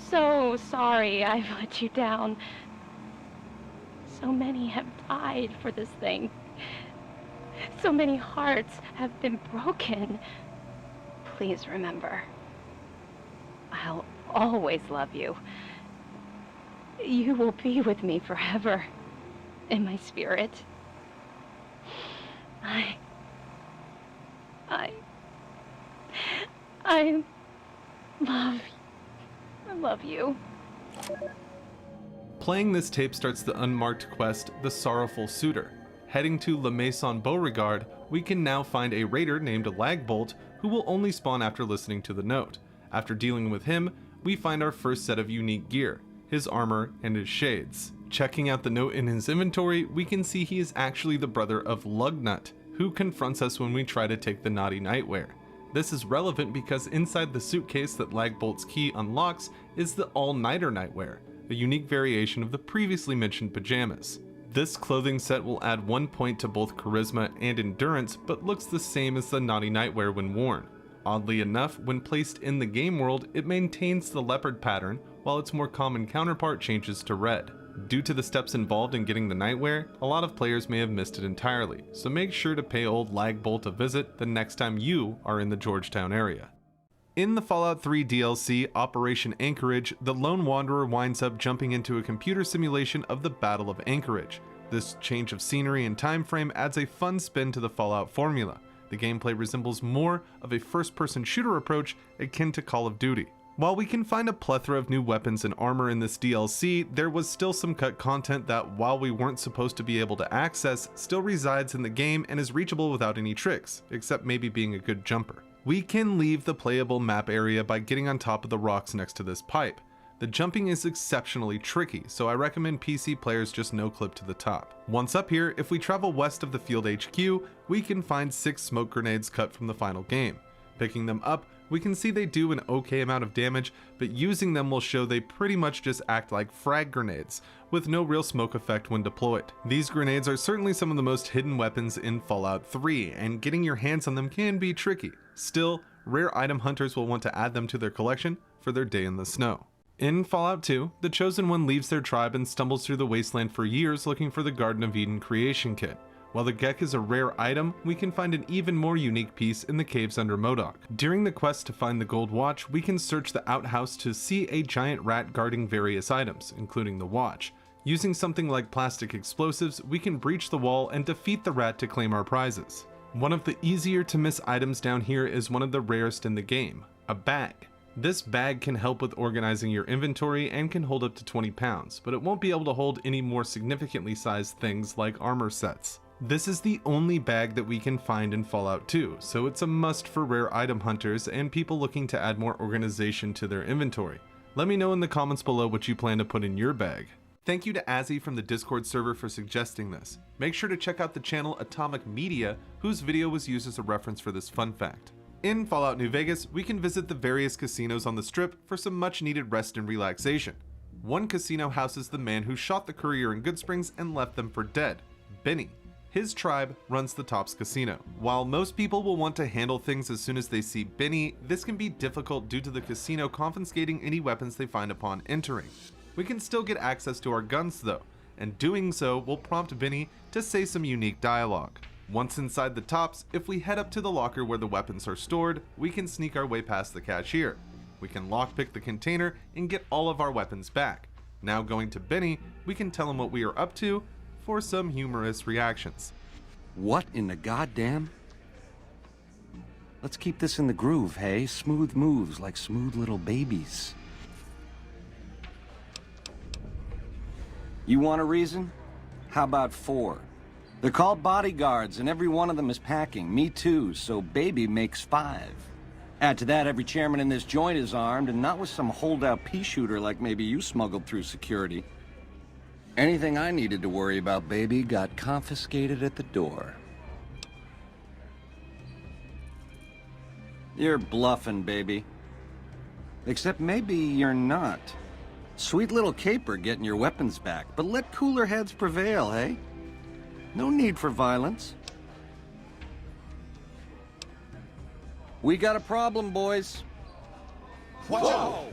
So sorry I've let you down. So many have died for this thing. So many hearts have been broken. Please remember, I'll always love you. You will be with me forever in my spirit. I love you. Playing this tape starts the unmarked quest, The Sorrowful Suitor. Heading to La Maison Beauregard, we can now find a raider named Lagbolt who will only spawn after listening to the note. After dealing with him, we find our first set of unique gear, his armor and his shades. Checking out the note in his inventory, we can see he is actually the brother of Lugnut, who confronts us when we try to take the naughty nightwear. This is relevant because inside the suitcase that Lagbolt's key unlocks is the all-nighter nightwear, a unique variation of the previously mentioned pajamas. This clothing set will add 1 point to both charisma and endurance, but looks the same as the naughty nightwear when worn. Oddly enough, when placed in the game world, it maintains the leopard pattern, while its more common counterpart changes to red. Due to the steps involved in getting the nightwear, a lot of players may have missed it entirely, so make sure to pay old Lagbolt a visit the next time you are in the Georgetown area. In the Fallout 3 DLC, Operation Anchorage, the Lone Wanderer winds up jumping into a computer simulation of the Battle of Anchorage. This change of scenery and time frame adds a fun spin to the Fallout formula. The gameplay resembles more of a first-person shooter approach akin to Call of Duty. While we can find a plethora of new weapons and armor in this DLC, there was still some cut content that, while we weren't supposed to be able to access, still resides in the game and is reachable without any tricks, except maybe being a good jumper. We can leave the playable map area by getting on top of the rocks next to this pipe. The jumping is exceptionally tricky, so I recommend PC players just no-clip to the top. Once up here, if we travel west of the field HQ, we can find 6 smoke grenades cut from the final game. Picking them up, we can see they do an okay amount of damage, but using them will show they pretty much just act like frag grenades, with no real smoke effect when deployed. These grenades are certainly some of the most hidden weapons in Fallout 3, and getting your hands on them can be tricky. Still, rare item hunters will want to add them to their collection for their day in the snow. In Fallout 2, the Chosen One leaves their tribe and stumbles through the wasteland for years looking for the Garden of Eden creation kit. While the Gek is a rare item, we can find an even more unique piece in the caves under Modoc. During the quest to find the Gold Watch, we can search the outhouse to see a giant rat guarding various items, including the watch. Using something like plastic explosives, we can breach the wall and defeat the rat to claim our prizes. One of the easier to miss items down here is one of the rarest in the game, a bag. This bag can help with organizing your inventory and can hold up to 20 pounds, but it won't be able to hold any more significantly sized things like armor sets. This is the only bag that we can find in Fallout 2, so it's a must for rare item hunters and people looking to add more organization to their inventory. Let me know in the comments below what you plan to put in your bag. Thank you to Azzy from the Discord server for suggesting this. Make sure to check out the channel Atomic Media, whose video was used as a reference for this fun fact. In Fallout New Vegas, we can visit the various casinos on the Strip for some much needed rest and relaxation. One casino houses the man who shot the courier in Goodsprings and left them for dead, Benny. His tribe runs the Tops Casino. While most people will want to handle things as soon as they see Benny, this can be difficult due to the casino confiscating any weapons they find upon entering. We can still get access to our guns though, and doing so will prompt Benny to say some unique dialogue. Once inside the Tops, if we head up to the locker where the weapons are stored, we can sneak our way past the cashier. We can lockpick the container and get all of our weapons back. Now going to Benny, we can tell him what we are up to for some humorous reactions. What in the goddamn? Let's keep this in the groove, hey? Smooth moves like smooth little babies. You want a reason? How about 4? They're called bodyguards, and every one of them is packing. Me too, so baby makes 5. Add to that, every chairman in this joint is armed, and not with some holdout pea shooter like maybe you smuggled through security. Anything I needed to worry about, baby, got confiscated at the door. You're bluffing, baby. Except maybe you're not. Sweet little caper getting your weapons back, but let cooler heads prevail, hey? No need for violence. We got a problem, boys. Whoa!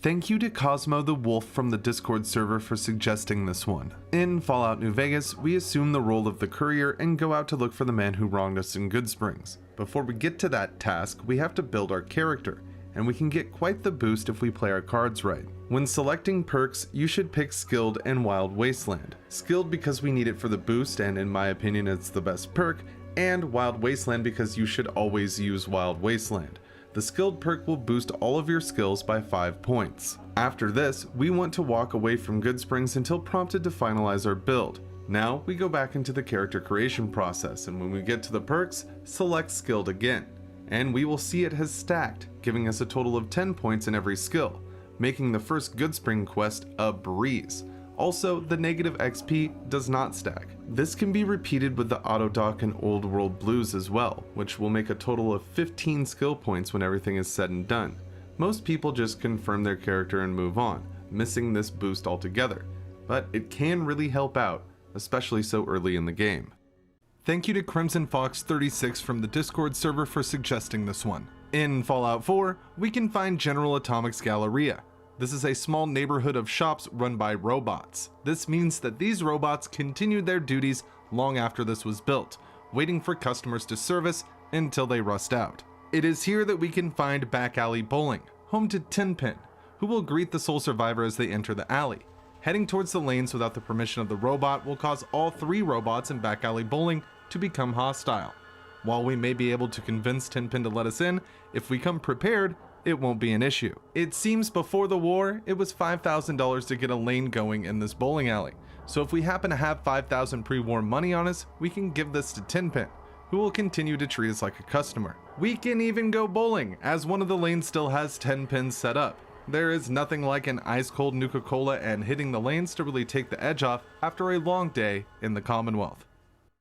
Thank you to Cosmo the Wolf from the Discord server for suggesting this one. In Fallout New Vegas, we assume the role of the courier and go out to look for the man who wronged us in Good Springs. Before we get to that task, we have to build our character, and we can get quite the boost if we play our cards right. When selecting perks, you should pick Skilled and Wild Wasteland. Skilled because we need it for the boost, and in my opinion it's the best perk, and Wild Wasteland because you should always use Wild Wasteland. The Skilled perk will boost all of your skills by 5 points. After this, we want to walk away from Good Springs until prompted to finalize our build. Now, we go back into the character creation process, and when we get to the perks, select Skilled again. And we will see it has stacked, giving us a total of 10 points in every skill, making the first Good Spring quest a breeze. Also, the negative XP does not stack. This can be repeated with the Auto Dock and Old World Blues as well, which will make a total of 15 skill points when everything is said and done. Most people just confirm their character and move on, missing this boost altogether, but it can really help out, especially so early in the game. Thank you to Crimson Fox 36 from the Discord server for suggesting this one. In Fallout 4, we can find General Atomic's Galleria. This is a small neighborhood of shops run by robots. This means that these robots continued their duties long after this was built, waiting for customers to service until they rust out. It is here that we can find Back Alley Bowling, home to Tinpin, who will greet the sole survivor as they enter the alley. Heading towards the lanes without the permission of the robot will cause all 3 robots in Back Alley Bowling to become hostile. While we may be able to convince Tinpin to let us in, if we come prepared, it won't be an issue. It seems before the war, it was $5,000 to get a lane going in this bowling alley. So if we happen to have $5,000 pre-war money on us, we can give this to Tinpin, who will continue to treat us like a customer. We can even go bowling, as one of the lanes still has 10 pins set up. There is nothing like an ice-cold Nuka-Cola and hitting the lanes to really take the edge off after a long day in the Commonwealth.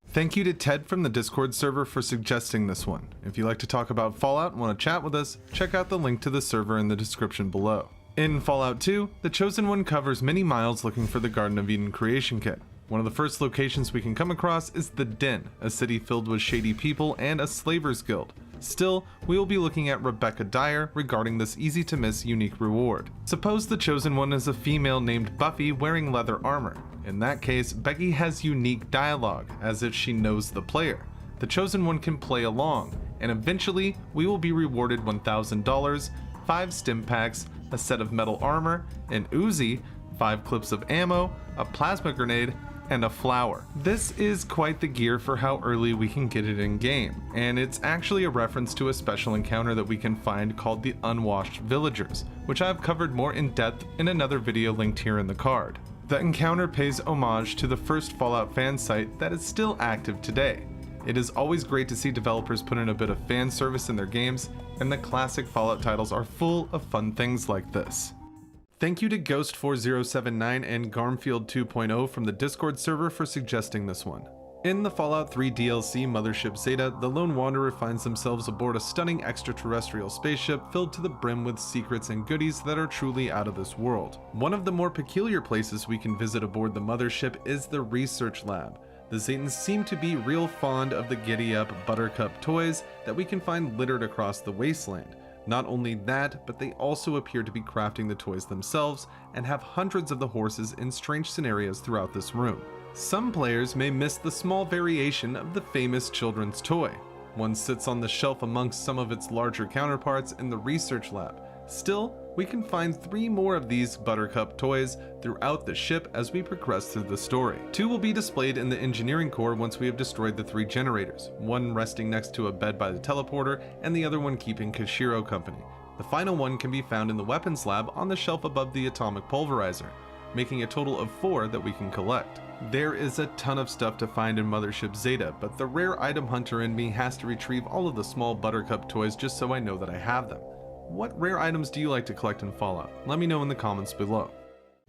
Thank you to Ted from the Discord server for suggesting this one. If you like to talk about Fallout and want to chat with us, check out the link to the server in the description below. In Fallout 2, the Chosen One covers many miles looking for the Garden of Eden creation kit. One of the first locations we can come across is the Den, a city filled with shady people and a slavers guild. Still, we will be looking at Rebecca Dyer regarding this easy to miss unique reward. Suppose the Chosen One is a female named Buffy wearing leather armor. In that case, Becky has unique dialogue, as if she knows the player. The Chosen One can play along, and eventually we will be rewarded $1,000, 5 stim packs, a set of metal armor, an Uzi, 5 clips of ammo, a plasma grenade, and a flower. This is quite the gear for how early we can get it in game, and it's actually a reference to a special encounter that we can find called the Unwashed Villagers, which I've covered more in depth in another video linked here in the card. The encounter pays homage to the first Fallout fan site that is still active today. It is always great to see developers put in a bit of fan service in their games, and the classic Fallout titles are full of fun things like this. Thank you to Ghost4079 and Garmfield 2.0 from the Discord server for suggesting this one. In the Fallout 3 DLC Mothership Zeta, the Lone Wanderer finds themselves aboard a stunning extraterrestrial spaceship filled to the brim with secrets and goodies that are truly out of this world. One of the more peculiar places we can visit aboard the mothership is the research lab. The Zetans seem to be real fond of the giddy-up Buttercup toys that we can find littered across the wasteland. Not only that, but they also appear to be crafting the toys themselves and have hundreds of the horses in strange scenarios throughout this room. Some players may miss the small variation of the famous children's toy. One sits on the shelf amongst some of its larger counterparts in the research lab. Still, we can find 3 more of these Buttercup toys throughout the ship as we progress through the story. 2 will be displayed in the engineering core once we have destroyed the 3 generators, one resting next to a bed by the teleporter and the other one keeping Kashiro company. The final one can be found in the weapons lab on the shelf above the atomic pulverizer, making a total of 4 that we can collect. There is a ton of stuff to find in Mothership Zeta, but the rare item hunter in me has to retrieve all of the small Buttercup toys just so I know that I have them. What rare items do you like to collect in Fallout? Let me know in the comments below.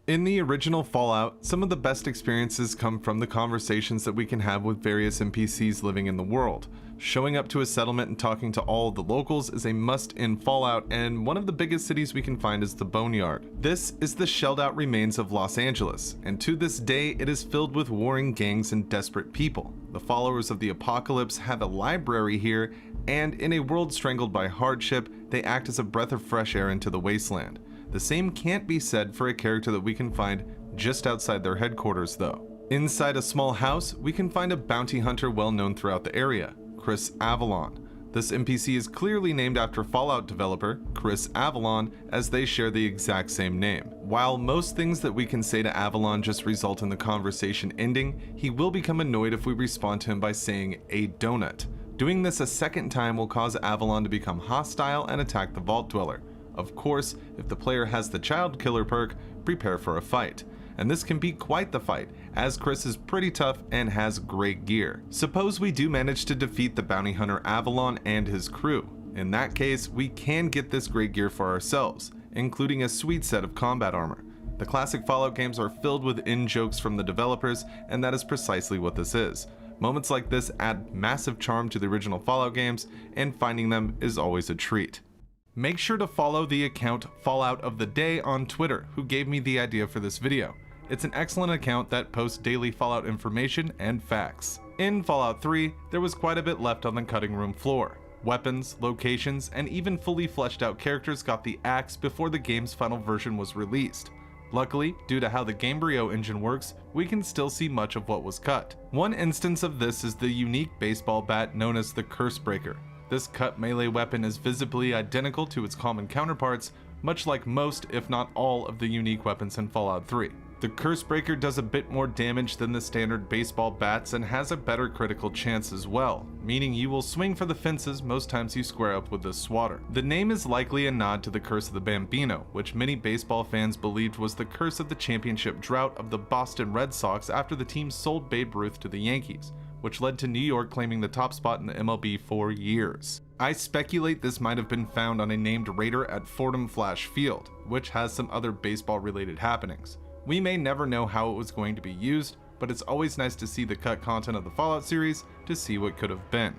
In the original Fallout, some of the best experiences come from the conversations that we can have with various NPCs living in the world. Showing up to a settlement and talking to all of the locals is a must in Fallout, and one of the biggest cities we can find is the Boneyard. This is the shelled out remains of Los Angeles, and to this day it is filled with warring gangs and desperate people. The followers of the apocalypse have a library here, and in a world strangled by hardship, they act as a breath of fresh air into the wasteland. The same can't be said for a character that we can find just outside their headquarters though. Inside a small house, we can find a bounty hunter well known throughout the area, Chris Avalon. This NPC is clearly named after Fallout developer Chris Avalon, as they share the exact same name. While most things that we can say to Avalon just result in the conversation ending, he will become annoyed if we respond to him by saying a donut. Doing this a second time will cause Avalon to become hostile and attack the Vault Dweller. Of course, if the player has the Child Killer perk, prepare for a fight. And this can be quite the fight, as Chris is pretty tough and has great gear. Suppose we do manage to defeat the bounty hunter Avalon and his crew. In that case, we can get this great gear for ourselves, including a sweet set of combat armor. The classic Fallout games are filled with in-jokes from the developers, and that is precisely what this is. Moments like this add massive charm to the original Fallout games, and finding them is always a treat. Make sure to follow the account Fallout of the Day on Twitter, who gave me the idea for this video. It's an excellent account that posts daily Fallout information and facts. In Fallout 3, there was quite a bit left on the cutting room floor. Weapons, locations, and even fully fleshed out characters got the axe before the game's final version was released. Luckily, due to how the Gamebryo engine works, we can still see much of what was cut. One instance of this is the unique baseball bat known as the Cursebreaker. This cut melee weapon is visibly identical to its common counterparts, much like most, if not all, of the unique weapons in Fallout 3. The Cursebreaker does a bit more damage than the standard baseball bats and has a better critical chance as well, meaning you will swing for the fences most times you square up with this swatter. The name is likely a nod to the Curse of the Bambino, which many baseball fans believed was the curse of the championship drought of the Boston Red Sox after the team sold Babe Ruth to the Yankees, which led to New York claiming the top spot in the MLB for years. I speculate this might have been found on a named Raider at Fordham Flash Field, which has some other baseball-related happenings. We may never know how it was going to be used, but it's always nice to see the cut content of the Fallout series to see what could have been.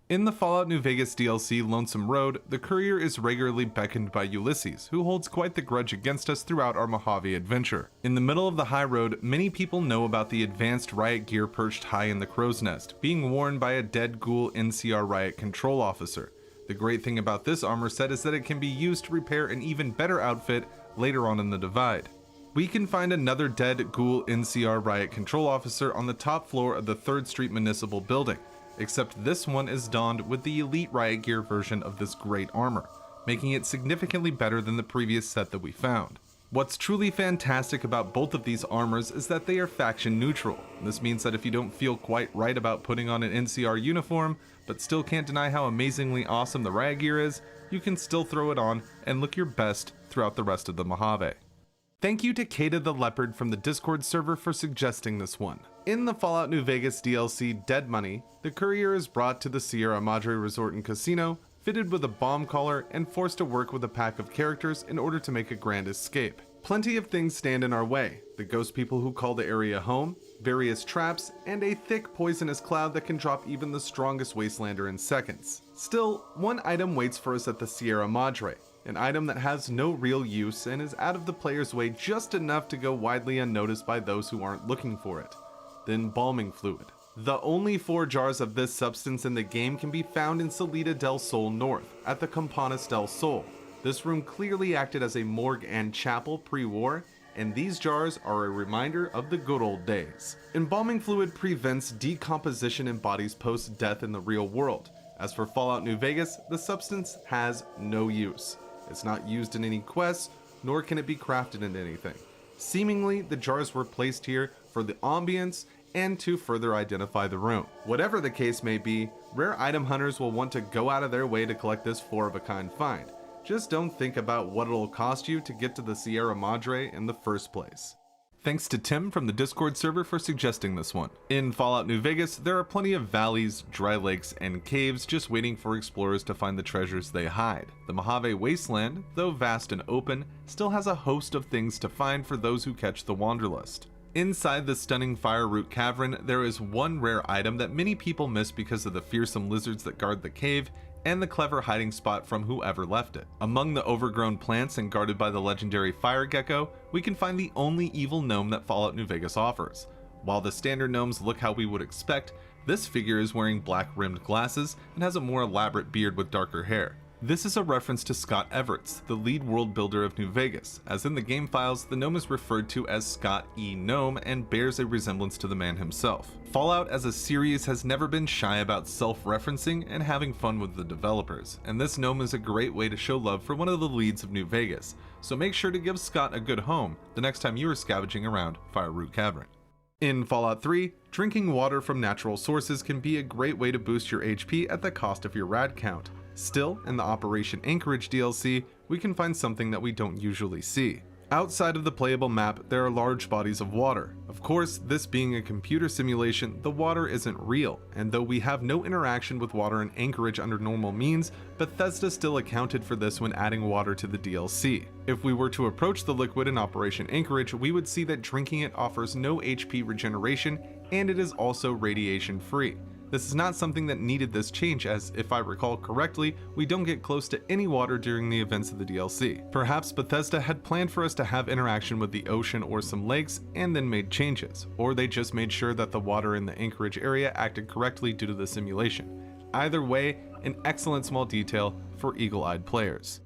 In the Fallout New Vegas DLC Lonesome Road, the courier is regularly beckoned by Ulysses, who holds quite the grudge against us throughout our Mojave adventure. In the middle of the high road, many people know about the advanced riot gear perched high in the crow's nest, being worn by a dead ghoul NCR riot control officer. The great thing about this armor set is that it can be used to repair an even better outfit later on in the Divide. We can find another dead ghoul NCR riot control officer on the top floor of the 3rd Street Municipal Building, except this one is donned with the Elite Riot Gear version of this great armor, making it significantly better than the previous set that we found. What's truly fantastic about both of these armors is that they are faction neutral. This means that if you don't feel quite right about putting on an NCR uniform, but still can't deny how amazingly awesome the riot gear is, you can still throw it on and look your best throughout the rest of the Mojave. Thank you to Kata the Leopard from the Discord server for suggesting this one. In the Fallout New Vegas DLC Dead Money, the courier is brought to the Sierra Madre Resort and Casino, fitted with a bomb collar and forced to work with a pack of characters in order to make a grand escape. Plenty of things stand in our way: the ghost people who call the area home, various traps, and a thick poisonous cloud that can drop even the strongest wastelander in seconds. Still, one item waits for us at the Sierra Madre. An item that has no real use and is out of the player's way just enough to go widely unnoticed by those who aren't looking for it: the embalming fluid. The only 4 jars of this substance in the game can be found in Salida del Sol North, at the Campanas del Sol. This room clearly acted as a morgue and chapel pre-war, and these jars are a reminder of the good old days. Embalming fluid prevents decomposition in bodies post-death in the real world. As for Fallout New Vegas, the substance has no use. It's not used in any quests, nor can it be crafted into anything. Seemingly, the jars were placed here for the ambience and to further identify the room. Whatever the case may be, rare item hunters will want to go out of their way to collect this 4-of-a-kind find. Just don't think about what it'll cost you to get to the Sierra Madre in the first place. Thanks to Tim from the Discord server for suggesting this one. In Fallout New Vegas, there are plenty of valleys, dry lakes, and caves just waiting for explorers to find the treasures they hide. The Mojave Wasteland, though vast and open, still has a host of things to find for those who catch the wanderlust. Inside the stunning Fire Root Cavern, there is one rare item that many people miss because of the fearsome lizards that guard the cave, and the clever hiding spot from whoever left it. Among the overgrown plants and guarded by the legendary fire gecko, we can find the only evil gnome that Fallout New Vegas offers. While the standard gnomes look how we would expect, this figure is wearing black-rimmed glasses and has a more elaborate beard with darker hair. This is a reference to Scott Everts, the lead world builder of New Vegas, as in the game files, the gnome is referred to as Scott E. Gnome and bears a resemblance to the man himself. Fallout as a series has never been shy about self-referencing and having fun with the developers, and this gnome is a great way to show love for one of the leads of New Vegas, so make sure to give Scott a good home the next time you are scavenging around Fire Root Cavern. In Fallout 3, drinking water from natural sources can be a great way to boost your HP at the cost of your rad count. Still, in the Operation Anchorage DLC, we can find something that we don't usually see. Outside of the playable map, there are large bodies of water. Of course, this being a computer simulation, the water isn't real, and though we have no interaction with water in Anchorage under normal means, Bethesda still accounted for this when adding water to the DLC. If we were to approach the liquid in Operation Anchorage, we would see that drinking it offers no HP regeneration, and it is also radiation free. This is not something that needed this change, as if I recall correctly, we don't get close to any water during the events of the DLC. Perhaps Bethesda had planned for us to have interaction with the ocean or some lakes and then made changes, or they just made sure that the water in the Anchorage area acted correctly due to the simulation. Either way, an excellent small detail for eagle-eyed players.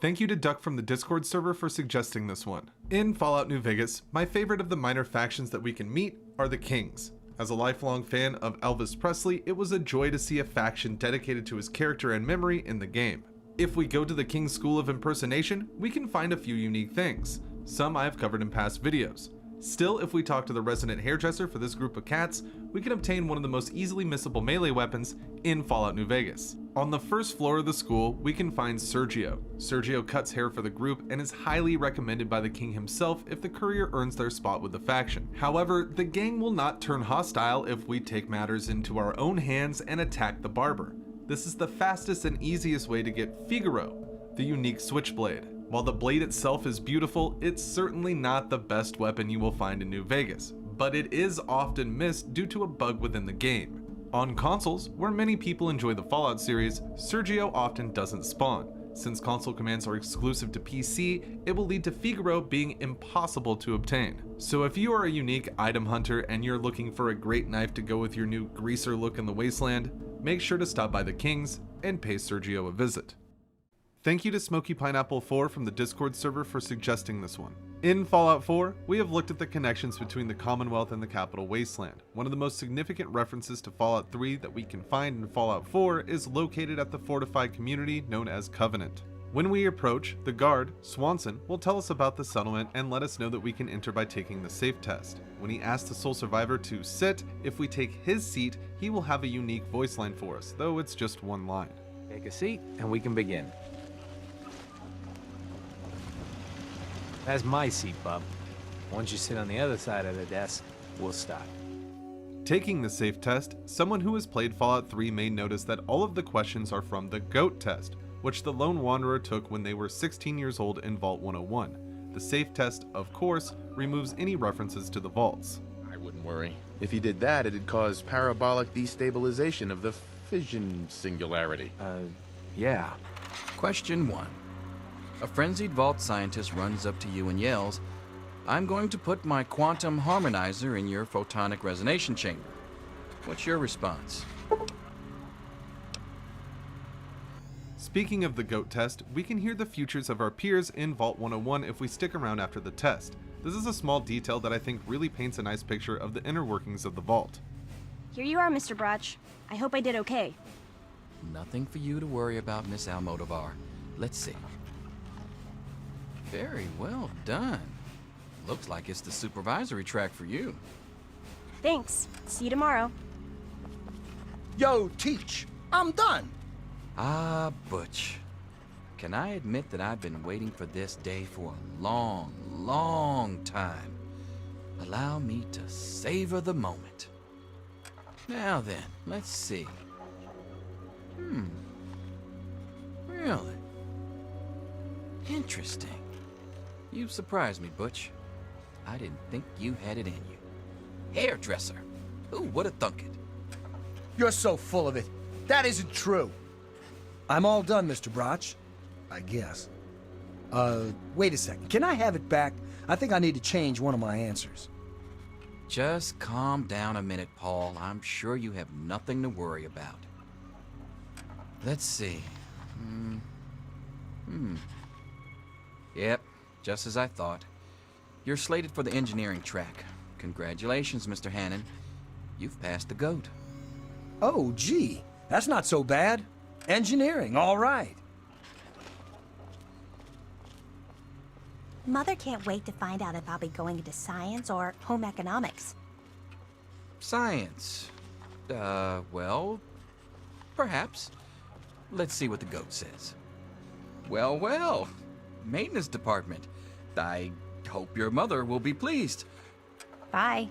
Thank you to Duck from the Discord server for suggesting this one. In Fallout New Vegas, my favorite of the minor factions that we can meet are the Kings. As a lifelong fan of Elvis Presley, it was a joy to see a faction dedicated to his character and memory in the game. If we go to the King's School of Impersonation, we can find a few unique things. Some I have covered in past videos. Still, if we talk to the resident hairdresser for this group of cats, we can obtain one of the most easily missable melee weapons in Fallout New Vegas. On the first floor of the school, we can find Sergio. Sergio cuts hair for the group and is highly recommended by the king himself if the courier earns their spot with the faction. However, the gang will not turn hostile if we take matters into our own hands and attack the barber. This is the fastest and easiest way to get Figaro, the unique switchblade. While the blade itself is beautiful, it's certainly not the best weapon you will find in New Vegas, but it is often missed due to a bug within the game. On consoles, where many people enjoy the Fallout series, Sergio often doesn't spawn. Since console commands are exclusive to PC, it will lead to Figaro being impossible to obtain. So if you are a unique item hunter and you're looking for a great knife to go with your new greaser look in the wasteland, make sure to stop by the Kings and pay Sergio a visit. Thank you to Smoky Pineapple 4 from the Discord server for suggesting this one. In Fallout 4, we have looked at the connections between the Commonwealth and the Capital Wasteland. One of the most significant references to Fallout 3 that we can find in Fallout 4 is located at the fortified community known as Covenant. When we approach, the guard, Swanson, will tell us about the settlement and let us know that we can enter by taking the safe test. When he asks the sole survivor to sit, if we take his seat, he will have a unique voice line for us, though it's just one line. Take a seat and we can begin. That's my seat, bub. Once you sit on the other side of the desk, we'll start. Taking the safe test, someone who has played Fallout 3 may notice that all of the questions are from the GOAT test, which the Lone Wanderer took when they were 16 years old in Vault 101. The safe test, of course, removes any references to the vaults. I wouldn't worry. If he did that, it'd cause parabolic destabilization of the fission singularity. Yeah. Question 1. A frenzied vault scientist runs up to you and yells, "I'm going to put my quantum harmonizer in your photonic resonation chamber." What's your response? Speaking of the GOAT test, we can hear the futures of our peers in Vault 101 if we stick around after the test. This is a small detail that I think really paints a nice picture of the inner workings of the vault. Here you are, Mr. Brotch. I hope I did okay. Nothing for you to worry about, Miss Almodovar. Let's see. Very well done. Looks like it's the supervisory track for you. Thanks. See you tomorrow. Yo, Teach, I'm done. Ah, Butch. Can I admit that I've been waiting for this day for a long, long time? Allow me to savor the moment. Now then, let's see. Really? Interesting. You've surprised me, Butch. I didn't think you had it in you. Hairdresser. Ooh, what a thunk it. You're so full of it. That isn't true. I'm all done, Mr. Broch. I guess. Wait a second. Can I have it back? I think I need to change one of my answers. Just calm down a minute, Paul. I'm sure you have nothing to worry about. Let's see. Yep, just as I thought. You're slated for the engineering track. Congratulations, Mr. Hannon. You've passed the GOAT. Oh, gee. That's not so bad. Engineering, all right. Mother can't wait to find out if I'll be going into science or home economics. Science. Well, perhaps. Let's see what the GOAT says. Well, well. Maintenance department. I hope your mother will be pleased. Bye.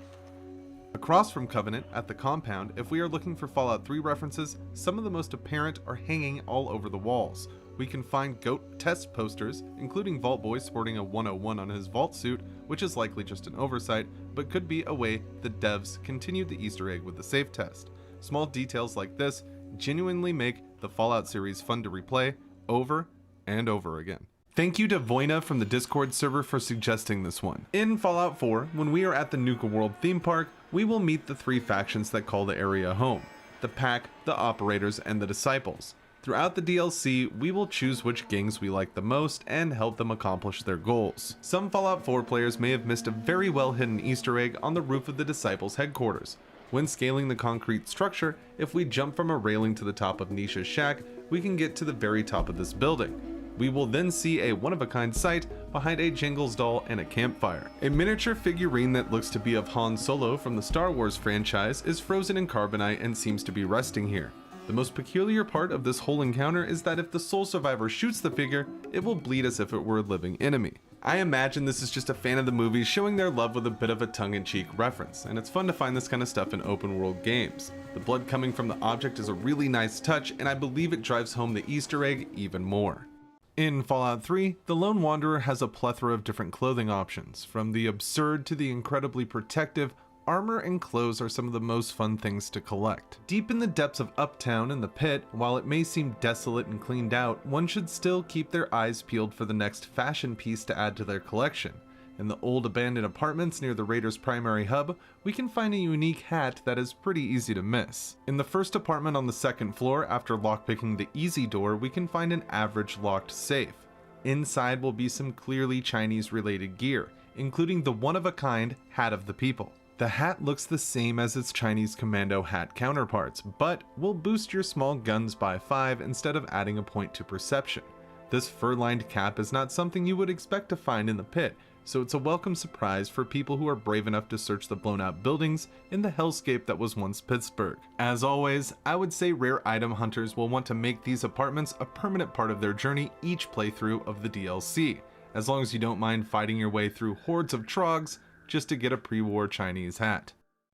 Across from Covenant, at the compound, if we are looking for Fallout 3 references, some of the most apparent are hanging all over the walls. We can find GOAT test posters, including Vault Boy sporting a 101 on his Vault suit, which is likely just an oversight, but could be a way the devs continued the Easter egg with the safe test. Small details like this genuinely make the Fallout series fun to replay over and over again. Thank you to Voina from the Discord server for suggesting this one. In Fallout 4, when we are at the Nuka World theme park, we will meet the three factions that call the area home: the Pack, the Operators, and the Disciples. Throughout the DLC, we will choose which gangs we like the most and help them accomplish their goals. Some Fallout 4 players may have missed a very well hidden Easter egg on the roof of the Disciples' headquarters. When scaling the concrete structure, if we jump from a railing to the top of Nisha's shack, we can get to the very top of this building. We will then see a one-of-a-kind sight behind a Jingles doll and a campfire. A miniature figurine that looks to be of Han Solo from the Star Wars franchise is frozen in carbonite and seems to be resting here. The most peculiar part of this whole encounter is that if the sole survivor shoots the figure, it will bleed as if it were a living enemy. I imagine this is just a fan of the movie showing their love with a bit of a tongue-in-cheek reference, and it's fun to find this kind of stuff in open world games. The blood coming from the object is a really nice touch, and I believe it drives home the Easter egg even more. In Fallout 3, the Lone Wanderer has a plethora of different clothing options. From the absurd to the incredibly protective, armor and clothes are some of the most fun things to collect. Deep in the depths of Uptown and the Pit, while it may seem desolate and cleaned out, one should still keep their eyes peeled for the next fashion piece to add to their collection. In the old abandoned apartments near the Raiders' primary hub, we can find a unique hat that is pretty easy to miss. In the first apartment on the second floor, after lockpicking the easy door, we can find an average locked safe. Inside will be some clearly Chinese-related gear, including the one-of-a-kind Hat of the People. The hat looks the same as its Chinese commando hat counterparts, but will boost your small guns by 5 instead of adding a point to perception. This fur-lined cap is not something you would expect to find in the Pit, so it's a welcome surprise for people who are brave enough to search the blown-out buildings in the hellscape that was once Pittsburgh. As always, I would say rare item hunters will want to make these apartments a permanent part of their journey each playthrough of the DLC, as long as you don't mind fighting your way through hordes of trogs just to get a pre-war Chinese hat.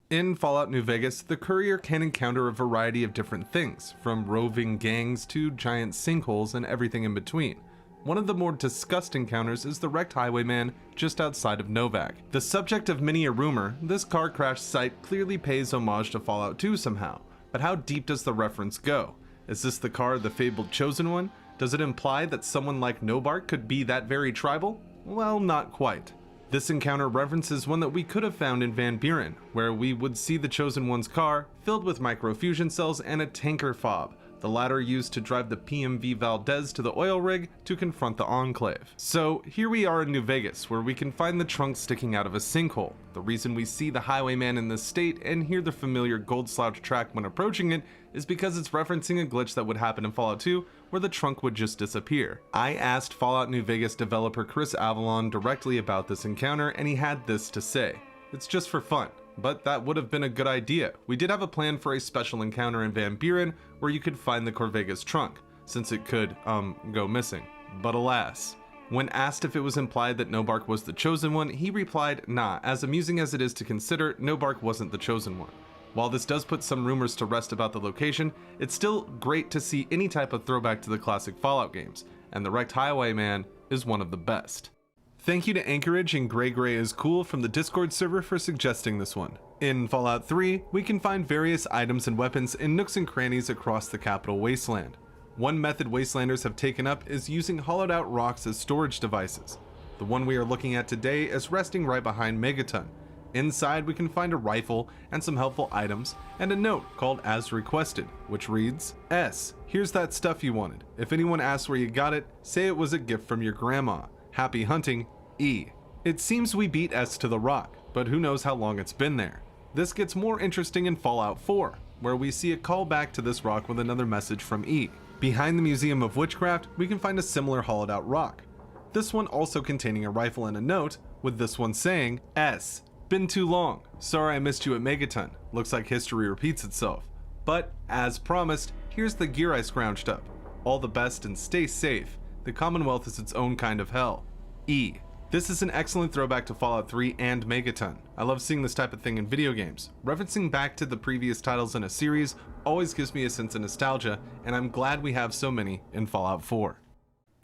In Fallout New Vegas, the courier can encounter a variety of different things, from roving gangs to giant sinkholes and everything in between. One of the more disgusting encounters is the wrecked highwayman just outside of Novak. The subject of many a rumor, this car crash site clearly pays homage to Fallout 2 somehow, but how deep does the reference go? Is this the car of the fabled Chosen One? Does it imply that someone like Nobark could be that very tribal? Well, not quite. This encounter references one that we could have found in Van Buren, where we would see the Chosen One's car filled with microfusion cells and a tanker fob, the latter used to drive the PMV Valdez to the oil rig to confront the Enclave. So here we are in New Vegas, where we can find the trunk sticking out of a sinkhole. The reason we see the highwayman in this state and hear the familiar gold slouch track when approaching it is because it's referencing a glitch that would happen in Fallout 2 where the trunk would just disappear. I asked Fallout New Vegas developer Chris Avalon directly about this encounter, and he had this to say: "It's just for fun. But that would have been a good idea. We did have a plan for a special encounter in Van Buren where you could find the Corvega's trunk, since it could, go missing. But alas, When asked if it was implied that Nobark was the chosen one, he replied, nah, as amusing as it is to consider, Nobark wasn't the chosen one. While this does put some rumors to rest about the location, it's still great to see any type of throwback to the classic Fallout games, and the Wrecked Highwayman is one of the best. Thank you to Anchorage and Gray Gray is Cool from the Discord server for suggesting this one. In Fallout 3, we can find various items and weapons in nooks and crannies across the Capital Wasteland. One method Wastelanders have taken up is using hollowed out rocks as storage devices. The one we are looking at today is resting right behind Megaton. Inside we can find a rifle and some helpful items and a note called As Requested, which reads, S, here's that stuff you wanted. If anyone asks where you got it, say it was a gift from your grandma. Happy hunting, E. It seems we beat S to the rock, but who knows how long it's been there. This gets more interesting in Fallout 4, where we see a call back to this rock with another message from E. Behind the Museum of Witchcraft, we can find a similar hollowed out rock. This one also containing a rifle and a note, with this one saying, S. Been too long. Sorry I missed you at Megaton. Looks like history repeats itself. But, as promised, here's the gear I scrounged up. All the best and stay safe. The Commonwealth is its own kind of hell. E. This is an excellent throwback to Fallout 3 and Megaton. I love seeing this type of thing in video games. Referencing back to the previous titles in a series always gives me a sense of nostalgia, and I'm glad we have so many in Fallout 4.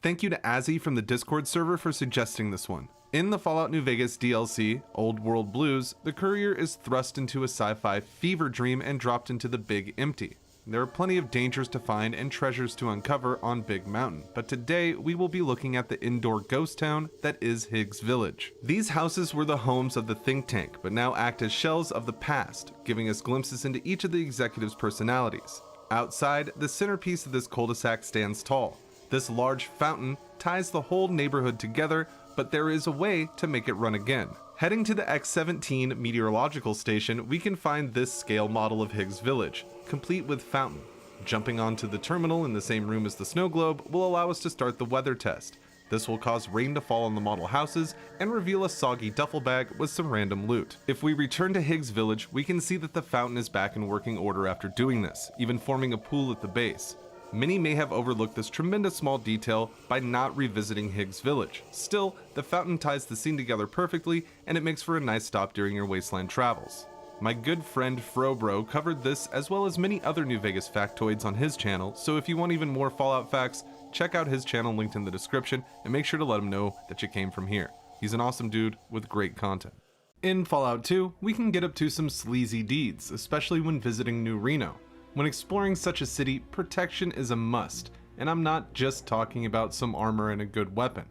Thank you to Azzy from the Discord server for suggesting this one. In the Fallout New Vegas DLC, Old World Blues, the courier is thrust into a sci-fi fever dream and dropped into the Big Empty. There are plenty of dangers to find and treasures to uncover on Big Mountain, but today we will be looking at the indoor ghost town that is Higgs Village. These houses were the homes of the think tank, but now act as shells of the past, giving us glimpses into each of the executives' personalities. Outside, the centerpiece of this cul-de-sac stands tall. This large fountain ties the whole neighborhood together, but there is a way to make it run again. Heading to the X-17 meteorological station, we can find this scale model of Higgs Village, complete with fountain. Jumping onto the terminal in the same room as the snow globe will allow us to start the weather test. This will cause rain to fall on the model houses and reveal a soggy duffel bag with some random loot. If we return to Higgs Village, we can see that the fountain is back in working order after doing this, even forming a pool at the base. Many may have overlooked this tremendous small detail by not revisiting Higgs Village. Still, the fountain ties the scene together perfectly, and it makes for a nice stop during your wasteland travels. My good friend Frobro covered this as well as many other New Vegas factoids on his channel, so if you want even more Fallout facts, check out his channel linked in the description and make sure to let him know that you came from here. He's an awesome dude with great content. In Fallout 2, we can get up to some sleazy deeds, especially when visiting New Reno. When exploring such a city, protection is a must, and I'm not just talking about some armor and a good weapon.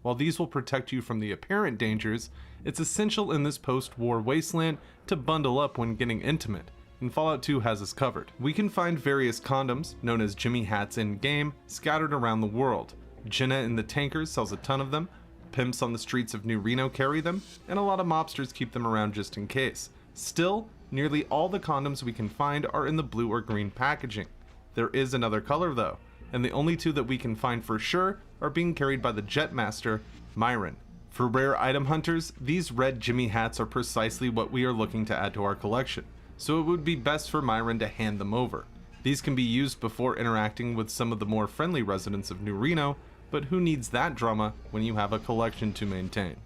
While these will protect you from the apparent dangers, it's essential in this post-war wasteland to bundle up when getting intimate, and Fallout 2 has us covered. We can find various condoms, known as Jimmy hats in-game, scattered around the world. Jenna in the Tankers sells a ton of them, pimps on the streets of New Reno carry them, and a lot of mobsters keep them around just in case. Still, nearly all the condoms we can find are in the blue or green packaging. There is another color though, and the only two that we can find for sure are being carried by the Jetmaster, Myron. For rare item hunters, these red Jimmy hats are precisely what we are looking to add to our collection, so it would be best for Myron to hand them over. These can be used before interacting with some of the more friendly residents of New Reno, but who needs that drama when you have a collection to maintain?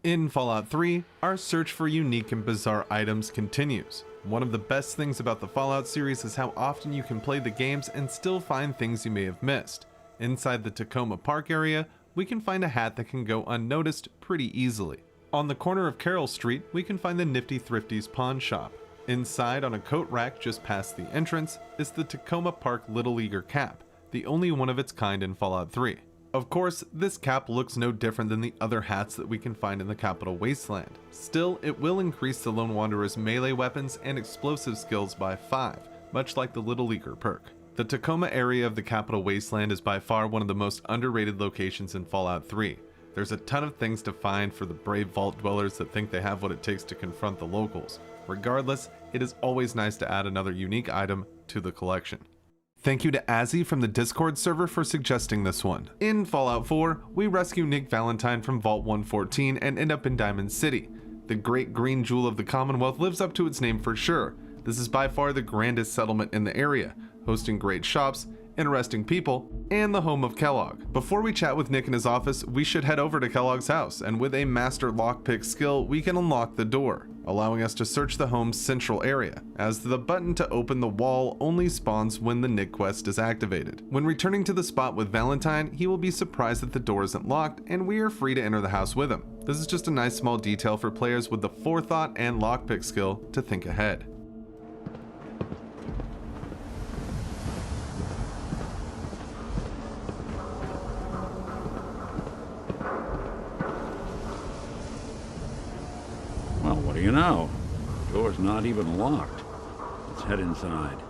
In Fallout 3, our search for unique and bizarre items continues. One of the best things about the Fallout series is how often you can play the games and still find things you may have missed. Inside the Tacoma Park area, we can find a hat that can go unnoticed pretty easily. On the corner of Carroll Street, we can find the Nifty Thrifty's pawn shop. Inside, on a coat rack just past the entrance, is the Tacoma Park Little Leaguer cap, the only one of its kind in Fallout 3. Of course, this cap looks no different than the other hats that we can find in the Capital Wasteland. Still, it will increase the Lone Wanderer's melee weapons and explosive skills by 5, much like the Little Leaguer perk. The Tacoma area of the Capital Wasteland is by far one of the most underrated locations in Fallout 3. There's a ton of things to find for the brave vault dwellers that think they have what it takes to confront the locals. Regardless, it is always nice to add another unique item to the collection. Thank you to Azzy from the Discord server for suggesting this one. In Fallout 4, we rescue Nick Valentine from Vault 114 and end up in Diamond City. The great green jewel of the Commonwealth lives up to its name for sure. This is by far the grandest settlement in the area, hosting great shops interesting people, and the home of Kellogg. Before we chat with Nick in his office, we should head over to Kellogg's house, and with a master lockpick skill, we can unlock the door, allowing us to search the home's central area, as the button to open the wall only spawns when the Nick quest is activated. When returning to the spot with Valentine, he will be surprised that the door isn't locked, and we are free to enter the house with him. This is just a nice small detail for players with the forethought and lockpick skill to think ahead. Well, what do you know? The door's not even locked. Let's head inside.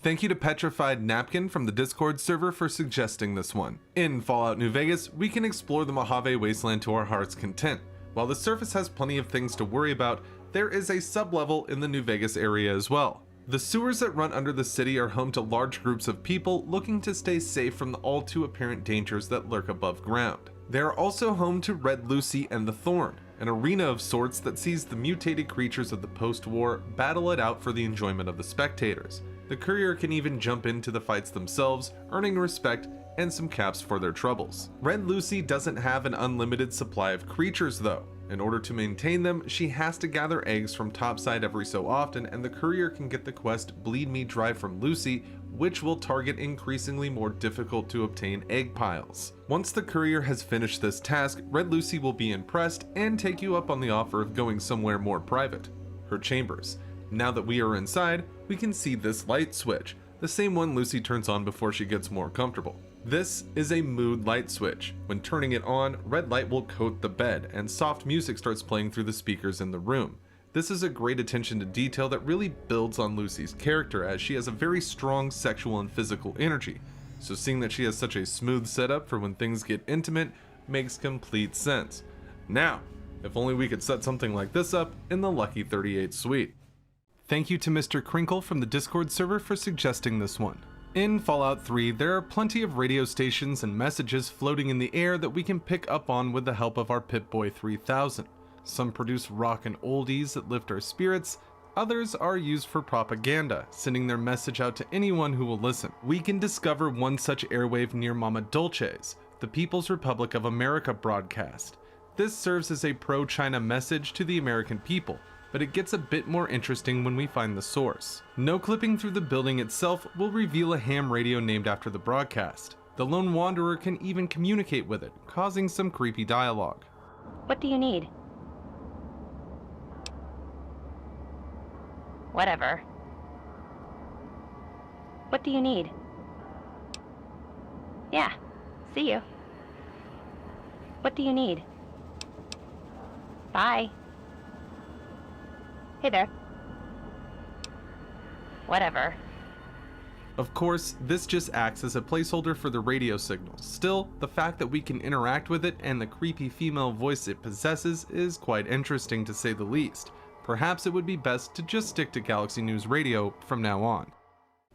Thank you to Petrified Napkin from the Discord server for suggesting this one. In Fallout New Vegas, we can explore the Mojave Wasteland to our heart's content. While the surface has plenty of things to worry about, there is a sub-level in the New Vegas area as well. The sewers that run under the city are home to large groups of people looking to stay safe from the all too apparent dangers that lurk above ground. They are also home to Red Lucy and the Thorn, an arena of sorts that sees the mutated creatures of the post-war battle it out for the enjoyment of the spectators. The courier can even jump into the fights themselves, earning respect and some caps for their troubles. Red Lucy doesn't have an unlimited supply of creatures though. In order to maintain them, she has to gather eggs from topside every so often, and the courier can get the quest Bleed Me Dry from Lucy, which will target increasingly more difficult to obtain egg piles. Once the courier has finished this task, Red Lucy will be impressed and take you up on the offer of going somewhere more private, her chambers. Now that we are inside, we can see this light switch, the same one Lucy turns on before she gets more comfortable. This is a mood light switch. When turning it on, red light will coat the bed, and soft music starts playing through the speakers in the room. This is a great attention to detail that really builds on Lucy's character, as she has a very strong sexual and physical energy. So seeing that she has such a smooth setup for when things get intimate makes complete sense. Now, if only we could set something like this up in the Lucky 38 suite. Thank you to Mr. Crinkle from the Discord server for suggesting this one. In Fallout 3, there are plenty of radio stations and messages floating in the air that we can pick up on with the help of our Pip-Boy 3000. Some produce rock and oldies that lift our spirits, others are used for propaganda, sending their message out to anyone who will listen. We can discover one such airwave near Mama Dulce's, the People's Republic of America broadcast. This serves as a pro-China message to the American people, but it gets a bit more interesting when we find the source. No clipping through the building itself will reveal a ham radio named after the broadcast. The lone wanderer can even communicate with it, causing some creepy dialogue. What do you need? Whatever. What do you need? Yeah, see you. What do you need? Bye. Hey there. Whatever. Of course, this just acts as a placeholder for the radio signals. Still, the fact that we can interact with it and the creepy female voice it possesses is quite interesting to say the least. Perhaps it would be best to just stick to Galaxy News Radio from now on.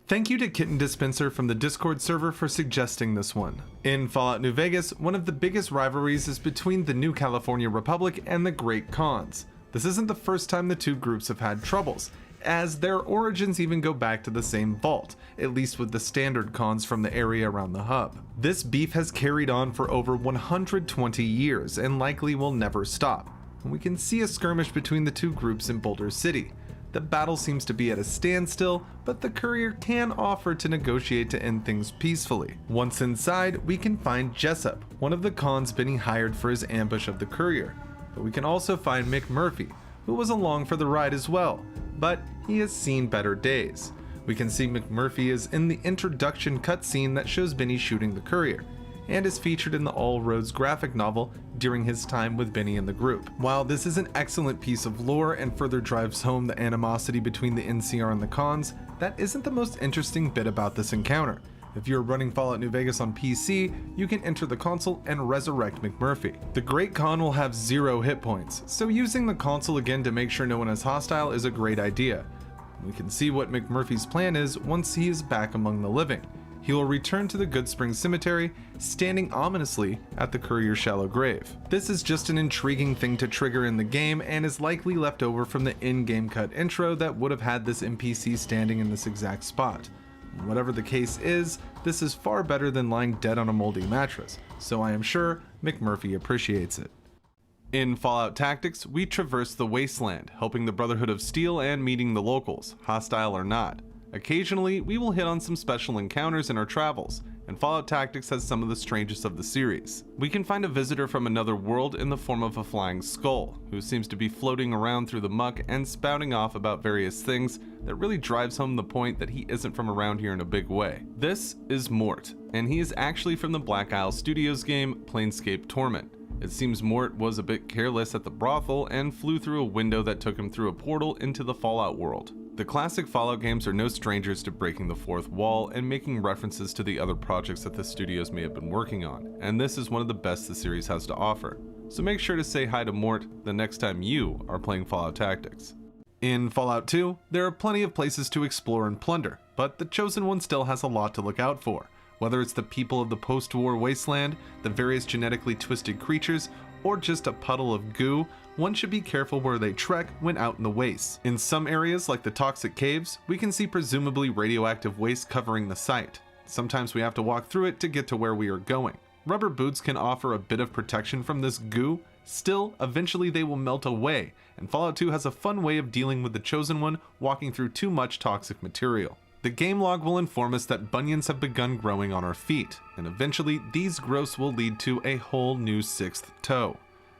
Thank you to Kitten Dispenser from the Discord server for suggesting this one. In Fallout New Vegas, one of the biggest rivalries is between the New California Republic and the Great Khans. This isn't the first time the two groups have had troubles, as their origins even go back to the same vault, at least with the standard Khans from the area around the hub. This beef has carried on for over 120 years and likely will never stop. We can see a skirmish between the two groups in Boulder City. The battle seems to be at a standstill, but the courier can offer to negotiate to end things peacefully. Once inside, we can find Jessup, one of the Khans Benny hired for his ambush of the courier. But we can also find McMurphy, who was along for the ride as well, but he has seen better days. We can see McMurphy is in the introduction cutscene that shows Benny shooting the courier, and is featured in the All Roads graphic novel during his time with Benny and the group. While this is an excellent piece of lore and further drives home the animosity between the NCR and the Khans, that isn't the most interesting bit about this encounter. If you're running Fallout New Vegas on PC, you can enter the console and resurrect McMurphy. The Great Khan will have 0 hit points, so using the console again to make sure no one is hostile is a great idea. We can see what McMurphy's plan is once he is back among the living. He will return to the Good Spring Cemetery, standing ominously at the courier's shallow grave. This is just an intriguing thing to trigger in the game and is likely left over from the in-game cut intro that would have had this NPC standing in this exact spot. Whatever the case is, this is far better than lying dead on a moldy mattress, so I am sure McMurphy appreciates it. In Fallout Tactics, we traverse the wasteland, helping the Brotherhood of Steel and meeting the locals, hostile or not. Occasionally, we will hit on some special encounters in our travels, and Fallout Tactics has some of the strangest of the series. We can find a visitor from another world in the form of a flying skull, who seems to be floating around through the muck and spouting off about various things that really drives home the point that he isn't from around here in a big way. This is Mort, and he is actually from the Black Isle Studios game Planescape Torment. It seems Mort was a bit careless at the brothel and flew through a window that took him through a portal into the Fallout world. The classic Fallout games are no strangers to breaking the fourth wall and making references to the other projects that the studios may have been working on, and this is one of the best the series has to offer. So make sure to say hi to Mort the next time you are playing Fallout Tactics. In Fallout 2, there are plenty of places to explore and plunder, but the Chosen One still has a lot to look out for. Whether it's the people of the post-war wasteland, the various genetically twisted creatures, or just a puddle of goo, one should be careful where they trek when out in the wastes. In some areas, like the toxic caves, we can see presumably radioactive waste covering the site. Sometimes we have to walk through it to get to where we are going. Rubber boots can offer a bit of protection from this goo. Still, eventually they will melt away, and Fallout 2 has a fun way of dealing with the Chosen One walking through too much toxic material. The game log will inform us that bunions have begun growing on our feet, and eventually these growths will lead to a whole new sixth toe.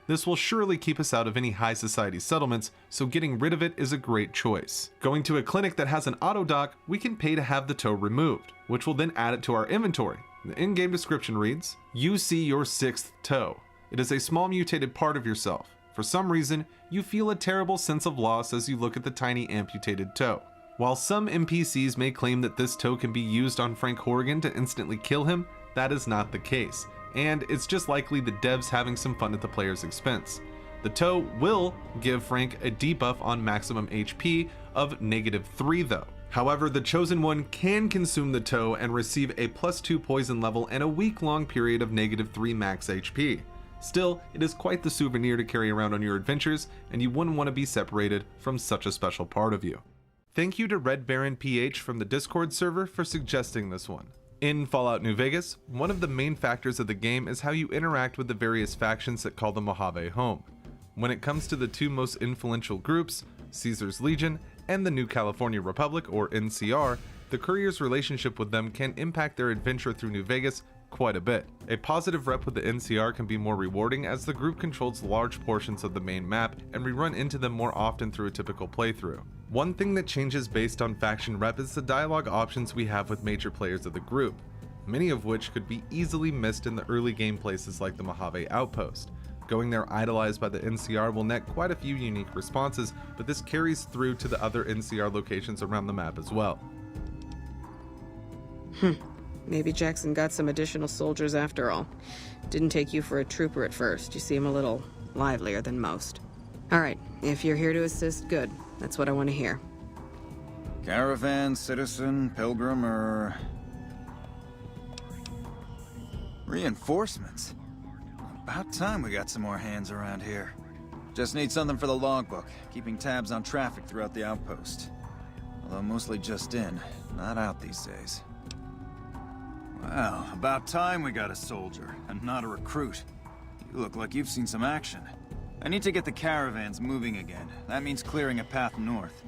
This will surely keep us out of any high society settlements, so getting rid of it is a great choice. Going to a clinic that has an auto dock, we can pay to have the toe removed, which will then add it to our inventory. The in-game description reads, "You see your sixth toe. It is a small mutated part of yourself. For some reason, you feel a terrible sense of loss as you look at the tiny amputated toe." While some NPCs may claim that this toe can be used on Frank Horrigan to instantly kill him, that is not the case, and it's just likely the devs having some fun at the player's expense. The toe will give Frank a debuff on maximum HP of -3 though. However, the Chosen One can consume the toe and receive a +2 poison level and a week-long period of -3 max HP. Still, it is quite the souvenir to carry around on your adventures, and you wouldn't want to be separated from such a special part of you. Thank you to Red Baron PH from the Discord server for suggesting this one. In Fallout New Vegas, one of the main factors of the game is how you interact with the various factions that call the Mojave home. When it comes to the two most influential groups, Caesar's Legion and the New California Republic, or NCR, the courier's relationship with them can impact their adventure through New Vegas quite a bit. A positive rep with the NCR can be more rewarding as the group controls large portions of the main map and we run into them more often through a typical playthrough. One thing that changes based on faction rep is the dialogue options we have with major players of the group, many of which could be easily missed in the early game places like the Mojave Outpost. Going there idolized by the NCR will net quite a few unique responses, but this carries through to the other NCR locations around the map as well. Maybe Jackson got some additional soldiers after all. Didn't take you for a trooper at first. You seem a little livelier than most. All right, if you're here to assist, good. That's what I want to hear. Caravan, citizen, pilgrim, or... Reinforcements? About time we got some more hands around here. Just need something for the logbook, keeping tabs on traffic throughout the outpost. Although mostly just in, not out these days. Well, about time we got a soldier, and not a recruit. You look like you've seen some action. I need to get the caravans moving again. That means clearing a path north.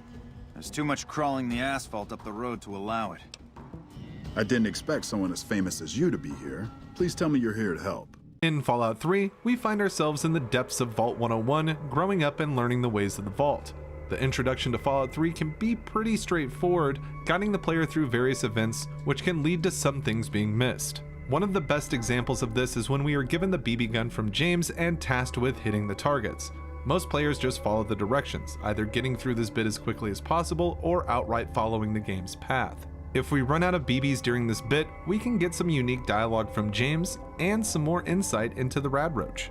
There's too much crawling the asphalt up the road to allow it. I didn't expect someone as famous as you to be here. Please tell me you're here to help. In Fallout 3, we find ourselves in the depths of Vault 101, growing up and learning the ways of the vault. The introduction to Fallout 3 can be pretty straightforward, guiding the player through various events, which can lead to some things being missed. One of the best examples of this is when we are given the BB gun from James and tasked with hitting the targets. Most players just follow the directions, either getting through this bit as quickly as possible or outright following the game's path. If we run out of BBs during this bit, we can get some unique dialogue from James and some more insight into the Radroach.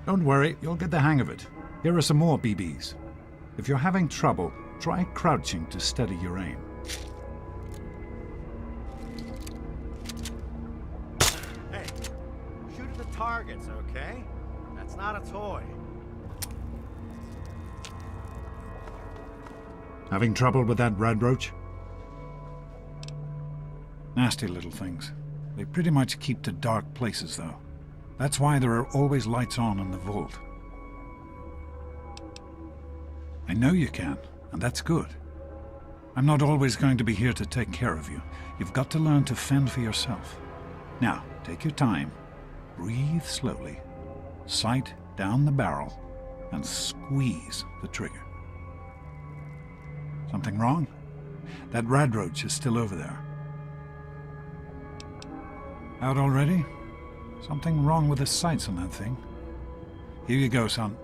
Don't worry, you'll get the hang of it. Here are some more BBs. If you're having trouble, try crouching to steady your aim. Hey, shoot at the targets, okay? That's not a toy. Having trouble with that radroach? Nasty little things. They pretty much keep to dark places, though. That's why there are always lights on in the vault. I know you can, and that's good. I'm not always going to be here to take care of you. You've got to learn to fend for yourself. Now, take your time, breathe slowly, sight down the barrel, and squeeze the trigger. Something wrong? That radroach is still over there. Out already? Something wrong with the sights on that thing. Here you go, son.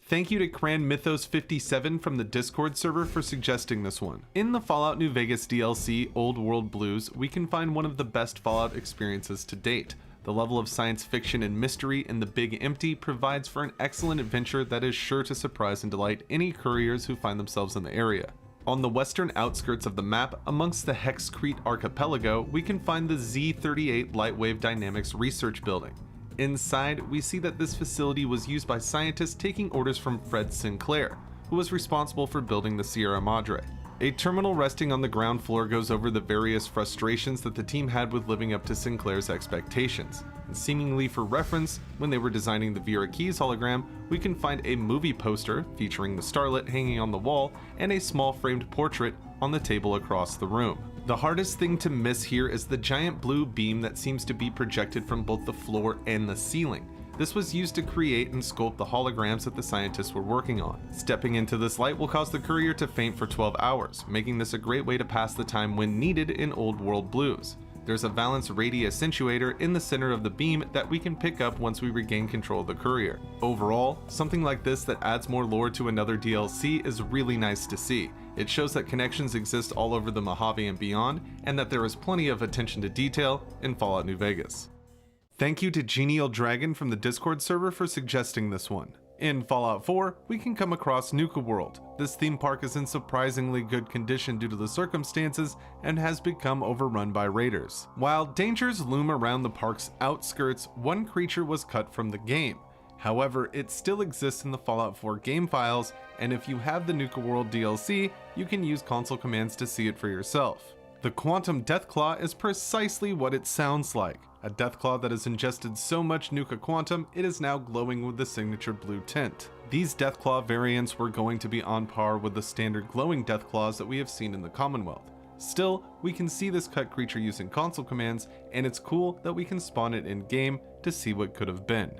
Thank you to Cran Mythos 57 from the Discord server for suggesting this one. In the Fallout New Vegas DLC, Old World Blues, we can find one of the best Fallout experiences to date. The level of science fiction and mystery in the Big Empty provides for an excellent adventure that is sure to surprise and delight any couriers who find themselves in the area. On the western outskirts of the map, amongst the Hexcrete Archipelago, we can find the Z-38 Lightwave Dynamics Research Building. Inside, we see that this facility was used by scientists taking orders from Fred Sinclair, who was responsible for building the Sierra Madre. A terminal resting on the ground floor goes over the various frustrations that the team had with living up to Sinclair's expectations. And seemingly for reference, when they were designing the Vera Keys hologram, we can find a movie poster featuring the starlet hanging on the wall and a small framed portrait on the table across the room. The hardest thing to miss here is the giant blue beam that seems to be projected from both the floor and the ceiling. This was used to create and sculpt the holograms that the scientists were working on. Stepping into this light will cause the courier to faint for 12 hours, making this a great way to pass the time when needed in Old World Blues. There's a valence radii accentuator in the center of the beam that we can pick up once we regain control of the courier. Overall, something like this that adds more lore to another DLC is really nice to see. It shows that connections exist all over the Mojave and beyond, and that there is plenty of attention to detail in Fallout New Vegas. Thank you to Genial Dragon from the Discord server for suggesting this one. In Fallout 4, we can come across Nuka World. This theme park is in surprisingly good condition due to the circumstances and has become overrun by raiders. While dangers loom around the park's outskirts, one creature was cut from the game. However, it still exists in the Fallout 4 game files, and if you have the Nuka World DLC, you can use console commands to see it for yourself. The Quantum Deathclaw is precisely what it sounds like. A Deathclaw that has ingested so much Nuka Quantum, it is now glowing with the signature blue tint. These Deathclaw variants were going to be on par with the standard glowing Deathclaws that we have seen in the Commonwealth. Still, we can see this cut creature using console commands, and it's cool that we can spawn it in-game to see what could have been.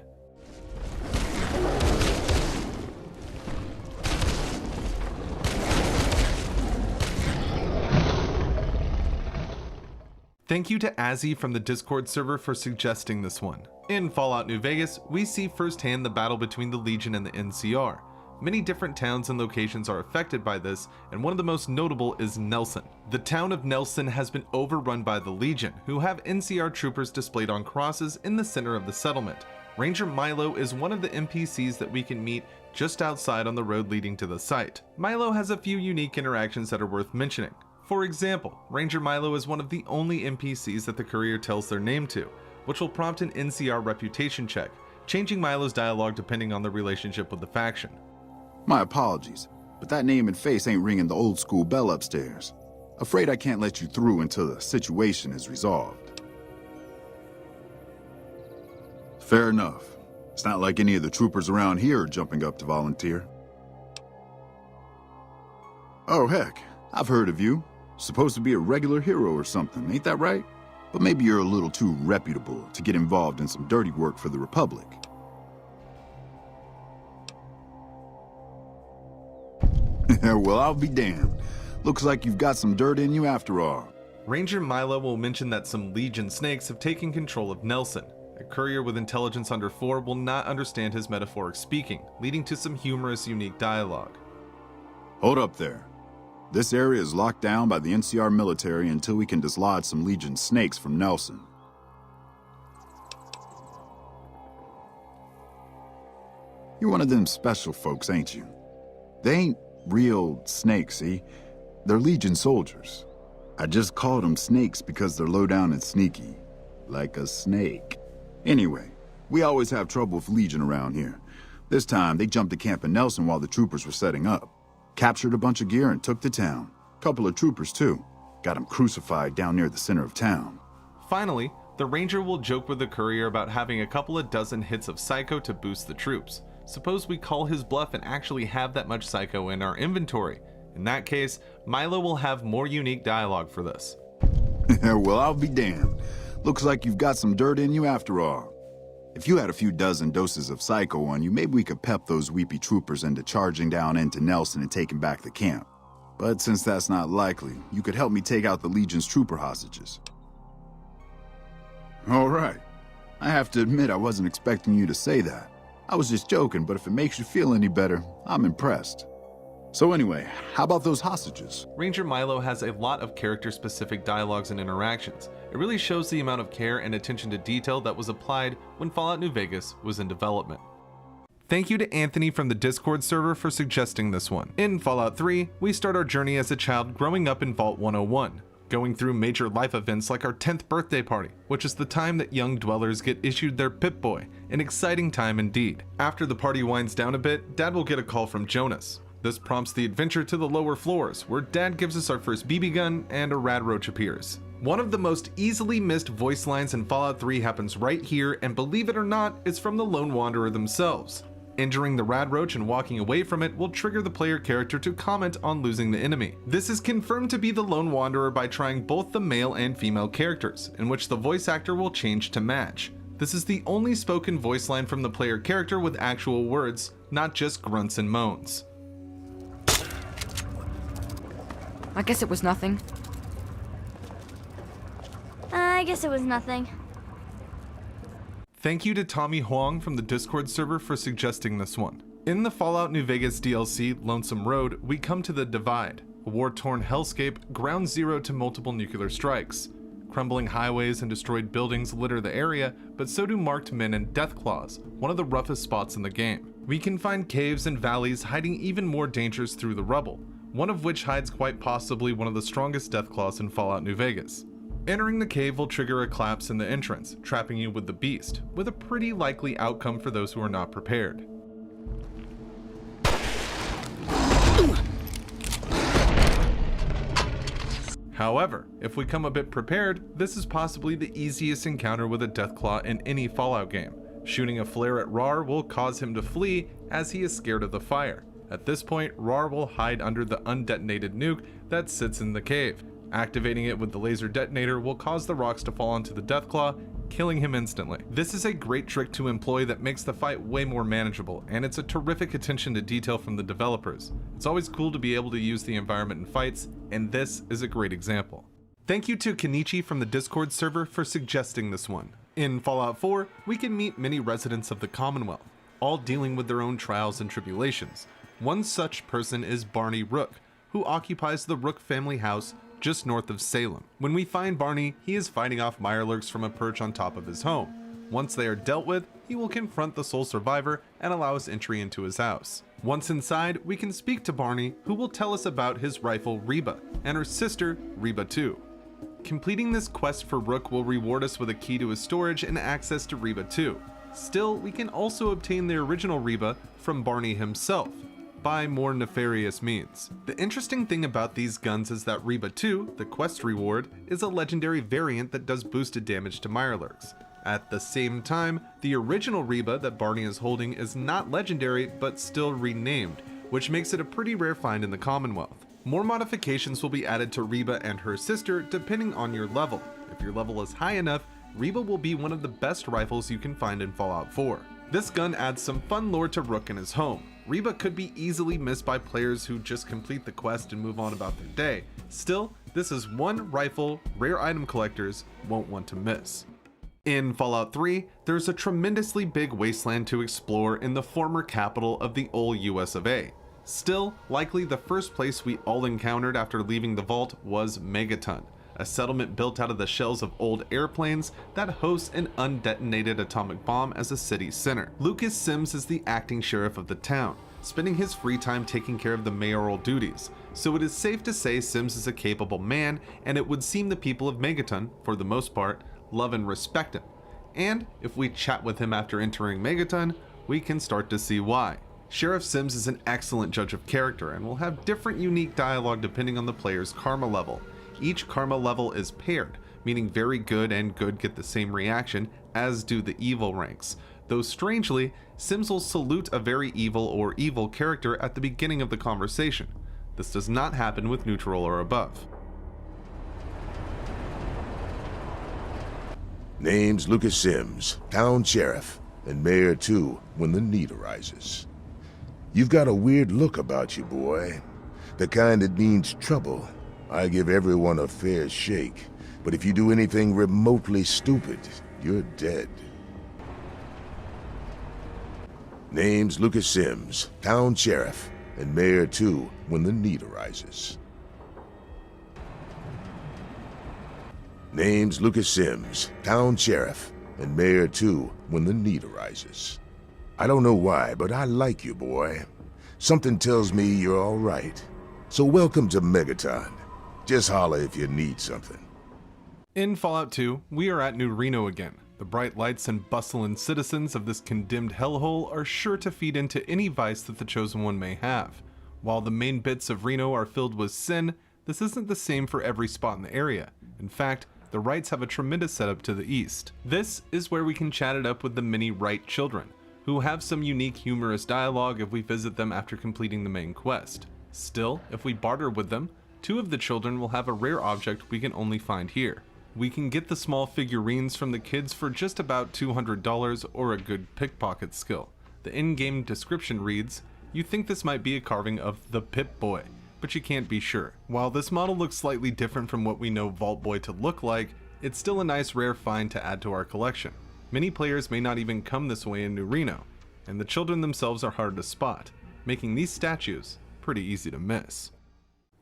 Thank you to Azzy from the Discord server for suggesting this one. In Fallout New Vegas, we see firsthand the battle between the Legion and the NCR. Many different towns and locations are affected by this, and one of the most notable is Nelson. The town of Nelson has been overrun by the Legion, who have NCR troopers displayed on crosses in the center of the settlement. Ranger Milo is one of the NPCs that we can meet just outside on the road leading to the site. Milo has a few unique interactions that are worth mentioning. For example, Ranger Milo is one of the only NPCs that the courier tells their name to, which will prompt an NCR reputation check, changing Milo's dialogue depending on the relationship with the faction. My apologies, but that name and face ain't ringing the old school bell upstairs. Afraid I can't let you through until the situation is resolved. Fair enough. It's not like any of the troopers around here are jumping up to volunteer. Oh heck, I've heard of you. Supposed to be a regular hero or something, ain't that right? But maybe you're a little too reputable to get involved in some dirty work for the Republic. Well, I'll be damned. Looks like you've got some dirt in you after all. Ranger Milo will mention that some Legion snakes have taken control of Nelson. A courier with intelligence under 4 will not understand his metaphoric speaking, leading to some humorous, unique dialogue. Hold up there. This area is locked down by the NCR military until we can dislodge some Legion snakes from Nelson. You're one of them special folks, ain't you? They ain't real snakes, see? They're Legion soldiers. I just called them snakes because they're low down and sneaky. Like a snake. Anyway, we always have trouble with Legion around here. This time, they jumped to Camp in Nelson while the troopers were setting up. Captured a bunch of gear and took to town. Couple of troopers, too. Got them crucified down near the center of town. Finally, the ranger will joke with the courier about having a couple of dozen hits of psycho to boost the troops. Suppose we call his bluff and actually have that much psycho in our inventory. In that case, Milo will have more unique dialogue for this. Well, I'll be damned. Looks like you've got some dirt in you after all. If you had a few dozen doses of psycho on you, maybe we could pep those weepy troopers into charging down into Nelson and taking back the camp. But since that's not likely, you could help me take out the Legion's trooper hostages. All right. I have to admit I wasn't expecting you to say that. I was just joking, but if it makes you feel any better, I'm impressed. So anyway, how about those hostages? Ranger Milo has a lot of character-specific dialogues and interactions. It really shows the amount of care and attention to detail that was applied when Fallout New Vegas was in development. Thank you to Anthony from the Discord server for suggesting this one. In Fallout 3, we start our journey as a child growing up in Vault 101, going through major life events like our 10th birthday party, which is the time that young dwellers get issued their Pip-Boy, an exciting time indeed. After the party winds down a bit, Dad will get a call from Jonas. This prompts the adventure to the lower floors, where Dad gives us our first BB gun and a rad roach appears. One of the most easily missed voice lines in Fallout 3 happens right here, and believe it or not, it's from the Lone Wanderer themselves. Injuring the rad roach and walking away from it will trigger the player character to comment on losing the enemy. This is confirmed to be the Lone Wanderer by trying both the male and female characters, in which the voice actor will change to match. This is the only spoken voice line from the player character with actual words, not just grunts and moans. I guess it was nothing. I guess it was nothing. Thank you to Tommy Huang from the Discord server for suggesting this one. In the Fallout New Vegas DLC, Lonesome Road, we come to the Divide, a war-torn hellscape, ground zero to multiple nuclear strikes. Crumbling highways and destroyed buildings litter the area, but so do marked men and Deathclaws, one of the roughest spots in the game. We can find caves and valleys hiding even more dangers through the rubble, one of which hides quite possibly one of the strongest Deathclaws in Fallout New Vegas. Entering the cave will trigger a collapse in the entrance, trapping you with the beast, with a pretty likely outcome for those who are not prepared. However, if we come a bit prepared, this is possibly the easiest encounter with a Deathclaw in any Fallout game. Shooting a flare at Rar will cause him to flee, as he is scared of the fire. At this point, Rar will hide under the undetonated nuke that sits in the cave. Activating it with the laser detonator will cause the rocks to fall onto the Deathclaw, killing him instantly. This is a great trick to employ that makes the fight way more manageable, and it's a terrific attention to detail from the developers. It's always cool to be able to use the environment in fights, and this is a great example. Thank you to Kenichi from the Discord server for suggesting this one. In Fallout 4, we can meet many residents of the Commonwealth, all dealing with their own trials and tribulations. One such person is Barney Rook, who occupies the Rook family house just north of Salem. When we find Barney, he is fighting off Mirelurks from a perch on top of his home. Once they are dealt with, he will confront the sole survivor and allow us entry into his house. Once inside, we can speak to Barney, who will tell us about his rifle Reba, and her sister Reba 2. Completing this quest for Rook will reward us with a key to his storage and access to Reba 2. Still, we can also obtain the original Reba from Barney himself, by more nefarious means. The interesting thing about these guns is that Reba 2, the quest reward, is a legendary variant that does boosted damage to Mirelurks. At the same time, the original Reba that Barney is holding is not legendary but still renamed, which makes it a pretty rare find in the Commonwealth. More modifications will be added to Reba and her sister depending on your level. If your level is high enough, Reba will be one of the best rifles you can find in Fallout 4. This gun adds some fun lore to Rook in his home. Reba could be easily missed by players who just complete the quest and move on about their day. Still, this is one rifle rare item collectors won't want to miss. In Fallout 3, there's a tremendously big wasteland to explore in the former capital of the old US of A. Still, likely the first place we all encountered after leaving the vault was Megaton, a settlement built out of the shells of old airplanes that hosts an undetonated atomic bomb as a city center. Lucas Sims is the acting sheriff of the town, spending his free time taking care of the mayoral duties, so it is safe to say Sims is a capable man, and it would seem the people of Megaton, for the most part, love and respect him. And if we chat with him after entering Megaton, we can start to see why. Sheriff Sims is an excellent judge of character and will have different unique dialogue depending on the player's karma level. Each karma level is paired, meaning very good and good get the same reaction, as do the evil ranks. Though strangely, Sims will salute a very evil or evil character at the beginning of the conversation. This does not happen with neutral or above. Name's Lucas Sims, town sheriff, and mayor too, when the need arises. You've got a weird look about you, boy. The kind that means trouble. I give everyone a fair shake, but if you do anything remotely stupid, you're dead. Name's Lucas Sims, town sheriff, and mayor too, when the need arises. Name's Lucas Sims, town sheriff, and mayor too, when the need arises. I don't know why, but I like you, boy. Something tells me you're all right. So welcome to Megaton. Just holler if you need something. In Fallout 2, we are at New Reno again. The bright lights and bustling citizens of this condemned hellhole are sure to feed into any vice that the Chosen One may have. While the main bits of Reno are filled with sin, this isn't the same for every spot in the area. In fact, the Wrights have a tremendous setup to the east. This is where we can chat it up with the mini Wright children, who have some unique humorous dialogue if we visit them after completing the main quest. Still, if we barter with them, 2 of the children will have a rare object we can only find here. We can get the small figurines from the kids for just about $200 or a good pickpocket skill. The in-game description reads, "You think this might be a carving of the Pip-Boy, but you can't be sure." While this model looks slightly different from what we know Vault Boy to look like, it's still a nice rare find to add to our collection. Many players may not even come this way in New Reno, and the children themselves are hard to spot, making these statues pretty easy to miss.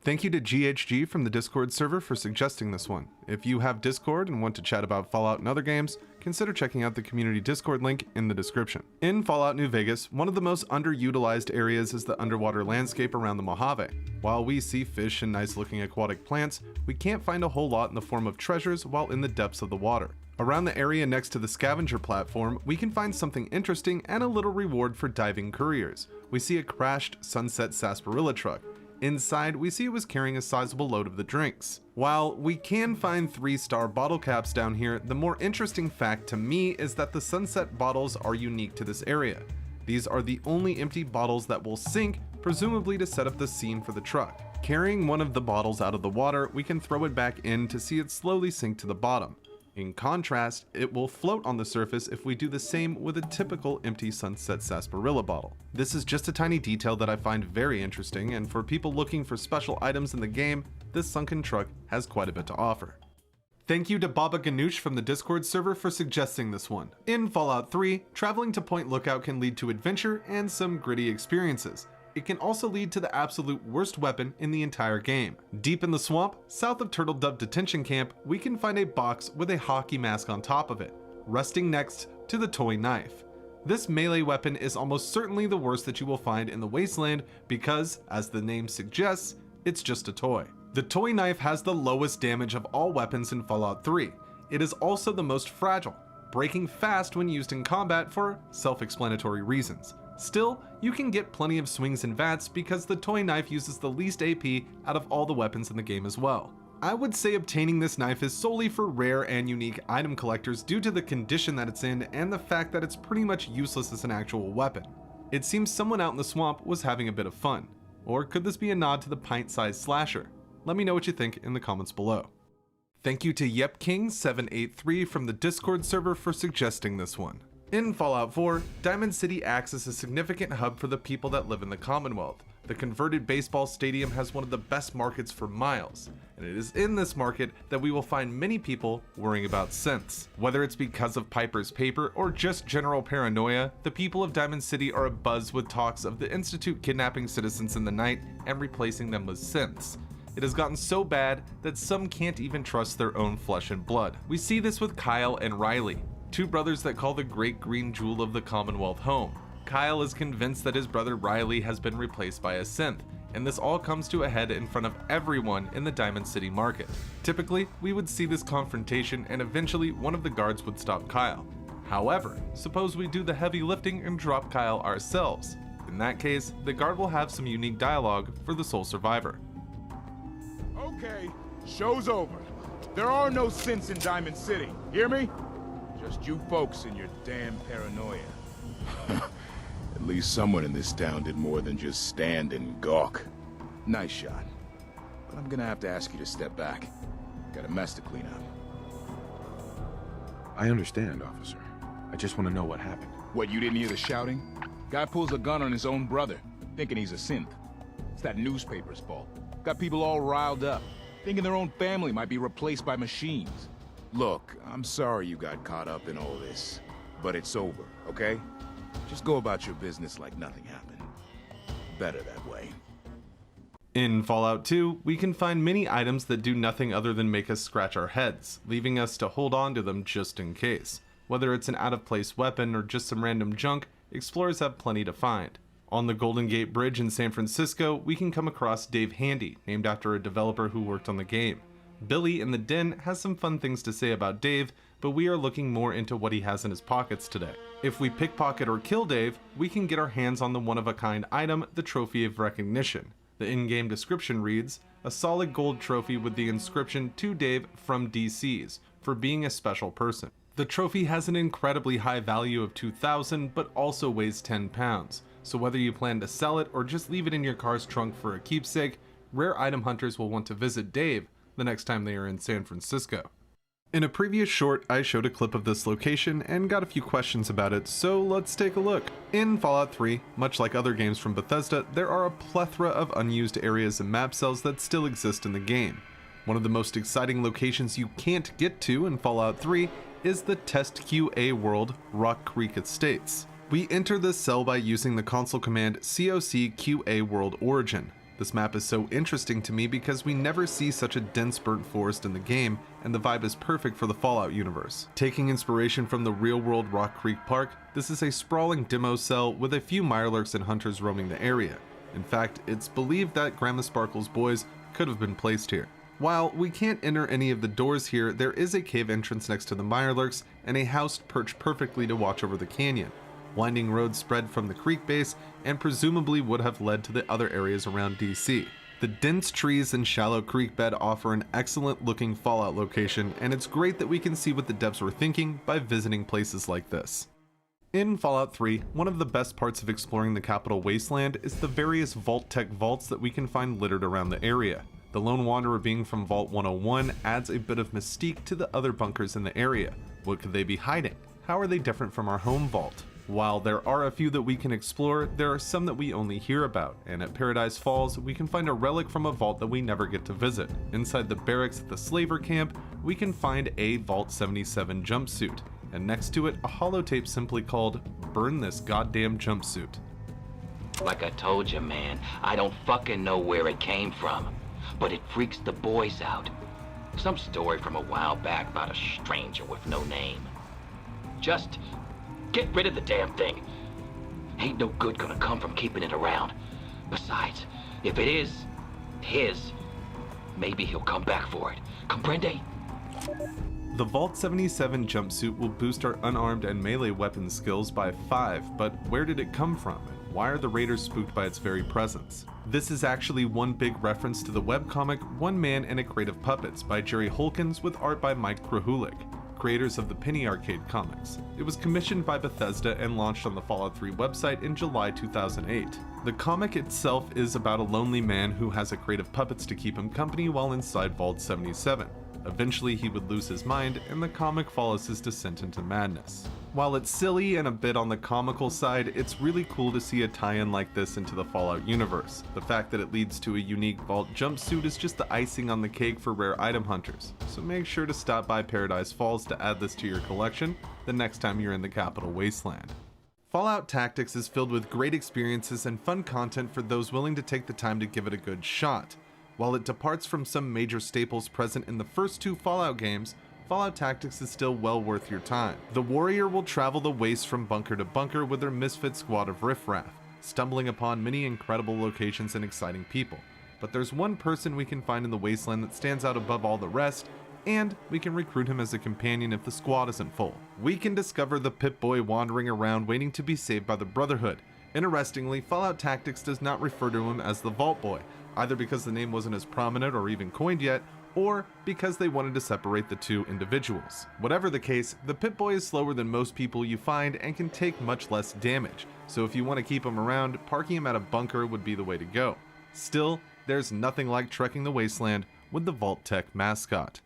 Thank you to GHG from the Discord server for suggesting this one. If you have Discord and want to chat about Fallout and other games, consider checking out the community Discord link in the description. In Fallout New Vegas, one of the most underutilized areas is the underwater landscape around the Mojave. While we see fish and nice looking aquatic plants, we can't find a whole lot in the form of treasures while in the depths of the water. Around the area next to the scavenger platform, we can find something interesting and a little reward for diving couriers. We see a crashed Sunset Sarsaparilla truck. Inside, we see it was carrying a sizable load of the drinks. While we can find 3-star bottle caps down here, the more interesting fact to me is that the Sunset bottles are unique to this area. These are the only empty bottles that will sink, presumably to set up the scene for the truck. Carrying one of the bottles out of the water, we can throw it back in to see it slowly sink to the bottom. In contrast, it will float on the surface if we do the same with a typical empty Sunset Sarsaparilla bottle. This is just a tiny detail that I find very interesting, and for people looking for special items in the game, this sunken truck has quite a bit to offer. Thank you to Baba Ganoush from the Discord server for suggesting this one. In Fallout 3, traveling to Point Lookout can lead to adventure and some gritty experiences. It can also lead to the absolute worst weapon in the entire game. Deep in the swamp, south of Turtle Dove Detention Camp, we can find a box with a hockey mask on top of it, resting next to the toy knife. This melee weapon is almost certainly the worst that you will find in the Wasteland because, as the name suggests, it's just a toy. The toy knife has the lowest damage of all weapons in Fallout 3. It is also the most fragile, breaking fast when used in combat for self-explanatory reasons. Still, you can get plenty of swings and vats because the toy knife uses the least AP out of all the weapons in the game as well. I would say obtaining this knife is solely for rare and unique item collectors due to the condition that it's in and the fact that it's pretty much useless as an actual weapon. It seems someone out in the swamp was having a bit of fun. Or could this be a nod to the pint-sized slasher? Let me know what you think in the comments below. Thank you to YepKing783 from the Discord server for suggesting this one. In Fallout 4, Diamond City acts as a significant hub for the people that live in the Commonwealth. The converted baseball stadium has one of the best markets for miles, and it is in this market that we will find many people worrying about synths. Whether it's because of Piper's paper or just general paranoia, the people of Diamond City are abuzz with talks of the Institute kidnapping citizens in the night and replacing them with synths. It has gotten so bad that some can't even trust their own flesh and blood. We see this with Kyle and Riley, 2 brothers that call the Great Green Jewel of the Commonwealth home. Kyle is convinced that his brother Riley has been replaced by a synth, and this all comes to a head in front of everyone in the Diamond City market. Typically, we would see this confrontation and eventually one of the guards would stop Kyle. However, suppose we do the heavy lifting and drop Kyle ourselves. In that case, the guard will have some unique dialogue for the sole survivor. Okay, show's over. There are no synths in Diamond City, hear me? Just you folks and your damn paranoia. At least someone in this town did more than just stand and gawk. Nice shot. But I'm gonna have to ask you to step back. Got a mess to clean up. I understand, officer. I just want to know what happened. What, you didn't hear the shouting? Guy pulls a gun on his own brother, thinking he's a synth. It's that newspaper's fault. Got people all riled up, thinking their own family might be replaced by machines. Look, I'm sorry you got caught up in all this, but it's over, okay? Just go about your business like nothing happened. Better that way. In Fallout 2, we can find many items that do nothing other than make us scratch our heads, leaving us to hold on to them just in case. Whether it's an out-of-place weapon or just some random junk, explorers have plenty to find. On the Golden Gate Bridge in San Francisco, we can come across Dave Handy, named after a developer who worked on the game. Billy in the Den has some fun things to say about Dave, but we are looking more into what he has in his pockets today. If we pickpocket or kill Dave, we can get our hands on the one-of-a-kind item, the Trophy of Recognition. The in-game description reads, a solid gold trophy with the inscription to Dave from DC's, for being a special person. The trophy has an incredibly high value of 2,000, but also weighs 10 pounds, so whether you plan to sell it or just leave it in your car's trunk for a keepsake, rare item hunters will want to visit Dave the next time they are in San Francisco. In a previous short, I showed a clip of this location and got a few questions about it, so let's take a look. In Fallout 3, much like other games from Bethesda, there are a plethora of unused areas and map cells that still exist in the game. One of the most exciting locations you can't get to in Fallout 3 is the Test QA world, Rock Creek Estates. We enter this cell by using the console command COC QA world origin. This map is so interesting to me because we never see such a dense burnt forest in the game, and the vibe is perfect for the Fallout universe. Taking inspiration from the real-world Rock Creek Park, this is a sprawling demo cell with a few mirelurks and hunters roaming the area. In fact, it's believed that Grandma Sparkle's boys could have been placed here. While we can't enter any of the doors here, there is a cave entrance next to the mirelurks and a house perched perfectly to watch over the canyon. Winding roads spread from the creek base and presumably would have led to the other areas around DC. The dense trees and shallow creek bed offer an excellent looking Fallout location, and it's great that we can see what the devs were thinking by visiting places like this. In Fallout 3, one of the best parts of exploring the Capital Wasteland is the various Vault-Tec vaults that we can find littered around the area. The Lone Wanderer being from Vault 101 adds a bit of mystique to the other bunkers in the area. What could they be hiding? How are they different from our home vault? While there are a few that we can explore, there are some that we only hear about, and at Paradise Falls, we can find a relic from a vault that we never get to visit. Inside the barracks at the slaver camp, we can find a Vault 77 jumpsuit, and next to it, a holotape simply called, "Burn This Goddamn Jumpsuit." Like I told you, man, I don't fucking know where it came from, but it freaks the boys out. Some story from a while back about a stranger with no name. Just get rid of the damn thing. Ain't no good gonna come from keeping it around. Besides, if it is his, maybe he'll come back for it. Comprende? The Vault 77 jumpsuit will boost our unarmed and melee weapon skills by 5, but where did it come from? And why are the raiders spooked by its very presence? This is actually one big reference to the webcomic One Man and a Crate of Puppets by Jerry Holkins with art by Mike Krahulik, creators of the Penny Arcade comics. It was commissioned by Bethesda and launched on the Fallout 3 website in July 2008. The comic itself is about a lonely man who has a crate of puppets to keep him company while inside Vault 77. Eventually he would lose his mind, and the comic follows his descent into madness. While it's silly and a bit on the comical side, it's really cool to see a tie-in like this into the Fallout universe. The fact that it leads to a unique Vault jumpsuit is just the icing on the cake for rare item hunters, so make sure to stop by Paradise Falls to add this to your collection the next time you're in the Capital Wasteland. Fallout Tactics is filled with great experiences and fun content for those willing to take the time to give it a good shot. While it departs from some major staples present in the first 2 Fallout games, Fallout Tactics is still well worth your time. The warrior will travel the waste from bunker to bunker with their misfit squad of riffraff, stumbling upon many incredible locations and exciting people. But there's one person we can find in the wasteland that stands out above all the rest, and we can recruit him as a companion if the squad isn't full. We can discover the Pip-Boy wandering around waiting to be saved by the Brotherhood. Interestingly, Fallout Tactics does not refer to him as the Vault Boy, either because the name wasn't as prominent or even coined yet, or because they wanted to separate the two individuals. Whatever the case, the Pip-Boy is slower than most people you find and can take much less damage, so if you want to keep him around, parking him at a bunker would be the way to go. Still, there's nothing like trekking the wasteland with the Vault-Tec mascot.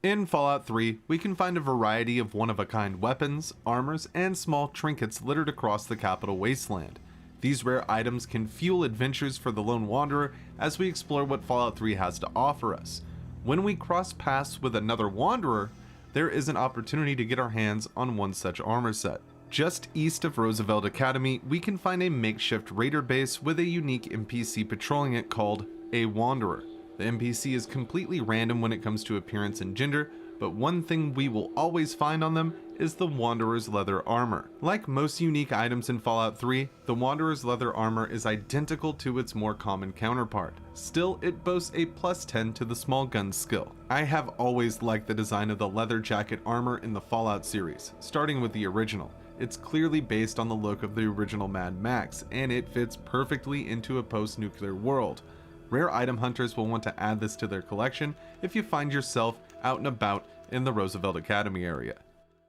In Fallout 3, we can find a variety of one-of-a-kind weapons, armors, and small trinkets littered across the capital wasteland. These rare items can fuel adventures for the lone wanderer as we explore what Fallout 3 has to offer us. When we cross paths with another wanderer, there is an opportunity to get our hands on one such armor set. Just east of Roosevelt Academy, we can find a makeshift raider base with a unique NPC patrolling it called a Wanderer. The NPC is completely random when it comes to appearance and gender, but one thing we will always find on them is the Wanderer's leather armor. Like most unique items in Fallout 3, the Wanderer's leather armor is identical to its more common counterpart. Still, it boasts a +10 to the small gun skill. I have always liked the design of the leather jacket armor in the Fallout series, starting with the original. It's clearly based on the look of the original Mad Max, and it fits perfectly into a post-nuclear world. Rare item hunters will want to add this to their collection if you find yourself out and about in the Roosevelt Academy area.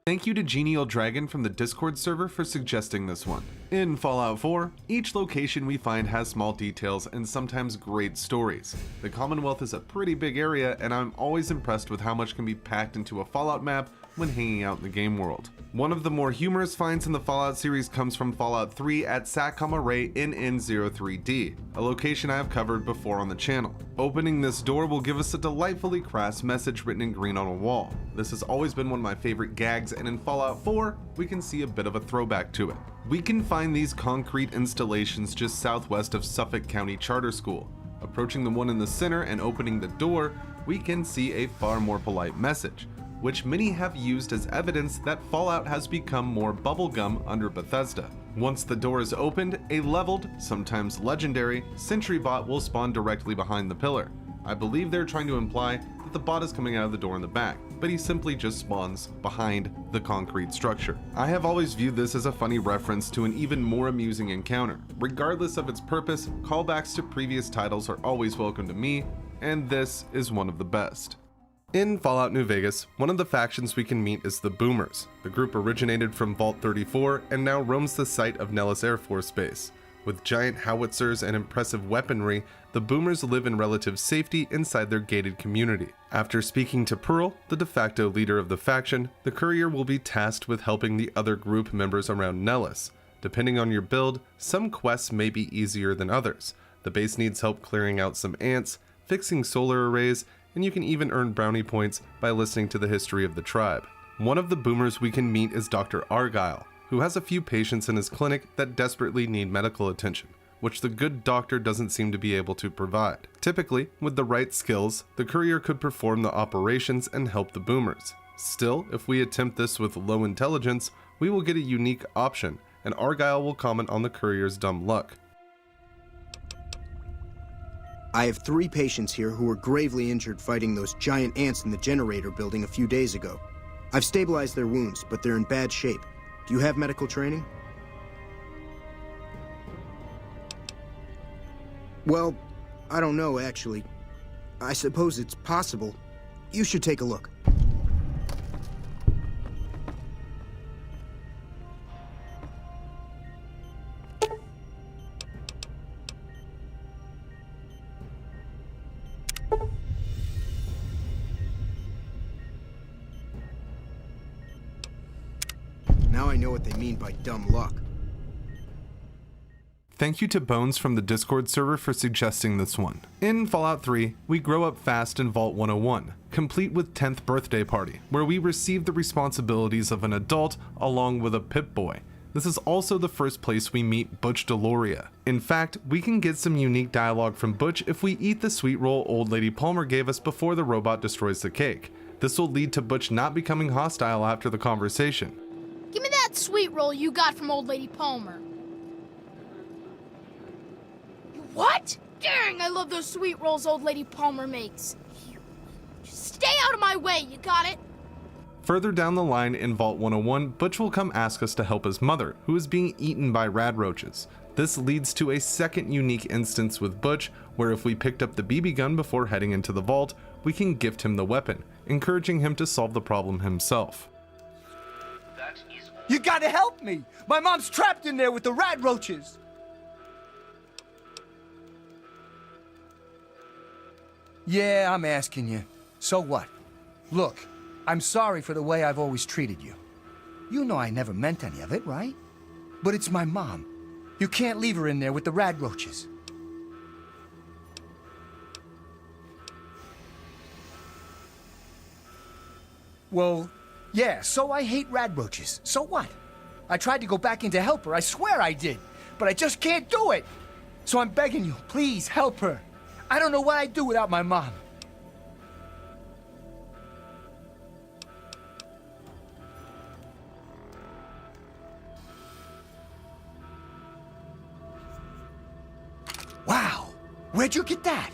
Thank you to Genial Dragon from the Discord server for suggesting this one. In Fallout 4, each location we find has small details and sometimes great stories. The Commonwealth is a pretty big area, and I'm always impressed with how much can be packed into a Fallout map when hanging out in the game world. One of the more humorous finds in the Fallout series comes from Fallout 3 at Satcom Array NN03D, a location I have covered before on the channel. Opening this door will give us a delightfully crass message written in green on a wall. This has always been one of my favorite gags, and in Fallout 4, we can see a bit of a throwback to it. We can find these concrete installations just southwest of Suffolk County Charter School. Approaching the one in the center and opening the door, we can see a far more polite message, which many have used as evidence that Fallout has become more bubblegum under Bethesda. Once the door is opened, a leveled, sometimes legendary, sentry bot will spawn directly behind the pillar. I believe they're trying to imply that the bot is coming out of the door in the back, but he simply just spawns behind the concrete structure. I have always viewed this as a funny reference to an even more amusing encounter. Regardless of its purpose, callbacks to previous titles are always welcome to me, and this is one of the best. In Fallout New Vegas, one of the factions we can meet is the Boomers. The group originated from Vault 34 and now roams the site of Nellis Air Force Base. With giant howitzers and impressive weaponry, the Boomers live in relative safety inside their gated community. After speaking to Pearl, the de facto leader of the faction, the courier will be tasked with helping the other group members around Nellis. Depending on your build, some quests may be easier than others. The base needs help clearing out some ants, fixing solar arrays, and you can even earn brownie points by listening to the history of the tribe. One of the Boomers we can meet is Dr. Argyle, who has a few patients in his clinic that desperately need medical attention, which the good doctor doesn't seem to be able to provide. Typically, with the right skills, the courier could perform the operations and help the Boomers. Still, if we attempt this with low intelligence, we will get a unique option, and Argyle will comment on the courier's dumb luck. I have 3 patients here who were gravely injured fighting those giant ants in the generator building a few days ago. I've stabilized their wounds, but they're in bad shape. Do you have medical training? Well, I don't know, actually. I suppose it's possible. You should take a look. Now I know what they mean by dumb luck. Thank you to Bones from the Discord server for suggesting this one. In Fallout 3, we grow up fast in Vault 101, complete with 10th birthday party, where we receive the responsibilities of an adult along with a Pip-Boy. This is also the first place we meet Butch Deloria. In fact, we can get some unique dialogue from Butch if we eat the sweet roll Old Lady Palmer gave us before the robot destroys the cake. This will lead to Butch not becoming hostile after the conversation. Give me that sweet roll you got from Old Lady Palmer. What? Dang, I love those sweet rolls Old Lady Palmer makes. You just Stay out of my way, you got it? Further down the line in Vault 101, Butch will come ask us to help his mother, who is being eaten by radroaches. This leads to a second unique instance with Butch, where if we picked up the BB gun before heading into the vault, we can gift him the weapon, encouraging him to solve the problem himself. You gotta help me! My mom's trapped in there with the radroaches! Yeah, I'm asking you. So what? Look, I'm sorry for the way I've always treated you. You know I never meant any of it, right? But it's my mom. You can't leave her in there with the radroaches. Well, yeah, so I hate radroaches. So what? I tried to go back in to help her, I swear I did. But I just can't do it. So I'm begging you, please help her. I don't know what I'd do without my mom. Wow, where'd you get that?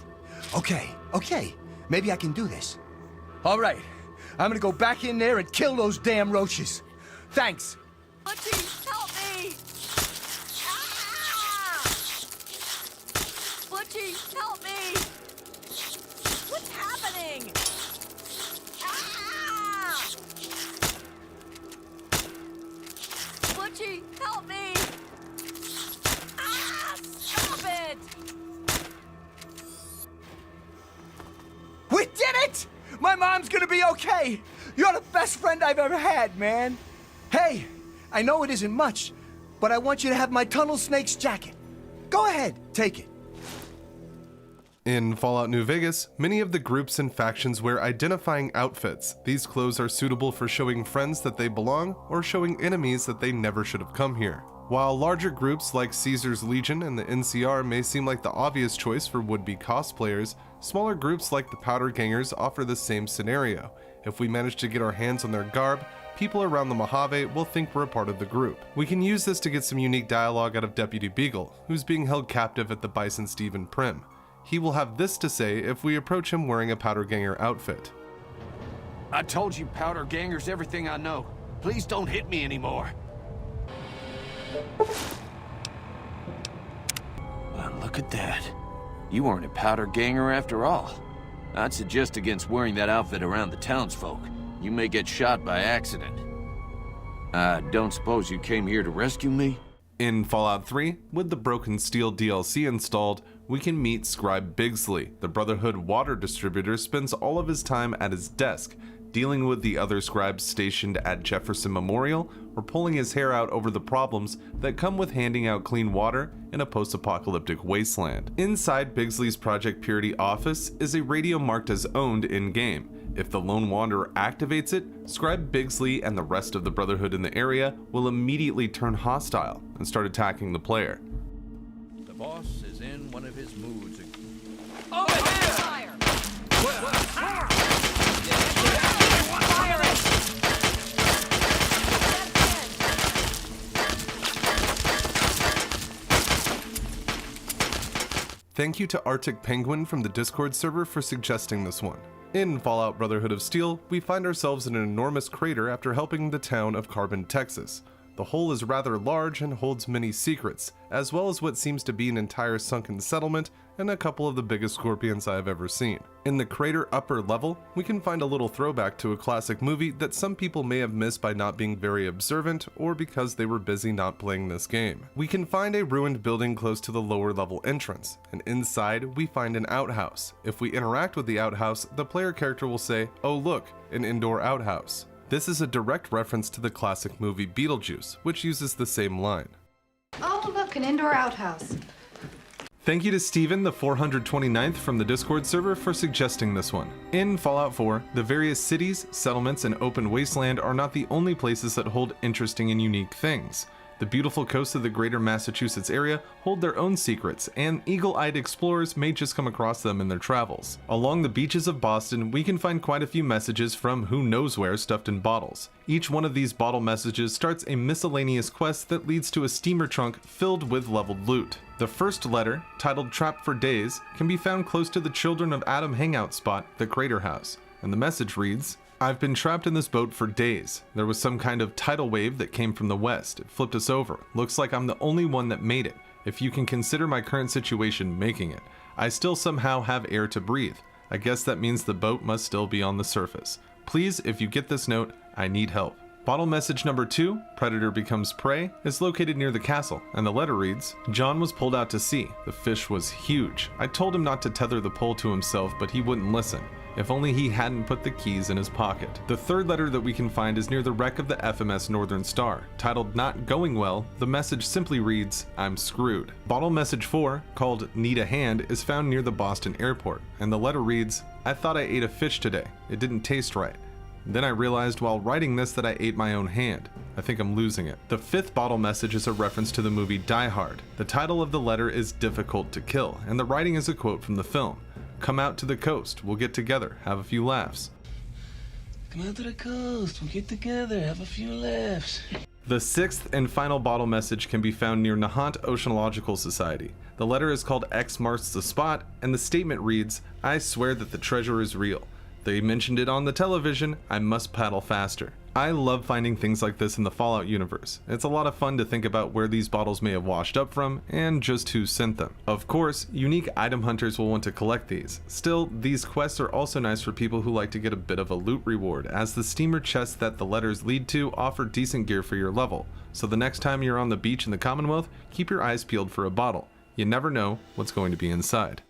Okay, maybe I can do this. All right, I'm gonna go back in there and kill those damn roaches. Thanks. Butchie, help me! Ah! Butchie, help me! What's happening? Ah! Butchie, help me! Ah! Stop it! We did it! My mom's gonna be okay! You're the best friend I've ever had, man! Hey, I know it isn't much, but I want you to have my Tunnel Snake's jacket. Go ahead, take it. In Fallout New Vegas, many of the groups and factions wear identifying outfits. These clothes are suitable for showing friends that they belong or showing enemies that they never should have come here. While larger groups like Caesar's Legion and the NCR may seem like the obvious choice for would-be cosplayers, smaller groups like the Powder Gangers offer the same scenario. If we manage to get our hands on their garb, people around the Mojave will think we're a part of the group. We can use this to get some unique dialogue out of Deputy Beagle, who's being held captive at the Bison Stephen Prim. He will have this to say if we approach him wearing a Powder Ganger outfit. I told you Powder Ganger's everything I know. Please don't hit me anymore. Well, look at that. You weren't a Powder Ganger after all. I'd suggest against wearing that outfit around the townsfolk. You may get shot by accident. I don't suppose you came here to rescue me? In Fallout 3, with the Broken Steel DLC installed, we can meet Scribe Bigsley. The Brotherhood water distributor spends all of his time at his desk, dealing with the other scribes stationed at Jefferson Memorial, or pulling his hair out over the problems that come with handing out clean water in a post-apocalyptic wasteland. Inside Bigsley's Project Purity office is a radio marked as owned in-game. If the Lone Wanderer activates it, Scribe Bigsley and the rest of the Brotherhood in the area will immediately turn hostile and start attacking the player. The boss is in one of his moods. Over here! Fire! Thank you to Arctic Penguin from the Discord server for suggesting this one. In Fallout Brotherhood of Steel, we find ourselves in an enormous crater after helping the town of Carbon, Texas. The hole is rather large and holds many secrets, as well as what seems to be an entire sunken settlement and a couple of the biggest scorpions I have ever seen. In the crater upper level, we can find a little throwback to a classic movie that some people may have missed by not being very observant or because they were busy not playing this game. We can find a ruined building close to the lower level entrance, and inside we find an outhouse. If we interact with the outhouse, the player character will say, "Oh look, an indoor outhouse." This is a direct reference to the classic movie Beetlejuice, which uses the same line. Oh, look, an indoor outhouse. Thank you to Steven, the 429th from the Discord server, for suggesting this one. In Fallout 4, the various cities, settlements, and open wasteland are not the only places that hold interesting and unique things. The beautiful coasts of the greater Massachusetts area hold their own secrets, and eagle-eyed explorers may just come across them in their travels. Along the beaches of Boston, we can find quite a few messages from who knows where stuffed in bottles. Each one of these bottle messages starts a miscellaneous quest that leads to a steamer trunk filled with leveled loot. The first letter, titled Trapped for Days, can be found close to the Children of Adam hangout spot, the Crater House. and the message reads, "I've been trapped in this boat for days. There was some kind of tidal wave that came from the west. It flipped us over. Looks like I'm the only one that made it. If you can consider my current situation making it. I still somehow have air to breathe. I guess that means the boat must still be on the surface. Please, if you get this note, I need help." Bottle message number 2, Predator Becomes Prey, is located near the castle, and the letter reads, "John was pulled out to sea. The fish was huge. I told him not to tether the pole to himself, but he wouldn't listen. If only he hadn't put the keys in his pocket." The third letter that we can find is near the wreck of the FMS Northern Star. Titled Not Going Well, the message simply reads, "I'm screwed." Bottle message 4, called Need a Hand, is found near the Boston airport, and the letter reads, "I thought I ate a fish today. It didn't taste right. Then I realized while writing this that I ate my own hand. I think I'm losing it." The fifth bottle message is a reference to the movie Die Hard. The title of the letter is Difficult to Kill, and the writing is a quote from the film. "Come out to the coast, we'll get together, have a few laughs." Come out to the coast, we'll get together, have a few laughs. The sixth and final bottle message can be found near Nahant Oceanological Society. The letter is called X Marks the Spot, and the statement reads, "I swear that the treasure is real. They mentioned it on the television, I must paddle faster." I love finding things like this in the Fallout universe. It's a lot of fun to think about where these bottles may have washed up from, and just who sent them. Of course, unique item hunters will want to collect these. Still, these quests are also nice for people who like to get a bit of a loot reward, as the steamer chests that the letters lead to offer decent gear for your level. So the next time you're on the beach in the Commonwealth, keep your eyes peeled for a bottle. You never know what's going to be inside.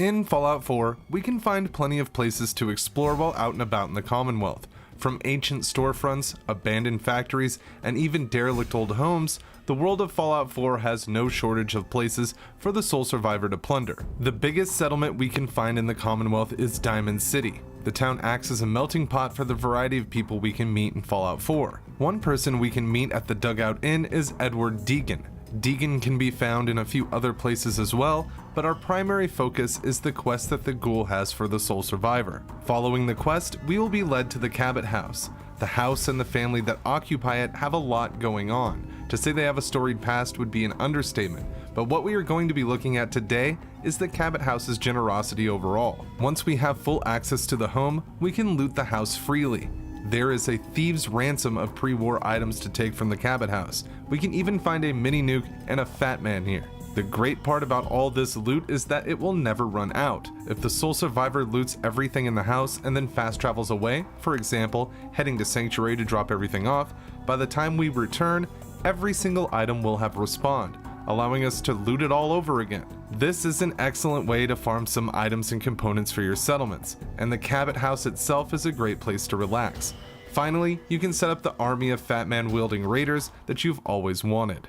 In Fallout 4, we can find plenty of places to explore while out and about in the Commonwealth. From ancient storefronts, abandoned factories, and even derelict old homes, the world of Fallout 4 has no shortage of places for the sole survivor to plunder. The biggest settlement we can find in the Commonwealth is Diamond City. The town acts as a melting pot for the variety of people we can meet in Fallout 4. One person we can meet at the Dugout Inn is Edward Deegan. Deegan can be found in a few other places as well, but our primary focus is the quest that the ghoul has for the sole survivor. Following the quest, we will be led to the Cabot House. The house and the family that occupy it have a lot going on. To say they have a storied past would be an understatement, but what we are going to be looking at today is the Cabot House's generosity overall. Once we have full access to the home, we can loot the house freely. There is a thieves' ransom of pre-war items to take from the Cabot House. We can even find a mini nuke and a fat man here. The great part about all this loot is that it will never run out. If the sole survivor loots everything in the house and then fast travels away, for example, heading to Sanctuary to drop everything off, by the time we return, every single item will have respawned, allowing us to loot it all over again. This is an excellent way to farm some items and components for your settlements, and the Cabot House itself is a great place to relax. Finally, you can set up the army of Fat Man wielding raiders that you've always wanted.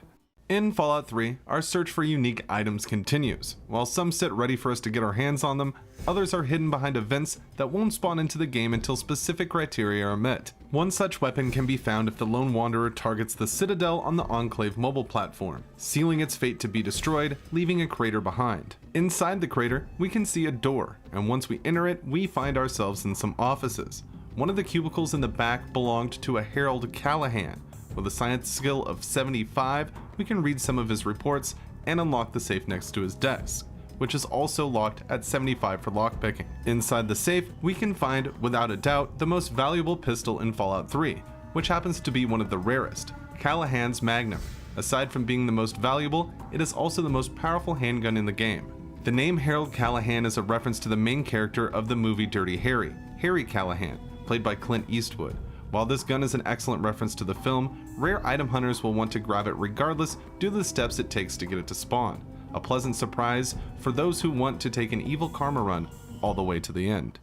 In Fallout 3, our search for unique items continues. While some sit ready for us to get our hands on them, others are hidden behind events that won't spawn into the game until specific criteria are met. One such weapon can be found if the Lone Wanderer targets the Citadel on the Enclave mobile platform, sealing its fate to be destroyed, leaving a crater behind. Inside the crater, we can see a door, and once we enter it, we find ourselves in some offices. One of the cubicles in the back belonged to a Harold Callahan. With a science skill of 75, we can read some of his reports and unlock the safe next to his desk, which is also locked at 75 for lockpicking. Inside the safe, we can find, without a doubt, the most valuable pistol in Fallout 3, which happens to be one of the rarest, Callahan's Magnum. Aside from being the most valuable, it is also the most powerful handgun in the game. The name Harold Callahan is a reference to the main character of the movie Dirty Harry, Harry Callahan, played by Clint Eastwood. While this gun is an excellent reference to the film, rare item hunters will want to grab it regardless due to the steps it takes to get it to spawn. A pleasant surprise for those who want to take an evil karma run all the way to the end.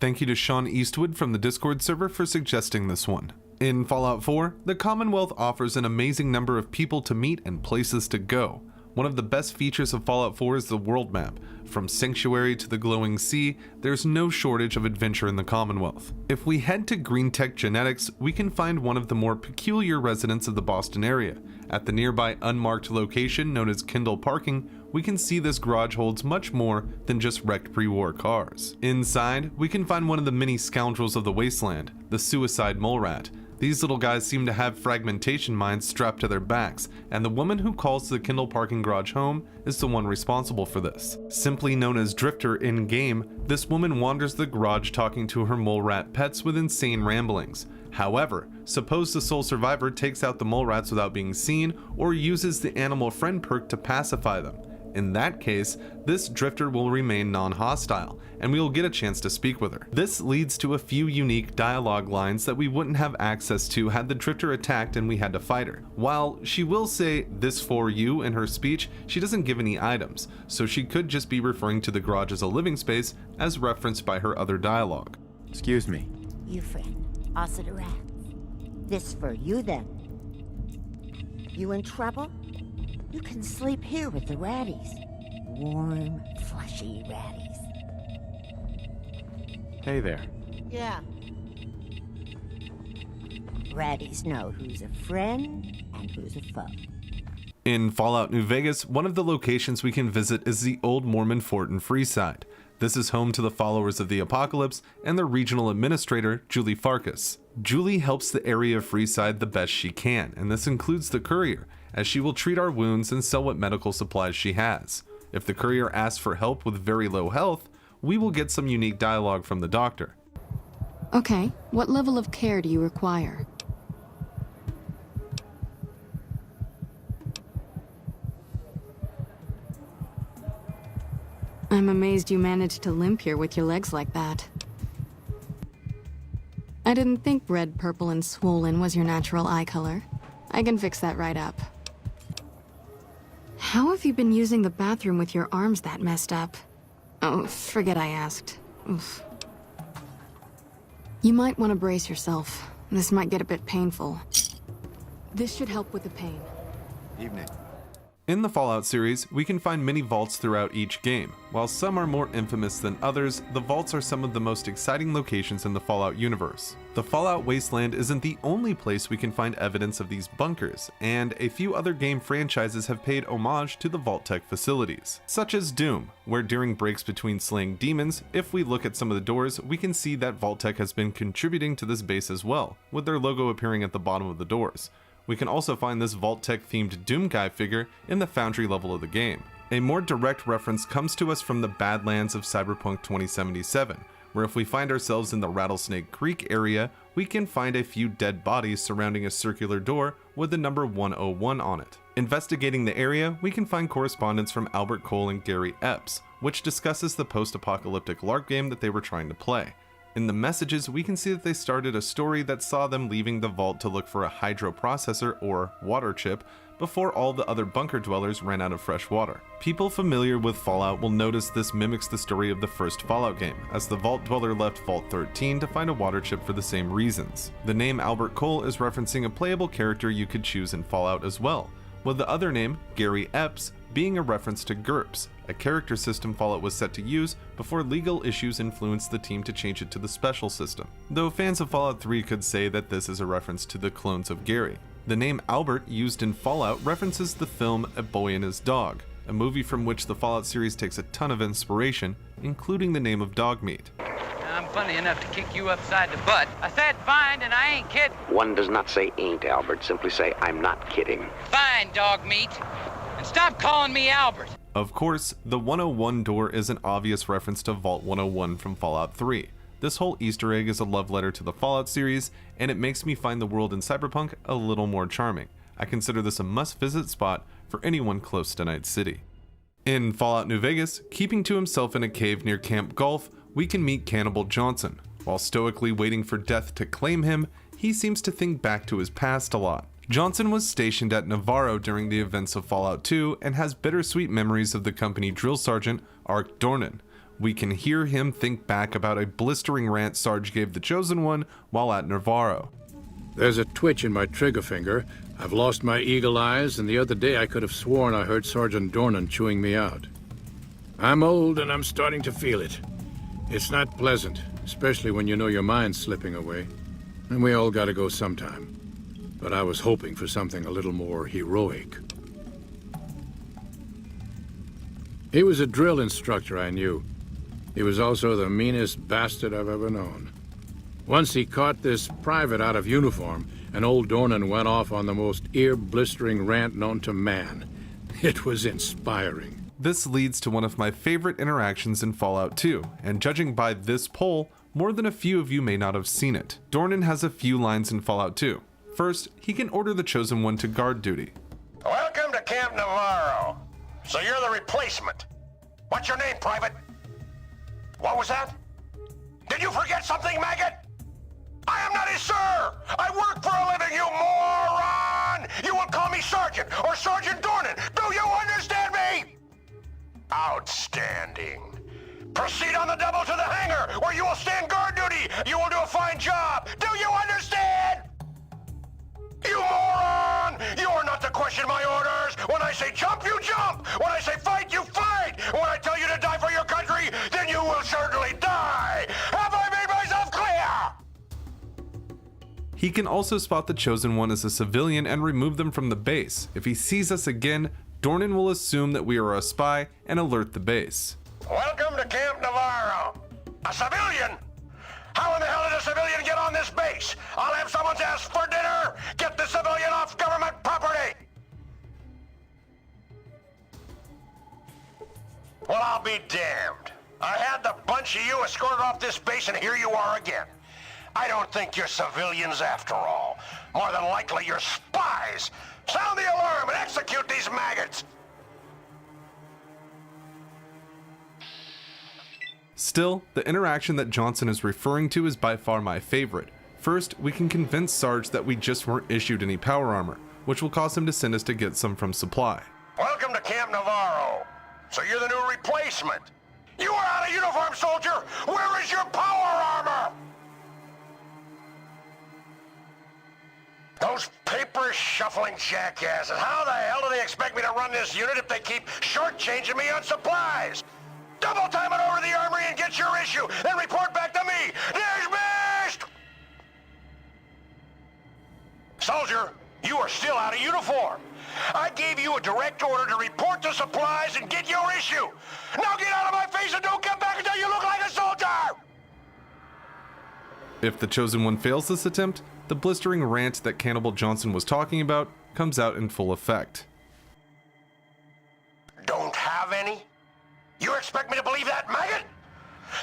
Thank you to Sean Eastwood from the Discord server for suggesting this one. In Fallout 4, the Commonwealth offers an amazing number of people to meet and places to go. One of the best features of Fallout 4 is the world map. From Sanctuary to the Glowing Sea, there's no shortage of adventure in the Commonwealth. If we head to Green Tech Genetics, we can find one of the more peculiar residents of the Boston area. At the nearby unmarked location known as Kendall Parking, we can see this garage holds much more than just wrecked pre-war cars. Inside, we can find one of the many scoundrels of the wasteland, the Suicide Mole Rat. These little guys seem to have fragmentation mines strapped to their backs, and the woman who calls the Kindle parking garage home is the one responsible for this. Simply known as Drifter in-game, this woman wanders the garage talking to her mole rat pets with insane ramblings. However, suppose the sole survivor takes out the mole rats without being seen, or uses the animal friend perk to pacify them. In that case, this Drifter will remain non-hostile, and we will get a chance to speak with her. This leads to a few unique dialogue lines that we wouldn't have access to had the Drifter attacked and we had to fight her. While she will say "this for you" in her speech, she doesn't give any items, so she could just be referring to the garage as a living space, as referenced by her other dialogue. Excuse me. You friend, us the rats. This for you then. You in trouble? You can sleep here with the ratties. Warm, fleshy ratties. Hey there. Yeah. Ratties know who's a friend and who's a foe. In Fallout New Vegas, one of the locations we can visit is the Old Mormon Fort in Freeside. This is home to the followers of the Apocalypse and their regional administrator, Julie Farkas. Julie helps the area of Freeside the best she can, and this includes the courier, as she will treat our wounds and sell what medical supplies she has. If the courier asks for help with very low health, we will get some unique dialogue from the doctor. Okay, what level of care do you require? I'm amazed you managed to limp here with your legs like that. I didn't think red, purple, and swollen was your natural eye color. I can fix that right up. How have you been using the bathroom with your arms that messed up? Oh, forget I asked. Oof. You might want to brace yourself. This might get a bit painful. This should help with the pain. Evening. In the Fallout series, we can find many vaults throughout each game. While some are more infamous than others, the vaults are some of the most exciting locations in the Fallout universe. The Fallout Wasteland isn't the only place we can find evidence of these bunkers, and a few other game franchises have paid homage to the Vault-Tec facilities, such as Doom, where during breaks between slaying demons, if we look at some of the doors, we can see that Vault-Tec has been contributing to this base as well, with their logo appearing at the bottom of the doors. We can also find this Vault-Tec themed Doom Guy figure in the Foundry level of the game. A more direct reference comes to us from the Badlands of Cyberpunk 2077, where if we find ourselves in the Rattlesnake Creek area, we can find a few dead bodies surrounding a circular door with the number 101 on it. Investigating the area, we can find correspondence from Albert Cole and Gary Epps, which discusses the post-apocalyptic LARP game that they were trying to play. In the messages, we can see that they started a story that saw them leaving the vault to look for a hydroprocessor or water chip before all the other bunker dwellers ran out of fresh water. People familiar with Fallout will notice this mimics the story of the first Fallout game, as the vault dweller left Vault 13 to find a water chip for the same reasons. The name Albert Cole is referencing a playable character you could choose in Fallout as well, with the other name, Gary Epps, being a reference to GURPS, a character system Fallout was set to use before legal issues influenced the team to change it to the special system, though fans of Fallout 3 could say that this is a reference to the clones of Gary. The name Albert used in Fallout references the film A Boy and His Dog, a movie from which the Fallout series takes a ton of inspiration, including the name of dog meat. I'm funny enough to kick you upside the butt. I said fine, and I ain't kidding. One does not say ain't, Albert. Simply say, I'm not kidding. Fine, dog meat. And stop calling me Albert. Of course, the 101 door is an obvious reference to Vault 101 from Fallout 3. This whole Easter egg is a love letter to the Fallout series, and it makes me find the world in Cyberpunk a little more charming. I consider this a must-visit spot for anyone close to Night City. In Fallout New Vegas, keeping to himself in a cave near Camp Gulf, we can meet Cannibal Johnson. While stoically waiting for death to claim him, he seems to think back to his past a lot. Johnson was stationed at Navarro during the events of Fallout 2 and has bittersweet memories of the company drill sergeant, Ark Dornan. We can hear him think back about a blistering rant Sarge gave the Chosen One while at Navarro. There's a twitch in my trigger finger. I've lost my eagle eyes, and the other day I could have sworn I heard Sergeant Dornan chewing me out. I'm old and I'm starting to feel it. It's not pleasant, especially when you know your mind's slipping away. And we all gotta go sometime. But I was hoping for something a little more heroic. He was a drill instructor I knew. He was also the meanest bastard I've ever known. Once he caught this private out of uniform, and old Dornan went off on the most ear-blistering rant known to man. It was inspiring. This leads to one of my favorite interactions in Fallout 2, and judging by this poll, more than a few of you may not have seen it. Dornan has a few lines in Fallout 2. First, he can order the Chosen One to guard duty. Welcome to Camp Navarro. So you're the replacement. What's your name, Private? What was that? Did you forget something, maggot? I am not his sir! I work for a living, you moron! You will call me Sergeant or Sergeant Dornan. Do you understand me? Outstanding. Proceed on the double to the hangar, where you will stand guard duty. You will do a fine job. Do you understand? You moron! You are not to question my orders. When I say jump, you jump. When I say fight, you fight. When I tell you to die for your country, then you will certainly die. Have I made myself clear? He can also spot the Chosen One as a civilian and remove them from the base. If he sees us again, Dornan will assume that we are a spy and alert the base. Welcome to Camp Navarro. A civilian? How in the hell did a civilian get on this base? I'll have someone's ask for dinner. Get the civilian off government property. Well, I'll be damned. I had the bunch of you escorted off this base, and here you are again. I don't think you're civilians after all. More than likely, you're spies. Sound the alarm and execute these maggots. Still, the interaction that Johnson is referring to is by far my favorite. First, we can convince Sarge that we just weren't issued any power armor, which will cause him to send us to get some from supply. Welcome to Camp Navarro. So you're the new replacement. You are out of uniform, soldier. Where is your power armor? Those paper-shuffling jackasses. How the hell do they expect me to run this unit if they keep shortchanging me on supplies? Double time it over to the armory and get your issue, then report back to me. Dismissed! Soldier, you are still out of uniform. I gave you a direct order to report to supplies and get your issue. Now get out of my face and don't come back until you look like a soldier! If the Chosen One fails this attempt, the blistering rant that Cannibal Johnson was talking about comes out in full effect. Don't have any? You expect me to believe that, maggot?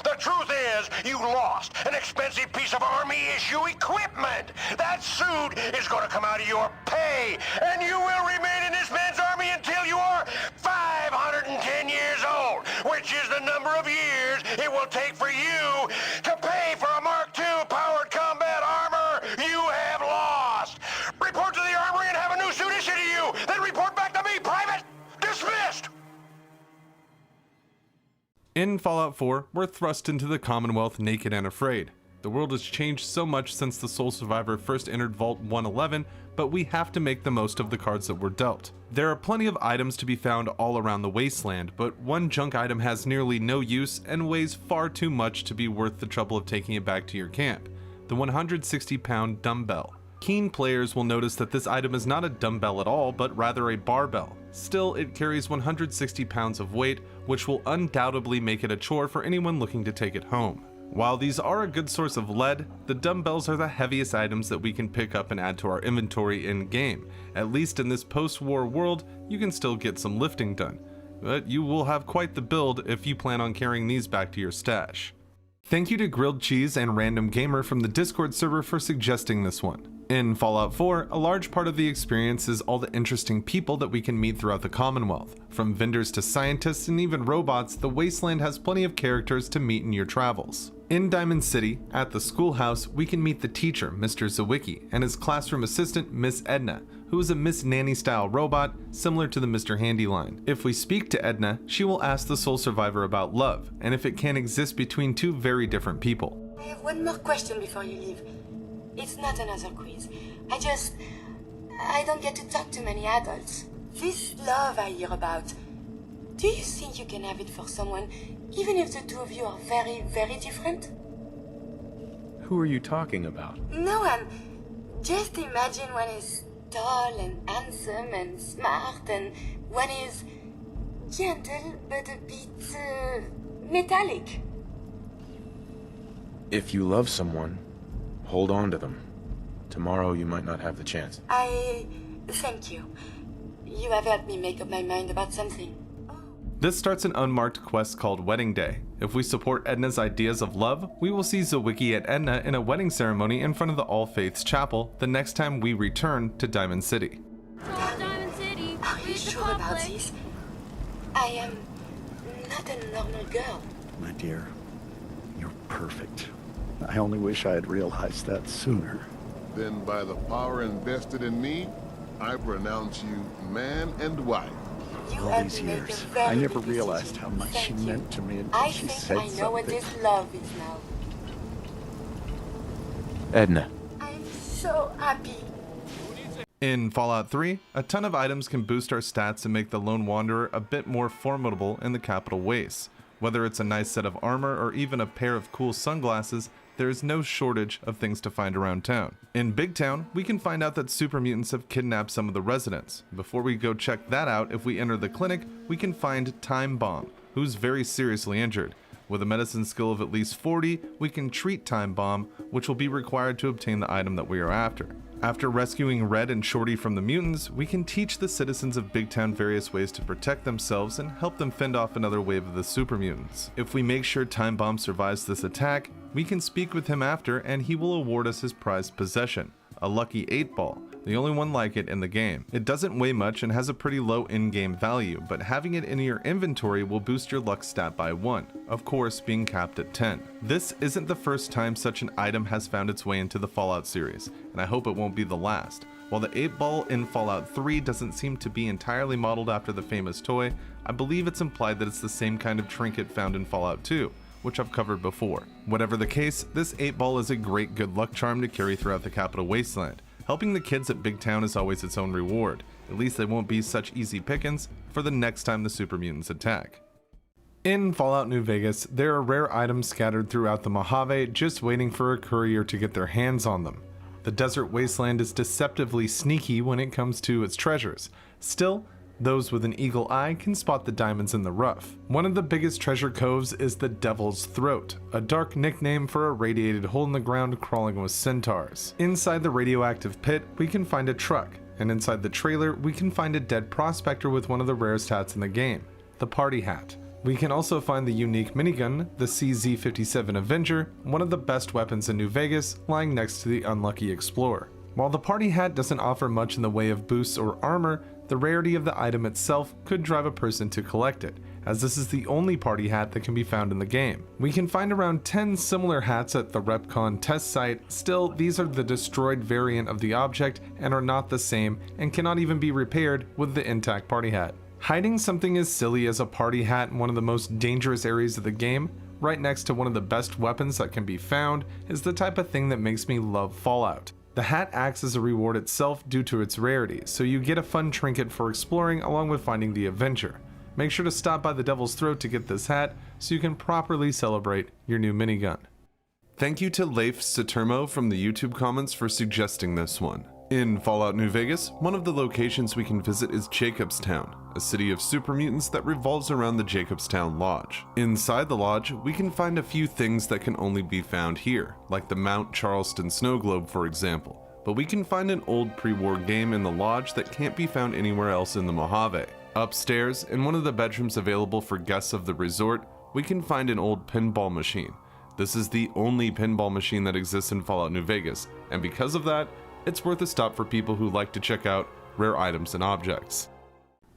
The truth is, you lost an expensive piece of Army issue equipment. That suit is going to come out of your pay, and you will remain in this man's army until you are 510 years old, which is the number of years it will take for you to pay for a Mark II powered combat armor you have lost. Report to the armory and have a new suit issued to you, then report back to me, Private. Dismissed! In Fallout 4, we're thrust into the Commonwealth naked and afraid. The world has changed so much since the sole survivor first entered Vault 111, but we have to make the most of the cards that were dealt. There are plenty of items to be found all around the wasteland, but one junk item has nearly no use and weighs far too much to be worth the trouble of taking it back to your camp: the 160-pound dumbbell. Keen players will notice that this item is not a dumbbell at all, but rather a barbell. Still, it carries 160 pounds of weight, which will undoubtedly make it a chore for anyone looking to take it home. While these are a good source of lead, the dumbbells are the heaviest items that we can pick up and add to our inventory in-game. At least in this post-war world, you can still get some lifting done. But you will have quite the build if you plan on carrying these back to your stash. Thank you to Grilled Cheese and Random Gamer from the Discord server for suggesting this one. In Fallout 4, a large part of the experience is all the interesting people that we can meet throughout the Commonwealth. From vendors to scientists and even robots, the Wasteland has plenty of characters to meet in your travels. In Diamond City, at the schoolhouse, we can meet the teacher, Mr. Zawicki, and his classroom assistant, Miss Edna, who is a Miss Nanny-style robot, similar to the Mr. Handy line. If we speak to Edna, she will ask the sole survivor about love, and if it can exist between two very different people. I have one more question before you leave. It's not another quiz. I don't get to talk to many adults. This love I hear about, do you think you can have it for someone, even if the two of you are very, very different? Who are you talking about? No one. Just imagine one is tall and handsome and smart, and one is gentle but a bit metallic. If you love someone, Hold on to them. Tomorrow you might not have the chance. Thank you. You have helped me make up my mind about something. This starts an unmarked quest called Wedding Day. If we support Edna's ideas of love, we will see Zawicki and Edna in a wedding ceremony in front of the All Faiths Chapel the next time we return to Diamond City. Diamond City. Are you sure about this? I am not a normal girl. My dear, you're perfect. I only wish I had realized that sooner. Then by the power invested in me, I pronounce you man and wife. All these years, I never realized how much she meant to me until she said I know what something. this love is now. Edna. I'm so happy. In Fallout 3, a ton of items can boost our stats and make the Lone Wanderer a bit more formidable in the capital wastes. Whether it's a nice set of armor or even a pair of cool sunglasses, there is no shortage of things to find around town. In Big Town, we can find out that super mutants have kidnapped some of the residents. Before we go check that out, if we enter the clinic, we can find Time Bomb, who's very seriously injured. With a medicine skill of at least 40, we can treat Time Bomb, which will be required to obtain the item that we are after. After rescuing Red and Shorty from the mutants, we can teach the citizens of Big Town various ways to protect themselves and help them fend off another wave of the super mutants. If we make sure Time Bomb survives this attack, we can speak with him after and he will award us his prized possession, a lucky 8-ball, the only one like it in the game. It doesn't weigh much and has a pretty low in-game value, but having it in your inventory will boost your luck stat by 1, of course being capped at 10. This isn't the first time such an item has found its way into the Fallout series, and I hope it won't be the last. While the 8-ball in Fallout 3 doesn't seem to be entirely modeled after the famous toy, I believe it's implied that it's the same kind of trinket found in Fallout 2, which I've covered before. Whatever the case, this 8-ball is a great good luck charm to carry throughout the capital wasteland. Helping the kids at Big Town is always its own reward. At least they won't be such easy pickings for the next time the super mutants attack. In Fallout New Vegas, there are rare items scattered throughout the Mojave just waiting for a courier to get their hands on them. The desert wasteland is deceptively sneaky when it comes to its treasures. Still, those with an eagle eye can spot the diamonds in the rough. One of the biggest treasure coves is the Devil's Throat, a dark nickname for a radiated hole in the ground crawling with centaurs. Inside the radioactive pit, we can find a truck, and inside the trailer, we can find a dead prospector with one of the rarest hats in the game, the party hat. We can also find the unique minigun, the CZ-57 Avenger, one of the best weapons in New Vegas, lying next to the unlucky explorer. While the party hat doesn't offer much in the way of boosts or armor, the rarity of the item itself could drive a person to collect it, as this is the only party hat that can be found in the game. We can find around 10 similar hats at the RepCon test site. Still, these are the destroyed variant of the object and are not the same and cannot even be repaired with the intact party hat. Hiding something as silly as a party hat in one of the most dangerous areas of the game, right next to one of the best weapons that can be found, is the type of thing that makes me love Fallout. The hat acts as a reward itself due to its rarity, so you get a fun trinket for exploring along with finding the Avenger. Make sure to stop by the Devil's Throat to get this hat so you can properly celebrate your new minigun. Thank you to Leif Saturmo from the YouTube comments for suggesting this one. In Fallout New Vegas, one of the locations we can visit is Jacobstown, a city of super mutants that revolves around the Jacobstown Lodge. Inside the lodge, we can find a few things that can only be found here, like the Mount Charleston snow globe for example, but we can find an old pre-war game in the lodge that can't be found anywhere else in the Mojave. Upstairs, in one of the bedrooms available for guests of the resort, we can find an old pinball machine. This is the only pinball machine that exists in Fallout New Vegas, and because of that, it's worth a stop for people who like to check out rare items and objects.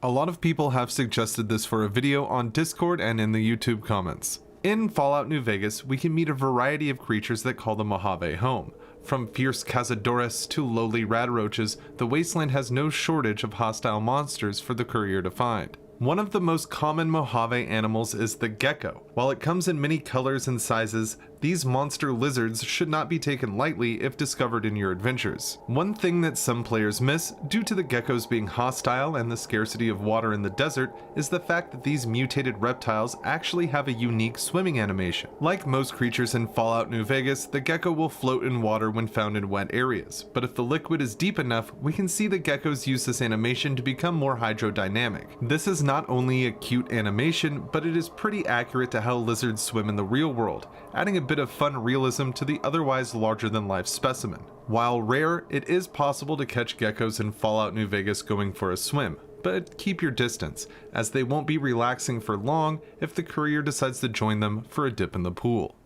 A lot of people have suggested this for a video on Discord and in the YouTube comments. In Fallout New Vegas, we can meet a variety of creatures that call the Mojave home. From fierce cazadores to lowly radroaches, the wasteland has no shortage of hostile monsters for the courier to find. One of the most common Mojave animals is the gecko. While it comes in many colors and sizes, these monster lizards should not be taken lightly if discovered in your adventures. One thing that some players miss, due to the geckos being hostile and the scarcity of water in the desert, is the fact that these mutated reptiles actually have a unique swimming animation. Like most creatures in Fallout New Vegas, the gecko will float in water when found in wet areas, but if the liquid is deep enough, we can see the geckos use this animation to become more hydrodynamic. This is not only a cute animation, but it is pretty accurate to how lizards swim in the real world, adding a bit of fun realism to the otherwise larger-than-life specimen. While rare, it is possible to catch geckos in Fallout New Vegas going for a swim, but keep your distance, as they won't be relaxing for long if the courier decides to join them for a dip in the pool.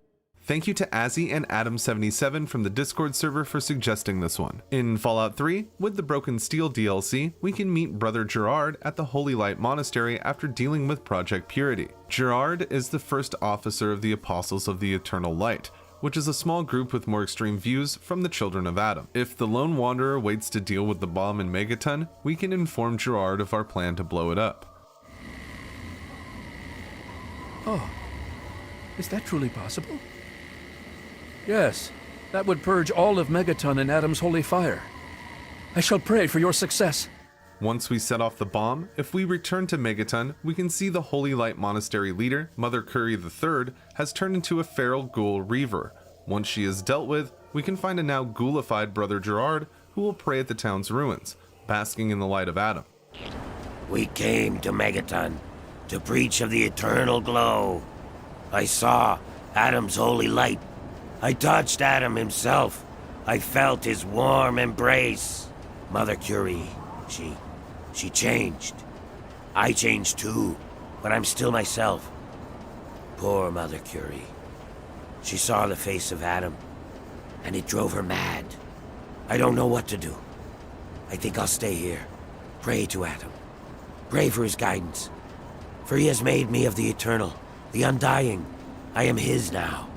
Thank you to Azzy and Adam77 from the Discord server for suggesting this one. In Fallout 3, with the Broken Steel DLC, we can meet Brother Gerard at the Holy Light Monastery after dealing with Project Purity. Gerard is the first officer of the Apostles of the Eternal Light, which is a small group with more extreme views from the Children of Adam. If the Lone Wanderer waits to deal with the bomb in Megaton, we can inform Gerard of our plan to blow it up. Oh, is that truly possible? Yes, that would purge all of Megaton in Adam's holy fire. I shall pray for your success. Once we set off the bomb, if we return to Megaton, we can see the Holy Light Monastery leader, Mother Curry III, has turned into a feral ghoul reaver. Once she is dealt with, we can find a now ghoulified Brother Gerard, who will pray at the town's ruins, basking in the light of Adam. We came to Megaton to preach of the eternal glow. I saw Adam's holy light. I touched Adam himself. I felt his warm embrace. Mother Curie, she changed. I changed too, but I'm still myself. Poor Mother Curie. She saw the face of Adam, and it drove her mad. I don't know what to do. I think I'll stay here. Pray to Adam. Pray for his guidance. For he has made me of the eternal, the undying. I am his now.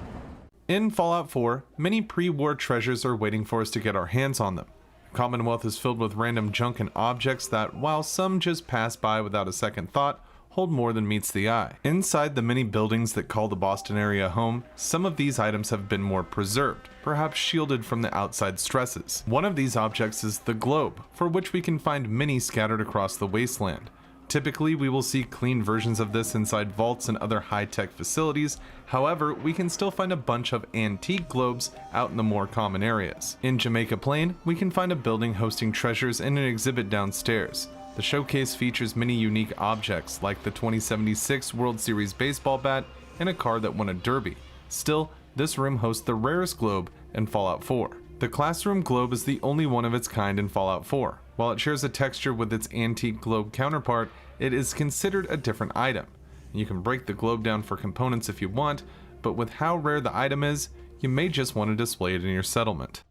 In Fallout 4, many pre-war treasures are waiting for us to get our hands on them. The Commonwealth is filled with random junk and objects that, while some just pass by without a second thought, hold more than meets the eye. Inside the many buildings that call the Boston area home, some of these items have been more preserved, perhaps shielded from the outside stresses. One of these objects is the globe, for which we can find many scattered across the wasteland. Typically, we will see clean versions of this inside vaults and other high-tech facilities. However, we can still find a bunch of antique globes out in the more common areas. In Jamaica Plain, we can find a building hosting treasures and an exhibit downstairs. The showcase features many unique objects like the 2076 World Series baseball bat and a car that won a derby. Still, this room hosts the rarest globe in Fallout 4. The Classroom Globe is the only one of its kind in Fallout 4. While it shares a texture with its antique globe counterpart, it is considered a different item. You can break the globe down for components if you want, but with how rare the item is, you may just want to display it in your settlement.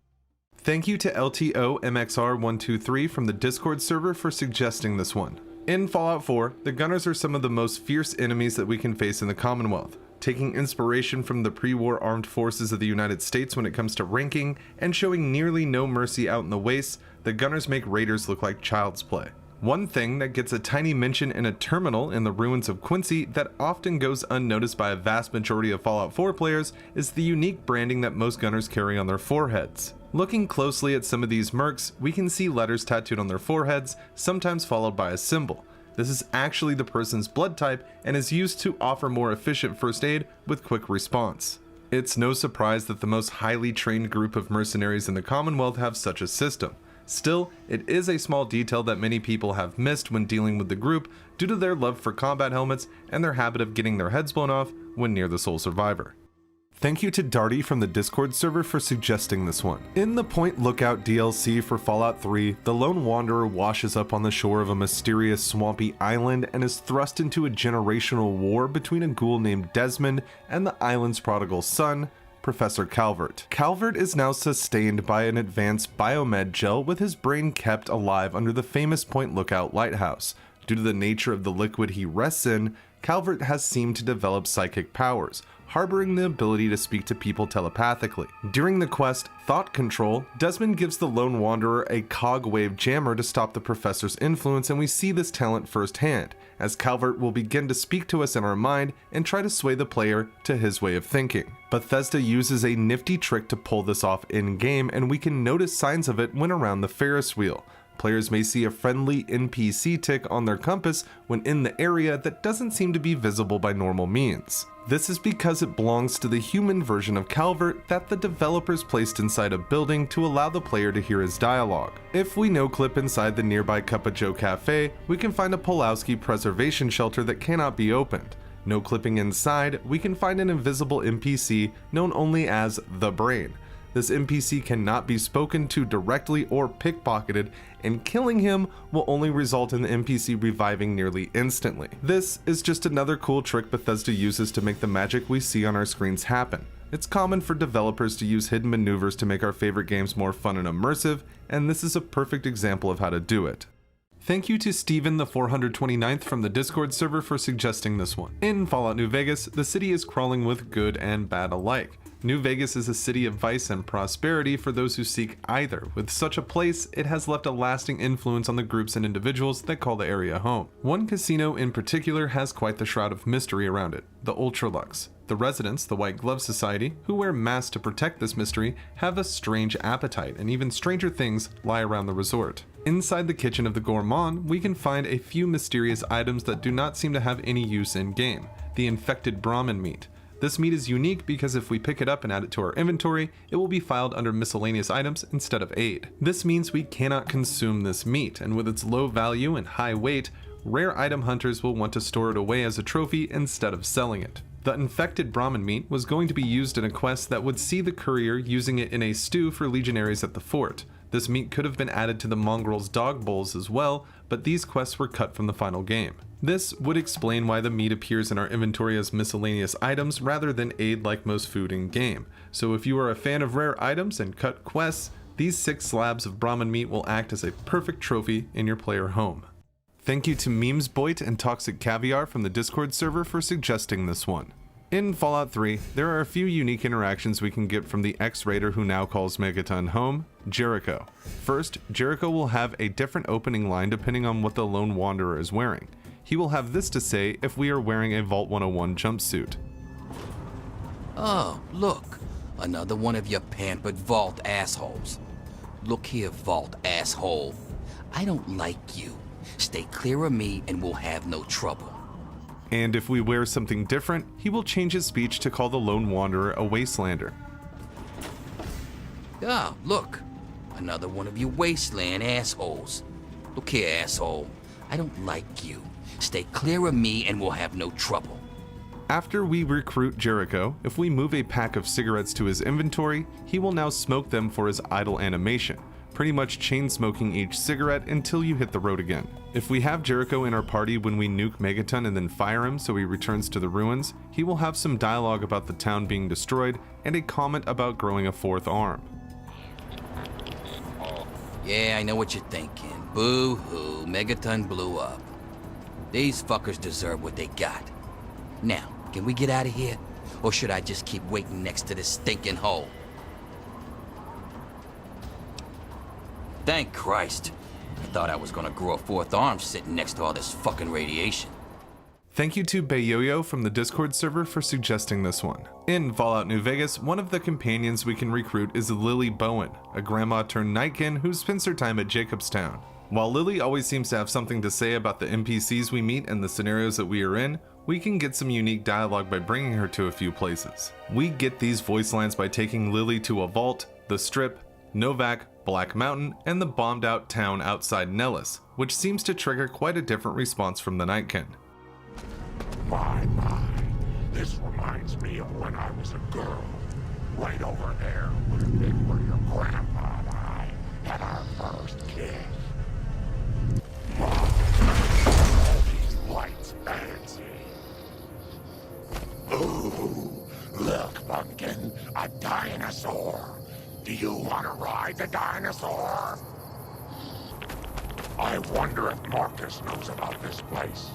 Thank you to LTOMXR123 from the Discord server for suggesting this one. In Fallout 4, the Gunners are some of the most fierce enemies that we can face in the Commonwealth. Taking inspiration from the pre-war armed forces of the United States when it comes to ranking, and showing nearly no mercy out in the wastes, the Gunners make raiders look like child's play. One thing that gets a tiny mention in a terminal in the ruins of Quincy that often goes unnoticed by a vast majority of Fallout 4 players is the unique branding that most Gunners carry on their foreheads. Looking closely at some of these mercs, we can see letters tattooed on their foreheads, sometimes followed by a symbol. This is actually the person's blood type and is used to offer more efficient first aid with quick response. It's no surprise that the most highly trained group of mercenaries in the Commonwealth have such a system. Still, it is a small detail that many people have missed when dealing with the group due to their love for combat helmets and their habit of getting their heads blown off when near the sole survivor. Thank you to Darty from the Discord server for suggesting this one. In the Point Lookout DLC for Fallout 3, the Lone Wanderer washes up on the shore of a mysterious swampy island and is thrust into a generational war between a ghoul named Desmond and the island's prodigal son, Professor Calvert. Calvert is now sustained by an advanced biomed gel with his brain kept alive under the famous Point Lookout lighthouse. Due to the nature of the liquid he rests in, Calvert has seemed to develop psychic powers, harboring the ability to speak to people telepathically. During the quest, Thought Control, Desmond gives the Lone Wanderer a cogwave jammer to stop the professor's influence, and we see this talent firsthand, as Calvert will begin to speak to us in our mind and try to sway the player to his way of thinking. Bethesda uses a nifty trick to pull this off in-game, and we can notice signs of it when around the Ferris wheel. Players may see a friendly NPC tick on their compass when in the area that doesn't seem to be visible by normal means. This is because it belongs to the human version of Calvert that the developers placed inside a building to allow the player to hear his dialogue. If we no-clip inside the nearby Cup of Joe cafe, we can find a Pulowski preservation shelter that cannot be opened. No clipping inside, we can find an invisible NPC known only as the Brain. This NPC cannot be spoken to directly or pickpocketed, and killing him will only result in the NPC reviving nearly instantly. This is just another cool trick Bethesda uses to make the magic we see on our screens happen. It's common for developers to use hidden maneuvers to make our favorite games more fun and immersive, and this is a perfect example of how to do it. Thank you to Steven the 429th from the Discord server for suggesting this one. In Fallout New Vegas, the city is crawling with good and bad alike. New Vegas is a city of vice and prosperity for those who seek either. With such a place, it has left a lasting influence on the groups and individuals that call the area home. One casino in particular has quite the shroud of mystery around it, the Ultralux. The residents, the White Glove Society, who wear masks to protect this mystery, have a strange appetite, and even stranger things lie around the resort. Inside the kitchen of the Gourmand, we can find a few mysterious items that do not seem to have any use in-game. The infected Brahmin meat. This meat is unique because if we pick it up and add it to our inventory, it will be filed under miscellaneous items instead of aid. This means we cannot consume this meat, and with its low value and high weight, rare item hunters will want to store it away as a trophy instead of selling it. The infected Brahmin meat was going to be used in a quest that would see the courier using it in a stew for legionaries at the fort. This meat could have been added to the mongrel's dog bowls as well, but these quests were cut from the final game. This would explain why the meat appears in our inventory as miscellaneous items rather than aid like most food in game. So if you are a fan of rare items and cut quests, these 6 slabs of Brahmin meat will act as a perfect trophy in your player home. Thank you to Memesboit and Toxic Caviar from the Discord server for suggesting this one. In Fallout 3, there are a few unique interactions we can get from the ex-raider who now calls Megaton home, Jericho. First, Jericho will have a different opening line depending on what the Lone Wanderer is wearing. He will have this to say if we are wearing a Vault 101 jumpsuit. Oh, look. Another one of your pampered Vault assholes. Look here, Vault asshole. I don't like you. Stay clear of me and we'll have no trouble. And if we wear something different, he will change his speech to call the Lone Wanderer a Wastelander. Ah, look. Another one of you wasteland assholes. Look here, asshole. I don't like you. Stay clear of me and we'll have no trouble. After we recruit Jericho, if we move a pack of cigarettes to his inventory, he will now smoke them for his idle animation, pretty much chain smoking each cigarette until you hit the road again. If we have Jericho in our party when we nuke Megaton and then fire him so he returns to the ruins, he will have some dialogue about the town being destroyed and a comment about growing a 4th arm. Yeah, I know what you're thinking. Boo-hoo, Megaton blew up. These fuckers deserve what they got. Now, can we get out of here? Or should I just keep waiting next to this stinking hole? Thank Christ. I thought I was gonna grow a 4th arm sitting next to all this fucking radiation. Thank you to Bayoyo from the Discord server for suggesting this one. In Fallout New Vegas, one of the companions we can recruit is Lily Bowen, a grandma turned nightkin who spends her time at Jacobstown. While Lily always seems to have something to say about the NPCs we meet and the scenarios that we are in, we can get some unique dialogue by bringing her to a few places. We get these voice lines by taking Lily to a vault, the Strip, Novak, Black Mountain, and the bombed out town outside Nellis, which seems to trigger quite a different response from the Nightkin. My, this reminds me of when I was a girl. Right over there would have been where your grandpa and I had our first kiss. All these lights fancy. Ooh, look, Pumpkin, a dinosaur. Do you want to ride the dinosaur? I wonder if Marcus knows about this place.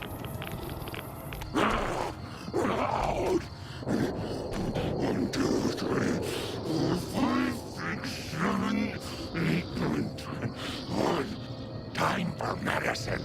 Loud! 1, 2, 3, 4, 5, 6, 7, 8, 9, 10. 1. Time for medicine.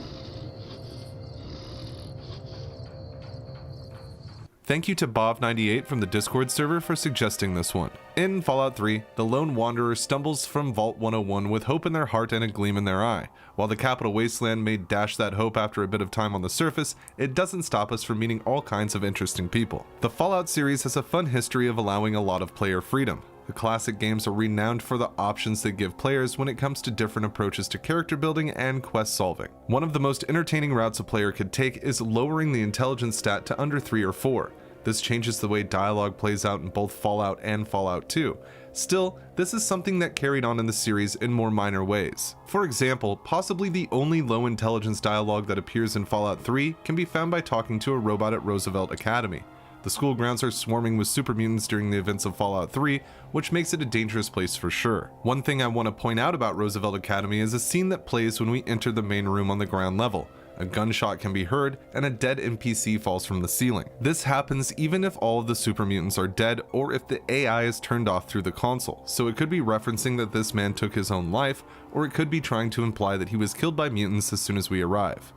Thank you to Bov98 from the Discord server for suggesting this one. In Fallout 3, the Lone Wanderer stumbles from Vault 101 with hope in their heart and a gleam in their eye. While the Capital Wasteland may dash that hope after a bit of time on the surface, it doesn't stop us from meeting all kinds of interesting people. The Fallout series has a fun history of allowing a lot of player freedom. The classic games are renowned for the options they give players when it comes to different approaches to character building and quest solving. One of the most entertaining routes a player could take is lowering the intelligence stat to under 3 or 4. This changes the way dialogue plays out in both Fallout and Fallout 2. Still, this is something that carried on in the series in more minor ways. For example, possibly the only low intelligence dialogue that appears in Fallout 3 can be found by talking to a robot at Roosevelt Academy. The school grounds are swarming with super mutants during the events of Fallout 3, which makes it a dangerous place for sure. One thing I want to point out about Roosevelt Academy is a scene that plays when we enter the main room on the ground level. A gunshot can be heard, and a dead NPC falls from the ceiling. This happens even if all of the super mutants are dead or if the AI is turned off through the console, so it could be referencing that this man took his own life, or it could be trying to imply that he was killed by mutants as soon as we arrive.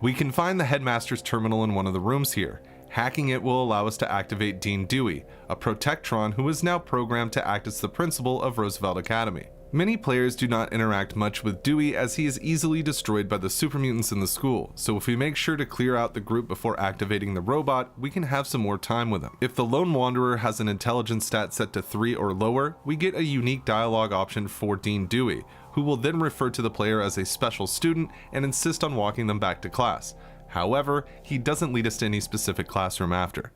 We can find the headmaster's terminal in one of the rooms here. Hacking it will allow us to activate Dean Dewey, a Protectron who is now programmed to act as the principal of Roosevelt Academy. Many players do not interact much with Dewey as he is easily destroyed by the super mutants in the school, so if we make sure to clear out the group before activating the robot, we can have some more time with him. If the Lone Wanderer has an intelligence stat set to 3 or lower, we get a unique dialogue option for Dean Dewey, who will then refer to the player as a special student and insist on walking them back to class. However, he doesn't lead us to any specific classroom after.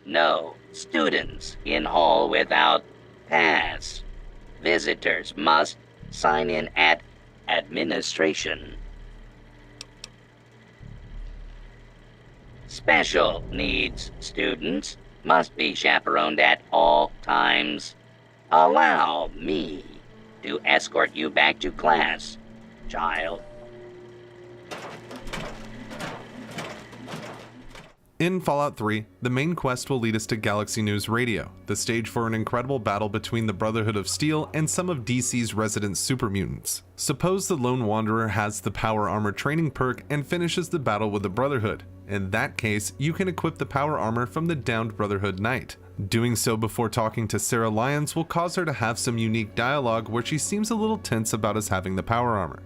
No students in hall without pass. Visitors must sign in at administration. Special needs students must be chaperoned at all times. Allow me to escort you back to class, child. In Fallout 3, the main quest will lead us to Galaxy News Radio, the stage for an incredible battle between the Brotherhood of Steel and some of DC's resident super mutants. Suppose the Lone Wanderer has the Power Armor training perk and finishes the battle with the Brotherhood. In that case, you can equip the Power Armor from the downed Brotherhood Knight. Doing so before talking to Sarah Lyons will cause her to have some unique dialogue where she seems a little tense about us having the Power Armor.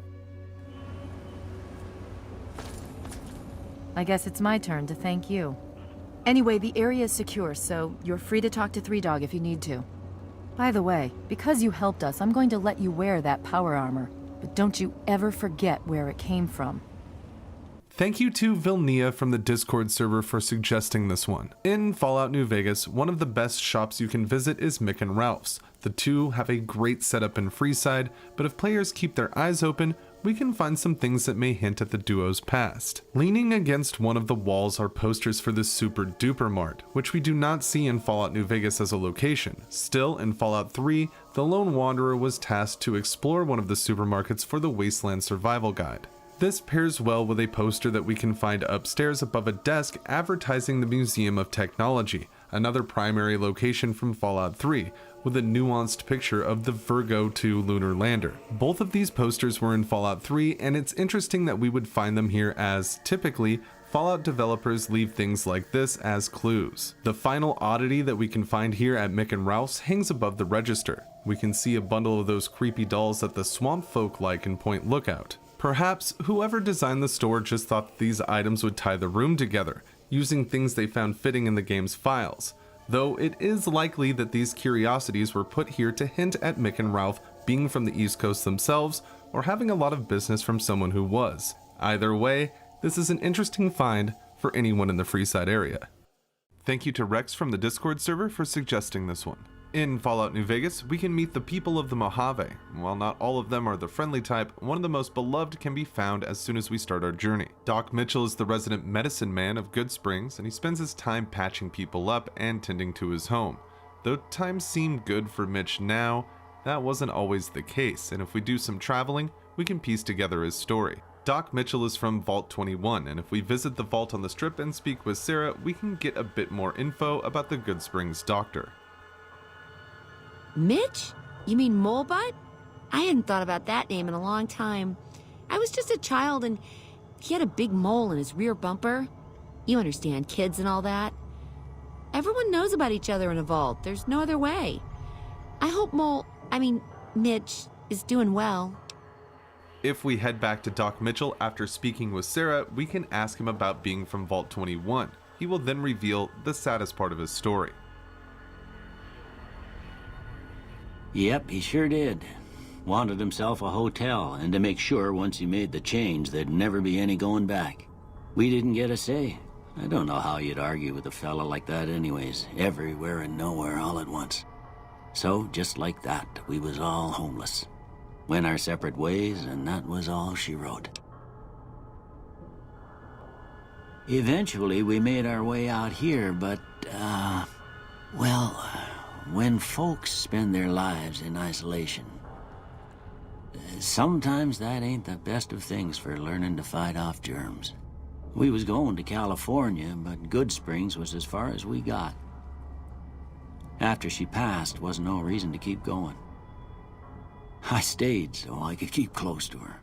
I guess it's my turn to thank you. Anyway, the area is secure, so you're free to talk to Three Dog if you need to. By the way, because you helped us, I'm going to let you wear that power armor, but don't you ever forget where it came from. Thank you to Vilnia from the Discord server for suggesting this one. In Fallout New Vegas, one of the best shops you can visit is Mick and Ralph's. The two have a great setup in Freeside, but if players keep their eyes open, we can find some things that may hint at the duo's past. Leaning against one of the walls are posters for the Super Duper Mart, which we do not see in Fallout New Vegas as a location. Still, in Fallout 3, the Lone Wanderer was tasked to explore one of the supermarkets for the Wasteland Survival Guide. This pairs well with a poster that we can find upstairs above a desk advertising the Museum of Technology, another primary location from Fallout 3, with a nuanced picture of the Virgo 2 lunar lander. Both of these posters were in Fallout 3, and it's interesting that we would find them here as, typically, Fallout developers leave things like this as clues. The final oddity that we can find here at Mick and Ralph's hangs above the register. We can see a bundle of those creepy dolls that the swamp folk like in Point Lookout. Perhaps whoever designed the store just thought that these items would tie the room together, using things they found fitting in the game's files. Though it is likely that these curiosities were put here to hint at Mick and Ralph being from the East Coast themselves, or having a lot of business from someone who was. Either way, this is an interesting find for anyone in the Freeside area. Thank you to Rex from the Discord server for suggesting this one. In Fallout New Vegas, we can meet the people of the Mojave. While not all of them are the friendly type, one of the most beloved can be found as soon as we start our journey. Doc Mitchell is the resident medicine man of Good Springs, and he spends his time patching people up and tending to his home. Though times seem good for Mitch now, that wasn't always the case, and if we do some traveling, we can piece together his story. Doc Mitchell is from Vault 21, and if we visit the vault on the Strip and speak with Sarah, we can get a bit more info about the Good Springs doctor. Mitch? You mean Molebutt? I hadn't thought about that name in a long time. I was just a child and he had a big mole in his rear bumper. You understand, kids and all that. Everyone knows about each other in a vault. There's no other way. I hope Mitch is doing well. If we head back to Doc Mitchell after speaking with Sarah, we can ask him about being from Vault 21. He will then reveal the saddest part of his story. Yep, he sure did. Wanted himself a hotel, and to make sure once he made the change there'd never be any going back. We didn't get a say. I don't know how you'd argue with a fella like that anyways, everywhere and nowhere all at once. So, just like that, we was all homeless. Went our separate ways, and that was all she wrote. Eventually, we made our way out here, but, well, when folks spend their lives in isolation, sometimes that ain't the best of things for learning to fight off germs. We was going to California, but Good Springs was as far as we got. After she passed, wasn't no reason to keep going. I stayed so I could keep close to her.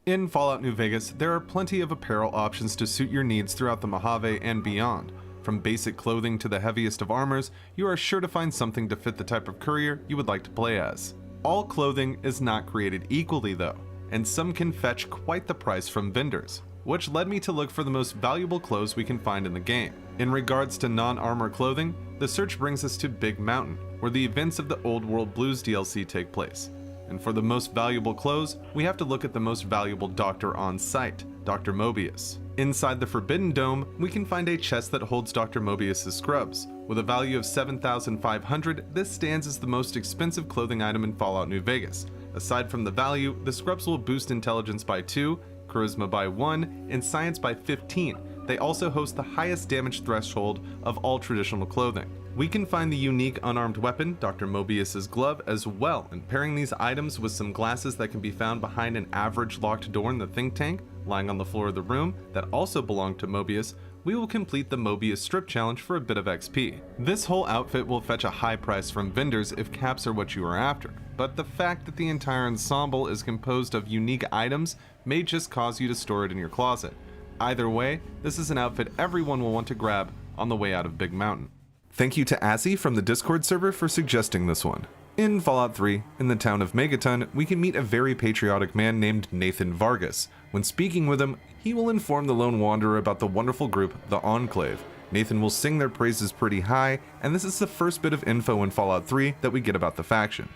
In Fallout New Vegas, there are plenty of apparel options to suit your needs throughout the Mojave and beyond. From basic clothing to the heaviest of armors, you are sure to find something to fit the type of courier you would like to play as. All clothing is not created equally though, and some can fetch quite the price from vendors, which led me to look for the most valuable clothes we can find in the game. In regards to non-armor clothing, the search brings us to Big Mountain, where the events of the Old World Blues DLC take place. And for the most valuable clothes, we have to look at the most valuable doctor on site, Dr. Mobius. Inside the Forbidden Dome, we can find a chest that holds Dr. Mobius's scrubs. With a value of 7,500, this stands as the most expensive clothing item in Fallout New Vegas. Aside from the value, the scrubs will boost intelligence by 2, charisma by 1, and science by 15. They also host the highest damage threshold of all traditional clothing. We can find the unique unarmed weapon, Dr. Mobius's glove, as well, and pairing these items with some glasses that can be found behind an average locked door in the think tank, lying on the floor of the room, that also belong to Mobius, we will complete the Mobius Strip Challenge for a bit of XP. This whole outfit will fetch a high price from vendors if caps are what you are after, but the fact that the entire ensemble is composed of unique items may just cause you to store it in your closet. Either way, this is an outfit everyone will want to grab on the way out of Big Mountain. Thank you to Azzy from the Discord server for suggesting this one. In Fallout 3, in the town of Megaton, we can meet a very patriotic man named Nathan Vargas. When speaking with him, he will inform the lone wanderer about the wonderful group, the Enclave. Nathan will sing their praises pretty high, and this is the first bit of info in Fallout 3 that we get about the faction.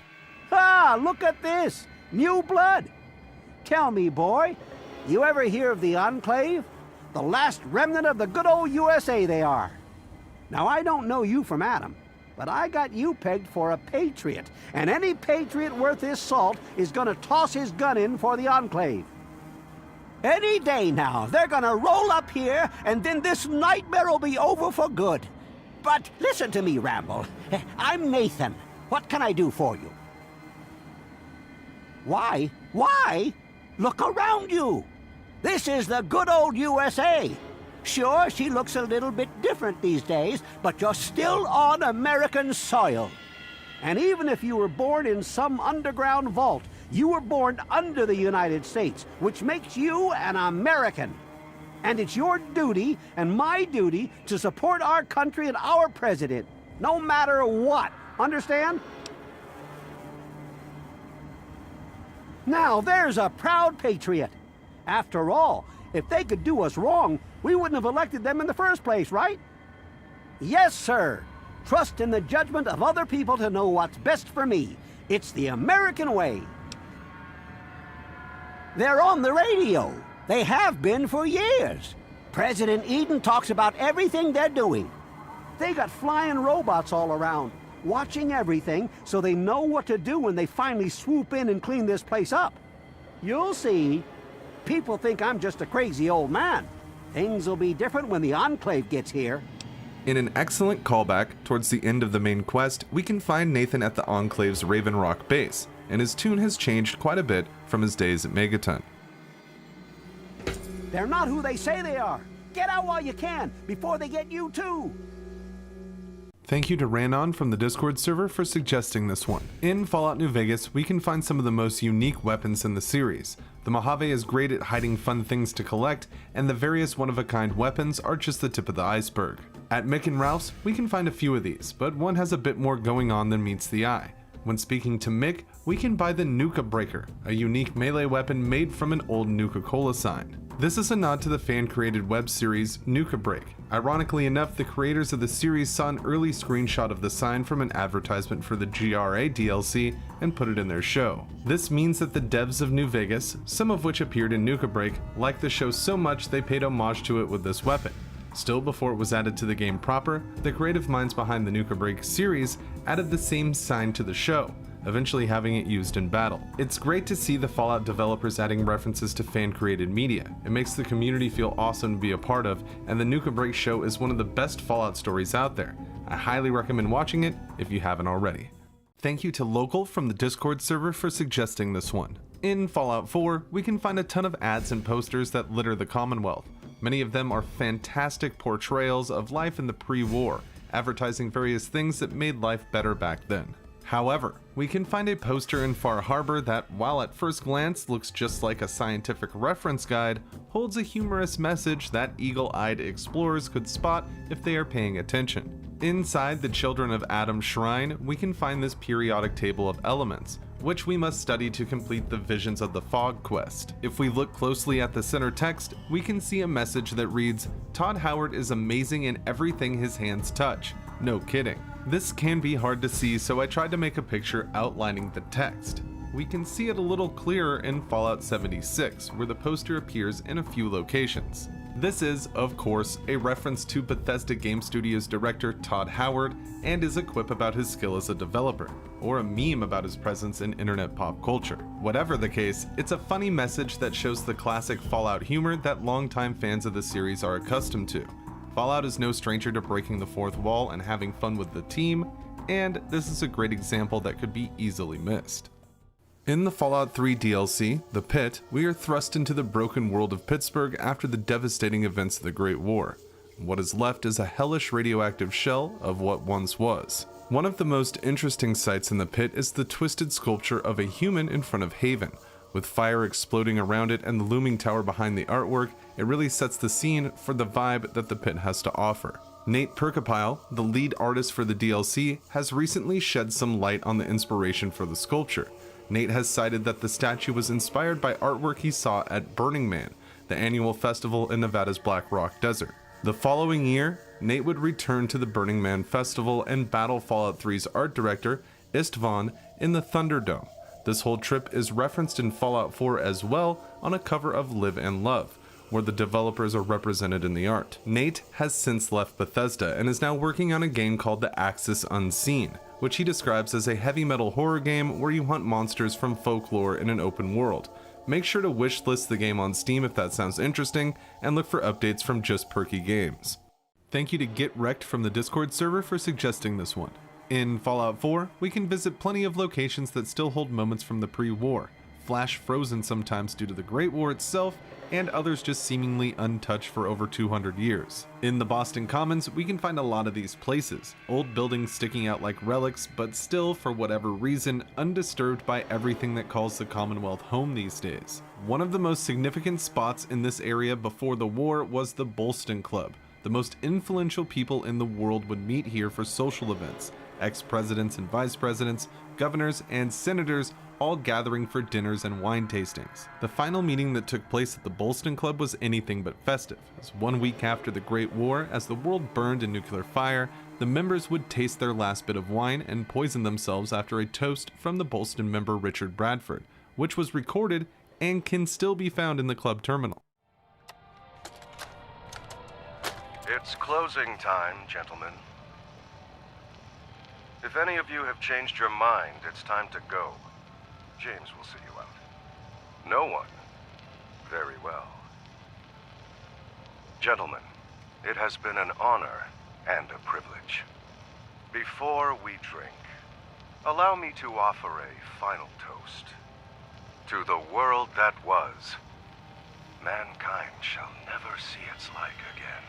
Ah, look at this! New blood! Tell me, boy, you ever hear of the Enclave? The last remnant of the good old USA they are. Now, I don't know you from Adam, but I got you pegged for a patriot, and any patriot worth his salt is gonna toss his gun in for the Enclave. Any day now, they're gonna roll up here, and then this nightmare will be over for good. But listen to me, Ramble. I'm Nathan. What can I do for you? Why? Why? Look around you. This is the good old USA. Sure, she looks a little bit different these days, but you're still on American soil. And even if you were born in some underground vault, you were born under the United States, which makes you an American. And it's your duty and my duty to support our country and our president, no matter what. Understand? Now, there's a proud patriot. After all, if they could do us wrong, we wouldn't have elected them in the first place, right? Yes, sir. Trust in the judgment of other people to know what's best for me. It's the American way. They're on the radio. They have been for years. President Eden talks about everything they're doing. They got flying robots all around, watching everything so they know what to do when they finally swoop in and clean this place up. You'll see. People think I'm just a crazy old man. Things will be different when the Enclave gets here. In an excellent callback towards the end of the main quest, we can find Nathan at the Enclave's Raven Rock base, and his tune has changed quite a bit from his days at Megaton. They're not who they say they are. Get out while you can, before they get you too. Thank you to Ranon from the Discord server for suggesting this one. In Fallout New Vegas, we can find some of the most unique weapons in the series. The Mojave is great at hiding fun things to collect, and the various one-of-a-kind weapons are just the tip of the iceberg. At Mick and Ralph's, we can find a few of these, but one has a bit more going on than meets the eye. When speaking to Mick, we can buy the Nuka Breaker, a unique melee weapon made from an old Nuka-Cola sign. This is a nod to the fan-created web series Nuka Break. Ironically enough, the creators of the series saw an early screenshot of the sign from an advertisement for the GRA DLC and put it in their show. This means that the devs of New Vegas, some of which appeared in Nuka Break, liked the show so much they paid homage to it with this weapon. Still, before it was added to the game proper, the creative minds behind the Nuka Break series added the same sign to the show, eventually having it used in battle. It's great to see the Fallout developers adding references to fan-created media. It makes the community feel awesome to be a part of, and the Nuka Break show is one of the best Fallout stories out there. I highly recommend watching it if you haven't already. Thank you to Local from the Discord server for suggesting this one. In Fallout 4, we can find a ton of ads and posters that litter the Commonwealth. Many of them are fantastic portrayals of life in the pre-war, advertising various things that made life better back then. However, we can find a poster in Far Harbor that, while at first glance looks just like a scientific reference guide, holds a humorous message that eagle-eyed explorers could spot if they are paying attention. Inside the Children of Adam shrine, we can find this periodic table of elements, which we must study to complete the Visions of the Fog quest. If we look closely at the center text, we can see a message that reads, "Todd Howard is amazing in everything his hands touch." No kidding. This can be hard to see, so I tried to make a picture outlining the text. We can see it a little clearer in Fallout 76, where the poster appears in a few locations. This is, of course, a reference to Bethesda Game Studios director Todd Howard and is a quip about his skill as a developer, or a meme about his presence in internet pop culture. Whatever the case, it's a funny message that shows the classic Fallout humor that longtime fans of the series are accustomed to. Fallout is no stranger to breaking the fourth wall and having fun with the team, and this is a great example that could be easily missed. In the Fallout 3 DLC, The Pit, we are thrust into the broken world of Pittsburgh after the devastating events of the Great War. What is left is a hellish radioactive shell of what once was. One of the most interesting sights in the pit is the twisted sculpture of a human in front of Haven. With fire exploding around it and the looming tower behind the artwork, it really sets the scene for the vibe that the pit has to offer. Nate Perkapile, the lead artist for the DLC, has recently shed some light on the inspiration for the sculpture. Nate has cited that the statue was inspired by artwork he saw at Burning Man, the annual festival in Nevada's Black Rock Desert. The following year, Nate would return to the Burning Man festival and battle Fallout 3's art director, Istvan, in the Thunderdome. This whole trip is referenced in Fallout 4 as well on a cover of Live and Love, where the developers are represented in the art. Nate has since left Bethesda and is now working on a game called The Axis Unseen, which he describes as a heavy metal horror game where you hunt monsters from folklore in an open world. Make sure to wishlist the game on Steam if that sounds interesting, and look for updates from Just Perky Games. Thank you to Get Wrecked from the Discord server for suggesting this one. In Fallout 4, we can visit plenty of locations that still hold moments from the pre-war, flash frozen sometimes due to the Great War itself, and others just seemingly untouched for over 200 years. In the Boston Commons, we can find a lot of these places, old buildings sticking out like relics, but still, for whatever reason, undisturbed by everything that calls the Commonwealth home these days. One of the most significant spots in this area before the war was the Bolston Club. The most influential people in the world would meet here for social events. Ex-presidents and vice presidents, governors, and senators all gathering for dinners and wine tastings. The final meeting that took place at the Bolston Club was anything but festive, as 1 week after the Great War, as the world burned in nuclear fire, the members would taste their last bit of wine and poison themselves after a toast from the Bolston member Richard Bradford, which was recorded and can still be found in the club terminal. It's closing time, gentlemen. If any of you have changed your mind, it's time to go. James will see you out. No one? Very well. Gentlemen, it has been an honor and a privilege. Before we drink, allow me to offer a final toast. To the world that was, mankind shall never see its like again.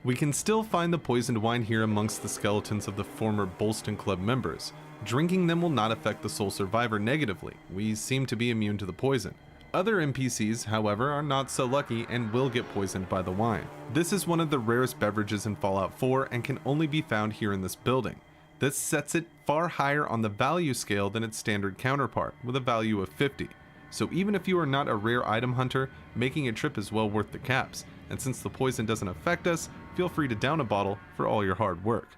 We can still find the poisoned wine here amongst the skeletons of the former Bolston Club members. Drinking them will not affect the sole survivor negatively. We seem to be immune to the poison. Other NPCs, however, are not so lucky and will get poisoned by the wine. This is one of the rarest beverages in Fallout 4 and can only be found here in this building. This sets it far higher on the value scale than its standard counterpart, with a value of 50. So even if you are not a rare item hunter, making a trip is well worth the caps, and since the poison doesn't affect us, feel free to down a bottle for all your hard work.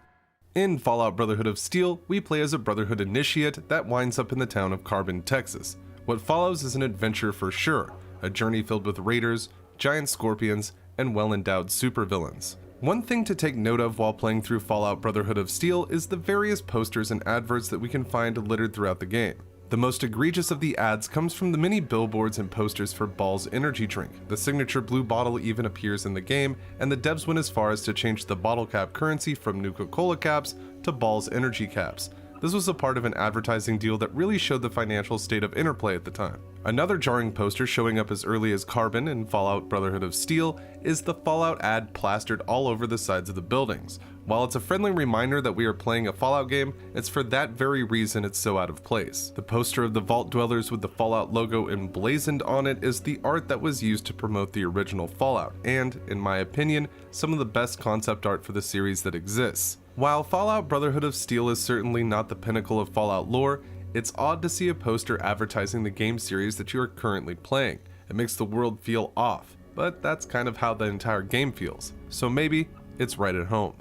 In Fallout Brotherhood of Steel, we play as a Brotherhood initiate that winds up in the town of Carbon, Texas. What follows is an adventure for sure, a journey filled with raiders, giant scorpions, and well-endowed supervillains. One thing to take note of while playing through Fallout Brotherhood of Steel is the various posters and adverts that we can find littered throughout the game. The most egregious of the ads comes from the many billboards and posters for Ball's energy drink. The signature blue bottle even appears in the game, and the devs went as far as to change the bottle cap currency from Nuka-Cola caps to Ball's energy caps. This was a part of an advertising deal that really showed the financial state of Interplay at the time. Another jarring poster showing up as early as Carbon in Fallout Brotherhood of Steel is the Fallout ad plastered all over the sides of the buildings. While it's a friendly reminder that we are playing a Fallout game, it's for that very reason it's so out of place. The poster of the Vault Dwellers with the Fallout logo emblazoned on it is the art that was used to promote the original Fallout, and, in my opinion, some of the best concept art for the series that exists. While Fallout Brotherhood of Steel is certainly not the pinnacle of Fallout lore, it's odd to see a poster advertising the game series that you are currently playing. It makes the world feel off, but that's kind of how the entire game feels, so maybe it's right at home.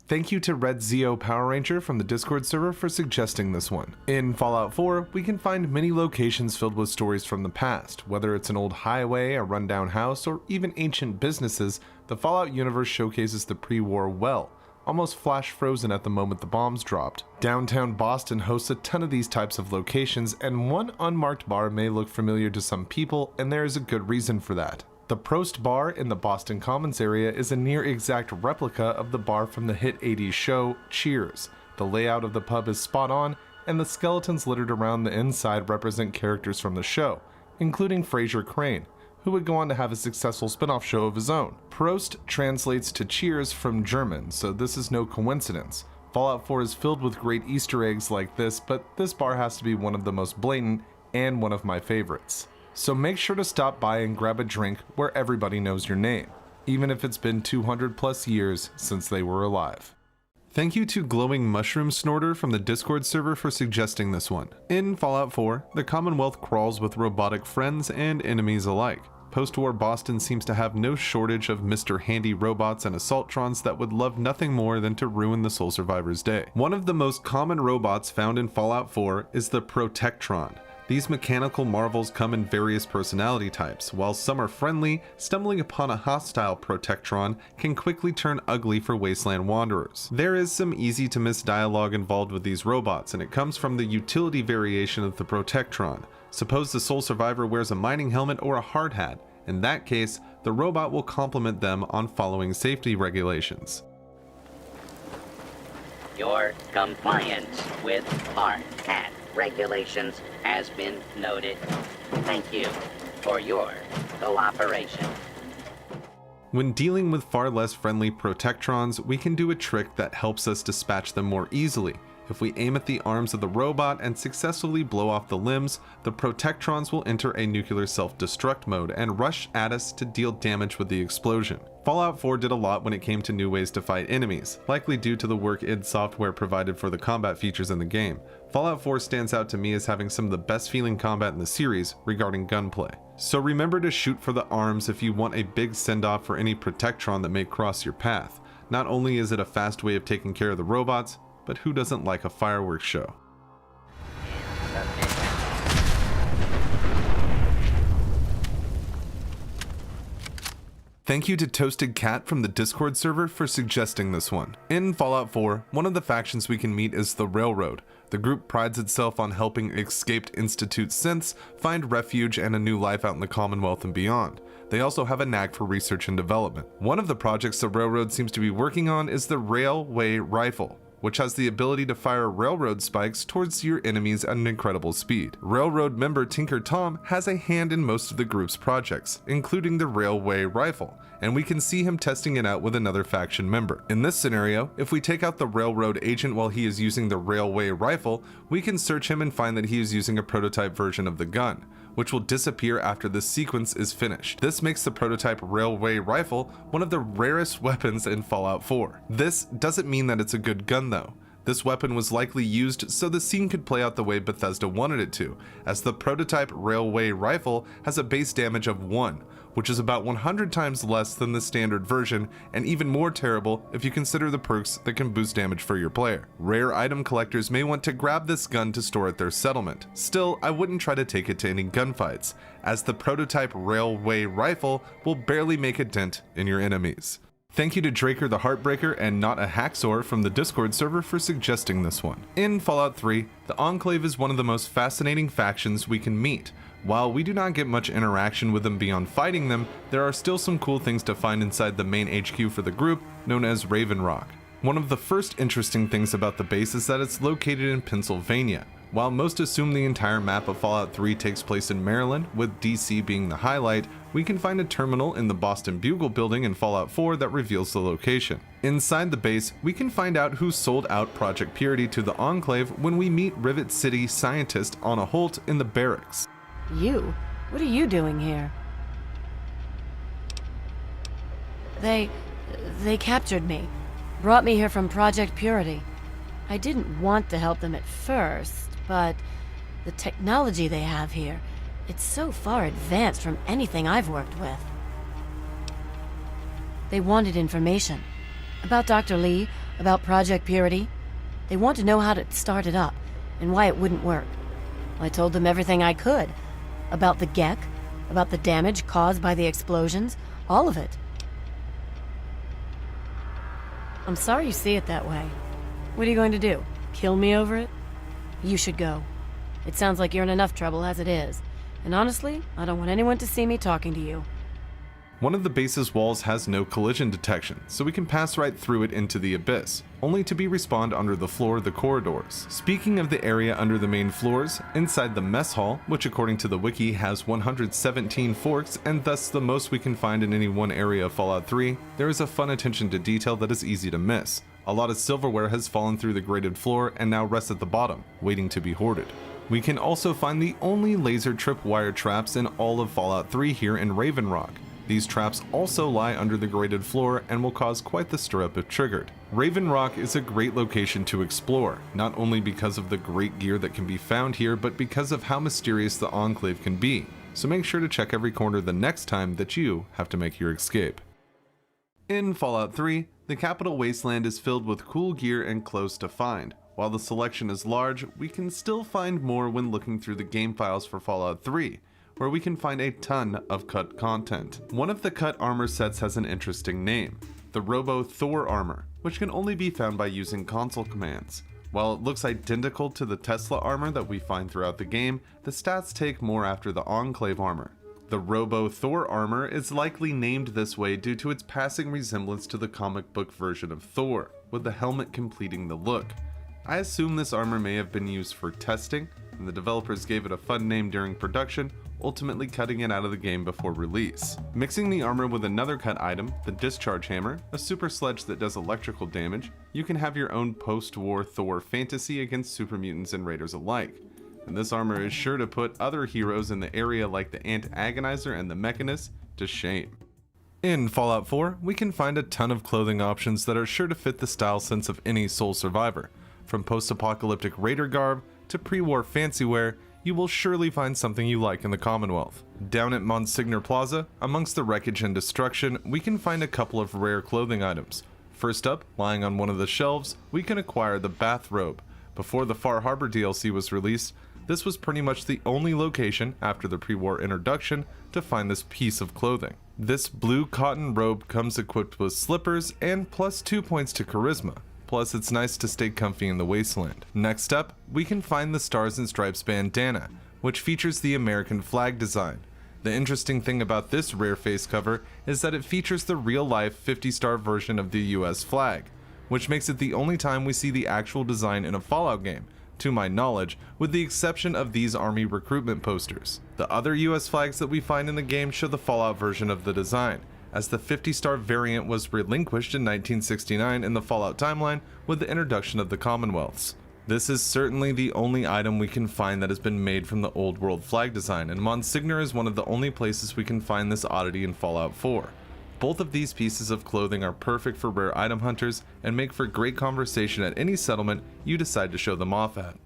Thank you to Red Zeo Power Ranger from the Discord server for suggesting this one. In Fallout 4, we can find many locations filled with stories from the past. Whether it's an old highway, a rundown house, or even ancient businesses, the Fallout universe showcases the pre-war well, almost flash frozen at the moment the bombs dropped. Downtown Boston hosts a ton of these types of locations, and one unmarked bar may look familiar to some people, and there is a good reason for that. The Prost Bar in the Boston Commons area is a near exact replica of the bar from the hit 80s show, Cheers. The layout of the pub is spot on, and the skeletons littered around the inside represent characters from the show, including Fraser Crane, who would go on to have a successful spin-off show of his own. Prost translates to cheers from German, so this is no coincidence. Fallout 4 is filled with great Easter eggs like this, but this bar has to be one of the most blatant and one of my favorites. So make sure to stop by and grab a drink where everybody knows your name, even if it's been 200 plus years since they were alive. Thank you to Glowing Mushroom Snorter from the Discord server for suggesting this one. In Fallout 4, the Commonwealth crawls with robotic friends and enemies alike. Post-war Boston seems to have no shortage of Mr. Handy robots and assaultrons that would love nothing more than to ruin the Soul Survivor's day. One of the most common robots found in Fallout 4 is the Protectron. These mechanical marvels come in various personality types. While some are friendly, stumbling upon a hostile Protectron can quickly turn ugly for wasteland wanderers. There is some easy to miss dialogue involved with these robots, and it comes from the utility variation of the Protectron. Suppose the Soul Survivor wears a mining helmet or a hard hat. In that case, the robot will complement them on following safety regulations. Your compliance with hard hat regulations has been noted. Thank you for your cooperation. When dealing with far less friendly Protectrons, we can do a trick that helps us dispatch them more easily. If we aim at the arms of the robot and successfully blow off the limbs, the Protectrons will enter a nuclear self-destruct mode and rush at us to deal damage with the explosion. Fallout 4 did a lot when it came to new ways to fight enemies, likely due to the work id Software provided for the combat features in the game. Fallout 4 stands out to me as having some of the best feeling combat in the series regarding gunplay. So remember to shoot for the arms if you want a big send-off for any Protectron that may cross your path. Not only is it a fast way of taking care of the robots, but who doesn't like a fireworks show? Thank you to Toasted Cat from the Discord server for suggesting this one. In Fallout 4, one of the factions we can meet is the Railroad. The group prides itself on helping escaped Institute synths find refuge and a new life out in the Commonwealth and beyond. They also have a knack for research and development. One of the projects the Railroad seems to be working on is the Railway Rifle, which has the ability to fire railroad spikes towards your enemies at an incredible speed. Railroad member Tinker Tom has a hand in most of the group's projects, including the Railway Rifle, and we can see him testing it out with another faction member. In this scenario, if we take out the Railroad agent while he is using the Railway Rifle, we can search him and find that he is using a prototype version of the gun, which will disappear after the sequence is finished. This makes the prototype Railway Rifle one of the rarest weapons in Fallout 4. This doesn't mean that it's a good gun though. This weapon was likely used so the scene could play out the way Bethesda wanted it to, as the prototype railway rifle has a base damage of 1, which is about 100 times less than the standard version, and even more terrible if you consider the perks that can boost damage for your player. Rare item collectors may want to grab this gun to store at their settlement. Still, I wouldn't try to take it to any gunfights, as the prototype railway rifle will barely make a dent in your enemies. Thank you to Draker the Heartbreaker and Not a Hacksaw from the Discord server for suggesting this one. In Fallout 3, the Enclave is one of the most fascinating factions we can meet. While we do not get much interaction with them beyond fighting them, there are still some cool things to find inside the main HQ for the group, known as Raven Rock. One of the first interesting things about the base is that it's located in Pennsylvania. While most assume the entire map of Fallout 3 takes place in Maryland, with DC being the highlight, we can find a terminal in the Boston Bugle building in Fallout 4 that reveals the location. Inside the base, we can find out who sold out Project Purity to the Enclave when we meet Rivet City scientist Anna Holt in the barracks. You? What are you doing here? They captured me. Brought me here from Project Purity. I didn't want to help them at first, but the technology they have here, it's so far advanced from anything I've worked with. They wanted information. About Dr. Lee, about Project Purity. They want to know how to start it up, and why it wouldn't work. I told them everything I could. About the Gek, about the damage caused by the explosions, all of it. I'm sorry you see it that way. What are you going to do? Kill me over it? You should go. It sounds like you're in enough trouble as it is. And honestly, I don't want anyone to see me talking to you. One of the base's walls has no collision detection, so we can pass right through it into the abyss, only to be respawned under the floor of the corridors. Speaking of the area under the main floors, inside the mess hall, which according to the wiki has 117 forks and thus the most we can find in any one area of Fallout 3, there is a fun attention to detail that is easy to miss. A lot of silverware has fallen through the grated floor and now rests at the bottom, waiting to be hoarded. We can also find the only laser tripwire traps in all of Fallout 3 here in Raven Rock. These traps also lie under the grated floor and will cause quite the stir-up if triggered. Raven Rock is a great location to explore, not only because of the great gear that can be found here, but because of how mysterious the Enclave can be. So make sure to check every corner the next time that you have to make your escape. In Fallout 3, the Capital Wasteland is filled with cool gear and clothes to find. While the selection is large, we can still find more when looking through the game files for Fallout 3, where we can find a ton of cut content. One of the cut armor sets has an interesting name, the Robo Thor armor, which can only be found by using console commands. While it looks identical to the Tesla armor that we find throughout the game, the stats take more after the Enclave armor. The Robo Thor armor is likely named this way due to its passing resemblance to the comic book version of Thor, with the helmet completing the look. I assume this armor may have been used for testing, and the developers gave it a fun name during production, ultimately cutting it out of the game before release. Mixing the armor with another cut item, the Discharge Hammer, a super sledge that does electrical damage, you can have your own post-war Thor fantasy against super mutants and raiders alike. And this armor is sure to put other heroes in the area like the Ant Agonizer and the Mechanist to shame. In Fallout 4, we can find a ton of clothing options that are sure to fit the style sense of any Soul survivor. From post-apocalyptic raider garb to pre-war fancy wear, you will surely find something you like in the Commonwealth. Down at Monsignor Plaza, amongst the wreckage and destruction, we can find a couple of rare clothing items. First up, lying on one of the shelves, we can acquire the bathrobe. Before the Far Harbor DLC was released, this was pretty much the only location after the pre-war introduction to find this piece of clothing. This blue cotton robe comes equipped with slippers and plus 2 points to charisma. Plus, it's nice to stay comfy in the wasteland. Next up, we can find the Stars and Stripes bandana, which features the American flag design. The interesting thing about this rare face cover is that it features the real-life 50-star version of the US flag, which makes it the only time we see the actual design in a Fallout game, to my knowledge, with the exception of these army recruitment posters. The other US flags that we find in the game show the Fallout version of the design, as the 50-star variant was relinquished in 1969 in the Fallout timeline with the introduction of the Commonwealths. This is certainly the only item we can find that has been made from the old world flag design, and Monsignor is one of the only places we can find this oddity in Fallout 4. Both of these pieces of clothing are perfect for rare item hunters and make for great conversation at any settlement you decide to show them off at.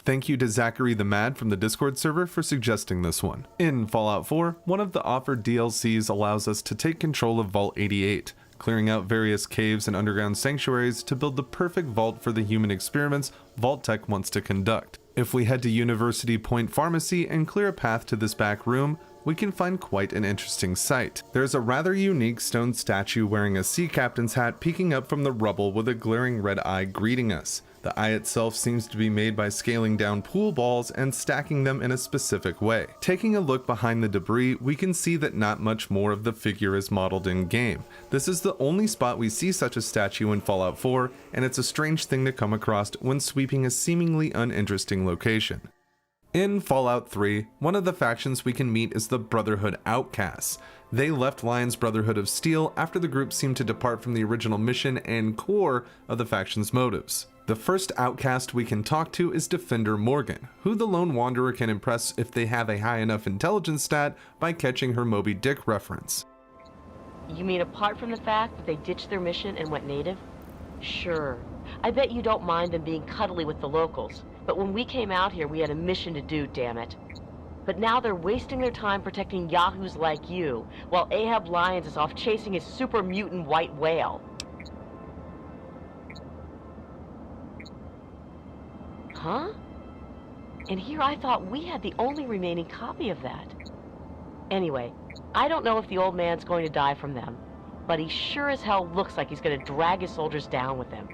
Thank you to Zachary the Mad from the Discord server for suggesting this one. In Fallout 4, one of the offered DLCs allows us to take control of Vault 88, clearing out various caves and underground sanctuaries to build the perfect vault for the human experiments Vault Tech wants to conduct. If we head to University Point Pharmacy and clear a path to this back room, we can find quite an interesting sight. There's a rather unique stone statue wearing a sea captain's hat peeking up from the rubble with a glaring red eye greeting us. The eye itself seems to be made by scaling down pool balls and stacking them in a specific way. Taking a look behind the debris, we can see that not much more of the figure is modeled in-game. This is the only spot we see such a statue in Fallout 4, and it's a strange thing to come across when sweeping a seemingly uninteresting location. In Fallout 3, one of the factions we can meet is the Brotherhood Outcasts. They left Lion's Brotherhood of Steel after the group seemed to depart from the original mission and core of the faction's motives. The first outcast we can talk to is Defender Morgan, who the Lone Wanderer can impress if they have a high enough intelligence stat by catching her Moby Dick reference. You mean apart from the fact that they ditched their mission and went native? Sure. I bet you don't mind them being cuddly with the locals. But when we came out here, we had a mission to do, damn it. But now they're wasting their time protecting yahoos like you, while Ahab Lyons is off chasing his super mutant white whale. Huh? And here I thought we had the only remaining copy of that. Anyway, I don't know if the old man's going to die from them, but he sure as hell looks like he's going to drag his soldiers down with him.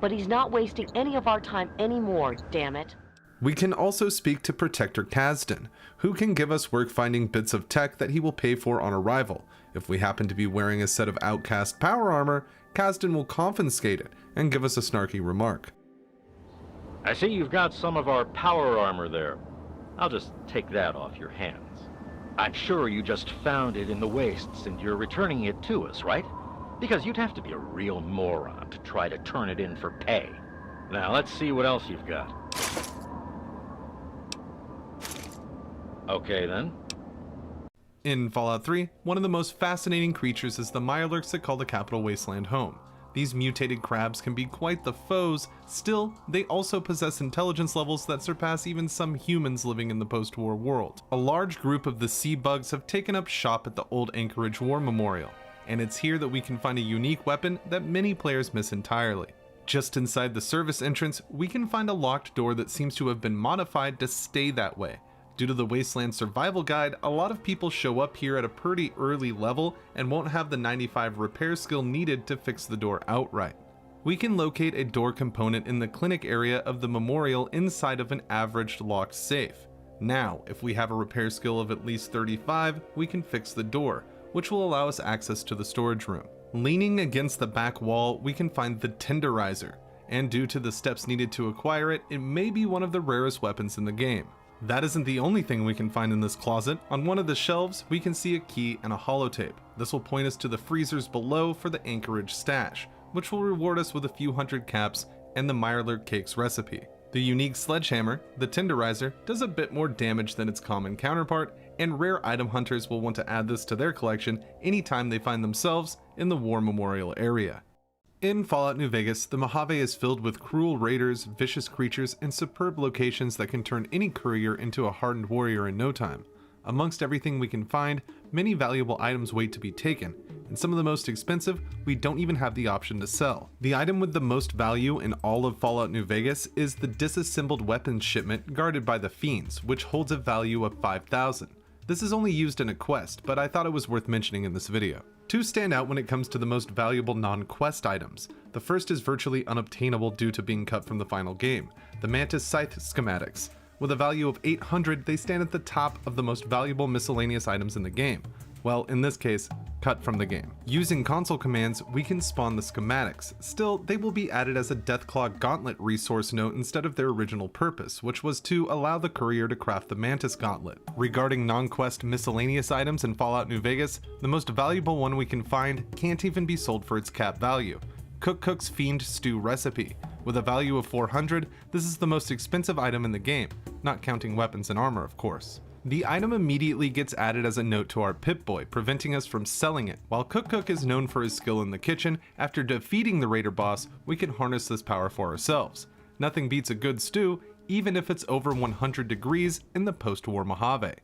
But he's not wasting any of our time anymore, damn it. We can also speak to Protector Kasdan, who can give us work finding bits of tech that he will pay for on arrival. If we happen to be wearing a set of Outcast power armor, Kasdan will confiscate it and give us a snarky remark. I see you've got some of our power armor there. I'll just take that off your hands. I'm sure you just found it in the wastes and you're returning it to us, right? Because you'd have to be a real moron to try to turn it in for pay. Now, let's see what else you've got. Okay, then. In Fallout 3, one of the most fascinating creatures is the Mirelurks that call the Capital Wasteland home. These mutated crabs can be quite the foes, still, they also possess intelligence levels that surpass even some humans living in the post-war world. A large group of the sea bugs have taken up shop at the old Anchorage War Memorial, and it's here that we can find a unique weapon that many players miss entirely. Just inside the service entrance, we can find a locked door that seems to have been modified to stay that way. Due to the Wasteland Survival Guide, a lot of people show up here at a pretty early level and won't have the 95 repair skill needed to fix the door outright. We can locate a door component in the clinic area of the memorial inside of an averaged locked safe. Now, if we have a repair skill of at least 35, we can fix the door, which will allow us access to the storage room. Leaning against the back wall, we can find the Tenderizer, and due to the steps needed to acquire it, it may be one of the rarest weapons in the game. That isn't the only thing we can find in this closet. On one of the shelves, we can see a key and a holotape. This will point us to the freezers below for the Anchorage stash, which will reward us with a few hundred caps and the Mirelurk Cakes recipe. The unique sledgehammer, the Tenderizer, does a bit more damage than its common counterpart, and rare item hunters will want to add this to their collection anytime they find themselves in the War Memorial area. In Fallout New Vegas, the Mojave is filled with cruel raiders, vicious creatures, and superb locations that can turn any courier into a hardened warrior in no time. Amongst everything we can find, many valuable items wait to be taken, and some of the most expensive we don't even have the option to sell. The item with the most value in all of Fallout New Vegas is the disassembled weapons shipment guarded by the Fiends, which holds a value of 5,000. This is only used in a quest, but I thought it was worth mentioning in this video. Two stand out when it comes to the most valuable non-quest items. The first is virtually unobtainable due to being cut from the final game, the Mantis Scythe schematics. With a value of 800, they stand at the top of the most valuable miscellaneous items in the game. Well, in this case, cut from the game. Using console commands, we can spawn the schematics. Still, they will be added as a Deathclaw Gauntlet resource note instead of their original purpose, which was to allow the courier to craft the Mantis Gauntlet. Regarding non-quest miscellaneous items in Fallout New Vegas, the most valuable one we can find can't even be sold for its cap value. Cook's Fiend Stew Recipe. With a value of 400, this is the most expensive item in the game, not counting weapons and armor of course. The item immediately gets added as a note to our Pip-Boy, preventing us from selling it. While Cook is known for his skill in the kitchen, after defeating the Raider boss, we can harness this power for ourselves. Nothing beats a good stew, even if it's over 100 degrees in the post-war Mojave.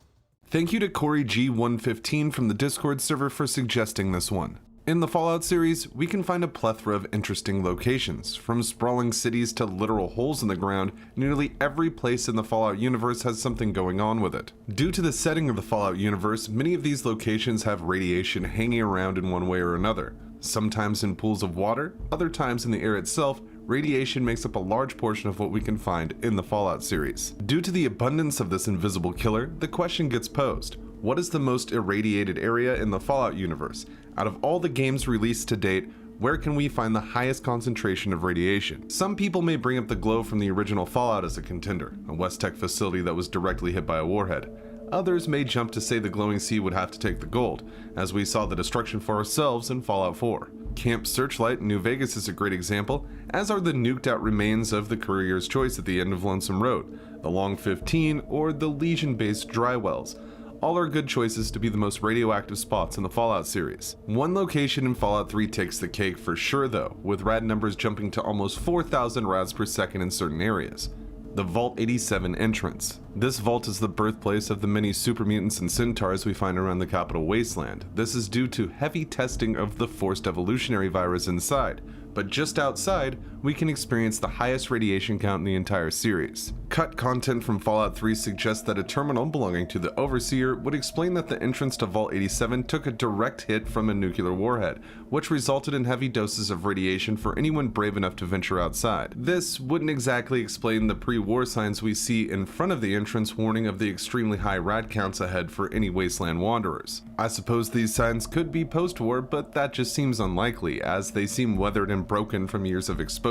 Thank you to Corey G115 from the Discord server for suggesting this one. In the Fallout series, we can find a plethora of interesting locations. From sprawling cities to literal holes in the ground, nearly every place in the Fallout universe has something going on with it. Due to the setting of the Fallout universe, many of these locations have radiation hanging around in one way or another. Sometimes in pools of water, other times in the air itself, radiation makes up a large portion of what we can find in the Fallout series. Due to the abundance of this invisible killer, the question gets posed: what is the most irradiated area in the Fallout universe? Out of all the games released to date, where can we find the highest concentration of radiation? Some people may bring up the glow from the original Fallout as a contender, a West Tech facility that was directly hit by a warhead. Others may jump to say the glowing sea would have to take the gold, as we saw the destruction for ourselves in Fallout 4. Camp Searchlight in New Vegas is a great example, as are the nuked out remains of the Courier's Choice at the end of Lonesome Road, the Long 15, or the Legion-based dry wells. All are good choices to be the most radioactive spots in the Fallout series. One location in Fallout 3 takes the cake for sure though, with rad numbers jumping to almost 4,000 rads per second in certain areas. The Vault 87 entrance. This vault is the birthplace of the many super mutants and centaurs we find around the capital wasteland. This is due to heavy testing of the forced evolutionary virus inside, but just outside, we can experience the highest radiation count in the entire series. Cut content from Fallout 3 suggests that a terminal belonging to the Overseer would explain that the entrance to Vault 87 took a direct hit from a nuclear warhead, which resulted in heavy doses of radiation for anyone brave enough to venture outside. This wouldn't exactly explain the pre-war signs we see in front of the entrance warning of the extremely high rad counts ahead for any wasteland wanderers. I suppose these signs could be post-war, but that just seems unlikely, as they seem weathered and broken from years of exposure.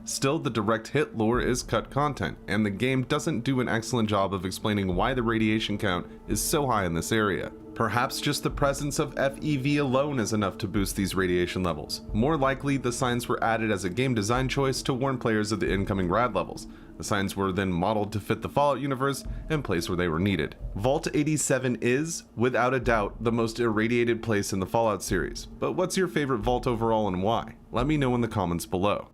Still, the direct hit lore is cut content, and the game doesn't do an excellent job of explaining why the radiation count is so high in this area. Perhaps just the presence of FEV alone is enough to boost these radiation levels. More likely, the signs were added as a game design choice to warn players of the incoming rad levels. The signs were then modeled to fit the Fallout universe and placed where they were needed. Vault 87 is, without a doubt, the most irradiated place in the Fallout series. But what's your favorite vault overall and why? Let me know in the comments below.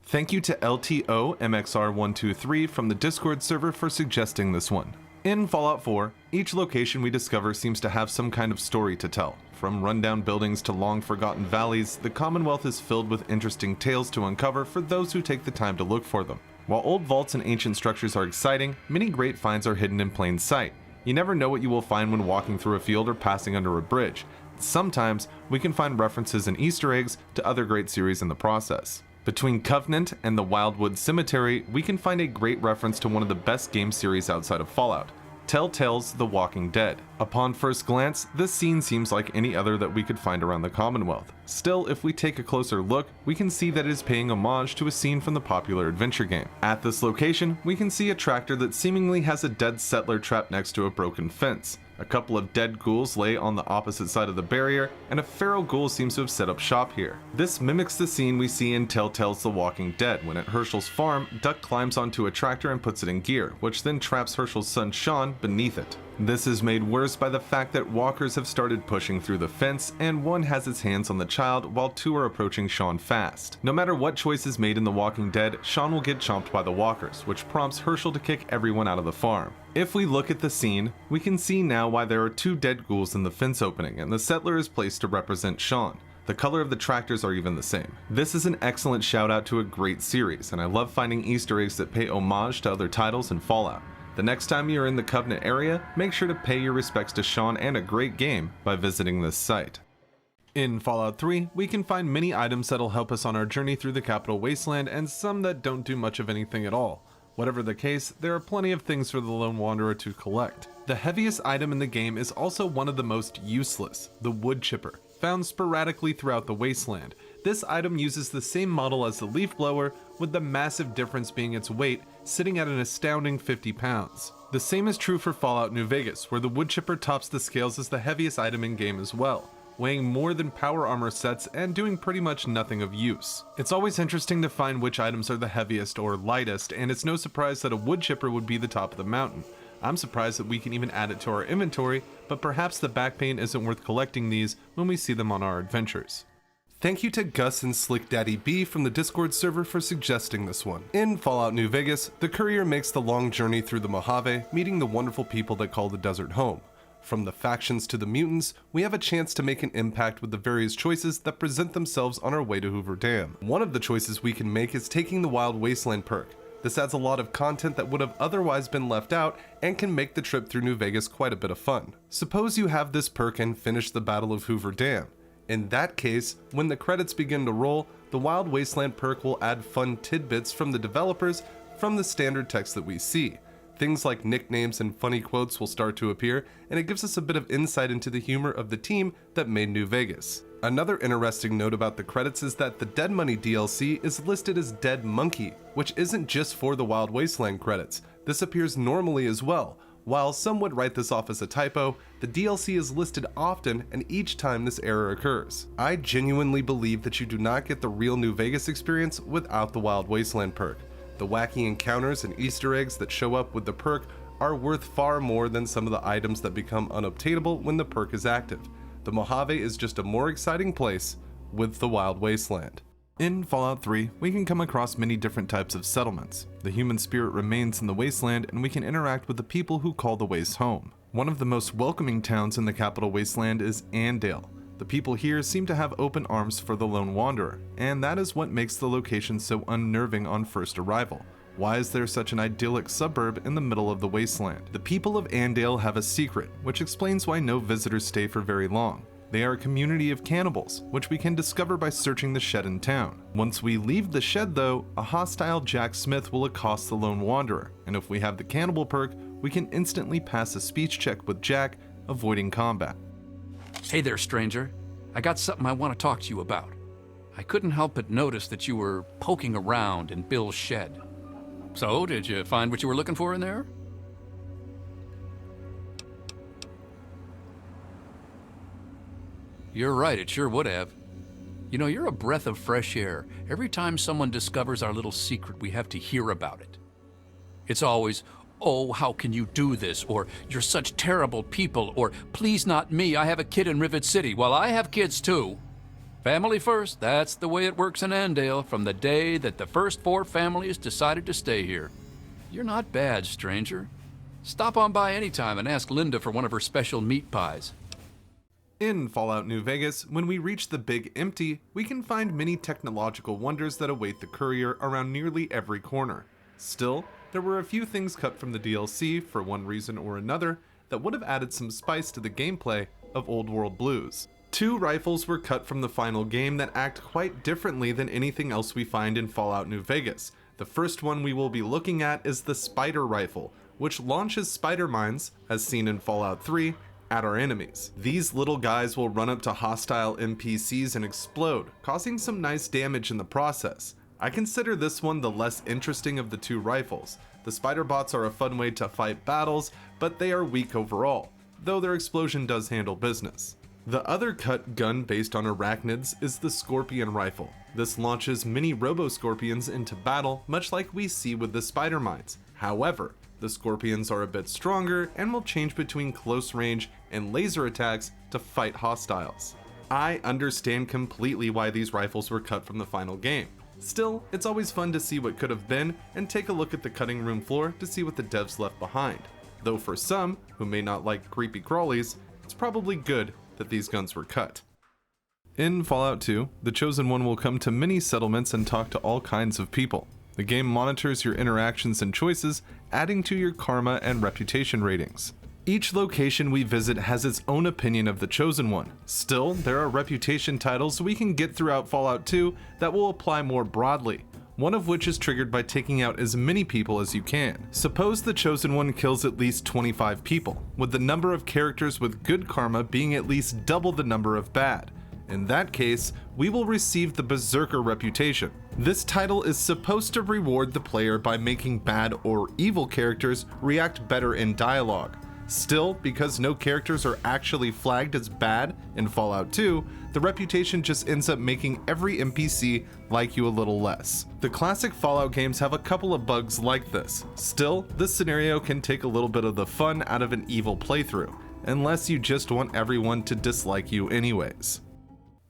Thank you to LTOMXR123 from the Discord server for suggesting this one. In Fallout 4, each location we discover seems to have some kind of story to tell. From rundown buildings to long-forgotten valleys, the Commonwealth is filled with interesting tales to uncover for those who take the time to look for them. While old vaults and ancient structures are exciting, many great finds are hidden in plain sight. You never know what you will find when walking through a field or passing under a bridge. Sometimes, we can find references and Easter eggs to other great series in the process. Between Covenant and the Wildwood Cemetery, we can find a great reference to one of the best game series outside of Fallout, Telltale's The Walking Dead. Upon first glance, this scene seems like any other that we could find around the Commonwealth. Still, if we take a closer look, we can see that it is paying homage to a scene from the popular adventure game. At this location, we can see a tractor that seemingly has a dead settler trapped next to a broken fence. A couple of dead ghouls lay on the opposite side of the barrier, and a feral ghoul seems to have set up shop here. This mimics the scene we see in Telltale's The Walking Dead, when at Herschel's farm, Duck climbs onto a tractor and puts it in gear, which then traps Herschel's son Sean beneath it. This is made worse by the fact that walkers have started pushing through the fence, and one has its hands on the child while two are approaching Sean fast. No matter what choice is made in The Walking Dead, Sean will get chomped by the walkers, which prompts Herschel to kick everyone out of the farm. If we look at the scene, we can see now why there are two dead ghouls in the fence opening, and the settler is placed to represent Sean. The color of the tractors are even the same. This is an excellent shout out to a great series, and I love finding Easter eggs that pay homage to other titles in Fallout. The next time you're in the Covenant area, make sure to pay your respects to Sean and a great game by visiting this site. In Fallout 3, we can find many items that'll help us on our journey through the capital wasteland, and some that don't do much of anything at all. Whatever the case, there are plenty of things for the lone wanderer to collect. The heaviest item in the game is also one of the most useless, the wood chipper, found sporadically throughout the wasteland. This item uses the same model as the leaf blower, with the massive difference being its weight, sitting at an astounding 50 pounds. The same is true for Fallout New Vegas, where the wood chipper tops the scales as the heaviest item in game as well, weighing more than power armor sets and doing pretty much nothing of use. It's always interesting to find which items are the heaviest or lightest, and it's no surprise that a wood chipper would be the top of the mountain. I'm surprised that we can even add it to our inventory, but perhaps the back pain isn't worth collecting these when we see them on our adventures. Thank you to Gus and Slick Daddy B from the Discord server for suggesting this one. In Fallout New Vegas, the courier makes the long journey through the Mojave, meeting the wonderful people that call the desert home. From the factions to the mutants, we have a chance to make an impact with the various choices that present themselves on our way to Hoover Dam. One of the choices we can make is taking the Wild Wasteland perk. This adds a lot of content that would have otherwise been left out and can make the trip through New Vegas quite a bit of fun. Suppose you have this perk and finish the Battle of Hoover Dam. In that case, when the credits begin to roll, the Wild Wasteland perk will add fun tidbits from the developers from the standard text that we see. Things like nicknames and funny quotes will start to appear, and it gives us a bit of insight into the humor of the team that made New Vegas. Another interesting note about the credits is that the Dead Money DLC is listed as Dead Monkey, which isn't just for the Wild Wasteland credits. This appears normally as well. While some would write this off as a typo, the DLC is listed often and each time this error occurs. I genuinely believe that you do not get the real New Vegas experience without the Wild Wasteland perk. The wacky encounters and Easter eggs that show up with the perk are worth far more than some of the items that become unobtainable when the perk is active. The Mojave is just a more exciting place with the Wild Wasteland. In Fallout 3, we can come across many different types of settlements. The human spirit remains in the wasteland and we can interact with the people who call the waste home. One of the most welcoming towns in the capital wasteland is Andale. The people here seem to have open arms for the lone wanderer, and that is what makes the location so unnerving on first arrival. Why is there such an idyllic suburb in the middle of the wasteland? The people of Andale have a secret, which explains why no visitors stay for very long. They are a community of cannibals, which we can discover by searching the shed in town. Once we leave the shed though, a hostile Jack Smith will accost the lone wanderer, and if we have the cannibal perk, we can instantly pass a speech check with Jack, avoiding combat. Hey there, stranger. I got something I want to talk to you about. I couldn't help but notice that you were poking around in Bill's shed. So, did you find what you were looking for in there? You're right, it sure would have. You know, you're a breath of fresh air. Every time someone discovers our little secret, we have to hear about it. It's always, oh, how can you do this? Or, you're such terrible people. Or, please not me, I have a kid in Rivet City. Well, I have kids too. Family first, that's the way it works in Andale from the day that the first 4 families decided to stay here. You're not bad, stranger. Stop on by anytime and ask Linda for one of her special meat pies. In Fallout New Vegas, when we reach the Big Empty, we can find many technological wonders that await the courier around nearly every corner. Still, there were a few things cut from the DLC for one reason or another that would have added some spice to the gameplay of Old World Blues. 2 rifles were cut from the final game that act quite differently than anything else we find in Fallout New Vegas. The first one we will be looking at is the Spider Rifle, which launches spider mines, as seen in Fallout 3, at our enemies. These little guys will run up to hostile NPCs and explode, causing some nice damage in the process. I consider this one the less interesting of the 2 rifles. The spider bots are a fun way to fight battles, but they are weak overall, though their explosion does handle business. The other cut gun based on arachnids is the Scorpion Rifle. This launches mini robo-scorpions into battle, much like we see with the spider mines. However, the scorpions are a bit stronger and will change between close range and laser attacks to fight hostiles. I understand completely why these rifles were cut from the final game. Still, it's always fun to see what could have been and take a look at the cutting room floor to see what the devs left behind. Though for some, who may not like creepy crawlies, it's probably good that these guns were cut. In Fallout 2, the Chosen One will come to many settlements and talk to all kinds of people. The game monitors your interactions and choices, adding to your karma and reputation ratings. Each location we visit has its own opinion of the Chosen One. Still, there are reputation titles we can get throughout Fallout 2 that will apply more broadly, one of which is triggered by taking out as many people as you can. Suppose the Chosen One kills at least 25 people, with the number of characters with good karma being at least double the number of bad. In that case, we will receive the Berserker reputation. This title is supposed to reward the player by making bad or evil characters react better in dialogue. Still, because no characters are actually flagged as bad in Fallout 2, the reputation just ends up making every NPC like you a little less. The classic Fallout games have a couple of bugs like this. Still, this scenario can take a little bit of the fun out of an evil playthrough, unless you just want everyone to dislike you anyways.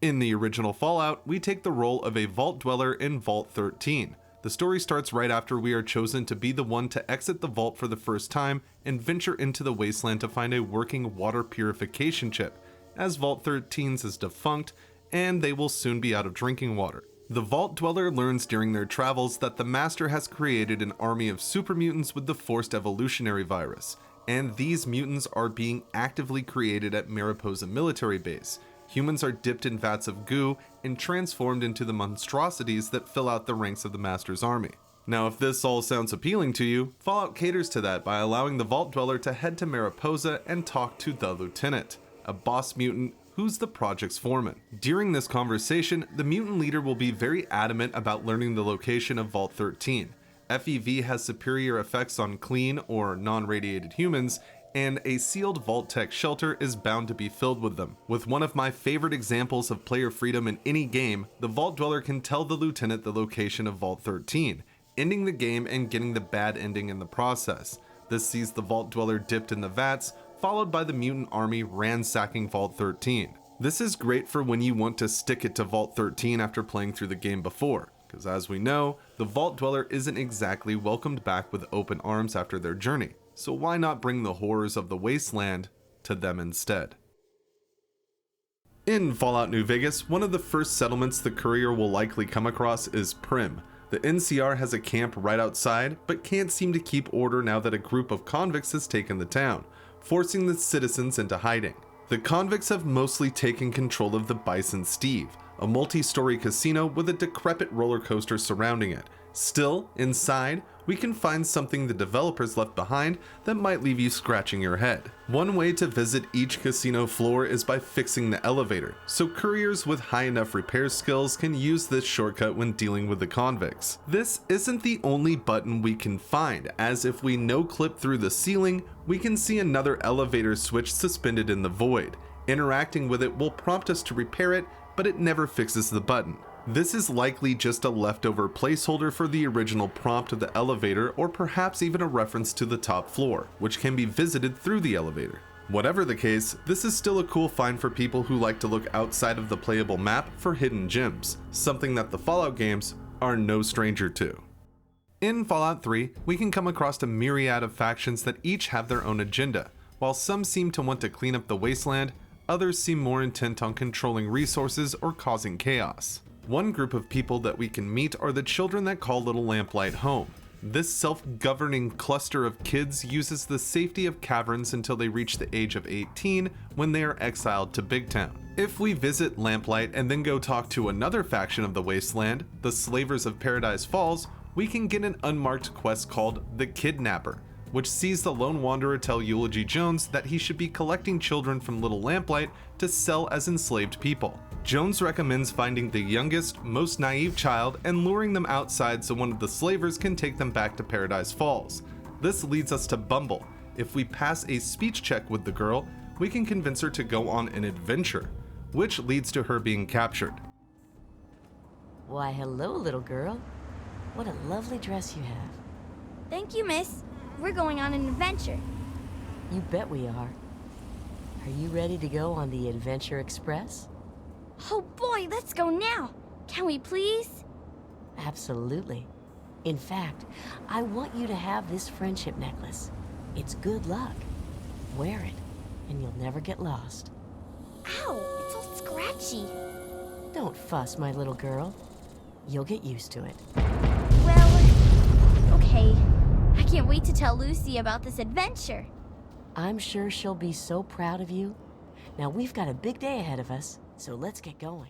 In the original Fallout, we take the role of a vault dweller in Vault 13. The story starts right after we are chosen to be the one to exit the vault for the first time and venture into the wasteland to find a working water purification chip, as Vault 13's is defunct and they will soon be out of drinking water. The vault dweller learns during their travels that the Master has created an army of super mutants with the forced evolutionary virus, and these mutants are being actively created at Mariposa military base. Humans are dipped in vats of goo and transformed into the monstrosities that fill out the ranks of the Master's army. Now, if this all sounds appealing to you, Fallout caters to that by allowing the Vault Dweller to head to Mariposa and talk to the Lieutenant, a boss mutant who's the project's foreman. During this conversation, the mutant leader will be very adamant about learning the location of Vault 13. FEV has superior effects on clean or non-radiated humans, and a sealed Vault-Tec shelter is bound to be filled with them. With one of my favorite examples of player freedom in any game, the Vault Dweller can tell the Lieutenant the location of Vault 13, ending the game and getting the bad ending in the process. This sees the Vault Dweller dipped in the vats, followed by the mutant army ransacking Vault 13. This is great for when you want to stick it to Vault 13 after playing through the game before, because as we know, the Vault Dweller isn't exactly welcomed back with open arms after their journey. So why not bring the horrors of the wasteland to them instead? In Fallout New Vegas, one of the first settlements the courier will likely come across is Prim. The NCR has a camp right outside, but can't seem to keep order now that a group of convicts has taken the town, forcing the citizens into hiding. The convicts have mostly taken control of the Bison Steve, a multi-story casino with a decrepit roller coaster surrounding it. Still, inside, we can find something the developers left behind that might leave you scratching your head. One way to visit each casino floor is by fixing the elevator, so couriers with high enough repair skills can use this shortcut when dealing with the convicts. This isn't the only button we can find, as if we no-clip through the ceiling, we can see another elevator switch suspended in the void. Interacting with it will prompt us to repair it, but it never fixes the button. This is likely just a leftover placeholder for the original prompt of the elevator, or perhaps even a reference to the top floor, which can be visited through the elevator. Whatever the case, this is still a cool find for people who like to look outside of the playable map for hidden gems, something that the Fallout games are no stranger to. In Fallout 3, we can come across a myriad of factions that each have their own agenda. While some seem to want to clean up the wasteland, others seem more intent on controlling resources or causing chaos. One group of people that we can meet are the children that call Little Lamplight home. This self-governing cluster of kids uses the safety of caverns until they reach the age of 18, when they are exiled to Big Town. If we visit Lamplight and then go talk to another faction of the wasteland, the Slavers of Paradise Falls, we can get an unmarked quest called The Kidnapper, which sees the lone wanderer tell Eulogy Jones that he should be collecting children from Little Lamplight to sell as enslaved people. Jones recommends finding the youngest, most naive child and luring them outside so one of the slavers can take them back to Paradise Falls. This leads us to Bumble. If we pass a speech check with the girl, we can convince her to go on an adventure, which leads to her being captured. Why, hello, little girl. What a lovely dress you have. Thank you, miss. We're going on an adventure. You bet we are. Are you ready to go on the Adventure Express? Oh boy, let's go now. Can we please? Absolutely. In fact, I want you to have this friendship necklace. It's good luck. Wear it, and you'll never get lost. Ow, it's all scratchy. Don't fuss, my little girl. You'll get used to it. Well, okay. I can't wait to tell Lucy about this adventure. I'm sure she'll be so proud of you. Now we've got a big day ahead of us, so let's get going.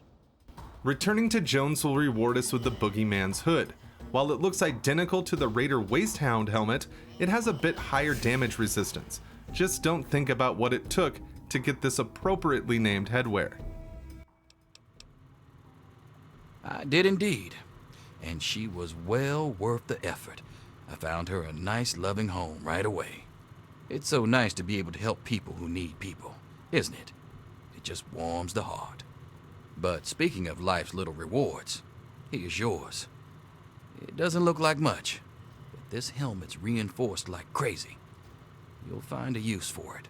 Returning to Jones will reward us with the Boogeyman's hood. While it looks identical to the Raider Wastehound helmet, it has a bit higher damage resistance. Just don't think about what it took to get this appropriately named headwear. I did indeed, and she was well worth the effort. I found her a nice, loving home right away. It's so nice to be able to help people who need people, isn't it? It just warms the heart. But speaking of life's little rewards, here's yours. It doesn't look like much, but this helmet's reinforced like crazy. You'll find a use for it.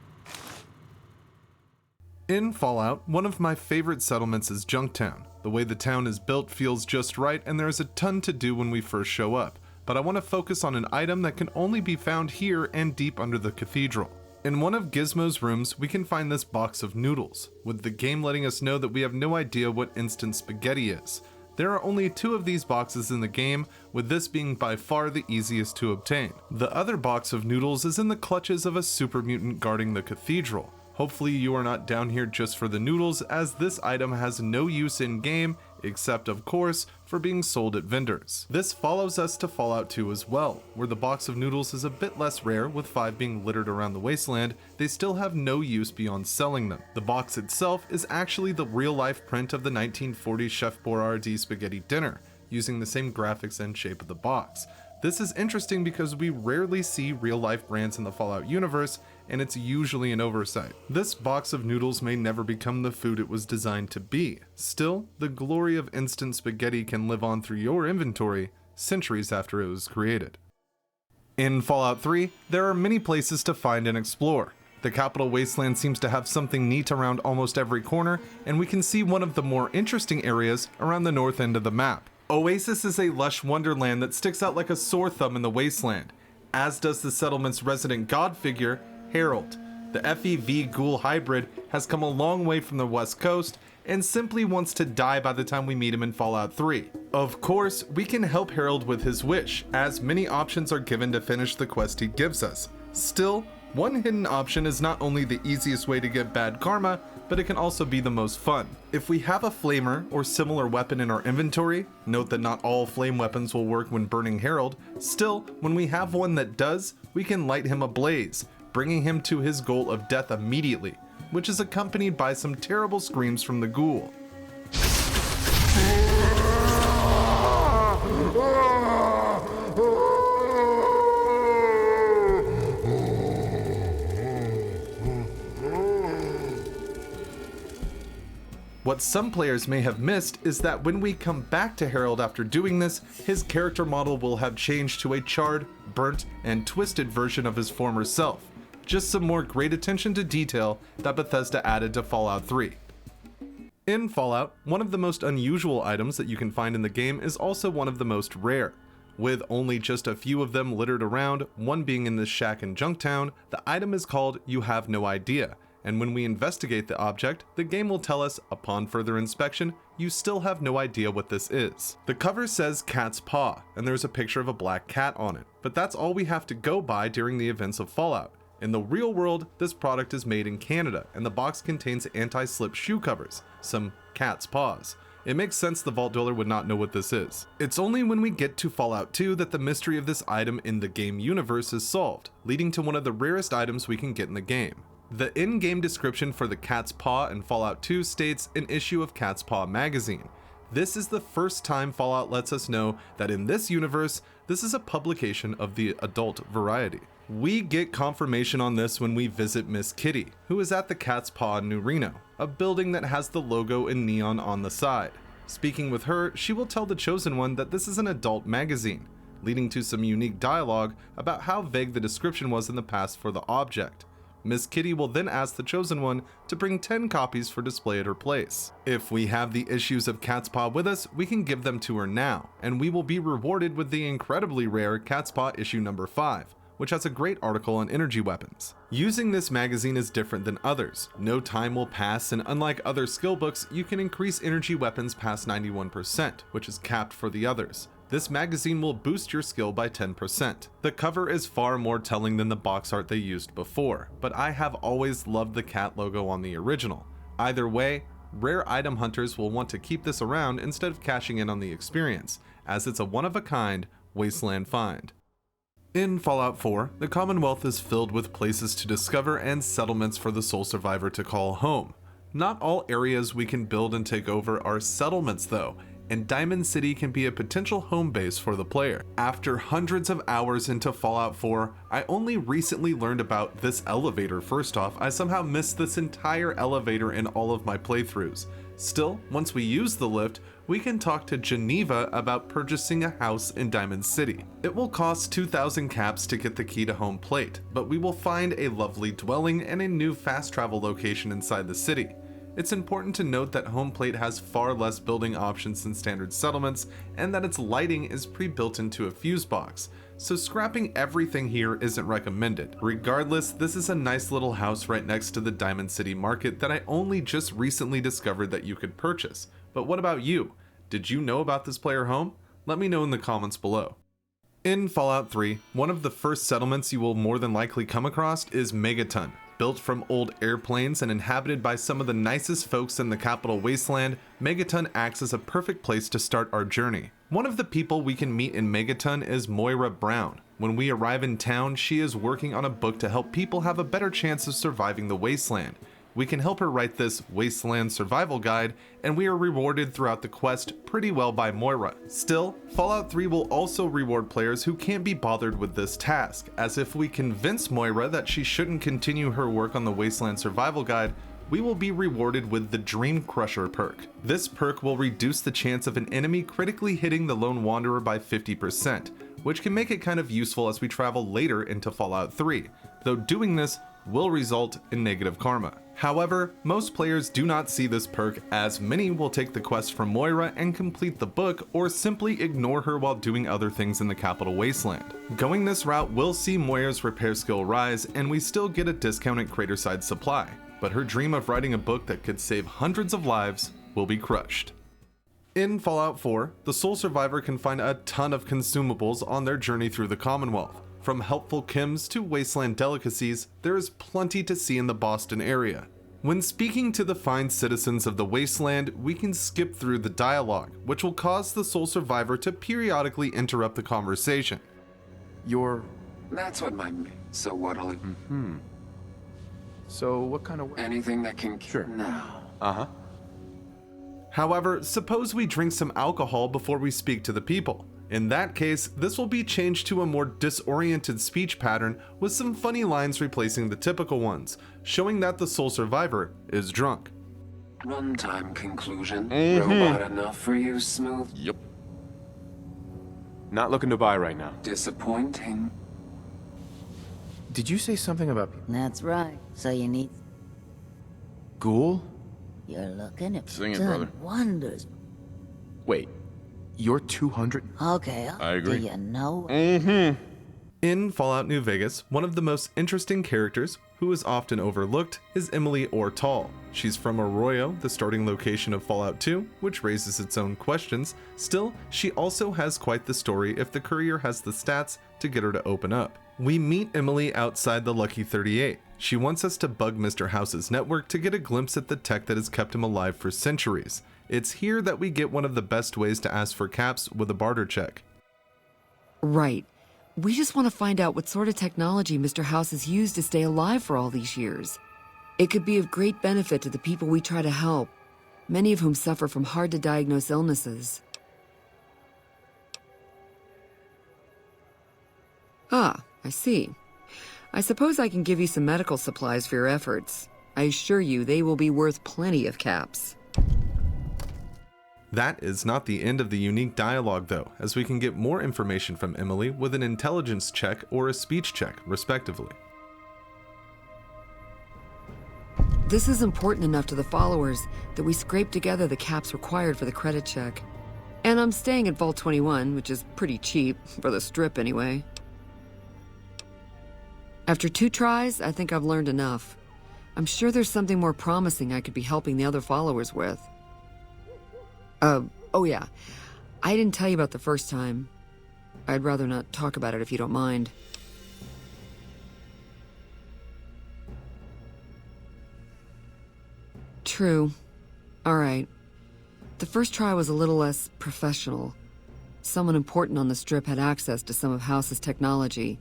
In Fallout, one of my favorite settlements is Junktown. The way the town is built feels just right, and there's a ton to do when we first show up, but I want to focus on an item that can only be found here and deep under the cathedral. In one of Gizmo's rooms, we can find this box of noodles, with the game letting us know that we have no idea what instant spaghetti is. There are only 2 of these boxes in the game, with this being by far the easiest to obtain. The other box of noodles is in the clutches of a super mutant guarding the cathedral. Hopefully you are not down here just for the noodles, as this item has no use in game, except of course for being sold at vendors. This follows us to Fallout 2 as well, where the box of noodles is a bit less rare, with 5 being littered around the wasteland. They still have no use beyond selling them. The box itself is actually the real-life print of the 1940 Chef Boyardee spaghetti dinner, using the same graphics and shape of the box. This is interesting because we rarely see real-life brands in the Fallout universe, and it's usually an oversight. This box of noodles may never become the food it was designed to be. Still, the glory of instant spaghetti can live on through your inventory centuries after it was created. In Fallout 3, there are many places to find and explore. The capital wasteland seems to have something neat around almost every corner, and we can see one of the more interesting areas around the north end of the map. Oasis is a lush wonderland that sticks out like a sore thumb in the wasteland, as does the settlement's resident god figure, Harold. The FEV ghoul hybrid has come a long way from the west coast and simply wants to die by the time we meet him in Fallout 3. Of course, we can help Harold with his wish, as many options are given to finish the quest he gives us. Still, one hidden option is not only the easiest way to get bad karma, but it can also be the most fun. If we have a flamer or similar weapon in our inventory, note that not all flame weapons will work when burning Harold, still, when we have one that does, we can light him ablaze, bringing him to his goal of death immediately, which is accompanied by some terrible screams from the ghoul. What some players may have missed is that when we come back to Harold after doing this, his character model will have changed to a charred, burnt, and twisted version of his former self. Just some more great attention to detail that Bethesda added to Fallout 3. In Fallout, one of the most unusual items that you can find in the game is also one of the most rare. With only just a few of them littered around, one being in this shack in Junktown, the item is called You Have No Idea. And when we investigate the object, the game will tell us, upon further inspection, you still have no idea what this is. The cover says Cat's Paw, and there's a picture of a black cat on it, but that's all we have to go by during the events of Fallout. In the real world, this product is made in Canada, and the box contains anti-slip shoe covers, some cat's paws. It makes sense the Vault Dweller would not know what this is. It's only when we get to Fallout 2 that the mystery of this item in the game universe is solved, leading to one of the rarest items we can get in the game. The in-game description for the Cat's Paw in Fallout 2 states an issue of Cat's Paw magazine. This is the first time Fallout lets us know that in this universe, this is a publication of the adult variety. We get confirmation on this when we visit Miss Kitty, who is at the Cat's Paw in New Reno, a building that has the logo in neon on the side. Speaking with her, she will tell the Chosen One that this is an adult magazine, leading to some unique dialogue about how vague the description was in the past for the object. Miss Kitty will then ask the Chosen One to bring 10 copies for display at her place. If we have the issues of Cat's Paw with us, we can give them to her now, and we will be rewarded with the incredibly rare Cat's Paw issue number 5, which has a great article on energy weapons. Using this magazine is different than others. No time will pass, and unlike other skill books, you can increase energy weapons past 91%, which is capped for the others. This magazine will boost your skill by 10%. The cover is far more telling than the box art they used before, but I have always loved the cat logo on the original. Either way, rare item hunters will want to keep this around instead of cashing in on the experience, as it's a one-of-a-kind wasteland find. In Fallout 4, the Commonwealth is filled with places to discover and settlements for the sole survivor to call home. Not all areas we can build and take over are settlements though, and Diamond City can be a potential home base for the player. After hundreds of hours into Fallout 4, I only recently learned about this elevator. First off, I somehow missed this entire elevator in all of my playthroughs. Still, once we use the lift, we can talk to Geneva about purchasing a house in Diamond City. It will cost 2,000 caps to get the key to home plate, but we will find a lovely dwelling and a new fast travel location inside the city. It's important to note that home plate has far less building options than standard settlements, and that its lighting is pre-built into a fuse box, so scrapping everything here isn't recommended. Regardless, this is a nice little house right next to the Diamond City market that I only just recently discovered that you could purchase. But what about you? Did you know about this player home? Let me know in the comments below. In Fallout 3, one of the first settlements you will more than likely come across is Megaton. Built from old airplanes and inhabited by some of the nicest folks in the capital wasteland, Megaton acts as a perfect place to start our journey. One of the people we can meet in Megaton is Moira Brown. When we arrive in town, she is working on a book to help people have a better chance of surviving the wasteland. We can help her write this Wasteland Survival Guide, and we are rewarded throughout the quest pretty well by Moira. Still, Fallout 3 will also reward players who can't be bothered with this task, as if we convince Moira that she shouldn't continue her work on the Wasteland Survival Guide, we will be rewarded with the Dream Crusher perk. This perk will reduce the chance of an enemy critically hitting the Lone Wanderer by 50%, which can make it kind of useful as we travel later into Fallout 3, though doing this will result in negative karma. However, most players do not see this perk, as many will take the quest from Moira and complete the book, or simply ignore her while doing other things in the capital wasteland. Going this route will see Moira's repair skill rise, and we still get a discounted Craterside supply, but her dream of writing a book that could save hundreds of lives will be crushed. In Fallout 4, the sole survivor can find a ton of consumables on their journey through the Commonwealth. From helpful chems to wasteland delicacies, there is plenty to see in the Boston area. When speaking to the fine citizens of the wasteland, we can skip through the dialogue, which will cause the sole survivor to periodically interrupt the conversation. That's what my... So what'll... So what kind of... Anything that can... Sure. No. However, suppose we drink some alcohol before we speak to the people. In that case, this will be changed to a more disoriented speech pattern with some funny lines replacing the typical ones, showing that the sole survivor is drunk. Runtime conclusion. Robot enough for you, Smooth? Yep. Not looking to buy right now. Disappointing. Did you say something about... That's right. So you need... Ghoul? You're looking at... Sing it, done brother. wonders. Wait, you're 200? Okay, I agree. Do you know? In Fallout New Vegas, one of the most interesting characters, who is often overlooked, is Emily Ortal. She's from Arroyo, the starting location of Fallout 2, which raises its own questions. Still, she also has quite the story if the courier has the stats to get her to open up. We meet Emily outside the Lucky 38. She wants us to bug Mr. House's network to get a glimpse at the tech that has kept him alive for centuries. It's here that we get one of the best ways to ask for caps with a barter check. Right. We just want to find out what sort of technology Mr. House has used to stay alive for all these years. It could be of great benefit to the people we try to help, many of whom suffer from hard-to-diagnose illnesses. Ah, I see. I suppose I can give you some medical supplies for your efforts. I assure you they will be worth plenty of caps. That is not the end of the unique dialogue though, as we can get more information from Emily with an intelligence check or a speech check, respectively. This is important enough to the followers that we scrape together the caps required for the credit check. And I'm staying at Vault 21, which is pretty cheap, for the strip anyway. After 2 tries, I think I've learned enough. I'm sure there's something more promising I could be helping the other followers with. Oh yeah, I didn't tell you about the first time. I'd rather not talk about it if you don't mind. True. Alright. The first try was a little less professional. Someone important on the strip had access to some of House's technology.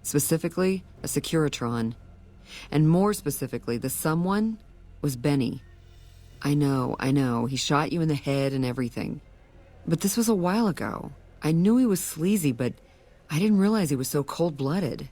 Specifically, a Securitron. And more specifically, the someone was Benny. I know, he shot you in the head and everything. But this was a while ago. I knew he was sleazy, but I didn't realize he was so cold-blooded.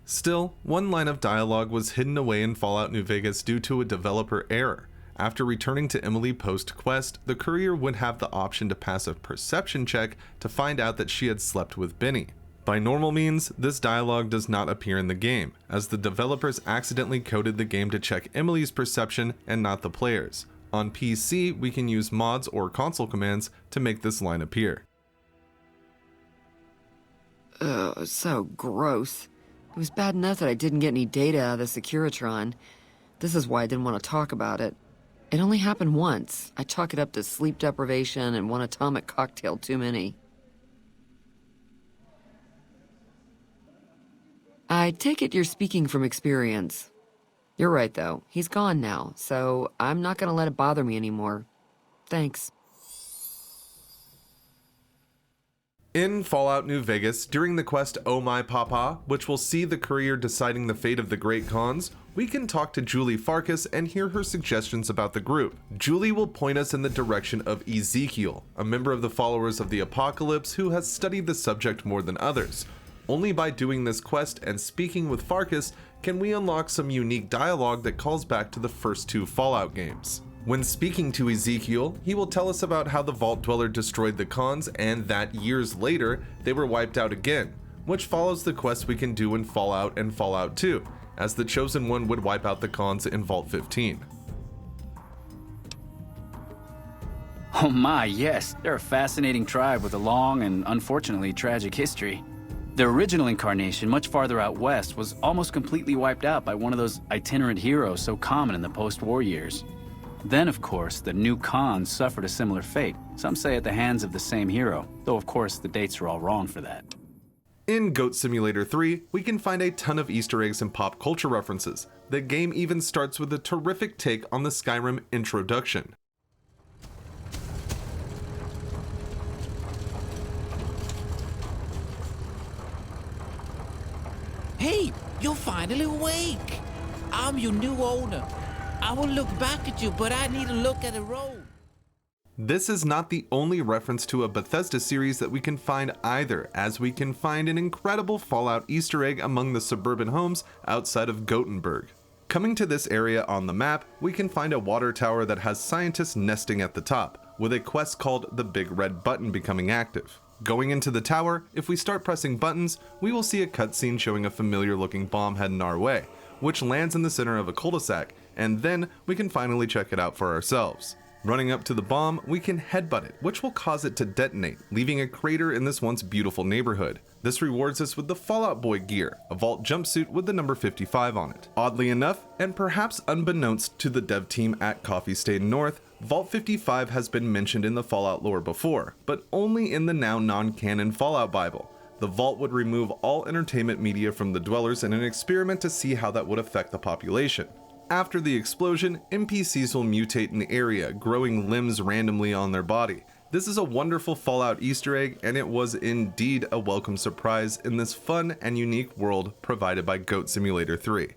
Still, one line of dialogue was hidden away in Fallout New Vegas due to a developer error. After returning to Emily post-quest, the courier would have the option to pass a perception check to find out that she had slept with Benny. By normal means, this dialogue does not appear in the game, as the developers accidentally coded the game to check Emily's perception and not the player's. On PC, we can use mods or console commands to make this line appear. Ugh, so gross. It was bad enough that I didn't get any data out of the Securitron. This is why I didn't want to talk about it. It only happened once. I chalk it up to sleep deprivation and one atomic cocktail too many. I take it you're speaking from experience. You're right, though. He's gone now, so I'm not gonna let it bother me anymore. Thanks. In Fallout New Vegas, during the quest Oh My Papa, which will see the courier deciding the fate of the Great Khans, we can talk to Julie Farkas and hear her suggestions about the group. Julie will point us in the direction of Ezekiel, a member of the Followers of the Apocalypse who has studied the subject more than others. Only by doing this quest and speaking with Farkas can we unlock some unique dialogue that calls back to the first two Fallout games. When speaking to Ezekiel, he will tell us about how the Vault Dweller destroyed the Khans and that years later, they were wiped out again, which follows the quest we can do in Fallout and Fallout 2, as the Chosen One would wipe out the Khans in Vault 15. Oh my, yes, they're a fascinating tribe with a long and unfortunately tragic history. The original incarnation, much farther out west, was almost completely wiped out by one of those itinerant heroes so common in the post-war years. Then, of course, the new Khans suffered a similar fate, some say at the hands of the same hero, though of course the dates are all wrong for that. In Goat Simulator 3, we can find a ton of Easter eggs and pop culture references. The game even starts with a terrific take on the Skyrim introduction. Hey, you're finally awake. I'm your new owner. I will look back at you, but I need to look at the road. This is not the only reference to a Bethesda series that we can find either, as we can find an incredible Fallout Easter egg among the suburban homes outside of Gothenburg. Coming to this area on the map, we can find a water tower that has scientists nesting at the top, with a quest called the Big Red Button becoming active. Going into the tower, if we start pressing buttons, we will see a cutscene showing a familiar looking bomb heading our way, which lands in the center of a cul-de-sac, and then we can finally check it out for ourselves. Running up to the bomb, we can headbutt it, which will cause it to detonate, leaving a crater in this once beautiful neighborhood. This rewards us with the Fallout Boy gear, a vault jumpsuit with the number 55 on it. Oddly enough, and perhaps unbeknownst to the dev team at Coffee Stain North, Vault 55 has been mentioned in the Fallout lore before, but only in the now non-canon Fallout Bible. The vault would remove all entertainment media from the dwellers in an experiment to see how that would affect the population. After the explosion, NPCs will mutate in the area, growing limbs randomly on their body. This is a wonderful Fallout Easter egg, and it was indeed a welcome surprise in this fun and unique world provided by Goat Simulator 3.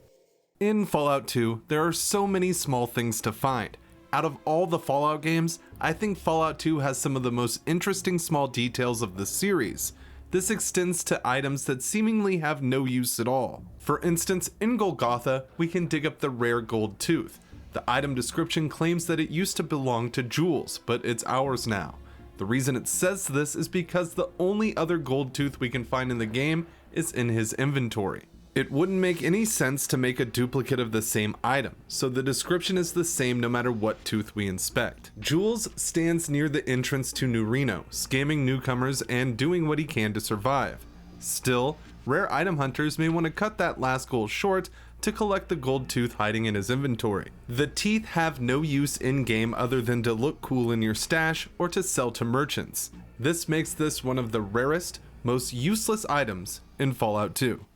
In Fallout 2, there are so many small things to find. Out of all the Fallout games, I think Fallout 2 has some of the most interesting small details of the series. This extends to items that seemingly have no use at all. For instance, in Golgotha, we can dig up the rare gold tooth. The item description claims that it used to belong to Jules, but it's ours now. The reason it says this is because the only other gold tooth we can find in the game is in his inventory. It wouldn't make any sense to make a duplicate of the same item, so the description is the same no matter what tooth we inspect. Jules stands near the entrance to New Reno, scamming newcomers and doing what he can to survive. Still, rare item hunters may want to cut that last goal short to collect the gold tooth hiding in his inventory. The teeth have no use in-game other than to look cool in your stash or to sell to merchants. This makes this one of the rarest, most useless items in Fallout 2.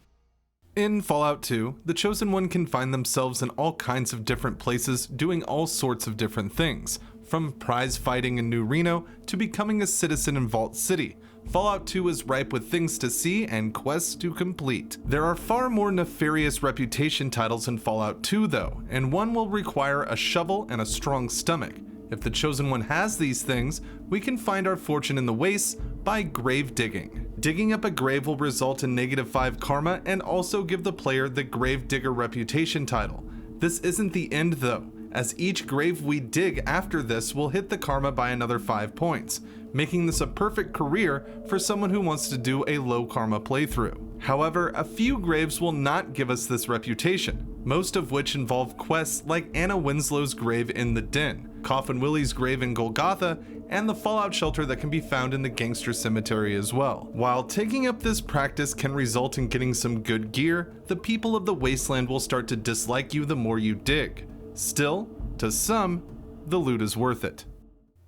In Fallout 2, the Chosen One can find themselves in all kinds of different places doing all sorts of different things, from prize fighting in New Reno to becoming a citizen in Vault City. Fallout 2 is ripe with things to see and quests to complete. There are far more nefarious reputation titles in Fallout 2 though, and one will require a shovel and a strong stomach. If the Chosen One has these things, we can find our fortune in the wastes by grave digging. Digging up a grave will result in -5 karma and also give the player the Grave Digger reputation title. This isn't the end though, as each grave we dig after this will hit the karma by another 5 points, making this a perfect career for someone who wants to do a low karma playthrough. However, a few graves will not give us this reputation, most of which involve quests like Anna Winslow's grave in the Den, Coffin Willie's grave in Golgotha, and the fallout shelter that can be found in the Gangster Cemetery as well. While taking up this practice can result in getting some good gear, the people of the wasteland will start to dislike you the more you dig. Still, to some, the loot is worth it.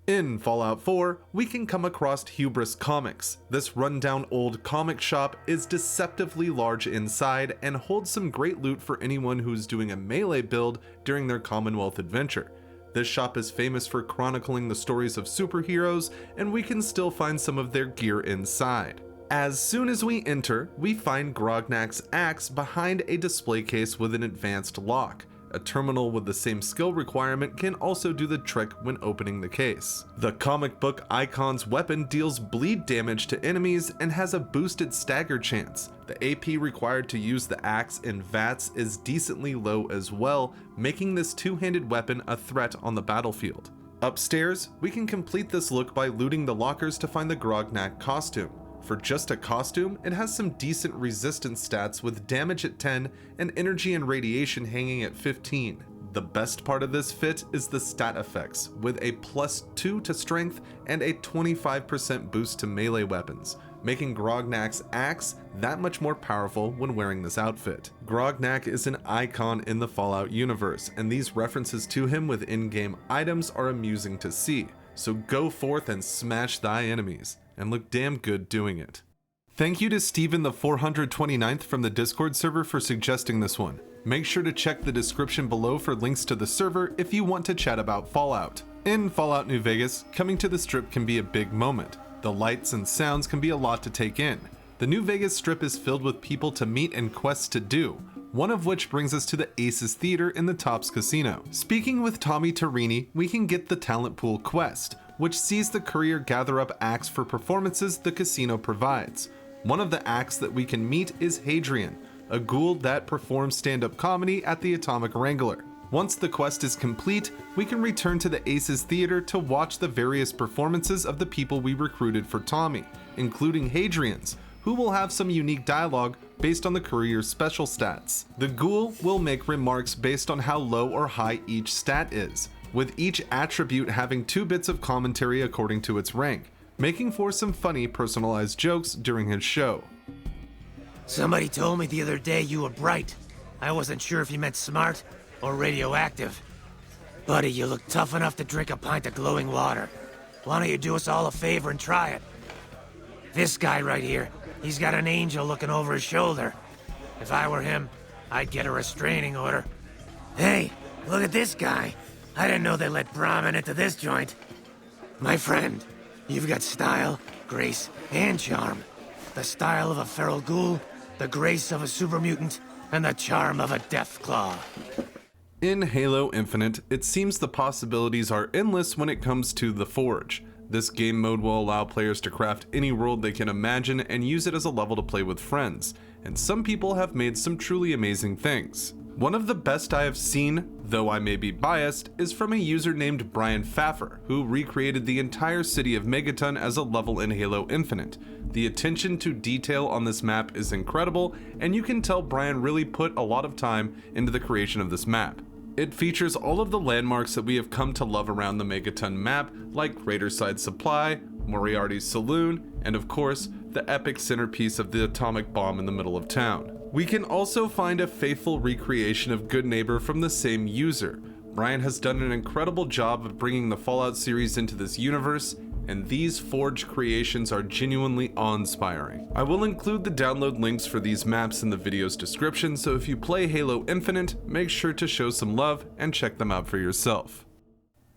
In Fallout 4, we can come across Hubris Comics. This rundown old comic shop is deceptively large inside and holds some great loot for anyone who's doing a melee build during their Commonwealth adventure. This shop is famous for chronicling the stories of superheroes, and we can still find some of their gear inside. As soon as we enter, we find Grognak's axe behind a display case with an advanced lock. A terminal with the same skill requirement can also do the trick when opening the case. The comic book icon's weapon deals bleed damage to enemies and has a boosted stagger chance. The AP required to use the axe in VATS is decently low as well, making this two-handed weapon a threat on the battlefield. Upstairs, we can complete this look by looting the lockers to find the Grognak costume. For just a costume, it has some decent resistance stats with damage at 10 and energy and radiation hanging at 15. The best part of this fit is the stat effects, with a +2 to strength and a 25% boost to melee weapons, making Grognak's axe that much more powerful when wearing this outfit. Grognak is an icon in the Fallout universe, and these references to him with in-game items are amusing to see, so go forth and smash thy enemies, and look damn good doing it. Thank you to Steven the 429th from the Discord server for suggesting this one. Make sure to check the description below for links to the server if you want to chat about Fallout. In Fallout New Vegas, coming to the Strip can be a big moment. The lights and sounds can be a lot to take in. The New Vegas Strip is filled with people to meet and quests to do, one of which brings us to the Aces Theater in the Tops Casino. Speaking with Tommy Tarini, we can get the Talent Pool quest, which sees the courier gather up acts for performances the casino provides. One of the acts that we can meet is Hadrian, a ghoul that performs stand-up comedy at the Atomic Wrangler. Once the quest is complete, we can return to the Aces Theater to watch the various performances of the people we recruited for Tommy, including Hadrian's, who will have some unique dialogue based on the courier's special stats. The ghoul will make remarks based on how low or high each stat is, with each attribute having 2 bits of commentary according to its rank, making for some funny personalized jokes during his show. Somebody told me the other day you were bright. I wasn't sure if you meant smart or radioactive. Buddy, you look tough enough to drink a pint of glowing water. Why don't you do us all a favor and try it? This guy right here, he's got an angel looking over his shoulder. If I were him, I'd get a restraining order. Hey, look at this guy. I didn't know they let Brahmin into this joint. My friend, you've got style, grace, and charm. The style of a feral ghoul, the grace of a super mutant, and the charm of a Deathclaw. In Halo Infinite, it seems the possibilities are endless when it comes to the Forge. This game mode will allow players to craft any world they can imagine and use it as a level to play with friends, and some people have made some truly amazing things. One of the best I have seen, though I may be biased, is from a user named Brian Pfaffer, who recreated the entire city of Megaton as a level in Halo Infinite. The attention to detail on this map is incredible, and you can tell Brian really put a lot of time into the creation of this map. It features all of the landmarks that we have come to love around the Megaton map, like Raiderside Supply, Moriarty's Saloon, and of course, the epic centerpiece of the atomic bomb in the middle of town. We can also find a faithful recreation of Good Neighbor from the same user. Brian has done an incredible job of bringing the Fallout series into this universe, and these Forge creations are genuinely awe-inspiring. I will include the download links for these maps in the video's description, so if you play Halo Infinite, make sure to show some love and check them out for yourself.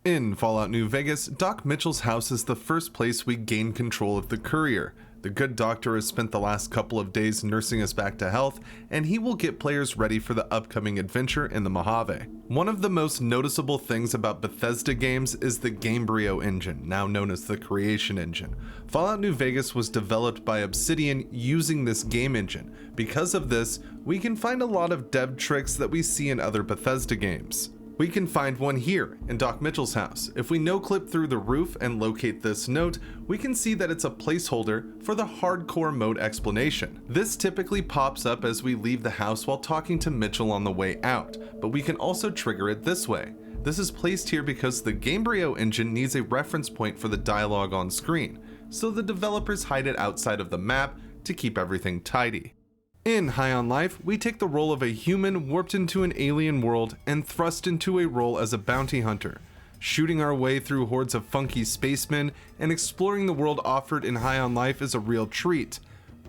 In Fallout New Vegas, Doc Mitchell's house is the first place we gain control of the courier. The good doctor has spent the last couple of days nursing us back to health, and he will get players ready for the upcoming adventure in the Mojave. One of the most noticeable things about Bethesda games is the Gamebryo engine, now known as the Creation Engine. Fallout New Vegas was developed by Obsidian using this game engine. Because of this, we can find a lot of dev tricks that we see in other Bethesda games. We can find one here in Doc Mitchell's house. If we no-clip through the roof and locate this note, we can see that it's a placeholder for the hardcore mode explanation. This typically pops up as we leave the house while talking to Mitchell on the way out, but we can also trigger it this way. This is placed here because the Gamebryo engine needs a reference point for the dialogue on screen, so the developers hide it outside of the map to keep everything tidy. In High on Life, we take the role of a human warped into an alien world and thrust into a role as a bounty hunter, shooting our way through hordes of funky spacemen and exploring the world offered in High on Life is a real treat.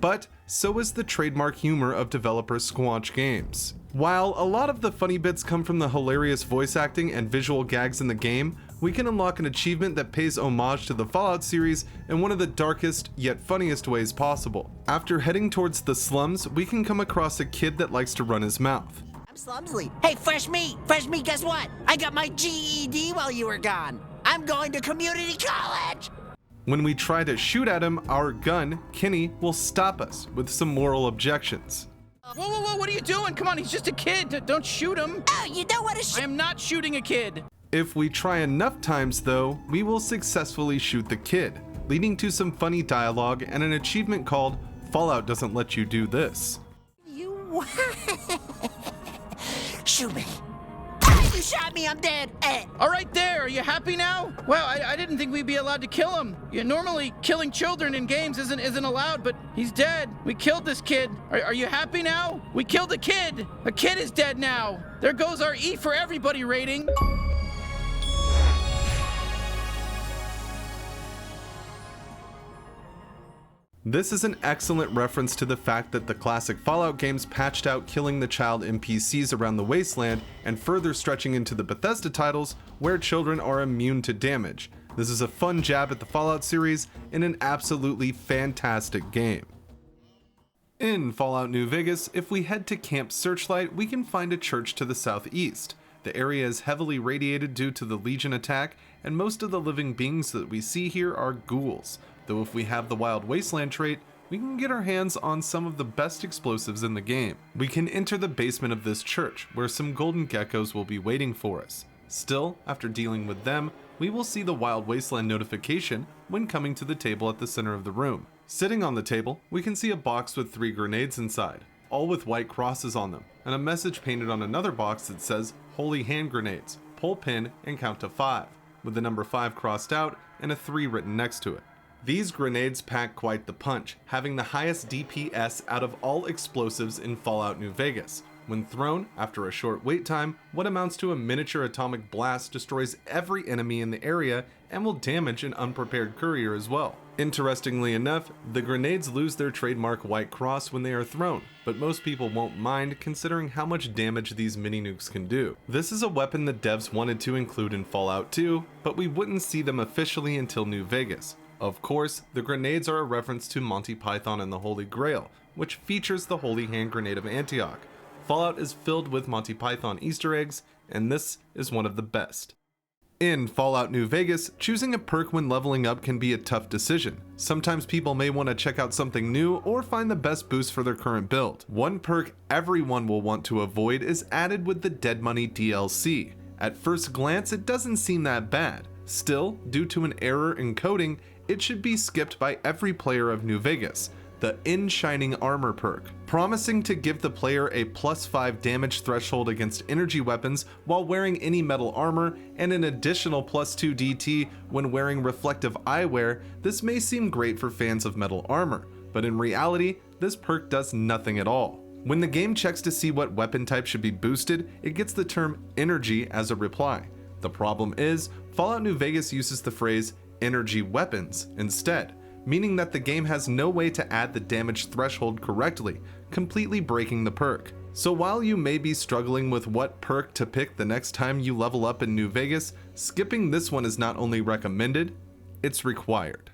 But so is the trademark humor of developer Squanch Games. While a lot of the funny bits come from the hilarious voice acting and visual gags in the game, we can unlock an achievement that pays homage to the Fallout series in one of the darkest yet funniest ways possible. After heading towards the slums, we can come across a kid that likes to run his mouth. I'm Slumsley. Hey, fresh meat! Fresh meat, guess what? I got my GED while you were gone. I'm going to community college! When we try to shoot at him, our gun, Kenny, will stop us with some moral objections. Whoa, whoa, whoa, what are you doing? Come on, he's just a kid. Don't shoot him. Oh, you don't want to shoot. I am not shooting a kid. If we try enough times though, we will successfully shoot the kid, leading to some funny dialogue and an achievement called Fallout Doesn't Let You Do This. You... Shoot me. You shot me, I'm dead. All right there, are you happy now? Well, I didn't think we'd be allowed to kill him. Normally, killing children in games isn't allowed, but he's dead. We killed this kid. Are you happy now? We killed a kid. A kid is dead now. There goes our E for everybody rating. This is an excellent reference to the fact that the classic Fallout games patched out killing the child NPCs around the wasteland and further stretching into the Bethesda titles where children are immune to damage. This is a fun jab at the Fallout series in an absolutely fantastic game. In Fallout New Vegas, if we head to Camp Searchlight, we can find a church to the southeast. The area is heavily radiated due to the Legion attack, and most of the living beings that we see here are ghouls. Though if we have the Wild Wasteland trait, we can get our hands on some of the best explosives in the game. We can enter the basement of this church, where some golden geckos will be waiting for us. Still, after dealing with them, we will see the Wild Wasteland notification when coming to the table at the center of the room. Sitting on the table, we can see a box with 3 grenades inside, all with white crosses on them, and a message painted on another box that says, Holy Hand Grenades, pull pin and count to 5, with the number 5 crossed out and a 3 written next to it. These grenades pack quite the punch, having the highest DPS out of all explosives in Fallout New Vegas. When thrown, after a short wait time, what amounts to a miniature atomic blast destroys every enemy in the area and will damage an unprepared courier as well. Interestingly enough, the grenades lose their trademark white cross when they are thrown, but most people won't mind considering how much damage these mini nukes can do. This is a weapon the devs wanted to include in Fallout 2, but we wouldn't see them officially until New Vegas. Of course, the grenades are a reference to Monty Python and the Holy Grail, which features the Holy Hand Grenade of Antioch. Fallout is filled with Monty Python Easter eggs, and this is one of the best. In Fallout New Vegas, choosing a perk when leveling up can be a tough decision. Sometimes people may want to check out something new or find the best boost for their current build. One perk everyone will want to avoid is added with the Dead Money DLC. At first glance, it doesn't seem that bad. Still, due to an error in coding, it should be skipped by every player of New Vegas, the In Shining Armor perk, promising to give the player a +5 damage threshold against energy weapons while wearing any metal armor and an additional +2 DT when wearing reflective eyewear. This may seem great for fans of metal armor, but in reality, this perk does nothing at all. When the game checks to see what weapon type should be boosted, it gets the term energy as a reply. The problem is, Fallout New Vegas uses the phrase energy weapons instead, meaning that the game has no way to add the damage threshold correctly, completely breaking the perk. So while you may be struggling with what perk to pick the next time you level up in New Vegas, skipping this one is not only recommended, it's required.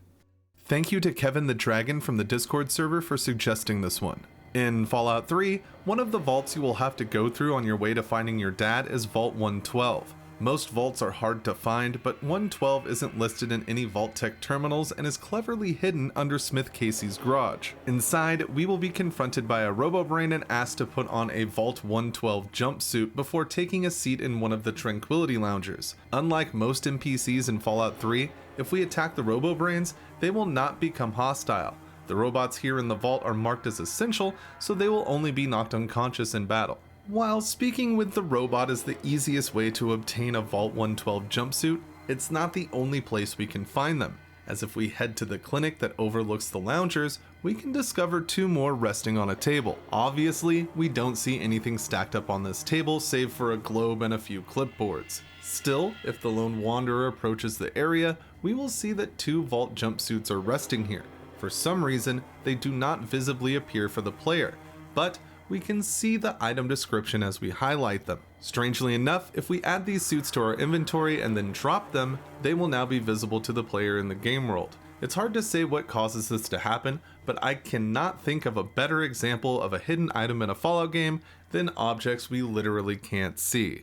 Thank you to Kevin the Dragon from the Discord server for suggesting this one. In Fallout 3, one of the vaults you will have to go through on your way to finding your dad is Vault 112. Most vaults are hard to find, but 112 isn't listed in any Vault Tech terminals and is cleverly hidden under Smith Casey's garage. Inside, we will be confronted by a Robobrain and asked to put on a Vault 112 jumpsuit before taking a seat in one of the Tranquility Loungers. Unlike most NPCs in Fallout 3, if we attack the Robobrains, they will not become hostile. The robots here in the vault are marked as essential, so they will only be knocked unconscious in battle. While speaking with the robot is the easiest way to obtain a Vault 112 jumpsuit, it's not the only place we can find them, as if we head to the clinic that overlooks the loungers, we can discover 2 more resting on a table. Obviously, we don't see anything stacked up on this table save for a globe and a few clipboards. Still, if the lone wanderer approaches the area, we will see that 2 vault jumpsuits are resting here. For some reason, they do not visibly appear for the player, but we can see the item description as we highlight them. Strangely enough, if we add these suits to our inventory and then drop them, they will now be visible to the player in the game world. It's hard to say what causes this to happen, but I cannot think of a better example of a hidden item in a Fallout game than objects we literally can't see.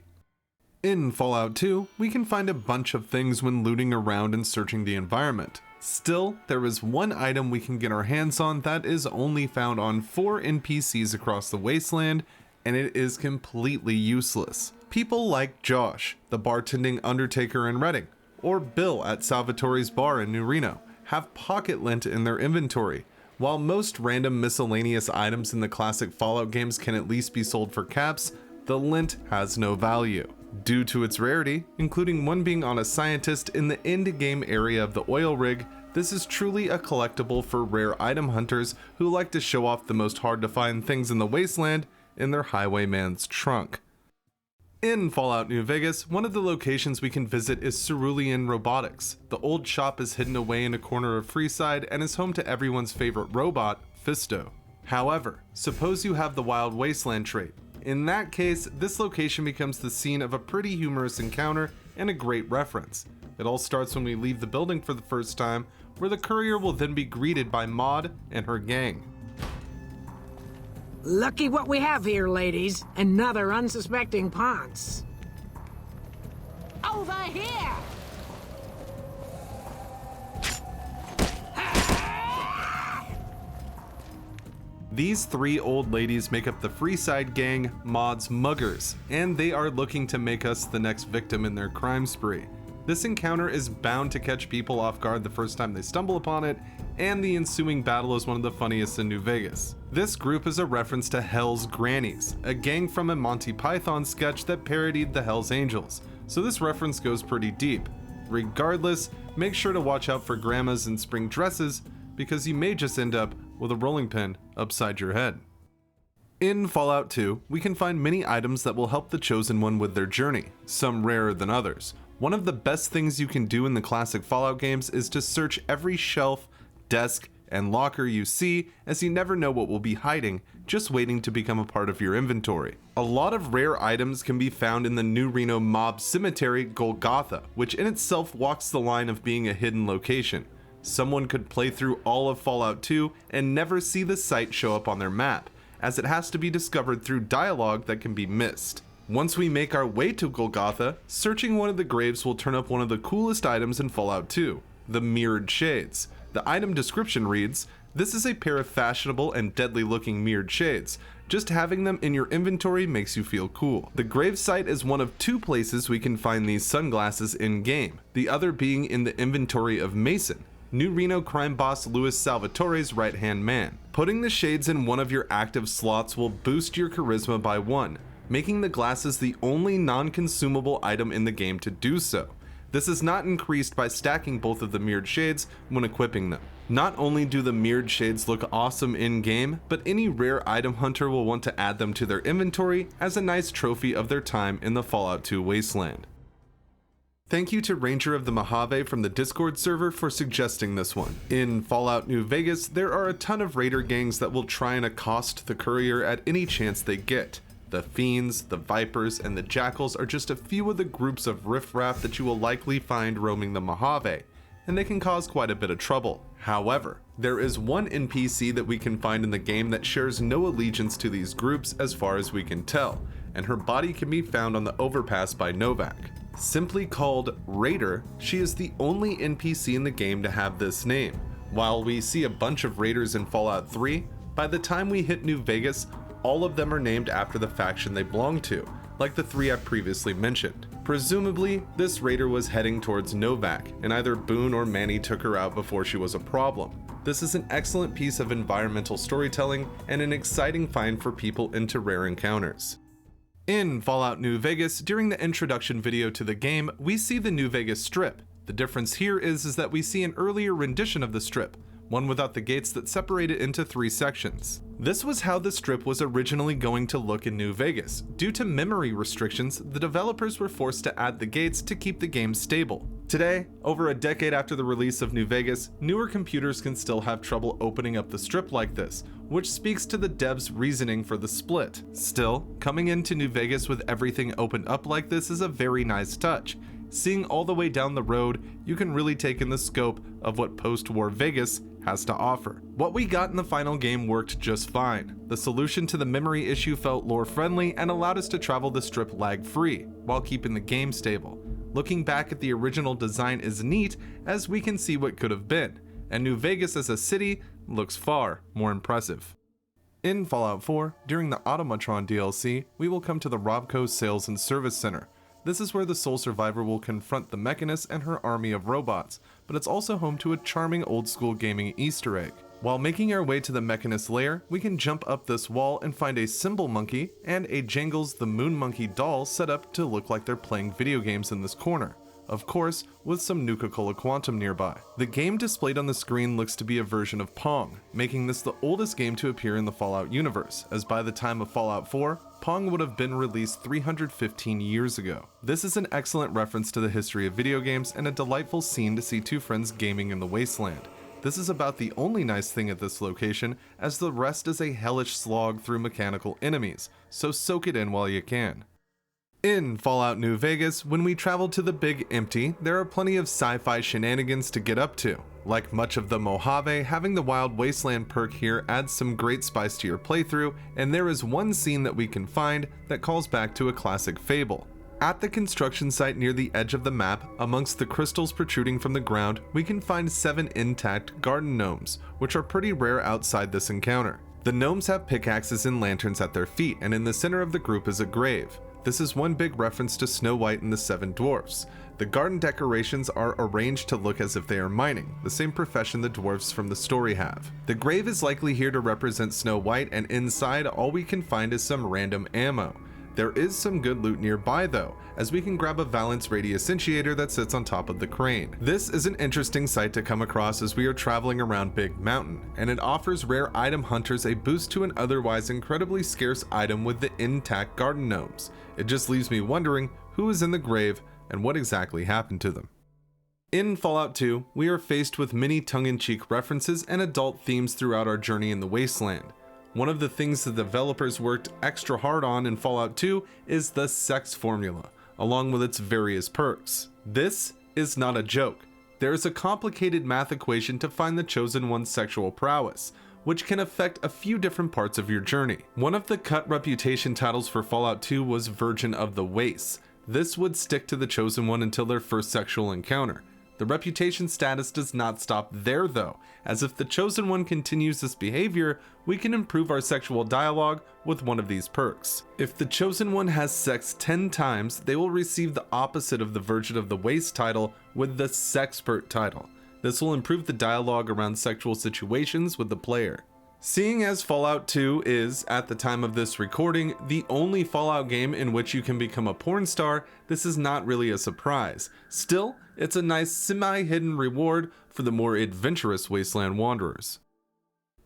In Fallout 2, we can find a bunch of things when looting around and searching the environment. Still, there is one item we can get our hands on that is only found on 4 NPCs across the wasteland, and it is completely useless. People like Josh, the bartending undertaker in Reading, or Bill at Salvatore's bar in New Reno, have pocket lint in their inventory. While most random miscellaneous items in the classic Fallout games can at least be sold for caps, the lint has no value. Due to its rarity, including one being on a scientist in the end-game area of the oil rig, this is truly a collectible for rare item hunters who like to show off the most hard-to-find things in the wasteland in their highwayman's trunk. In Fallout New Vegas, one of the locations we can visit is Cerulean Robotics. The old shop is hidden away in a corner of Freeside and is home to everyone's favorite robot, Fisto. However, suppose you have the Wild Wasteland trait. In that case, this location becomes the scene of a pretty humorous encounter and a great reference. It all starts when we leave the building for the first time, where the courier will then be greeted by Maud and her gang. Lucky what we have here, ladies. Another unsuspecting Ponce. Over here! These 3 old ladies make up the Freeside gang, Maud's Muggers, and they are looking to make us the next victim in their crime spree. This encounter is bound to catch people off guard the first time they stumble upon it, and the ensuing battle is one of the funniest in New Vegas. This group is a reference to Hell's Grannies, a gang from a Monty Python sketch that parodied the Hell's Angels, so this reference goes pretty deep. Regardless, make sure to watch out for grandmas in spring dresses, because you may just end up with a rolling pin upside your head. In Fallout 2, we can find many items that will help the Chosen One with their journey, some rarer than others. One of the best things you can do in the classic Fallout games is to search every shelf, desk, and locker you see, as you never know what will be hiding, just waiting to become a part of your inventory. A lot of rare items can be found in the New Reno mob cemetery, Golgotha, which in itself walks the line of being a hidden location. Someone could play through all of Fallout 2 and never see the site show up on their map, as it has to be discovered through dialogue that can be missed. Once we make our way to Golgotha, searching one of the graves will turn up one of the coolest items in Fallout 2, the Mirrored Shades. The item description reads, "This is a pair of fashionable and deadly looking mirrored shades. Just having them in your inventory makes you feel cool." The gravesite is one of 2 places we can find these sunglasses in-game, the other being in the inventory of Mason, New Reno crime boss Luis Salvatore's right-hand man. Putting the shades in one of your active slots will boost your charisma by 1, making the glasses the only non-consumable item in the game to do so. This is not increased by stacking both of the mirrored shades when equipping them. Not only do the mirrored shades look awesome in-game, but any rare item hunter will want to add them to their inventory as a nice trophy of their time in the Fallout 2 wasteland. Thank you to Ranger of the Mojave from the Discord server for suggesting this one. In Fallout New Vegas, there are a ton of raider gangs that will try and accost the courier at any chance they get. The Fiends, the Vipers, and the Jackals are just a few of the groups of riffraff that you will likely find roaming the Mojave, and they can cause quite a bit of trouble. However, there is one NPC that we can find in the game that shares no allegiance to these groups as far as we can tell, and her body can be found on the overpass by Novak. Simply called Raider, she is the only NPC in the game to have this name. While we see a bunch of Raiders in Fallout 3, by the time we hit New Vegas, all of them are named after the faction they belong to, like the 3 I've previously mentioned. Presumably, this Raider was heading towards Novak, and either Boone or Manny took her out before she was a problem. This is an excellent piece of environmental storytelling and an exciting find for people into rare encounters. In Fallout New Vegas, during the introduction video to the game, we see the New Vegas Strip. The difference here is that we see an earlier rendition of the Strip, one without the gates that separate it into 3 sections. This was how the Strip was originally going to look in New Vegas. Due to memory restrictions, the developers were forced to add the gates to keep the game stable. Today, over a decade after the release of New Vegas, newer computers can still have trouble opening up the Strip like this, which speaks to the devs' reasoning for the split. Still, coming into New Vegas with everything opened up like this is a very nice touch. Seeing all the way down the road, you can really take in the scope of what post-war Vegas has to offer. What we got in the final game worked just fine. The solution to the memory issue felt lore-friendly and allowed us to travel the Strip lag-free, while keeping the game stable. Looking back at the original design is neat, as we can see what could have been, and New Vegas as a city looks far more impressive. In Fallout 4, during the Automatron DLC, we will come to the Robco Sales and Service Center. This is where the sole survivor will confront the Mechanist and her army of robots, but it's also home to a charming old-school gaming Easter egg. While making our way to the Mechanist lair, we can jump up this wall and find a Symbol Monkey and a Jangles the Moon Monkey doll set up to look like they're playing video games in this corner. Of course, with some Nuka-Cola Quantum nearby. The game displayed on the screen looks to be a version of Pong, making this the oldest game to appear in the Fallout universe, as by the time of Fallout 4, Pong would have been released 315 years ago. This is an excellent reference to the history of video games and a delightful scene to see 2 friends gaming in the wasteland. This is about the only nice thing at this location, as the rest is a hellish slog through mechanical enemies, so soak it in while you can. In Fallout New Vegas, when we travel to the Big Empty, there are plenty of sci-fi shenanigans to get up to. Like much of the Mojave, having the Wild Wasteland perk here adds some great spice to your playthrough, and there is one scene that we can find that calls back to a classic fable. At the construction site near the edge of the map, amongst the crystals protruding from the ground, we can find 7 intact garden gnomes, which are pretty rare outside this encounter. The gnomes have pickaxes and lanterns at their feet, and in the center of the group is a grave. This is one big reference to Snow White and the 7 Dwarfs. The garden decorations are arranged to look as if they are mining, the same profession the dwarves from the story have. The grave is likely here to represent Snow White, and inside all we can find is some random ammo. There is some good loot nearby though, as we can grab a Valence Radiusentiator that sits on top of the crane. This is an interesting sight to come across as we are traveling around Big Mountain, and it offers rare item hunters a boost to an otherwise incredibly scarce item with the intact garden gnomes. It just leaves me wondering who is in the grave and what exactly happened to them. In Fallout 2, we are faced with many tongue-in-cheek references and adult themes throughout our journey in the wasteland. One of the things the developers worked extra hard on in Fallout 2 is the sex formula, along with its various perks. This is not a joke. There is a complicated math equation to find the Chosen One's sexual prowess, which can affect a few different parts of your journey. One of the cut reputation titles for Fallout 2 was Virgin of the Wastes. This would stick to the Chosen One until their first sexual encounter. The reputation status does not stop there though, as if the Chosen One continues this behavior, we can improve our sexual dialogue with one of these perks. If the Chosen One has sex 10 times, they will receive the opposite of the Virgin of the Waste title with the Sexpert title. This will improve the dialogue around sexual situations with the player. Seeing as Fallout 2 is, at the time of this recording, the only Fallout game in which you can become a porn star, this is not really a surprise. Still, it's a nice semi-hidden reward for the more adventurous Wasteland wanderers.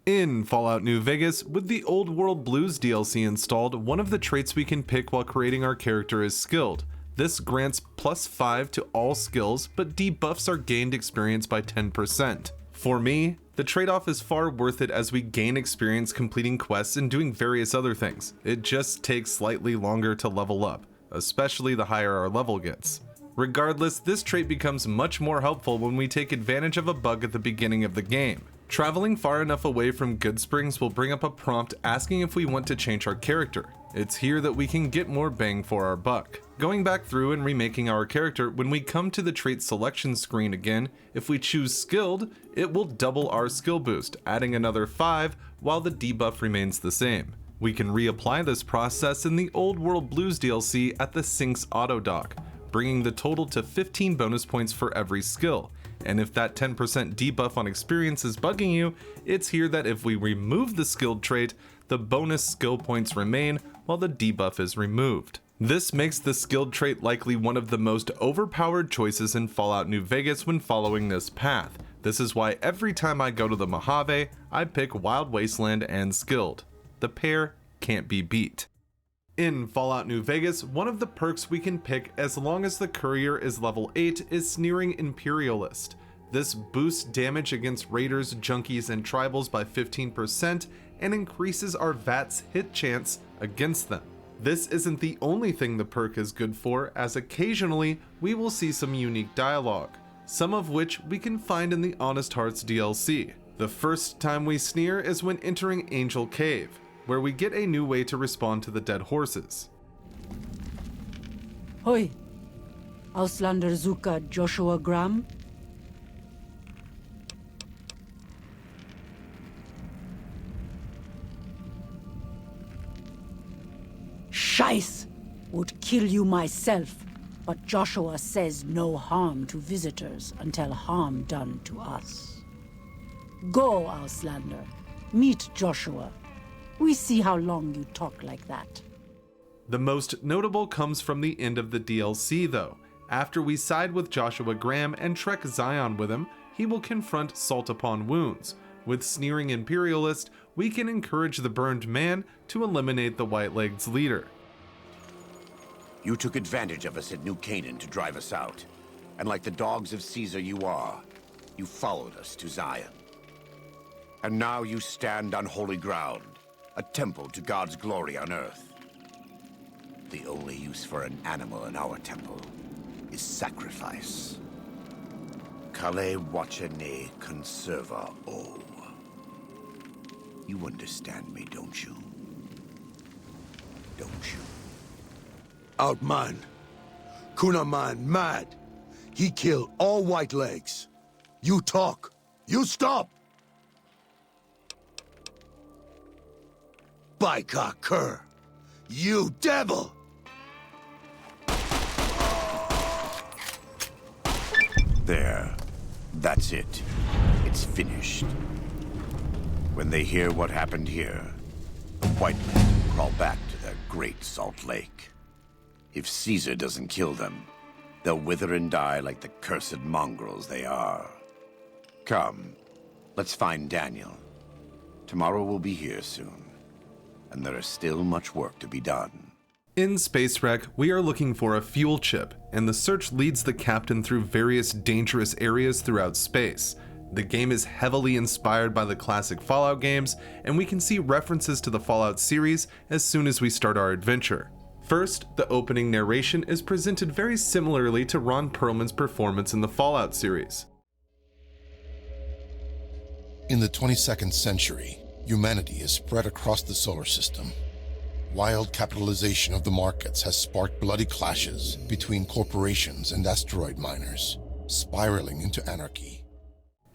In Fallout New Vegas, with the Old World Blues DLC installed, one of the traits we can pick while creating our character is Skilled. This grants +5 to all skills, but debuffs our gained experience by 10%. For me, the trade-off is far worth it as we gain experience completing quests and doing various other things. It just takes slightly longer to level up, especially the higher our level gets. Regardless, this trait becomes much more helpful when we take advantage of a bug at the beginning of the game. Traveling far enough away from Goodsprings will bring up a prompt asking if we want to change our character. It's here that we can get more bang for our buck. Going back through and remaking our character, when we come to the trait selection screen again, if we choose skilled, it will double our skill boost, adding another 5 while the debuff remains the same. We can reapply this process in the Old World Blues DLC at the Syncs Auto Dock, bringing the total to 15 bonus points for every skill. And if that 10% debuff on experience is bugging you, it's here that if we remove the skilled trait, the bonus skill points remain while the debuff is removed. This makes the skilled trait likely one of the most overpowered choices in Fallout New Vegas when following this path. This is why every time I go to the Mojave, I pick Wild Wasteland and Skilled. The pair can't be beat. In Fallout New Vegas, one of the perks we can pick as long as the courier is level 8 is Sneering Imperialist. This boosts damage against raiders, junkies, and tribals by 15% and increases our VAT's hit chance against them. This isn't the only thing the perk is good for, as occasionally we will see some unique dialogue, some of which we can find in the Honest Hearts DLC. The first time we sneer is when entering Angel Cave, where we get a new way to respond to the dead horses. Hoi, Auslander Zuka Joshua Graham? Scheiß! Would kill you myself, but Joshua says no harm to visitors until harm done to us. Go, Auslander. Meet Joshua. We see how long you talk like that. The most notable comes from the end of the DLC though. After we side with Joshua Graham and trek Zion with him, he will confront Salt Upon Wounds. With Sneering Imperialist, we can encourage the Burned Man to eliminate the White-Leg's leader. You took advantage of us at New Canaan to drive us out. And like the dogs of Caesar you are, you followed us to Zion. And now you stand on holy ground, a temple to God's glory on earth. The only use for an animal in our temple is sacrifice. Kale wachene conserva o. You understand me, don't you? Don't you? Outman. Kunaman mad. He killed all White-Legs. You talk. You stop. Baika Kerr. You devil. There. That's it. It's finished. When they hear what happened here, the white men crawl back to their great Salt Lake. If Caesar doesn't kill them, they'll wither and die like the cursed mongrels they are. Come, let's find Daniel. Tomorrow we'll be here soon, and there is still much work to be done. In Space Wreck, we are looking for a fuel chip, and the search leads the captain through various dangerous areas throughout space. The game is heavily inspired by the classic Fallout games, and we can see references to the Fallout series as soon as we start our adventure. First, the opening narration is presented very similarly to Ron Perlman's performance in the Fallout series. In the 22nd century, humanity is spread across the solar system. Wild capitalization of the markets has sparked bloody clashes between corporations and asteroid miners, spiraling into anarchy.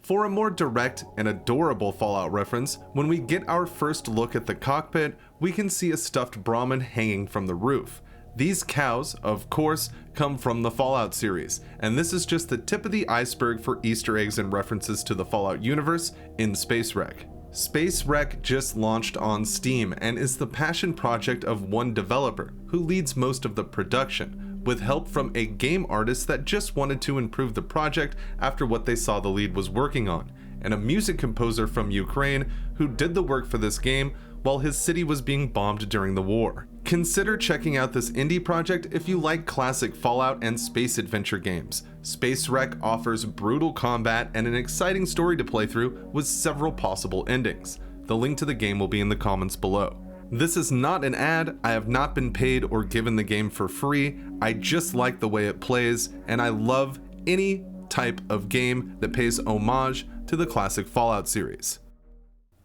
For a more direct and adorable Fallout reference, when we get our first look at the cockpit, we can see a stuffed Brahmin hanging from the roof. These cows, of course, come from the Fallout series, and this is just the tip of the iceberg for Easter eggs and references to the Fallout universe in Space Wreck. Space Wreck just launched on Steam and is the passion project of one developer who leads most of the production, with help from a game artist that just wanted to improve the project after what they saw the lead was working on, and a music composer from Ukraine who did the work for this game while his city was being bombed during the war. Consider checking out this indie project if you like classic Fallout and space adventure games. Space Wreck offers brutal combat and an exciting story to play through with several possible endings. The link to the game will be in the comments below. This is not an ad, I have not been paid or given the game for free, I just like the way it plays, and I love any type of game that pays homage to the classic Fallout series.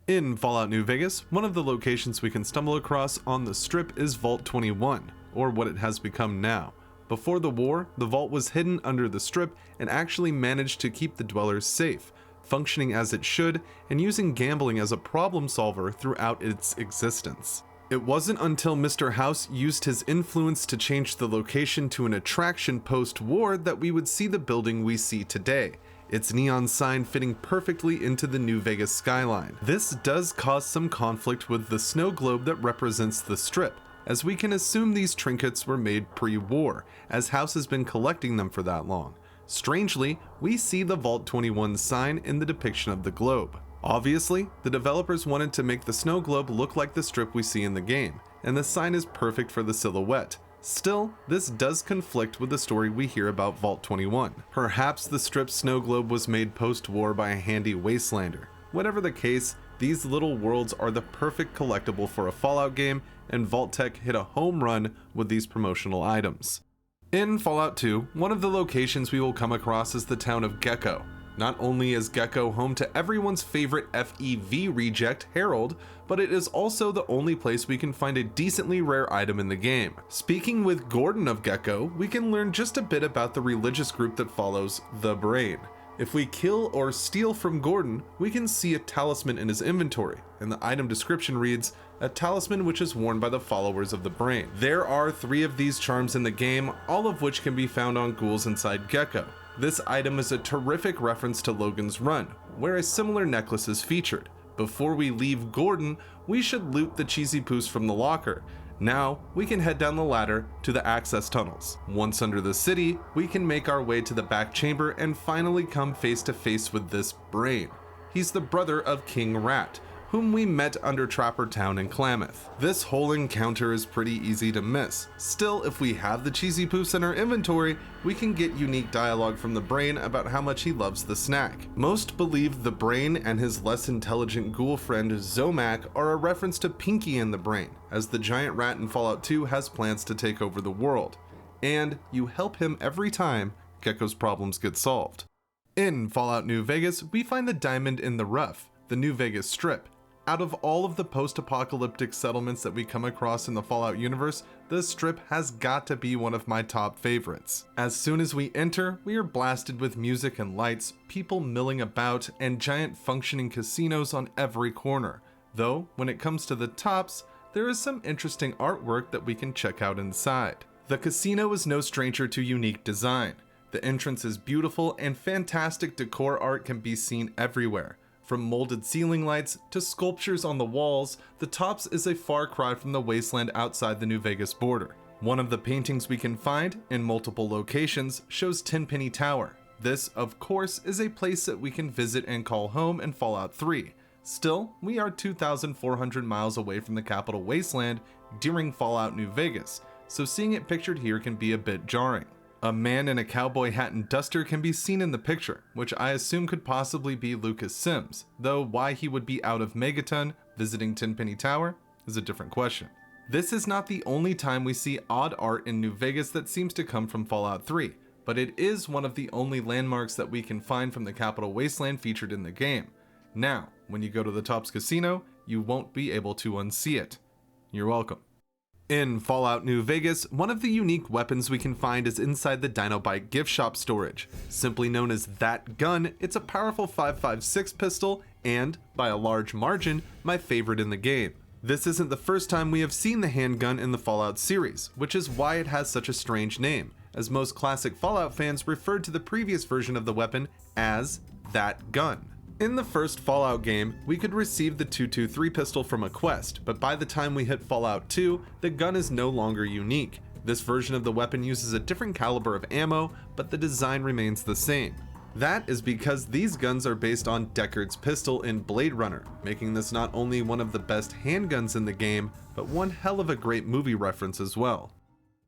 In Fallout New Vegas, one of the locations we can stumble across on the Strip is Vault 21, or what it has become now. Before the war, the vault was hidden under the Strip and actually managed to keep the dwellers safe, functioning as it should and using gambling as a problem solver throughout its existence. It wasn't until Mr. House used his influence to change the location to an attraction post-war that we would see the building we see today, its neon sign fitting perfectly into the New Vegas skyline. This does cause some conflict with the snow globe that represents the Strip, as we can assume these trinkets were made pre-war, as House has been collecting them for that long. Strangely, we see the Vault 21 sign in the depiction of the globe. Obviously, the developers wanted to make the snow globe look like the Strip we see in the game, and the sign is perfect for the silhouette. Still, this does conflict with the story we hear about Vault 21. Perhaps the Strip's snow globe was made post-war by a handy wastelander. Whatever the case, these little worlds are the perfect collectible for a Fallout game, and Vault-Tec hit a home run with these promotional items. In Fallout 2, one of the locations we will come across is the town of Gecko. Not only is Gecko home to everyone's favorite FEV reject, Harold, but it is also the only place we can find a decently rare item in the game. Speaking with Gordon of Gecko, we can learn just a bit about the religious group that follows the Brain. If we kill or steal from Gordon, we can see a talisman in his inventory, and the item description reads, "A talisman which is worn by the followers of the Brain." There are 3 of these charms in the game, all of which can be found on ghouls inside Gecko. This item is a terrific reference to Logan's Run, where a similar necklace is featured. Before we leave Gordon, we should loot the cheesy poos from the locker. Now, we can head down the ladder to the access tunnels. Once under the city, we can make our way to the back chamber and finally come face to face with this Brain. He's the brother of King Rat, whom we met under Trapper Town in Klamath. This whole encounter is pretty easy to miss. Still, if we have the cheesy poofs in our inventory, we can get unique dialogue from the Brain about how much he loves the snack. Most believe the Brain and his less intelligent ghoul friend Zomac are a reference to Pinky and the Brain, as the giant rat in Fallout 2 has plans to take over the world. And you help him every time Gecko's problems get solved. In Fallout New Vegas, we find the diamond in the rough, the New Vegas Strip. Out of all of the post-apocalyptic settlements that we come across in the Fallout universe, the Strip has got to be one of my top favorites. As soon as we enter, we are blasted with music and lights, people milling about, and giant functioning casinos on every corner. Though, when it comes to the tops, there is some interesting artwork that we can check out inside. The casino is no stranger to unique design. The entrance is beautiful and fantastic decor art can be seen everywhere. From molded ceiling lights to sculptures on the walls, the tops is a far cry from the wasteland outside the New Vegas border. One of the paintings we can find, in multiple locations, shows Tenpenny Tower. This, of course, is a place that we can visit and call home in Fallout 3. Still, we are 2,400 miles away from the capital wasteland during Fallout New Vegas, so seeing it pictured here can be a bit jarring. A man in a cowboy hat and duster can be seen in the picture, which I assume could possibly be Lucas Sims, though why he would be out of Megaton visiting Tenpenny Tower is a different question. This is not the only time we see odd art in New Vegas that seems to come from Fallout 3, but it is one of the only landmarks that we can find from the Capital Wasteland featured in the game. Now, when you go to the Tops Casino, you won't be able to unsee it. You're welcome. In Fallout New Vegas, one of the unique weapons we can find is inside the Dinobite gift shop storage. Simply known as That Gun, it's a powerful 5.56 pistol and, by a large margin, my favorite in the game. This isn't the first time we have seen the handgun in the Fallout series, which is why it has such a strange name, as most classic Fallout fans referred to the previous version of the weapon as That Gun. In the first Fallout game, we could receive the 223 pistol from a quest, but by the time we hit Fallout 2, the gun is no longer unique. This version of the weapon uses a different caliber of ammo, but the design remains the same. That is because these guns are based on Deckard's pistol in Blade Runner, making this not only one of the best handguns in the game, but one hell of a great movie reference as well.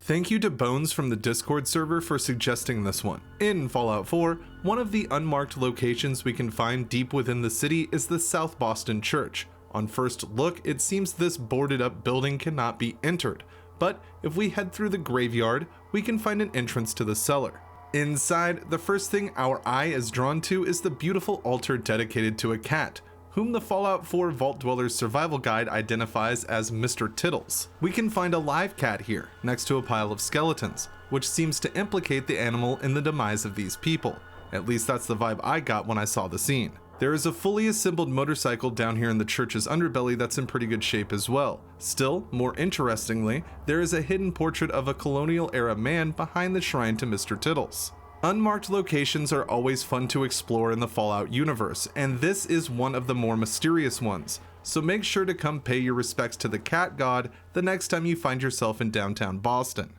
Thank you to Bones from the Discord server for suggesting this one. In Fallout 4, one of the unmarked locations we can find deep within the city is the South Boston Church. On first look, it seems this boarded up building cannot be entered, but if we head through the graveyard, we can find an entrance to the cellar. Inside, the first thing our eye is drawn to is the beautiful altar dedicated to a cat, whom the Fallout 4 Vault Dweller's survival guide identifies as Mr. Tittles. We can find a live cat here, next to a pile of skeletons, which seems to implicate the animal in the demise of these people. At least that's the vibe I got when I saw the scene. There is a fully assembled motorcycle down here in the church's underbelly that's in pretty good shape as well. Still, more interestingly, there is a hidden portrait of a colonial-era man behind the shrine to Mr. Tittles. Unmarked locations are always fun to explore in the Fallout universe, and this is one of the more mysterious ones, so make sure to come pay your respects to the cat god the next time you find yourself in downtown Boston.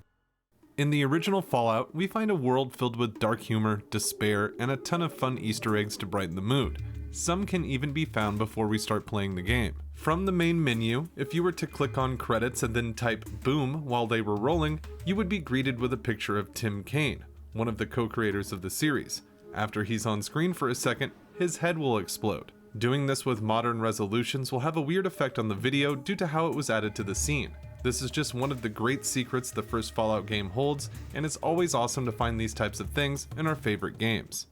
In the original Fallout, we find a world filled with dark humor, despair, and a ton of fun Easter eggs to brighten the mood. Some can even be found before we start playing the game. From the main menu, if you were to click on credits and then type boom while they were rolling, you would be greeted with a picture of Tim Kaine, one of the co-creators of the series. After he's on screen for a second, his head will explode. Doing this with modern resolutions will have a weird effect on the video due to how it was added to the scene. This is just one of the great secrets the first Fallout game holds, and it's always awesome to find these types of things in our favorite games.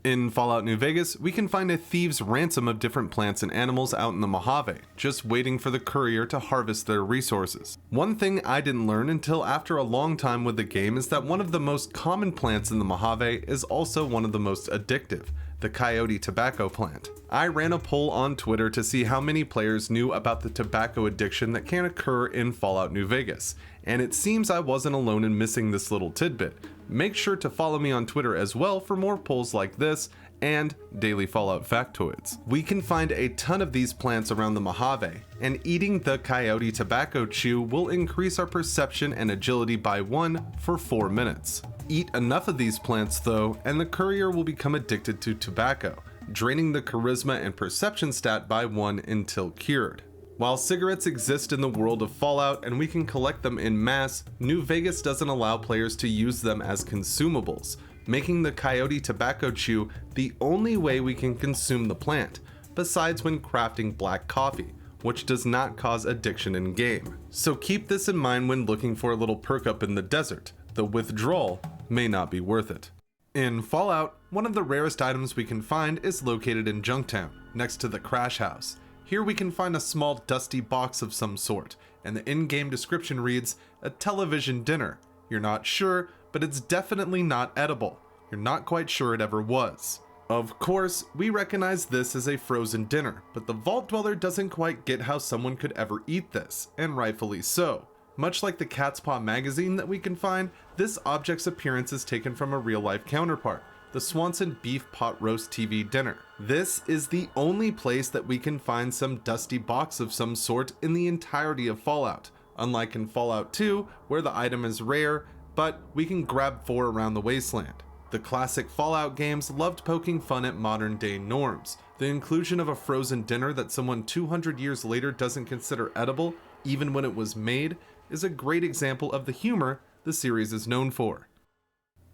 In Fallout New Vegas, we can find a thieves' ransom of different plants and animals out in the Mojave, just waiting for the courier to harvest their resources. One thing I didn't learn until after a long time with the game is that one of the most common plants in the Mojave is also one of the most addictive, the coyote tobacco plant. I ran a poll on Twitter to see how many players knew about the tobacco addiction that can occur in Fallout New Vegas, and it seems I wasn't alone in missing this little tidbit. Make sure to follow me on Twitter as well for more polls like this and daily Fallout factoids. We can find a ton of these plants around the Mojave, and eating the coyote tobacco chew will increase our perception and agility by 1 for 4 minutes. Eat enough of these plants though, and the courier will become addicted to tobacco, draining the charisma and perception stat by 1 until cured. While cigarettes exist in the world of Fallout and we can collect them in mass, New Vegas doesn't allow players to use them as consumables, making the coyote tobacco chew the only way we can consume the plant, besides when crafting black coffee, which does not cause addiction in game. So keep this in mind when looking for a little perk up in the desert. The withdrawal may not be worth it. In Fallout, one of the rarest items we can find is located in Junktown, next to the crash house. Here we can find a small dusty box of some sort, and the in-game description reads, "A television dinner. You're not sure, but it's definitely not edible. You're not quite sure it ever was." Of course, we recognize this as a frozen dinner, but the Vault Dweller doesn't quite get how someone could ever eat this, and rightfully so. Much like the Cat's Paw magazine that we can find, this object's appearance is taken from a real-life counterpart, the Swanson Beef Pot Roast TV Dinner. This is the only place that we can find some dusty box of some sort in the entirety of Fallout, unlike in Fallout 2, where the item is rare, but we can grab 4 around the wasteland. The classic Fallout games loved poking fun at modern day norms. The inclusion of a frozen dinner that someone 200 years later doesn't consider edible, even when it was made, is a great example of the humor the series is known for.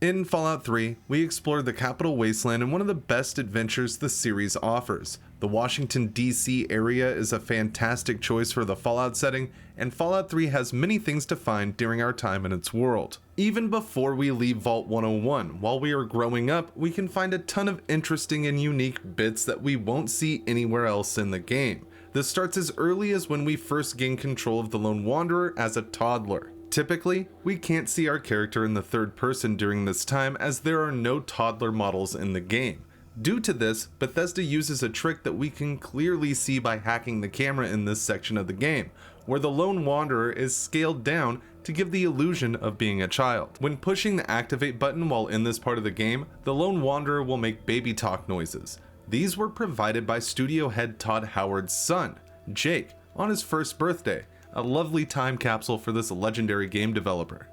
In Fallout 3, we explored the Capital Wasteland in one of the best adventures the series offers. The Washington, D.C. area is a fantastic choice for the Fallout setting, and Fallout 3 has many things to find during our time in its world. Even before we leave Vault 101, while we are growing up, we can find a ton of interesting and unique bits that we won't see anywhere else in the game. This starts as early as when we first gain control of the Lone Wanderer as a toddler. Typically, we can't see our character in the third person during this time as there are no toddler models in the game. Due to this, Bethesda uses a trick that we can clearly see by hacking the camera in this section of the game, where the Lone Wanderer is scaled down to give the illusion of being a child. When pushing the activate button while in this part of the game, the Lone Wanderer will make baby talk noises. These were provided by studio head Todd Howard's son, Jake, on his first birthday. A lovely time capsule for this legendary game developer.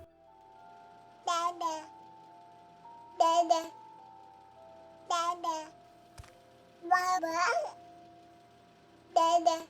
Dada. Dada. Dada. Baba. Dada.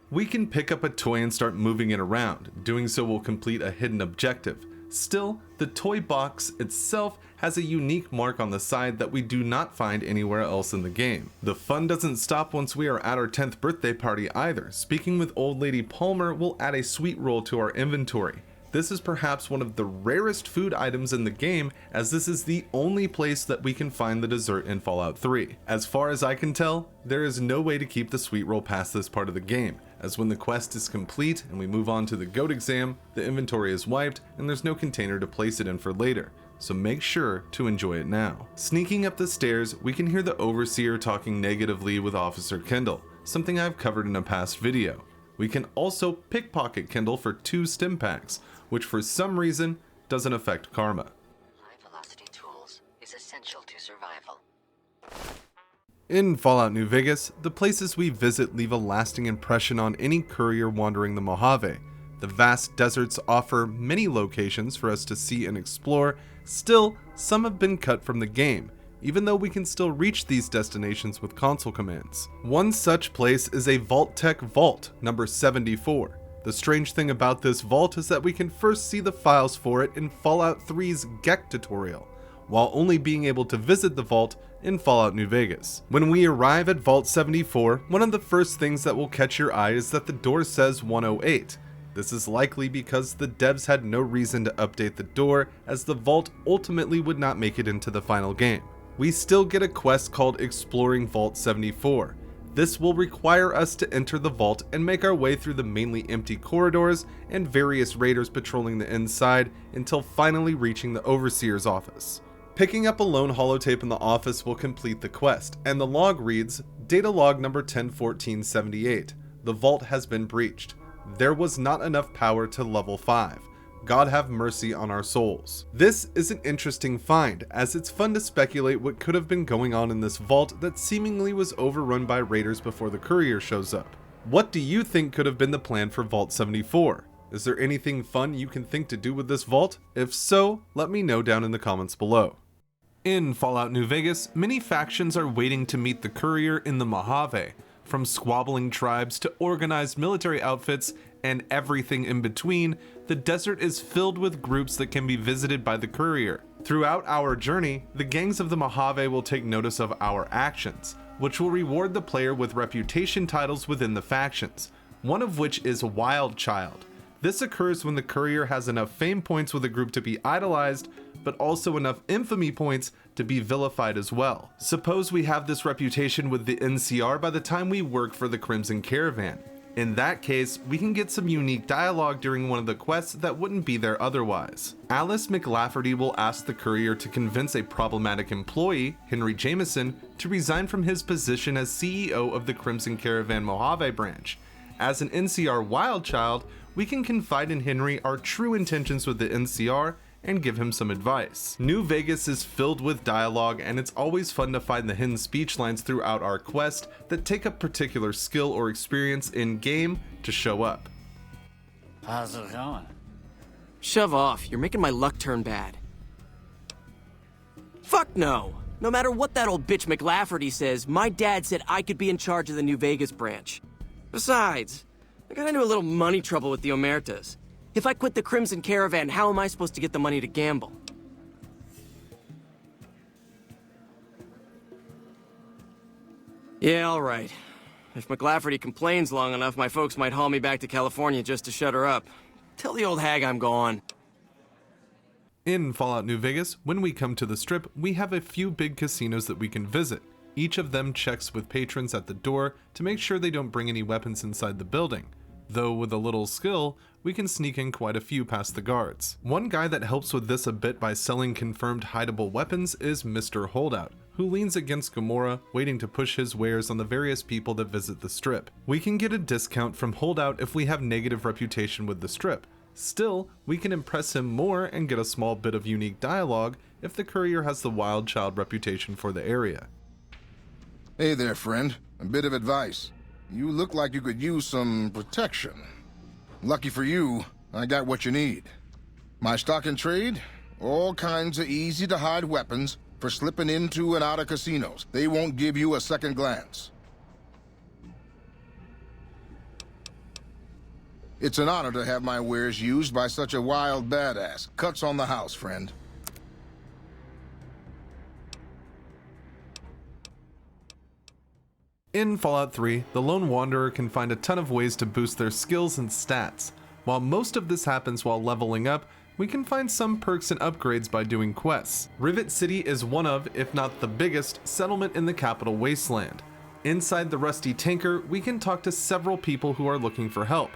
We can pick up a toy and start moving it around. Doing so will complete a hidden objective. Still, the toy box itself has a unique mark on the side that we do not find anywhere else in the game. The fun doesn't stop once we are at our 10th birthday party either. Speaking with Old Lady Palmer will add a sweet roll to our inventory. This is perhaps one of the rarest food items in the game, as this is the only place that we can find the dessert in Fallout 3. As far as I can tell, there is no way to keep the sweet roll past this part of the game, as when the quest is complete and we move on to the goat exam, the inventory is wiped and there's no container to place it in for later, so make sure to enjoy it now. Sneaking up the stairs, we can hear the Overseer talking negatively with Officer Kendall, something I've covered in a past video. We can also pickpocket Kendall for 2 stim packs, which for some reason doesn't affect karma. High-velocity tools is essential to survival. In Fallout New Vegas, the places we visit leave a lasting impression on any courier wandering the Mojave. The vast deserts offer many locations for us to see and explore. Still, some have been cut from the game, even though we can still reach these destinations with console commands. One such place is a Vault-Tec Vault, number 74. The strange thing about this vault is that we can first see the files for it in Fallout 3's GEC tutorial, while only being able to visit the vault in Fallout New Vegas. When we arrive at Vault 74, one of the first things that will catch your eye is that the door says 108. This is likely because the devs had no reason to update the door, as the vault ultimately would not make it into the final game. We still get a quest called Exploring Vault 74. This will require us to enter the vault and make our way through the mainly empty corridors and various raiders patrolling the inside until finally reaching the Overseer's office. Picking up a lone holotape in the office will complete the quest, and the log reads, Data log number 101478. The vault has been breached. There was not enough power to level 5. God have mercy on our souls. This is an interesting find, as it's fun to speculate what could have been going on in this vault that seemingly was overrun by raiders before the courier shows up. What do you think could have been the plan for Vault 74? Is there anything fun you can think to do with this vault? If so, let me know down in the comments below. In Fallout New Vegas, many factions are waiting to meet the courier in the Mojave. From squabbling tribes to organized military outfits and everything in between, the desert is filled with groups that can be visited by the courier. Throughout our journey, the gangs of the Mojave will take notice of our actions, which will reward the player with reputation titles within the factions, one of which is Wild Child. This occurs when the courier has enough fame points with a group to be idolized, but also enough infamy points to be vilified as well. Suppose we have this reputation with the NCR by the time we work for the Crimson Caravan. In that case, we can get some unique dialogue during one of the quests that wouldn't be there otherwise. Alice McLafferty will ask the courier to convince a problematic employee, Henry Jameson, to resign from his position as CEO of the Crimson Caravan Mojave branch. As an NCR wild child, we can confide in Henry our true intentions with the NCR and give him some advice. New Vegas is filled with dialogue, and it's always fun to find the hidden speech lines throughout our quest that take a particular skill or experience in game to show up. How's it going? Shove off, you're making my luck turn bad. Fuck no! No matter what that old bitch McLafferty says, my dad said I could be in charge of the New Vegas branch. Besides, I got into a little money trouble with the Omertas. If I quit the Crimson Caravan, how am I supposed to get the money to gamble? Yeah, all right. If McLafferty complains long enough, my folks might haul me back to California just to shut her up. Tell the old hag I'm gone. In Fallout New Vegas, when we come to the Strip, we have a few big casinos that we can visit. Each of them checks with patrons at the door to make sure they don't bring any weapons inside the building. Though with a little skill, we can sneak in quite a few past the guards. One guy that helps with this a bit by selling confirmed hideable weapons is Mr. Holdout, who leans against Gamora, waiting to push his wares on the various people that visit the Strip. We can get a discount from Holdout if we have negative reputation with the Strip. Still, we can impress him more and get a small bit of unique dialogue if the courier has the wild child reputation for the area. Hey there, friend. A bit of advice. You look like you could use some protection. Lucky for you, I got what you need. My stock and trade? All kinds of easy-to-hide weapons for slipping into and out of casinos. They won't give you a second glance. It's an honor to have my wares used by such a wild badass. Cuts on the house, friend. In Fallout 3, the Lone Wanderer can find a ton of ways to boost their skills and stats. While most of this happens while leveling up, we can find some perks and upgrades by doing quests. Rivet City is one of, if not the biggest, settlement in the capital wasteland. Inside the Rusty Tanker, we can talk to several people who are looking for help.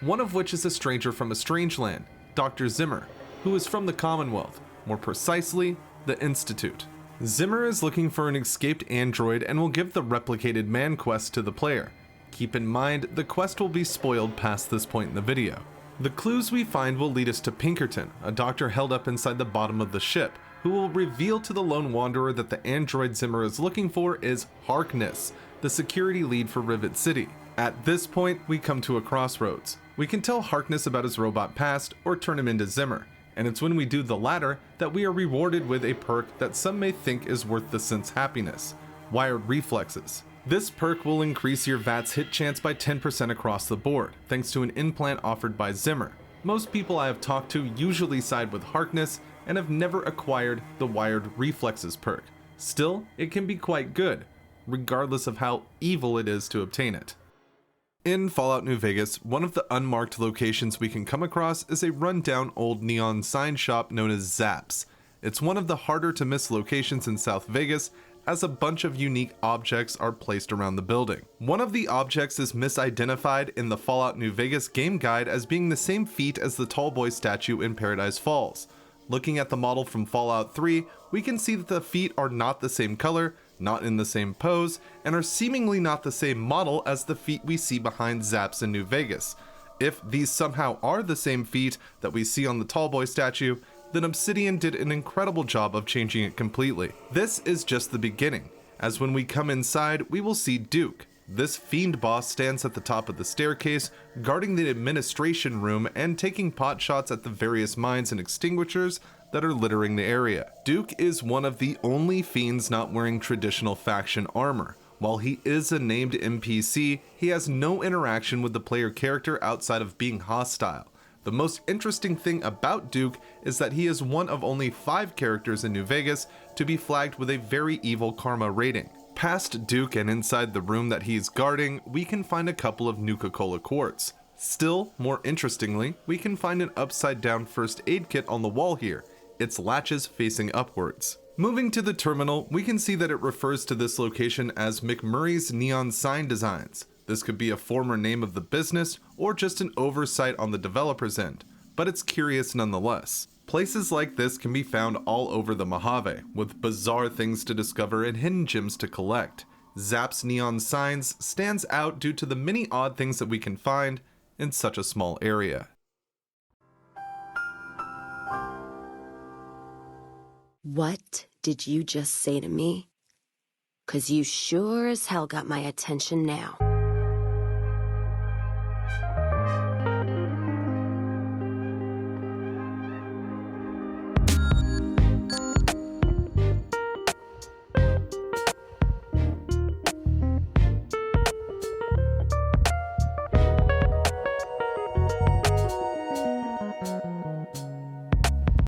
One of which is a stranger from a strange land, Dr. Zimmer, who is from the Commonwealth, more precisely, the Institute. Zimmer is looking for an escaped android and will give the replicated man quest to the player. Keep in mind, the quest will be spoiled past this point in the video. The clues we find will lead us to Pinkerton, a doctor held up inside the bottom of the ship, who will reveal to the Lone Wanderer that the android Zimmer is looking for is Harkness, the security lead for Rivet City. At this point, we come to a crossroads. We can tell Harkness about his robot past or turn him into Zimmer, and it's when we do the latter that we are rewarded with a perk that some may think is worth the synth's happiness: Wired Reflexes. This perk will increase your VAT's hit chance by 10% across the board, thanks to an implant offered by Zimmer. Most people I have talked to usually side with Harkness and have never acquired the Wired Reflexes perk. Still, it can be quite good, regardless of how evil it is to obtain it. In Fallout New Vegas, one of the unmarked locations we can come across is a rundown old neon sign shop known as Zaps. It's one of the harder to miss locations in South Vegas, as a bunch of unique objects are placed around the building. One of the objects is misidentified in the Fallout New Vegas game guide as being the same feat as the Tallboy statue in Paradise Falls. Looking at the model from Fallout 3, we can see that the feet are not the same color, not in the same pose, and are seemingly not the same model as the feet we see behind Zaps in New Vegas. If these somehow are the same feet that we see on the Tallboy statue, then Obsidian did an incredible job of changing it completely. This is just the beginning, as when we come inside, we will see Duke. This fiend boss stands at the top of the staircase, guarding the administration room and taking pot shots at the various mines and extinguishers that are littering the area. Duke is one of the only fiends not wearing traditional faction armor. While he is a named NPC, he has no interaction with the player character outside of being hostile. The most interesting thing about Duke is that he is one of only 5 characters in New Vegas to be flagged with a very evil karma rating. Past Duke and inside the room that he's guarding, we can find a couple of Nuka-Cola quarts. Still, more interestingly, we can find an upside down first aid kit on the wall here, its latches facing upwards. Moving to the terminal, we can see that it refers to this location as McMurray's Neon Sign Designs. This could be a former name of the business or just an oversight on the developer's end, but it's curious nonetheless. Places like this can be found all over the Mojave, with bizarre things to discover and hidden gems to collect. Zap's Neon Signs stands out due to the many odd things that we can find in such a small area. What did you just say to me? 'Cause you sure as hell got my attention now.